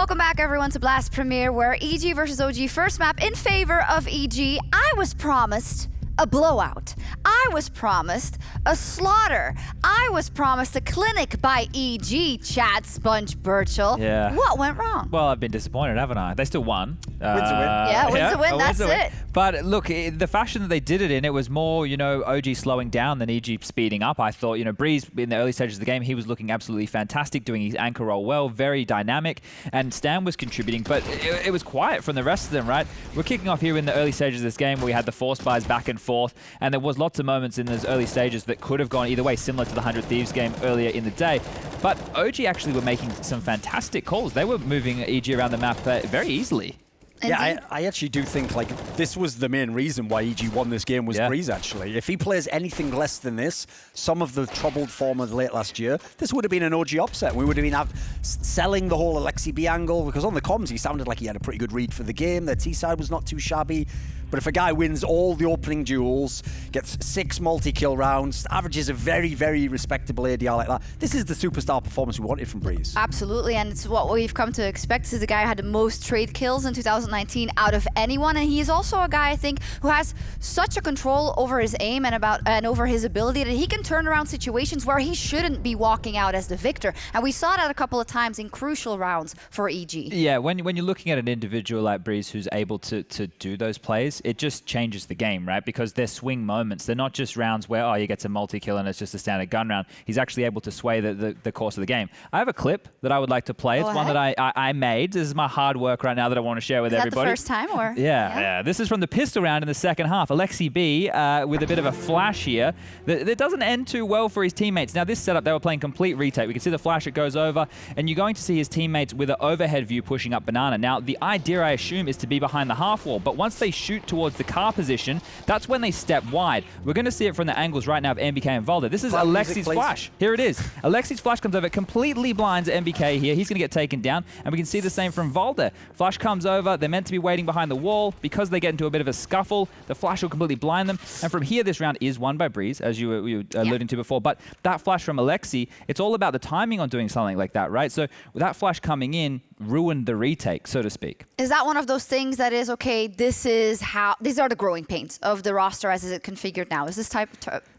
Speaker 9: Welcome back, everyone, to Blast Premier, where EG versus OG, first map in favor of EG. I was promised a blowout. I was promised a slaughter. I was promised a clinic by EG, Chad Sponge Birchall.
Speaker 5: Yeah.
Speaker 9: What went wrong?
Speaker 5: Well, I've been disappointed, haven't I? They still won.
Speaker 9: Wins a win. Yeah, wins a win, that's it.
Speaker 5: But look, the fashion that they did it in, it was more, OG slowing down than EG speeding up. I thought, Breeze, in the early stages of the game, he was looking absolutely fantastic, doing his anchor roll well, very dynamic, and Stan was contributing, but it was quiet from the rest of them, right? We're kicking off here in the early stages of this game where we had the force buys back and forth, and there was lots of moments in those early stages that could have gone either way, similar to the 100 Thieves game earlier in the day. But OG actually were making some fantastic calls. They were moving EG around the map very easily.
Speaker 2: Yeah, I actually do think this was the main reason why EG won this game was Breeze, actually. If he plays anything less than this, some of the troubled form of late last year, this would have been an OG upset. We would have been selling the whole Alexi B angle, because on the comms he sounded like he had a pretty good read for the game. Their T-side was not too shabby. But if a guy wins all the opening duels, gets 6 multi-kill rounds, averages a very, very respectable ADR like that, this is the superstar performance we wanted from Breeze.
Speaker 9: Absolutely, and it's what we've come to expect. This is the guy who had the most trade kills in 2019 out of anyone, and he's also a guy, I think, who has such a control over his aim and over his ability that he can turn around situations where he shouldn't be walking out as the victor. And we saw that a couple of times in crucial rounds for EG.
Speaker 5: Yeah, when you're looking at an individual like Breeze who's able to do those plays, it just changes the game, right? Because they're swing moments. They're not just rounds where, he gets a multi-kill and it's just a standard gun round. He's actually able to sway the course of the game. I have a clip that I would like to play. It's one that I made. This is my hard work right now that I want to share with everybody.
Speaker 9: Is that the first time, or?
Speaker 5: Yeah. This is from the pistol round in the second half. Alexi B with a bit of a flash here that doesn't end too well for his teammates. Now, this setup, they were playing complete retake. We can see the flash, it goes over, and you're going to see his teammates with an overhead view pushing up Banana. Now, the idea, I assume, is to be behind the half wall, but once they shoot towards the car position, that's when they step wide. We're going to see it from the angles right now of MBK and Valde. This is Alexi's flash. Here it is. Alexi's flash comes over, completely blinds MBK here. He's going to get taken down, and we can see the same from Valde. Flash comes over. They're meant to be waiting behind the wall. Because they get into a bit of a scuffle, the flash will completely blind them. And from here, this round is won by Breeze, as you were alluding to before. But that flash from Alexi, it's all about the timing on doing something like that, right? So with that flash coming in, ruined the retake, so to speak.
Speaker 9: Is that one of those things that is, okay, these are the growing pains of the roster as is it configured now? Is this type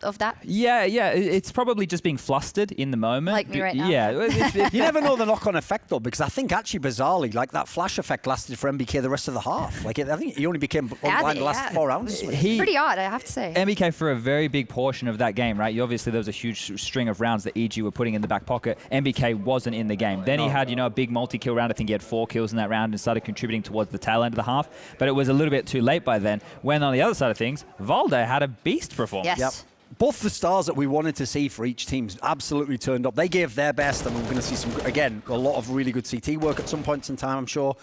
Speaker 9: of that?
Speaker 5: Yeah, it's probably just being flustered in the moment.
Speaker 9: Like me right now.
Speaker 5: Yeah.
Speaker 2: You never know the knock-on effect, though, because I think actually, bizarrely, that flash effect lasted for MBK the rest of the half. I think he only became blind the last 4 rounds.
Speaker 9: Pretty odd, I have to say.
Speaker 5: MBK, for a very big portion of that game, right? Obviously, there was a huge string of rounds that EG were putting in the back pocket. MBK wasn't in the game. Then he had, a big multi-kill round. I think he had 4 kills in that round and started contributing towards the tail end of the half. But it was a little bit too late by then. When on the other side of things, Valde had a beast performance.
Speaker 9: Yes.
Speaker 2: Yep. Both the stars that we wanted to see for each team absolutely turned up. They gave their best, and we're going to see a lot of really good CT work at some points in time, I'm sure.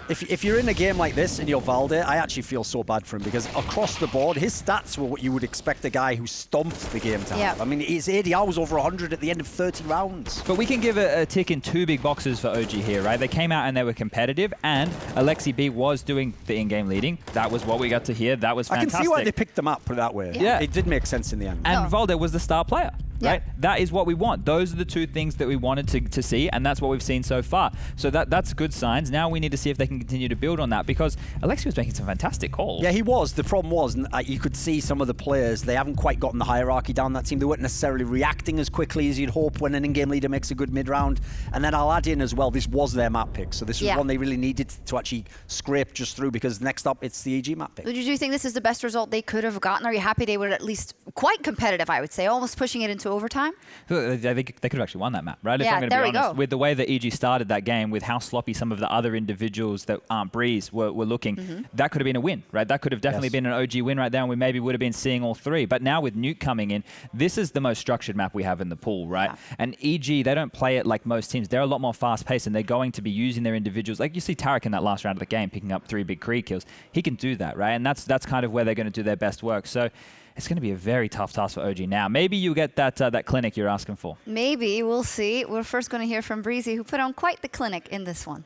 Speaker 2: If you're in a game like this and you're Valde, I actually feel so bad for him because across the board, his stats were what you would expect a guy who stomped the game to have. I mean, his ADR was over 100 at the end of 30 rounds.
Speaker 5: But we can give a tick in 2 big boxes for OG here, right? They came out and they were competitive, and Alexi B was doing the in-game leading. That was what we got to hear. That was fantastic.
Speaker 2: I can see why they picked him up, put it that way.
Speaker 5: Yeah.
Speaker 2: It did make sense in the end.
Speaker 5: And Valde was the star player. Right?
Speaker 9: Yeah.
Speaker 5: That is what we want. Those are the 2 things that we wanted to see, and that's what we've seen so far. So that's good signs. Now we need to see if they can continue to build on that, because Alexi was making some fantastic calls.
Speaker 2: Yeah, he was. The problem was, you could see some of the players, they haven't quite gotten the hierarchy down that team. They weren't necessarily reacting as quickly as you'd hope when an in-game leader makes a good mid-round. And then I'll add in as well, this was their map pick. So this was one they really needed to actually scrape just through, because next up, it's the EG map pick.
Speaker 9: Do you think this is the best result they could have gotten? Are you happy they were at least quite competitive, I would say, almost pushing it into overtime?
Speaker 5: I think they could have actually won that map, right?
Speaker 9: Yeah, there we go.
Speaker 5: With the way that EG started that game, with how sloppy some of the other individuals that aren't Breeze were looking, that could have been a win, right? That could have definitely been an OG win right there, and we maybe would have been seeing all 3. But now with Nuke coming in, this is the most structured map we have in the pool, right? Yeah. And EG, they don't play it like most teams. They're a lot more fast-paced, and they're going to be using their individuals. Like you see Tarek in that last round of the game, picking up 3 big Krieg kills. He can do that, right? And that's kind of where they're going to do their best work. So it's going to be a very tough task for OG now. Maybe you get that clinic you're asking for.
Speaker 9: Maybe. We'll see. We're first going to hear from Breezy, who put on quite the clinic in this one.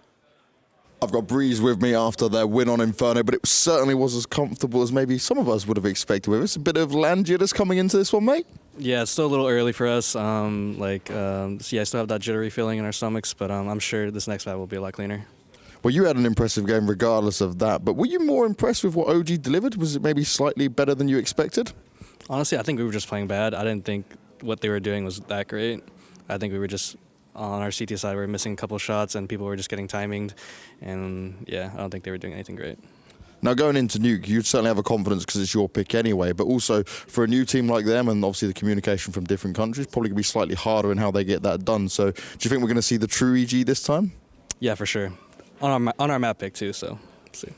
Speaker 10: I've got Breeze with me after their win on Inferno, but it certainly was as comfortable as maybe some of us would have expected with us. A bit of land jitters coming into this one, mate?
Speaker 15: Yeah, it's still a little early for us. I still have that jittery feeling in our stomachs, but I'm sure this next map will be a lot cleaner.
Speaker 10: Well, you had an impressive game regardless of that, but were you more impressed with what OG delivered? Was it maybe slightly better than you expected?
Speaker 15: Honestly, I think we were just playing bad. I didn't think what they were doing was that great. I think we were just, on our CT side, we were missing a couple shots and people were just getting timinged. And yeah, I don't think they were doing anything great.
Speaker 10: Now, going into Nuke, you'd certainly have a confidence because it's your pick anyway, but also for a new team like them and obviously the communication from different countries, probably going to be slightly harder in how they get that done. So do you think we're going to see the true EG this time?
Speaker 15: Yeah, for sure. On our map pick too, so let's see.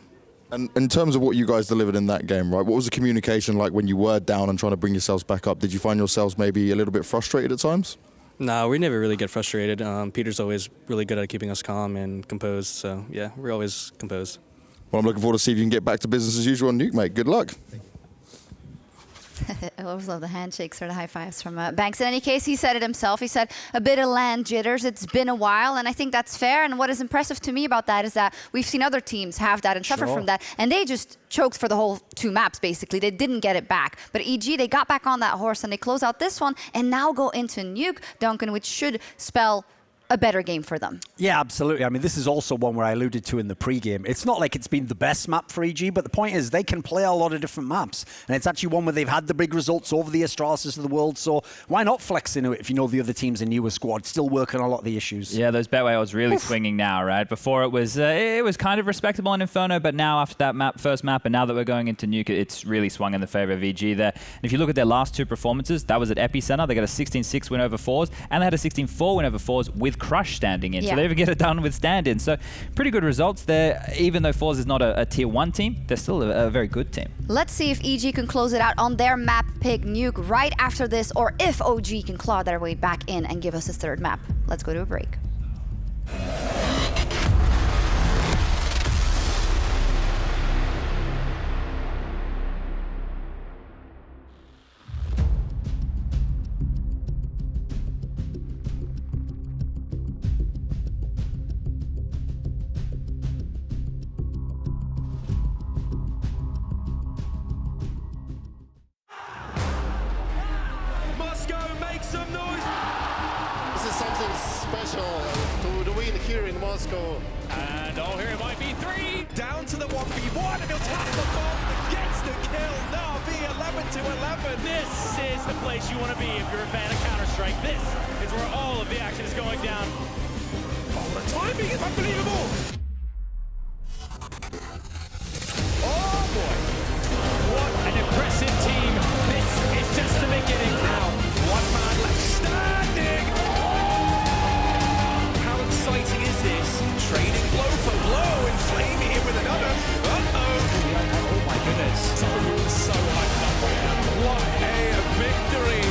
Speaker 10: And in terms of what you guys delivered in that game, right, what was the communication like when you were down and trying to bring yourselves back up? Did you find yourselves maybe a little bit frustrated at times?
Speaker 15: No, we never really get frustrated. Peter's always really good at keeping us calm and composed, so yeah, we're always composed.
Speaker 10: Well, I'm looking forward to see if you can get back to business as usual on Nuke, mate. Good luck.
Speaker 9: I always love the handshakes or the high fives from Banks. In any case, he said it himself. He said a bit of land jitters. It's been a while, and I think that's fair. And what is impressive to me about that is that we've seen other teams have that and suffer from that, and they just choked for the whole 2 maps, basically. They didn't get it back. But EG, they got back on that horse, and they close out this one, and now go into Nuke, Duncan, which should spell a better game for them.
Speaker 2: Yeah, absolutely. I mean, this is also one where I alluded to in the pregame. It's not like it's been the best map for EG, but the point is they can play a lot of different maps. And it's actually one where they've had the big results over the Astralis of the world. So why not flex into it if you know the other team's a newer squad, still working on a lot of the issues?
Speaker 5: Yeah, those Betway odds really swinging now, right? Before it was kind of respectable in Inferno, but now after that first map, and now that we're going into Nuke, it's really swung in the favor of EG there. And if you look at their last 2 performances, that was at Epicenter. They got a 16-6 win over Fours, and they had a 16-4 win over Fours with Crush standing in. Yeah. So they even get it done with stand-in. So pretty good results there. Even though Fours is not a tier 1 team, they're still a very good team.
Speaker 9: Let's see if EG can close it out on their map pick Nuke right after this, or if OG can claw their way back in and give us a 3rd map. Let's go to a break.
Speaker 16: Here in Moscow. And here it might be 3. Down to the 1v1, and he'll tap the bomb. Gets the kill. Na'Vi 11-11. This is the place you want to be if you're a fan of Counter-Strike. This is where all of the action is going down. Oh, the timing is unbelievable. Oh boy. What an impressive team. This is just the beginning now. 1 man left standing. Exciting is this? Trading blow for blow, and Flame here with another. Oh my goodness. So hyped up. What a victory.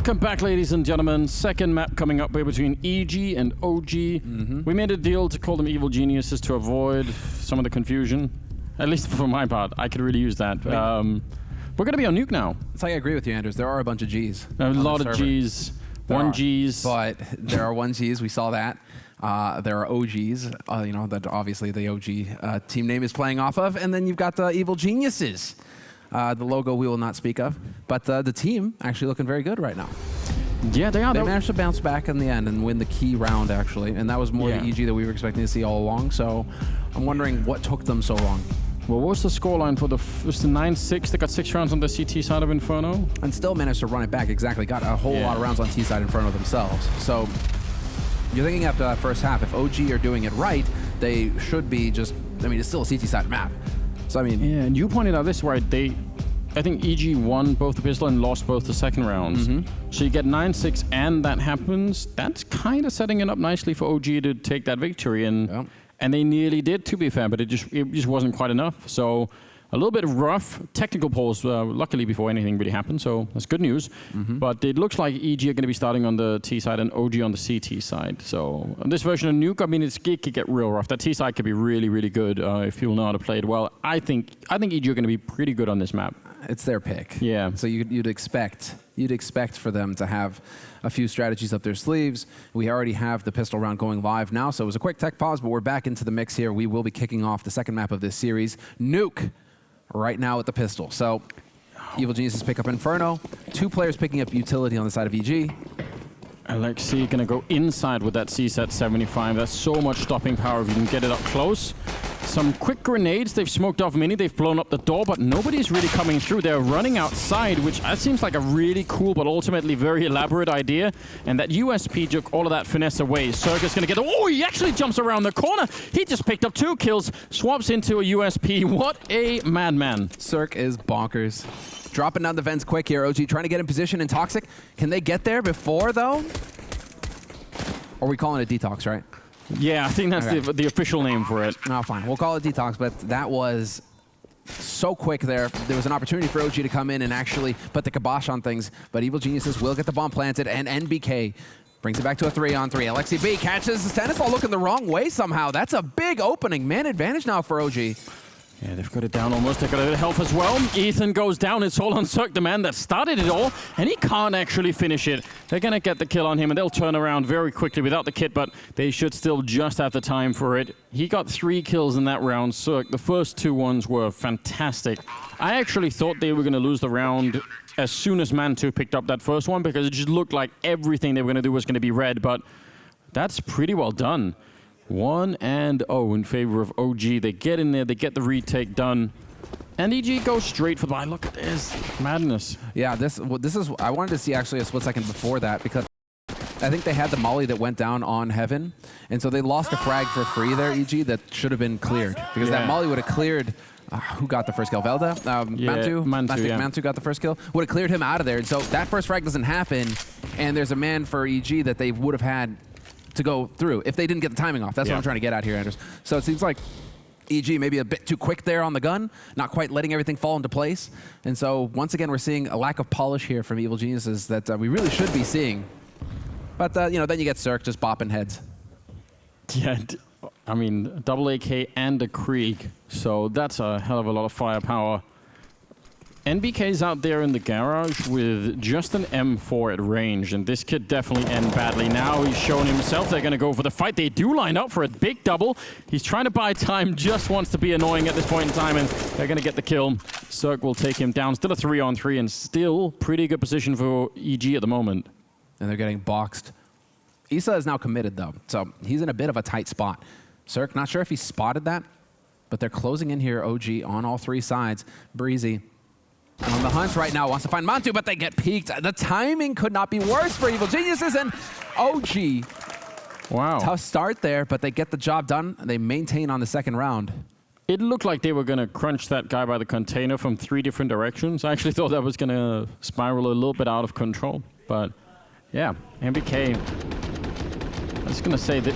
Speaker 14: Welcome back, ladies and gentlemen. Second map coming up here between EG and OG. We made a deal to call them Evil Geniuses to avoid some of the confusion. At least for my part, I could really use that. We're going to be on Nuke now.
Speaker 11: It's like I agree with you, Anders. There are a bunch of Gs.
Speaker 14: A lot of Gs. One Gs.
Speaker 11: But there are 1Gs. We saw that. There are OGs, that obviously the OG team name is playing off of. And then you've got the Evil Geniuses. The logo we will not speak of. But the team actually looking very good right now.
Speaker 14: Yeah, they are.
Speaker 11: They managed to bounce back in the end and win the key round, actually. And that was more the EG that we were expecting to see all along. So I'm wondering what took them so long.
Speaker 14: Well, what was the scoreline for the 9-6? They got 6 rounds on the CT side of Inferno.
Speaker 11: And still managed to run it back, exactly. Got a whole lot of rounds on T side Inferno themselves. So you're thinking after that first half, if OG are doing it right, they should be just, it's still a CT side map. So, yeah,
Speaker 14: and you pointed out this, right? I think EG won both the pistol and lost both the second rounds. So you get 9-6 and that happens. That's kind of setting it up nicely for OG to take that victory. And they nearly did, to be fair, but it just wasn't quite enough. So a little bit of rough technical pause, luckily, before anything really happened. So that's good news. But it looks like EG are going to be starting on the T side and OG on the CT side. So on this version of Nuke, it could get real rough. That T side could be really, really good if people know how to play it well. I think EG are going to be pretty good on this map.
Speaker 11: It's their pick.
Speaker 14: Yeah.
Speaker 11: So you'd expect for them to have a few strategies up their sleeves. We already have the pistol round going live now, so it was a quick tech pause, but we're back into the mix here. We will be kicking off the second map of this series, Nuke, right now with the pistol. So Evil Geniuses pick up Inferno. 2 players picking up utility on the side of EG.
Speaker 14: Alexi gonna go inside with that CSAT 75. That's so much stopping power if you can get it up close. Some quick grenades. They've smoked off Mini. They've blown up the door, but nobody's really coming through. They're running outside, which seems like a really cool but ultimately very elaborate idea. And that USP took all of that finesse away. Circus gonna get... Oh, he actually jumps around the corner. He just picked up 2 kills, swaps into a USP. What a madman.
Speaker 11: Cirque is bonkers. Dropping down the vents quick here. OG trying to get in position in Toxic. Can they get there before, though? Or are we calling it Detox, right?
Speaker 14: Yeah, I think that's the official name for it.
Speaker 11: Oh, fine. We'll call it Detox, but that was so quick there. There was an opportunity for OG to come in and actually put the kibosh on things, but Evil Geniuses will get the bomb planted, and NBK brings it back to a 3-on-3. Alexi B catches the tennis ball looking the wrong way somehow. That's a big opening. Man advantage now for OG.
Speaker 14: Yeah, they've got it down almost. They've got a bit of health as well. Ethan goes down. It's all on Cirque, the man that started it all, and he can't actually finish it. They're going to get the kill on him, and they'll turn around very quickly without the kit, but they should still just have the time for it. He got 3 kills in that round, Cirque. The first 2 ones were fantastic. I actually thought they were going to lose the round as soon as Man2 picked up that first one, because it just looked like everything they were going to do was going to be red, but that's pretty well done. 1-0 in favor of OG. They get in there, they get the retake done, and EG goes straight for the buy. Look at this madness.
Speaker 11: Yeah, this is. I wanted to see actually a split second before that, because I think they had the molly that went down on Heaven, and so they lost a frag for free there, EG, that should have been cleared, because that molly would have cleared. Who got the first kill? Velda? Mantu? I think Mantu got the first kill. Would have cleared him out of there, and so that first frag doesn't happen, and there's a man for EG that they would have had to go through if they didn't get the timing off. That's what I'm trying to get at here, Anders. So it seems like EG maybe a bit too quick there on the gun, not quite letting everything fall into place. And so once again, we're seeing a lack of polish here from Evil Geniuses that we really should be seeing. But, then you get Cirque just bopping heads.
Speaker 14: Yeah, double AK and a Krieg. So that's a hell of a lot of firepower. NBK's out there in the garage with just an M4 at range, and this could definitely end badly. Now he's shown himself. They're going to go for the fight. They do line up for a big double. He's trying to buy time, just wants to be annoying at this point in time, and they're going to get the kill. Cirque will take him down. Still a 3-on-3, and still pretty good position for EG at the moment.
Speaker 11: And they're getting boxed. Issa is now committed, though, so he's in a bit of a tight spot. Cirque, not sure if he spotted that, but they're closing in here, OG, on all 3 sides. Breezy on the hunt right now, wants to find Mantu, but they get peeked. The timing could not be worse for Evil Geniuses, and OG.
Speaker 14: Wow.
Speaker 11: Tough start there, but they get the job done. They maintain on the second round.
Speaker 14: It looked like they were going to crunch that guy by the container from 3 different directions. I actually thought that was going to spiral a little bit out of control. But, yeah, NBK, I was going to say that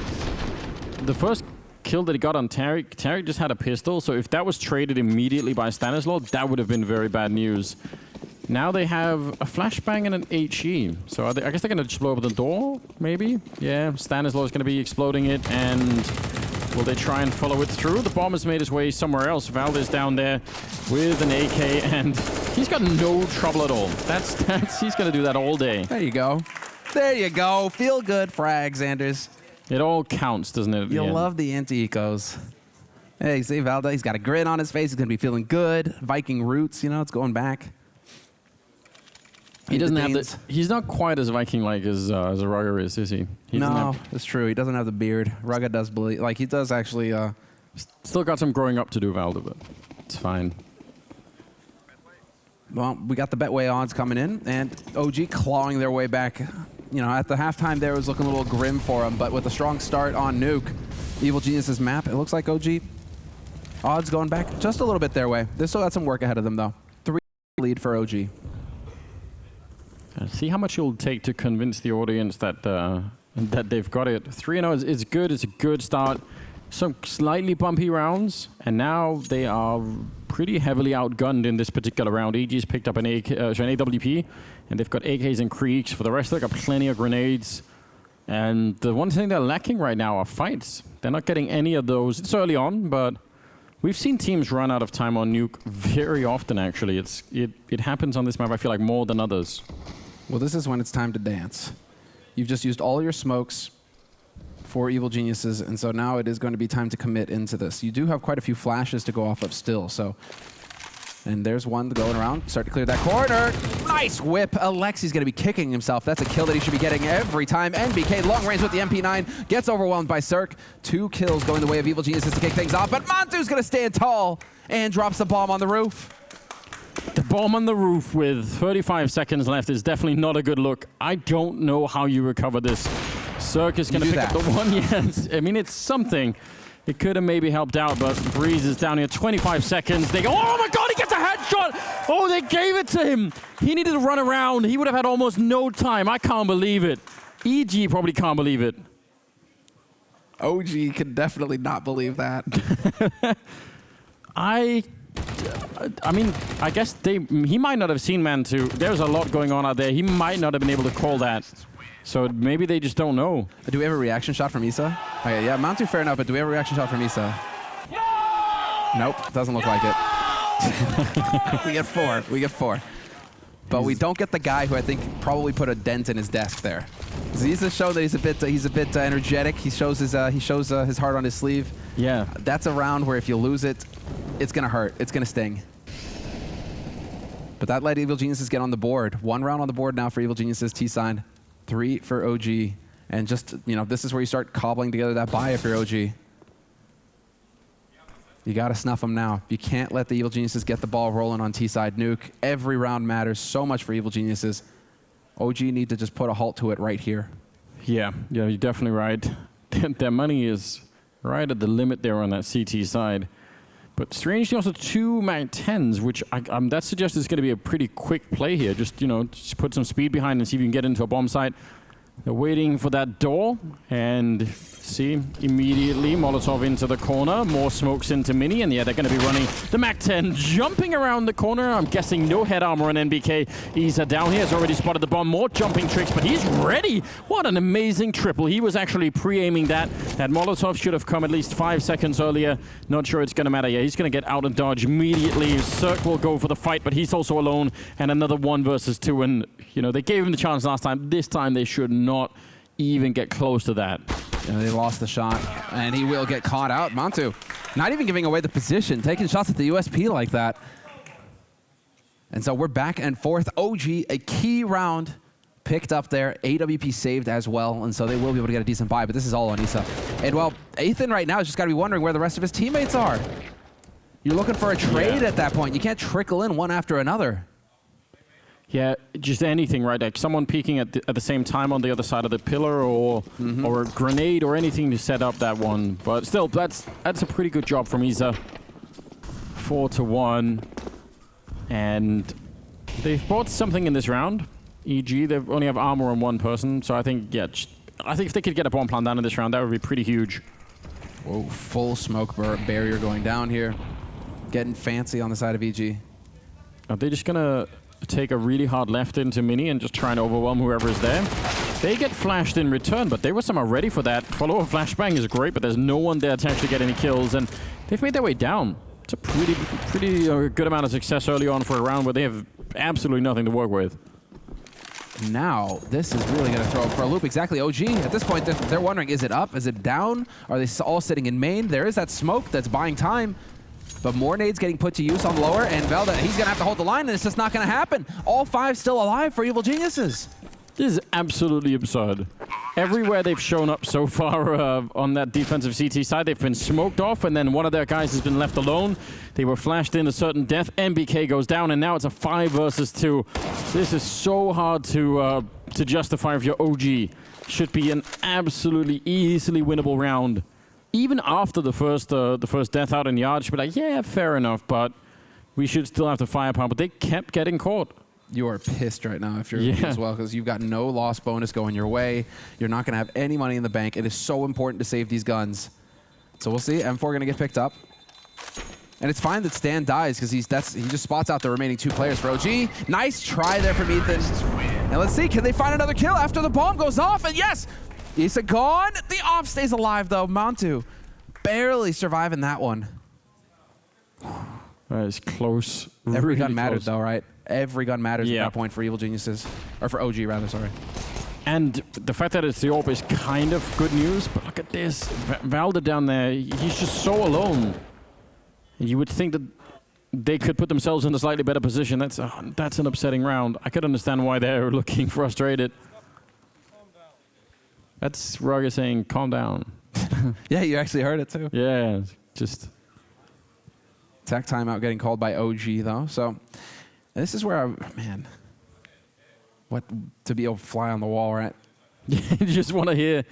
Speaker 14: the first kill that he got on Tariq just had a pistol, so if that was traded immediately by Stanislaw, that would have been very bad news. Now they have a flashbang and an HE. So I guess they're going to just blow up the door, maybe? Yeah, Stanislaw is going to be exploding it, and will they try and follow it through? The bomb has made his way somewhere else. Valdez down there with an AK, and he's got no trouble at all. He's going to do that all day.
Speaker 11: There you go. There you go. Feel good frags, Anders.
Speaker 14: It all counts, doesn't it?
Speaker 11: You'll love the anti-ecos. Hey, see Valdez, he's got a grin on his face. He's going to be feeling good. Viking roots, you know, it's going back.
Speaker 14: He doesn't have the. He's not quite as Viking-like as Rugger is he?
Speaker 11: No, that's true. He doesn't have the beard. Rugger does believe, like he does actually.
Speaker 14: Still got some growing up to do, Valda, but it's fine.
Speaker 11: Well, we got the Betway odds coming in, and OG clawing their way back. You know, at the halftime there, it was looking a little grim for them, but with a strong start on Nuke, Evil Genius's map, it looks like OG odds going back just a little bit their way. They still got some work ahead of them, though. 3 lead for OG.
Speaker 14: See how much it'll take to convince the audience that that they've got it. 3-0 is good. It's a good start. Some slightly bumpy rounds, and now they are pretty heavily outgunned in this particular round. EG's picked up an AWP, and they've got AKs and Creeks. For the rest, they've got plenty of grenades. And the one thing they're lacking right now are fights. They're not getting any of those. It's early on, but we've seen teams run out of time on Nuke very often, actually. It happens on this map, I feel like, more than others.
Speaker 11: Well, this is when it's time to dance. You've just used all your smokes for Evil Geniuses, and so now it is going to be time to commit into this. You do have quite a few flashes to go off of still, so... And there's one going around. Start to clear that corner. Nice whip. Alexi's going to be kicking himself. That's a kill that he should be getting every time. NBK long range with the MP9. Gets overwhelmed by Cirque. 2 kills going the way of Evil Geniuses to kick things off, but Mantu's going to stand tall and drops the bomb on the roof.
Speaker 14: The bomb on the roof with 35 seconds left is definitely not a good look. I don't know how you recover this. Cirque is going to pick up the one. Yes, I mean, it's something. It could have maybe helped out, but Breeze is down here. 25 seconds. They go, oh my God, he gets a headshot. Oh, they gave it to him. He needed to run around. He would have had almost no time. I can't believe it. EG probably can't believe it.
Speaker 11: OG can definitely not believe that.
Speaker 14: I mean, I guess he might not have seen Man2. There's a lot going on out there. He might not have been able to call that. So maybe they just don't know.
Speaker 11: Do we have a reaction shot from Issa? Okay, yeah, Mantu fair enough, but do we have a reaction shot from Issa? Nope, doesn't look like it. We get 4. We get 4. But we don't get the guy who I think probably put a dent in his desk there. Issa showed that he's a bit energetic. He shows his heart on his sleeve.
Speaker 14: Yeah.
Speaker 11: That's a round where if you lose it, it's gonna hurt. It's gonna sting. But that let Evil Geniuses get on the board. 1 round on the board now for Evil Geniuses. T-sign. 3 for OG. And just, you know, this is where you start cobbling together that buy if you're OG. You got to snuff them now. You can't let the Evil Geniuses get the ball rolling on T-side Nuke. Every round matters so much for Evil Geniuses. OG need to just put a halt to it right here.
Speaker 14: Yeah, you're definitely right. Their money is right at the limit there on that CT side. But strangely also 2 Mag 10s, which that suggests it's going to be a pretty quick play here. Just, you know, just put some speed behind and see if you can get into a bomb site. They're waiting for that door, and see, immediately Molotov into the corner, more smokes into Mini, and yeah, they're going to be running the Mac-10 jumping around the corner. I'm guessing no head armor on NBK. He's down here, has already spotted the bomb, more jumping tricks, but he's ready. What an amazing triple. He was actually pre-aiming that. That Molotov should have come at least 5 seconds earlier. Not sure it's going to matter. Yeah, he's going to get out of dodge immediately. Cirque will go for the fight, but he's also alone, and another 1 versus 2, and you know, they gave him the chance last time. This time they should not even get close to that.
Speaker 11: And they lost the shot, and he will get caught out. Mantu, not even giving away the position, taking shots at the USP like that. And so we're back and forth. OG, a key round picked up there. AWP saved as well, and so they will be able to get a decent buy, but this is all on Issa. And well, Ethan right now has just got to be wondering where the rest of his teammates are. You're looking for a trade at that point. You can't trickle in one after another.
Speaker 14: Yeah, just anything, right? Like someone peeking at the same time on the other side of the pillar, or a grenade or anything to set up that one. But still, that's a pretty good job from Issa. 4-1. And they've bought something in this round. EG, they only have armor on 1 person. So I think, yeah, I think if they could get a bomb plant down in this round, that would be pretty huge.
Speaker 11: Whoa, full smoke barrier going down here. Getting fancy on the side of EG.
Speaker 14: Are they just gonna take a really hard left into mini and just try and overwhelm whoever is there. They get flashed in return, but they were somehow ready for that. Follow-up flashbang is great, but there's no one there to actually get any kills, and they've made their way down. It's a pretty good amount of success early on for a round where they have absolutely nothing to work with.
Speaker 11: Now, this is really going to throw for a loop. Exactly, OG. At this point, they're wondering, is it up? Is it down? Are they all sitting in main? There is that smoke that's buying time. But more nades getting put to use on lower, and Velda, he's going to have to hold the line, and it's just not going to happen. All 5 still alive for Evil Geniuses.
Speaker 14: This is absolutely absurd. Everywhere they've shown up so far on that defensive CT side, they've been smoked off, and then one of their guys has been left alone. They were flashed in a certain death. MBK goes down, and now it's a 5 versus 2. This is so hard to justify if you're OG. Should be an absolutely easily winnable round. Even after the first death out in yard, should be like, yeah, fair enough, but we should still have the firepower. But they kept getting caught.
Speaker 11: You are pissed right now if you're as well, because you've got no loss bonus going your way. You're not going to have any money in the bank. It is so important to save these guns. So we'll see. M4 going to get picked up. And it's fine that Stan dies, because he just spots out the remaining 2 players for OG. Nice try there from Ethan. And let's see, can they find another kill after the bomb goes off? And yes, Issa gone. The off stays alive, though. Mantu barely surviving that one.
Speaker 14: That is close.
Speaker 11: Every
Speaker 14: really
Speaker 11: gun matters,
Speaker 14: close.
Speaker 11: though, right? Every gun matters at that point for Evil Geniuses. Or for OG, rather, sorry.
Speaker 14: And the fact that it's the AWP is kind of good news, but look at this. Valda down there, he's just so alone. You would think that they could put themselves in a slightly better position. That's an upsetting round. I could understand why they're looking frustrated. That's Raga saying, calm down.
Speaker 11: Yeah, you actually heard it, too.
Speaker 14: Yeah, just...
Speaker 11: Tech timeout getting called by OG, though. So this is where man, what to be able to fly on the wall, right?
Speaker 14: You just want to hear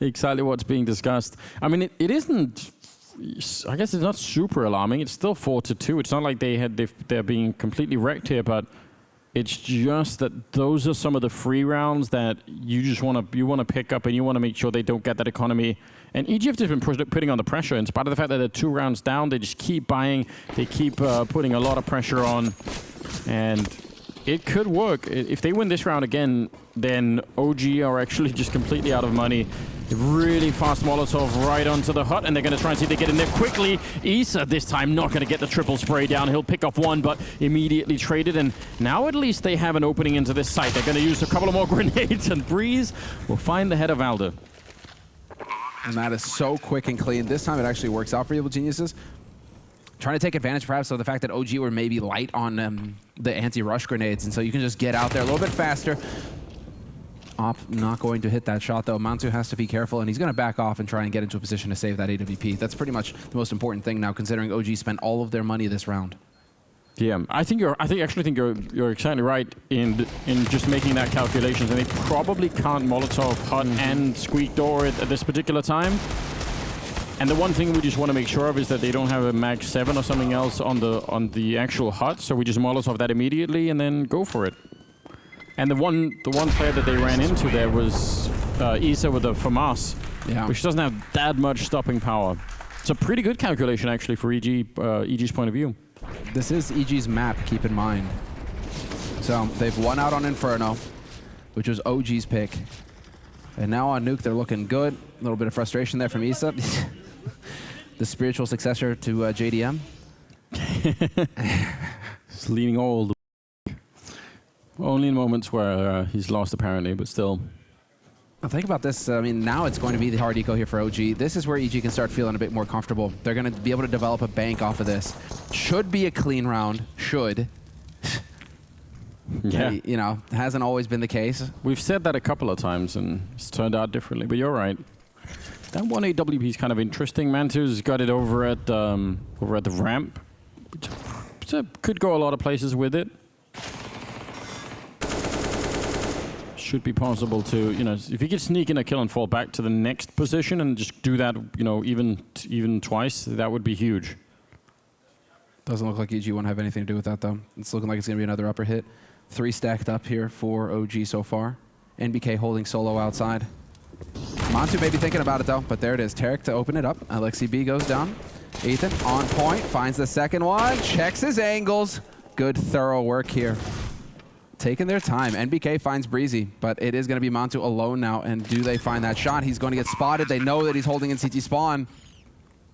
Speaker 14: exactly what's being discussed. I mean, it isn't, I guess it's not super alarming. It's still 4-2. It's not like they're being completely wrecked here, but it's just that those are some of the free rounds that you just want to pick up, and you want to make sure they don't get that economy. And Egypt has been putting on the pressure. In spite of the fact that they're 2 rounds down, they just keep buying. They keep putting a lot of pressure on. And it could work. If they win this round again, then OG are actually just completely out of money. Really fast Molotov right onto the hut, and they're going to try and see if they get in there quickly. Issa this time not going to get the triple spray down. He'll pick off one, but immediately traded. And now at least they have an opening into this site. They're going to use a couple of more grenades, and Breeze will find the head of Valda.
Speaker 11: And that is so quick and clean. This time it actually works out for Evil Geniuses. Trying to take advantage perhaps of the fact that OG were maybe light on the anti-rush grenades, and so you can just get out there a little bit faster. Op not going to hit that shot, though. Mantu has to be careful, and he's going to back off and try and get into a position to save that AWP. That's pretty much the most important thing now, considering OG spent all of their money this round.
Speaker 14: Yeah, I actually think you're exactly right in just making that calculation. And they probably can't Molotov hut and squeak door at this particular time. And the one thing we just want to make sure of is that they don't have a Mag 7 or something else on the actual hut. So we just Molotov that immediately and then go for it. And the one player that they ran into there was Issa with the FAMAS, which doesn't have that much stopping power. It's a pretty good calculation actually for EG's point of view.
Speaker 11: This is EG's map, keep in mind. So they've won out on Inferno, which was OG's pick. And now on Nuke, they're looking good. A little bit of frustration there from Issa. The spiritual successor to JDM.
Speaker 14: He's leaning old. Only in moments where he's lost, apparently, but still.
Speaker 11: Well, think about this. I mean, now it's going to be the hard eco here for OG. This is where EG can start feeling a bit more comfortable. They're going to be able to develop a bank off of this. Should be a clean round. Should.
Speaker 14: Yeah.
Speaker 11: You know, hasn't always been the case.
Speaker 14: We've said that a couple of times, and it's turned out differently, but you're right. That 1 AWP is kind of interesting. Mantu's got it over at the ramp. Could go a lot of places with it. Should be possible to, you know, if you could sneak in a kill and fall back to the next position and just do that, you know, even twice, that would be huge.
Speaker 11: Doesn't look like EG won't have anything to do with that, though. It's looking like it's going to be another upper hit. 3 stacked up here for OG so far. NBK holding solo outside. Mantu may be thinking about it, though, but there it is. Tarek to open it up. Alexi B goes down. Ethan on point, finds the second one, checks his angles. Good, thorough work here. Taking their time. NBK finds Breezy, but it is going to be Mantu alone now. And do they find that shot? He's going to get spotted. They know that he's holding in CT spawn.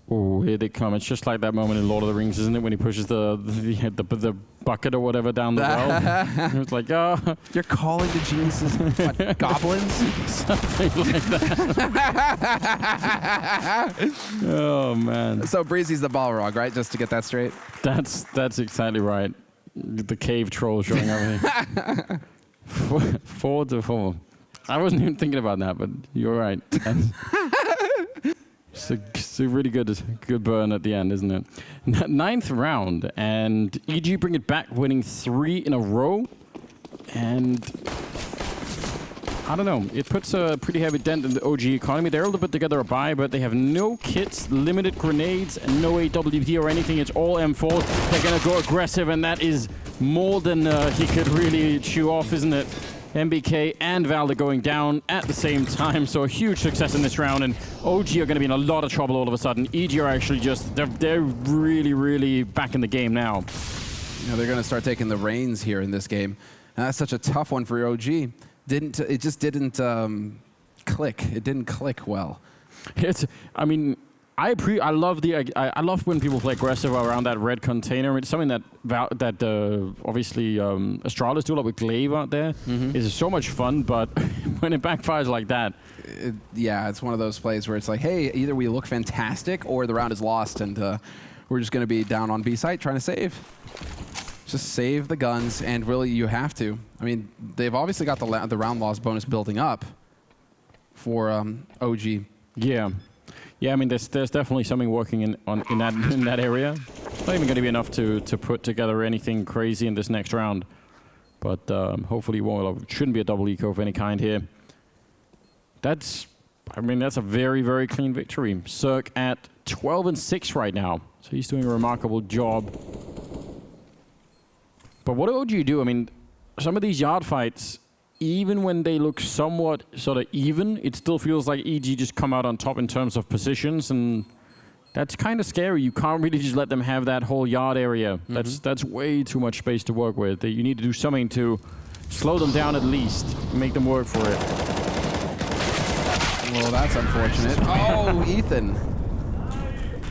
Speaker 14: Oh, here they come. It's just like that moment in Lord of the Rings, isn't it? When he pushes the bucket or whatever down the well. It's like, oh.
Speaker 11: You're calling the geniuses what, goblins?
Speaker 14: Something like that. Oh, man.
Speaker 11: So Breezy's the Balrog, right? Just to get that straight?
Speaker 14: That's exactly right. The cave troll showing up here. 4-4. I wasn't even thinking about that, but you're right. It's a really good burn at the end, isn't it? 9th round, and EG bring it back, winning 3 in a row. And I don't know, it puts a pretty heavy dent in the OG economy. They're able to put together a buy, but they have no kits, limited grenades, and no AWP or anything. It's all M4. They're going to go aggressive, and that is more than he could really chew off, isn't it? MBK and Valde going down at the same time, so a huge success in this round, and OG are going to be in a lot of trouble all of a sudden. EG are actually just, they're really, really back in the game now.
Speaker 11: You know, they're going to start taking the reins here in this game. And that's such a tough one for OG. It just didn't click. It didn't click well.
Speaker 14: I love when people play aggressive around that red container. It's something that obviously Astralis do a lot with Glaive out there. It's so much fun, but when it backfires like that,
Speaker 11: yeah, it's one of those plays where it's like, hey, either we look fantastic or the round is lost, and we're just going to be down on B site trying to save. Just save the guns, and really you have to. I mean, they've obviously got the round loss bonus building up for OG.
Speaker 14: Yeah. Yeah, I mean, there's definitely something working in that area. Not even going to be enough to put together anything crazy in this next round, but hopefully it shouldn't be a double eco of any kind here. That's a very, very clean victory. Cirque at 12-6 right now, so he's doing a remarkable job. But what do OG do? I mean, some of these yard fights, even when they look somewhat sort of even, it still feels like EG just come out on top in terms of positions, and that's kind of scary. You can't really just let them have that whole yard area. That's way too much space to work with. You need to do something to slow them down at least, make them work for it.
Speaker 11: Well, that's unfortunate. Oh, Ethan.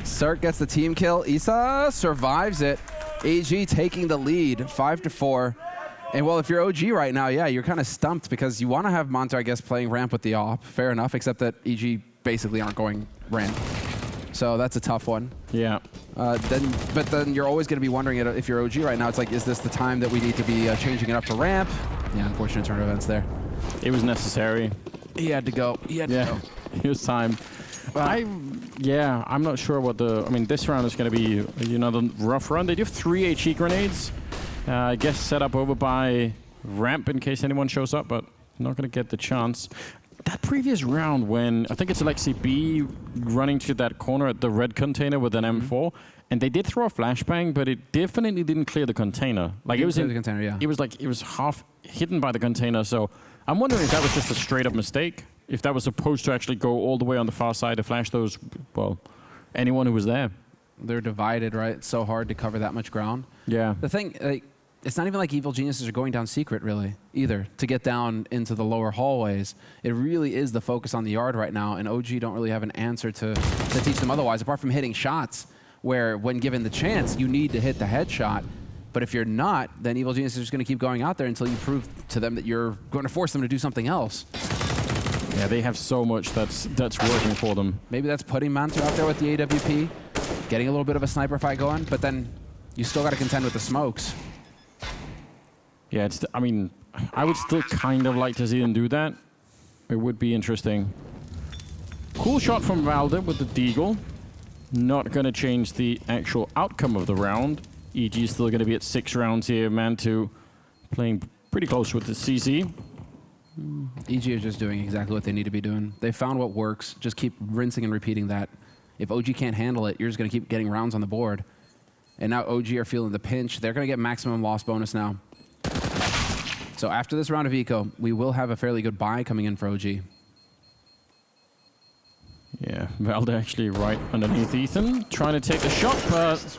Speaker 11: Cirque gets the team kill. Issa survives it. AG taking the lead, 5-4. And well, if you're OG right now, yeah, you're kind of stumped because you want to have Monter, I guess, playing ramp with the AWP. Fair enough, except that EG basically aren't going ramp. So that's a tough one.
Speaker 14: Yeah.
Speaker 11: But then you're always going to be wondering if you're OG right now. It's like, is this the time that we need to be changing it up for ramp? Yeah, unfortunate turn of events there.
Speaker 14: It was necessary.
Speaker 11: He had to go. He had to go.
Speaker 14: It was time. I'm not sure what this round is going to be another rough run. They do have 3 HE grenades. I guess set up over by ramp in case anyone shows up, but not going to get the chance. That previous round when, I think it's Alexi B running to that corner at the red container with an M4, and they did throw a flashbang, but it definitely didn't clear the container. Like it was in the container, yeah. It was half hidden by the container, so I'm wondering if that was just a straight up mistake. If that was supposed to actually go all the way on the far side to flash those, well, anyone who was there.
Speaker 11: They're divided, right? It's so hard to cover that much ground.
Speaker 14: Yeah.
Speaker 11: The thing, it's not even like Evil Geniuses are going down secret, really, either, to get down into the lower hallways. It really is the focus on the yard right now, and OG don't really have an answer to teach them otherwise, apart from hitting shots, where when given the chance, you need to hit the headshot. But if you're not, then Evil Geniuses are just going to keep going out there until you prove to them that you're going to force them to do something else.
Speaker 14: Yeah, they have so much that's working for them.
Speaker 11: Maybe that's putting Manter out there with the AWP, getting a little bit of a sniper fight going, but then you still got to contend with the smokes.
Speaker 14: Yeah, I would still kind of like to see them do that. It would be interesting. Cool shot from Valde with the Deagle. Not going to change the actual outcome of the round. EG is still going to be at 6 rounds here. Mantu playing pretty close with the CC.
Speaker 11: EG is just doing exactly what they need to be doing. They found what works. Just keep rinsing and repeating that. If OG can't handle it, you're just going to keep getting rounds on the board. And now OG are feeling the pinch. They're going to get maximum loss bonus now. So after this round of eco, we will have a fairly good buy coming in for OG.
Speaker 14: Yeah, Valde actually right underneath Ethan, trying to take the shot, but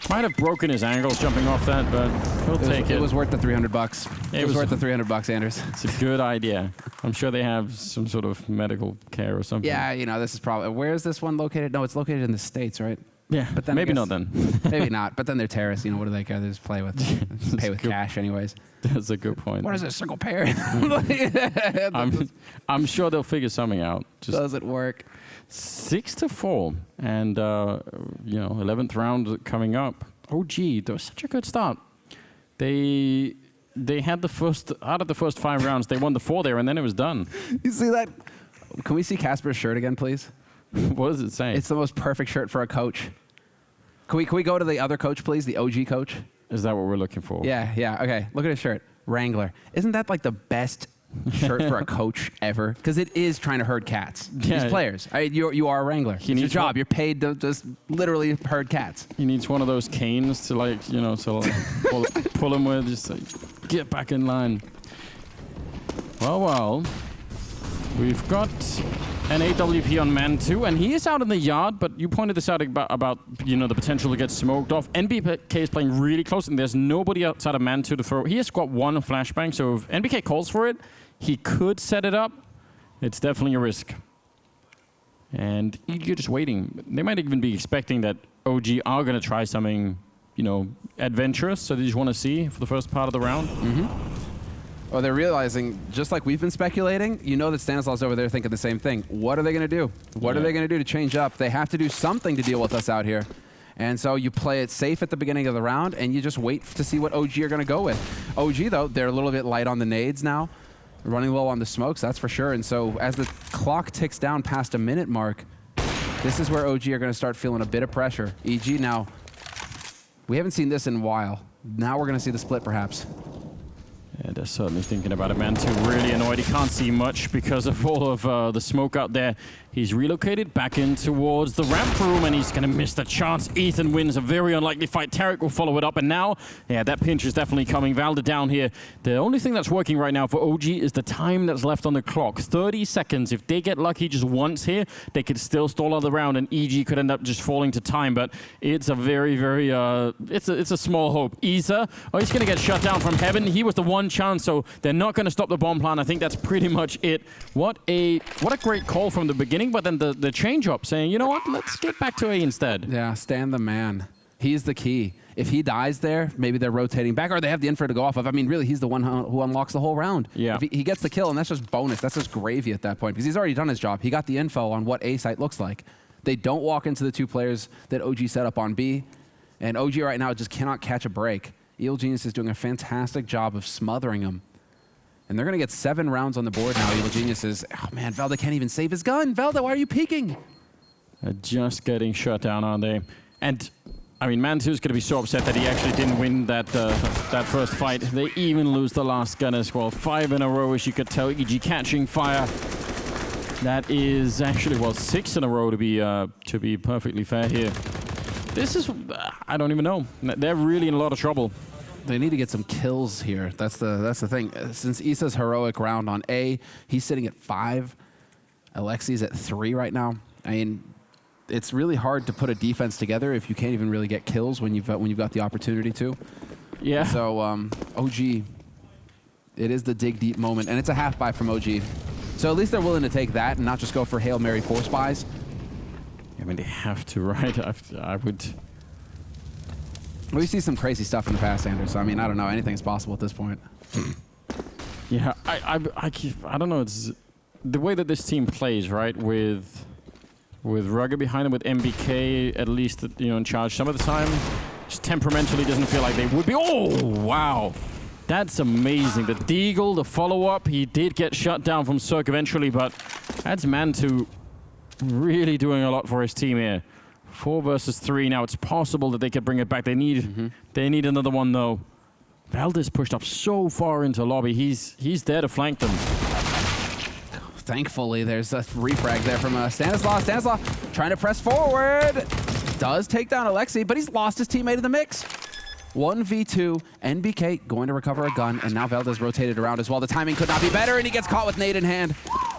Speaker 14: Might have broken his ankles jumping off that, but he'll take it.
Speaker 11: It was worth the $300. It was worth the $300, Anders.
Speaker 14: It's a good idea. I'm sure they have some sort of medical care or something.
Speaker 11: Yeah, you know, this is probably... Where is this one located? No, it's located in the States, right?
Speaker 14: Yeah,
Speaker 11: but then
Speaker 14: maybe not then.
Speaker 11: Maybe not, but then they're terrorists. You know, what do they care? They just pay with cash anyways.
Speaker 14: That's a good point.
Speaker 11: What is a single pair?
Speaker 14: I'm sure they'll figure something out.
Speaker 11: Does it work?
Speaker 14: 6-4, and 11th round coming up. OG, that was such a good start. They had the first out of the first 5 rounds. They won the 4 there, and then it was done.
Speaker 11: You see that? Can we see Casper's shirt again, please?
Speaker 14: What does it say?
Speaker 11: It's the most perfect shirt for a coach. Can we go to the other coach, please? The OG coach.
Speaker 14: Is that what we're looking for?
Speaker 11: Yeah. Okay. Look at his shirt. Wrangler. Isn't that like the best shirt for a coach ever? Because it is trying to herd cats.
Speaker 14: Yeah.
Speaker 11: These players. You are a wrangler. It's your job. You're paid to just literally herd cats.
Speaker 14: He needs one of those canes to pull him with. Just like, get back in line. Well. We've got an AWP on man 2, and he is out in the yard, but you pointed this out about the potential to get smoked off. NBK is playing really close, and there's nobody outside of man 2 to throw. He has got 1 flashbang, so if NBK calls for it, he could set it up. It's definitely a risk. And you're just waiting. They might even be expecting that OG are going to try something, adventurous, so they just want to see for the first part of the round.
Speaker 11: Mm-hmm. Oh, they're realizing, just like we've been speculating, that Stanislav's over there thinking the same thing. What are they going to do? What are they going to do to change up? They have to do something to deal with us out here. And so you play it safe at the beginning of the round, and you just wait to see what OG are going to go with. OG, though, they're a little bit light on the nades now, running low on the smokes, that's for sure. And so as the clock ticks down past a minute mark, this is where OG are going to start feeling a bit of pressure. EG now, we haven't seen this in a while. Now we're going to see the split, perhaps.
Speaker 14: Yeah, they're certainly thinking about it. Man 2 really annoyed. He can't see much because of all of the smoke out there. He's relocated back in towards the ramp room, and he's going to miss the chance. Ethan wins a very unlikely fight. Tarek will follow it up, and now, that pinch is definitely coming. Valda down here. The only thing that's working right now for OG is the time that's left on the clock. 30 seconds. If they get lucky just once here, they could still stall out the round, and EG could end up just falling to time. But it's a very, very, it's a small hope. Isa, he's going to get shut down from heaven. He was the one chance, so they're not going to stop the bomb plan. I think that's pretty much it. What a great call from the beginning. But then the change-up saying, you know what, let's get back to A instead.
Speaker 11: Yeah, Stan the man. He's the key. If he dies there, maybe they're rotating back, or they have the info to go off of. I mean, really, he's the one who unlocks the whole round.
Speaker 14: Yeah.
Speaker 11: If he gets the kill, and that's just bonus. That's just gravy at that point, because he's already done his job. He got the info on what A site looks like. They don't walk into the 2 players that OG set up on B, and OG right now just cannot catch a break. Evil Genius is doing a fantastic job of smothering him. And they're going to get 7 rounds on the board now. Evil Genius is, oh man, Valda can't even save his gun. Valda, why are you peeking?
Speaker 14: Just getting shut down, aren't they? And, I mean, Man 2 is going to be so upset that he actually didn't win that first fight. They even lose the last gun as well. 5 in a row, as you could tell. EG catching fire. That is actually, 6 in a row to be perfectly fair here. This is, I don't even know. They're really in a lot of trouble.
Speaker 11: They need to get some kills here. That's the thing. Since Isa's heroic round on A, he's sitting at 5. Alexi's at 3 right now. I mean, it's really hard to put a defense together if you can't even really get kills when you've got the opportunity to.
Speaker 14: Yeah.
Speaker 11: So OG, it is the dig deep moment, and it's a half buy from OG. So at least they're willing to take that and not just go for Hail Mary force buys.
Speaker 14: I mean, they have to, right? I would.
Speaker 11: We see some crazy stuff in the past, Anders. So, I mean, I don't know. Anything's possible at this point.
Speaker 14: Yeah, I don't know. It's the way that this team plays, right? With Rugger behind them, with MBK at least, in charge some of the time. Just temperamentally doesn't feel like they would be. Oh, wow. That's amazing. The Deagle, the follow-up. He did get shut down from Cirque eventually, but that's Man 2 really doing a lot for his team here. 4 versus 3. Now it's possible that they could bring it back. They need another one though. Valda's pushed up so far into lobby. He's there to flank them.
Speaker 11: Thankfully, there's a refrag there from Stanislav. Stanislav trying to press forward. Does take down Alexi, but he's lost his teammate in the mix. 1v2. NBK going to recover a gun, and now Valda's rotated around as well. The timing could not be better, and he gets caught with nade in hand.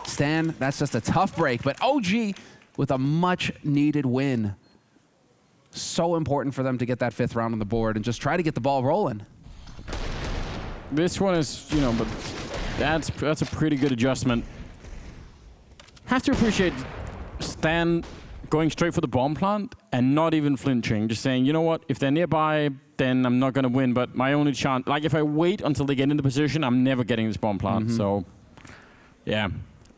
Speaker 11: Stan, that's just a tough break, but OG with a much-needed win. So important for them to get that 5th round on the board and just try to get the ball rolling.
Speaker 14: This one is, you know, but that's a pretty good adjustment. Have to appreciate Stan going straight for the bomb plant and not even flinching, just saying, you know what, if they're nearby, then I'm not going to win, but my only chance, like if I wait until they get into position, I'm never getting this bomb plant. So, yeah.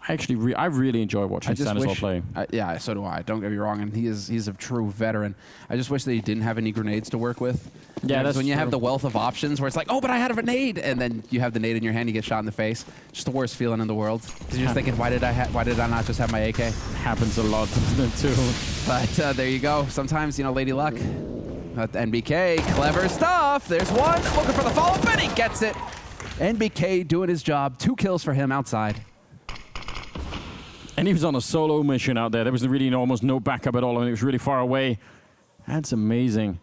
Speaker 14: I really enjoy watching Stanislaw play.
Speaker 11: Yeah, so do I. Don't get me wrong, and he's a true veteran. I just wish that he didn't have any grenades to work with.
Speaker 14: Yeah, that's
Speaker 11: when you
Speaker 14: true.
Speaker 11: have the wealth of options where it's like, oh, but I had a nade, and then you have the nade in your hand, you get shot in the face. Just the worst feeling in the world. Because you're just thinking, why did I not just have my AK?
Speaker 14: Happens a lot, doesn't it, too?
Speaker 11: But there you go. Sometimes, you know, Lady Luck. NBK, clever stuff. There's one looking for the follow-up, and he gets it. NBK doing his job. 2 kills for him outside.
Speaker 14: And he was on a solo mission out there. There was really almost no backup at all, and it was really far away. That's amazing.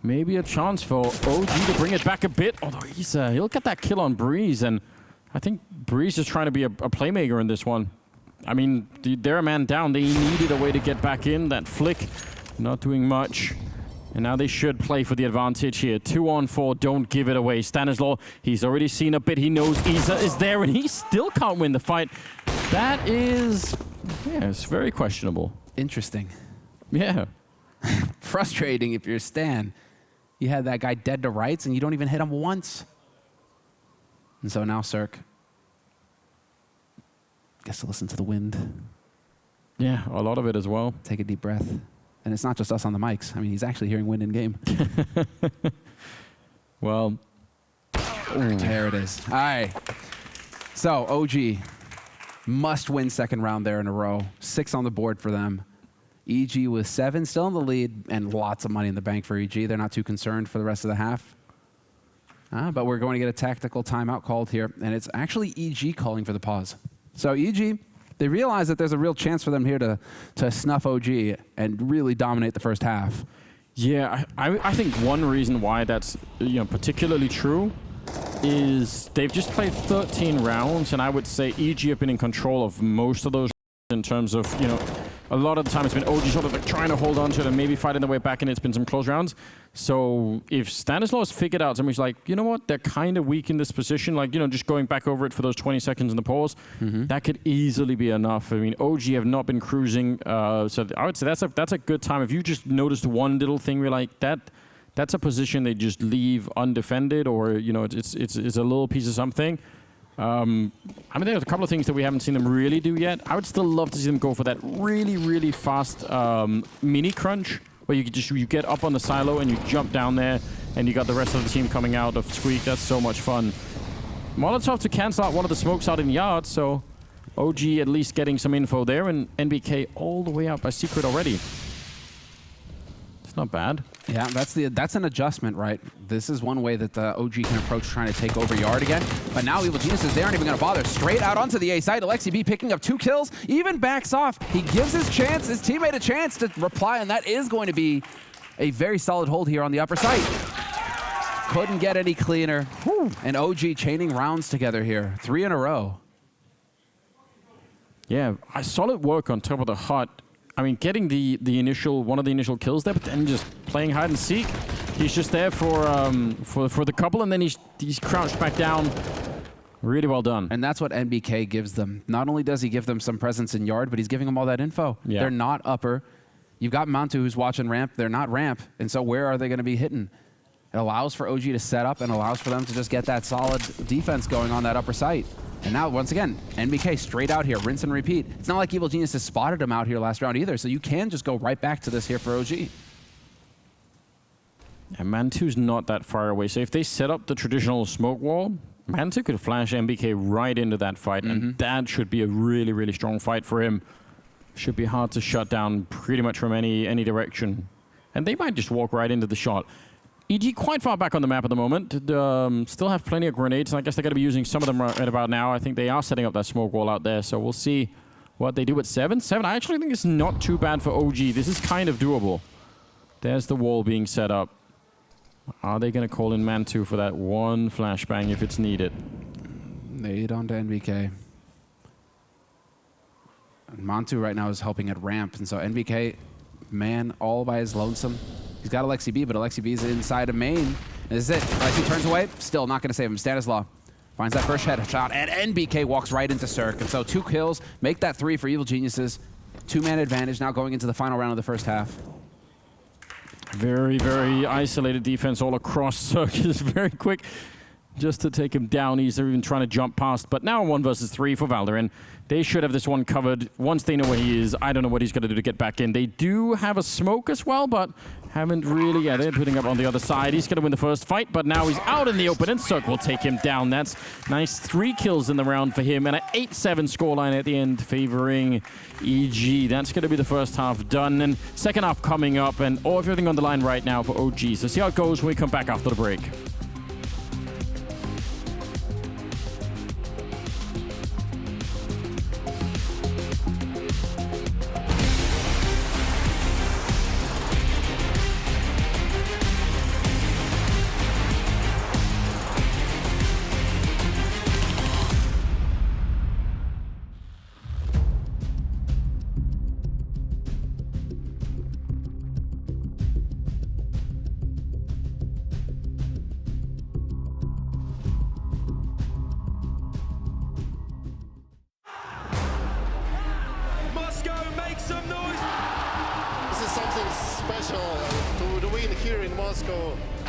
Speaker 14: Maybe a chance for OG to bring it back a bit, although he'll get that kill on Breeze, and I think Breeze is trying to be a playmaker in this one. I mean, they're a man down. They needed a way to get back in. That flick, not doing much. And now they should play for the advantage here. 2-on-4, don't give it away. Stanislaw, he's already seen a bit. He knows Isa is there, and he still can't win the fight. That is, yeah, it's very questionable.
Speaker 11: Interesting.
Speaker 14: Yeah.
Speaker 11: Frustrating if you're Stan. You had that guy dead to rights, and you don't even hit him once. And so now Cirque gets to listen to the wind.
Speaker 14: Yeah, a lot of it as well.
Speaker 11: Take a deep breath. And it's not just us on the mics. I mean, he's actually hearing wind in game.
Speaker 14: Well,
Speaker 11: there it is. All right. So, OG must win second round there in a row. 6 on the board for them. EG with 7, still in the lead, and lots of money in the bank for EG. They're not too concerned for the rest of the half. But we're going to get a tactical timeout called here, and it's actually EG calling for the pause. So, EG, they realize that there's a real chance for them here to snuff OG and really dominate the first half.
Speaker 14: Yeah, I think one reason why that's particularly true is they've just played 13 rounds, and I would say EG have been in control of most of those in terms of, a lot of the time it's been OG sort of like trying to hold on to it and maybe fighting their way back, and it's been some close rounds. So if Stanislaw has figured out, somebody's like, you know what, they're kind of weak in this position, like, just going back over it for those 20 seconds in the pause, that could easily be enough. I mean, OG have not been cruising, so I would say that's a good time. If you just noticed one little thing, we're like, that's a position they just leave undefended, or, it's a little piece of something. I mean, there's a couple of things that we haven't seen them really do yet. I would still love to see them go for that really, really fast mini crunch, where you get up on the silo and you jump down there, and you got the rest of the team coming out of Squeak. That's so much fun. Molotov to cancel out one of the smokes out in yard, so OG at least getting some info there, and NBK all the way out by Secret already. It's not bad.
Speaker 11: Yeah, that's an adjustment, right? This is one way that the OG can approach trying to take over yard again. But now Evil Geniuses, they aren't even going to bother. Straight out onto the A side. Alexi B picking up 2 kills, even backs off. He gives his teammate a chance to reply, and that is going to be a very solid hold here on the upper side. Couldn't get any cleaner. And OG chaining rounds together here. 3 in a row.
Speaker 14: Yeah, solid work on top of the hut. I mean, getting one of the initial kills there, but then just playing hide and seek. He's just there for the couple, and then he's crouched back down. Really well done.
Speaker 11: And that's what NBK gives them. Not only does he give them some presence in yard, but he's giving them all that info.
Speaker 14: Yeah.
Speaker 11: They're not upper. You've got Mantu who's watching ramp. They're not ramp. And so where are they going to be hitting? It allows for OG to set up and allows for them to just get that solid defense going on that upper site. And now, once again, NBK straight out here, rinse and repeat. It's not like Evil Geniuses spotted him out here last round either, so you can just go right back to this here for OG.
Speaker 14: And Mantu's not that far away, so if they set up the traditional smoke wall, Mantu could flash NBK right into that fight, and that should be a really, really strong fight for him. Should be hard to shut down pretty much from any direction. And they might just walk right into the shot. EG quite far back on the map at the moment. Still have plenty of grenades, and I guess they're going to be using some of them right about now. I think they are setting up that smoke wall out there, so we'll see what they do with 7. 7, I actually think it's not too bad for OG. This is kind of doable. There's the wall being set up. Are they going to call in Mantu for that one flashbang if it's needed?
Speaker 11: Nade onto NBK. And Mantu right now is helping at ramp, and so NBK man all by his lonesome. He's got Alexi B, but Alexi B is inside of main. This is it. Alexi turns away, still not going to save him. Stanislaw finds that first headshot, and NBK walks right into Cirque. And so 2 kills, make that 3 for Evil Geniuses. 2-man advantage now going into the final round of the first half.
Speaker 14: Very, very isolated defense all across. Cirque is very quick just to take him down. He's even trying to jump past. But now 1 versus 3 for Valderin. They should have this one covered. Once they know where he is, I don't know what he's going to do to get back in. They do have a smoke as well, but haven't really. Yeah, they're putting up on the other side. He's going to win the first fight, but now he's out in the open, and Cirque will take him down. That's nice 3 kills in the round for him, and an 8-7 scoreline at the end favoring EG. That's going to be the first half done, and second half coming up, and everything on the line right now for OG. So see how it goes when we come back after the break.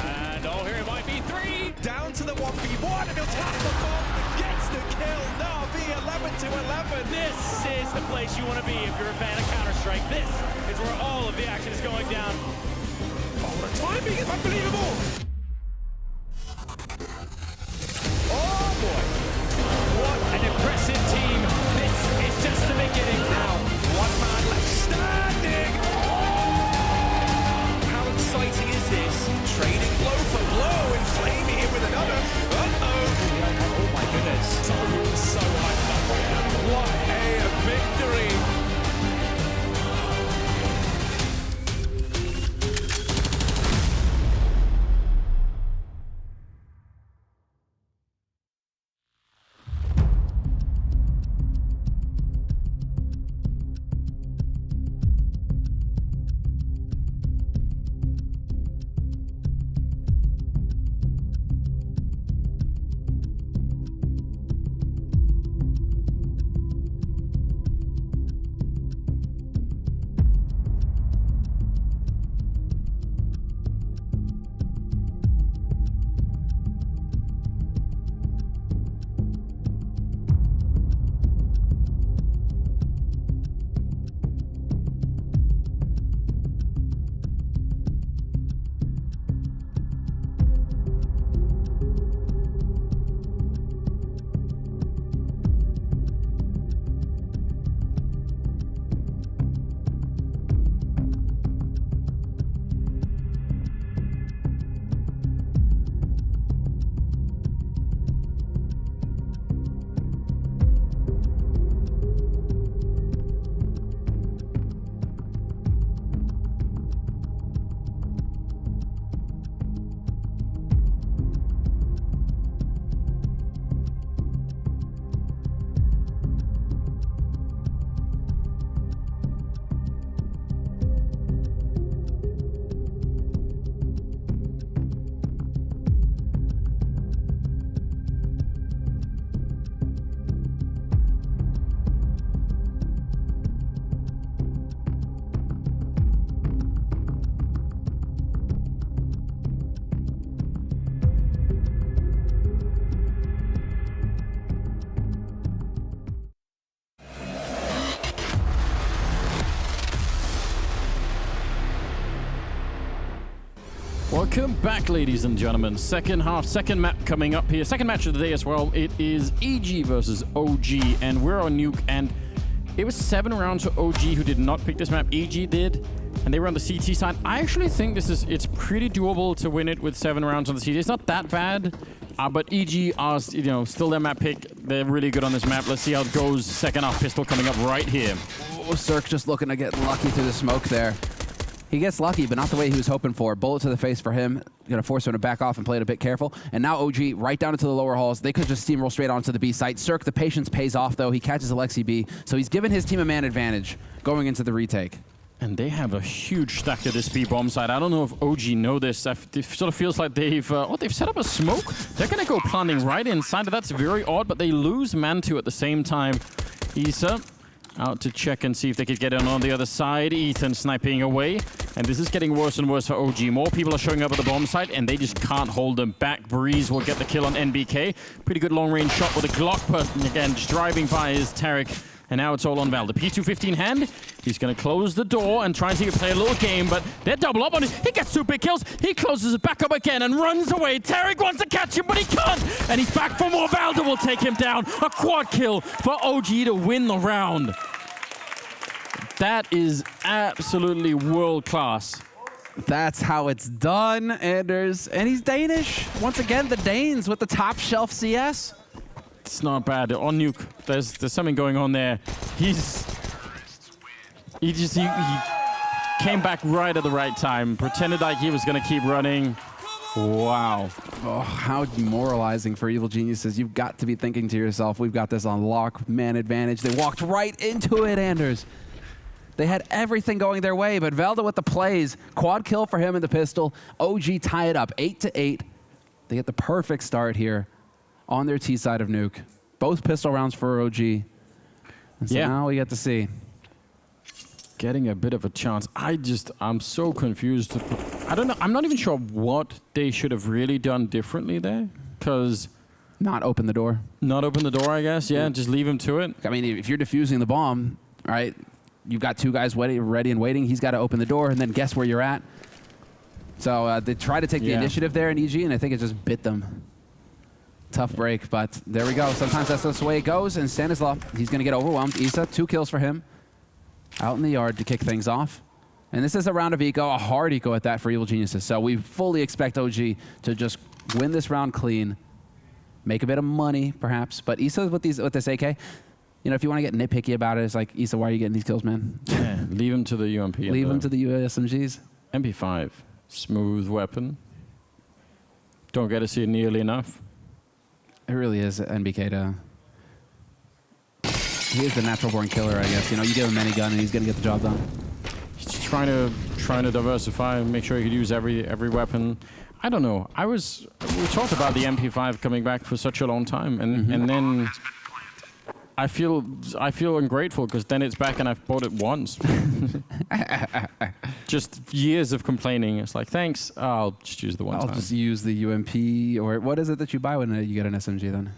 Speaker 16: And here it might be 3. Down to the 1v1, and he'll tap the bomb. Gets the kill. Na'Vi 11-11. This is the place you want to be if you're a fan of Counter-Strike. This is where all of the action is going down. Oh, the timing is unbelievable. Oh, boy. What an impressive team. This is just the beginning now. 1 man left standing. How exciting is this? Trading blow for blow, and Flamey here with another. Oh my goodness. So hyped up right now. What a victory.
Speaker 14: Welcome back, ladies and gentlemen. Second half, second map coming up here. Second match of the day as well. It is EG versus OG, and we're on Nuke, and it was 7 rounds for OG, who did not pick this map. EG did, and they were on the CT side. I actually think it's pretty doable to win it with 7 rounds on the CT. It's not that bad, but EG are, still their map pick. They're really good on this map. Let's see how it goes. Second half pistol coming up right here.
Speaker 11: Oh, Cirque just looking to get lucky through the smoke there. He gets lucky, but not the way he was hoping for. Bullet to the face for him. Going to force him to back off and play it a bit careful. And now OG right down into the lower halls. They could just steamroll straight onto the B site. Cirque, the patience pays off, though. He catches Alexi B. So he's given his team a man advantage going into the retake.
Speaker 14: And they have a huge stack of this B bomb side. I don't know if OG know this. It sort of feels like they've set up a smoke. They're gonna go planting right inside. That's very odd, but they lose Mantu at the same time. Isa out to check and see if they could get in on the other side. Ethan sniping away. And this is getting worse and worse for OG. More people are showing up at the bomb site, and they just can't hold them back. Breeze will get the kill on NBK. Pretty good long-range shot with a Glock, but again, just driving by is Tarek. And now it's all on Val. The P215 hand, he's going to close the door and try and see if he can play a little game, but they're double up on it. He gets 2 big kills. He closes it back up again and runs away. Tarek wants to catch him, but he can't. And he's back for more. Valda will take him down. A quad kill for OG to win the round. That is absolutely world class.
Speaker 11: That's how it's done, Anders. And he's Danish. Once again, the Danes with the top shelf CS.
Speaker 14: It's not bad. On Nuke, there's something going on there. He came back right at the right time, pretended like he was going to keep running. Wow.
Speaker 11: Oh, how demoralizing for Evil Geniuses. You've got to be thinking to yourself, we've got this on lock, man advantage. They walked right into it, Anders. They had everything going their way, but Velda with the plays. Quad kill for him in the pistol. OG tie it up, 8-8. They get the perfect start here on their T side of Nuke. Both pistol rounds for OG. And so now we get to see.
Speaker 14: Getting a bit of a chance. I'm so confused. I don't know. I'm not even sure what they should have really done differently there. Because...
Speaker 11: Not open the door.
Speaker 14: Not open the door, I guess. Yeah, just leave him to it.
Speaker 11: I mean, if you're defusing the bomb, right, you've got 2 guys ready and waiting. He's got to open the door and then guess where you're at. So they try to take the initiative there in EG, and I think it just bit them. Tough break, but there we go. Sometimes that's the way it goes, and Stanislaw, he's going to get overwhelmed. Isa, 2 kills for him. Out in the yard to kick things off. And this is a round of eco, a hard eco at that for Evil Geniuses. So we fully expect OG to just win this round clean, make a bit of money, perhaps. But Isa with this AK, you know, if you want to get nitpicky about it, it's like, Isa, why are you getting these kills, man?
Speaker 14: Yeah, leave him to the UMP.
Speaker 11: Leave him to the USMGs.
Speaker 14: MP5, smooth weapon. Don't get to see it nearly enough.
Speaker 11: It really is NBK to... He is the natural born killer, I guess. You know, you give him any gun and he's going to get the job done.
Speaker 14: He's just trying to diversify, make sure he could use every weapon. I don't know. We talked about the MP5 coming back for such a long time, and then I feel ungrateful because then it's back and I've bought it once. Just years of complaining. It's like, thanks, I'll just use the one time.
Speaker 11: I'll just use the UMP, or what is it that you buy when you get an SMG then?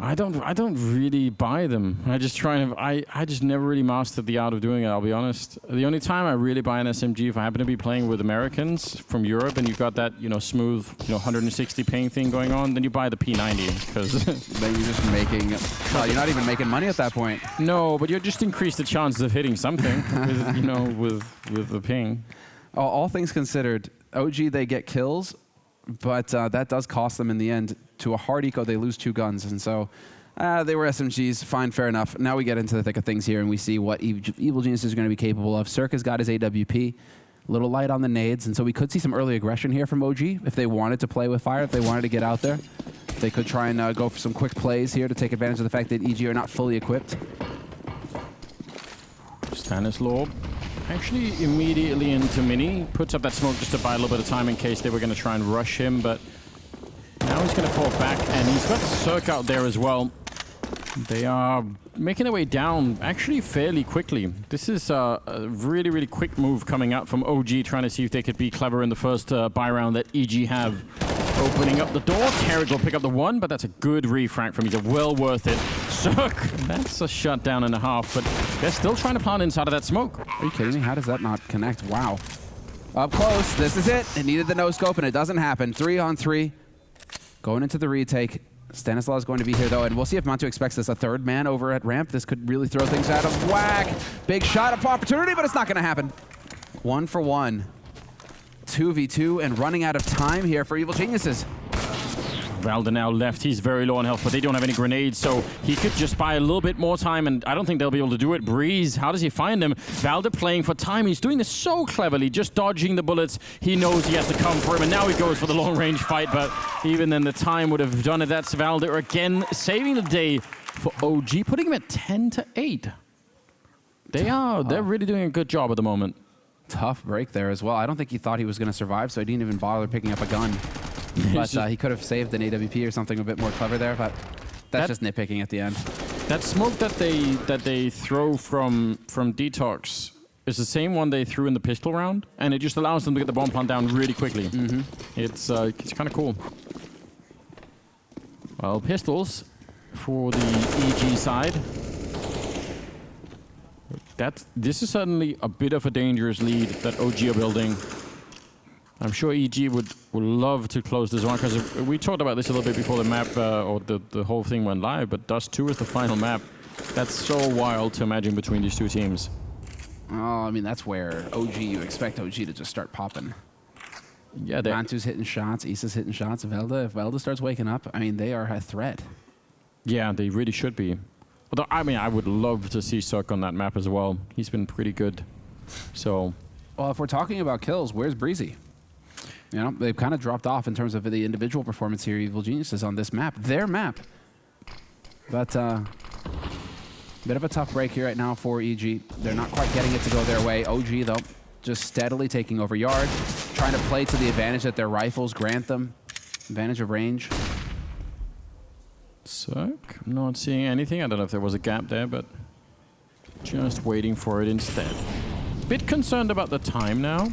Speaker 14: I don't really buy them. I just never really mastered the art of doing it, I'll be honest. The only time I really buy an SMG if I happen to be playing with Americans from Europe and you've got that, you know, smooth, 160 ping thing going on, then you buy the P90 because
Speaker 11: then you're just making, well, you're not even making money at that point.
Speaker 14: No, but you just increase the chances of hitting something with the ping.
Speaker 11: All things considered, OG, they get kills, but that does cost them in the end. To a hard eco, they lose 2 guns, and so they were SMGs. Fine, fair enough. Now we get into the thick of things here, and we see what Evil Geniuses are going to be capable of. Circa's got his AWP, a little light on the nades, and so we could see some early aggression here from OG if they wanted to play with fire, if they wanted to get out there. They could try and go for some quick plays here to take advantage of the fact that EG are not fully equipped.
Speaker 14: Stanislaw actually immediately into Mini, puts up that smoke just to buy a little bit of time in case they were going to try and rush him, but now he's going to fall back, and he's got Cirque out there as well. They are making their way down actually fairly quickly. This is a really, really quick move coming out from OG, trying to see if they could be clever in the first buy round that EG have. Opening up the door, Terry will pick up the 1, but that's a good refrag from him. Well worth it. Cirque, that's a shutdown and a half, but they're still trying to plant inside of that smoke.
Speaker 11: Are you kidding me? How does that not connect? Wow. Up close, this is it. It needed the no-scope, and it doesn't happen. 3 on 3. Going into the retake. Stanislaw is going to be here, though, and we'll see if Mantu expects this. A 3rd man over at ramp. This could really throw things out of whack. Big shot of opportunity, but it's not going to happen. 1 for 1. 2v2 and running out of time here for Evil Geniuses.
Speaker 14: Valda now left. He's very low on health, but they don't have any grenades, so he could just buy a little bit more time, and I don't think they'll be able to do it. Breeze, how does he find him? Valda playing for time. He's doing this so cleverly, just dodging the bullets. He knows he has to come for him, and now he goes for the long-range fight, but even then the time would have done it. That's Valda again saving the day for OG, putting him at 10-8. They're really doing a good job at the moment.
Speaker 11: Tough break there as well. I don't think he thought he was going to survive, so he didn't even bother picking up a gun. But he could have saved an AWP or something a bit more clever there, but that's just nitpicking at the end.
Speaker 14: That smoke that they throw from Detox is the same one they threw in the pistol round, and it just allows them to get the bomb plant down really quickly. It's kind of cool. Well, pistols for the EG side. This is certainly a bit of a dangerous lead that OG are building. I'm sure EG would love to close this one, because we talked about this a little bit before the map or the whole thing went live, but Dust 2 is the final map. That's so wild to imagine between these two teams.
Speaker 11: Oh, I mean, that's where you expect OG to just start popping.
Speaker 14: Yeah,
Speaker 11: Mantu's hitting shots, Isa's hitting shots. Velda, if Velda starts waking up, I mean, they are a threat.
Speaker 14: Yeah, they really should be. Although, I mean, I would love to see Suck on that map as well. He's been pretty good. So,
Speaker 11: well, if we're talking about kills, where's Breezy? You know, they've kind of dropped off in terms of the individual performance here. Evil Geniuses on this map, their map. But bit of a tough break here right now for EG. They're not quite getting it to go their way. OG, though, just steadily taking over yard, trying to play to the advantage that their rifles grant them. Advantage of range.
Speaker 14: Suck, I'm not seeing anything. I don't know if there was a gap there, but just waiting for it instead. Bit concerned about the time now.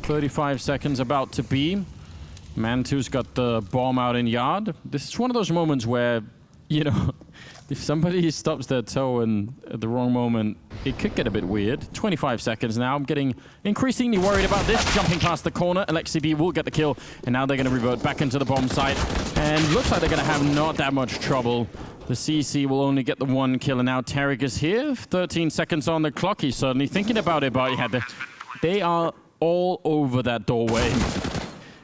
Speaker 14: 35 seconds about to be. Mantu's got the bomb out in yard. This is one of those moments where, you know, if somebody stops their toe and at the wrong moment, it could get a bit weird. 25 seconds now. I'm getting increasingly worried about this. Jumping past the corner, Alexibi will get the kill, and now they're going to revert back into the bomb site. And looks like they're going to have not that much trouble. The CC will only get the one kill, and now Tarek is here. 13 seconds on the clock. He's certainly thinking about it, but they are all over that doorway.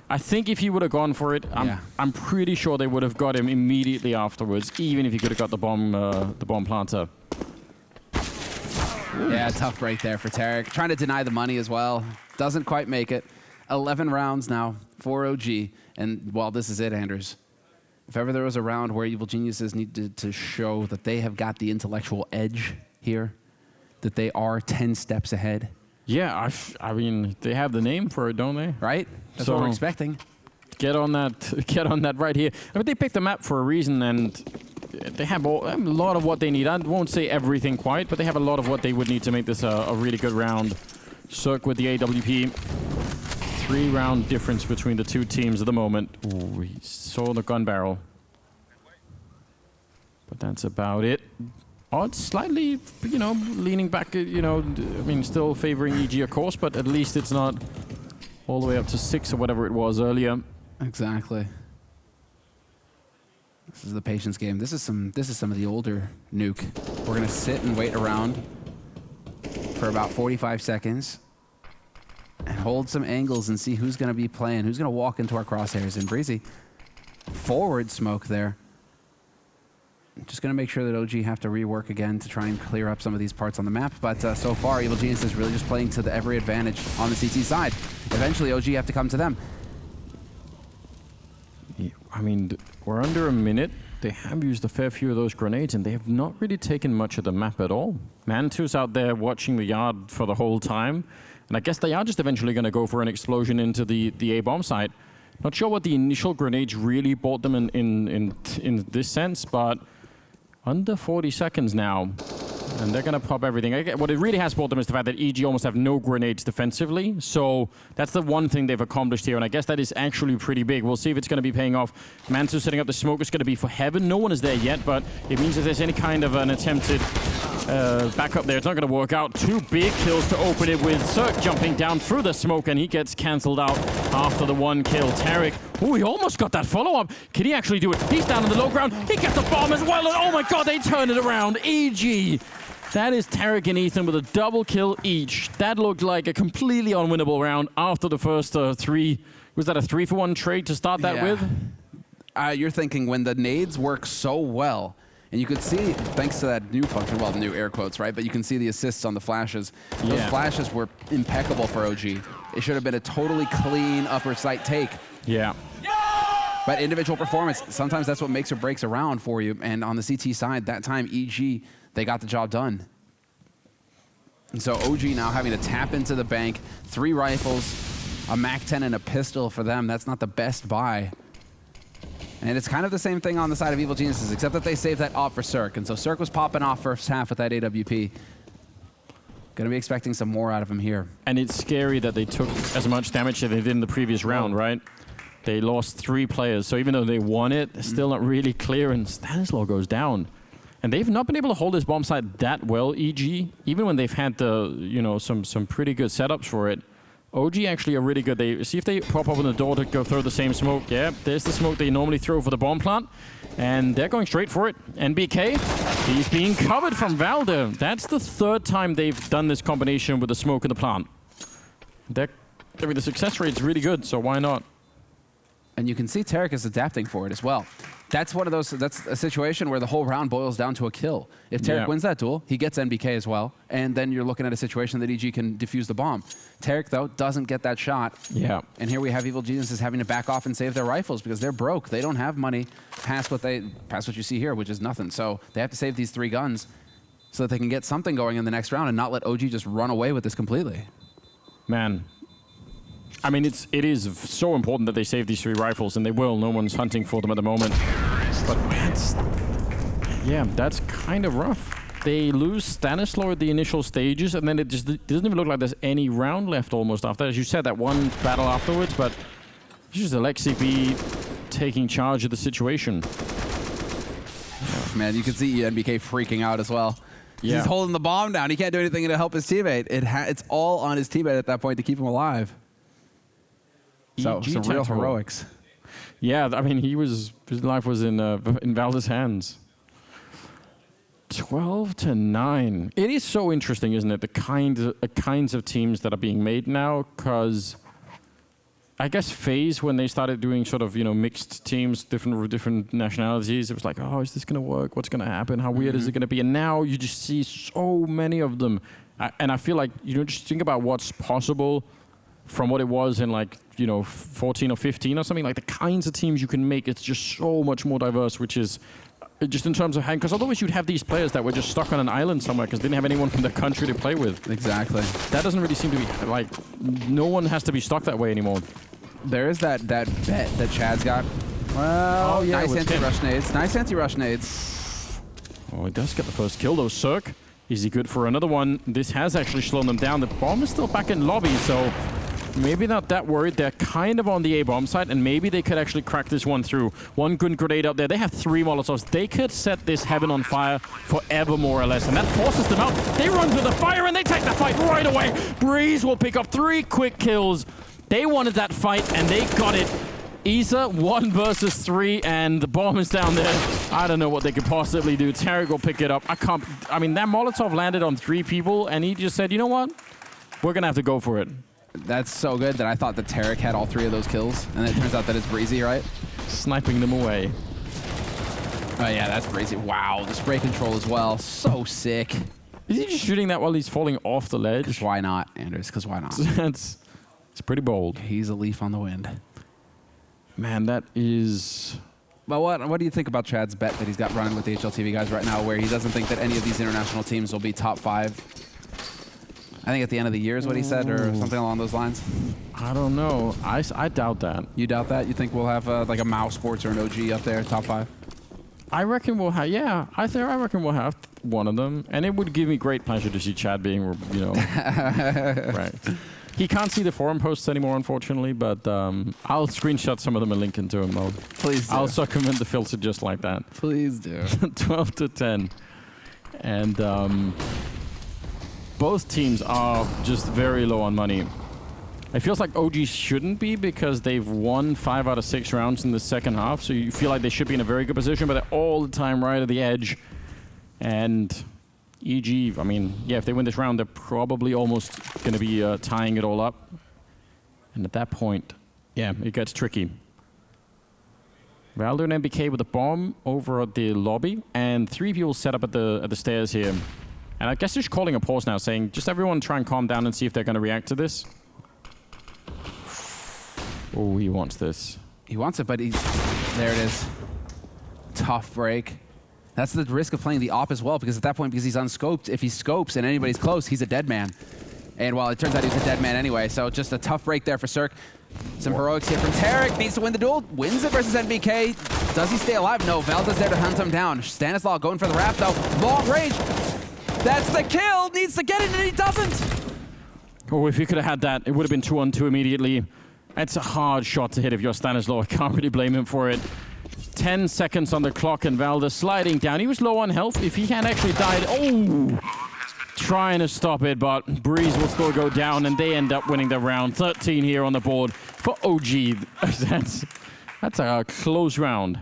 Speaker 14: I think if he would have gone for it, I'm pretty sure they would have got him immediately afterwards, even if he could have got the bomb planter.
Speaker 11: Yeah, tough break there for Tarek. Trying to deny the money as well. Doesn't quite make it. 11 rounds now for OG. And well, this is it, Anders. If ever there was a round where Evil Geniuses needed to show that they have got the intellectual edge here, that they are 10 steps ahead.
Speaker 14: Yeah, I mean, they have the name for it, don't they?
Speaker 11: Right? That's what we're expecting.
Speaker 14: Get on that right here. I mean, they picked the map for a reason, and they have a lot of what they need. I won't say everything quite, but they have a lot of what they would need to make this a really good round. Cirque with the AWP. 3-round difference between the two teams at the moment. Ooh, we saw the gun barrel. But that's about it. Odds slightly, you know, leaning back, you know, I mean, still favoring EG, of course, but at least it's not all the way up to 6 or whatever it was earlier.
Speaker 11: Exactly. This is the patience game. This is some of the older Nuke. We're gonna sit and wait around for about 45 seconds and hold some angles and see who's gonna be playing, who's gonna walk into our crosshairs. And Breezy, forward smoke there. Just going to make sure that OG have to rework again to try and clear up some of these parts on the map. But so far, Evil Genius is really just playing to every advantage on the CT side. Eventually, OG have to come to them.
Speaker 14: Yeah, I mean, we're under a minute. They have used a fair few of those grenades, and they have not really taken much of the map at all. Mantu's out there watching the yard for the whole time. And I guess they are just eventually going to go for an explosion into the A-bomb site. Not sure what the initial grenades really bought them in this sense, but under 40 seconds now, and they're going to pop everything. What it really has brought them is the fact that EG almost have no grenades defensively, so that's the one thing they've accomplished here, and I guess that is actually pretty big. We'll see if it's going to be paying off. Mantu setting up the smoke is going to be for Heaven. No one is there yet, but it means if there's any kind of an attempted backup there, it's not going to work out. 2 big kills to open it with. Cirque jumping down through the smoke, and he gets cancelled out after the 1 kill. Tarek, oh, he almost got that follow-up. Can he actually do it? He's down on the low ground. He gets the bomb as well, and oh my god, they turn it around. EG. That is Tarek and Ethan with a double kill each. That looked like a completely unwinnable round after the first 3. Was that a 3-for-1 trade to start that with?
Speaker 11: You're thinking when the nades work so well, and you could see, thanks to that new function, well, new air quotes, right? But you can see the assists on the flashes. Those flashes were impeccable for OG. It should have been a totally clean upper sight take.
Speaker 14: Yeah.
Speaker 11: But individual performance, sometimes that's what makes or breaks a round for you. And on the CT side, that time, EG, they got the job done. And so OG now having to tap into the bank. 3 rifles, a MAC-10 and a pistol for them. That's not the best buy. And it's kind of the same thing on the side of Evil Geniuses, except that they saved that off for Cirque. And so Cirque was popping off first half with that AWP. Gonna be expecting some more out of him here.
Speaker 14: And it's scary that they took as much damage as they did in the previous round, right? They lost 3 players, so even though they won it, they're still not really clear, and Stanislaw goes down. And they've not been able to hold this bomb site that well, EG, even when they've had the, you know, some pretty good setups for it. OG actually are really good. They see if they pop open the door to go throw the same smoke. Yeah, there's the smoke they normally throw for the bomb plant. And they're going straight for it. NBK, he's being covered from Valder. That's the 3rd time they've done this combination with the smoke in the plant. I mean, the success rate's really good, so why not?
Speaker 11: And you can see Tarek is adapting for it as well. That's one of those, that's a situation where the whole round boils down to a kill. If Tarek wins that duel, he gets NBK as well, and then you're looking at a situation that EG can defuse the bomb. Tarek, though, doesn't get that shot.
Speaker 14: Yeah.
Speaker 11: And here we have Evil Geniuses having to back off and save their rifles because they're broke. They don't have money past what you see here, which is nothing. So they have to save these 3 guns so that they can get something going in the next round and not let OG just run away with this completely.
Speaker 14: Man. I mean, it is so important that they save these 3 rifles, and they will. No one's hunting for them at the moment. But that's kind of rough. They lose Stanislaw at the initial stages, and then it just doesn't even look like there's any round left almost after. As you said, that one battle afterwards, but it's just Alexi B taking charge of the situation.
Speaker 11: Man, you can see NBK freaking out as well.
Speaker 14: Yeah.
Speaker 11: He's holding the bomb down. He can't do anything to help his teammate. It's all on his teammate at that point to keep him alive. So some real heroics.
Speaker 14: Yeah, I mean, his life was in Valder's hands. 12-9. It is so interesting, isn't it? The kinds of teams that are being made now, because I guess FaZe, when they started doing sort of, you know, mixed teams, different nationalities, it was like, oh, is this going to work? What's going to happen? How weird is it going to be? And now you just see so many of them. And I feel like, you know, just think about what's possible from what it was in, like, you know, 14 or 15 or something. Like, the kinds of teams you can make, it's just so much more diverse, which is just in terms of hand, because otherwise you'd have these players that were just stuck on an island somewhere because they didn't have anyone from their country to play with.
Speaker 11: Exactly.
Speaker 14: That doesn't really seem to be, like, no one has to be stuck that way anymore.
Speaker 11: There is that bet that Chad's got. Well, yeah, nice anti-rush nades. Nice anti-rush nades.
Speaker 14: Oh, he does get the first kill though. Cirque, is he good for another one? This has actually slowed them down. The bomb is still back in lobby, so maybe not that worried. They're kind of on the A-bomb side, and maybe they could actually crack this one through. One good grenade up there. They have 3 Molotovs. They could set this heaven on fire forever, more or less, and that forces them out. They run through the fire, and they take the fight right away. Breeze will pick up 3 quick kills. They wanted that fight, and they got it. Isa, 1 versus 3, and the bomb is down there. I don't know what they could possibly do. Tarek will pick it up. I mean, that Molotov landed on 3 people, and he just said, you know what? We're going to have to go for it.
Speaker 11: That's so good that I thought that Tarek had all 3 of those kills, and it turns out that it's Breezy, right?
Speaker 14: Sniping them away.
Speaker 11: Oh, yeah, that's Breezy. Wow, the spray control as well. So sick.
Speaker 14: Is he just shooting that while he's falling off the ledge?
Speaker 11: Because why not, Anders? Because why not?
Speaker 14: It's pretty bold.
Speaker 11: He's a leaf on the wind.
Speaker 14: Man, that is...
Speaker 11: Well, what do you think about Chad's bet that he's got running with the HLTV guys right now, where he doesn't think that any of these international teams will be top 5? I think at the end of the year is what he said, or something along those lines.
Speaker 14: I don't know. I doubt that.
Speaker 11: You doubt that? You think we'll have like a Mao Sports or an OG up there, top 5?
Speaker 14: I reckon we'll have, yeah. I reckon we'll have one of them, and it would give me great pleasure to see Chad being, you know, right. He can't see the forum posts anymore, unfortunately, but I'll screenshot some of them and link into him, though.
Speaker 11: Please do.
Speaker 14: I'll circumvent the filter just like that.
Speaker 11: Please do.
Speaker 14: 12-10. And both teams are just very low on money. It feels like OG shouldn't be because they've won 5 out of 6 rounds in the second half, so you feel like they should be in a very good position, but they're all the time right at the edge. And EG, I mean, yeah, if they win this round, they're probably almost going to be tying it all up. And at that point, yeah, it gets tricky. Valder and NBK with a bomb over at the lobby, and 3 people set up at the stairs here. And I guess they're just calling a pause now, saying, just everyone try and calm down and see if they're going to react to this. Oh, he wants this.
Speaker 11: He wants it, but he's... There it is. Tough break. That's the risk of playing the op as well, because at that point, because he's unscoped, if he scopes and anybody's close, he's a dead man. And well, it turns out he's a dead man anyway, so just a tough break there for Cirque. Some heroics here from Tarik, needs to win the duel, wins it versus NBK. Does he stay alive? No, Velda's there to hunt him down. Stanislaw going for the wrap though, long range. That's the kill, needs to get it and he doesn't.
Speaker 14: Oh, if he could have had that, it would have been 2-on-2 immediately. It's a hard shot to hit if you're Stanislaw. I can't really blame him for it. 10 seconds on the clock and Velda sliding down. He was low on health. If he had actually died, trying to stop it, but Breeze will still go down and they end up winning the round. 13 here on the board for OG. That's a close round.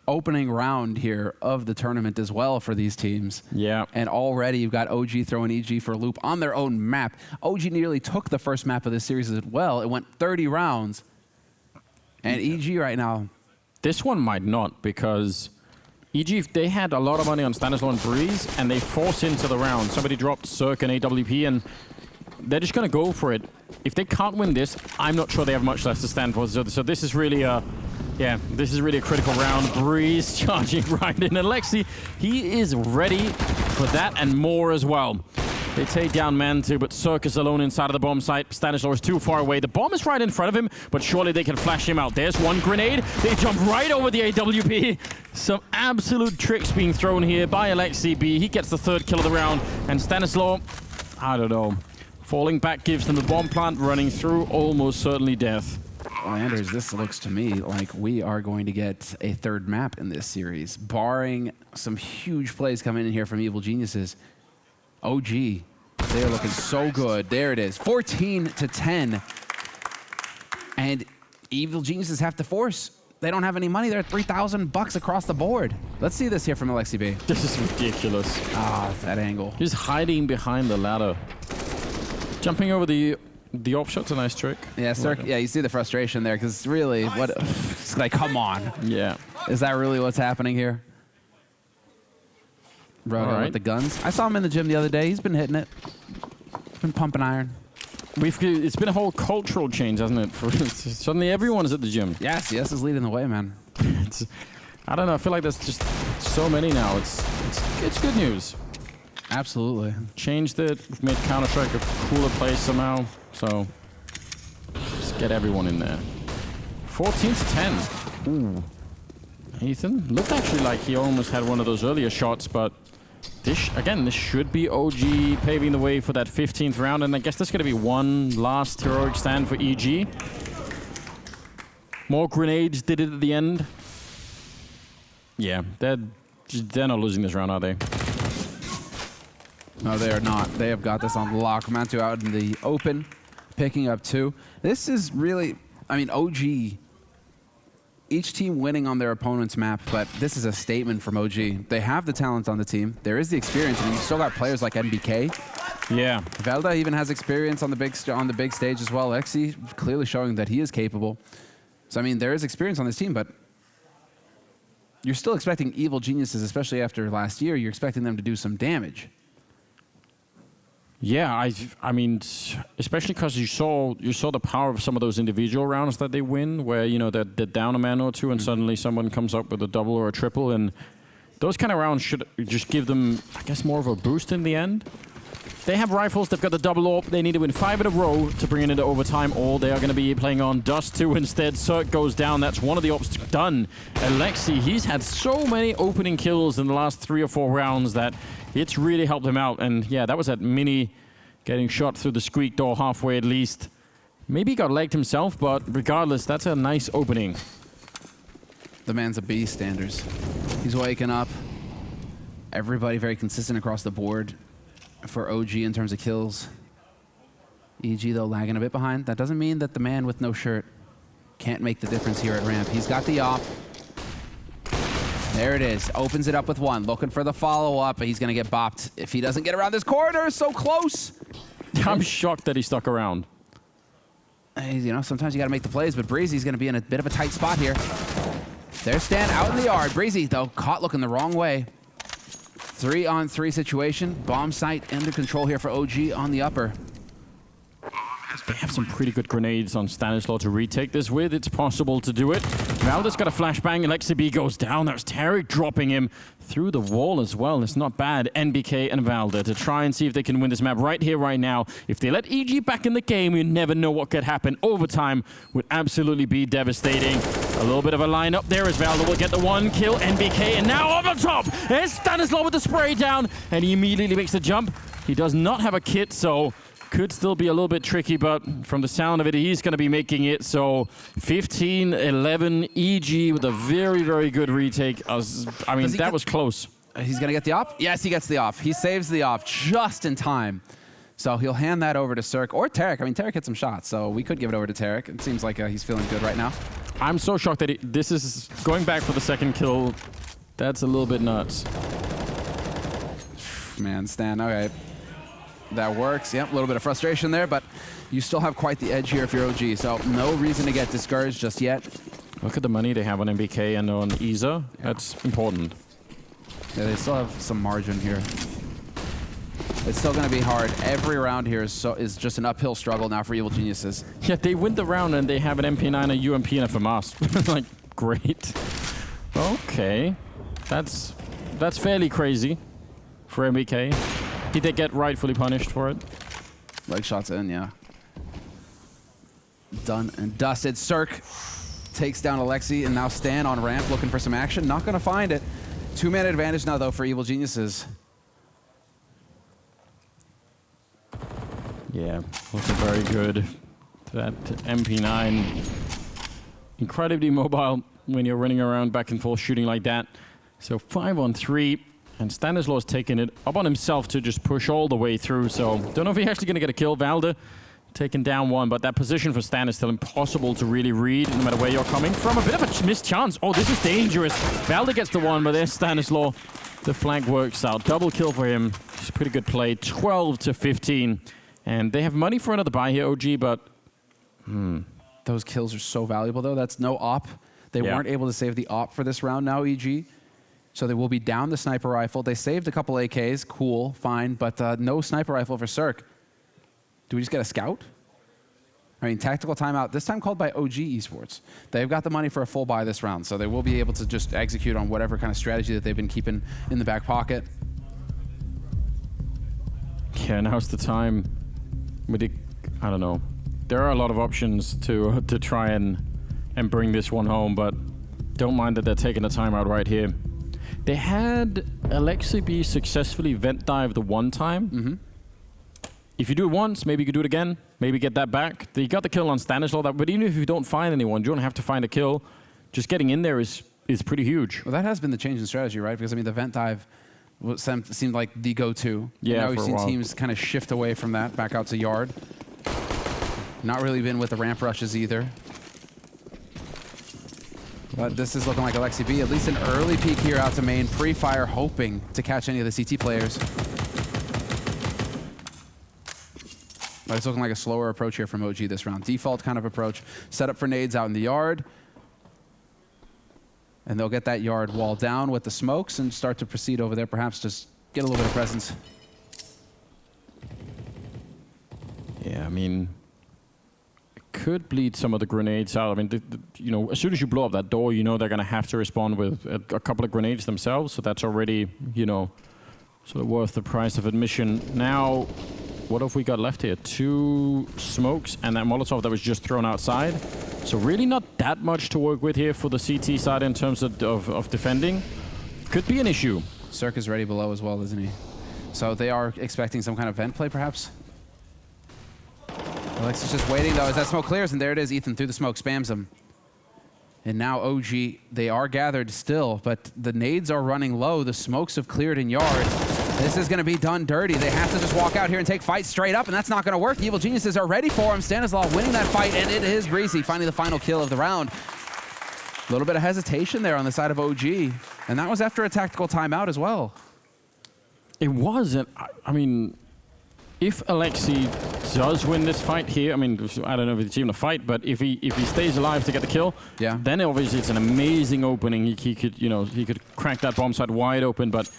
Speaker 11: Opening round here of the tournament as well for these teams.
Speaker 14: Yeah.
Speaker 11: And already you've got OG throwing EG for a loop on their own map. OG nearly took the first map of this series as well. It went 30 rounds. And EG right now.
Speaker 14: This one might not, because EG, they had a lot of money on Stanislaw and Breeze, and they force into the round. Somebody dropped Cirque and AWP, and they're just going to go for it. If they can't win this, I'm not sure they have much left to stand for. So this is really a... Yeah, this is really a critical round. Breeze charging right in. And Lexi, he is ready for that and more as well. They take down Mantu, but Cirque is alone inside of the bomb site. Stanislaw is too far away. The bomb is right in front of him, but surely they can flash him out. There's one grenade. They jump right over the AWP. Some absolute tricks being thrown here by Alexi B. He gets the third kill of the round. And Stanislaw, I don't know. Falling back gives them the bomb plant, running through, almost certainly death.
Speaker 11: Well, Anders, this looks to me like we are going to get a third map in this series, barring some huge plays coming in here from Evil Geniuses. OG, they're looking so good. There it is, 14-10. And Evil Geniuses have to force. They don't have any money. They're at $3,000 across the board. Let's see this here from Alexi B.
Speaker 14: This is ridiculous.
Speaker 11: Ah, that angle.
Speaker 14: He's hiding behind the ladder. Jumping over the op shot's a nice trick.
Speaker 11: Yeah, Cirque, yeah, you see the frustration there, because really, what? It's like, come on.
Speaker 14: Yeah.
Speaker 11: Is that really what's happening here? Rogo with the guns. I saw him in the gym the other day. He's been hitting it. He's been pumping iron.
Speaker 14: It's been a whole cultural change, hasn't it? Suddenly everyone's at the gym.
Speaker 11: Yes, yes is leading the way, man.
Speaker 14: I don't know. I feel like there's just so many now. It's good news.
Speaker 11: Absolutely. Changed
Speaker 14: it. We've made Counter-Strike a cooler place somehow. So just get everyone in there. 14-10. Ooh. Ethan looked actually like he almost had one of those earlier shots, but this should be OG paving the way for that 15th round, and I guess there's going to be one last heroic stand for EG. More grenades did it at the end. Yeah, they're not losing this round, are they?
Speaker 11: No, they are not. They have got this on lock. Mantu out in the open, picking up 2. This is really, I mean, OG, each team winning on their opponent's map, but this is a statement from OG. They have the talent on the team. There is the experience, and you still got players like NBK.
Speaker 14: Yeah.
Speaker 11: Velda even has experience on the big stage as well. Lexi clearly showing that he is capable. So, I mean, there is experience on this team, but you're still expecting Evil Geniuses, especially after last year, you're expecting them to do some damage.
Speaker 14: Yeah, I mean, especially because you saw the power of some of those individual rounds that they win, where they're down a man or two, and suddenly someone comes up with a double or a triple, and those kind of rounds should just give them, I guess, more of a boost in the end. They have rifles. They've got the double AWP. They need to win 5 in a row to bring it into overtime, or they are going to be playing on Dust 2 instead. Cirque goes down. That's one of the AWPs done. Alexi, he's had so many opening kills in the last 3 or 4 rounds that it's really helped him out. And yeah, that was that Mini getting shot through the squeak door halfway at least. Maybe he got legged himself, but regardless, that's a nice opening.
Speaker 11: The man's a beast, Anders. He's waking up. Everybody very consistent across the board for OG in terms of kills. EG, though, lagging a bit behind. That doesn't mean that the man with no shirt can't make the difference here at ramp. He's got the op. There it is. Opens it up with 1. Looking for the follow-up, but he's going to get bopped if he doesn't get around this corner. So close.
Speaker 14: I'm shocked that he stuck around.
Speaker 11: Sometimes you got to make the plays, but Breezy's going to be in a bit of a tight spot here. There's Stan out in the yard. Breezy, though, caught looking the wrong way. 3-on-3 situation. Bomb site under control here for OG on the upper.
Speaker 14: They have some pretty good grenades on Stanislaw to retake this with. It's possible to do it. Valda's got a flashbang. Alexibi goes down. There's Taric dropping him through the wall as well. It's not bad. NBK and Valda to try and see if they can win this map right here, right now. If they let EG back in the game, you never know what could happen. Overtime would absolutely be devastating. A little bit of a line up there as Valda will get the one kill. NBK, and now over top, there's Stanislaw with the spray down, and he immediately makes the jump. He does not have a kit, so could still be a little bit tricky, but from the sound of it, he's going to be making it. So 15-11 EG with a very, very good retake. I mean, that was close.
Speaker 11: He's going to get the op? Yes, he gets the op. He saves the op just in time. So he'll hand that over to Cirque or Taric. I mean, Taric hit some shots, so we could give it over to Taric. It seems like he's feeling good right now.
Speaker 14: I'm so shocked that this is going back for the second kill. That's a little bit nuts.
Speaker 11: Man, Stan, okay. That works. Yep, a little bit of frustration there, but you still have quite the edge here if you're OG, so no reason to get discouraged just yet.
Speaker 14: Look at the money they have on MBK and on Isa. That's important.
Speaker 11: Yeah, they still have some margin here. It's still going to be hard. Every round here is just an uphill struggle now for Evil Geniuses.
Speaker 14: Yeah, they win the round and they have an MP9, a UMP, and a FAMAS. Like, great. Okay. That's fairly crazy for MBK. Did they get rightfully punished for it?
Speaker 11: Leg shots in, yeah. Done and dusted. Cirque takes down Alexi, and now Stan on ramp looking for some action. Not going to find it. 2-man advantage now, though, for Evil Geniuses.
Speaker 14: Yeah, looking very good. That MP9, incredibly mobile when you're running around back and forth shooting like that. So 5-on-3. And Stanislaw's taking it up on himself to just push all the way through. So don't know if he's actually going to get a kill. Valda taking down one, but that position for Stan is still impossible to really read no matter where you're coming from. A bit of a missed chance. Oh, this is dangerous. Valda gets the one, but there's Stanislaw. The flank works out. Double kill for him. It's a pretty good play. 12-15. And they have money for another buy here, OG, but...
Speaker 11: Those kills are so valuable, though. That's no op. They weren't able to save the op for this round now, EG. So they will be down the sniper rifle. They saved a couple AKs. Cool, fine, but no sniper rifle for Cirque. Do we just get a scout? I mean, tactical timeout, this time called by OG Esports. They've got the money for a full buy this round, so they will be able to just execute on whatever kind of strategy that they've been keeping in the back pocket.
Speaker 14: Yeah, now's the time. I don't know. There are a lot of options to try and bring this one home, but don't mind that they're taking the timeout right here. They had Alexibi successfully vent dive the one time. If you do it once, maybe you could do it again. Maybe get that back. They got the kill on Stanislaw, but even if you don't find anyone, you don't have to find a kill. Just getting in there is pretty huge.
Speaker 11: Well, that has been the change in strategy, right? Because, I mean, the vent dive seemed like the go-to.
Speaker 14: Yeah,
Speaker 11: now we've seen teams kind of shift away from that, back out to yard. Not really been with the ramp rushes either. But this is looking like Alexibi. At least an early peek here out to main. Pre-fire, hoping to catch any of the CT players. But it's looking like a slower approach here from OG this round. Default kind of approach. Set up for nades out in the yard. And they'll get that yard wall down with the smokes and start to proceed over there. Perhaps just get a little bit of presence.
Speaker 14: Yeah, I mean... could bleed some of the grenades out. I mean, you know, as soon as you blow up that door, you know they're going to have to respond with a couple of grenades themselves. So that's already, you know, sort of worth the price of admission. Now, what have we got left here? 2 smokes and that Molotov that was just thrown outside. So really not that much to work with here for the CT side in terms of defending. Could be an issue.
Speaker 11: Cirque is ready below as well, isn't he? So they are expecting some kind of vent play, perhaps? Alex is just waiting, though, as that smoke clears, and there it is. Ethan through the smoke, spams him. And now OG, they are gathered still, but the nades are running low. The smokes have cleared in yard. This is going to be done dirty. They have to just walk out here and take fight straight up, and that's not going to work. The Evil Geniuses are ready for him. Stanislaw winning that fight, and it is Breezy finding the final kill of the round. A little bit of hesitation there on the side of OG, and that was after a tactical timeout as well.
Speaker 14: It was, and I mean... if Alexi does win this fight here, I mean, I don't know if it's even a fight, but if he stays alive to get the kill, then obviously it's an amazing opening. He could, you know, he could crack that bomb site wide open, but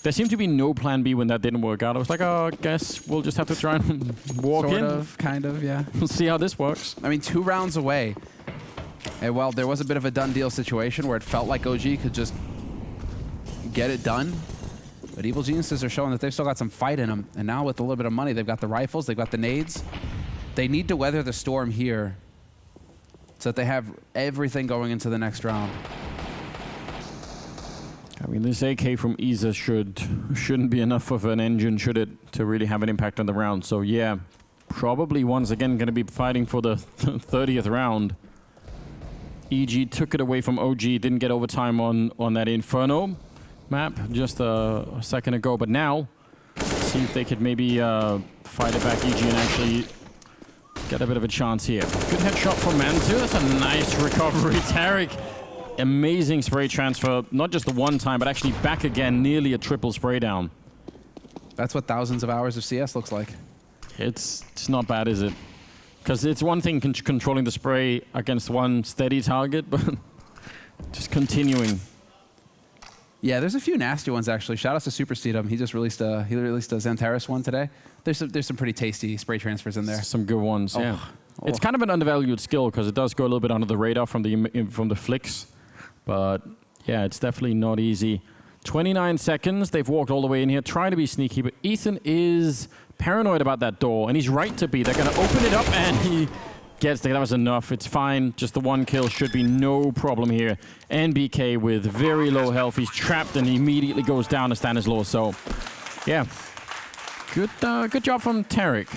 Speaker 14: there seemed to be no plan B when that didn't work out. I was like, oh, I guess we'll just have to try and walk in.
Speaker 11: Sort of, kind of, yeah.
Speaker 14: We'll see how this works.
Speaker 11: I mean, 2 rounds away. And well, there was a bit of a done deal situation where it felt like OG could just get it done. But Evil Geniuses are showing that they've still got some fight in them. And now with a little bit of money, they've got the rifles, they've got the nades. They need to weather the storm here so that they have everything going into the next round.
Speaker 14: I mean, this AK from Isa shouldn't be enough of an engine, should it, to really have an impact on the round. So yeah, probably once again going to be fighting for the 30th round. EG took it away from OG, didn't get overtime on that Inferno map just a second ago, but now see if they could maybe fight it back, EG, and actually get a bit of a chance here. Good headshot from Mantu. That's a nice recovery. Tarik, amazing spray transfer, not just the one time, but actually back again, nearly a triple spray down.
Speaker 11: That's what thousands of hours of CS looks like.
Speaker 14: It's not bad, is it? Because it's one thing controlling the spray against one steady target, but just continuing.
Speaker 11: Yeah, there's a few nasty ones actually. Shout out to Super Steedum. He just released a Xantares one today. There's some pretty tasty spray transfers in there.
Speaker 14: Some good ones, yeah. It's kind of an undervalued skill because it does go a little bit under the radar from the flicks, but yeah, it's definitely not easy. 29 seconds. They've walked all the way in here, trying to be sneaky, but Ethan is paranoid about that door, and he's right to be. They're going to open it up, and he gets there. That was enough. It's fine. Just the one kill should be no problem here. NBK with very low health. He's trapped, and he immediately goes down to Stanislaw. So, yeah, good job from Tarik,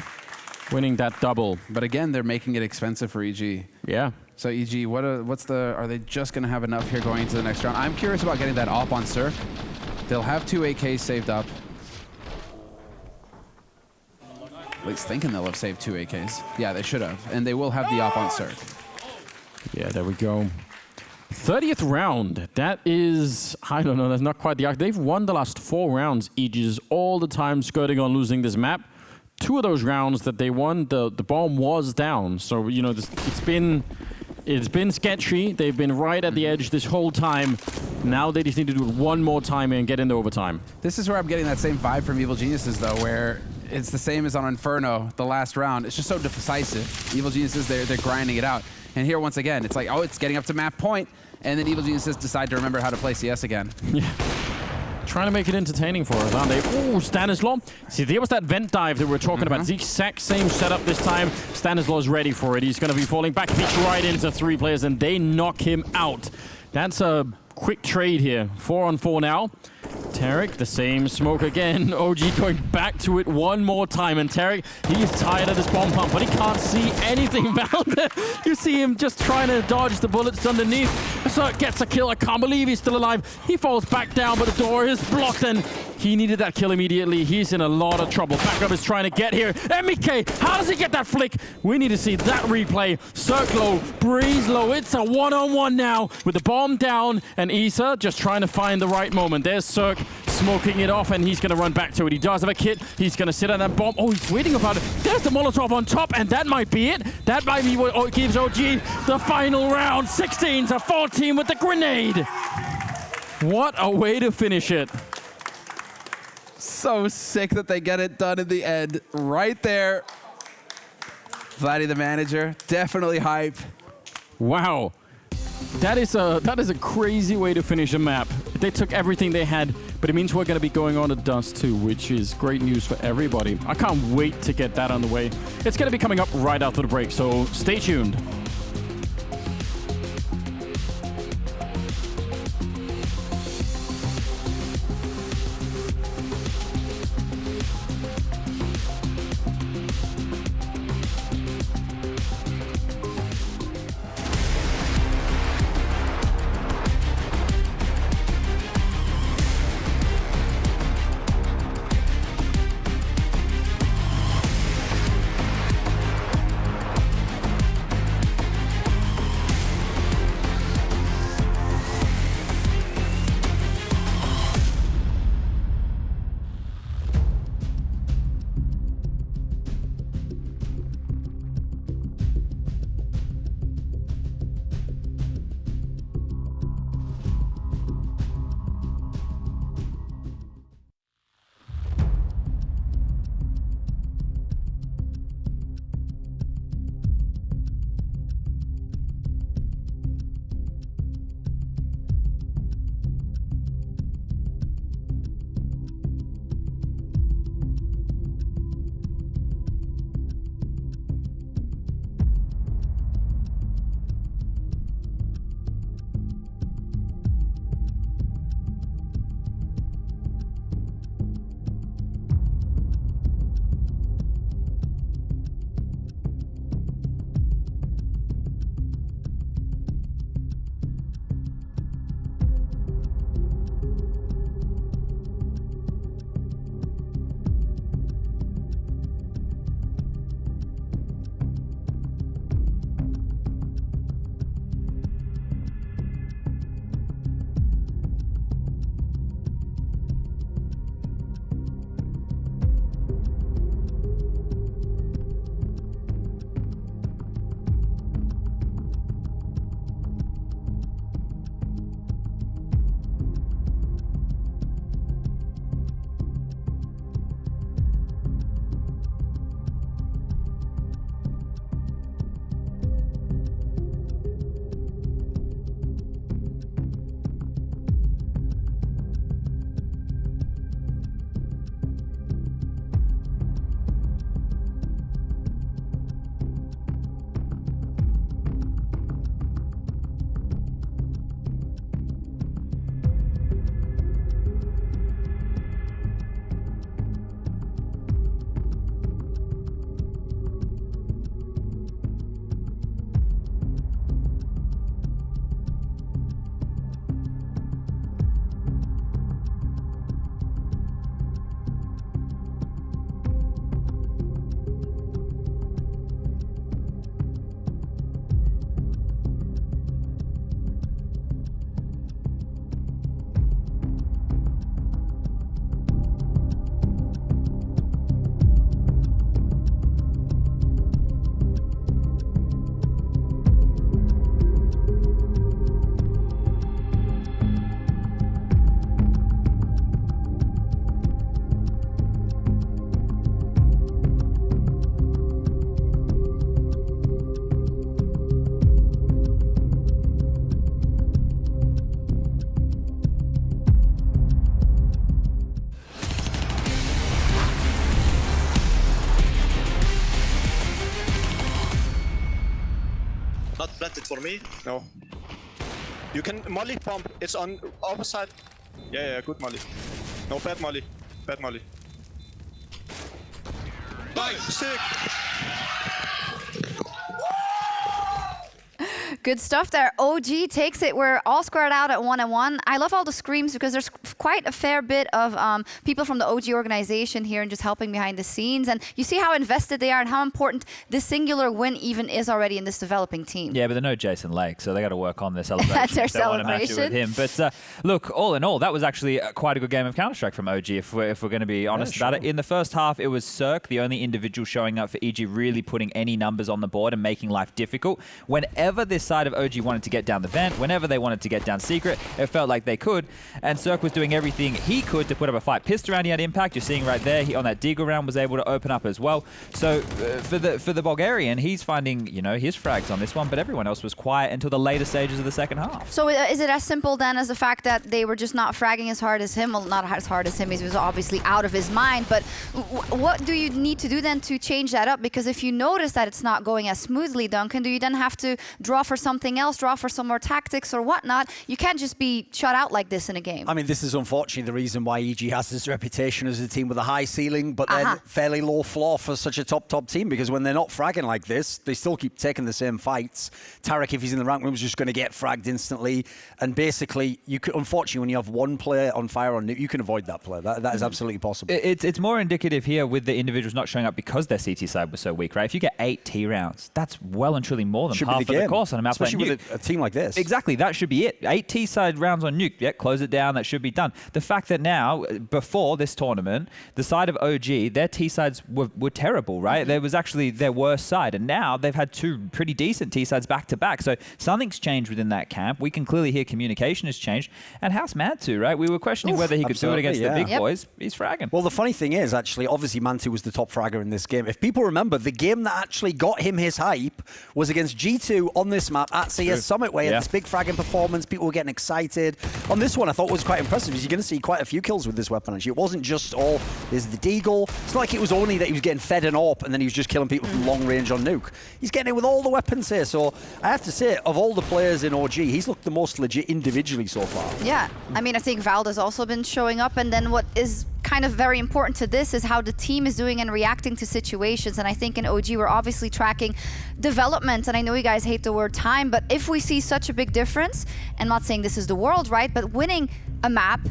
Speaker 14: winning that double.
Speaker 11: But again, they're making it expensive for EG.
Speaker 14: Yeah.
Speaker 11: So EG, are they just going to have enough here going into the next round? I'm curious about getting that op on Cirque. They'll have 2 AKs saved up. At least thinking they'll have saved 2 AKs. Yeah, they should have. And they will have the op on Cirque.
Speaker 14: Yeah, there we go. 30th round. That is, I don't know, that's not quite the arc. They've won the last 4 rounds. Aegis all the time skirting on losing this map. 2 of those rounds that they won, the bomb was down. So, you know, it's been sketchy. They've been right at the edge this whole time. Now they just need to do it one more time and get into overtime.
Speaker 11: This is where I'm getting that same vibe from Evil Geniuses, though, where it's the same as on Inferno, the last round. It's just so decisive. Evil Geniuses, they're grinding it out. And here, once again, it's like, oh, it's getting up to map point. And then Evil Geniuses decide to remember how to play CS again.
Speaker 14: Yeah. Trying to make it entertaining for us, aren't they? Oh, Stanislaw. See, there was that vent dive that we were talking about. The exact same setup this time. Stanislaw's ready for it. He's going to be falling back. He's right into 3 players, and they knock him out. That's a quick trade here. 4-on-4 now. Tarik, the same smoke again. OG going back to it one more time. And Tarik, he's tired of this bomb pump, but he can't see anything about it. You see him just trying to dodge the bullets underneath. So it gets a kill. I can't believe he's still alive. He falls back down, but the door is blocked, and he needed that kill immediately. He's in a lot of trouble. Backup is trying to get here. MBK, how does he get that flick? We need to see that replay. Cirque low, Breeze low. It's a one-on-one now with the bomb down, and Isa just trying to find the right moment. There's Cirque smoking it off, and he's going to run back to it. He does have a kit. He's going to sit on that bomb. Oh, he's waiting about it. There's the Molotov on top, and that might be it. That might be what gives OG the final round. 16-14 with the grenade. What a way to finish it.
Speaker 11: So sick that they get it done in the end. Right there. Vladdy, the manager, definitely hype.
Speaker 14: Wow. That is a crazy way to finish a map. They took everything they had, but it means we're going to be going on to Dust 2, which is great news for everybody. I can't wait to get that on the way. It's going to be coming up right after the break, so stay tuned.
Speaker 20: Not planted for me.
Speaker 12: No. You can molly pump. It's on opposite. Yeah, good molly. No, bad molly. Bad molly. Nice. Sick.
Speaker 9: Good stuff there. OG takes it. We're all squared out at 1-1. I love all the screams because there's quite a fair bit of people from the OG organization here and just helping behind the scenes. And you see how invested they are and how important this singular win even is already in this developing team.
Speaker 5: Yeah, but they know Jason Lake, so they got to work on their celebration.
Speaker 9: That's their
Speaker 5: They want to match it with
Speaker 9: celebration.
Speaker 5: him. But look, all in all, that was actually quite a good game of Counter-Strike from OG, if we're going to be honest about it. In the first half, it was Cirque, the only individual showing up for EG, really putting any numbers on the board and making life difficult. Whenever this side of OG wanted to get down the vent, whenever they wanted to get down secret, it felt like they could. And Cirque was doing everything he could to put up a fight. Pissed around, he had impact. You're seeing right there, he on that Deagle round was able to open up as well. So for the Bulgarian, he's finding, you know, his frags on this one, but everyone else was quiet until the later stages of the second half.
Speaker 9: So is it as simple then as the fact that they were just not fragging as hard as him? Well, not as hard as him. He was obviously out of his mind. But what do you need to do then to change that up? Because if you notice that it's not going as smoothly, Duncan, do you then have to draw for something else, draw for some more tactics or whatnot? You can't just be shut out like this in a game.
Speaker 2: I mean, this is unfortunately the reason why EG has this reputation as a team with a high ceiling, but then fairly low floor for such a top team, because when they're not fragging like this, they still keep taking the same fights. Tarek, if he's in the rank room, is just going to get fragged instantly. And basically, you could, unfortunately, when you have one player on fire on nuke, you can avoid that play. That is absolutely possible.
Speaker 5: It's more indicative here with the individuals not showing up because their CT side was so weak, right? If you get 8 T rounds, that's well and truly more than
Speaker 2: Should
Speaker 5: half
Speaker 2: be
Speaker 5: of
Speaker 2: the
Speaker 5: the
Speaker 2: game,
Speaker 5: course on a map like
Speaker 2: especially
Speaker 5: Nuke.
Speaker 2: with a team like this.
Speaker 5: Exactly, that should be it. 8 T-side rounds on Nuke, yeah, close it down, that should be done. The fact that now, before this tournament, the side of OG, their T-sides were terrible, right? There was actually their worst side, and now they've had 2 pretty decent T-sides back-to-back, so something's changed within that camp. We can clearly hear communication has changed, and House Mantu, right? We were questioning whether he could do it against the big boys. He's fragging.
Speaker 2: Well, the funny thing is, actually, obviously Mantu was the top fragger in this game. If people remember, the game that actually got him his hype was against G2 on this map at CS Summit, where he had this big fragging performance. People were getting excited. On this one, I thought was quite impressive. You're going to see quite a few kills with this weapon, actually. It wasn't just all, there's the Deagle. It's not like it was only that he was getting fed an AWP and then he was just killing people from long range on Nuke. He's getting it with all the weapons here. So I have to say, of all the players in OG, he's looked the most legit individually so far.
Speaker 9: Yeah, I mean, I think Valda's also been showing up, and then what is kind of very important to this is how the team is doing and reacting to situations. And I think in OG, we're obviously tracking development, and I know you guys hate the word time, but if we see such a big difference, and I'm not saying this is the world, right, but winning a map,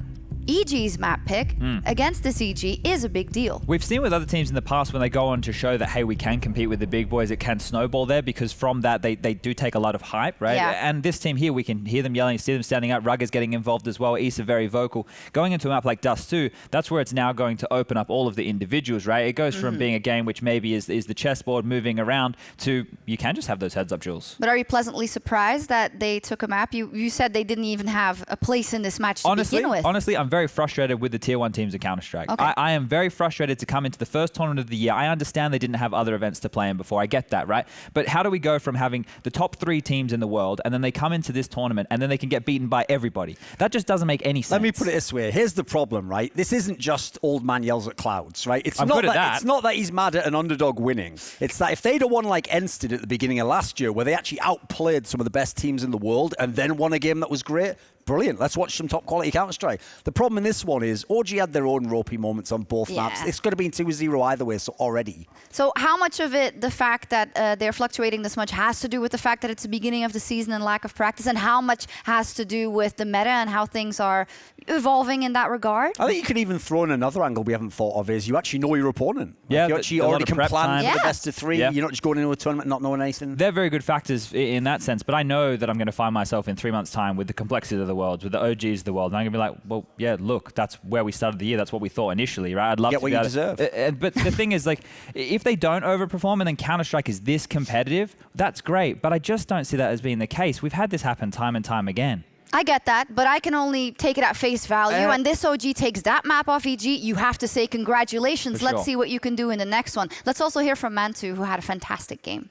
Speaker 9: EG's map pick against this EG is a big deal.
Speaker 5: We've seen with other teams in the past when they go on to show that, hey, we can compete with the big boys, it can snowball there, because from that they do take a lot of hype, right?
Speaker 9: Yeah.
Speaker 5: And this team here, we can hear them yelling, see them standing up, Rugger's getting involved as well, Issa very vocal. Going into a map like Dust 2, that's where it's now going to open up all of the individuals, right? It goes from being a game which maybe is the chessboard moving around to you can just have those heads up duels.
Speaker 9: But are you pleasantly surprised that they took a map? You said they didn't even have a place in this match to begin with.
Speaker 5: Honestly, I'm very frustrated with the tier 1 teams of Counter-Strike.
Speaker 9: Okay.
Speaker 5: I am very frustrated to come into the first tournament of the year. I understand they didn't have other events to play in before. I get that, right? But how do we go from having the top 3 teams in the world and then they come into this tournament and then they can get beaten by everybody? That just doesn't make any sense.
Speaker 2: Let me put it this way. Here's the problem, right? This isn't just old man yells at clouds, right? It's
Speaker 5: I'm
Speaker 2: not
Speaker 5: good at that.
Speaker 2: It's not that he's mad at an underdog winning. It's that if they'd have won like Ensted at the beginning of last year, where they actually outplayed some of the best teams in the world and then won a game that was great, brilliant. Let's watch some top quality Counter-Strike. The problem in this one is OG had their own ropey moments on both maps. It's going to be 2-0 either way, so already.
Speaker 9: So how much of it, the fact that they're fluctuating this much, has to do with the fact that it's the beginning of the season and lack of practice, and how much has to do with the meta and how things are evolving in that regard?
Speaker 2: I think you could even throw in another angle we haven't thought of, is you actually know your opponent.
Speaker 5: Yeah,
Speaker 2: you actually
Speaker 5: a lot
Speaker 2: already
Speaker 5: of
Speaker 2: can
Speaker 5: prep
Speaker 2: plan
Speaker 5: time.
Speaker 2: for the best of 3.
Speaker 5: Yeah.
Speaker 2: You're not just going into a tournament not knowing anything.
Speaker 5: They're very good factors in that sense, but I know that I'm going to find myself in 3 months' time with the complexity of the world, with the OGs of the world, and I'm going to be like, well, yeah, look, that's where we started the year. That's what we thought initially, right? I'd love
Speaker 2: Get
Speaker 5: to
Speaker 2: what
Speaker 5: be
Speaker 2: you
Speaker 5: able
Speaker 2: deserve.
Speaker 5: But the thing is, like, if they don't overperform and then Counter-Strike is this competitive, that's great, but I just don't see that as being the case. We've had this happen time and time again.
Speaker 9: I get that, but I can only take it at face value, and this OG takes that map off EG. You have to say congratulations.
Speaker 5: For
Speaker 9: Let's
Speaker 5: sure.
Speaker 9: see what you can do in the next one. Let's also hear from Mantu, who had a fantastic game.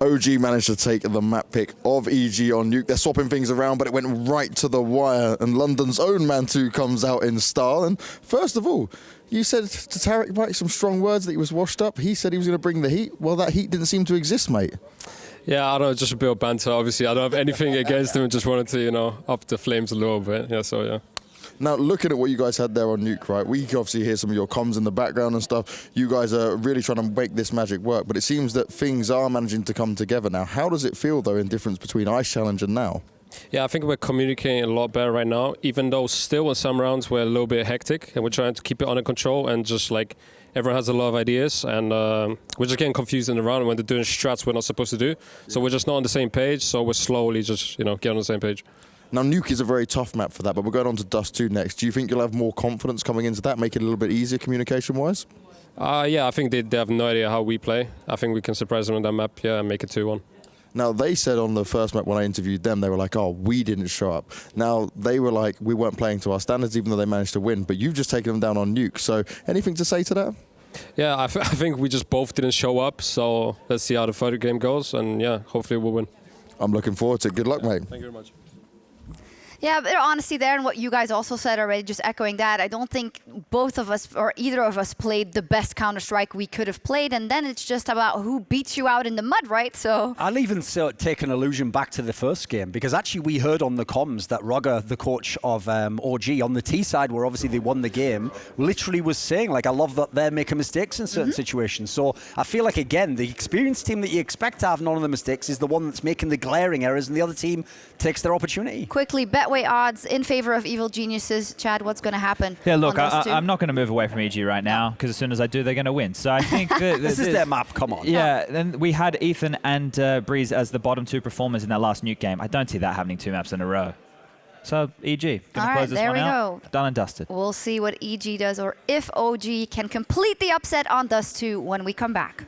Speaker 10: OG managed to take the map pick of EG on Nuke. They're swapping things around, but it went right to the wire, and London's own Mantu comes out in style. And first of all, you said to Tarek White some strong words that he was washed up. He said he was going to bring the heat. Well, that heat didn't seem to exist, mate.
Speaker 7: Yeah, I don't know, just a bit of banter. Obviously, I don't have anything against him. Just wanted to, up the flames a little bit. Yeah, so yeah.
Speaker 10: Now, looking at what you guys had there on Nuke, right, we can obviously hear some of your comms in the background and stuff. You guys are really trying to make this magic work, but it seems that things are managing to come together now. How does it feel, though, in difference between Ice Challenge and now?
Speaker 7: Yeah, I think we're communicating a lot better right now, even though still in some rounds we're a little bit hectic, and we're trying to keep it under control, and just like everyone has a lot of ideas, and we're just getting confused in the round when they're doing strats we're not supposed to do. So we're just not on the same page, so we're slowly just, get on the same page.
Speaker 10: Now, Nuke is a very tough map for that, but we're going on to Dust 2 next. Do you think you'll have more confidence coming into that, make it a little bit easier communication-wise?
Speaker 7: Yeah, I think they have no idea how we play. I think we can surprise them on that map, and make it 2-1.
Speaker 10: Now, they said on the first map when I interviewed them, they were like, oh, we didn't show up. Now, they were like, we weren't playing to our standards, even though they managed to win, but you've just taken them down on Nuke. So anything to say to that?
Speaker 7: Yeah, I think we just both didn't show up, so let's see how the further game goes, and yeah, hopefully we'll win.
Speaker 10: I'm looking forward to it. Good luck, mate.
Speaker 7: Thank you very much.
Speaker 9: Yeah, a bit of honesty there, and what you guys also said already, just echoing that. I don't think both of us, or either of us, played the best Counter-Strike we could have played, and then it's just about who beats you out in the mud, right? So
Speaker 2: I'll even take an allusion back to the first game, because actually we heard on the comms that Rogger, the coach of OG, on the T side, where obviously they won the game, literally was saying, like, I love that they're making mistakes in certain situations. So I feel like, again, the experienced team that you expect to have none of the mistakes is the one that's making the glaring errors, and the other team takes their opportunity.
Speaker 9: quickly, Betway odds in favor of Evil Geniuses. Chad, what's going to happen?
Speaker 5: Yeah, look,
Speaker 9: on those two?
Speaker 5: I'm not going to move away from EG right now, because as soon as I do, they're going to win. So I think that
Speaker 2: this is their map, come on.
Speaker 5: Yeah, then we had Ethan and Breeze as the bottom two performers in that last Nuke game. I don't see that happening 2 maps in a row. So EG, going to close this one out. Done and dusted.
Speaker 9: We'll see what EG does, or if OG can complete the upset on Dust 2 when we come back.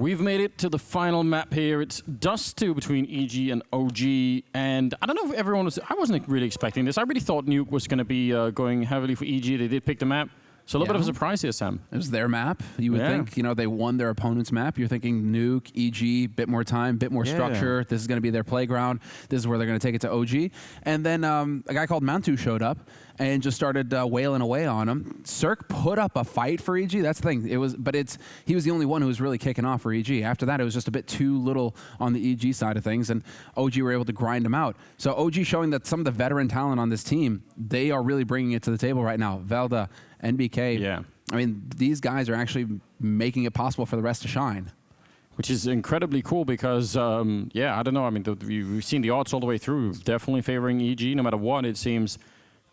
Speaker 14: We've made it to the final map here. It's Dust 2 between EG and OG. And I don't know if everyone was... I wasn't really expecting this. I really thought Nuke was going to be going heavily for EG. They did pick the map. So a little bit of a surprise here, Sam.
Speaker 11: It was their map. You would think, you know, they won their opponent's map. You're thinking Nuke, EG, bit more time, bit more structure. This is going to be their playground. This is where they're going to take it to OG. And then a guy called Mantu showed up and just started wailing away on him. Cirque put up a fight for EG. That's the thing. He was the only one who was really kicking off for EG. After that, it was just a bit too little on the EG side of things, and OG were able to grind him out. So OG showing that some of the veteran talent on this team, they are really bringing it to the table right now. Velda, NBK.
Speaker 14: Yeah.
Speaker 11: I mean, these guys are actually making it possible for the rest to shine.
Speaker 14: Which is incredibly cool because, yeah, I don't know. I mean, we've seen the odds all the way through. Definitely favoring EG no matter what, it seems.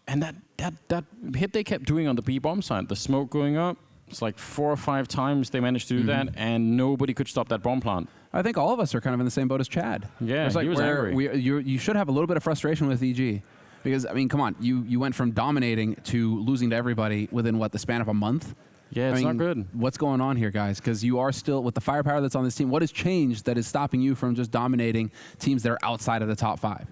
Speaker 14: And that hit they kept doing on the B-bomb side, the smoke going up, it's like 4 or 5 times they managed to do that, and nobody could stop that bomb plant.
Speaker 11: I think all of us are kind of in the same boat as Chad.
Speaker 14: Yeah,
Speaker 11: it's like
Speaker 14: he was angry.
Speaker 11: You should have a little bit of frustration with EG. Because, I mean, come on, you went from dominating to losing to everybody within, what, the span of a month?
Speaker 14: Yeah, it's not good.
Speaker 11: What's going on here, guys? Because you are still, with the firepower that's on this team, what has changed that is stopping you from just dominating teams that are outside of the top 5?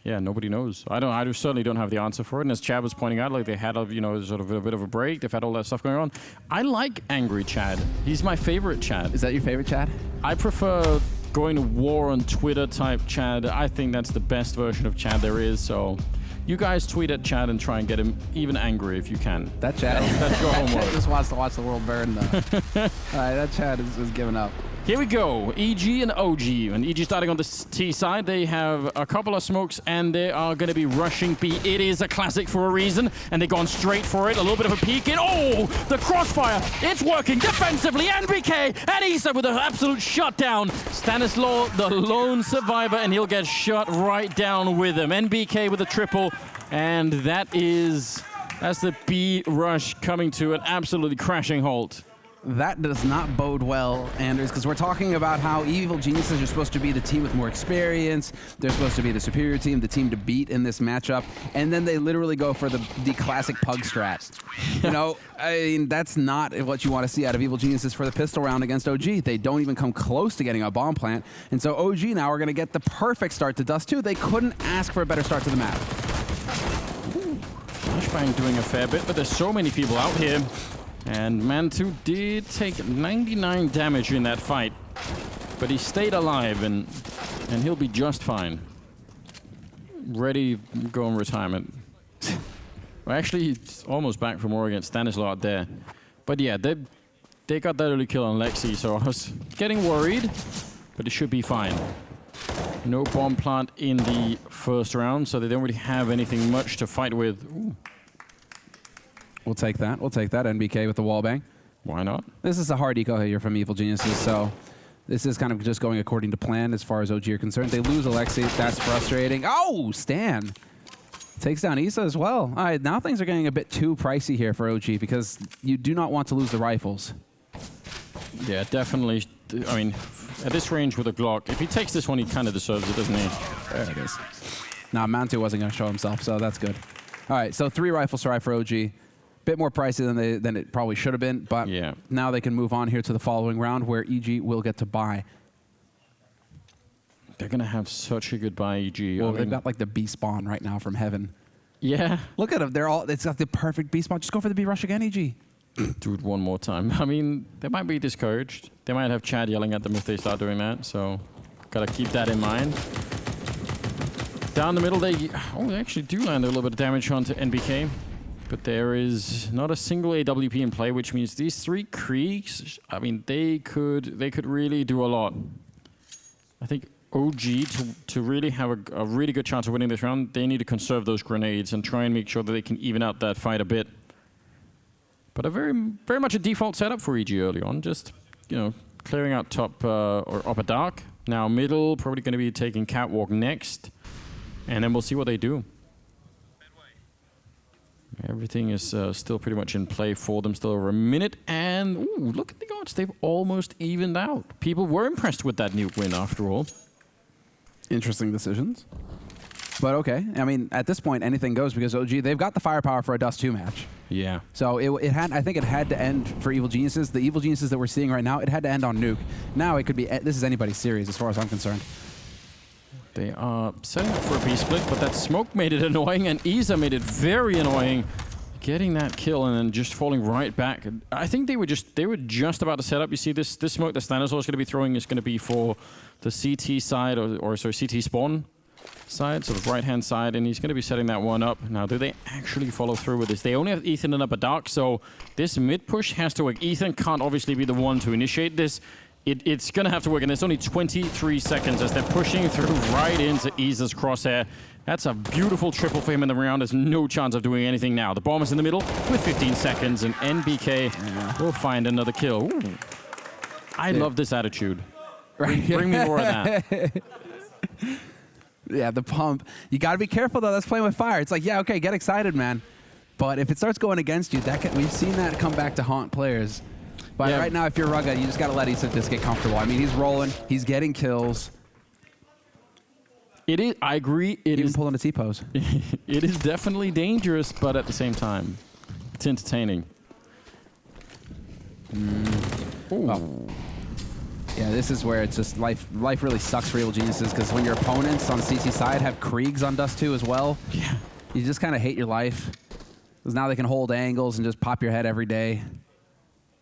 Speaker 14: Yeah, nobody knows. I certainly don't have the answer for it. And as Chad was pointing out, like they had sort of a bit of a break. They've had all that stuff going on. I like angry Chad. He's my favorite Chad.
Speaker 11: Is that your favorite Chad?
Speaker 14: I prefer going to war on Twitter type Chad. I think that's the best version of Chad there is. So you guys tweet at Chad and try and get him even angry if you can.
Speaker 11: That Chad.
Speaker 14: That's your homework.
Speaker 11: Just wants to watch the world burn, though. All right, that Chad is giving up.
Speaker 14: Here we go, EG and OG. And EG starting on the T side. They have a couple of smokes and they are going to be rushing B. It is a classic for a reason. And they've gone straight for it. A little bit of a peek in. Oh, the crossfire. It's working defensively. NBK and Isa with an absolute shutdown. Stanislaw, the lone survivor, and he'll get shut right down with him. NBK with a triple. And that's the B rush coming to an absolutely crashing halt.
Speaker 11: That does not bode well, Anders, because we're talking about how Evil Geniuses are supposed to be the team with more experience. They're supposed to be the superior team, the team to beat in this matchup. And then they literally go for the classic pug strat. You know, I mean, that's not what you want to see out of Evil Geniuses for the pistol round against OG. They don't even come close to getting a bomb plant. And so OG now are going to get the perfect start to Dust 2. They couldn't ask for a better start to the map.
Speaker 14: Flashbang doing a fair bit, but there's so many people out here. And Mantu did take 99 damage in that fight, but he stayed alive, and he'll be just fine. Ready to go in retirement. Well, actually, he's almost back from war against Stanislaw out there. But yeah, they got that early kill on Lexi, so I was getting worried, but it should be fine. No bomb plant in the first round, so they don't really have anything much to fight with. Ooh.
Speaker 11: We'll take that. We'll take that. NBK with the wallbang.
Speaker 14: Why not?
Speaker 11: This is a hard eco here from Evil Geniuses, so this is kind of just going according to plan as far as OG are concerned. They lose Alexi. That's frustrating. Oh, Stan takes down Isa as well. All right, now things are getting a bit too pricey here for OG because you do not want to lose the rifles.
Speaker 14: Yeah, definitely. I mean, at this range with a Glock, if he takes this one, he kind of deserves it, doesn't he?
Speaker 11: There it is. Now, Mantu wasn't going to show himself, so that's good. All right, so 3 rifle strike for OG. Bit more pricey than it probably should have been, but now they can move on here to the following round where EG will get to buy.
Speaker 14: They're going to have such a good buy, EG.
Speaker 11: Well, they've got like the B spawn right now from heaven.
Speaker 14: Yeah.
Speaker 11: Look at them. It's got the perfect B spawn. Just go for the B rush again, EG.
Speaker 14: Do it one more time. I mean, they might be discouraged. They might have Chad yelling at them if they start doing that, so got to keep that in mind. Down the middle, they actually do land a little bit of damage onto NBK. But there is not a single AWP in play, which means these 3 Kriegs, I mean, they could really do a lot. I think OG, to really have a really good chance of winning this round, they need to conserve those grenades and try and make sure that they can even out that fight a bit. But a very much a default setup for EG early on, just, you know, clearing out top or upper dark. Now middle, probably going to be taking Catwalk next, and then we'll see what they do. Everything is still pretty much in play for them, still over a minute. And ooh, look at the odds. They've almost evened out. People were impressed with that nuke win after all.
Speaker 11: Interesting decisions. But okay, I mean, at this point, anything goes because OG, they've got the firepower for a Dust 2 match.
Speaker 14: Yeah.
Speaker 11: So I think it had to end for Evil Geniuses. The Evil Geniuses that we're seeing right now, it had to end on Nuke. Now it could be, this is anybody's series as far as I'm concerned.
Speaker 14: They are setting up for a B-split, but that smoke made it annoying, and Iza made it very annoying. Getting that kill and then just falling right back. I think they were just about to set up. You see this smoke that Stanislaw is going to be throwing is going to be for the CT side, or sorry, CT spawn side, so the right-hand side, and he's going to be setting that one up. Now, do they actually follow through with this? They only have Ethan and Upper Dark, so this mid-push has to work. Ethan can't obviously be the one to initiate this. It's going to have to work, and there's only 23 seconds as they're pushing through right into Iza's crosshair. That's a beautiful triple for him in the round. There's no chance of doing anything now. The bomb is in the middle with 15 seconds, and NBK will find another kill. Ooh. I love this attitude.
Speaker 11: Right.
Speaker 14: Bring me more of that.
Speaker 11: Yeah, the pump. You got to be careful, though. That's playing with fire. It's like, yeah, okay, get excited, man. But if it starts going against you, we've seen that come back to haunt players. But right now, if you're Rugga, you just got to let Ethan just get comfortable. I mean, he's rolling. He's getting kills.
Speaker 14: It is. I agree. It
Speaker 11: Even
Speaker 14: is
Speaker 11: pulling a T-pose.
Speaker 14: It is definitely dangerous, but at the same time, it's entertaining.
Speaker 11: Oh. Yeah, this is where it's just life really sucks for Evil Geniuses, because when your opponents on CT side have Kriegs on Dust 2 as well, you just kind of hate your life. Because now they can hold angles and just pop your head every day.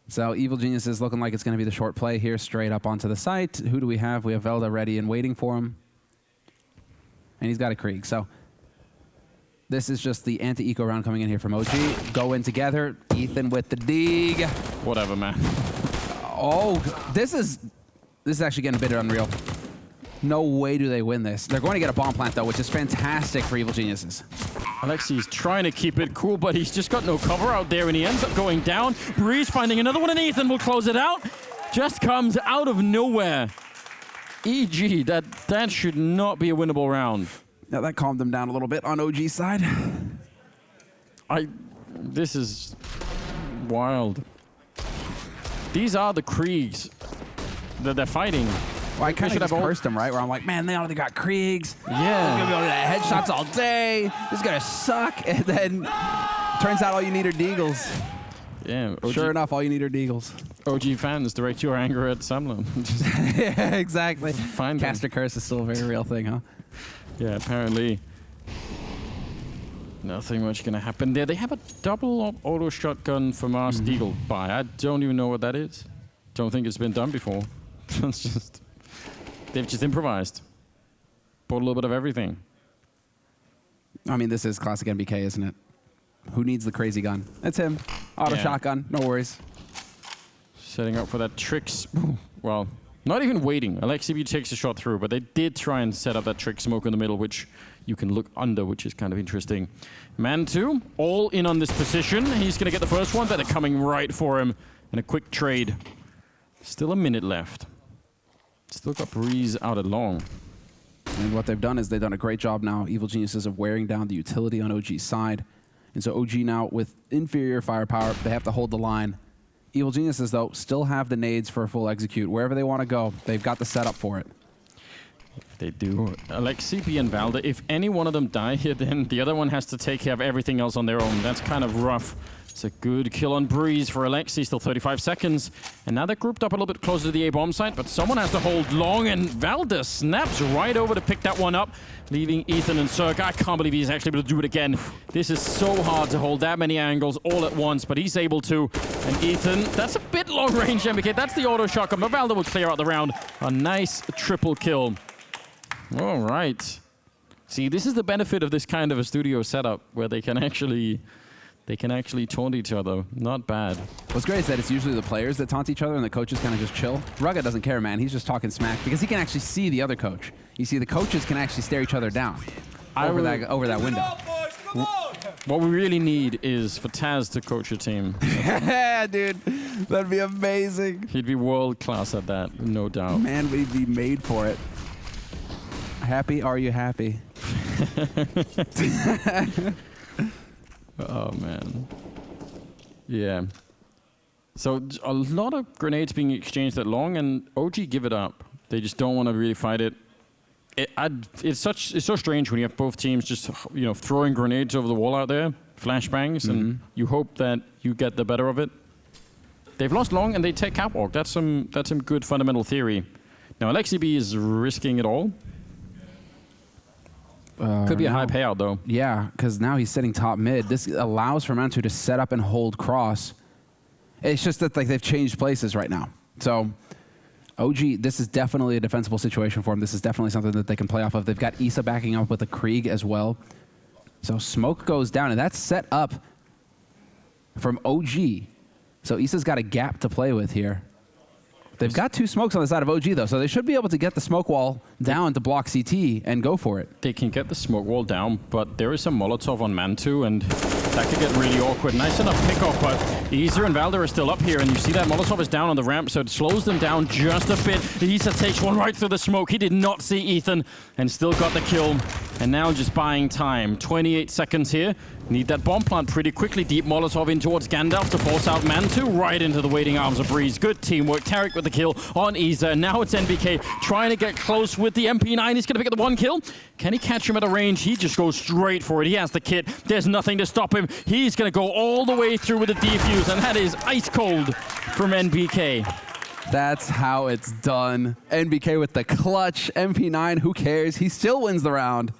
Speaker 11: So Evil Geniuses looking like it's going to be the short play here, straight up onto the site. Who do we have? We have Velda ready and waiting for him. And he's got a Krieg. So this is just the anti-eco round coming in here from OG. Go in together. Ethan with the dig.
Speaker 14: Whatever, man.
Speaker 11: Oh, this is actually getting a bit unreal. No way do they win this. They're going to get a bomb plant, though, which is fantastic for Evil Geniuses.
Speaker 14: Alexi's trying to keep it cool, but he's just got no cover out there, and he ends up going down. Breeze finding another one, and Ethan will close it out. Just comes out of nowhere. EG, that should not be a winnable round.
Speaker 11: Now that calmed them down a little bit on OG's side.
Speaker 14: This is wild. These are the Kriegs that they're fighting.
Speaker 11: Well, I kind of just cursed them, right? Where I'm like, man, they already got Kriegs.
Speaker 14: Yeah.
Speaker 11: They're going to be able to headshots all day. This is going to suck. And then turns out all you need are Deagles.
Speaker 14: Yeah.
Speaker 11: Sure enough, all you need are Deagles.
Speaker 14: OG fans, direct your anger at Samlon.
Speaker 11: Yeah, exactly.
Speaker 14: Find
Speaker 11: Caster Curse is still a very real thing, huh?
Speaker 14: Yeah, apparently. Nothing much going to happen there. They have a double auto shotgun for Mars Deagle buy. I don't even know what that is. Don't think it's been done before. It's just... They've just improvised. Bought a little bit of everything.
Speaker 11: I mean, this is classic NBK, isn't it? Who needs the crazy gun? It's him. Auto shotgun. No worries.
Speaker 14: Setting up for that tricks. Well, not even waiting. Alexibi takes a shot through, but they did try and set up that trick smoke in the middle, which you can look under, which is kind of interesting. Man2, all in on this position. He's going to get the first one, but they're coming right for him. And a quick trade. Still a minute left. Still got Breeze out at long.
Speaker 11: And what they've done is they've done a great job now, Evil Geniuses, of wearing down the utility on OG's side. And so OG now, with inferior firepower, they have to hold the line. Evil Geniuses, though, still have the nades for a full execute. Wherever they want to go, they've got the setup for it.
Speaker 14: They do. Alexibi and Valda, if any one of them die here, then the other one has to take care of everything else on their own. That's kind of rough. It's a good kill on Breeze for Alexi, still 35 seconds. And now they're grouped up a little bit closer to the A-bomb site, but someone has to hold long, and Valda snaps right over to pick that one up, leaving Ethan and Cirque. I can't believe he's actually able to do it again. This is so hard to hold that many angles all at once, but he's able to. And Ethan, that's a bit long range, MBK. That's the auto shotgun, but Valda will clear out the round. A nice triple kill. All right. See, this is the benefit of this kind of a studio setup, where they can actually taunt each other. Not bad.
Speaker 11: What's great is that it's usually the players that taunt each other and the coaches kind of just chill. Rugga doesn't care, man. He's just talking smack because he can actually see the other coach. You see, the coaches can actually stare each other down over that window.
Speaker 14: What we really need is for Taz to coach a team.
Speaker 11: Yeah, dude. That'd be amazing.
Speaker 14: He'd be world class at that, no doubt.
Speaker 11: Man, we'd be made for it. Happy? Are you happy?
Speaker 14: Oh, man. Yeah. So a lot of grenades being exchanged at long, and OG give it up. They just don't want to really fight it. It's so strange when you have both teams just throwing grenades over the wall out there, flashbangs, and you hope that you get the better of it. They've lost long and they take catwalk. That's some good fundamental theory. Now Alexibi is risking it all. Could be a high payout though.
Speaker 11: Yeah, because now he's sitting top mid. This allows for Mantu to set up and hold cross. It's just that they've changed places right now. So OG, this is definitely a defensible situation for him. This is definitely something that they can play off of. They've got Issa backing up with a Krieg as well. So smoke goes down, and that's set up from OG. So Issa's got a gap to play with here. They've got 2 smokes on the side of OG, though, so they should be able to get the smoke wall down to block CT and go for it.
Speaker 14: They can get the smoke wall down, but there is some Molotov on Mantu, and that could get really awkward. Nice enough pickoff, but Issa and Valder are still up here, and you see that Molotov is down on the ramp, so it slows them down just a bit. Issa takes one right through the smoke. He did not see Ethan, and still got the kill. And now just buying time. 28 seconds here. Need that bomb plant pretty quickly. Deep Molotov in towards Gandalf to force out Mantu right into the waiting arms of Breeze. Good teamwork. Tarek with the kill on Issa. And now it's NBK trying to get close with the MP9. He's going to pick up the 1 kill. Can he catch him at a range? He just goes straight for it. He has the kit. There's nothing to stop him. He's going to go all the way through with the defuse. And that is ice cold from NBK.
Speaker 11: That's how it's done. NBK with the clutch. MP9, who cares? He still wins the round.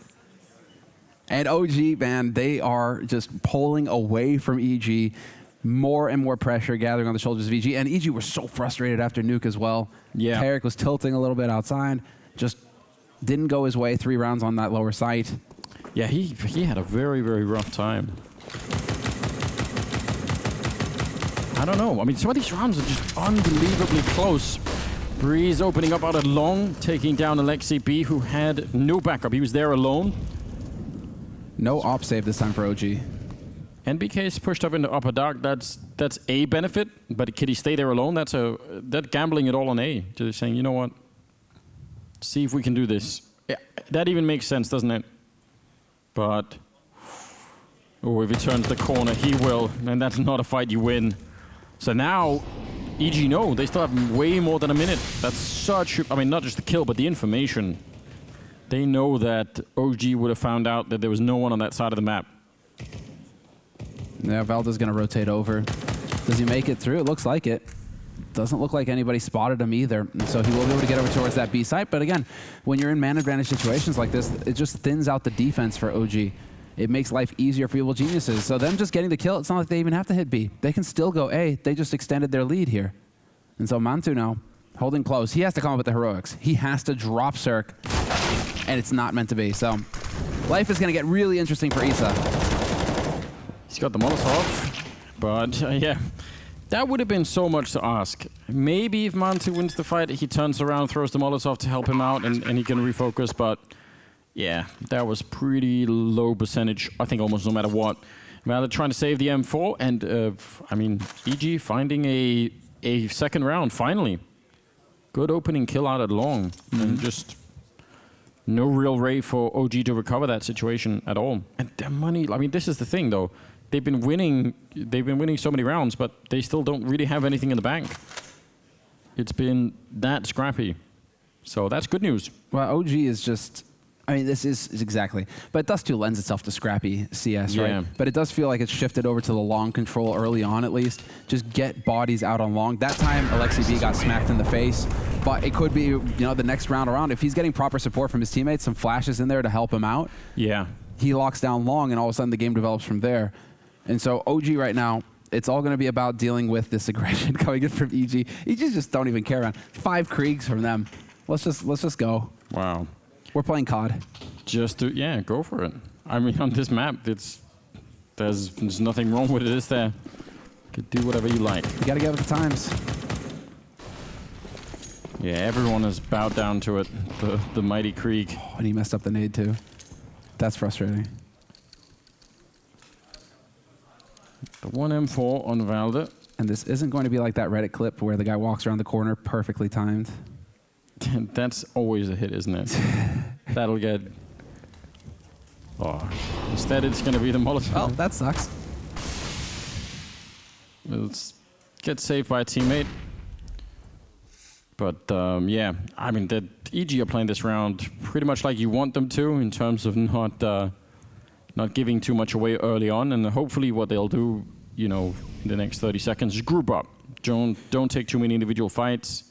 Speaker 11: And OG, man, they are just pulling away from EG. More and more pressure gathering on the shoulders of EG. And EG were so frustrated after Nuke as well.
Speaker 14: Yeah.
Speaker 11: Tarek was tilting a little bit outside. Just didn't go his way. 3 rounds on that lower site.
Speaker 14: Yeah, he had a very, very rough time. I don't know. I mean, some of these rounds are just unbelievably close. Breeze opening up out at long, taking down Alexi B, who had no backup. He was there alone.
Speaker 11: No op save this time for OG.
Speaker 14: NBK is pushed up into upper dark. That's a benefit, but can he stay there alone? That's gambling it all on A. Just saying, you know what? See if we can do this. Yeah, that even makes sense, doesn't it? But if he turns the corner, he will, and that's not a fight you win. So now, EG no, they still have way more than a minute. That's such, I mean, not just the kill, but the information. They know that OG would have found out that there was no one on that side of the map.
Speaker 11: Yeah, Valda's going to rotate over. Does he make it through? It looks like it. Doesn't look like anybody spotted him either. And so he will be able to get over towards that B site. But again, when you're in man advantage situations like this, it just thins out the defense for OG. It makes life easier for Evil Geniuses. So them just getting the kill, it's not like they even have to hit B. They can still go A. They just extended their lead here. And so Mantu now, holding close. He has to come up with the heroics. He has to drop Cirque. And it's not meant to be. So life is going to get really interesting for Issa.
Speaker 14: He's got the Molotov, but yeah, that would have been so much to ask. Maybe if Mantu wins the fight, he turns around, throws the Molotov to help him out, and he can refocus, but yeah, that was pretty low percentage, I think almost no matter what. Valor trying to save the M4, and I mean, EG finding a second round, finally. Good opening kill out at long, and just no real way for OG to recover that situation at all. And their money, I mean, this is the thing though. They've been winning so many rounds, but they still don't really have anything in the bank. It's been that scrappy. So that's good news.
Speaker 11: Well, OG is just, I mean, this is exactly, but Dust 2 lends itself to scrappy CS, right? But it does feel like it's shifted over to the long control early on at least. Just get bodies out on long. That time, Alexi B got smacked in the face, but it could be, you know, the next round around. If he's getting proper support from his teammates, some flashes in there to help him out.
Speaker 14: Yeah.
Speaker 11: He locks down long, and all of a sudden the game develops from there. And so OG right now, it's all going to be about dealing with this aggression coming in from EG. EG just don't even care, man. 5 Kriegs from them. Let's just go.
Speaker 14: Wow.
Speaker 11: We're playing COD.
Speaker 14: Just do, yeah, go for it. I mean, on this map, there's nothing wrong with it, is there? You could do whatever you like.
Speaker 11: You got to get with the times.
Speaker 14: Yeah, everyone has bowed down to it. The mighty Krieg.
Speaker 11: Oh, and he messed up the nade too. That's frustrating.
Speaker 14: The 1 M4 on Valda.
Speaker 11: And this isn't going to be like that Reddit clip where the guy walks around the corner perfectly timed.
Speaker 14: That's always a hit, isn't it? That'll get... Oh, instead it's going to be the Molotov.
Speaker 11: Oh, that sucks.
Speaker 14: Let's get saved by a teammate. But yeah, I mean, the EG are playing this round pretty much like you want them to in terms of not giving too much away early on, and hopefully what they'll do, you know, in the next 30 seconds is group up. Don't take too many individual fights.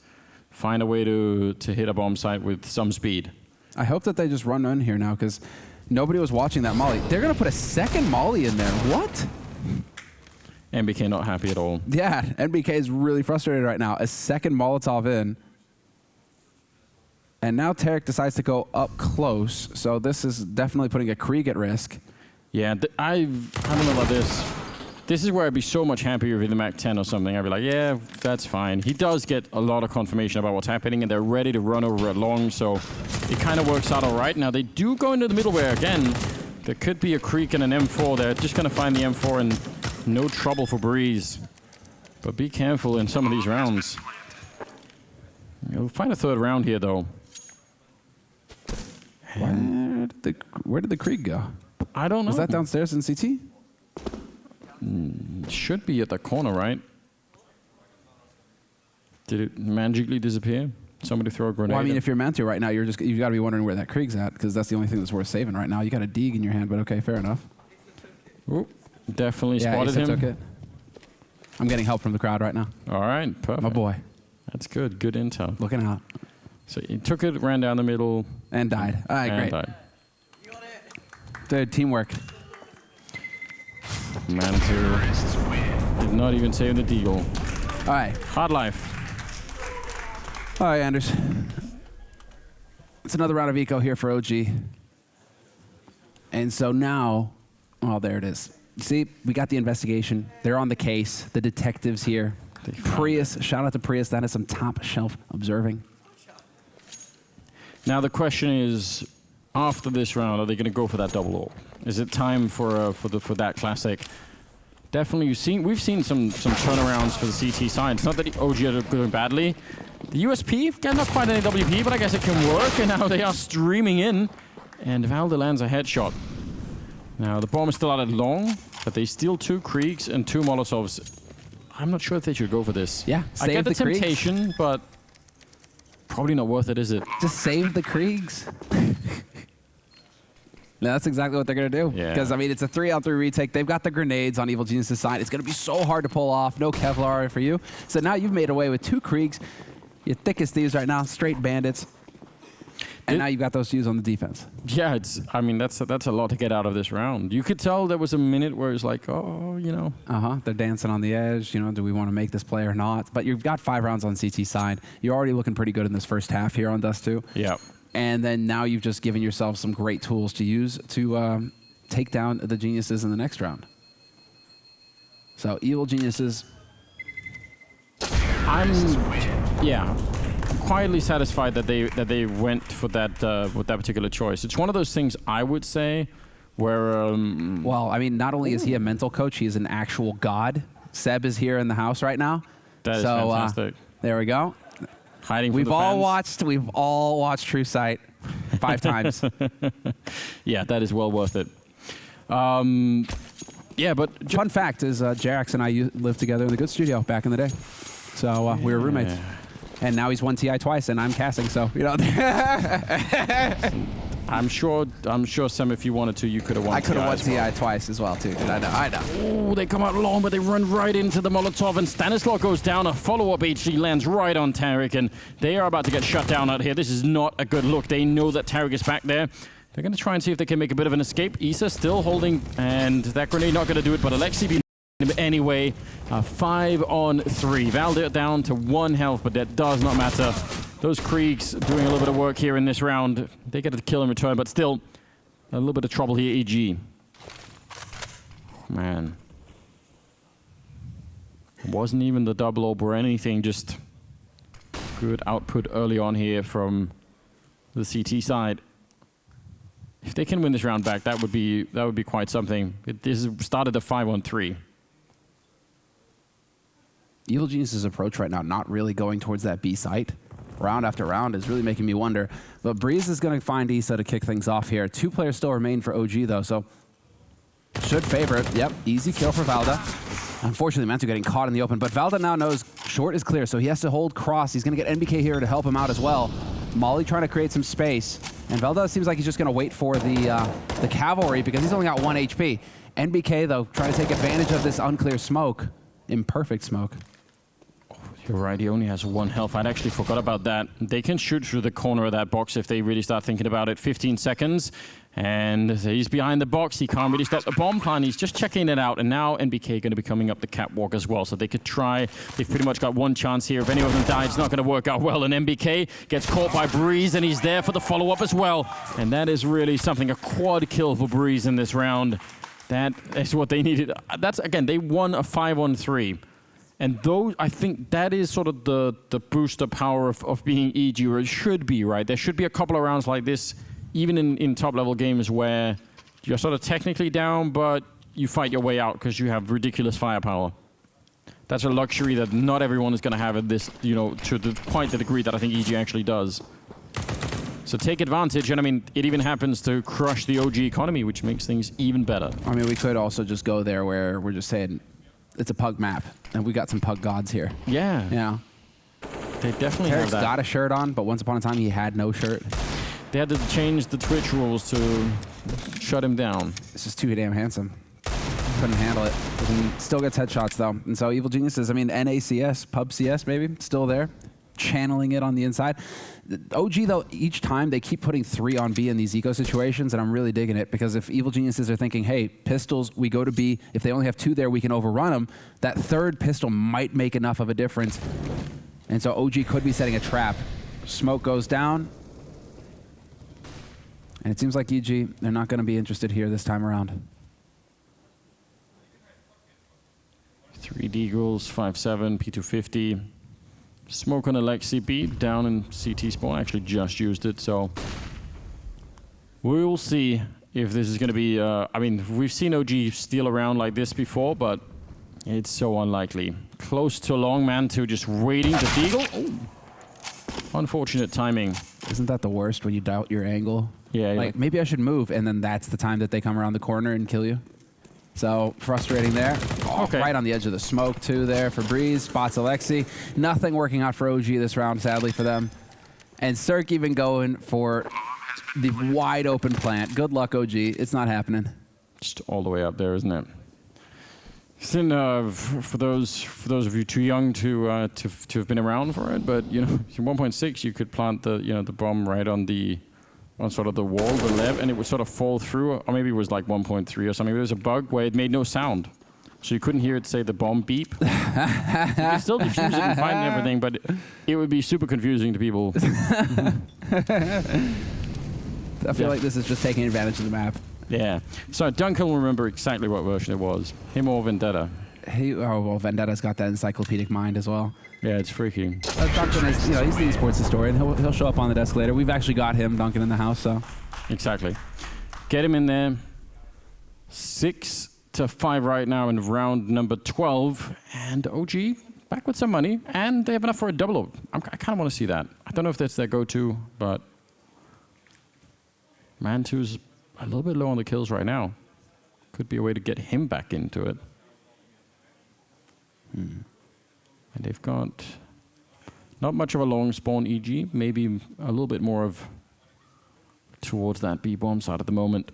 Speaker 14: Find a way to hit a bomb site with some speed.
Speaker 11: I hope that they just run in here now because nobody was watching that molly. They're going to put a second molly in there. What?
Speaker 14: NBK not happy at all.
Speaker 11: Yeah, NBK is really frustrated right now. A second Molotov in. And now Tarik decides to go up close. So this is definitely putting a Krieg at risk.
Speaker 14: Yeah, I don't know about this. This is where I'd be so much happier with the Mac 10 or something. I'd be like, yeah, that's fine. He does get a lot of confirmation about what's happening, and they're ready to run over it long, so it kind of works out all right. Now, they do go into the middle where, again, there could be a Krieg and an M4. They're just going to find the M4 and no trouble for Breeze. But be careful in some of these rounds. You'll find a third round here, though.
Speaker 11: Where did the Krieg go?
Speaker 14: I don't know.
Speaker 11: Was that downstairs in CT?
Speaker 14: Should be at the corner, right? Did it magically disappear? Somebody throw a grenade?
Speaker 11: Well, I mean, if you're Mantu right now, you've got to be wondering where that Krieg's at, because that's the only thing that's worth saving right now. You got a Deeg in your hand, but okay, fair enough.
Speaker 14: Ooh, definitely
Speaker 11: yeah,
Speaker 14: spotted him.
Speaker 11: Took it. I'm getting help from the crowd right now.
Speaker 14: All right, perfect.
Speaker 11: My boy.
Speaker 14: That's good. Good intel.
Speaker 11: Looking out.
Speaker 14: So he took it, ran down the middle.
Speaker 11: And died. All right, great.
Speaker 14: Died.
Speaker 11: Dude, teamwork.
Speaker 14: Mantu did not even save the deagle.
Speaker 11: All right.
Speaker 14: Hard life.
Speaker 11: All right, Anders. It's another round of eco here for OG. And so now, oh, there it is. See, we got the investigation. They're on the case. The detectives here. Prius, shout out to Prius. That is some top shelf observing.
Speaker 14: Now the question is, after this round, are they going to go for that double ult? Is it time for that classic? Definitely, we've seen some turnarounds for the CT side. It's not that the OG are going badly. The USP, again, not quite an AWP, but I guess it can work. And now they are streaming in, and Valde lands a headshot. Now the bomb is still out at long, but they steal 2 Kriegs and 2 Molotovs. I'm not sure if they should go for this.
Speaker 11: Yeah,
Speaker 14: I get the temptation,
Speaker 11: Kriegs.
Speaker 14: but probably not worth it, is it?
Speaker 11: Just save the Kriegs. No, that's exactly what they're going to do.
Speaker 14: Yeah.
Speaker 11: Because, I mean, it's a 3-on-3 retake. They've got the grenades on Evil Genius's side. It's going to be so hard to pull off. No Kevlar for you. So now you've made away with 2 Kriegs. You're thick as thieves right now, straight bandits. And now you've got those dudes on the defense.
Speaker 14: Yeah, I mean, that's a lot to get out of this round. You could tell there was a minute where it's like, oh, you know.
Speaker 11: They're dancing on the edge. You know, do we want to make this play or not? But you've got 5 rounds on CT side. You're already looking pretty good in this first half here on Dust 2.
Speaker 14: Yeah.
Speaker 11: And then now you've just given yourself some great tools to use to take down the Geniuses in the next round. So, Evil Geniuses.
Speaker 14: I'm quietly satisfied that they went for that with that particular choice. It's one of those things I would say where.
Speaker 11: Well, I mean, not only is he a mental coach, he is an actual god. Seb is here in the house right now.
Speaker 14: That is fantastic.
Speaker 11: There we go.
Speaker 14: Hiding from
Speaker 11: We've
Speaker 14: the
Speaker 11: all watched True Sight 5 times.
Speaker 14: Yeah, that is well worth it. Yeah, but
Speaker 11: fun fact is Jerax and I lived together in the Good Studio back in the day. So we were roommates. And now he's won TI twice, and I'm casting, so, you know.
Speaker 14: I'm sure, Sam, if you wanted to, you could have won.
Speaker 11: I could have won TI twice as well, too. I know.
Speaker 14: Oh, they come out long, but they run right into the Molotov, and Stanislaw goes down. A follow-up HG lands right on Tarik, and they are about to get shut down out here. This is not a good look. They know that Tarik is back there. They're going to try and see if they can make a bit of an escape. Isa still holding, and that grenade not going to do it, but Alexi anyway. 5-on-3. Valde down to 1 health, but that does not matter. Those Kriegs doing a little bit of work here in this round. They get a kill in return, but still a little bit of trouble here, EG. Man. It wasn't even the double orb or anything, just good output early on here from the CT side. If they can win this round back, that would be quite something. This started at 5-on-3.
Speaker 11: Evil Genius's approach right now, not really going towards that B site. Round after round is really making me wonder. But Breeze is going to find Isa to kick things off here. 2 players still remain for OG, though, so should favor it. Yep, easy kill for Valde. Unfortunately, Mantu getting caught in the open, but Valda now knows short is clear, so he has to hold cross. He's going to get NBK here to help him out as well. Molly trying to create some space, and Valda seems like he's just going to wait for the cavalry because he's only got 1 HP. NBK, though, trying to take advantage of this unclear smoke. Imperfect smoke.
Speaker 14: You're right, he only has 1 health. I'd actually forgot about that. They can shoot through the corner of that box if they really start thinking about it. 15 seconds, and he's behind the box. He can't really stop the bomb plan. He's just checking it out, and now NBK going to be coming up the catwalk as well, so they could try. They've pretty much got 1 chance here. If any of them die, it's not going to work out well, and NBK gets caught by Breeze, and he's there for the follow-up as well. And that is really something, a quad kill for Breeze in this round. That is what they needed. That's, again, they won a 5-on-3. And those, I think that is sort of the booster power of being EG, or it should be, right? There should be a couple of rounds like this, even in top-level games where you're sort of technically down, but you fight your way out because you have ridiculous firepower. That's a luxury that not everyone is going to have at this, you know, to quite the degree that I think EG actually does. So take advantage, and I mean, it even happens to crush the OG economy, which makes things even better.
Speaker 11: I mean, we could also just go there where we're just saying, it's a pug map, and we got some pug gods here.
Speaker 14: Yeah.
Speaker 11: Yeah.
Speaker 14: They definitely
Speaker 11: Tarek's
Speaker 14: have that.
Speaker 11: got a shirt on, but once upon a time he had no shirt.
Speaker 14: They had to change the Twitch rules to shut him down.
Speaker 11: This is too damn handsome. Couldn't handle it. Still gets headshots, though. And so Evil Geniuses, I mean, NACS, Pub CS maybe, still there. Channeling it on the inside. OG, though, each time they keep putting 3 on B in these eco situations, and I'm really digging it, because if Evil Geniuses are thinking, hey, pistols, we go to B, if they only have 2 there, we can overrun them, that 3rd pistol might make enough of a difference. And so OG could be setting a trap. Smoke goes down. And it seems like EG, they're not going to be interested here this time around.
Speaker 14: 3 Deagles, 5-7, P250. Smoke on Alexi B, down in CT spawn. Actually just used it, so we will see if this is going to be... I mean, we've seen OG steal around like this before, but it's so unlikely. Close to long man to just waiting to Deagle. Oh. Unfortunate timing.
Speaker 11: Isn't that the worst when you doubt your angle?
Speaker 14: Yeah.
Speaker 11: Like, maybe I should move, and then that's the time that they come around the corner and kill you. So, frustrating there. Oh, okay. Right on the edge of the smoke, too, there for Breeze. Spots Alexi. Nothing working out for OG this round, sadly, for them. And Cirque even going for the wide open plant. Good luck, OG. It's not happening.
Speaker 14: Just all the way up there, isn't it? Then, for those of you too young to have been around for it, but you know, 1.6, you could plant the the bomb right on sort of the wall, the left, and it would sort of fall through, or maybe it was like 1.3 or something. There was a bug where it made no sound, so you couldn't hear it say the bomb beep. You could still defuse it and find everything, but it would be super confusing to people.
Speaker 11: I feel like this is just taking advantage of the map.
Speaker 14: Yeah. So Duncan will remember exactly what version it was. Him or Vendetta.
Speaker 11: Oh, well, Vendetta's got that encyclopedic mind as well.
Speaker 14: Yeah, it's freaking.
Speaker 11: Duncan is, he's the esports historian. He'll show up on the desk later. We've actually got him, Duncan, in the house, so.
Speaker 14: Exactly. Get him in there. 6-5 right now in round number 12. And OG back with some money. And they have enough for a double. I kind of want to see that. I don't know if that's their go-to, but Mantu's a little bit low on the kills right now. Could be a way to get him back into it. And they've got not much of a long spawn EG, maybe a little bit more of towards that B-bomb side at the moment.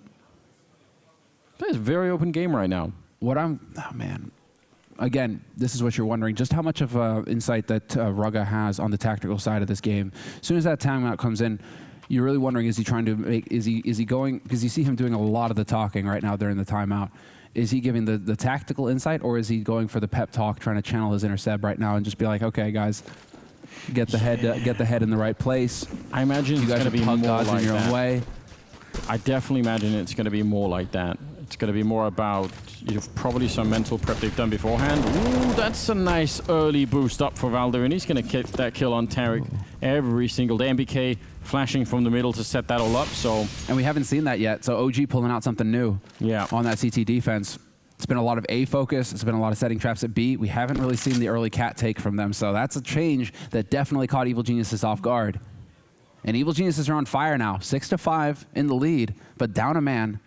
Speaker 14: It's a very open game right now.
Speaker 11: Oh man. Again, this is what you're wondering, just how much of insight that Rugga has on the tactical side of this game. As soon as that timeout comes in, you're really wondering, is he trying to make, is he going, because you see him doing a lot of the talking right now during the timeout. Is he giving the tactical insight, or is he going for the pep talk, trying to channel his inner Seb right now and just be like, okay, guys, get the head in the right place.
Speaker 14: I imagine
Speaker 11: you
Speaker 14: it's
Speaker 11: guys
Speaker 14: going to be
Speaker 11: pug
Speaker 14: more
Speaker 11: gods
Speaker 14: like
Speaker 11: in your
Speaker 14: that.
Speaker 11: own way.
Speaker 14: I definitely imagine it's going to be more like that. It's going to be more about probably some mental prep they've done beforehand. Ooh, that's a nice early boost up for Valder, and he's going to get that kill on Tarek every single day. MBK flashing from the middle to set that all up.
Speaker 11: And we haven't seen that yet, so OG pulling out something new on that CT defense. It's been a lot of A focus. It's been a lot of setting traps at B. We haven't really seen the early cat take from them, so that's a change that definitely caught Evil Geniuses off guard. And Evil Geniuses are on fire now, 6-5 in the lead, but down a man.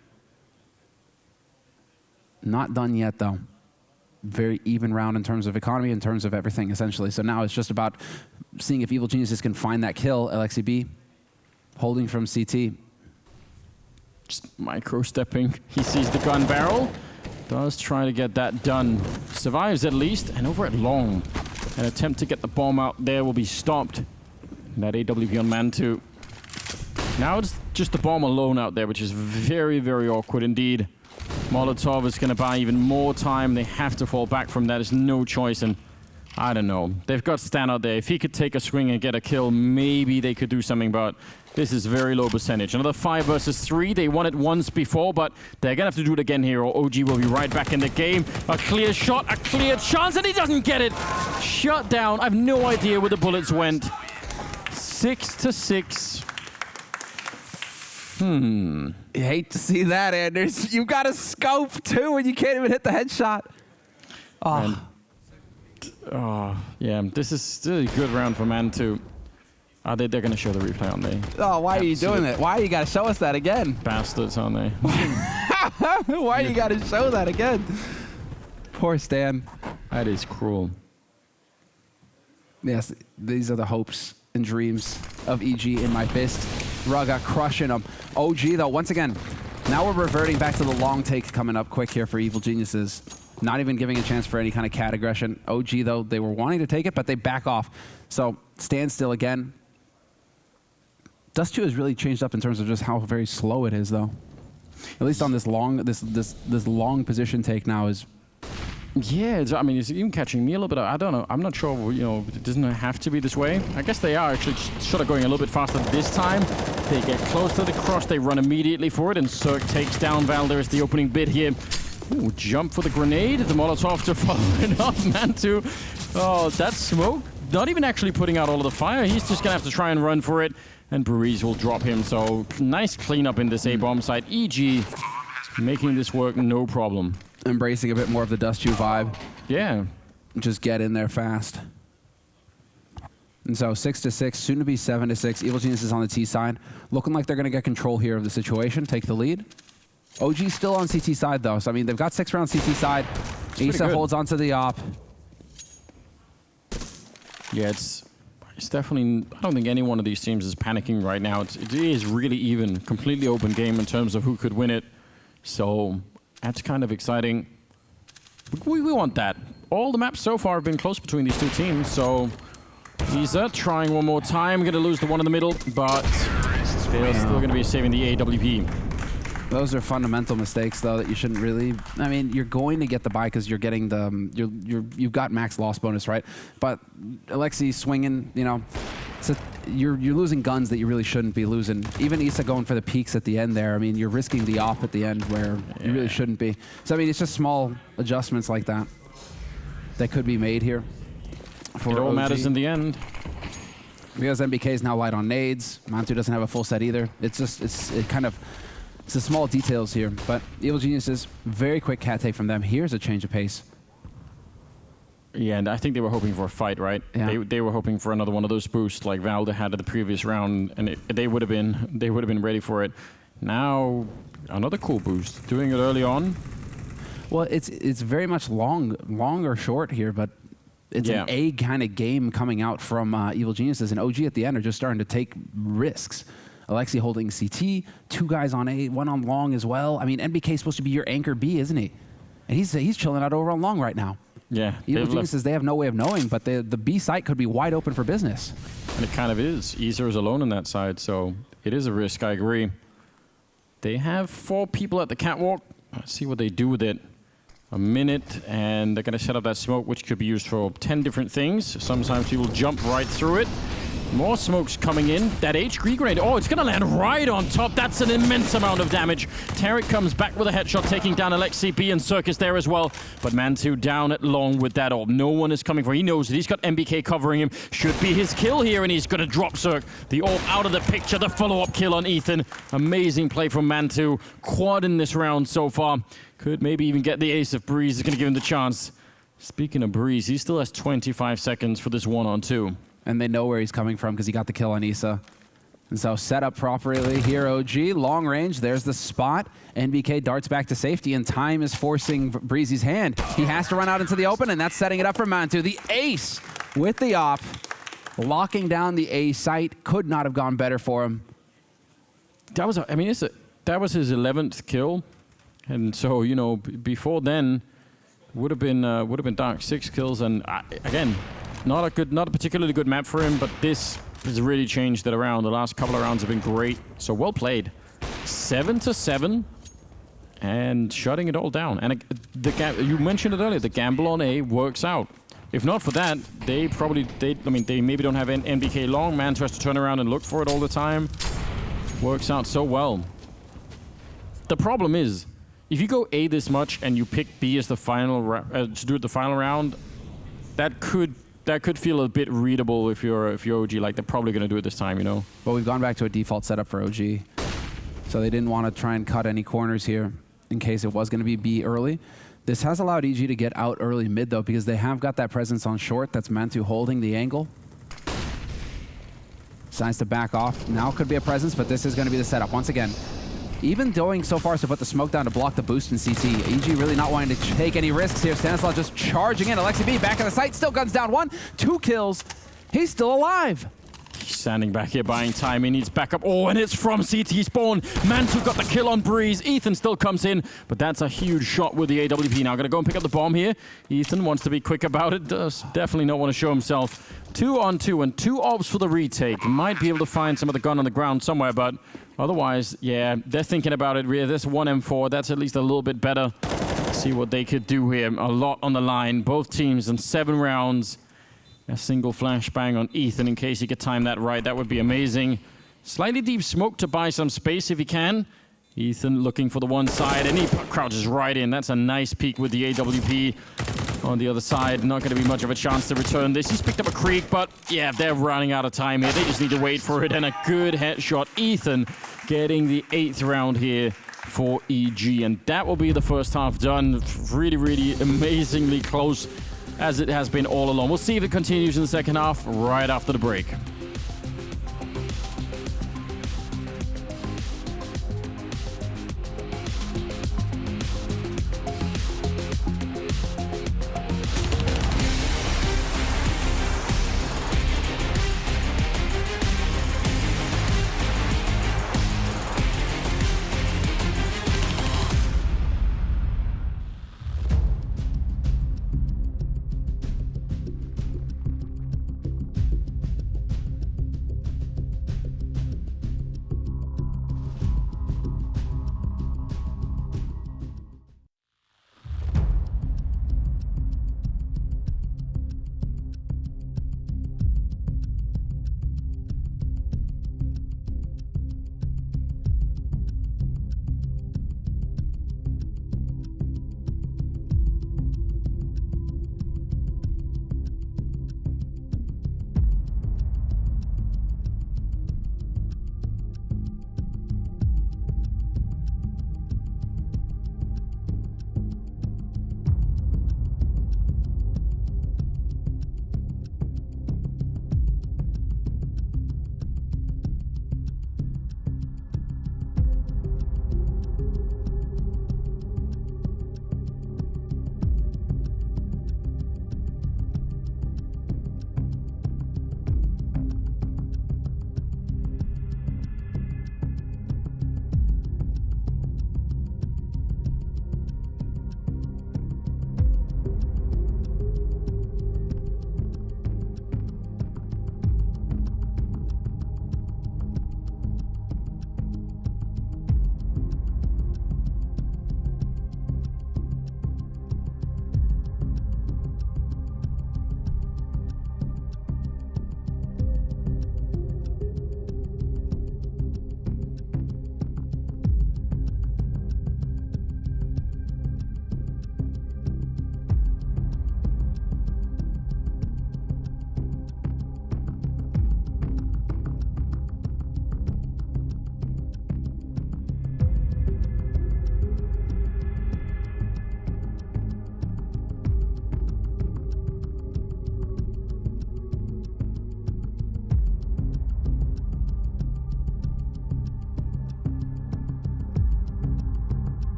Speaker 11: Not done yet, though. very even round in terms of economy, in terms of everything, essentially. So now it's just about seeing if Evil Geniuses can find that kill. LXCB holding from CT.
Speaker 14: Just micro-stepping. He sees the gun barrel. Does try to get that done. Survives at least. And over at long, an attempt to get the bomb out there will be stopped. And that AWP on Mantu. Now it's just the bomb alone out there, which is very, very awkward indeed. Molotov is going to buy even more time. They have to fall back from that. There's no choice. And I don't know. They've got Stan out there. If he could take a swing and get a kill, maybe they could do something, but this is very low percentage. Another 5 versus 3. They won it once before, but they're going to have to do it again here, or OG will be right back in the game. A clear shot, a clear chance, and he doesn't get it. Shut down. I have no idea where the bullets went. 6-6.
Speaker 11: You hate to see that, Anders. You got a scope, too, and you can't even hit the headshot. Oh.
Speaker 14: Yeah, this is still a good round for Mantu. They're going to show the replay, aren't they?
Speaker 11: Oh, why are you doing that? Why you got to show us that again?
Speaker 14: Bastards, aren't they?
Speaker 11: Why you got to show that again? Poor Stan.
Speaker 14: That is cruel.
Speaker 11: Yes, these are the hopes and dreams of EG in my fist. Raga crushing them. OG, though, once again, now we're reverting back to the long take coming up quick here for Evil Geniuses. Not even giving a chance for any kind of cat aggression. OG, though, they were wanting to take it, but they back off. So, stand still again. Dust 2 has really changed up in terms of just how very slow it is, though. At least on this long, this long position take now is.
Speaker 14: Yeah, I mean, it's even catching me a little bit. I don't know. I'm not sure. You know, it doesn't have to be this way. I guess they are actually sort of going a little bit faster this time. They get close to the cross. They run immediately for it, and Cirque takes down Val. There's the opening bit here. Ooh, jump for the grenade. The Molotov to follow it up. Mantu. Oh, that smoke. Not even actually putting out all of the fire. He's just going to have to try and run for it. And Breeze will drop him. So nice cleanup in this A-bomb side. EG making this work no problem.
Speaker 11: Embracing a bit more of the Dust 2 vibe.
Speaker 14: Yeah.
Speaker 11: Just get in there fast. And so 6-6, soon to be 7-6. Evil Genius is on the T side. Looking like they're going to get control here of the situation, take the lead. OG still on CT side, though. So, I mean, they've got 6 rounds CT side. Issa holds onto the op.
Speaker 14: Yeah, it's definitely, I don't think any one of these teams is panicking right now. It is really even, completely open game in terms of who could win it. So that's kind of exciting. We want that. All the maps so far have been close between these two teams, so Issa trying one more time. Going to lose the one in the middle, but they're still going to be saving the AWP.
Speaker 11: Those are fundamental mistakes, though, that you shouldn't really. I mean, you're going to get the buy because you're getting the. You've got max loss bonus, right? But Alexi swinging, you know, you're losing guns that you really shouldn't be losing. Even Issa going for the peaks at the end there. I mean, you're risking the op at the end where you really shouldn't be. So I mean, it's just small adjustments like that that could be made here.
Speaker 14: It all matters in the end.
Speaker 11: Because MBK is now light on nades. Mantu doesn't have a full set either. It's just It's the small details here, but Evil Geniuses, very quick cat take from them. Here's a change of pace.
Speaker 14: Yeah, and I think they were hoping for a fight, right?
Speaker 11: Yeah.
Speaker 14: They were hoping for another one of those boosts like Valde had at the previous round, and they would have been ready for it. Now, another cool boost, doing it early on.
Speaker 11: Well, it's very much long or short here, but it's an A kind of game coming out from Evil Geniuses, and OG at the end are just starting to take risks. Alexi holding CT, 2 guys on A, 1 on long as well. I mean, NBK is supposed to be your anchor B, isn't he? And he's chilling out over on long right now.
Speaker 14: Yeah.
Speaker 11: Evil Geniuses, they have no way of knowing, but the B site could be wide open for business.
Speaker 14: And it kind of is. Issa is alone on that side, so it is a risk, I agree. They have 4 people at the catwalk. Let's see what they do with it. A minute, and they're going to set up that smoke, which could be used for 10 different things. Sometimes people jump right through it. More smokes coming in. That HG grenade. Oh, it's going to land right on top. That's an immense amount of damage. Tarek comes back with a headshot, taking down LXCB and Circus there as well. But Mantu down at long with that ult. No one is coming for him. He knows that he's got MBK covering him. Should be his kill here, and he's going to drop Cirque. The ult out of the picture. The follow-up kill on Ethan. Amazing play from Mantu. Quad in this round so far. Could maybe even get the ace if Breeze is going to give him the chance. Speaking of Breeze, he still has 25 seconds for this 1-on-2.
Speaker 11: And they know where he's coming from because he got the kill on Issa. And so set up properly here, OG. Long range, there's the spot. NBK darts back to safety, and time is forcing Breezy's hand. He has to run out into the open, and that's setting it up for Mantu. The ace with the op, locking down the A site. Could not have gone better for him.
Speaker 14: That was, that was his 11th kill. And so, you know, before then, would have been dark. 6 kills, and again, not a particularly good map for him, but this has really changed it around. The last couple of rounds have been great. So well played. 7-7, and shutting it all down. And you mentioned it earlier, the gamble on A works out. If not for that, they maybe don't have an NBK long. Man tries to turn around and look for it all the time. Works out so well. The problem is, if you go A this much and you pick B as the final to do it the final round, that could feel a bit readable if you're OG. Like, they're probably going to do it this time, you know.
Speaker 11: But we've gone back to a default setup for OG, so they didn't want to try and cut any corners here in case it was going to be B early. This has allowed EG to get out early mid, though, because they have got that presence on short. That's Mantu holding the angle. Decides to back off. Now could be a presence, but this is going to be the setup. Once again, even going so far as to put the smoke down to block the boost in CT. EG really not wanting to take any risks here. Stanislav just charging in. Alexi B back at the site. Still guns down 1. 2 kills. He's still alive.
Speaker 14: He's standing back here buying time. He needs backup. Oh, and it's from CT spawn. Mantu got the kill on Breeze. Ethan still comes in, but that's a huge shot with the AWP. Now gonna go and pick up the bomb here. Ethan wants to be quick about it. Does definitely not want to show himself. 2-on-2 and 2 ops for the retake. Might be able to find some of the gun on the ground somewhere, but otherwise, yeah, they're thinking about it. There's 1 M4. That's at least a little bit better. See what they could do here. A lot on the line. Both teams in 7 rounds. A single flashbang on Ethan in case he could time that right. That would be amazing. Slightly deep smoke to buy some space if he can. Ethan looking for the one side, and he crouches right in. That's a nice peek with the AWP on the other side. Not going to be much of a chance to return this. He's picked up a creek, but yeah, they're running out of time here. They just need to wait for it, and a good headshot. Ethan getting the 8th round here for EG, and that will be the first half done. Really, really amazingly close, as it has been all along. We'll see if it continues in the second half right after the break.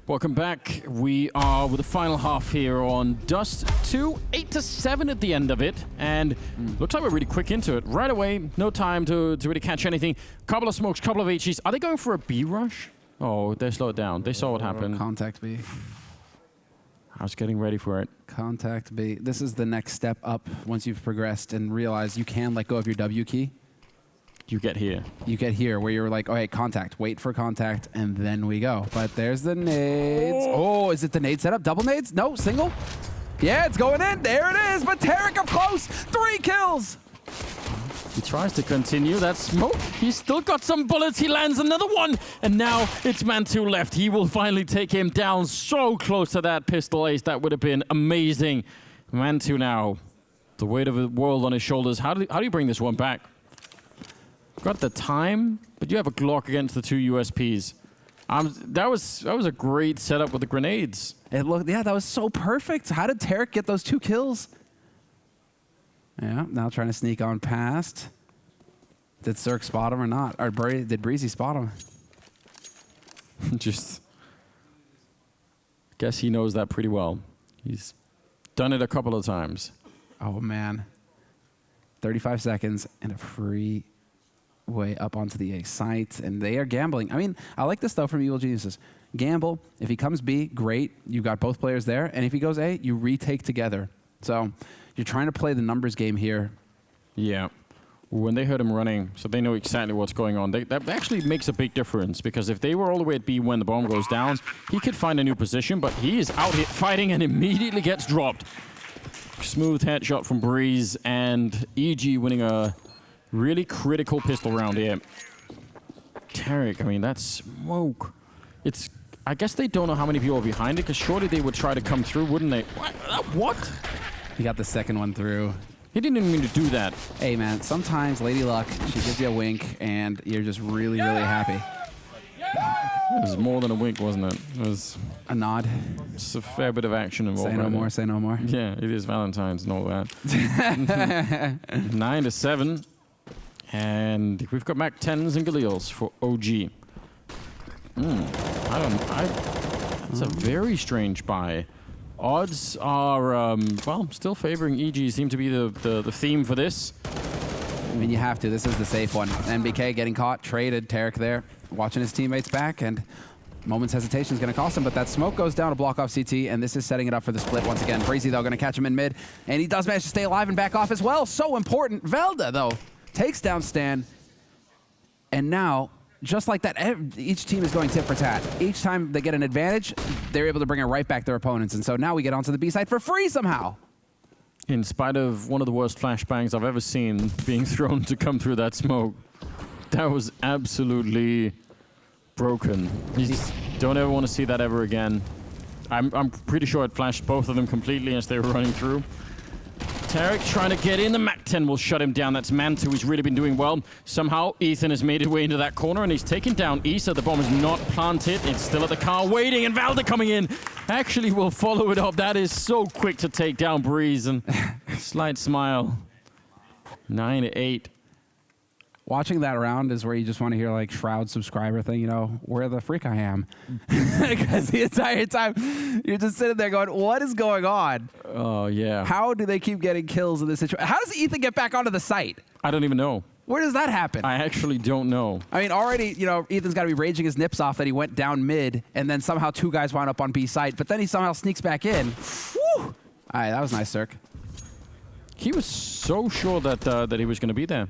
Speaker 14: Welcome back. We are with the final half here on Dust 2, 8-7 at the end of it, and looks like we're really quick into it. Right away, no time to really catch anything. Couple of smokes, couple of HEs. Are they going for a B rush? Oh, they slowed down. They saw what happened.
Speaker 11: Contact B.
Speaker 14: I was getting ready for it.
Speaker 11: Contact B. This is the next step up once you've progressed and realized you can let go of your W key.
Speaker 14: You get here.
Speaker 11: You get here where you're like, oh, hey, contact. Wait for contact, and then we go. But there's the nades. Oh, is it the nade setup? Double nades? No, single? Yeah, it's going in. There it is. But Tarik up close. 3 kills.
Speaker 14: He tries to continue that smoke. He's still got some bullets. He lands another one. And now it's Man2 left. He will finally take him down so close to that pistol ace. That would have been amazing. Man2 now, the weight of the world on his shoulders. How do you bring this one back? Got the time, but you have a Glock against the 2 USPs. That was a great setup with the grenades.
Speaker 11: Yeah, that was so perfect. How did Tarik get those 2 kills? Yeah, now trying to sneak on past. Did Cirque spot him or not? Or did Breezy spot him?
Speaker 14: Just guess he knows that pretty well. He's done it a couple of times.
Speaker 11: Oh man. 35 seconds and a free way up onto the A site, and they are gambling. I mean, I like this though from Evil Geniuses. Gamble. If he comes B, great. You got both players there, and if he goes A, you retake together. So you're trying to play the numbers game here.
Speaker 14: Yeah. When they heard him running, so they know exactly what's going on. That actually makes a big difference, because if they were all the way at B when the bomb goes down, he could find a new position, but he is out here fighting and immediately gets dropped. Smooth headshot from Breeze, and EG winning a really critical pistol round here. Tarik, I mean, that smoke. I guess they don't know how many people are behind it, because surely they would try to come through, wouldn't they? What?
Speaker 11: He got the second one through.
Speaker 14: He didn't even mean to do that.
Speaker 11: Hey, man, sometimes Lady Luck, she gives you a wink, and you're just really, really happy.
Speaker 14: It was more than a wink, wasn't it? It was
Speaker 11: a nod.
Speaker 14: It's a fair bit of action involved.
Speaker 11: Say no more, say no more.
Speaker 14: Yeah, it is Valentine's and all that. 9-7. And we've got Mac 10s and Galils for OG. That's a very strange buy. Odds are, well, still favoring EG. Seem to be the theme for this.
Speaker 11: I mean, you have to. This is the safe one. MBK getting caught, traded. Tarik there, watching his teammates back, and moment's hesitation is going to cost him, but that smoke goes down to block off CT, and this is setting it up for the split once again. Breezy, though, going to catch him in mid, and he does manage to stay alive and back off as well. So important. Velda, though, takes down Stan, and now, just like that, each team is going tit for tat. Each time they get an advantage, they're able to bring it right back their opponents, and so now we get onto the B side for free somehow.
Speaker 14: In spite of one of the worst flashbangs I've ever seen being thrown to come through that smoke, that was absolutely broken. You just don't ever want to see that ever again. I'm pretty sure it flashed both of them completely as they were running through. Tarik trying to get in. The Mac 10 will shut him down. That's Man2 who's really been doing well. Somehow Ethan has made his way into that corner and he's taken down Issa. The bomb is not planted. It's still at the car waiting, and Valda coming in. Actually will follow it up. That is so quick to take down Breeze, and slight smile. 9-8.
Speaker 11: Watching that round is where you just want to hear like Shroud subscriber thing, you know, where the freak I am. Because the entire time you're just sitting there going, what is going on?
Speaker 14: Oh, yeah.
Speaker 11: How do they keep getting kills in this situation? How does Ethan get back onto the site?
Speaker 14: I don't even know.
Speaker 11: Where does that happen?
Speaker 14: I actually don't know.
Speaker 11: I mean, already, you know, Ethan's got to be raging his nips off that he went down mid, and then somehow 2 guys wound up on B site, but then he somehow sneaks back in. Whew! All right, that was nice, Cirque.
Speaker 14: He was so sure that that he was going to be there.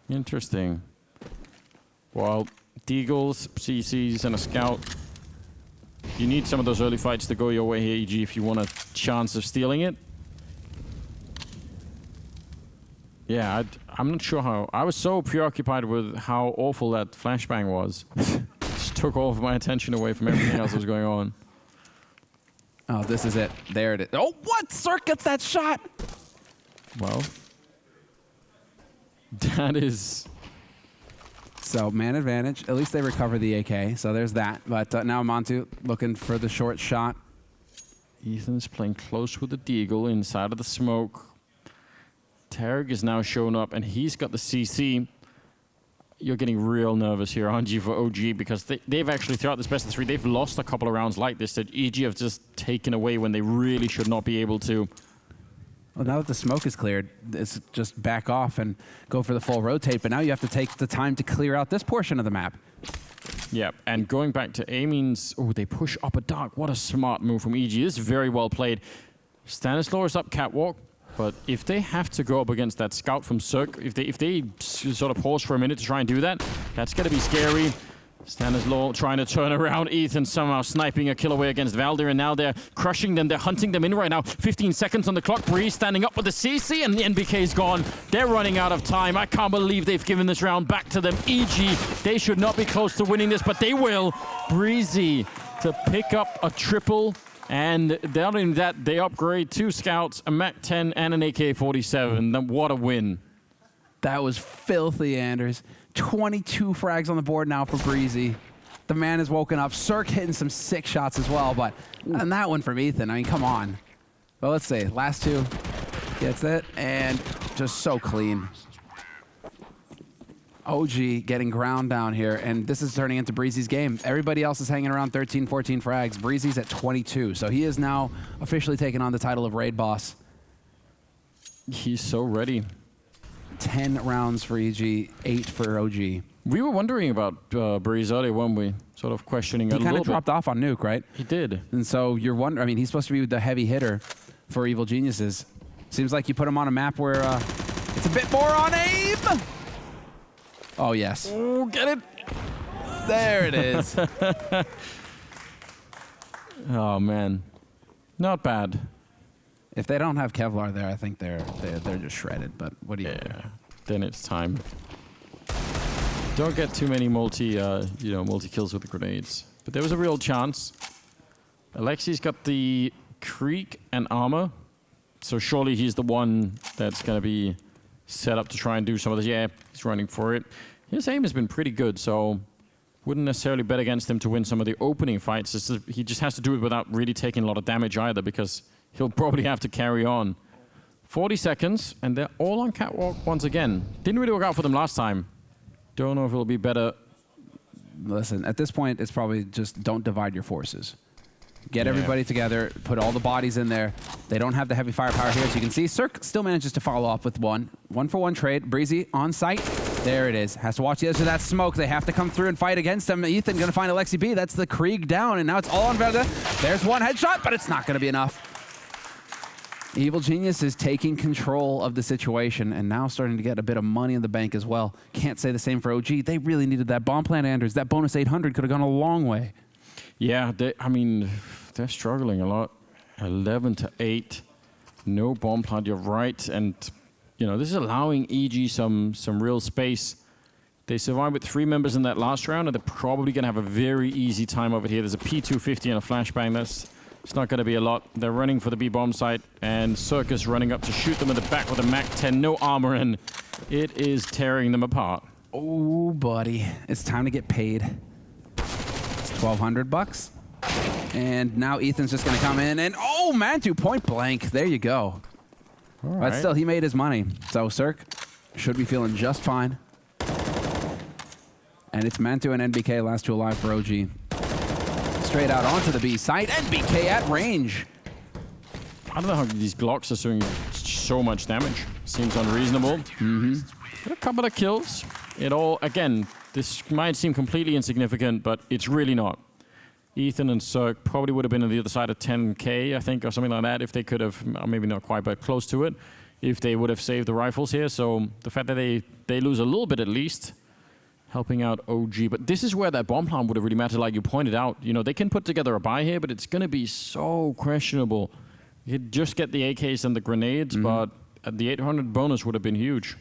Speaker 14: Interesting. Well, Deagles, CCs, and a scout. You need some of those early fights to go your way here, EG, if you want a chance of stealing it. Yeah, I'm not sure how. I was so preoccupied with how awful that flashbang was. Just took all of my attention away from everything else that was going on.
Speaker 11: Oh, this is it. There it is. Oh, what? Cirque gets that shot.
Speaker 14: Well, that is...
Speaker 11: So, man advantage. At least they recover the AK, so there's that. But now Man2 looking for the short shot.
Speaker 14: Ethan's playing close with the Deagle inside of the smoke. Tarik is now showing up, and he's got the CC. you're getting real nervous here, aren't you, for OG? Because they've actually, throughout this best of 3, they've lost a couple of rounds like this that EG have just taken away when they really should not be able to.
Speaker 11: Well, now that the smoke is cleared, it's just back off and go for the full rotate. But now you have to take the time to clear out this portion of the map.
Speaker 14: Yeah, and going back to A means, oh, they push up a dark. What a smart move from EG. This is very well played. Stanislaw is up catwalk, but if they have to go up against that scout from Cirque, if they sort of pause for a minute to try and do that, that's going to be scary. Stanislaw trying to turn around. Ethan somehow sniping a kill away against Valdir, and now they're crushing them. They're hunting them in right now. 15 seconds on the clock. Breeze standing up with the CC, and the NBK's gone. They're running out of time. I can't believe they've given this round back to them. EG, they should not be close to winning this, but they will. Breezy to pick up a triple, and not only that, they upgrade 2 scouts, a MAC-10, and an AK-47. What a win.
Speaker 11: That was filthy, Anders. 22 frags on the board now for Breezy. The man has woken up. Cirque hitting some sick shots as well, but and that one from Ethan, I mean, come on. Well, let's see. Last 2 gets it, and just so clean. OG getting ground down here, and this is turning into Breezy's game. Everybody else is hanging around 13, 14 frags. Breezy's at 22, so he is now officially taking on the title of Raid Boss.
Speaker 14: He's so ready.
Speaker 11: 10 rounds for EG, 8 for OG.
Speaker 14: We were wondering about Breeze earlier, weren't we? Sort of questioning a little bit.
Speaker 11: He kind of dropped off on Nuke, right?
Speaker 14: He did.
Speaker 11: And so you're wondering, I mean, he's supposed to be the heavy hitter for Evil Geniuses. Seems like you put him on a map where it's a bit more on aim. Oh, yes.
Speaker 14: Oh, get it.
Speaker 11: There it is.
Speaker 14: Oh, man. Not bad.
Speaker 11: If they don't have Kevlar there, I think they're just shredded. But what do you do?
Speaker 14: Then it's time. Don't get too many multi kills with the grenades. But there was a real chance. Alexi's got the Creek and armor, so surely he's the one that's going to be set up to try and do some of this. Yeah, he's running for it. His aim has been pretty good, so wouldn't necessarily bet against him to win some of the opening fights. He just has to do it without really taking a lot of damage either, because he'll probably have to carry on. 40 seconds, and they're all on catwalk once again. Didn't really work out for them last time. Don't know if it'll be better.
Speaker 11: Listen, at this point, it's probably just don't divide your forces. Get everybody together, put all the bodies in there. They don't have the heavy firepower here, so you can see Cirque still manages to follow up with one. 1-for-1 trade. Breezy on site. There it is. Has to watch the edge of that smoke. They have to come through and fight against him. Ethan going to find Alexi B. That's the Krieg down, and now it's all on Verde. There's one headshot, but it's not going to be enough. Evil Genius is taking control of the situation and now starting to get a bit of money in the bank as well. Can't say the same for OG. They really needed that bomb plant, Anders. That bonus 800 could have gone a long way.
Speaker 14: Yeah, they're struggling a lot. 11-8. No bomb plant, you're right. And, this is allowing EG some real space. They survived with 3 members in that last round, and they're probably going to have a very easy time over here. There's a P250 and a flashbang. It's not going to be a lot. They're running for the B-bomb site, and Circus running up to shoot them in the back with a MAC-10. No armor, and it is tearing them apart.
Speaker 11: Oh, buddy. It's time to get paid. It's $1,200. And now Ethan's just going to come in, and Mantu, point blank. There you go.
Speaker 14: All
Speaker 11: But
Speaker 14: right.
Speaker 11: still, he made his money. So Cirque should be feeling just fine. And it's Mantu and NBK, last 2 alive for OG. Straight out onto the B site. NBK at range.
Speaker 14: I don't know how these Glocks are doing so much damage. Seems unreasonable. A couple of kills. Again, this might seem completely insignificant, but it's really not. Ethan and Cirque probably would have been on the other side of 10K, I think, or something like that, if they could have, maybe not quite, but close to it, if they would have saved the rifles here. So the fact that they lose a little bit at least, helping out OG. But this is where that bomb plant would have really mattered, like you pointed out. They can put together a buy here, but it's going to be so questionable. You could just get the AKs and the grenades, but the 800 bonus would have been huge.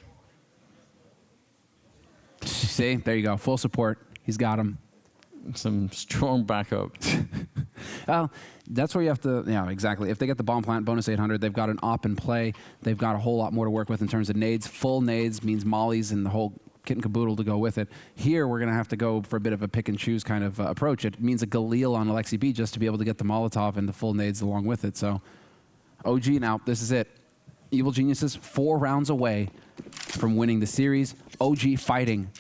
Speaker 11: See, there you go. Full support. He's got him.
Speaker 14: Some strong backup.
Speaker 11: Well, that's where you have to, exactly. If they get the bomb plant, bonus 800, they've got an op in play. They've got a whole lot more to work with in terms of nades. Full nades means mollies and the whole kit and caboodle to go with it. Here, we're going to have to go for a bit of a pick and choose kind of approach. It means a Galil on Alexi B just to be able to get the Molotov and the full nades along with it. So, OG now, this is it. Evil Geniuses 4 rounds away from winning the series. OG fighting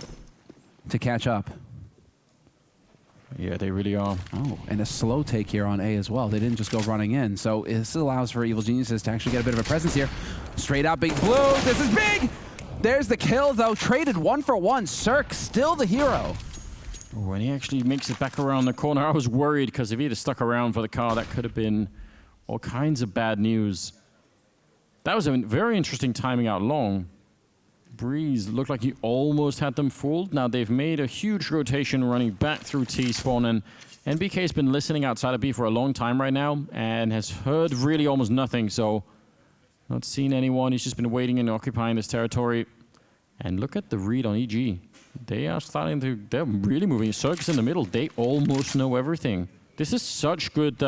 Speaker 11: to catch up.
Speaker 14: Yeah, they really are.
Speaker 11: Oh, and a slow take here on A as well. They didn't just go running in. So this allows for Evil Geniuses to actually get a bit of a presence here. Straight out Big Blue. This is big! There's the kill, though. Traded 1-for-1. Cirque still the hero.
Speaker 14: When he actually makes it back around the corner, I was worried because if he'd have stuck around for the car, that could have been all kinds of bad news. That was a very interesting timing out long. Breeze looked like he almost had them fooled. Now they've made a huge rotation running back through T-spawn, and NBK's been listening outside of B for a long time right now and has heard really almost nothing, so not seen anyone. He's just been waiting and occupying this territory. And look at the read on EG. They are starting to, they're really moving. Circus in the middle, they almost know everything. This is such good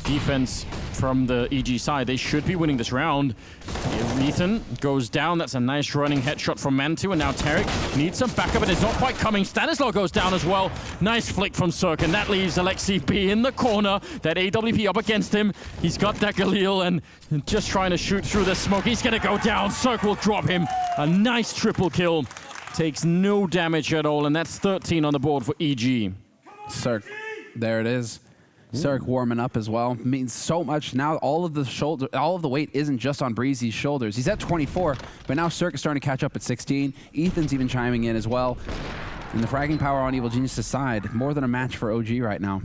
Speaker 14: defense from the EG side. They should be winning this round. Ethan goes down. That's a nice running headshot from Mantu. And now Tarek needs some backup, but it's not quite coming. Stanislaw goes down as well. Nice flick from Cirque, and that leaves Alexi B in the corner. That AWP up against him. He's got that Galil and just trying to shoot through the smoke. He's going to go down. Cirque will drop him. A nice triple kill. Takes no damage at all, and that's 13 on the board for EG.
Speaker 11: Cirque, there it is. Cirque warming up as well. Means so much now. All of the weight isn't just on Breezy's shoulders. He's at 24, but now Cirque is starting to catch up at 16. Ethan's even chiming in as well. And the fragging power on Evil Genius' side, more than a match for OG right now.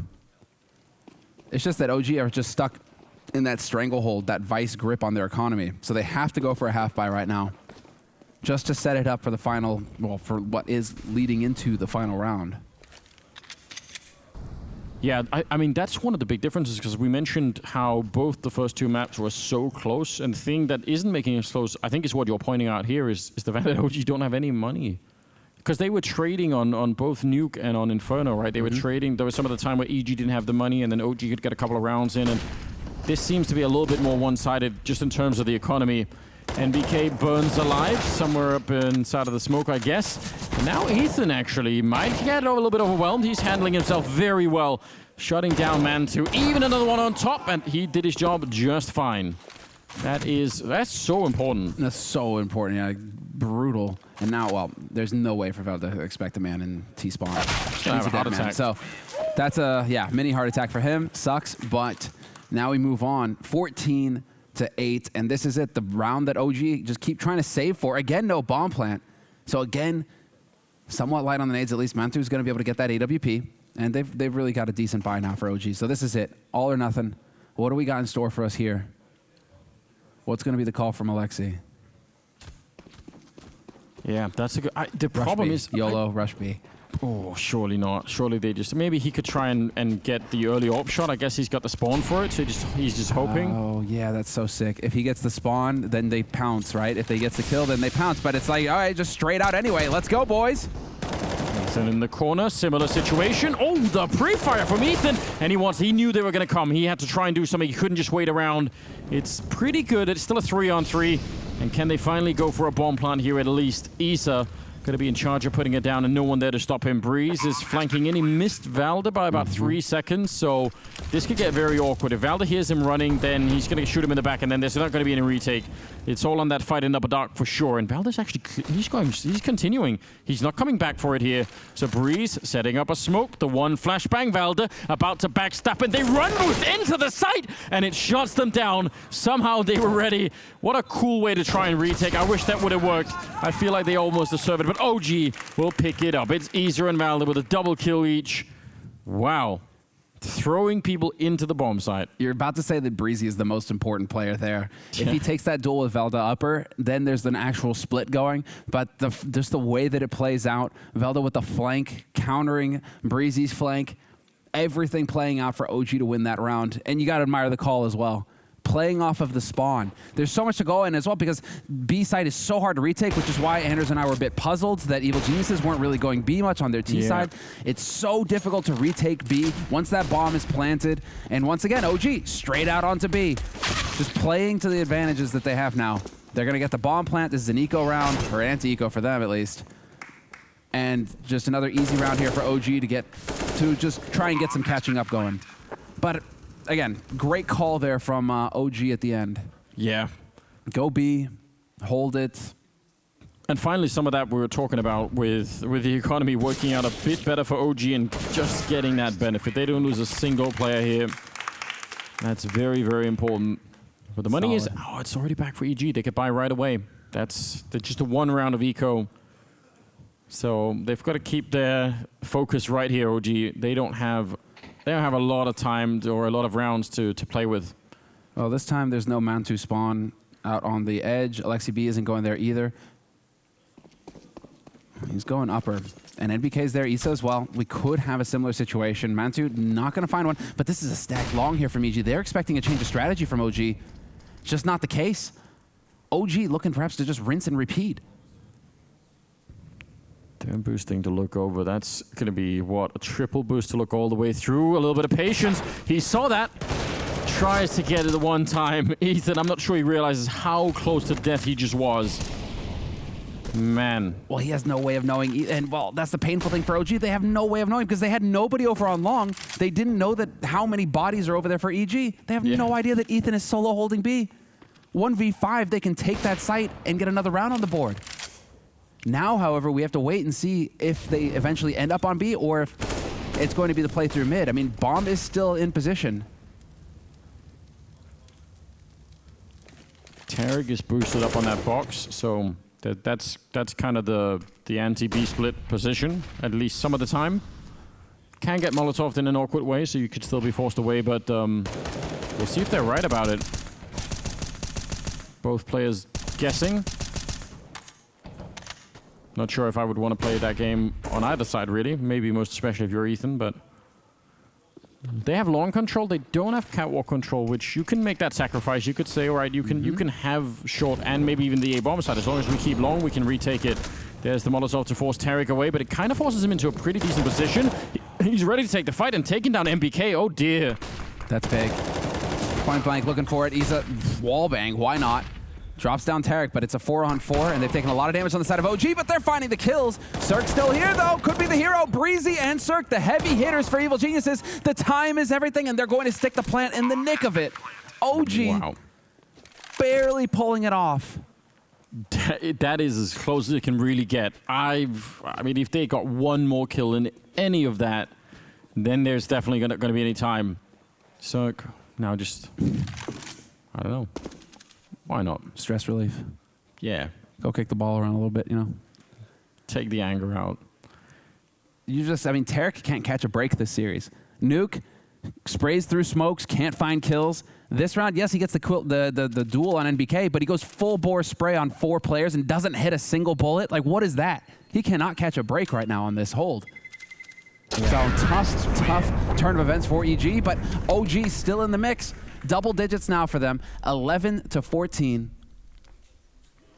Speaker 11: It's just that OG are just stuck in that stranglehold, that vice grip on their economy. So they have to go for a half buy right now, just to set it up for the final, well, for what is leading into the final round.
Speaker 14: Yeah, I mean, that's one of the big differences, because we mentioned how both the first two maps were so close, and the thing that isn't making it close, I think, is what you're pointing out here, is the fact that OG don't have any money. Because they were trading on both Nuke and on Inferno, right? They were trading. There was some of the time where EG didn't have the money, and then OG could get a couple of rounds in, and this seems to be a little bit more one-sided just in terms of the economy. NBK burns alive somewhere up inside of the smoke, I guess. And now Ethan actually might get a little bit overwhelmed. He's handling himself very well, shutting down Mantu. Even another one on top, and he did his job just fine. That's so important.
Speaker 11: That's so important, yeah. Brutal. And now, well, there's no way for Vel to expect a man in T-spawn.
Speaker 14: He's gonna have a heart attack.
Speaker 11: So that's a, mini heart attack for him. Sucks, but now we move on. 14-8, and this is it. The round that OG just keep trying to save for. Again, no bomb plant. So again, somewhat light on the nades. At least Mantu's going to be able to get that AWP, and they've really got a decent buy now for OG. So this is it. All or nothing. What do we got in store for us here? What's going to be the call from Alexi?
Speaker 14: Yeah, that's a good... the problem is...
Speaker 11: YOLO, rush B.
Speaker 14: Oh, surely not. Surely they just... Maybe he could try and get the early AWP shot. I guess he's got the spawn for it, so he's just hoping.
Speaker 11: Oh, yeah, that's so sick. If he gets the spawn, then they pounce, right? If they gets the kill, then they pounce. But it's like, all right, just straight out anyway. Let's go, boys.
Speaker 14: Ethan in the corner, similar situation. Oh, the pre-fire from Ethan. And he knew they were going to come. He had to try and do something. He couldn't just wait around. It's pretty good. It's still a 3-on-3. And can they finally go for a bomb plant here at least? Isa going to be in charge of putting it down, and no one there to stop him. Breeze is flanking in. He missed Valda by about 3 seconds, so this could get very awkward. If Valda hears him running, then he's going to shoot him in the back, and then there's not going to be any retake. It's all on that fight in Upper Dark for sure, and Valda's actually, he's continuing. He's not coming back for it here. So Breeze setting up a smoke. The one flashbang, Valda about to backstab, and they run into the site, and it shuts them down. Somehow they were ready. What a cool way to try and retake. I wish that would have worked. I feel like they almost deserve it, but OG will pick it up. It's Easer and Valda with a double kill each. Wow. Throwing people into the bomb site.
Speaker 11: You're about to say that Breezy is the most important player there. Yeah. If he takes that duel with Velda upper, then there's an actual split going. But just the way that it plays out, Velda with the flank, countering Breezy's flank, everything playing out for OG to win that round. And you got to admire the call as well. Playing off of the spawn. There's so much to go in as well, because B side is so hard to retake, which is why Anders and I were a bit puzzled that Evil Geniuses weren't really going B much on their T side. It's so difficult to retake B once that bomb is planted. And once again, OG straight out onto B. Just playing to the advantages that they have now. They're going to get the bomb plant. This is an eco round, or anti-eco for them at least. And just another easy round here for OG to just try and get some catching up going. But again, great call there from OG at the end.
Speaker 14: Yeah.
Speaker 11: Go B, hold it.
Speaker 14: And finally, some of that we were talking about with the economy working out a bit better for OG and just getting that benefit. They don't lose a single player here. That's very, very important. But the money is, it's already back for EG. They could buy right away. That's just a 1 round of eco. So they've got to keep their focus right here, OG. They don't have a lot of time or a lot of rounds to play with.
Speaker 11: Well, this time there's no Mantu spawn out on the edge. Alexi B isn't going there either. He's going upper. And NBK's there. Issa as well. We could have a similar situation. Mantu not going to find one. But this is a stack long here from EG. They're expecting a change of strategy from OG. It's just not the case. OG looking perhaps to just rinse and repeat.
Speaker 14: They're boosting to look over. That's going to be, what, a triple boost to look all the way through. A little bit of patience. He saw that. Tries to get it the one time. Ethan, I'm not sure he realizes how close to death he just was. Man.
Speaker 11: Well, he has no way of knowing. And, well, that's the painful thing for OG. They have no way of knowing because they had nobody over on long. They didn't know that how many bodies are over there for EG. They have no idea that Ethan is solo holding B. 1v5, they can take that site and get another round on the board. Now, however, we have to wait and see if they eventually end up on B or if it's going to be the play through mid. I mean, Bomb is still in position.
Speaker 14: Tarek is boosted up on that box, so that's kind of the anti-B split position, at least some of the time. Can get Molotov in an awkward way, so you could still be forced away, but we'll see if they're right about it. Both players guessing. Not sure if I would want to play that game on either side, really. Maybe most especially if you're Ethan, but they have long control. They don't have catwalk control, which you can make that sacrifice. You could say, all right, you can have short and maybe even the A-bomb side. As long as we keep long, we can retake it. There's the Molotov to force Tarek away, but it kind of forces him into a pretty decent position. He's ready to take the fight and taking down MBK. Oh, dear.
Speaker 11: That's big. Point blank looking for it. Isa, wallbang. Why not? Drops down Tarek, but it's a 4-on-4, and they've taken a lot of damage on the side of OG, but they're finding the kills. Cirque still here, though. Could be the hero. Breezy and Cirque, the heavy hitters for Evil Geniuses. The time is everything, and they're going to stick the plant in the nick of it. OG barely pulling it off.
Speaker 14: That is as close as it can really get. I mean, if they got one more kill in any of that, then there's definitely going to be any time. Cirque, now just, I don't know. Why not?
Speaker 11: Stress relief.
Speaker 14: Yeah.
Speaker 11: Go kick the ball around a little bit, you know.
Speaker 14: Take the anger out.
Speaker 11: I mean, Tarek can't catch a break this series. Nuke sprays through smokes, can't find kills. This round, yes, he gets the duel on NBK, but he goes full bore spray on 4 players and doesn't hit a single bullet. Like, what is that? He cannot catch a break right now on this hold. Yeah. So tough turn of events for EG, but OG still in the mix. Double digits now for them, 11-14.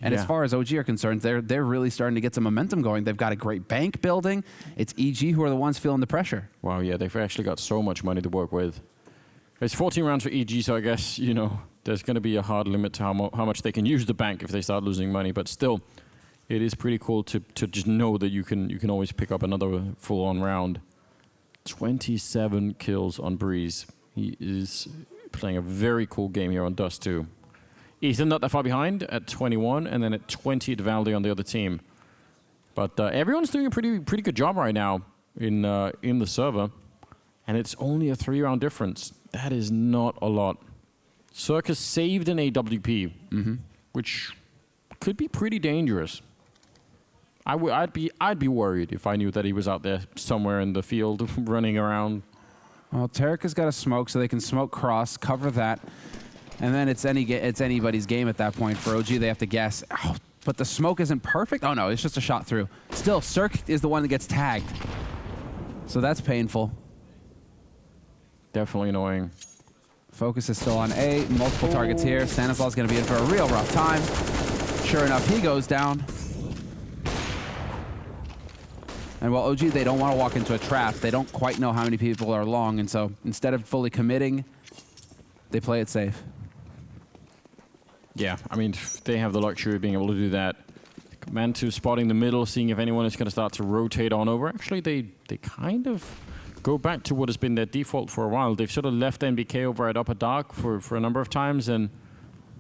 Speaker 11: And as far as OG are concerned, they're really starting to get some momentum going. They've got a great bank building. It's EG who are the ones feeling the pressure.
Speaker 14: Wow, yeah, they've actually got so much money to work with. It's 14 rounds for EG, so I guess, you know, there's going to be a hard limit to how much they can use the bank if they start losing money. But still, it is pretty cool to just know that you can always pick up another full-on round. 27 kills on Breeze. He is playing a very cool game here on Dust 2. Ethan not that far behind at 21, and then at 20 at Valde on the other team. But everyone's doing a pretty good job right now in the server, and it's only a 3-round difference. That is not a lot. Circus saved an AWP, which could be pretty dangerous. I'd be worried if I knew that he was out there somewhere in the field running around.
Speaker 11: Well, Tarek has got a smoke, so they can smoke cross, cover that, and then it's anybody's game at that point. For OG, they have to guess. Oh, but the smoke isn't perfect? Oh, no, it's just a shot through. Still, Cirque is the one that gets tagged. So that's painful.
Speaker 14: Definitely annoying.
Speaker 11: Focus is still on A. Multiple targets here. Stanislaus going to be in for a real rough time. Sure enough, he goes down. And while OG, they don't want to walk into a trap. They don't quite know how many people are long, and so instead of fully committing, they play it safe.
Speaker 14: Yeah, I mean, they have the luxury of being able to do that. Mantu spotting the middle, seeing if anyone is going to start to rotate on over. Actually, they kind of go back to what has been their default for a while. They've sort of left NBK over at Upper Dark for a number of times, and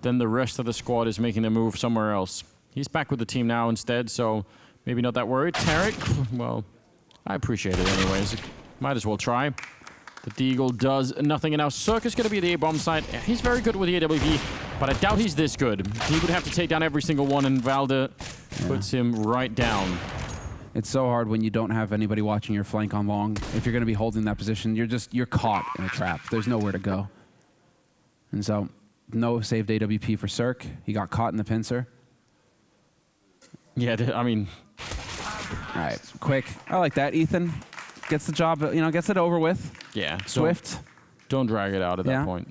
Speaker 14: then the rest of the squad is making a move somewhere else. He's back with the team now instead, so maybe not that worried. Tarik, well, I appreciate it anyways. Might as well try. The Deagle does nothing, and now Cirque is going to be at the A-bomb side. He's very good with the AWP, but I doubt he's this good. He would have to take down every single one, and Valde puts him right down.
Speaker 11: It's so hard when you don't have anybody watching your flank on long. If you're going to be holding that position, you're caught in a trap. There's nowhere to go. And so, no saved AWP for Cirque. He got caught in the pincer.
Speaker 14: Yeah, I mean...
Speaker 11: All right, quick. I like that. Ethan gets the job, gets it over with.
Speaker 14: Yeah.
Speaker 11: Swift.
Speaker 14: Don't drag it out at that point.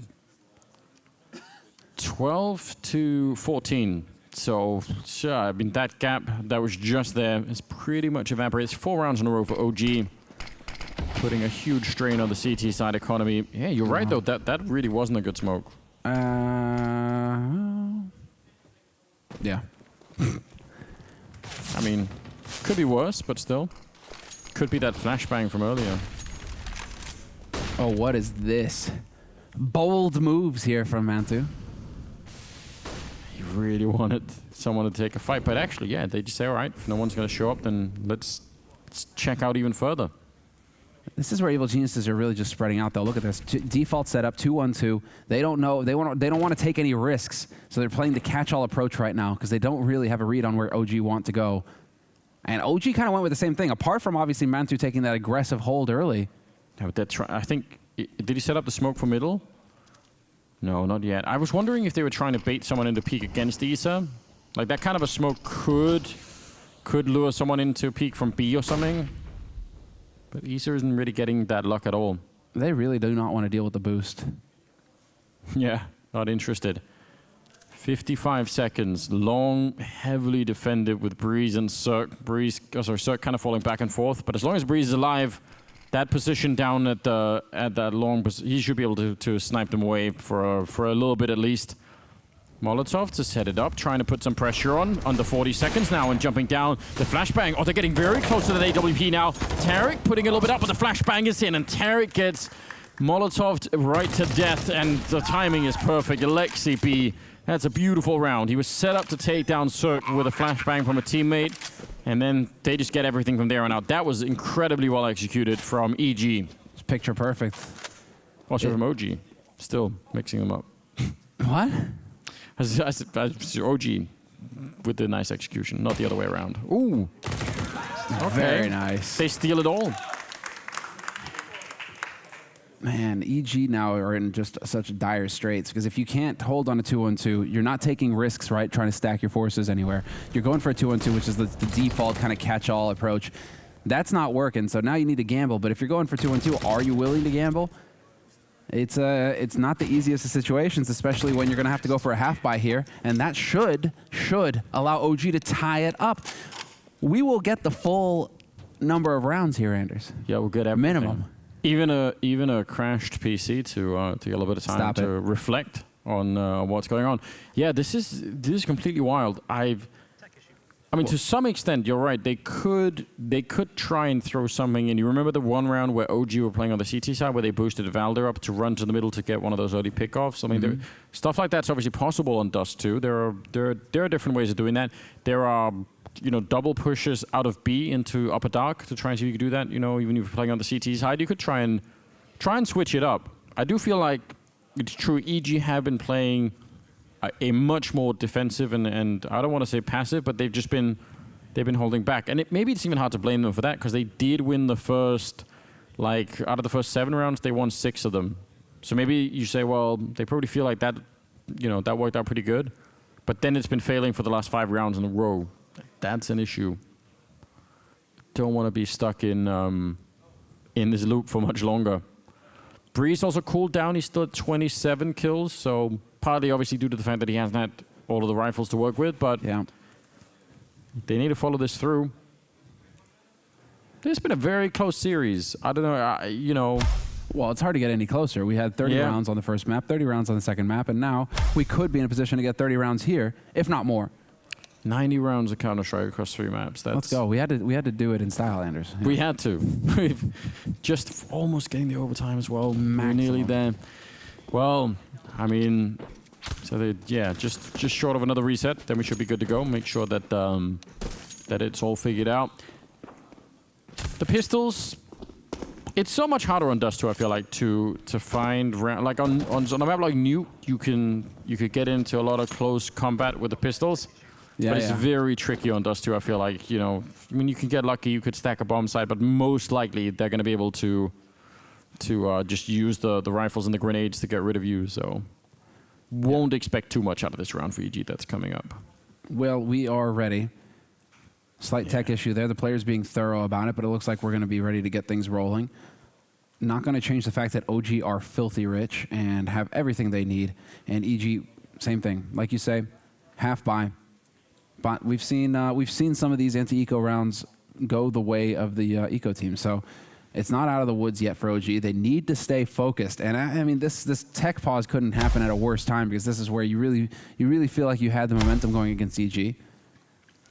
Speaker 14: 12-14. So, sure, I mean, that gap that was just there is pretty much evaporated. It's 4 rounds in a row for OG, putting a huge strain on the CT side economy. Yeah, you're right, though. That really wasn't a good smoke.
Speaker 11: Yeah.
Speaker 14: I mean, could be worse, but still. Could be that flashbang from earlier.
Speaker 11: Oh, what is this? Bold moves here from Mantu.
Speaker 14: He really wanted someone to take a fight, but actually, yeah, they just say, all right, if no one's going to show up, then let's check out even further.
Speaker 11: This is where Evil Geniuses are really just spreading out, though. Look at this. Default setup, 2-1-2. They don't know. They don't want to take any risks, so they're playing the catch-all approach right now because they don't really have a read on where OG want to go. And OG kind of went with the same thing, apart from obviously Mantu taking that aggressive hold early.
Speaker 14: Yeah, but I think, did he set up the smoke for middle? No, not yet. I was wondering if they were trying to bait someone into peek against Isa. Like that kind of a smoke could lure someone into peek from B or something. But Isa isn't really getting that luck at all.
Speaker 11: They really do not want to deal with the boost.
Speaker 14: Yeah, not interested. 55 seconds. Long, heavily defended with Breeze and Cirque. Cirque kind of falling back and forth. But as long as Breeze is alive, that position down at that long, he should be able to snipe them away for a little bit at least. Molotov to set it up, trying to put some pressure on. Under 40 seconds now and jumping down. The flashbang. Oh, they're getting very close to the AWP now. Tarik putting a little bit up, but the flashbang is in, and Tarik gets Molotov right to death, and the timing is perfect. Alexi B, that's a beautiful round. He was set up to take down Cirque with a flashbang from a teammate, and then they just get everything from there on out. That was incredibly well executed from EG.
Speaker 11: It's picture perfect.
Speaker 14: Also from OG. Still mixing them up.
Speaker 11: What?
Speaker 14: OG with the nice execution, not the other way around. Ooh. Okay.
Speaker 11: Very nice.
Speaker 14: They steal it all.
Speaker 11: Man, EG now are in just such dire straits because if you can't hold on a 2-1-2, you're not taking risks, right? Trying to stack your forces anywhere. You're going for a 2-1-2, which is the default kind of catch-all approach. That's not working, so now you need to gamble. But if you're going for 2-1-2, are you willing to gamble? It's not the easiest of situations, especially when you're going to have to go for a half buy here, and that should allow OG to tie it up. We will get the full number of rounds here, Anders.
Speaker 14: Yeah, we'll get everything.
Speaker 11: Minimum.
Speaker 14: Even a crashed PC to get a little bit of time to reflect on what's going on. Yeah, this is completely wild. I mean, to some extent, you're right. They could try and throw something in. You remember the one round where OG were playing on the CT side, where they boosted Valde up to run to the middle to get one of those early pickoffs. I mean, stuff like that's obviously possible on Dust 2. There are different ways of doing that. There are double pushes out of B into upper dark to try and see if you can do that. Even if you're playing on the CT side, you could try and switch it up. I do feel like it's true. EG have been playing a much more defensive and I don't want to say passive, but they've been holding back. And maybe it's even hard to blame them for that because they did win the first, out of the first 7 rounds, they won 6 of them. So maybe you say, well, they probably feel like that, that worked out pretty good. But then it's been failing for the last 5 rounds in a row. That's an issue. Don't want to be stuck in this loop for much longer. Breeze also cooled down. He's still at 27 kills, so partly obviously due to the fact that he hasn't had all of the rifles to work with, but yeah, they need to follow this through. It's been a very close series. I don't know,
Speaker 11: Well, it's hard to get any closer. We had 30 rounds on the first map, 30 rounds on the second map, and now we could be in a position to get 30 rounds here, if not more.
Speaker 14: 90 rounds of Counter-Strike across 3 maps.
Speaker 11: Let's go. We had to do it in style, Anders.
Speaker 14: We had to. We've just almost getting the overtime as well. We're nearly there. Well, I mean, So they, yeah, just short of another reset, then we should be good to go. Make sure that that it's all figured out. The pistols, it's so much harder on Dust 2, I feel like, to find like on a map like Nuke, you could get into a lot of close combat with the pistols.
Speaker 11: Yeah,
Speaker 14: but it's very tricky on Dust 2, I feel like, you know. I mean, you can get lucky, you could stack a bomb site, but most likely they're going to be able to just use the rifles and the grenades to get rid of you, so won't expect too much out of this round for EG that's coming up.
Speaker 11: Well, we are ready. Slight tech issue there. The players being thorough about it, but it looks like we're going to be ready to get things rolling. Not going to change the fact that OG are filthy rich and have everything they need. And EG, same thing. Like you say, half buy. But we've seen some of these anti-eco rounds go the way of the eco team. So it's not out of the woods yet for OG. They need to stay focused. And I mean, this tech pause couldn't happen at a worse time because this is where you really feel like you had the momentum going against EG.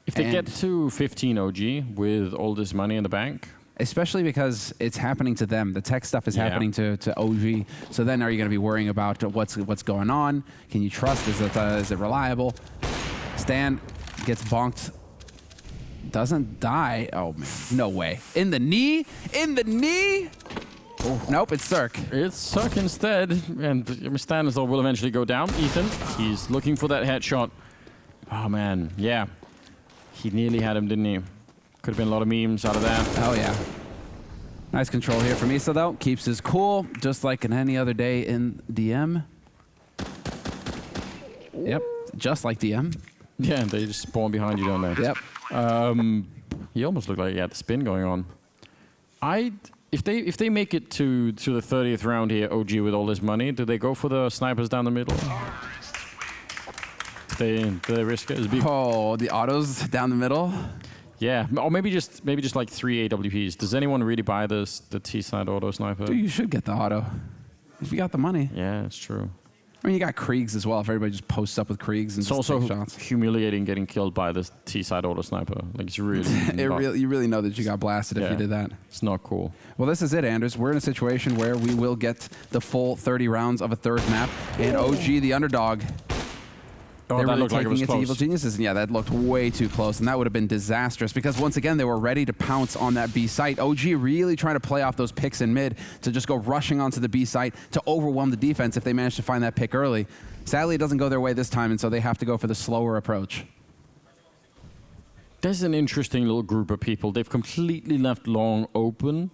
Speaker 14: If they get to 15 OG with all this money in the bank.
Speaker 11: Especially because it's happening to them. The tech stuff is happening to OG. So then are you going to be worrying about what's going on? Can you trust? Is it reliable? Stan gets bonked. Doesn't die. Oh, man. No way. In the knee? In the knee? Oh. Nope, it's Cirque.
Speaker 14: It's Cirque instead. And Stanislaw will eventually go down. Ethan, he's looking for that headshot. Oh, man. Yeah. He nearly had him, didn't he? Could have been a lot of memes out of that.
Speaker 11: Oh, yeah. Nice control here from Issa, though. Keeps his cool, just like in any other day in DM. Yep, just like DM.
Speaker 14: Yeah, they just spawn behind you, don't they?
Speaker 11: Yep.
Speaker 14: He almost looked like he had the spin going on. If they make it to the 30th round here, OG with all this money, do they go for the snipers down the middle? Do they risk it?
Speaker 11: Oh, the autos down the middle.
Speaker 14: Yeah, or maybe just like 3 AWPs. Does anyone really buy the T-side auto sniper?
Speaker 11: Dude, you should get the auto if you got the money.
Speaker 14: Yeah, it's true.
Speaker 11: I mean, you got Kriegs as well. If everybody just posts up with Kriegs and
Speaker 14: it's
Speaker 11: just
Speaker 14: also
Speaker 11: takes shots.
Speaker 14: humiliating getting killed by this T-side auto sniper. Like it's really,
Speaker 11: you really know that you got blasted if you did that.
Speaker 14: It's not cool.
Speaker 11: Well, this is it, Anders. We're in a situation where we will get the full 30 rounds of a third map, and OG, the underdog.
Speaker 14: Oh,
Speaker 11: they're
Speaker 14: that
Speaker 11: really
Speaker 14: looked like it was
Speaker 11: taking it to
Speaker 14: close.
Speaker 11: Evil Geniuses, and yeah, that looked way too close, and that would have been disastrous because once again, they were ready to pounce on that B site. OG really trying to play off those picks in mid to just go rushing onto the B site to overwhelm the defense if they manage to find that pick early. Sadly, it doesn't go their way this time, and so they have to go for the slower approach.
Speaker 14: There's an interesting little group of people. They've completely left long open.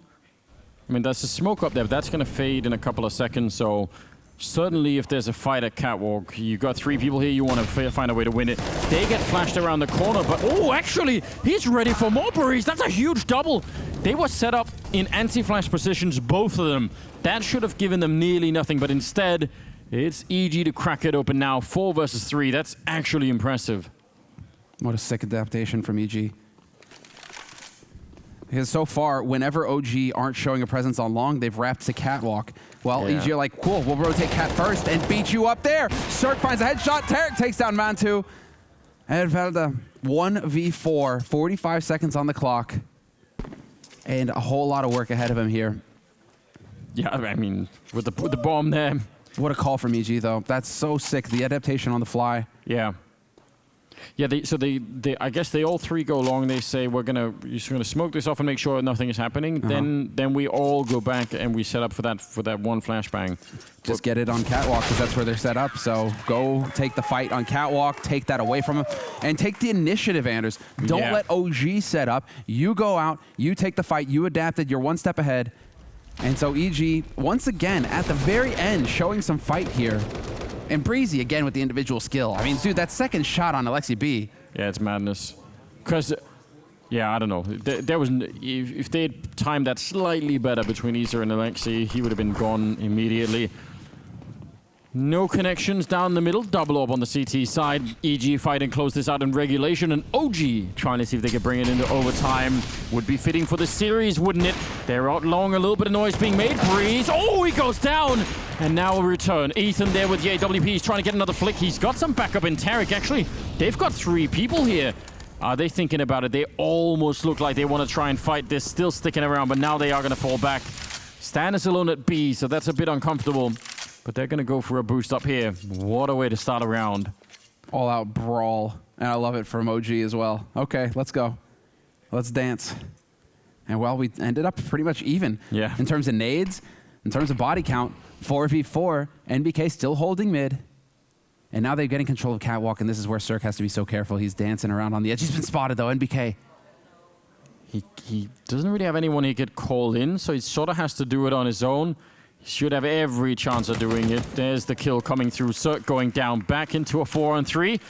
Speaker 14: I mean, there's a smoke up there, but that's going to fade in a couple of seconds, so certainly if there's a fight at Catwalk, you've got 3 people here, you want to find a way to win it. They get flashed around the corner, but oh, actually, he's ready for more Breeze. That's a huge double. They were set up in anti-flash positions, both of them. That should have given them nearly nothing, but instead, it's EG to crack it open now. 4 versus 3, that's actually impressive.
Speaker 11: What a sick adaptation from EG. Because so far, whenever OG aren't showing a presence on long, they've wrapped to Catwalk. Well, EG are like, cool, we'll rotate Cat first and beat you up there. Cirque finds a headshot. Tarek takes down Mantu. Ervelda, 1v4, 45 seconds on the clock. And a whole lot of work ahead of him here.
Speaker 14: Yeah, I mean, with the bomb there.
Speaker 11: What a call from EG, though. That's so sick, the adaptation on the fly.
Speaker 14: Yeah. Yeah, I guess they all 3 go long. They say you're gonna smoke this off and make sure nothing is happening. Then we all go back and we set up for that one flashbang.
Speaker 11: Just get it on Catwalk because that's where they're set up. So go take the fight on Catwalk, take that away from him, and take the initiative, Anders. Don't let OG set up. You go out, you take the fight, you adapted, you're 1 step ahead. And so EG, once again, at the very end, showing some fight here. And Breezy, again, with the individual skill. I mean, dude, that second shot on Alexi B.
Speaker 14: Yeah, it's madness. Because, yeah, I don't know. There was, if they had timed that slightly better between Issa and Alexi, he would have been gone immediately. No connections down the middle. Double up on the CT side. EG fighting close this out in regulation. And OG trying to see if they can bring it into overtime. Would be fitting for the series, wouldn't it? They're out long. A little bit of noise being made. Breeze. Oh, he goes down. And now a return. Ethan there with the AWP. He's trying to get another flick. He's got some backup in Tarek, actually. They've got 3 people here. Are they thinking about it? They almost look like they want to try and fight this. Still sticking around, but now they are going to fall back. Stan is alone at B, so that's a bit uncomfortable. But they're going to go for a boost up here. What a way to start a round.
Speaker 11: All out brawl. And I love it from OG as well. Okay, let's go. Let's dance. And well, we ended up pretty much even.
Speaker 14: Yeah.
Speaker 11: In terms of nades, in terms of body count, 4v4, NBK still holding mid. And now they're getting control of Catwalk, and this is where Cirque has to be so careful. He's dancing around on the edge. He's been spotted, though, NBK.
Speaker 14: He doesn't really have anyone he could call in, so he sort of has to do it on his own. He should have every chance of doing it. There's the kill coming through. Cirque going down back into a 4-on-3.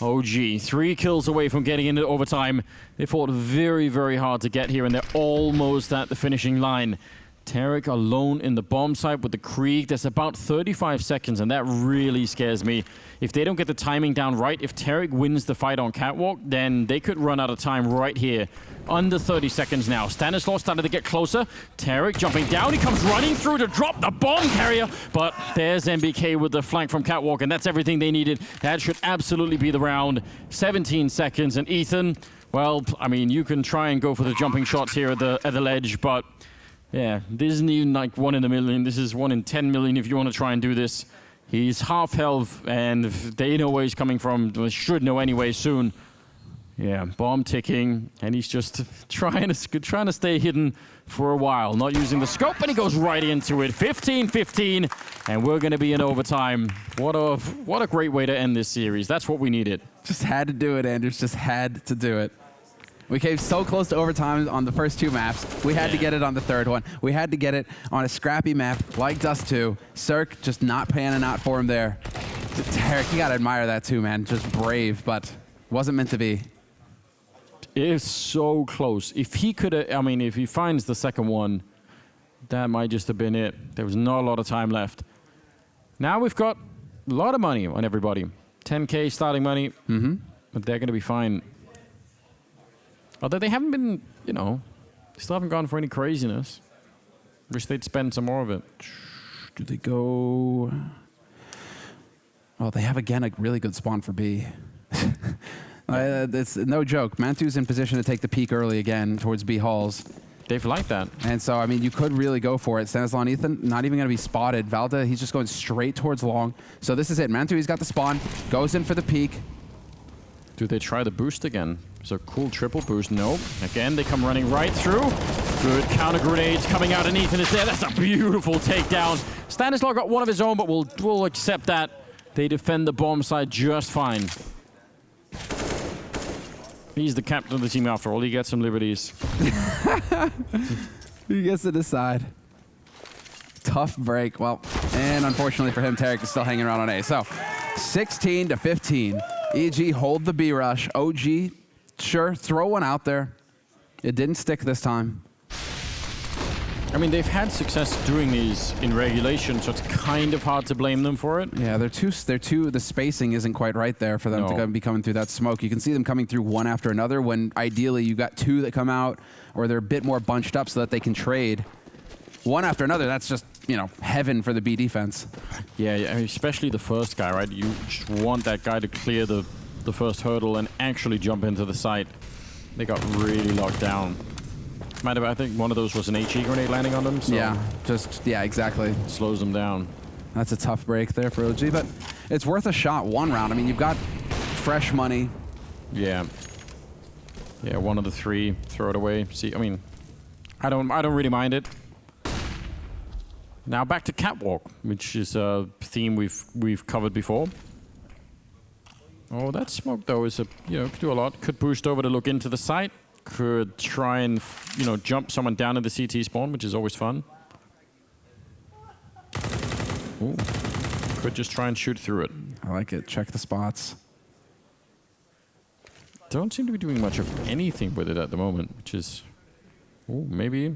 Speaker 14: OG, 3 kills away from getting into overtime. They fought very, very hard to get here, and they're almost at the finishing line. Tarik alone in the bomb site with the Krieg. There's about 35 seconds, and that really scares me. If they don't get the timing down right, if Tarik wins the fight on Catwalk, then they could run out of time right here. Under 30 seconds now. Stanislaw started to get closer. Tarik jumping down. He comes running through to drop the bomb carrier. But there's NBK with the flank from Catwalk, and that's everything they needed. That should absolutely be the round. 17 seconds, and Ethan, well, I mean, you can try and go for the jumping shots here at the ledge, but yeah, this isn't even like 1 in a million. This is 1 in 10 million if you want to try and do this. He's half health, and they know where he's coming from. They should know anyway soon. Yeah, bomb ticking, and he's just trying to stay hidden for a while, not using the scope, and he goes right into it. 15-15, and we're going to be in overtime. What a great way to end this series. That's what we needed.
Speaker 11: Just had to do it, Anders. Just had to do it. We came so close to overtime on the first 2 maps. We had to get it on the 3rd one. We had to get it on a scrappy map like Dust 2. Cirque just not panning out for him there. Tarik, you got to admire that too, man. Just brave, but wasn't meant to be.
Speaker 14: It is so close. If he could, I mean, if he finds the second one, that might just have been it. There was not a lot of time left. Now we've got a lot of money on everybody. 10K starting money, but they're going to be fine. Although they haven't been, you know, they still haven't gone for any craziness. Wish they'd spend some more of it.
Speaker 11: Do they go? Oh, they have again a really good spawn for B. It's no joke. Mantu's in position to take the peek early again towards B halls.
Speaker 14: They've liked that.
Speaker 11: And so, I mean, you could really go for it. Stanislaw and Ethan, not even going to be spotted. Valda, he's just going straight towards long. So this is it. Mantu, he's got the spawn. Goes in for the peek.
Speaker 14: Do they try the boost again? It's a cool triple boost. Nope. Again, they come running right through. Good counter grenades coming out, and Ethan is there. That's a beautiful takedown. Stanislaw got one of his own, but we'll accept that. They defend the bomb side just fine. He's the captain of the team after all. He gets some liberties.
Speaker 11: He gets to decide. Tough break. Well, and unfortunately for him, Tarik is still hanging around on A. So, 16-15. EG hold the B rush. OG, sure, throw one out there. It didn't stick this time.
Speaker 14: I mean, they've had success doing these in regulation, so it's kind of hard to blame them for it.
Speaker 11: Yeah, the spacing isn't quite right there for them to be coming through that smoke. You can see them coming through one after another when ideally you got 2 that come out, or they're a bit more bunched up so that they can trade. One after another, that's just, you know, heaven for the B defense.
Speaker 14: Yeah, I mean, especially the first guy, right? You just want that guy to clear the first hurdle and actually jump into the site. They got really locked down. I think one of those was an HE grenade landing on them. So
Speaker 11: yeah, exactly.
Speaker 14: Slows them down.
Speaker 11: That's a tough break there for OG, but it's worth a shot one round. I mean, you've got fresh money.
Speaker 14: Yeah. Yeah, one of the 3, throw it away. See, I mean, I don't really mind it. Now back to Catwalk, which is a theme we've covered before. Oh, that smoke though is could do a lot. Could boost over to look into the site. Could try and, jump someone down to the CT spawn, which is always fun. Ooh. Could just try and shoot through it.
Speaker 11: I like it. Check the spots.
Speaker 14: Don't seem to be doing much of anything with it at the moment, which is... Ooh, maybe...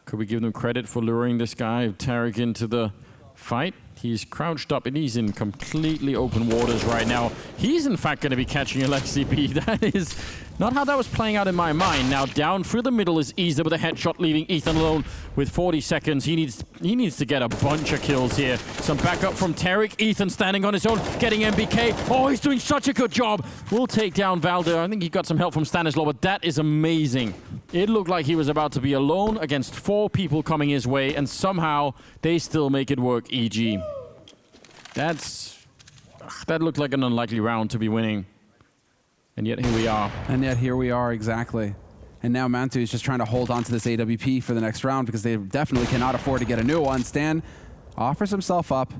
Speaker 14: Could we give them credit for luring this guy, Tarik, into the fight? He's crouched up and he's in completely open waters right now. He's in fact going to be catching Alexi B. That is not how that was playing out in my mind. Now down through the middle is Isa with a headshot, leaving Ethan alone with 40 seconds. He needs to get a bunch of kills here. Some backup from Tarik. Ethan standing on his own, getting MBK. Oh, he's doing such a good job. We'll take down Valder. I think he got some help from Stanislaw, but that is amazing. It looked like he was about to be alone against 4 people coming his way, and somehow they still make it work, EG. That looked like an unlikely round to be winning. And yet here we are.
Speaker 11: And yet here we are, exactly. And now Mantu is just trying to hold on to this AWP for the next round because they definitely cannot afford to get a new one. Stan offers himself up.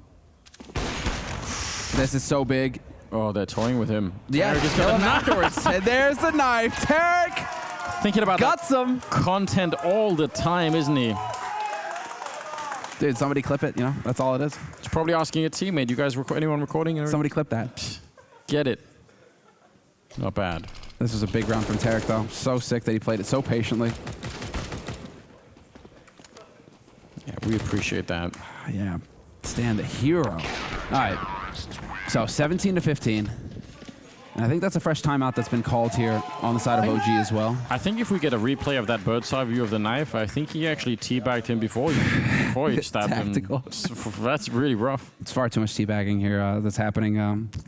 Speaker 11: This is so big.
Speaker 14: Oh, they're toying with him.
Speaker 11: Yeah,
Speaker 14: just
Speaker 11: kill him afterwards. And there's the knife. Tarek
Speaker 14: thinking about
Speaker 11: guts him.
Speaker 14: Content all the time, isn't he?
Speaker 11: Dude, somebody clip it, you know? That's all it is.
Speaker 14: He's probably asking a teammate. You guys, anyone recording?
Speaker 11: Somebody clip that.
Speaker 14: Get it. Not bad.
Speaker 11: This was a big round from Tarek, though. So sick that he played it so patiently.
Speaker 14: Yeah, we appreciate that.
Speaker 11: Yeah. Stan, the hero. All right. So 17-15. And I think that's a fresh timeout that's been called here on the side of OG as well.
Speaker 14: I think if we get a replay of that bird's eye view of the knife, I think he actually teabagged him before he stabbed him. That's really rough.
Speaker 11: It's far too much teabagging here that's happening.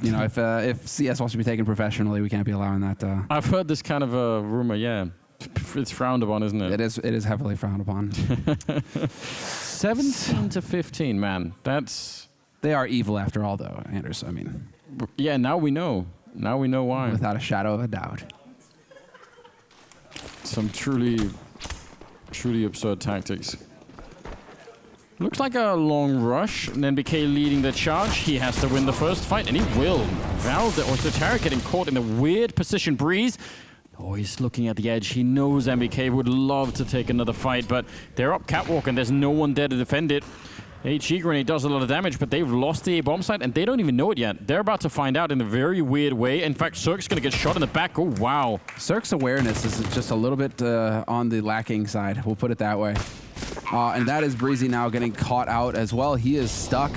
Speaker 11: You know, if CS wants to be taken professionally, we can't be allowing that.
Speaker 14: I've heard this kind of a rumor, yeah. It's frowned upon, isn't it?
Speaker 11: It is heavily frowned upon.
Speaker 14: 17-15, man.
Speaker 11: They are evil after all, though, Anders. I mean.
Speaker 14: Yeah, now we know. Now we know why.
Speaker 11: Without a shadow of a doubt.
Speaker 14: Some truly absurd tactics. Looks like a long rush, and NBK leading the charge. He has to win the first fight, and he will. Tarek getting caught in a weird position. Breeze. Oh, he's looking at the edge. He knows NBK would love to take another fight, but they're up catwalk, and there's no one there to defend it. HE Grenade does a lot of damage, but they've lost the A-bomb site, and they don't even know it yet. They're about to find out in a very weird way. In fact, Cirque's going to get shot in the back. Oh, wow.
Speaker 11: Cirque's awareness is just a little bit on the lacking side. We'll put it that way. And that is Breezy now getting caught out as well. He is stuck.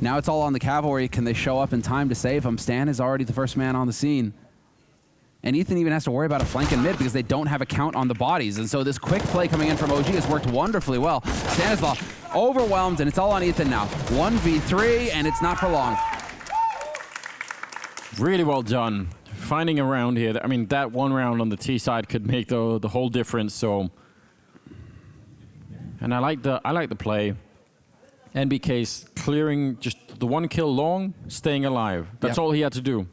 Speaker 11: Now it's all on the cavalry. Can they show up in time to save him? Stan is already the first man on the scene. And Ethan even has to worry about a flank in mid because they don't have a count on the bodies. And so this quick play coming in from OG has worked wonderfully well. Stanislaw overwhelmed, and it's all on Ethan now. 1v3, and it's not for long.
Speaker 14: Really well done. Finding a round here. I mean, that one round on the T side could make the whole difference. So, and I like the play. NBK's clearing just the one kill long, staying alive. That's all he had to do.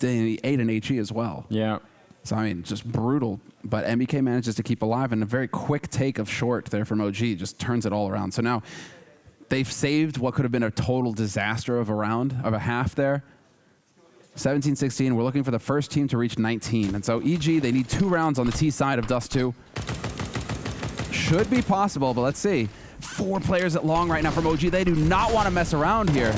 Speaker 11: He ate an HE as well.
Speaker 14: Yeah.
Speaker 11: So, I mean, just brutal. But MBK manages to keep alive, and a very quick take of short there from OG just turns it all around. So now they've saved what could have been a total disaster of a round, of a half there. 17-16, we're looking for the first team to reach 19. And so EG, they need 2 rounds on the T side of Dust 2. Should be possible, but let's see. 4 players at long right now from OG. They do not want to mess around here.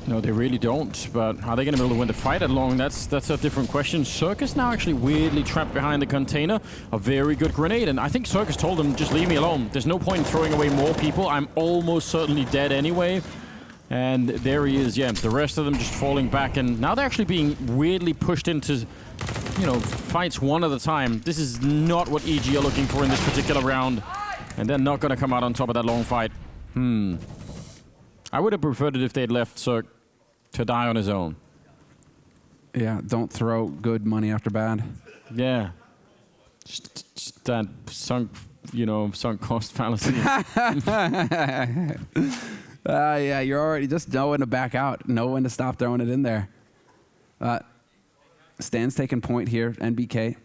Speaker 14: No, they really don't. But are they going to be able to win the fight at long? That's a different question. Circus now actually weirdly trapped behind the container. A very good grenade. And I think Circus told them, just leave me alone. There's no point in throwing away more people. I'm almost certainly dead anyway. And there he is. Yeah, the rest of them just falling back. And now they're actually being weirdly pushed into, you know, fights one at a time. This is not what EG are looking for in this particular round. And they're not going to come out on top of that long fight. I would have preferred it if they'd left Cirque to die on his own.
Speaker 11: Yeah, don't throw good money after bad.
Speaker 14: Yeah. Just that sunk cost fallacy.
Speaker 11: Yeah, you're already just knowing to back out, know when to stop throwing it in there. Stan's taking point here, NBK.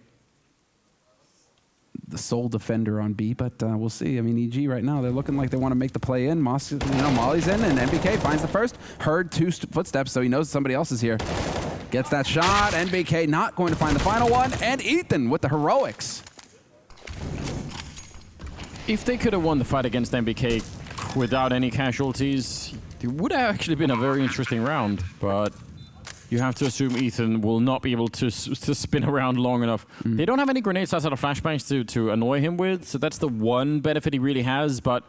Speaker 11: The sole defender on B, but we'll see. I mean, EG right now, they're looking like they want to make the play in. Molly's in, and NBK finds the first. Heard 2 footsteps, so he knows somebody else is here. Gets that shot. NBK not going to find the final one, and Ethan with the heroics.
Speaker 14: If they could have won the fight against NBK without any casualties, it would have actually been a very interesting round, but you have to assume Ethan will not be able to spin around long enough. They don't have any grenades outside of flashbangs to annoy him with, so that's the one benefit he really has. But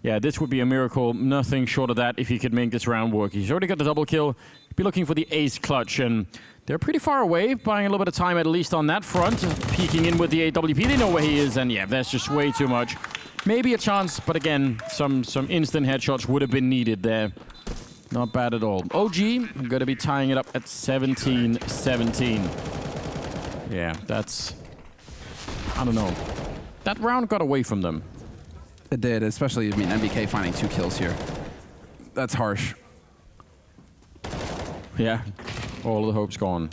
Speaker 14: yeah, this would be a miracle. Nothing short of that if he could make this round work. He's already got the double kill. He'd be looking for the ace clutch, and they're pretty far away, buying a little bit of time at least on that front. Peeking in with the AWP, they know where he is, and yeah, that's just way too much. Maybe a chance, but again, some instant headshots would have been needed there. Not bad at all. OG going to be tying it up at 17-17. Yeah, that's... I don't know. That round got away from them.
Speaker 11: It did, especially, I mean, NBK finding 2 kills here. That's harsh.
Speaker 14: Yeah, all of the hope's gone.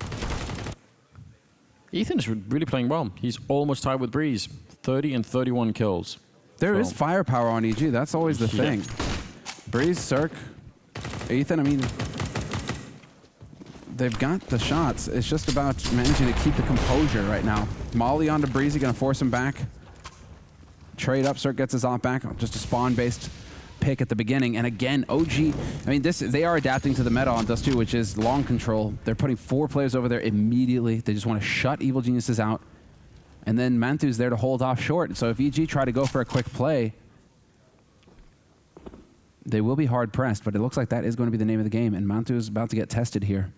Speaker 14: Ethan's really playing well. He's almost tied with Breeze. 30 and 31 kills.
Speaker 11: There is firepower on EG. That's always the thing. Breeze, Cirque, Ethan, I mean, they've got the shots. It's just about managing to keep the composure right now. Molly onto Breezy, gonna force him back. Trade up, Cirque gets his op back. Just a spawn-based pick at the beginning. And again, OG, I mean, they are adapting to the meta on Dust 2, which is long control. They're putting 4 players over there immediately. They just want to shut Evil Geniuses out. And then Mantu's there to hold off short. So if EG try to go for a quick play, they will be hard pressed, but it looks like that is going to be the name of the game. And Mantu is about to get tested here.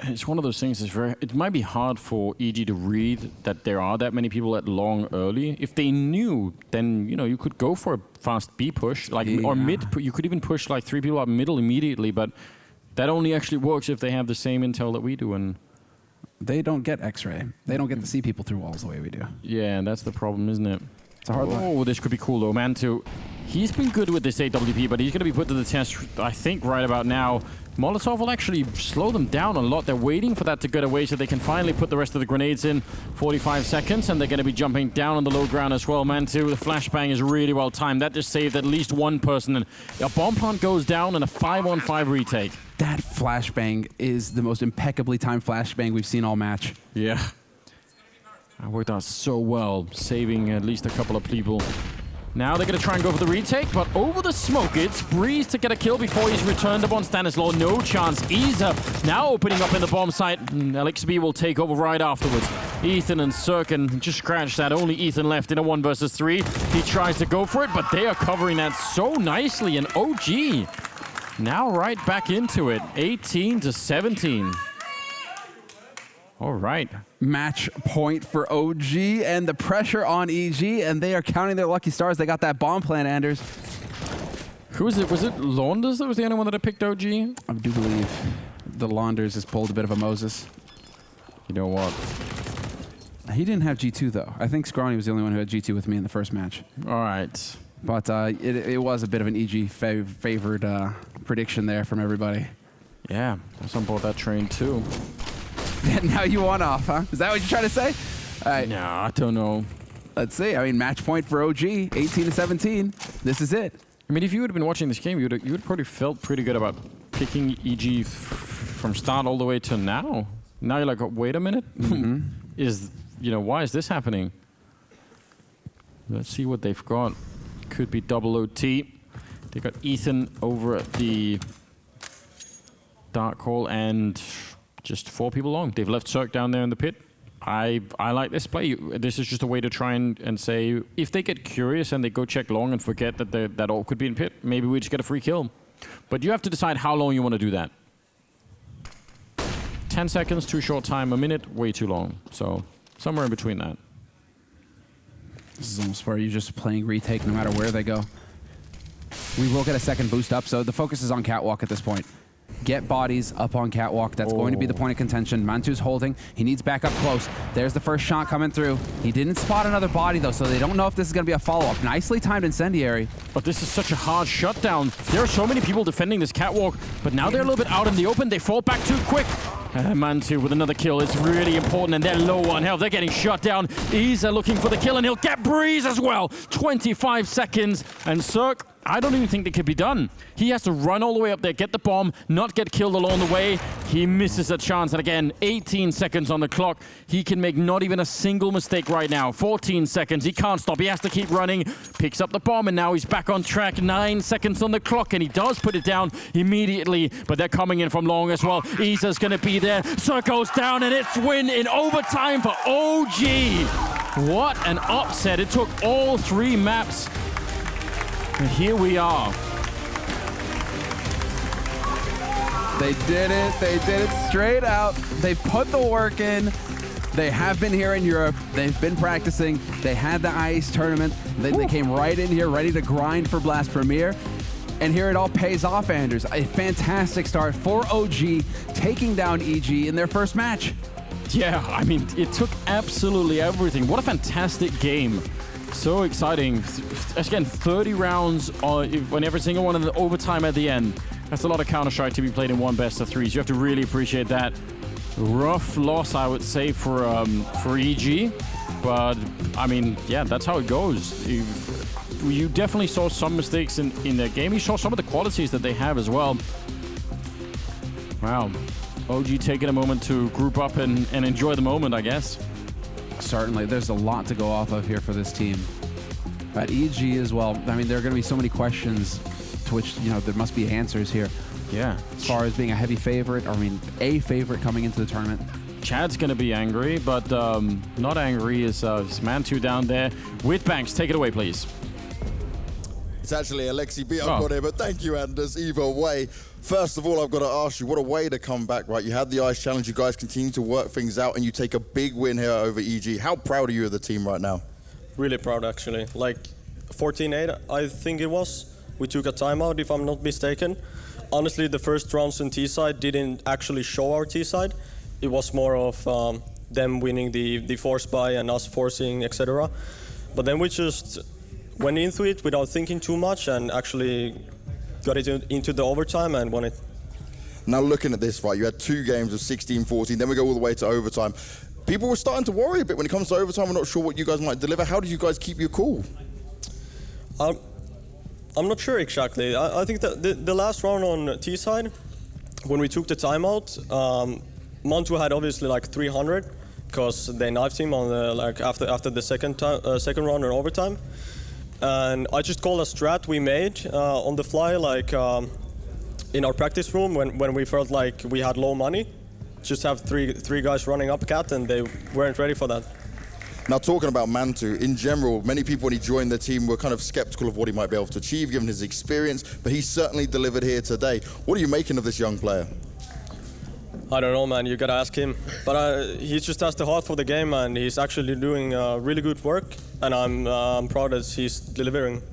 Speaker 14: It's one of those things it might be hard for EG to read that there are that many people at long early. If they knew, then you could go for a fast B push, or mid. You could even push like 3 people up middle immediately, but that only actually works if they have the same intel that we do. And
Speaker 11: they don't get X-ray. They don't get to see people through walls the way we do.
Speaker 14: Yeah, and that's the problem, isn't it?
Speaker 11: It's a hard one.
Speaker 14: Oh, this could be cool though, Mantu. He's been good with this AWP, but he's going to be put to the test, I think, right about now. Molotov will actually slow them down a lot. They're waiting for that to get away so they can finally put the rest of the grenades in. 45 seconds, and they're going to be jumping down on the low ground as well. Mantu, the flashbang is really well timed. That just saved at least one person. And a bomb plant goes down and a 5-on-5 retake.
Speaker 11: That flashbang is the most impeccably timed flashbang we've seen all match.
Speaker 14: Yeah. That worked out so well, saving at least a couple of people. Now they're going to try and go for the retake, but over the smoke, it's Breeze to get a kill before he's returned upon Stanislaw. No chance. Isa now opening up in the bomb site. LXB will take over right afterwards. Ethan and Cirque just scratched that. Only Ethan left in a 1 versus 3. He tries to go for it, but they are covering that so nicely. And OG now right back into it. 18 to 17. All right.
Speaker 11: Match point for OG and the pressure on EG, and they are counting their lucky stars. They got that bomb plan, Anders.
Speaker 14: Who was it? Was it Launders that was the only one that had picked OG?
Speaker 11: I do believe the Launders has pulled a bit of a Moses.
Speaker 14: You know what?
Speaker 11: He didn't have G2, though. I think Scrawny was the only one who had G2 with me in the first match.
Speaker 14: All right.
Speaker 11: But it was a bit of an EG favored prediction there from everybody.
Speaker 14: Yeah, I was on board that train, too.
Speaker 11: Now you want off, huh? Is that what you're trying to say? All right.
Speaker 14: No, I don't know.
Speaker 11: Let's see. I mean, match point for OG, 18 to 17. This is it.
Speaker 14: I mean, if you would have been watching this game, you would probably felt pretty good about picking EG from start all the way to now. Now you're like, oh, wait a minute. Why is this happening? Let's see what they've got. Could be double OT. They got Ethan over at the Dark Hole and just 4 people long. They've left Cirque down there in the pit. I like this play. This is just a way to try and say, if they get curious and they go check long and forget that that all could be in pit, maybe we just get a free kill. But you have to decide how long you want to do that. 10 seconds, too short time. A minute, way too long. So somewhere in between that.
Speaker 11: This is almost where you're just playing retake no matter where they go. We will get a second boost up, so the focus is on Catwalk at this point. Get bodies up on Catwalk. That's going to be the point of contention. Mantu's holding. He needs back up close. There's the first shot coming through. He didn't spot another body, though, so they don't know if this is going to be a follow-up. Nicely timed incendiary.
Speaker 14: But this is such a hard shutdown. There are so many people defending this Catwalk, but now they're a little bit out in the open. They fall back too quick. Mantu with another kill. It's really important, and they're low on health. They're getting shut down. Isa looking for the kill, and he'll get Breeze as well. 25 seconds, and Cirque, I don't even think that could be done. He has to run all the way up there, get the bomb, not get killed along the way. He misses a chance, and again, 18 seconds on the clock. He can make not even a single mistake right now. 14 seconds, he can't stop. He has to keep running, picks up the bomb, and now he's back on track. 9 seconds on the clock, and he does put it down immediately, but they're coming in from long as well. Isa's gonna be there. Cirque goes down, and it's win in overtime for OG. What an upset. It took all 3 maps. And here we are.
Speaker 11: They did it. They did it straight out. They put the work in. They have been here in Europe. They've been practicing. They had the ICE tournament. They came right in here ready to grind for Blast Premier. And here it all pays off, Anders. A fantastic start for OG, taking down EG in their first match.
Speaker 14: Yeah, I mean, it took absolutely everything. What a fantastic game. So exciting. Again, 30 rounds when every single one in the overtime at the end. That's a lot of Counter-Strike to be played in one best of threes. You have to really appreciate that. Rough loss, I would say, for EG. But, I mean, yeah, that's how it goes. You definitely saw some mistakes in the game. You saw some of the qualities that they have as well. Wow. OG taking a moment to group up and enjoy the moment, I guess.
Speaker 11: Certainly. There's a lot to go off of here for this team. At EG as well, I mean, there are going to be so many questions to which, you know, there must be answers here.
Speaker 14: Yeah.
Speaker 11: As far as being a heavy favorite, or I mean, a favorite coming into the tournament.
Speaker 14: Chad's going to be angry, but not angry is Mantu down there. With Banks, take it away, please.
Speaker 10: It's actually Alexi B I've got here, but thank you, Anders, either way. First of all, I've got to ask you, what a way to come back, right? You had the Ice Challenge, you guys continue to work things out, and you take a big win here over EG. How proud are you of the team right now?
Speaker 23: Really proud, actually. Like 14-8, I think it was. We took a timeout, if I'm not mistaken. Honestly, the first rounds in T-side didn't actually show our T-side. It was more of them winning the force buy and us forcing, etc. But then we just went into it without thinking too much and actually got it into the overtime and won it.
Speaker 10: Now looking at this, right, you had 2 games of 16-14, then we go all the way to overtime. People were starting to worry a bit when it comes to overtime. We're not sure what you guys might deliver. How did you guys keep your cool?
Speaker 23: I'm not sure exactly. I think that the last round on T-side, when we took the timeout, Mantu had obviously like 300 because they knifed him on the, after the second round in overtime. And I just called a strat we made on the fly, like in our practice room when we felt like we had low money. Just have three guys running up cat, and they weren't ready for that.
Speaker 10: Now, talking about Mantu, in general, many people when he joined the team were kind of skeptical of what he might be able to achieve given his experience, but he certainly delivered here today. What are you making of this young player?
Speaker 23: I don't know, man. You gotta ask him. But he just has the heart for the game, and he's actually doing really good work. And I'm proud that he's delivering.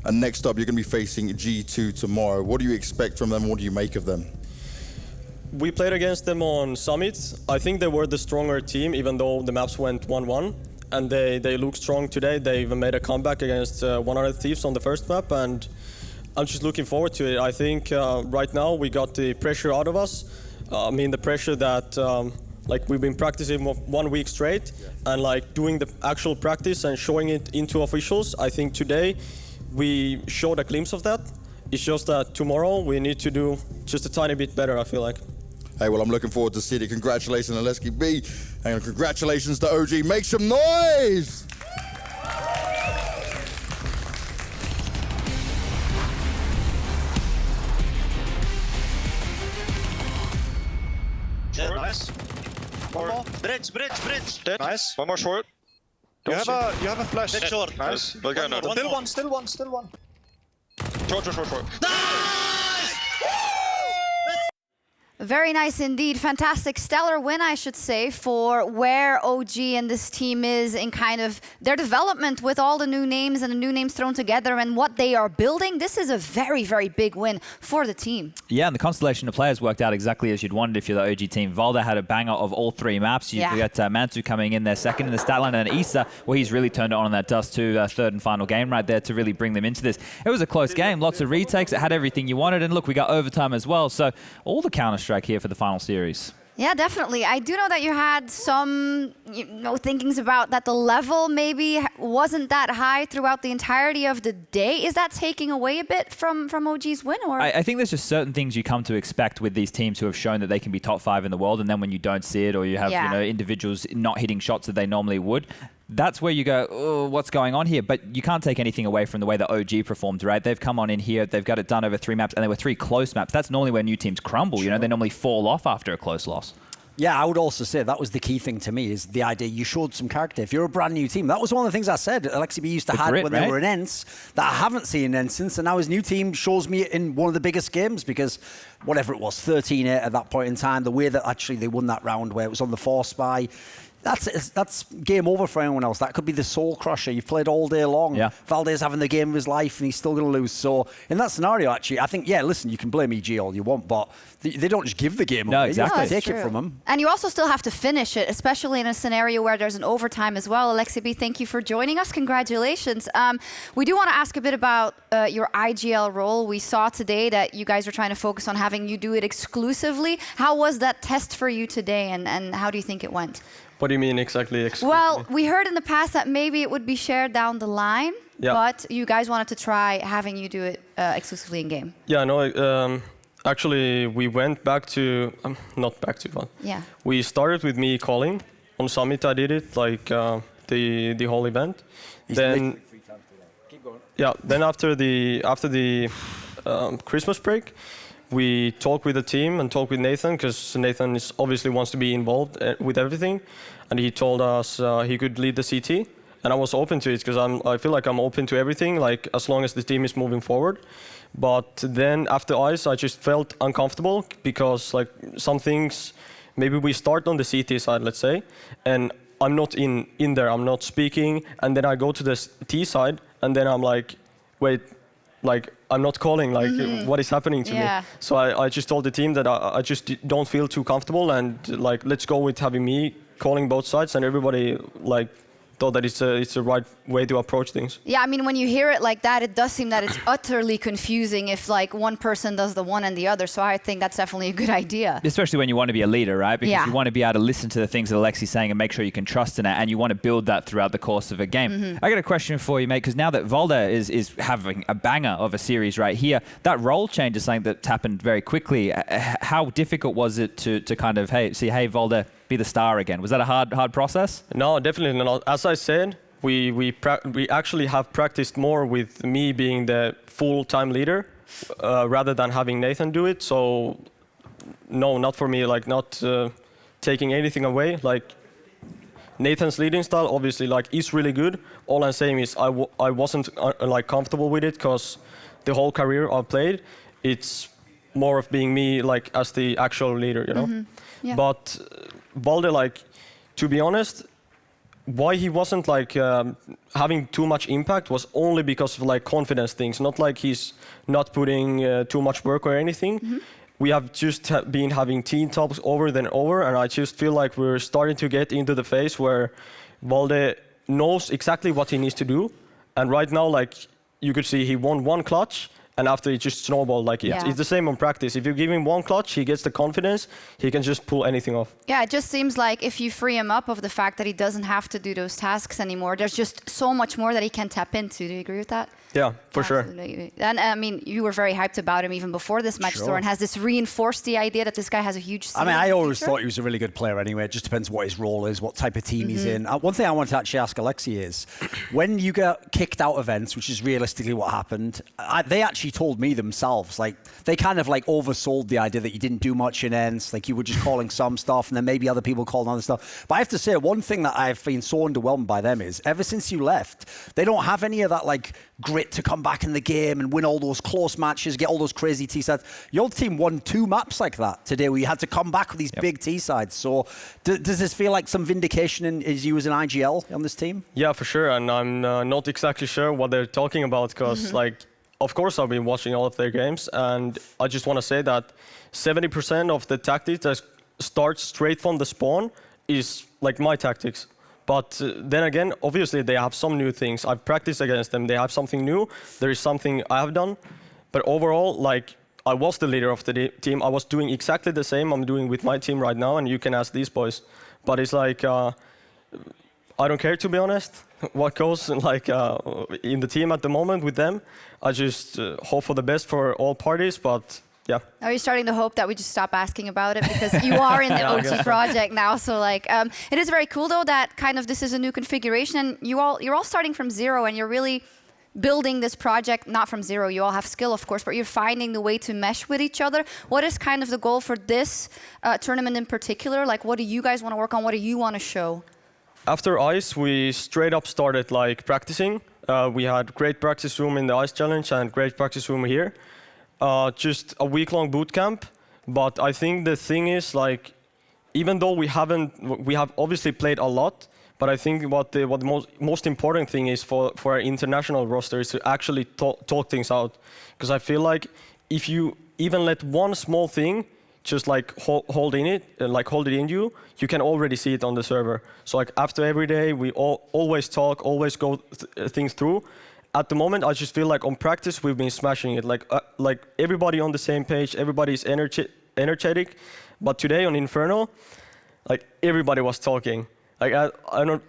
Speaker 10: And next up, you're going to be facing G2 tomorrow. What do you expect from them? What do you make of them?
Speaker 23: We played against them on Summit. I think they were the stronger team, even though the maps went 1-1. And they look strong today. They even made a comeback against 100 Thieves on the first map, and I'm just looking forward to it. I think right now we got the pressure out of us. I mean, the pressure that like we've been practicing 1 week straight, and like doing the actual practice and showing it into officials. I think today we showed a glimpse of that. It's just that tomorrow we need to do just a tiny bit better, I feel like.
Speaker 10: Hey, well, I'm looking forward to seeing it. Congratulations, Alexi B, and congratulations to OG. Make some noise!
Speaker 12: Yeah, nice. One more. Bridge.
Speaker 20: Dead.
Speaker 12: Nice.
Speaker 20: One more short.
Speaker 12: You have a flash.
Speaker 20: Dead
Speaker 12: short.
Speaker 20: Nice. We'll get another.
Speaker 12: Still one.
Speaker 20: Short.
Speaker 9: Very nice indeed. Fantastic, stellar win, I should say, for where OG and this team is in kind of their development with all the new names and the new names thrown together and what they are building. This is a very, very big win for the team.
Speaker 5: Yeah, and the constellation of players worked out exactly as you'd wanted if you're the OG team. Valda had a banger of all 3 maps. You got Mantu coming in there second in the stat line, and Issa, well, he's really turned it on that Dust 2 third and final game right there to really bring them into this. It was a close game, lots of retakes. It had everything you wanted, and look, we got overtime as well. So all the Counter-Strike here for the final series.
Speaker 9: Yeah, definitely. I do know that you had some, thinkings about that the level maybe wasn't that high throughout the entirety of the day. Is that taking away a bit from OG's win? Or
Speaker 5: I think there's just certain things you come to expect with these teams who have shown that they can be top 5 in the world, and then when you don't see it, or you have individuals not hitting shots that they normally would, that's where you go, oh, what's going on here? But you can't take anything away from the way that OG performed, right? They've come on in here, they've got it done over 3 maps, and there were 3 close maps. That's normally where new teams crumble, they normally fall off after a close loss.
Speaker 2: Yeah, I would also say that was the key thing to me, is the idea you showed some character. If you're a brand new team, that was one of the things I said Alexi B used to have when they were in ENCE, that I haven't seen in ENCE since, and now his new team shows me in one of the biggest games, because whatever it was, 13-8 at that point in time, the way that actually they won that round where it was on the force buy, that's game over for anyone else. That could be the soul crusher. You've played all day long.
Speaker 5: Yeah.
Speaker 2: Valdez having the game of his life, and he's still going to lose. So in that scenario, actually, I think, listen, you can blame EG all you want, but they don't just give the game away.
Speaker 5: Exactly.
Speaker 2: You have to take it from them.
Speaker 9: And you also still have to finish it, especially in a scenario where there's an overtime as well. Alexi B, thank you for joining us. Congratulations. We do want to ask a bit about your IGL role. We saw today that you guys were trying to focus on having you do it exclusively. How was that test for you today, and how do you think it went?
Speaker 23: What do you mean exactly?
Speaker 9: Well, we heard in the past that maybe it would be shared down the line, but you guys wanted to try having you do it exclusively in game.
Speaker 23: Yeah, no. Actually, we went back to not back to, but we started with me calling on Summit. I did it like the whole event. Then then after the Christmas break, we talked with the team and talked with Nathan, because Nathan obviously wants to be involved with everything, and he told us he could lead the CT, and I was open to it because I feel like I'm open to everything, like as long as the team is moving forward. But then after Ice, I just felt uncomfortable because like some things, maybe we start on the CT side, let's say, and I'm not in there, I'm not speaking, and then I go to the T side, and then I'm like, wait, like I'm not calling, like what is happening to me? So I just told the team that I just don't feel too comfortable, and like let's go with having me calling both sides, and everybody like thought that it's the right way to approach things.
Speaker 9: Yeah, I mean, when you hear it like that, it does seem that it's utterly confusing if like one person does the one and the other. So I think that's definitely a good idea.
Speaker 5: Especially when you want to be a leader, right? Because you want to be able to listen to the things that Alexi's saying and make sure you can trust in it, and you want to build that throughout the course of a game. I got a question for you, mate, because now that Valde is having a banger of a series right here, that role change is something that's happened very quickly. How difficult was it to kind of, hey, Valde, be the star again? Was that a hard process?
Speaker 23: No, definitely not. As I said, we actually have practiced more with me being the full-time leader rather than having Nathan do it. So no, not for me. Like not taking anything away. Like Nathan's leading style obviously like is really good. All I'm saying is I wasn't like comfortable with it because the whole career I've played, it's more of being me like as the actual leader, you know. But Valde, like, to be honest, why he wasn't like having too much impact was only because of like confidence things, not like he's not putting too much work or anything. We have just been having team talks over and over, and I just feel like we're starting to get into the phase where Valde knows exactly what he needs to do, and right now, like, you could see he won one clutch, and after it just snowballed. Like it's the same on practice. If you give him one clutch, he gets the confidence, he can just pull anything off.
Speaker 9: Yeah, it just seems like if you free him up of the fact that he doesn't have to do those tasks anymore, there's just so much more that he can tap into. Do you agree with that?
Speaker 23: Yeah, for sure.
Speaker 9: And I mean, you were very hyped about him even before this match, Thor, and has this reinforced the idea that this guy has a huge
Speaker 2: I mean, I always thought he was a really good player anyway. It just depends what his role is, what type of team he's in. One thing I wanted to actually ask Alexi is, when you get kicked out of events, which is realistically what happened, they actually told me themselves, like, they kind of like oversold the idea that you didn't do much in ends, like you were just calling some stuff and then maybe other people calling other stuff. But I have to say, one thing that I've been so underwhelmed by them is, ever since you left, they don't have any of that like grit to come back in the game and win all those close matches, get all those crazy T-sides. Your team won 2 maps like that today where you had to come back with these big T-sides. So does this feel like some vindication in you as an IGL on this team?
Speaker 23: Yeah, for sure. And I'm not exactly sure what they're talking about because like, of course I've been watching all of their games, and I just want to say that 70% of the tactics that start straight from the spawn is like my tactics. But then again, obviously they have some new things. I've practiced against them. They have something new. There is something I have done. But overall, like, I was the leader of the team. I was doing exactly the same I'm doing with my team right now, and you can ask these boys. But it's like, I don't care, to be honest, what goes like in the team at the moment with them. I just hope for the best for all parties, but yeah.
Speaker 9: Are you starting to hope that we just stop asking about it because you are in the OG project now? So like, it is very cool though that kind of this is a new configuration, and you're all starting from zero, and you're really building this project not from zero. You all have skill, of course, but you're finding the way to mesh with each other. What is kind of the goal for this tournament in particular? Like, what do you guys want to work on? What do you want to show?
Speaker 23: After Ice, we straight up started like practicing. We had great practice room in the Ice Challenge and great practice room here. Just a week-long boot camp. But I think the thing is, like, even though we have obviously played a lot, but I think what the most important thing is for our international roster is to actually talk things out. Because I feel like if you even let one small thing just like hold it in you, you can already see it on the server. So like after every day, we always talk, always go things through. At the moment, I just feel like on practice we've been smashing it. Like everybody on the same page, everybody's energetic. But today on Inferno, like everybody was talking. Like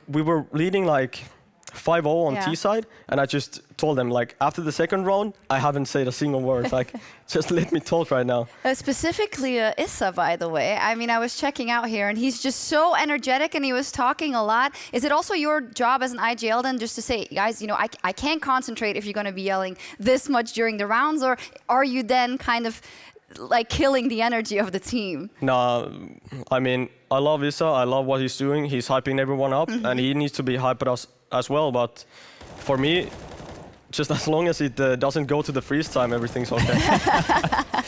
Speaker 23: we were leading like 5-0 on T side, and I just told them like after the second round, I haven't said a single word. Like just let me talk right now.
Speaker 9: Specifically Issa, by the way. I mean, I was checking out here, and he's just so energetic, and he was talking a lot. Is it also your job as an IGL then just to say, guys, you know, I can't concentrate if you're going to be yelling this much during the rounds, or are you then kind of like killing the energy of the team?
Speaker 23: No, I mean, I love Issa. I love what he's doing. He's hyping everyone up, and he needs to be hyped us as well. But for me, just as long as it doesn't go to the freeze time, everything's okay.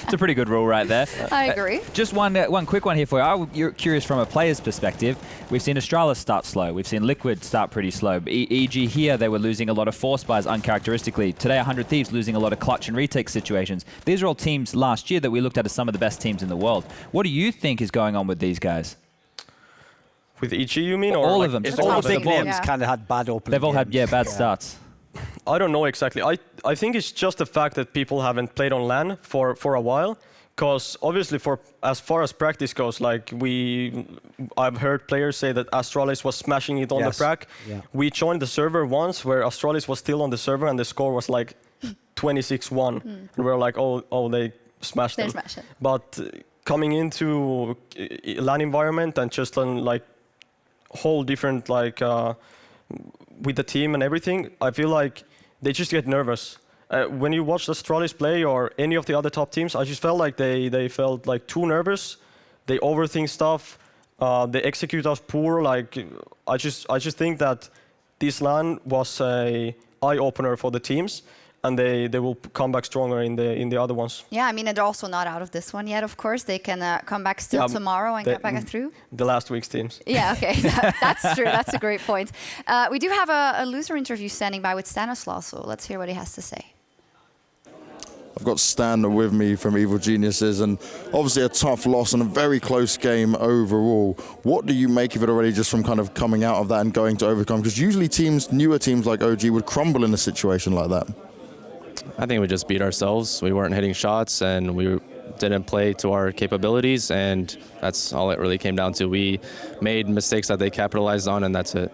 Speaker 5: It's a pretty good rule right there.
Speaker 9: I agree.
Speaker 5: Just one quick one here for you. You're curious from a player's perspective. We've seen Astralis start slow. We've seen Liquid start pretty slow. EG here, they were losing a lot of force buys uncharacteristically. Today, 100 Thieves losing a lot of clutch and retake situations. These are all teams last year that we looked at as some of the best teams in the world. What do you think is going on with these guys?
Speaker 23: With EG, you mean? Or
Speaker 5: all
Speaker 23: like
Speaker 5: of them.
Speaker 2: All the big names kind of had bad opening
Speaker 5: They've all had,
Speaker 2: games.
Speaker 5: bad starts.
Speaker 23: I don't know exactly. I think it's just the fact that people haven't played on LAN for a while. Because obviously, as far as practice goes, like I've heard players say that Astralis was smashing it on the prac.
Speaker 2: Yeah.
Speaker 23: We joined the server once where Astralis was still on the server and the score was like 26-1, and we were like, oh, they smashed them.
Speaker 9: Smashed it.
Speaker 23: But coming into LAN environment and just like whole different like with the team and everything, I feel like they just get nervous. When you watch Astralis play or any of the other top teams, I just felt like they felt like too nervous. They overthink stuff. They execute us poor. Like I just think that this LAN was a eye opener for the teams, and they will come back stronger in the other ones.
Speaker 9: Yeah, I mean, they're also not out of this one yet, of course. They can come back still tomorrow and get back through.
Speaker 23: The last week's teams.
Speaker 9: Yeah, okay, that's true. That's a great point. We do have a loser interview standing by with Stanislaw, so let's hear what he has to say.
Speaker 10: I've got Stan with me from Evil Geniuses, and obviously a tough loss and a very close game overall. What do you make of it already just from kind of coming out of that and going to overcome? Because usually newer teams like OG would crumble in a situation like that.
Speaker 22: I think we just beat ourselves. We weren't hitting shots and we didn't play to our capabilities, and that's all it really came down to. We made mistakes that they capitalized on, and that's it.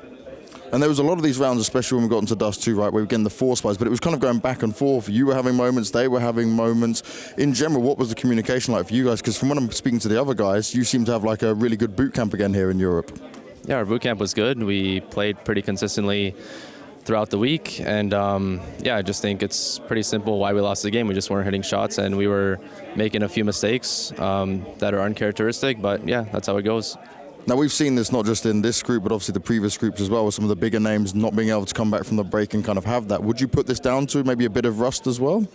Speaker 10: And there was a lot of these rounds, especially when we got into Dust 2, right, where we were getting the force buys, but it was kind of going back and forth. You were having moments, they were having moments. In general, what was the communication like for you guys? Because from when I'm speaking to the other guys, you seem to have like a really good boot camp again here in Europe.
Speaker 22: Yeah, our boot camp was good. We played pretty consistently throughout the week, and yeah, I just think it's pretty simple why we lost the game. We just weren't hitting shots, and we were making a few mistakes that are uncharacteristic, but yeah, that's how it goes.
Speaker 10: Now, we've seen this not just in this group, but obviously the previous groups as well, with some of the bigger names not being able to come back from the break and kind of have that. Would you put this down to maybe a bit of rust as well?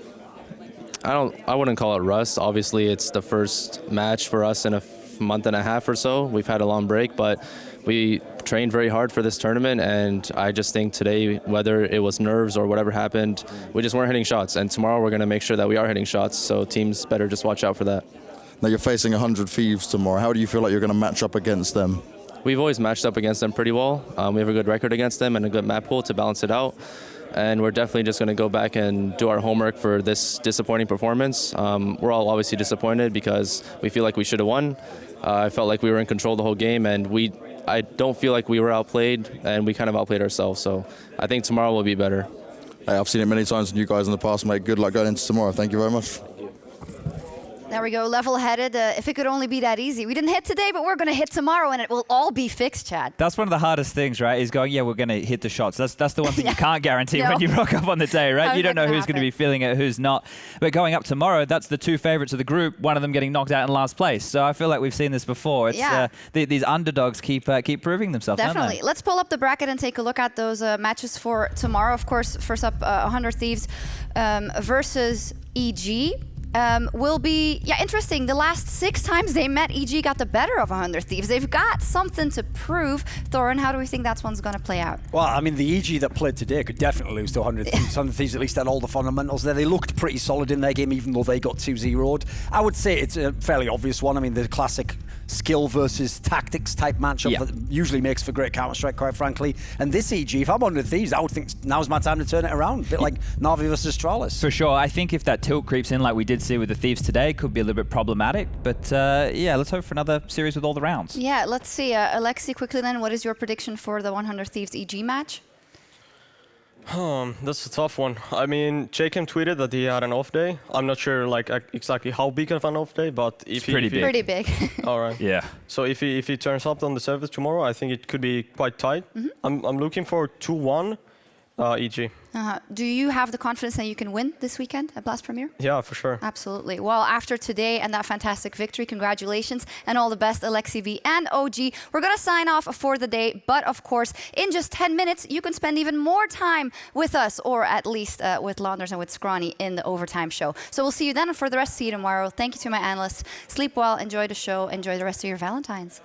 Speaker 22: I wouldn't call it rust. Obviously, it's the first match for us in a month and a half or so. We've had a long break, but we trained very hard for this tournament, and I just think today, whether it was nerves or whatever happened, we just weren't hitting shots. And tomorrow we're going to make sure that we are hitting shots, so teams better just watch out for that.
Speaker 10: Now, you're facing 100 Thieves tomorrow. How do you feel like you're going to match up against them?
Speaker 22: We've always matched up against them pretty well. We have a good record against them and a good map pool to balance it out. And we're definitely just going to go back and do our homework for this disappointing performance. We're all obviously disappointed because we feel like we should have won. I felt like we were in control the whole game, and I don't feel like we were outplayed, and we kind of outplayed ourselves. So I think tomorrow will be better.
Speaker 10: Hey, I've seen it many times from you guys in the past, mate. Good luck going into tomorrow. Thank you very much.
Speaker 9: There we go, level-headed. If it could only be that easy. We didn't hit today, but we're going to hit tomorrow, and it will all be fixed, Chad.
Speaker 5: That's one of the hardest things, right? Is going, yeah, we're going to hit the shots. That's the one thing you can't guarantee when you rock up on the day, right? You don't know who's going to be feeling it, who's not. But going up tomorrow, that's the two favorites of the group, one of them getting knocked out in last place. So I feel like we've seen this before. It's these underdogs keep proving themselves,
Speaker 9: Definitely.
Speaker 5: Don't they?
Speaker 9: Let's pull up the bracket and take a look at those matches for tomorrow. Of course, first up, 100 Thieves versus EG. will be interesting. The last 6 times they met, EG got the better of 100 Thieves. They've got something to prove. Thorin, how do we think that one's going to play out?
Speaker 2: Well, I mean, the EG that played today could definitely lose to 100 Thieves. 100 Thieves at least had all the fundamentals there. They looked pretty solid in their game, even though they got 2-0'd. I would say it's a fairly obvious one. I mean, the classic skill versus tactics type matchup that usually makes for great Counter-Strike, quite frankly. And this EG, if I'm 100 Thieves, I would think now's my time to turn it around. A bit like Na'Vi versus Astralis.
Speaker 5: For sure. I think if that tilt creeps in like we did see with the Thieves today, could be a little bit problematic. But yeah, let's hope for another series with all the rounds.
Speaker 9: Yeah, let's see. Alexi, quickly then, what is your prediction for the 100 Thieves EG match?
Speaker 23: That's a tough one. I mean, Jacob tweeted that he had an off day. I'm not sure like exactly how big of an off day, but if
Speaker 9: pretty big.
Speaker 23: All right.
Speaker 5: Yeah.
Speaker 23: So if he turns up on the service tomorrow, I think it could be quite tight. I'm looking for 2-1 EG.
Speaker 9: Do you have the confidence that you can win this weekend at Blast Premier?
Speaker 23: Yeah, for sure.
Speaker 9: Absolutely. Well, after today and that fantastic victory, congratulations and all the best, Alexi V and OG. We're going to sign off for the day, but of course, in just 10 minutes, you can spend even more time with us, or at least with Launders and with Scrawny in the overtime show. So we'll see you then, and for the rest, see you tomorrow. Thank you to my analysts. Sleep well, enjoy the show, enjoy the rest of your Valentines.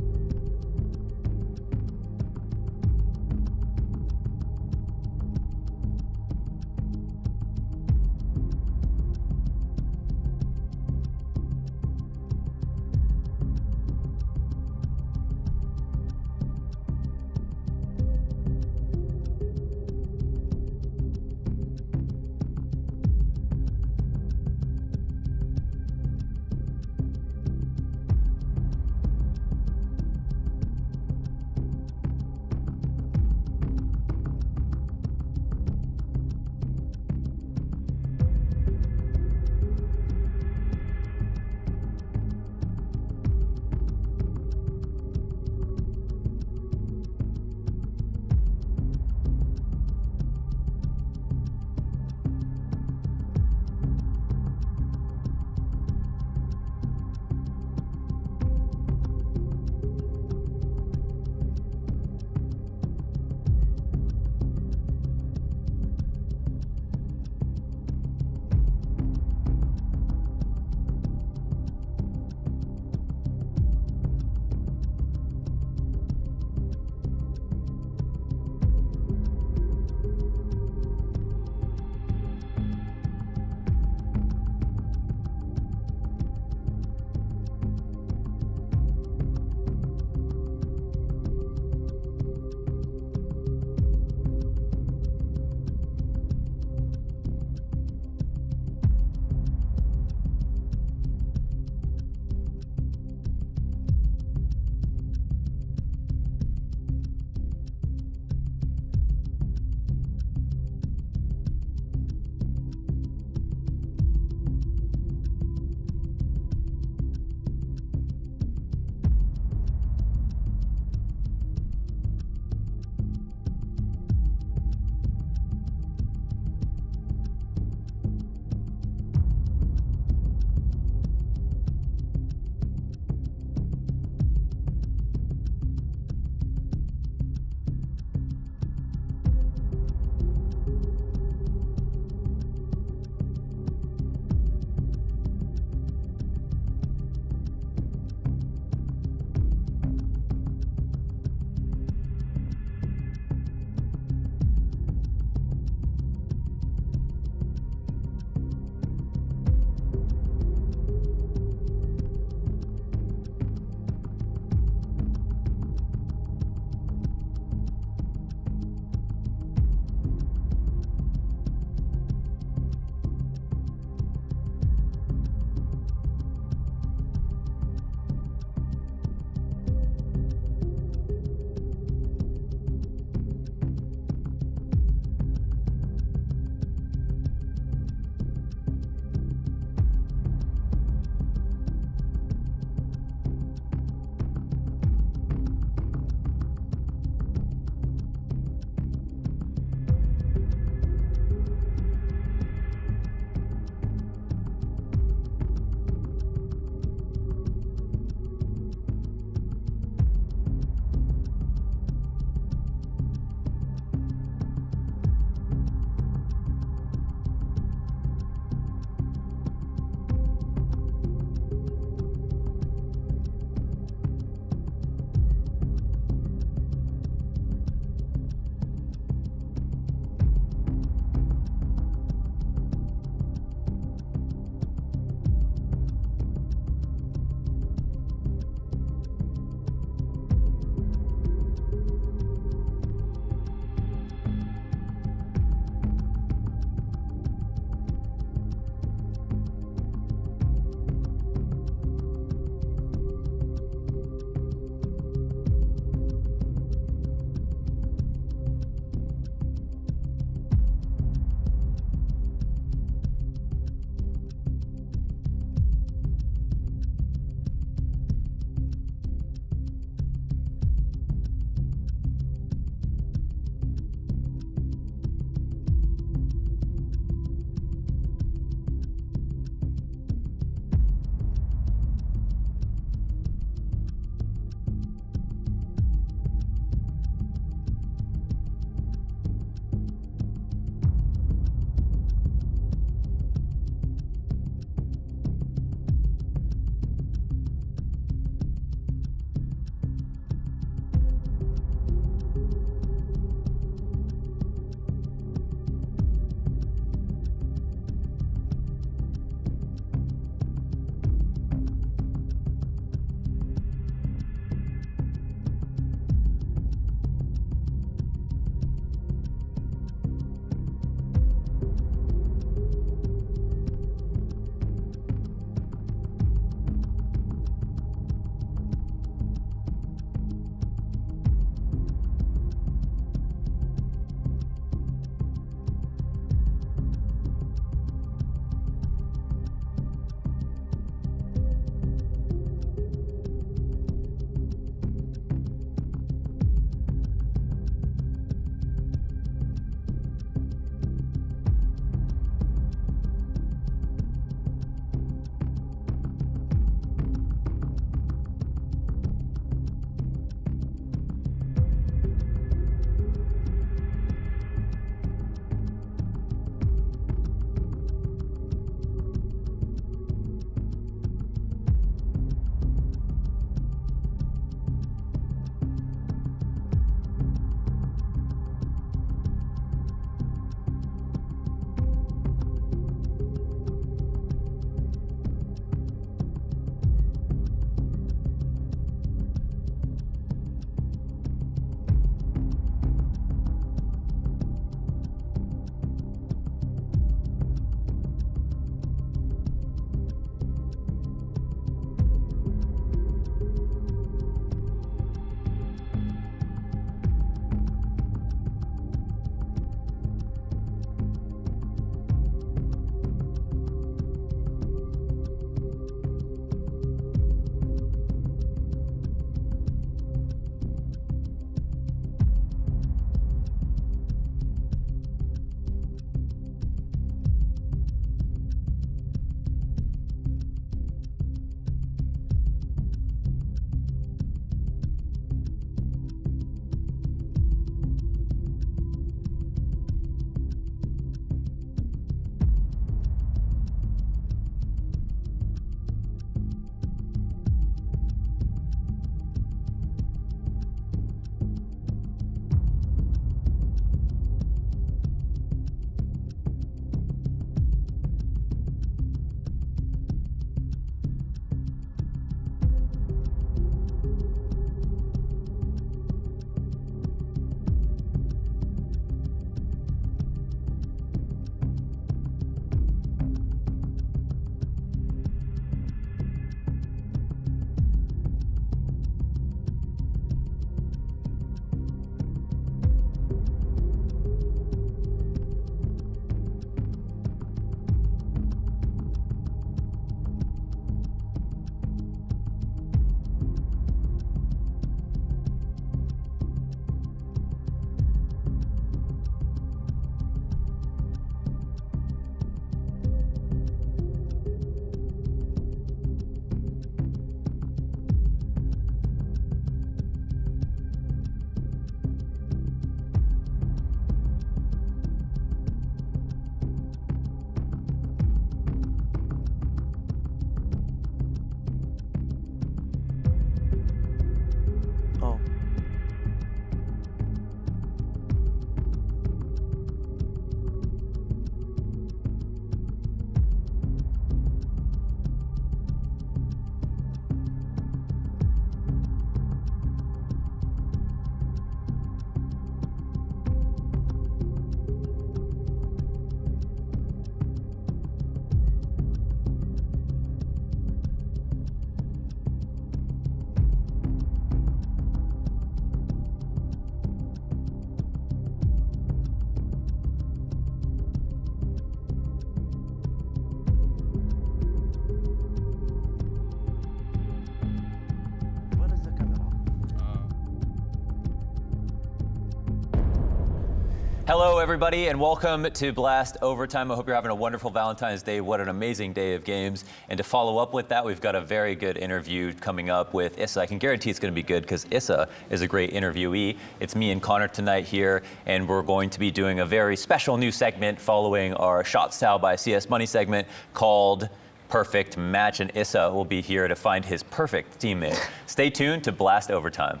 Speaker 17: Hello, everybody, and welcome to Blast Overtime. I hope you're having a wonderful Valentine's Day. What an amazing day of games. And to follow up with that, we've got a very good interview coming up with Issa. I can guarantee it's going to be good because Issa is a great interviewee. It's me and Connor tonight here, and we're going to be doing a very special new segment following our Shot Style by CS Money segment called Perfect Match. And Issa will be here to find his perfect teammate. Stay tuned to Blast Overtime.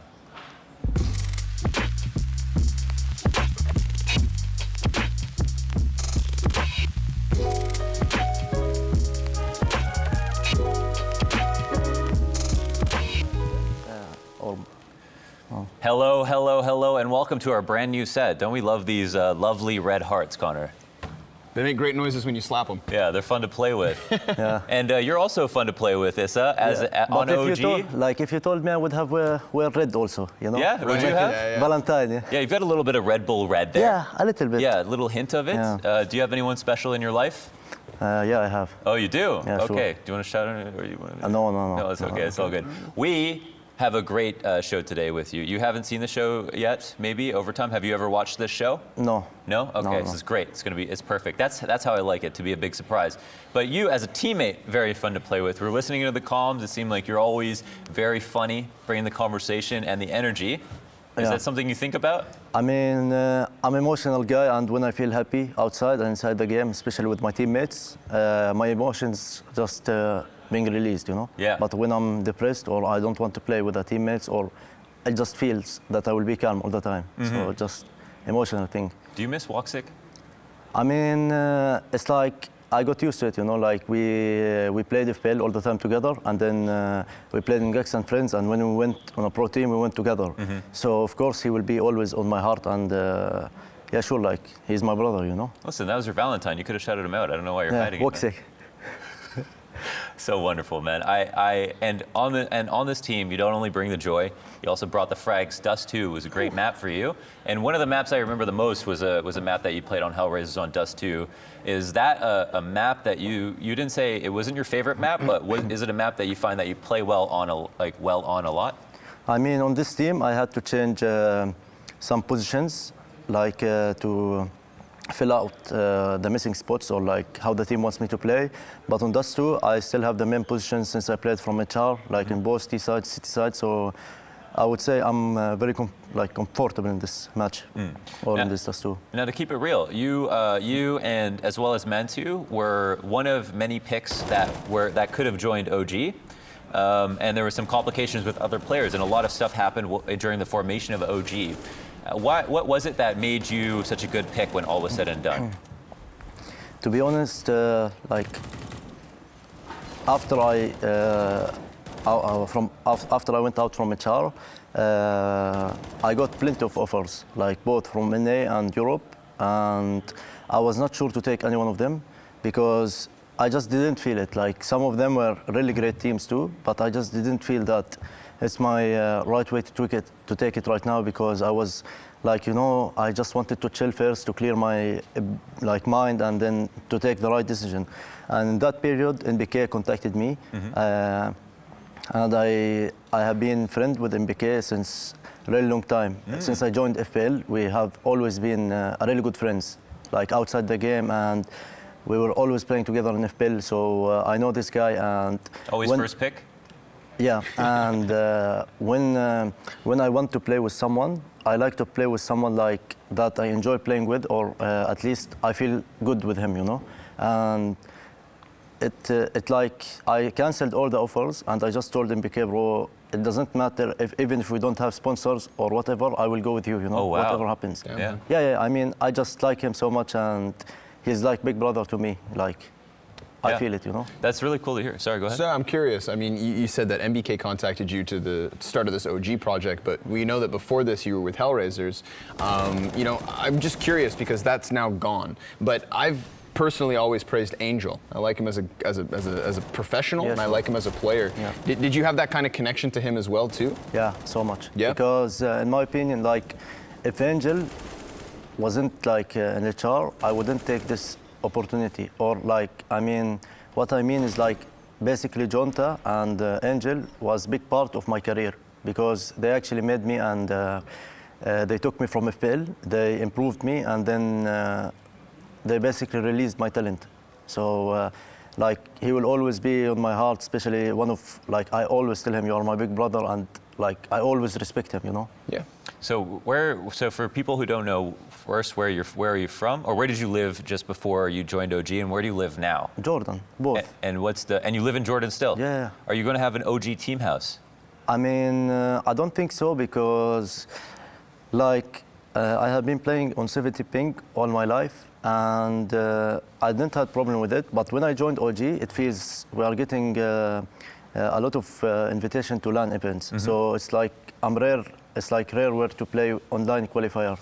Speaker 17: Hello, hello, hello, and welcome to our brand new set. Don't we love these lovely red hearts, Connor?
Speaker 18: They make great noises when you slap them.
Speaker 17: Yeah, they're fun to play with. Yeah. And you're also fun to play with, Issa, as on OG.
Speaker 19: If you told me I would have wear red also, you know?
Speaker 17: Yeah, would you have?
Speaker 19: Valentine, yeah.
Speaker 17: Yeah, you've got a little bit of Red Bull red there.
Speaker 19: Yeah, a little bit.
Speaker 17: Yeah, a little hint of it.
Speaker 19: Yeah.
Speaker 17: Do you have anyone special in your life?
Speaker 19: Yeah, I have.
Speaker 17: Oh, you do?
Speaker 19: Yeah,
Speaker 17: okay.
Speaker 19: sure.
Speaker 17: Do you want to shout on it? Or you want to...
Speaker 19: No.
Speaker 17: No, it's okay. It's all good. We have a great show today with you. You haven't seen the show yet, maybe, Overtime? Have you ever watched this show?
Speaker 19: No.
Speaker 17: No? Okay,
Speaker 19: No.
Speaker 17: This is great. It's perfect. That's how I like it, to be a big surprise. But you, as a teammate, very fun to play with. We're listening to the comms. It seemed like you're always very funny, bringing the conversation and the energy. Is that something you think about?
Speaker 19: I mean, I'm an emotional guy, and when I feel happy outside and inside the game, especially with my teammates, my emotions just being released, you know?
Speaker 17: Yeah.
Speaker 19: But when I'm depressed or I don't want to play with the teammates, or it just feels that I will be calm all the time. So just emotional thing.
Speaker 17: Do you miss Woxic?
Speaker 19: I mean, it's like I got used to it, you know, like we played FPL all the time together, and then we played in Gex and Friends, and when we went on a pro team, we went together. So, of course, he will be always on my heart, and yeah, sure, like, he's my brother, you know.
Speaker 17: Listen, that was your Valentine. You could have shouted him out. I don't know why you're hiding it.
Speaker 19: Woxic.
Speaker 17: So wonderful, man. And on this team, you don't only bring the joy, you also brought the frags. Dust 2 was a great map for you. And one of the maps I remember the most was a map that you played on Hellraisers on Dust 2. Is that a map that you didn't say it wasn't your favorite map, but is it a map that you find that you play well on a lot?
Speaker 19: I mean, on this team, I had to change some positions, like to fill out the missing spots, or like how the team wants me to play. But on Dust 2, I still have the main position since I played from HR, like in both T side, City side. So I would say I'm very comfortable in this match, or in this Dust 2.
Speaker 17: Now, to keep it real, you and as well as Mantu were one of many picks that could have joined OG. And there were some complications with other players, and a lot of stuff happened during the formation of OG. What was it that made you such a good pick when all was said and done?
Speaker 19: To be honest, after I went out from HR, I got plenty of offers, like both from NA and Europe, and I was not sure to take any one of them because I just didn't feel it. Like, some of them were really great teams too, but I just didn't feel that it's my right way to take it right now, because I was like, you know, I just wanted to chill first, to clear my mind, and then to take the right decision. And in that period, NBK contacted me, and I have been friends with NBK since a really long time. Since I joined FPL, we have always been really good friends, like outside the game, and we were always playing together in FPL. So I know this guy, and
Speaker 17: always first pick.
Speaker 19: Yeah, and when I want to play with someone, I like to play with someone like that I enjoy playing with, or at least I feel good with him, you know. And it like I cancelled all the offers, and I just told NBK, bro, it doesn't matter even if we don't have sponsors or whatever, I will go with you, you know.
Speaker 17: Oh, wow.
Speaker 19: Whatever happens.
Speaker 17: Yeah.
Speaker 19: I mean, I just like him so much, and he's like big brother to me, like. I feel it, you know.
Speaker 17: That's really cool to hear. Sorry, go ahead.
Speaker 18: So I'm curious. I mean, you said that NBK contacted you to the start of this OG project, but we know that before this you were with Hellraisers. You know, I'm just curious because that's now gone. But I've personally always praised Angel. I like him as a professional, and I like him as a player.
Speaker 19: Yeah.
Speaker 18: Did you have that kind of connection to him as well too?
Speaker 19: Yeah, so much.
Speaker 18: Yeah.
Speaker 19: Because in my opinion, like, if Angel wasn't like an HR, I wouldn't take this opportunity. Or like, I mean, what I mean is like, basically Jonta and Angel was big part of my career, because they actually made me and they took me from FPL, they improved me, and then they basically released my talent. So like he will always be on my heart, especially one of, like, I always tell him, you are my big brother, and like I always respect him, you know.
Speaker 18: Yeah.
Speaker 17: So so for people who don't know, first where are you from, or where did you live just before you joined OG, and where do you live now?
Speaker 19: Jordan, both.
Speaker 17: And you live in Jordan still?
Speaker 19: Yeah.
Speaker 17: Are you going to have an OG team house?
Speaker 19: I mean, I don't think so, because like I have been playing on 70 ping all my life, and I didn't have problem with it. But when I joined OG, it feels we are getting a lot of invitation to LAN events. So it's like it's like rare to play online qualifier.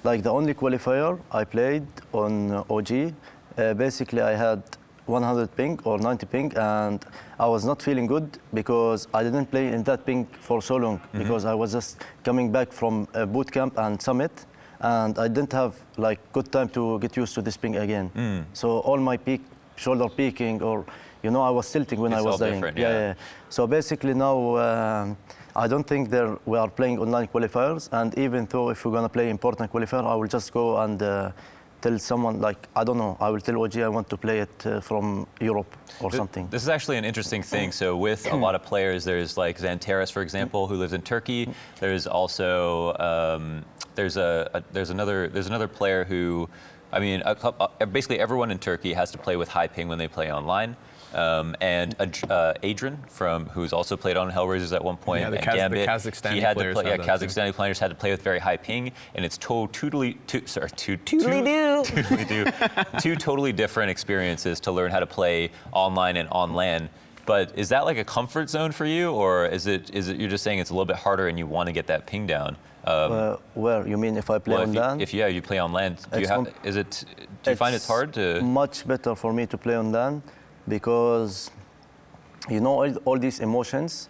Speaker 19: Like the only qualifier I played on OG, basically I had 100 ping or 90 ping, and I was not feeling good because I didn't play in that ping for so long, because I was just coming back from a boot camp and summit, and I didn't have like good time to get used to this ping again. So all my shoulder peaking, or you know, I was tilting when I was dying. Yeah. So basically now I don't think we are playing online qualifiers, and even though if we're gonna play important qualifier, I will just go and tell someone, like, I don't know, I will tell OG I want to play it from Europe or something.
Speaker 17: This is actually an interesting thing. So with a lot of players, there's like Xantares, for example, who lives in Turkey. There's also there's another player who, I mean, basically everyone in Turkey has to play with high ping when they play online. And Adrian, who's also played on Hellraisers at one point,
Speaker 18: yeah,
Speaker 17: and Gambit,
Speaker 18: the Kazakhstani
Speaker 17: he had
Speaker 18: players
Speaker 17: to play. Kazakhstani players had to play with very high ping, and it's two totally different experiences to learn how to play online and on LAN. But is that like a comfort zone for you, or is it you're just saying it's a little bit harder and you want to get that ping down?
Speaker 19: Where you mean if I play on LAN?
Speaker 17: If you play on LAN, do you find it's hard to?
Speaker 19: Much better for me to play on LAN, because you know all these emotions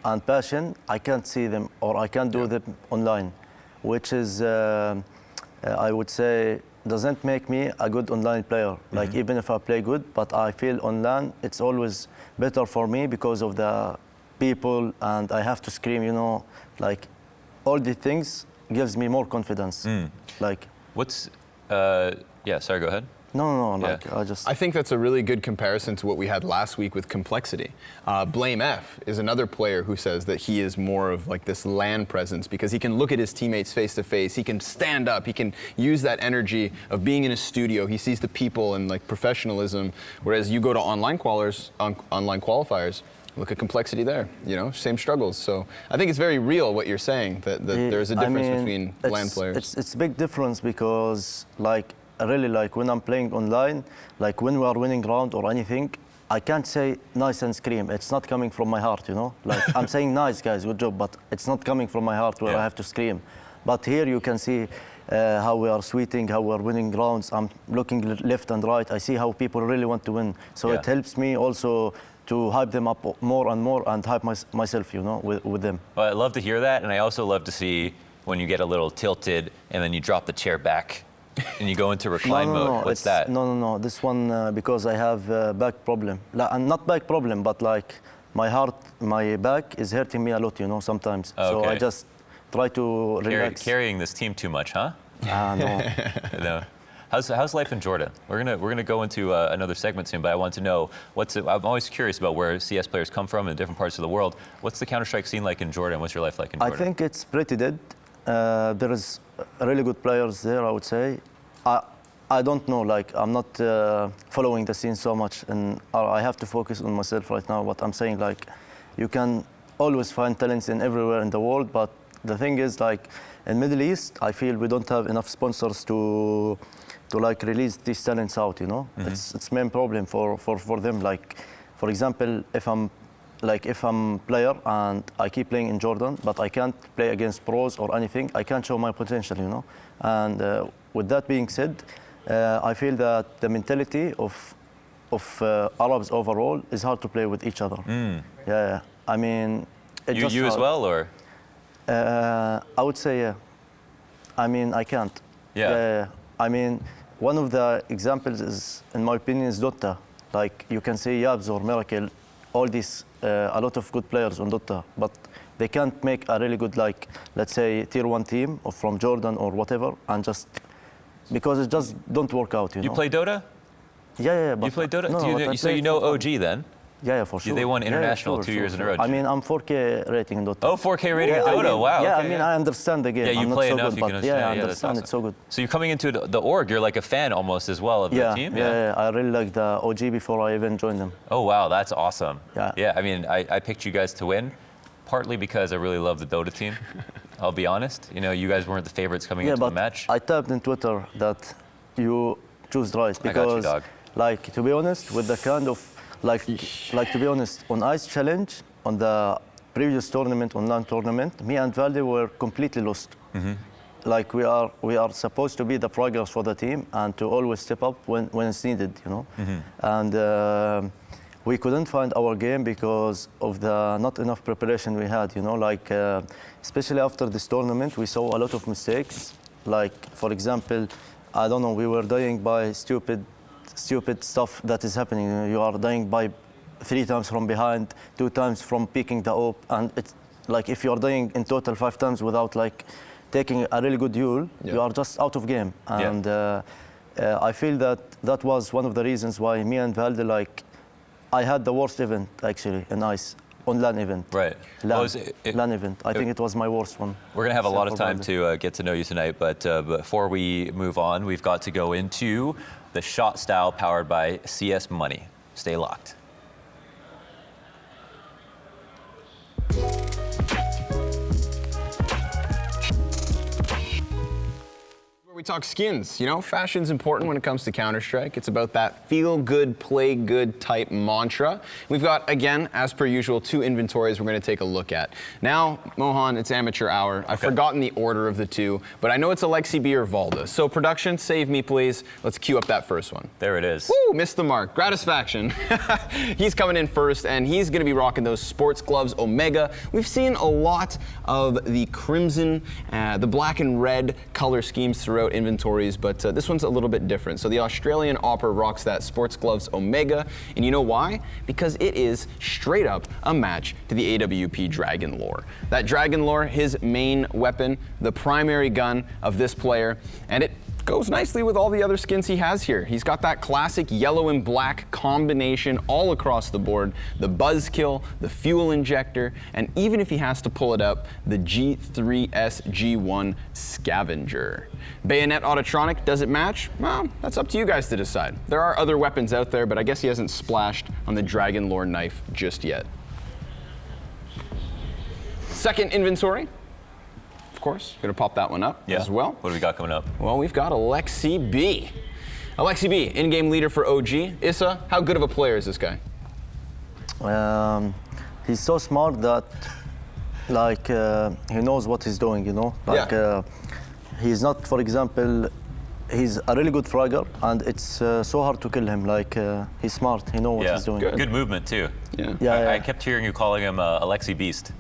Speaker 19: and passion, I can't see them or I can't do them online, which is I would say doesn't make me a good online player. Like even if I play good, but I feel on LAN it's always better for me because of the people, and I have to scream, you know, like all the things gives me more confidence. Like
Speaker 17: what's sorry, go ahead.
Speaker 19: No,
Speaker 18: I think that's a really good comparison to what we had last week with Complexity. Blame F is another player who says that he is more of like this LAN presence because he can look at his teammates face to face, he can stand up, he can use that energy of being in a studio, he sees the people and like professionalism, whereas you go to online qualifiers, look at Complexity there, you know, same struggles. So I think it's very real what you're saying, that there's a difference between LAN players.
Speaker 19: It's a big difference because like, really, like when I'm playing online, like when we are winning round or anything, I can't say nice and scream. It's not coming from my heart, you know? Like I'm saying nice guys, good job, but it's not coming from my heart where I have to scream. But here you can see how we are sweating, how we are winning rounds. I'm looking left and right. I see how people really want to win. So it helps me also to hype them up more and more and hype myself, you know, with them.
Speaker 17: Well, I love to hear that, and I also love to see when you get a little tilted and then you drop the chair back. And you go into recline mode. What's that?
Speaker 19: No. This one because I have back problem. Not back problem, but like my back is hurting me a lot, you know, sometimes. So I just try to relax.
Speaker 17: Carrying this team too much, huh?
Speaker 19: No.
Speaker 17: No. How's life in Jordan? We're gonna go into another segment soon, but I want to know I'm always curious about where CS players come from in different parts of the world. What's the Counter-Strike scene like in Jordan? What's your life like in Jordan?
Speaker 19: I think it's pretty dead. There is really good players there, I would say. I don't know, like I'm not following the scene so much, and I have to focus on myself right now. But I'm saying, like, you can always find talents in everywhere in the world, but the thing is, like, in Middle East, I feel we don't have enough sponsors to like release these talents out, you know? It's main problem for them. Like, for example, if I'm player and I keep playing in Jordan, but I can't play against pros or anything, I can't show my potential, you know? And with that being said, I feel that the mentality of Arabs overall is hard to play with each other. Yeah, I mean...
Speaker 17: You as well, or?
Speaker 19: I would say, yeah. I mean, I can't. Yeah. I mean, one of the examples is, in my opinion, is Dota. Like, you can say Yabs or Miracle, all these, a lot of good players on Dota, but they can't make a really good, like, let's say, tier 1 team or from Jordan or whatever, and just because it just don't work out. You know.
Speaker 17: You play Dota?
Speaker 19: Yeah. But
Speaker 17: you play Dota?
Speaker 19: No,
Speaker 17: So you know OG then?
Speaker 19: Yeah, for sure.
Speaker 17: They won international
Speaker 19: sure,
Speaker 17: 2 years in a row.
Speaker 19: I mean, I'm 4K rating in Dota.
Speaker 17: Oh, 4K rating in Dota. Wow.
Speaker 19: Yeah,
Speaker 17: okay,
Speaker 19: I mean, I understand the game.
Speaker 17: Yeah, you
Speaker 19: I'm
Speaker 17: play
Speaker 19: not so
Speaker 17: enough.
Speaker 19: good,
Speaker 17: You can
Speaker 19: but
Speaker 17: understand.
Speaker 19: yeah, I
Speaker 17: that's
Speaker 19: understand.
Speaker 17: awesome.
Speaker 19: It's so good.
Speaker 17: So you're coming into the org. You're like a fan almost as well of the team.
Speaker 19: Yeah, I really like the OG before I even joined them.
Speaker 17: Oh wow, that's awesome.
Speaker 19: Yeah.
Speaker 17: Yeah, I mean, I picked you guys to win, partly because I really love the Dota team. I'll be honest. You know, you guys weren't the favorites coming into the match.
Speaker 19: I tapped in Twitter that you choose right
Speaker 17: I got you,
Speaker 19: because,
Speaker 17: dog.
Speaker 19: like, to be honest, with the kind of like to be honest, on Ice Challenge, on the previous tournament, online tournament, me and Valde were completely lost. Like we are supposed to be the fraggers for the team and to always step up when it's needed, you know. And we couldn't find our game because of the not enough preparation we had, you know. Like especially after this tournament, we saw a lot of mistakes. Like for example, I don't know, we were dying by stupid stuff that is happening. You are dying by 3 times from behind, 2 times from picking the op, and it's like if you are dying in total 5 times without like taking a really good duel, you are just out of game. And I feel that was one of the reasons why me and Valde, like, I had the worst event actually in Ice. On LAN event.
Speaker 17: Right.
Speaker 19: LAN event. I think it was my worst one.
Speaker 17: We're going to have a lot of time to get to know you tonight, but before we move on, we've got to go into the shot style powered by CS Money. Stay locked.
Speaker 18: We talk skins. You know, fashion's important when it comes to Counter-Strike. It's about that feel good, play good type mantra. We've got, again, as per usual, 2 inventories we're going to take a look at. Now, Mohan, it's amateur hour. I've forgotten the order of the 2, but I know it's Alexi B or Valda. So production, save me, please. Let's cue up that first one.
Speaker 17: There it is.
Speaker 18: Woo, missed the mark. Gratisfaction. He's coming in first, and he's going to be rocking those sports gloves Omega. We've seen a lot of the crimson, the black and red color schemes throughout inventories, but this one's a little bit different. So the Australian Opera rocks that sports gloves Omega, and you know why? Because it is straight up a match to the AWP Dragon Lore. That Dragon Lore, his main weapon, the primary gun of this player, and it goes nicely with all the other skins he has here. He's got that classic yellow and black combination all across the board, the buzzkill, the fuel injector, and even if he has to pull it up, the G3SG1 scavenger. Bayonet Autotronic, does it match? Well, that's up to you guys to decide. There are other weapons out there, but I guess he hasn't splashed on the Dragon Lore knife just yet. Second inventory. Of course, gonna pop that one up as well.
Speaker 17: What do we got coming up?
Speaker 18: Well, we've got Alexi B. Alexi B, in-game leader for OG. Issa, how good of a player is this guy?
Speaker 19: He's so smart that, like, he knows what he's doing, you know? Like, he's not, for example, he's a really good fragger, and it's so hard to kill him. Like, he's smart, he knows what he's doing.
Speaker 17: Good movement, too.
Speaker 19: Yeah.
Speaker 17: I kept hearing you calling him Alexi Beast.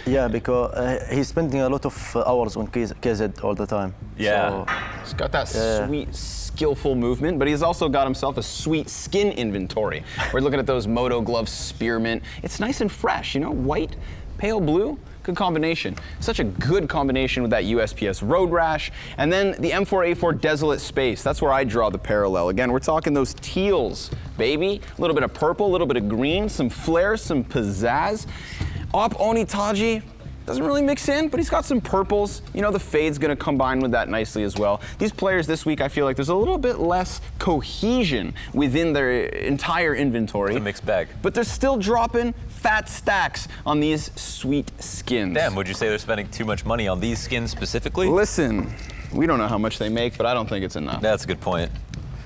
Speaker 19: Yeah, because he's spending a lot of hours on KZ all the time.
Speaker 18: Yeah. So, he's got that sweet, skillful movement, but he's also got himself a sweet skin inventory. We're looking at those Moto Glove Spearmint. It's nice and fresh, you know, white, pale blue. Good combination. Such a good combination with that USPS Road Rash. And then the M4A4 Desolate Space. That's where I draw the parallel. Again, we're talking those teals, baby. A little bit of purple, a little bit of green, some flair, some pizzazz. Op Onitaji doesn't really mix in, but he's got some purples. You know, the fade's gonna combine with that nicely as well. These players this week, I feel like there's a little bit less cohesion within their entire inventory.
Speaker 17: It's a mixed bag.
Speaker 18: But they're still dropping fat stacks on these sweet skins.
Speaker 17: Damn, would you say they're spending too much money on these skins specifically?
Speaker 18: Listen, we don't know how much they make, but I don't think it's enough.
Speaker 17: That's a good point.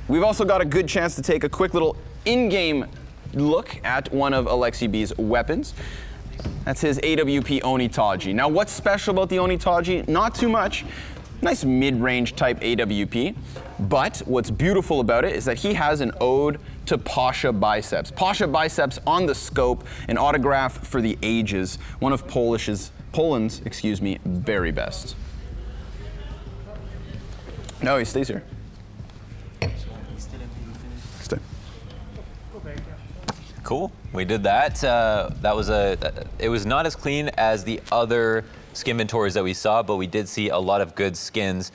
Speaker 18: We've also got a good chance to take a quick little in-game look at one of Alexi B's weapons. That's his AWP Onitaji. Now, what's special about the Onitaji? Not too much. Nice mid-range type AWP. But what's beautiful about it is that he has an ode to Pasha Biceps. Pasha Biceps on the scope, an autograph for the ages. One of Poland's, very best. No, he stays here. Stay.
Speaker 17: Cool. We did that. It was not as clean as the other skin inventories that we saw, but we did see a lot of good skins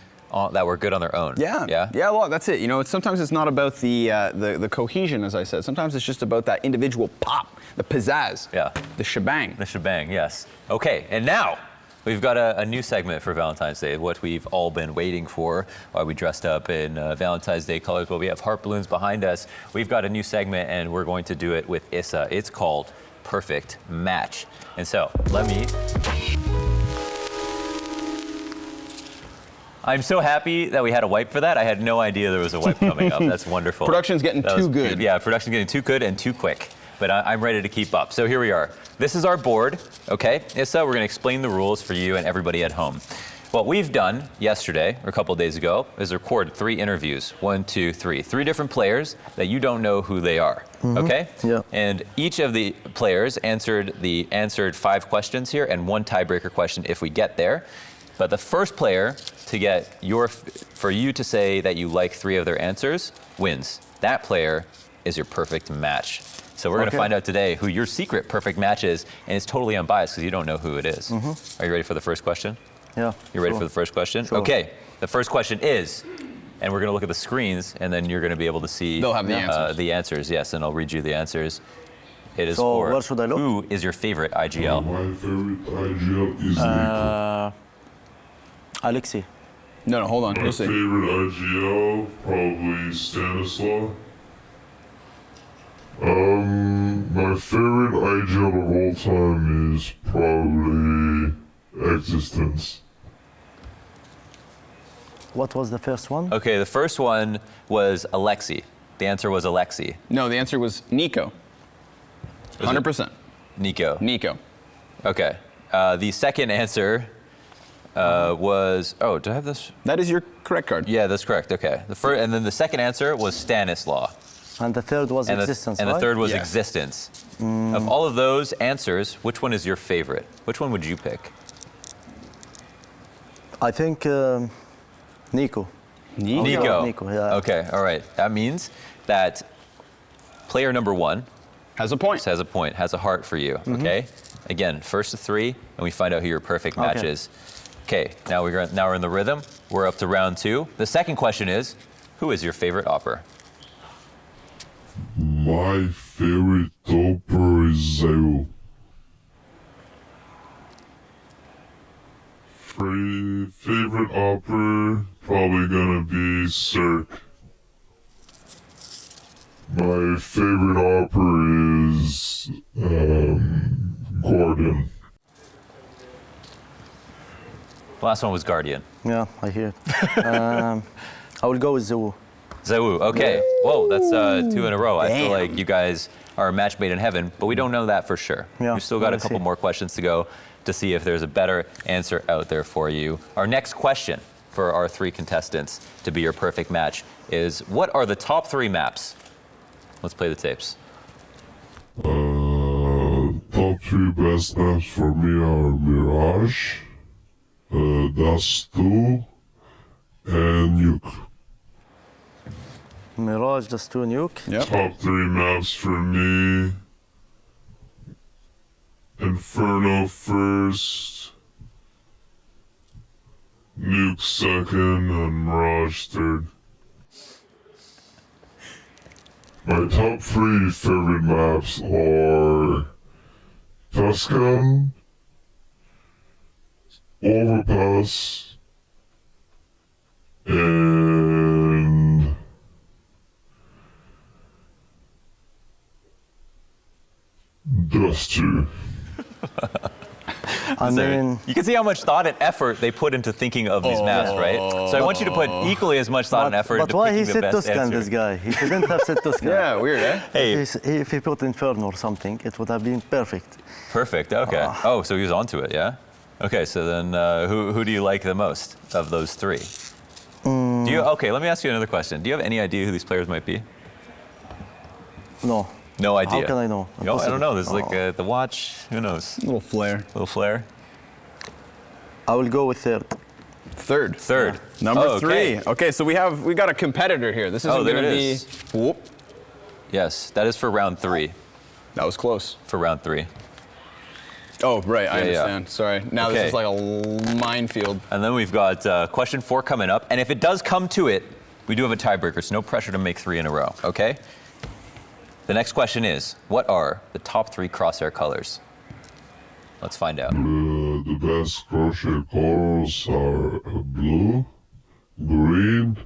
Speaker 17: that were good on their own.
Speaker 18: Yeah. Well, that's it. You know, sometimes it's not about the cohesion, as I said. Sometimes it's just about that individual pop, the pizzazz.
Speaker 17: Yeah.
Speaker 18: The shebang.
Speaker 17: The shebang. Yes. Okay. And now we've got a new segment for Valentine's Day, what we've all been waiting for. Why we dressed up in Valentine's Day colors, but we have heart balloons behind us. We've got a new segment, and we're going to do it with Issa. It's called Perfect Match. And so, I'm so happy that we had a wipe for that. I had no idea there was a wipe coming up. That's wonderful.
Speaker 18: Production's getting too good.
Speaker 17: Yeah, production's getting too good and too quick. But I'm ready to keep up. So here we are. This is our board, okay? Issa, we're gonna explain the rules for you and everybody at home. What we've done yesterday, or a couple of days ago, is record 3 interviews. 1, 2, 3. 3 different players that you don't know who they are, okay?
Speaker 19: Yeah.
Speaker 17: And each of the players answered 5 questions here and 1 tiebreaker question if we get there. But the first player to get for you to say that you like 3 of their answers wins. That player is your perfect match. So we're going to find out today who your secret perfect match is, and it's totally unbiased because you don't know who it is. Are you ready for the first question?
Speaker 19: Yeah.
Speaker 17: You ready for the first question?
Speaker 19: Sure.
Speaker 17: Okay. The first question is, and we're going to look at the screens, and then you're going to be able to see
Speaker 18: They'll have the answers.
Speaker 17: The answers. Yes, and I'll read you the answers. It is
Speaker 19: So where should I look?
Speaker 17: who is your favorite IGL?
Speaker 3: My favorite IGL is
Speaker 19: Alexi.
Speaker 18: No, hold on.
Speaker 3: My
Speaker 18: We'll see.
Speaker 3: favorite IGL, probably Stanislaw. My favorite IGL of all time is probably Existence.
Speaker 19: What was the first one?
Speaker 17: Okay, the first one was Alexi. The answer was Alexi.
Speaker 18: No, the answer was Nico. 100%.
Speaker 17: Nico.
Speaker 18: Nico.
Speaker 17: Okay. The second answer was, oh, do I have this?
Speaker 18: That is your correct card.
Speaker 17: Yeah, that's correct. Okay. And then the second answer was Stanislaw.
Speaker 19: And the third was Existence,
Speaker 17: And
Speaker 19: right?
Speaker 17: the third was Existence. Of all of those answers, which one is your favorite? Which one would you pick?
Speaker 19: I think Nico.
Speaker 17: Nico.
Speaker 19: Yeah.
Speaker 17: Okay, all right. That means that player number 1
Speaker 18: has a point.
Speaker 17: Has a heart for you, okay? Again, first to 3, and we find out who your perfect match is. Okay, now we're in the rhythm. We're up to round 2. The second question is, who is your favorite opera?
Speaker 3: My favorite opera is Zeo. Favorite opera, probably gonna be Cirque. My favorite opera is Gordon.
Speaker 17: Last one was Guardian.
Speaker 19: Yeah, I hear it. I will go with Zeu.
Speaker 17: Zeu, okay. Whoa, that's 2 in a row. I feel like you guys are a match made in heaven, but we don't know that for sure.
Speaker 19: Yeah,
Speaker 17: We've still got a couple more questions to go to see if there's a better answer out there for you. Our next question for our 3 contestants to be your perfect match is, what are the top 3 maps? Let's play the tapes.
Speaker 3: Top 3 best maps for me are Mirage, Dust 2, and Nuke.
Speaker 19: Mirage, Dust 2, Nuke.
Speaker 3: Yep. Top 3 maps for me: Inferno first, Nuke second, and Mirage third. My top 3 favorite maps are Tuscan, Overpass, and Dust 2.
Speaker 17: You can see how much thought and effort they put into thinking of these maps, right? So I want you to put equally as much thought and effort into
Speaker 19: why he
Speaker 17: picking the
Speaker 19: said
Speaker 17: best
Speaker 19: Tuscan,
Speaker 17: answer.
Speaker 19: this guy? He shouldn't have said Tuscan.
Speaker 18: Yeah, weird, eh?
Speaker 17: Hey.
Speaker 19: If he put Inferno or something, it would have been perfect.
Speaker 17: Perfect, okay. Oh, so he was onto it, yeah? Okay, so then who do you like the most of those 3? Okay, let me ask you another question. Do you have any idea who these players might be?
Speaker 19: No.
Speaker 17: No idea.
Speaker 19: How can I know?
Speaker 17: No, I don't know. There's like the watch. Who knows?
Speaker 18: A little flair.
Speaker 19: I will go with third.
Speaker 18: Third. Number 3. Okay, so we got a competitor here. This is going to be.
Speaker 17: Whoop. Yes, that is for round 3.
Speaker 18: That was close.
Speaker 17: For round 3.
Speaker 18: Oh, right, I
Speaker 17: Yeah,
Speaker 18: understand. Sorry. Now
Speaker 17: Okay.
Speaker 18: this is like a minefield.
Speaker 17: And then we've got question 4 coming up. And if it does come to it, we do have a tiebreaker, so no pressure to make 3 in a row, okay? The next question is, what are the top 3 Crosshair colors? Let's find out.
Speaker 3: The best Crosshair colors are blue, green,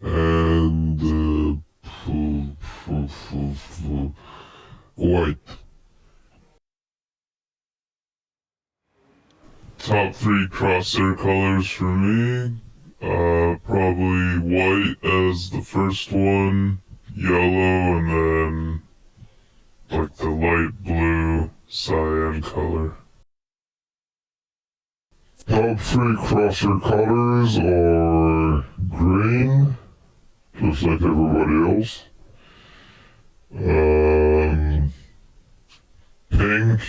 Speaker 3: and white. Top 3 Crosshair colors for me, probably white as the first one, yellow, and then like the light blue cyan color. Top 3 Crosshair colors are green, just like everybody else, pink,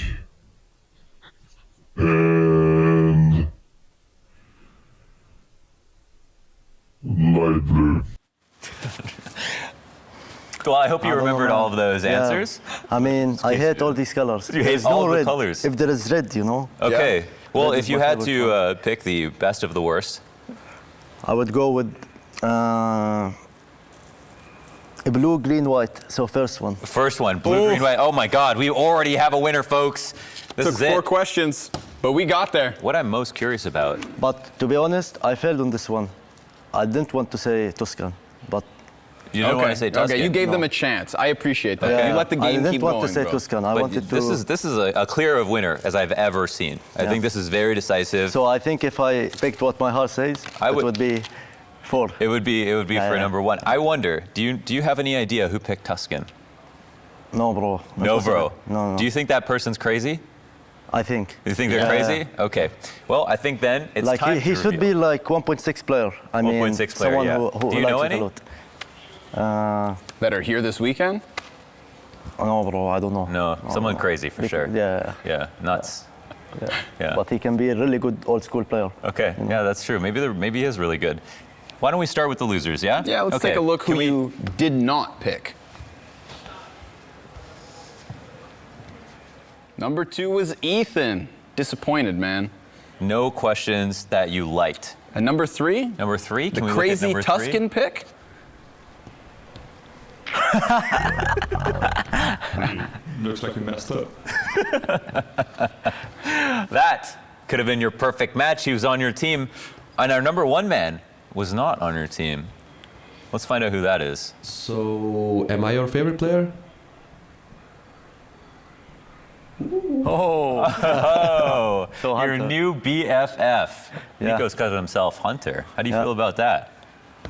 Speaker 3: and light blue.
Speaker 17: Well, I hope you remembered all of those
Speaker 19: Yeah.
Speaker 17: answers.
Speaker 19: I mean, I hate all these colors.
Speaker 17: You hate
Speaker 19: There's
Speaker 17: all
Speaker 19: no
Speaker 17: the
Speaker 19: red.
Speaker 17: colors.
Speaker 19: If there is red, you know.
Speaker 17: Okay. Well,
Speaker 19: Red
Speaker 17: if
Speaker 19: is
Speaker 17: you
Speaker 19: my
Speaker 17: had
Speaker 19: favorite color.
Speaker 17: to pick the best of the worst,
Speaker 19: I would go with blue, green, white. So first one.
Speaker 17: first one, blue, green, white. Oh my God, we already have a winner, folks. This
Speaker 18: Took
Speaker 17: is
Speaker 18: 4
Speaker 17: it.
Speaker 18: questions, but we got there.
Speaker 17: What I'm most curious about.
Speaker 19: But to be honest, I failed on this one. I didn't want to say Tuscan, but.
Speaker 17: You didn't want to say Tuscan.
Speaker 18: Okay, you gave them a chance. I appreciate that.
Speaker 19: Okay.
Speaker 18: You let the
Speaker 19: I
Speaker 18: game
Speaker 19: didn't
Speaker 18: keep
Speaker 19: want
Speaker 18: going,
Speaker 19: to say
Speaker 18: bro.
Speaker 19: Tuscan. I
Speaker 17: But
Speaker 19: wanted to.
Speaker 17: this is a clear of winner as I've ever seen. I think this is very decisive.
Speaker 19: So I think if I picked what my heart says, it would be 4.
Speaker 17: It would be for
Speaker 19: yeah.
Speaker 17: number 1. I wonder, do you have any idea who picked Tuscan?
Speaker 19: No, bro.
Speaker 17: No, bro.
Speaker 19: No.
Speaker 17: Do you think that person's crazy?
Speaker 19: I think.
Speaker 17: You think they're
Speaker 19: Yeah.
Speaker 17: crazy? Okay. Well, I think then it's
Speaker 19: like
Speaker 17: time
Speaker 19: he
Speaker 17: to
Speaker 19: should
Speaker 17: reveal.
Speaker 19: be like 1.6 player. I mean,
Speaker 17: 1.6 player,
Speaker 19: someone
Speaker 17: yeah.
Speaker 19: who
Speaker 17: Do you
Speaker 19: likes
Speaker 17: know
Speaker 19: it
Speaker 17: any?
Speaker 19: a lot.
Speaker 18: That are here this weekend?
Speaker 19: No, bro. I don't know.
Speaker 17: No, someone crazy for sure.
Speaker 19: Yeah.
Speaker 17: Yeah, nuts. Yeah.
Speaker 19: But he can be a really good old school player.
Speaker 17: Okay, yeah, that's true. Maybe he is really good. Why don't we start with the losers, yeah?
Speaker 18: Yeah, let's
Speaker 17: Okay.
Speaker 18: take a look who you did not pick. Number 2 was Ethan. Disappointed, man.
Speaker 17: No questions that you liked.
Speaker 18: And number 3?
Speaker 17: Number 3?
Speaker 18: The
Speaker 17: Can we look at
Speaker 18: crazy
Speaker 17: number 3?
Speaker 18: Tuscan pick?
Speaker 3: Looks like we messed up.
Speaker 17: That could have been your perfect match. He was on your team. And our number 1 man was not on your team. Let's find out who that is.
Speaker 4: So, am I your favorite player?
Speaker 17: Oh,
Speaker 19: So
Speaker 17: your
Speaker 19: Hunter.
Speaker 17: new BFF.
Speaker 19: Yeah.
Speaker 17: Nico's cousin himself, Hunter. How do you
Speaker 19: Yeah.
Speaker 17: feel about that?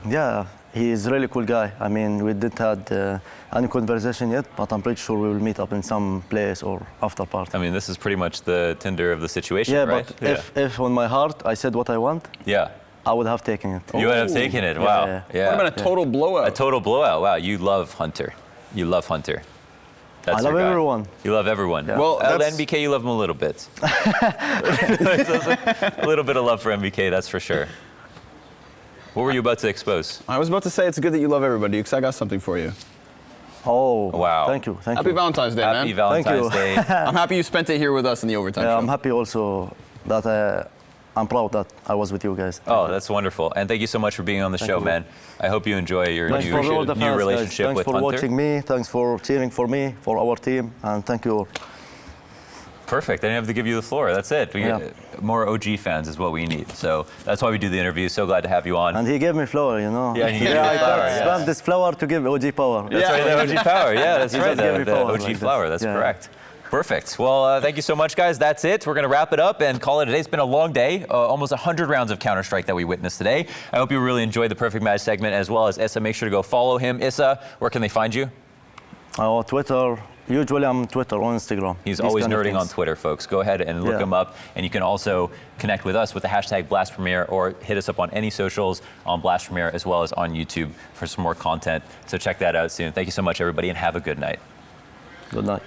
Speaker 19: Yeah, he is a really cool guy. I mean, we didn't had any conversation yet, but I'm pretty sure we will meet up in some place or after party.
Speaker 17: I mean, this is pretty much the Tinder of the situation,
Speaker 19: Yeah,
Speaker 17: right?
Speaker 19: but if on my heart I said what I want,
Speaker 17: Yeah.
Speaker 19: I would have taken it.
Speaker 17: You would have taken it.
Speaker 19: Yeah,
Speaker 17: Wow.
Speaker 19: yeah.
Speaker 17: Yeah.
Speaker 18: What about a total blowout?
Speaker 17: A total blowout. Wow. You love Hunter. You love Hunter. That's
Speaker 19: I love
Speaker 17: your guy.
Speaker 19: everyone.
Speaker 17: You love everyone.
Speaker 19: Yeah.
Speaker 18: Well, that's-
Speaker 17: NBK, you love him a little bit. A little bit of love for MBK, that's for sure. What were you about to expose?
Speaker 18: I was about to say it's good that you love everybody because I got something for you.
Speaker 19: Oh,
Speaker 17: Wow.
Speaker 19: Thank you. Thank
Speaker 18: Happy
Speaker 19: you.
Speaker 18: Valentine's Day, man.
Speaker 17: Happy Valentine's Day.
Speaker 18: I'm happy you spent it here with us in the overtime
Speaker 19: Yeah,
Speaker 18: show.
Speaker 19: I'm happy also that I'm proud that I was with you guys.
Speaker 17: Oh, that's wonderful. And thank you so much for being on the show,
Speaker 19: you.
Speaker 17: man. I hope you enjoy your
Speaker 19: Thanks for all the
Speaker 17: new
Speaker 19: fans, guys.
Speaker 17: relationship
Speaker 19: Thanks
Speaker 17: with
Speaker 19: for
Speaker 17: Hunter.
Speaker 19: watching me. Thanks for cheering for me, for our team, and thank you all.
Speaker 17: Perfect. I didn't have to give you the floor. That's it. We
Speaker 19: Yeah.
Speaker 17: more OG fans is what we need. So that's why we do the interview. So glad to have you on.
Speaker 19: And he gave me flower, you know.
Speaker 17: Yeah, he gave you the
Speaker 19: I
Speaker 17: flower, yes.
Speaker 19: spent this flower to give OG power.
Speaker 17: That's right, the OG flower. Yeah, that's
Speaker 19: He
Speaker 17: right.
Speaker 19: just gave me
Speaker 17: The
Speaker 19: flower
Speaker 17: OG
Speaker 19: like this.
Speaker 17: flower. That's
Speaker 19: Yeah.
Speaker 17: correct. Perfect. Well, thank you so much, guys. That's it. We're going to wrap it up and call it a day. It's been a long day, almost 100 rounds of Counter-Strike that we witnessed today. I hope you really enjoyed the Perfect Match segment as well as Issa. Make sure to go follow him. Issa, where can they find you?
Speaker 19: Oh, Twitter. Usually I'm on Twitter or Instagram.
Speaker 17: He's
Speaker 19: These
Speaker 17: always
Speaker 19: kind of
Speaker 17: nerding on
Speaker 19: things.
Speaker 17: Twitter, folks. Go ahead and look
Speaker 19: Yeah.
Speaker 17: him up. And you can also connect with us with the hashtag BlastPremiere or hit us up on any socials on BlastPremiere as well as on YouTube for some more content. So check that out soon. Thank you so much, everybody, and have a good night.
Speaker 19: Good night.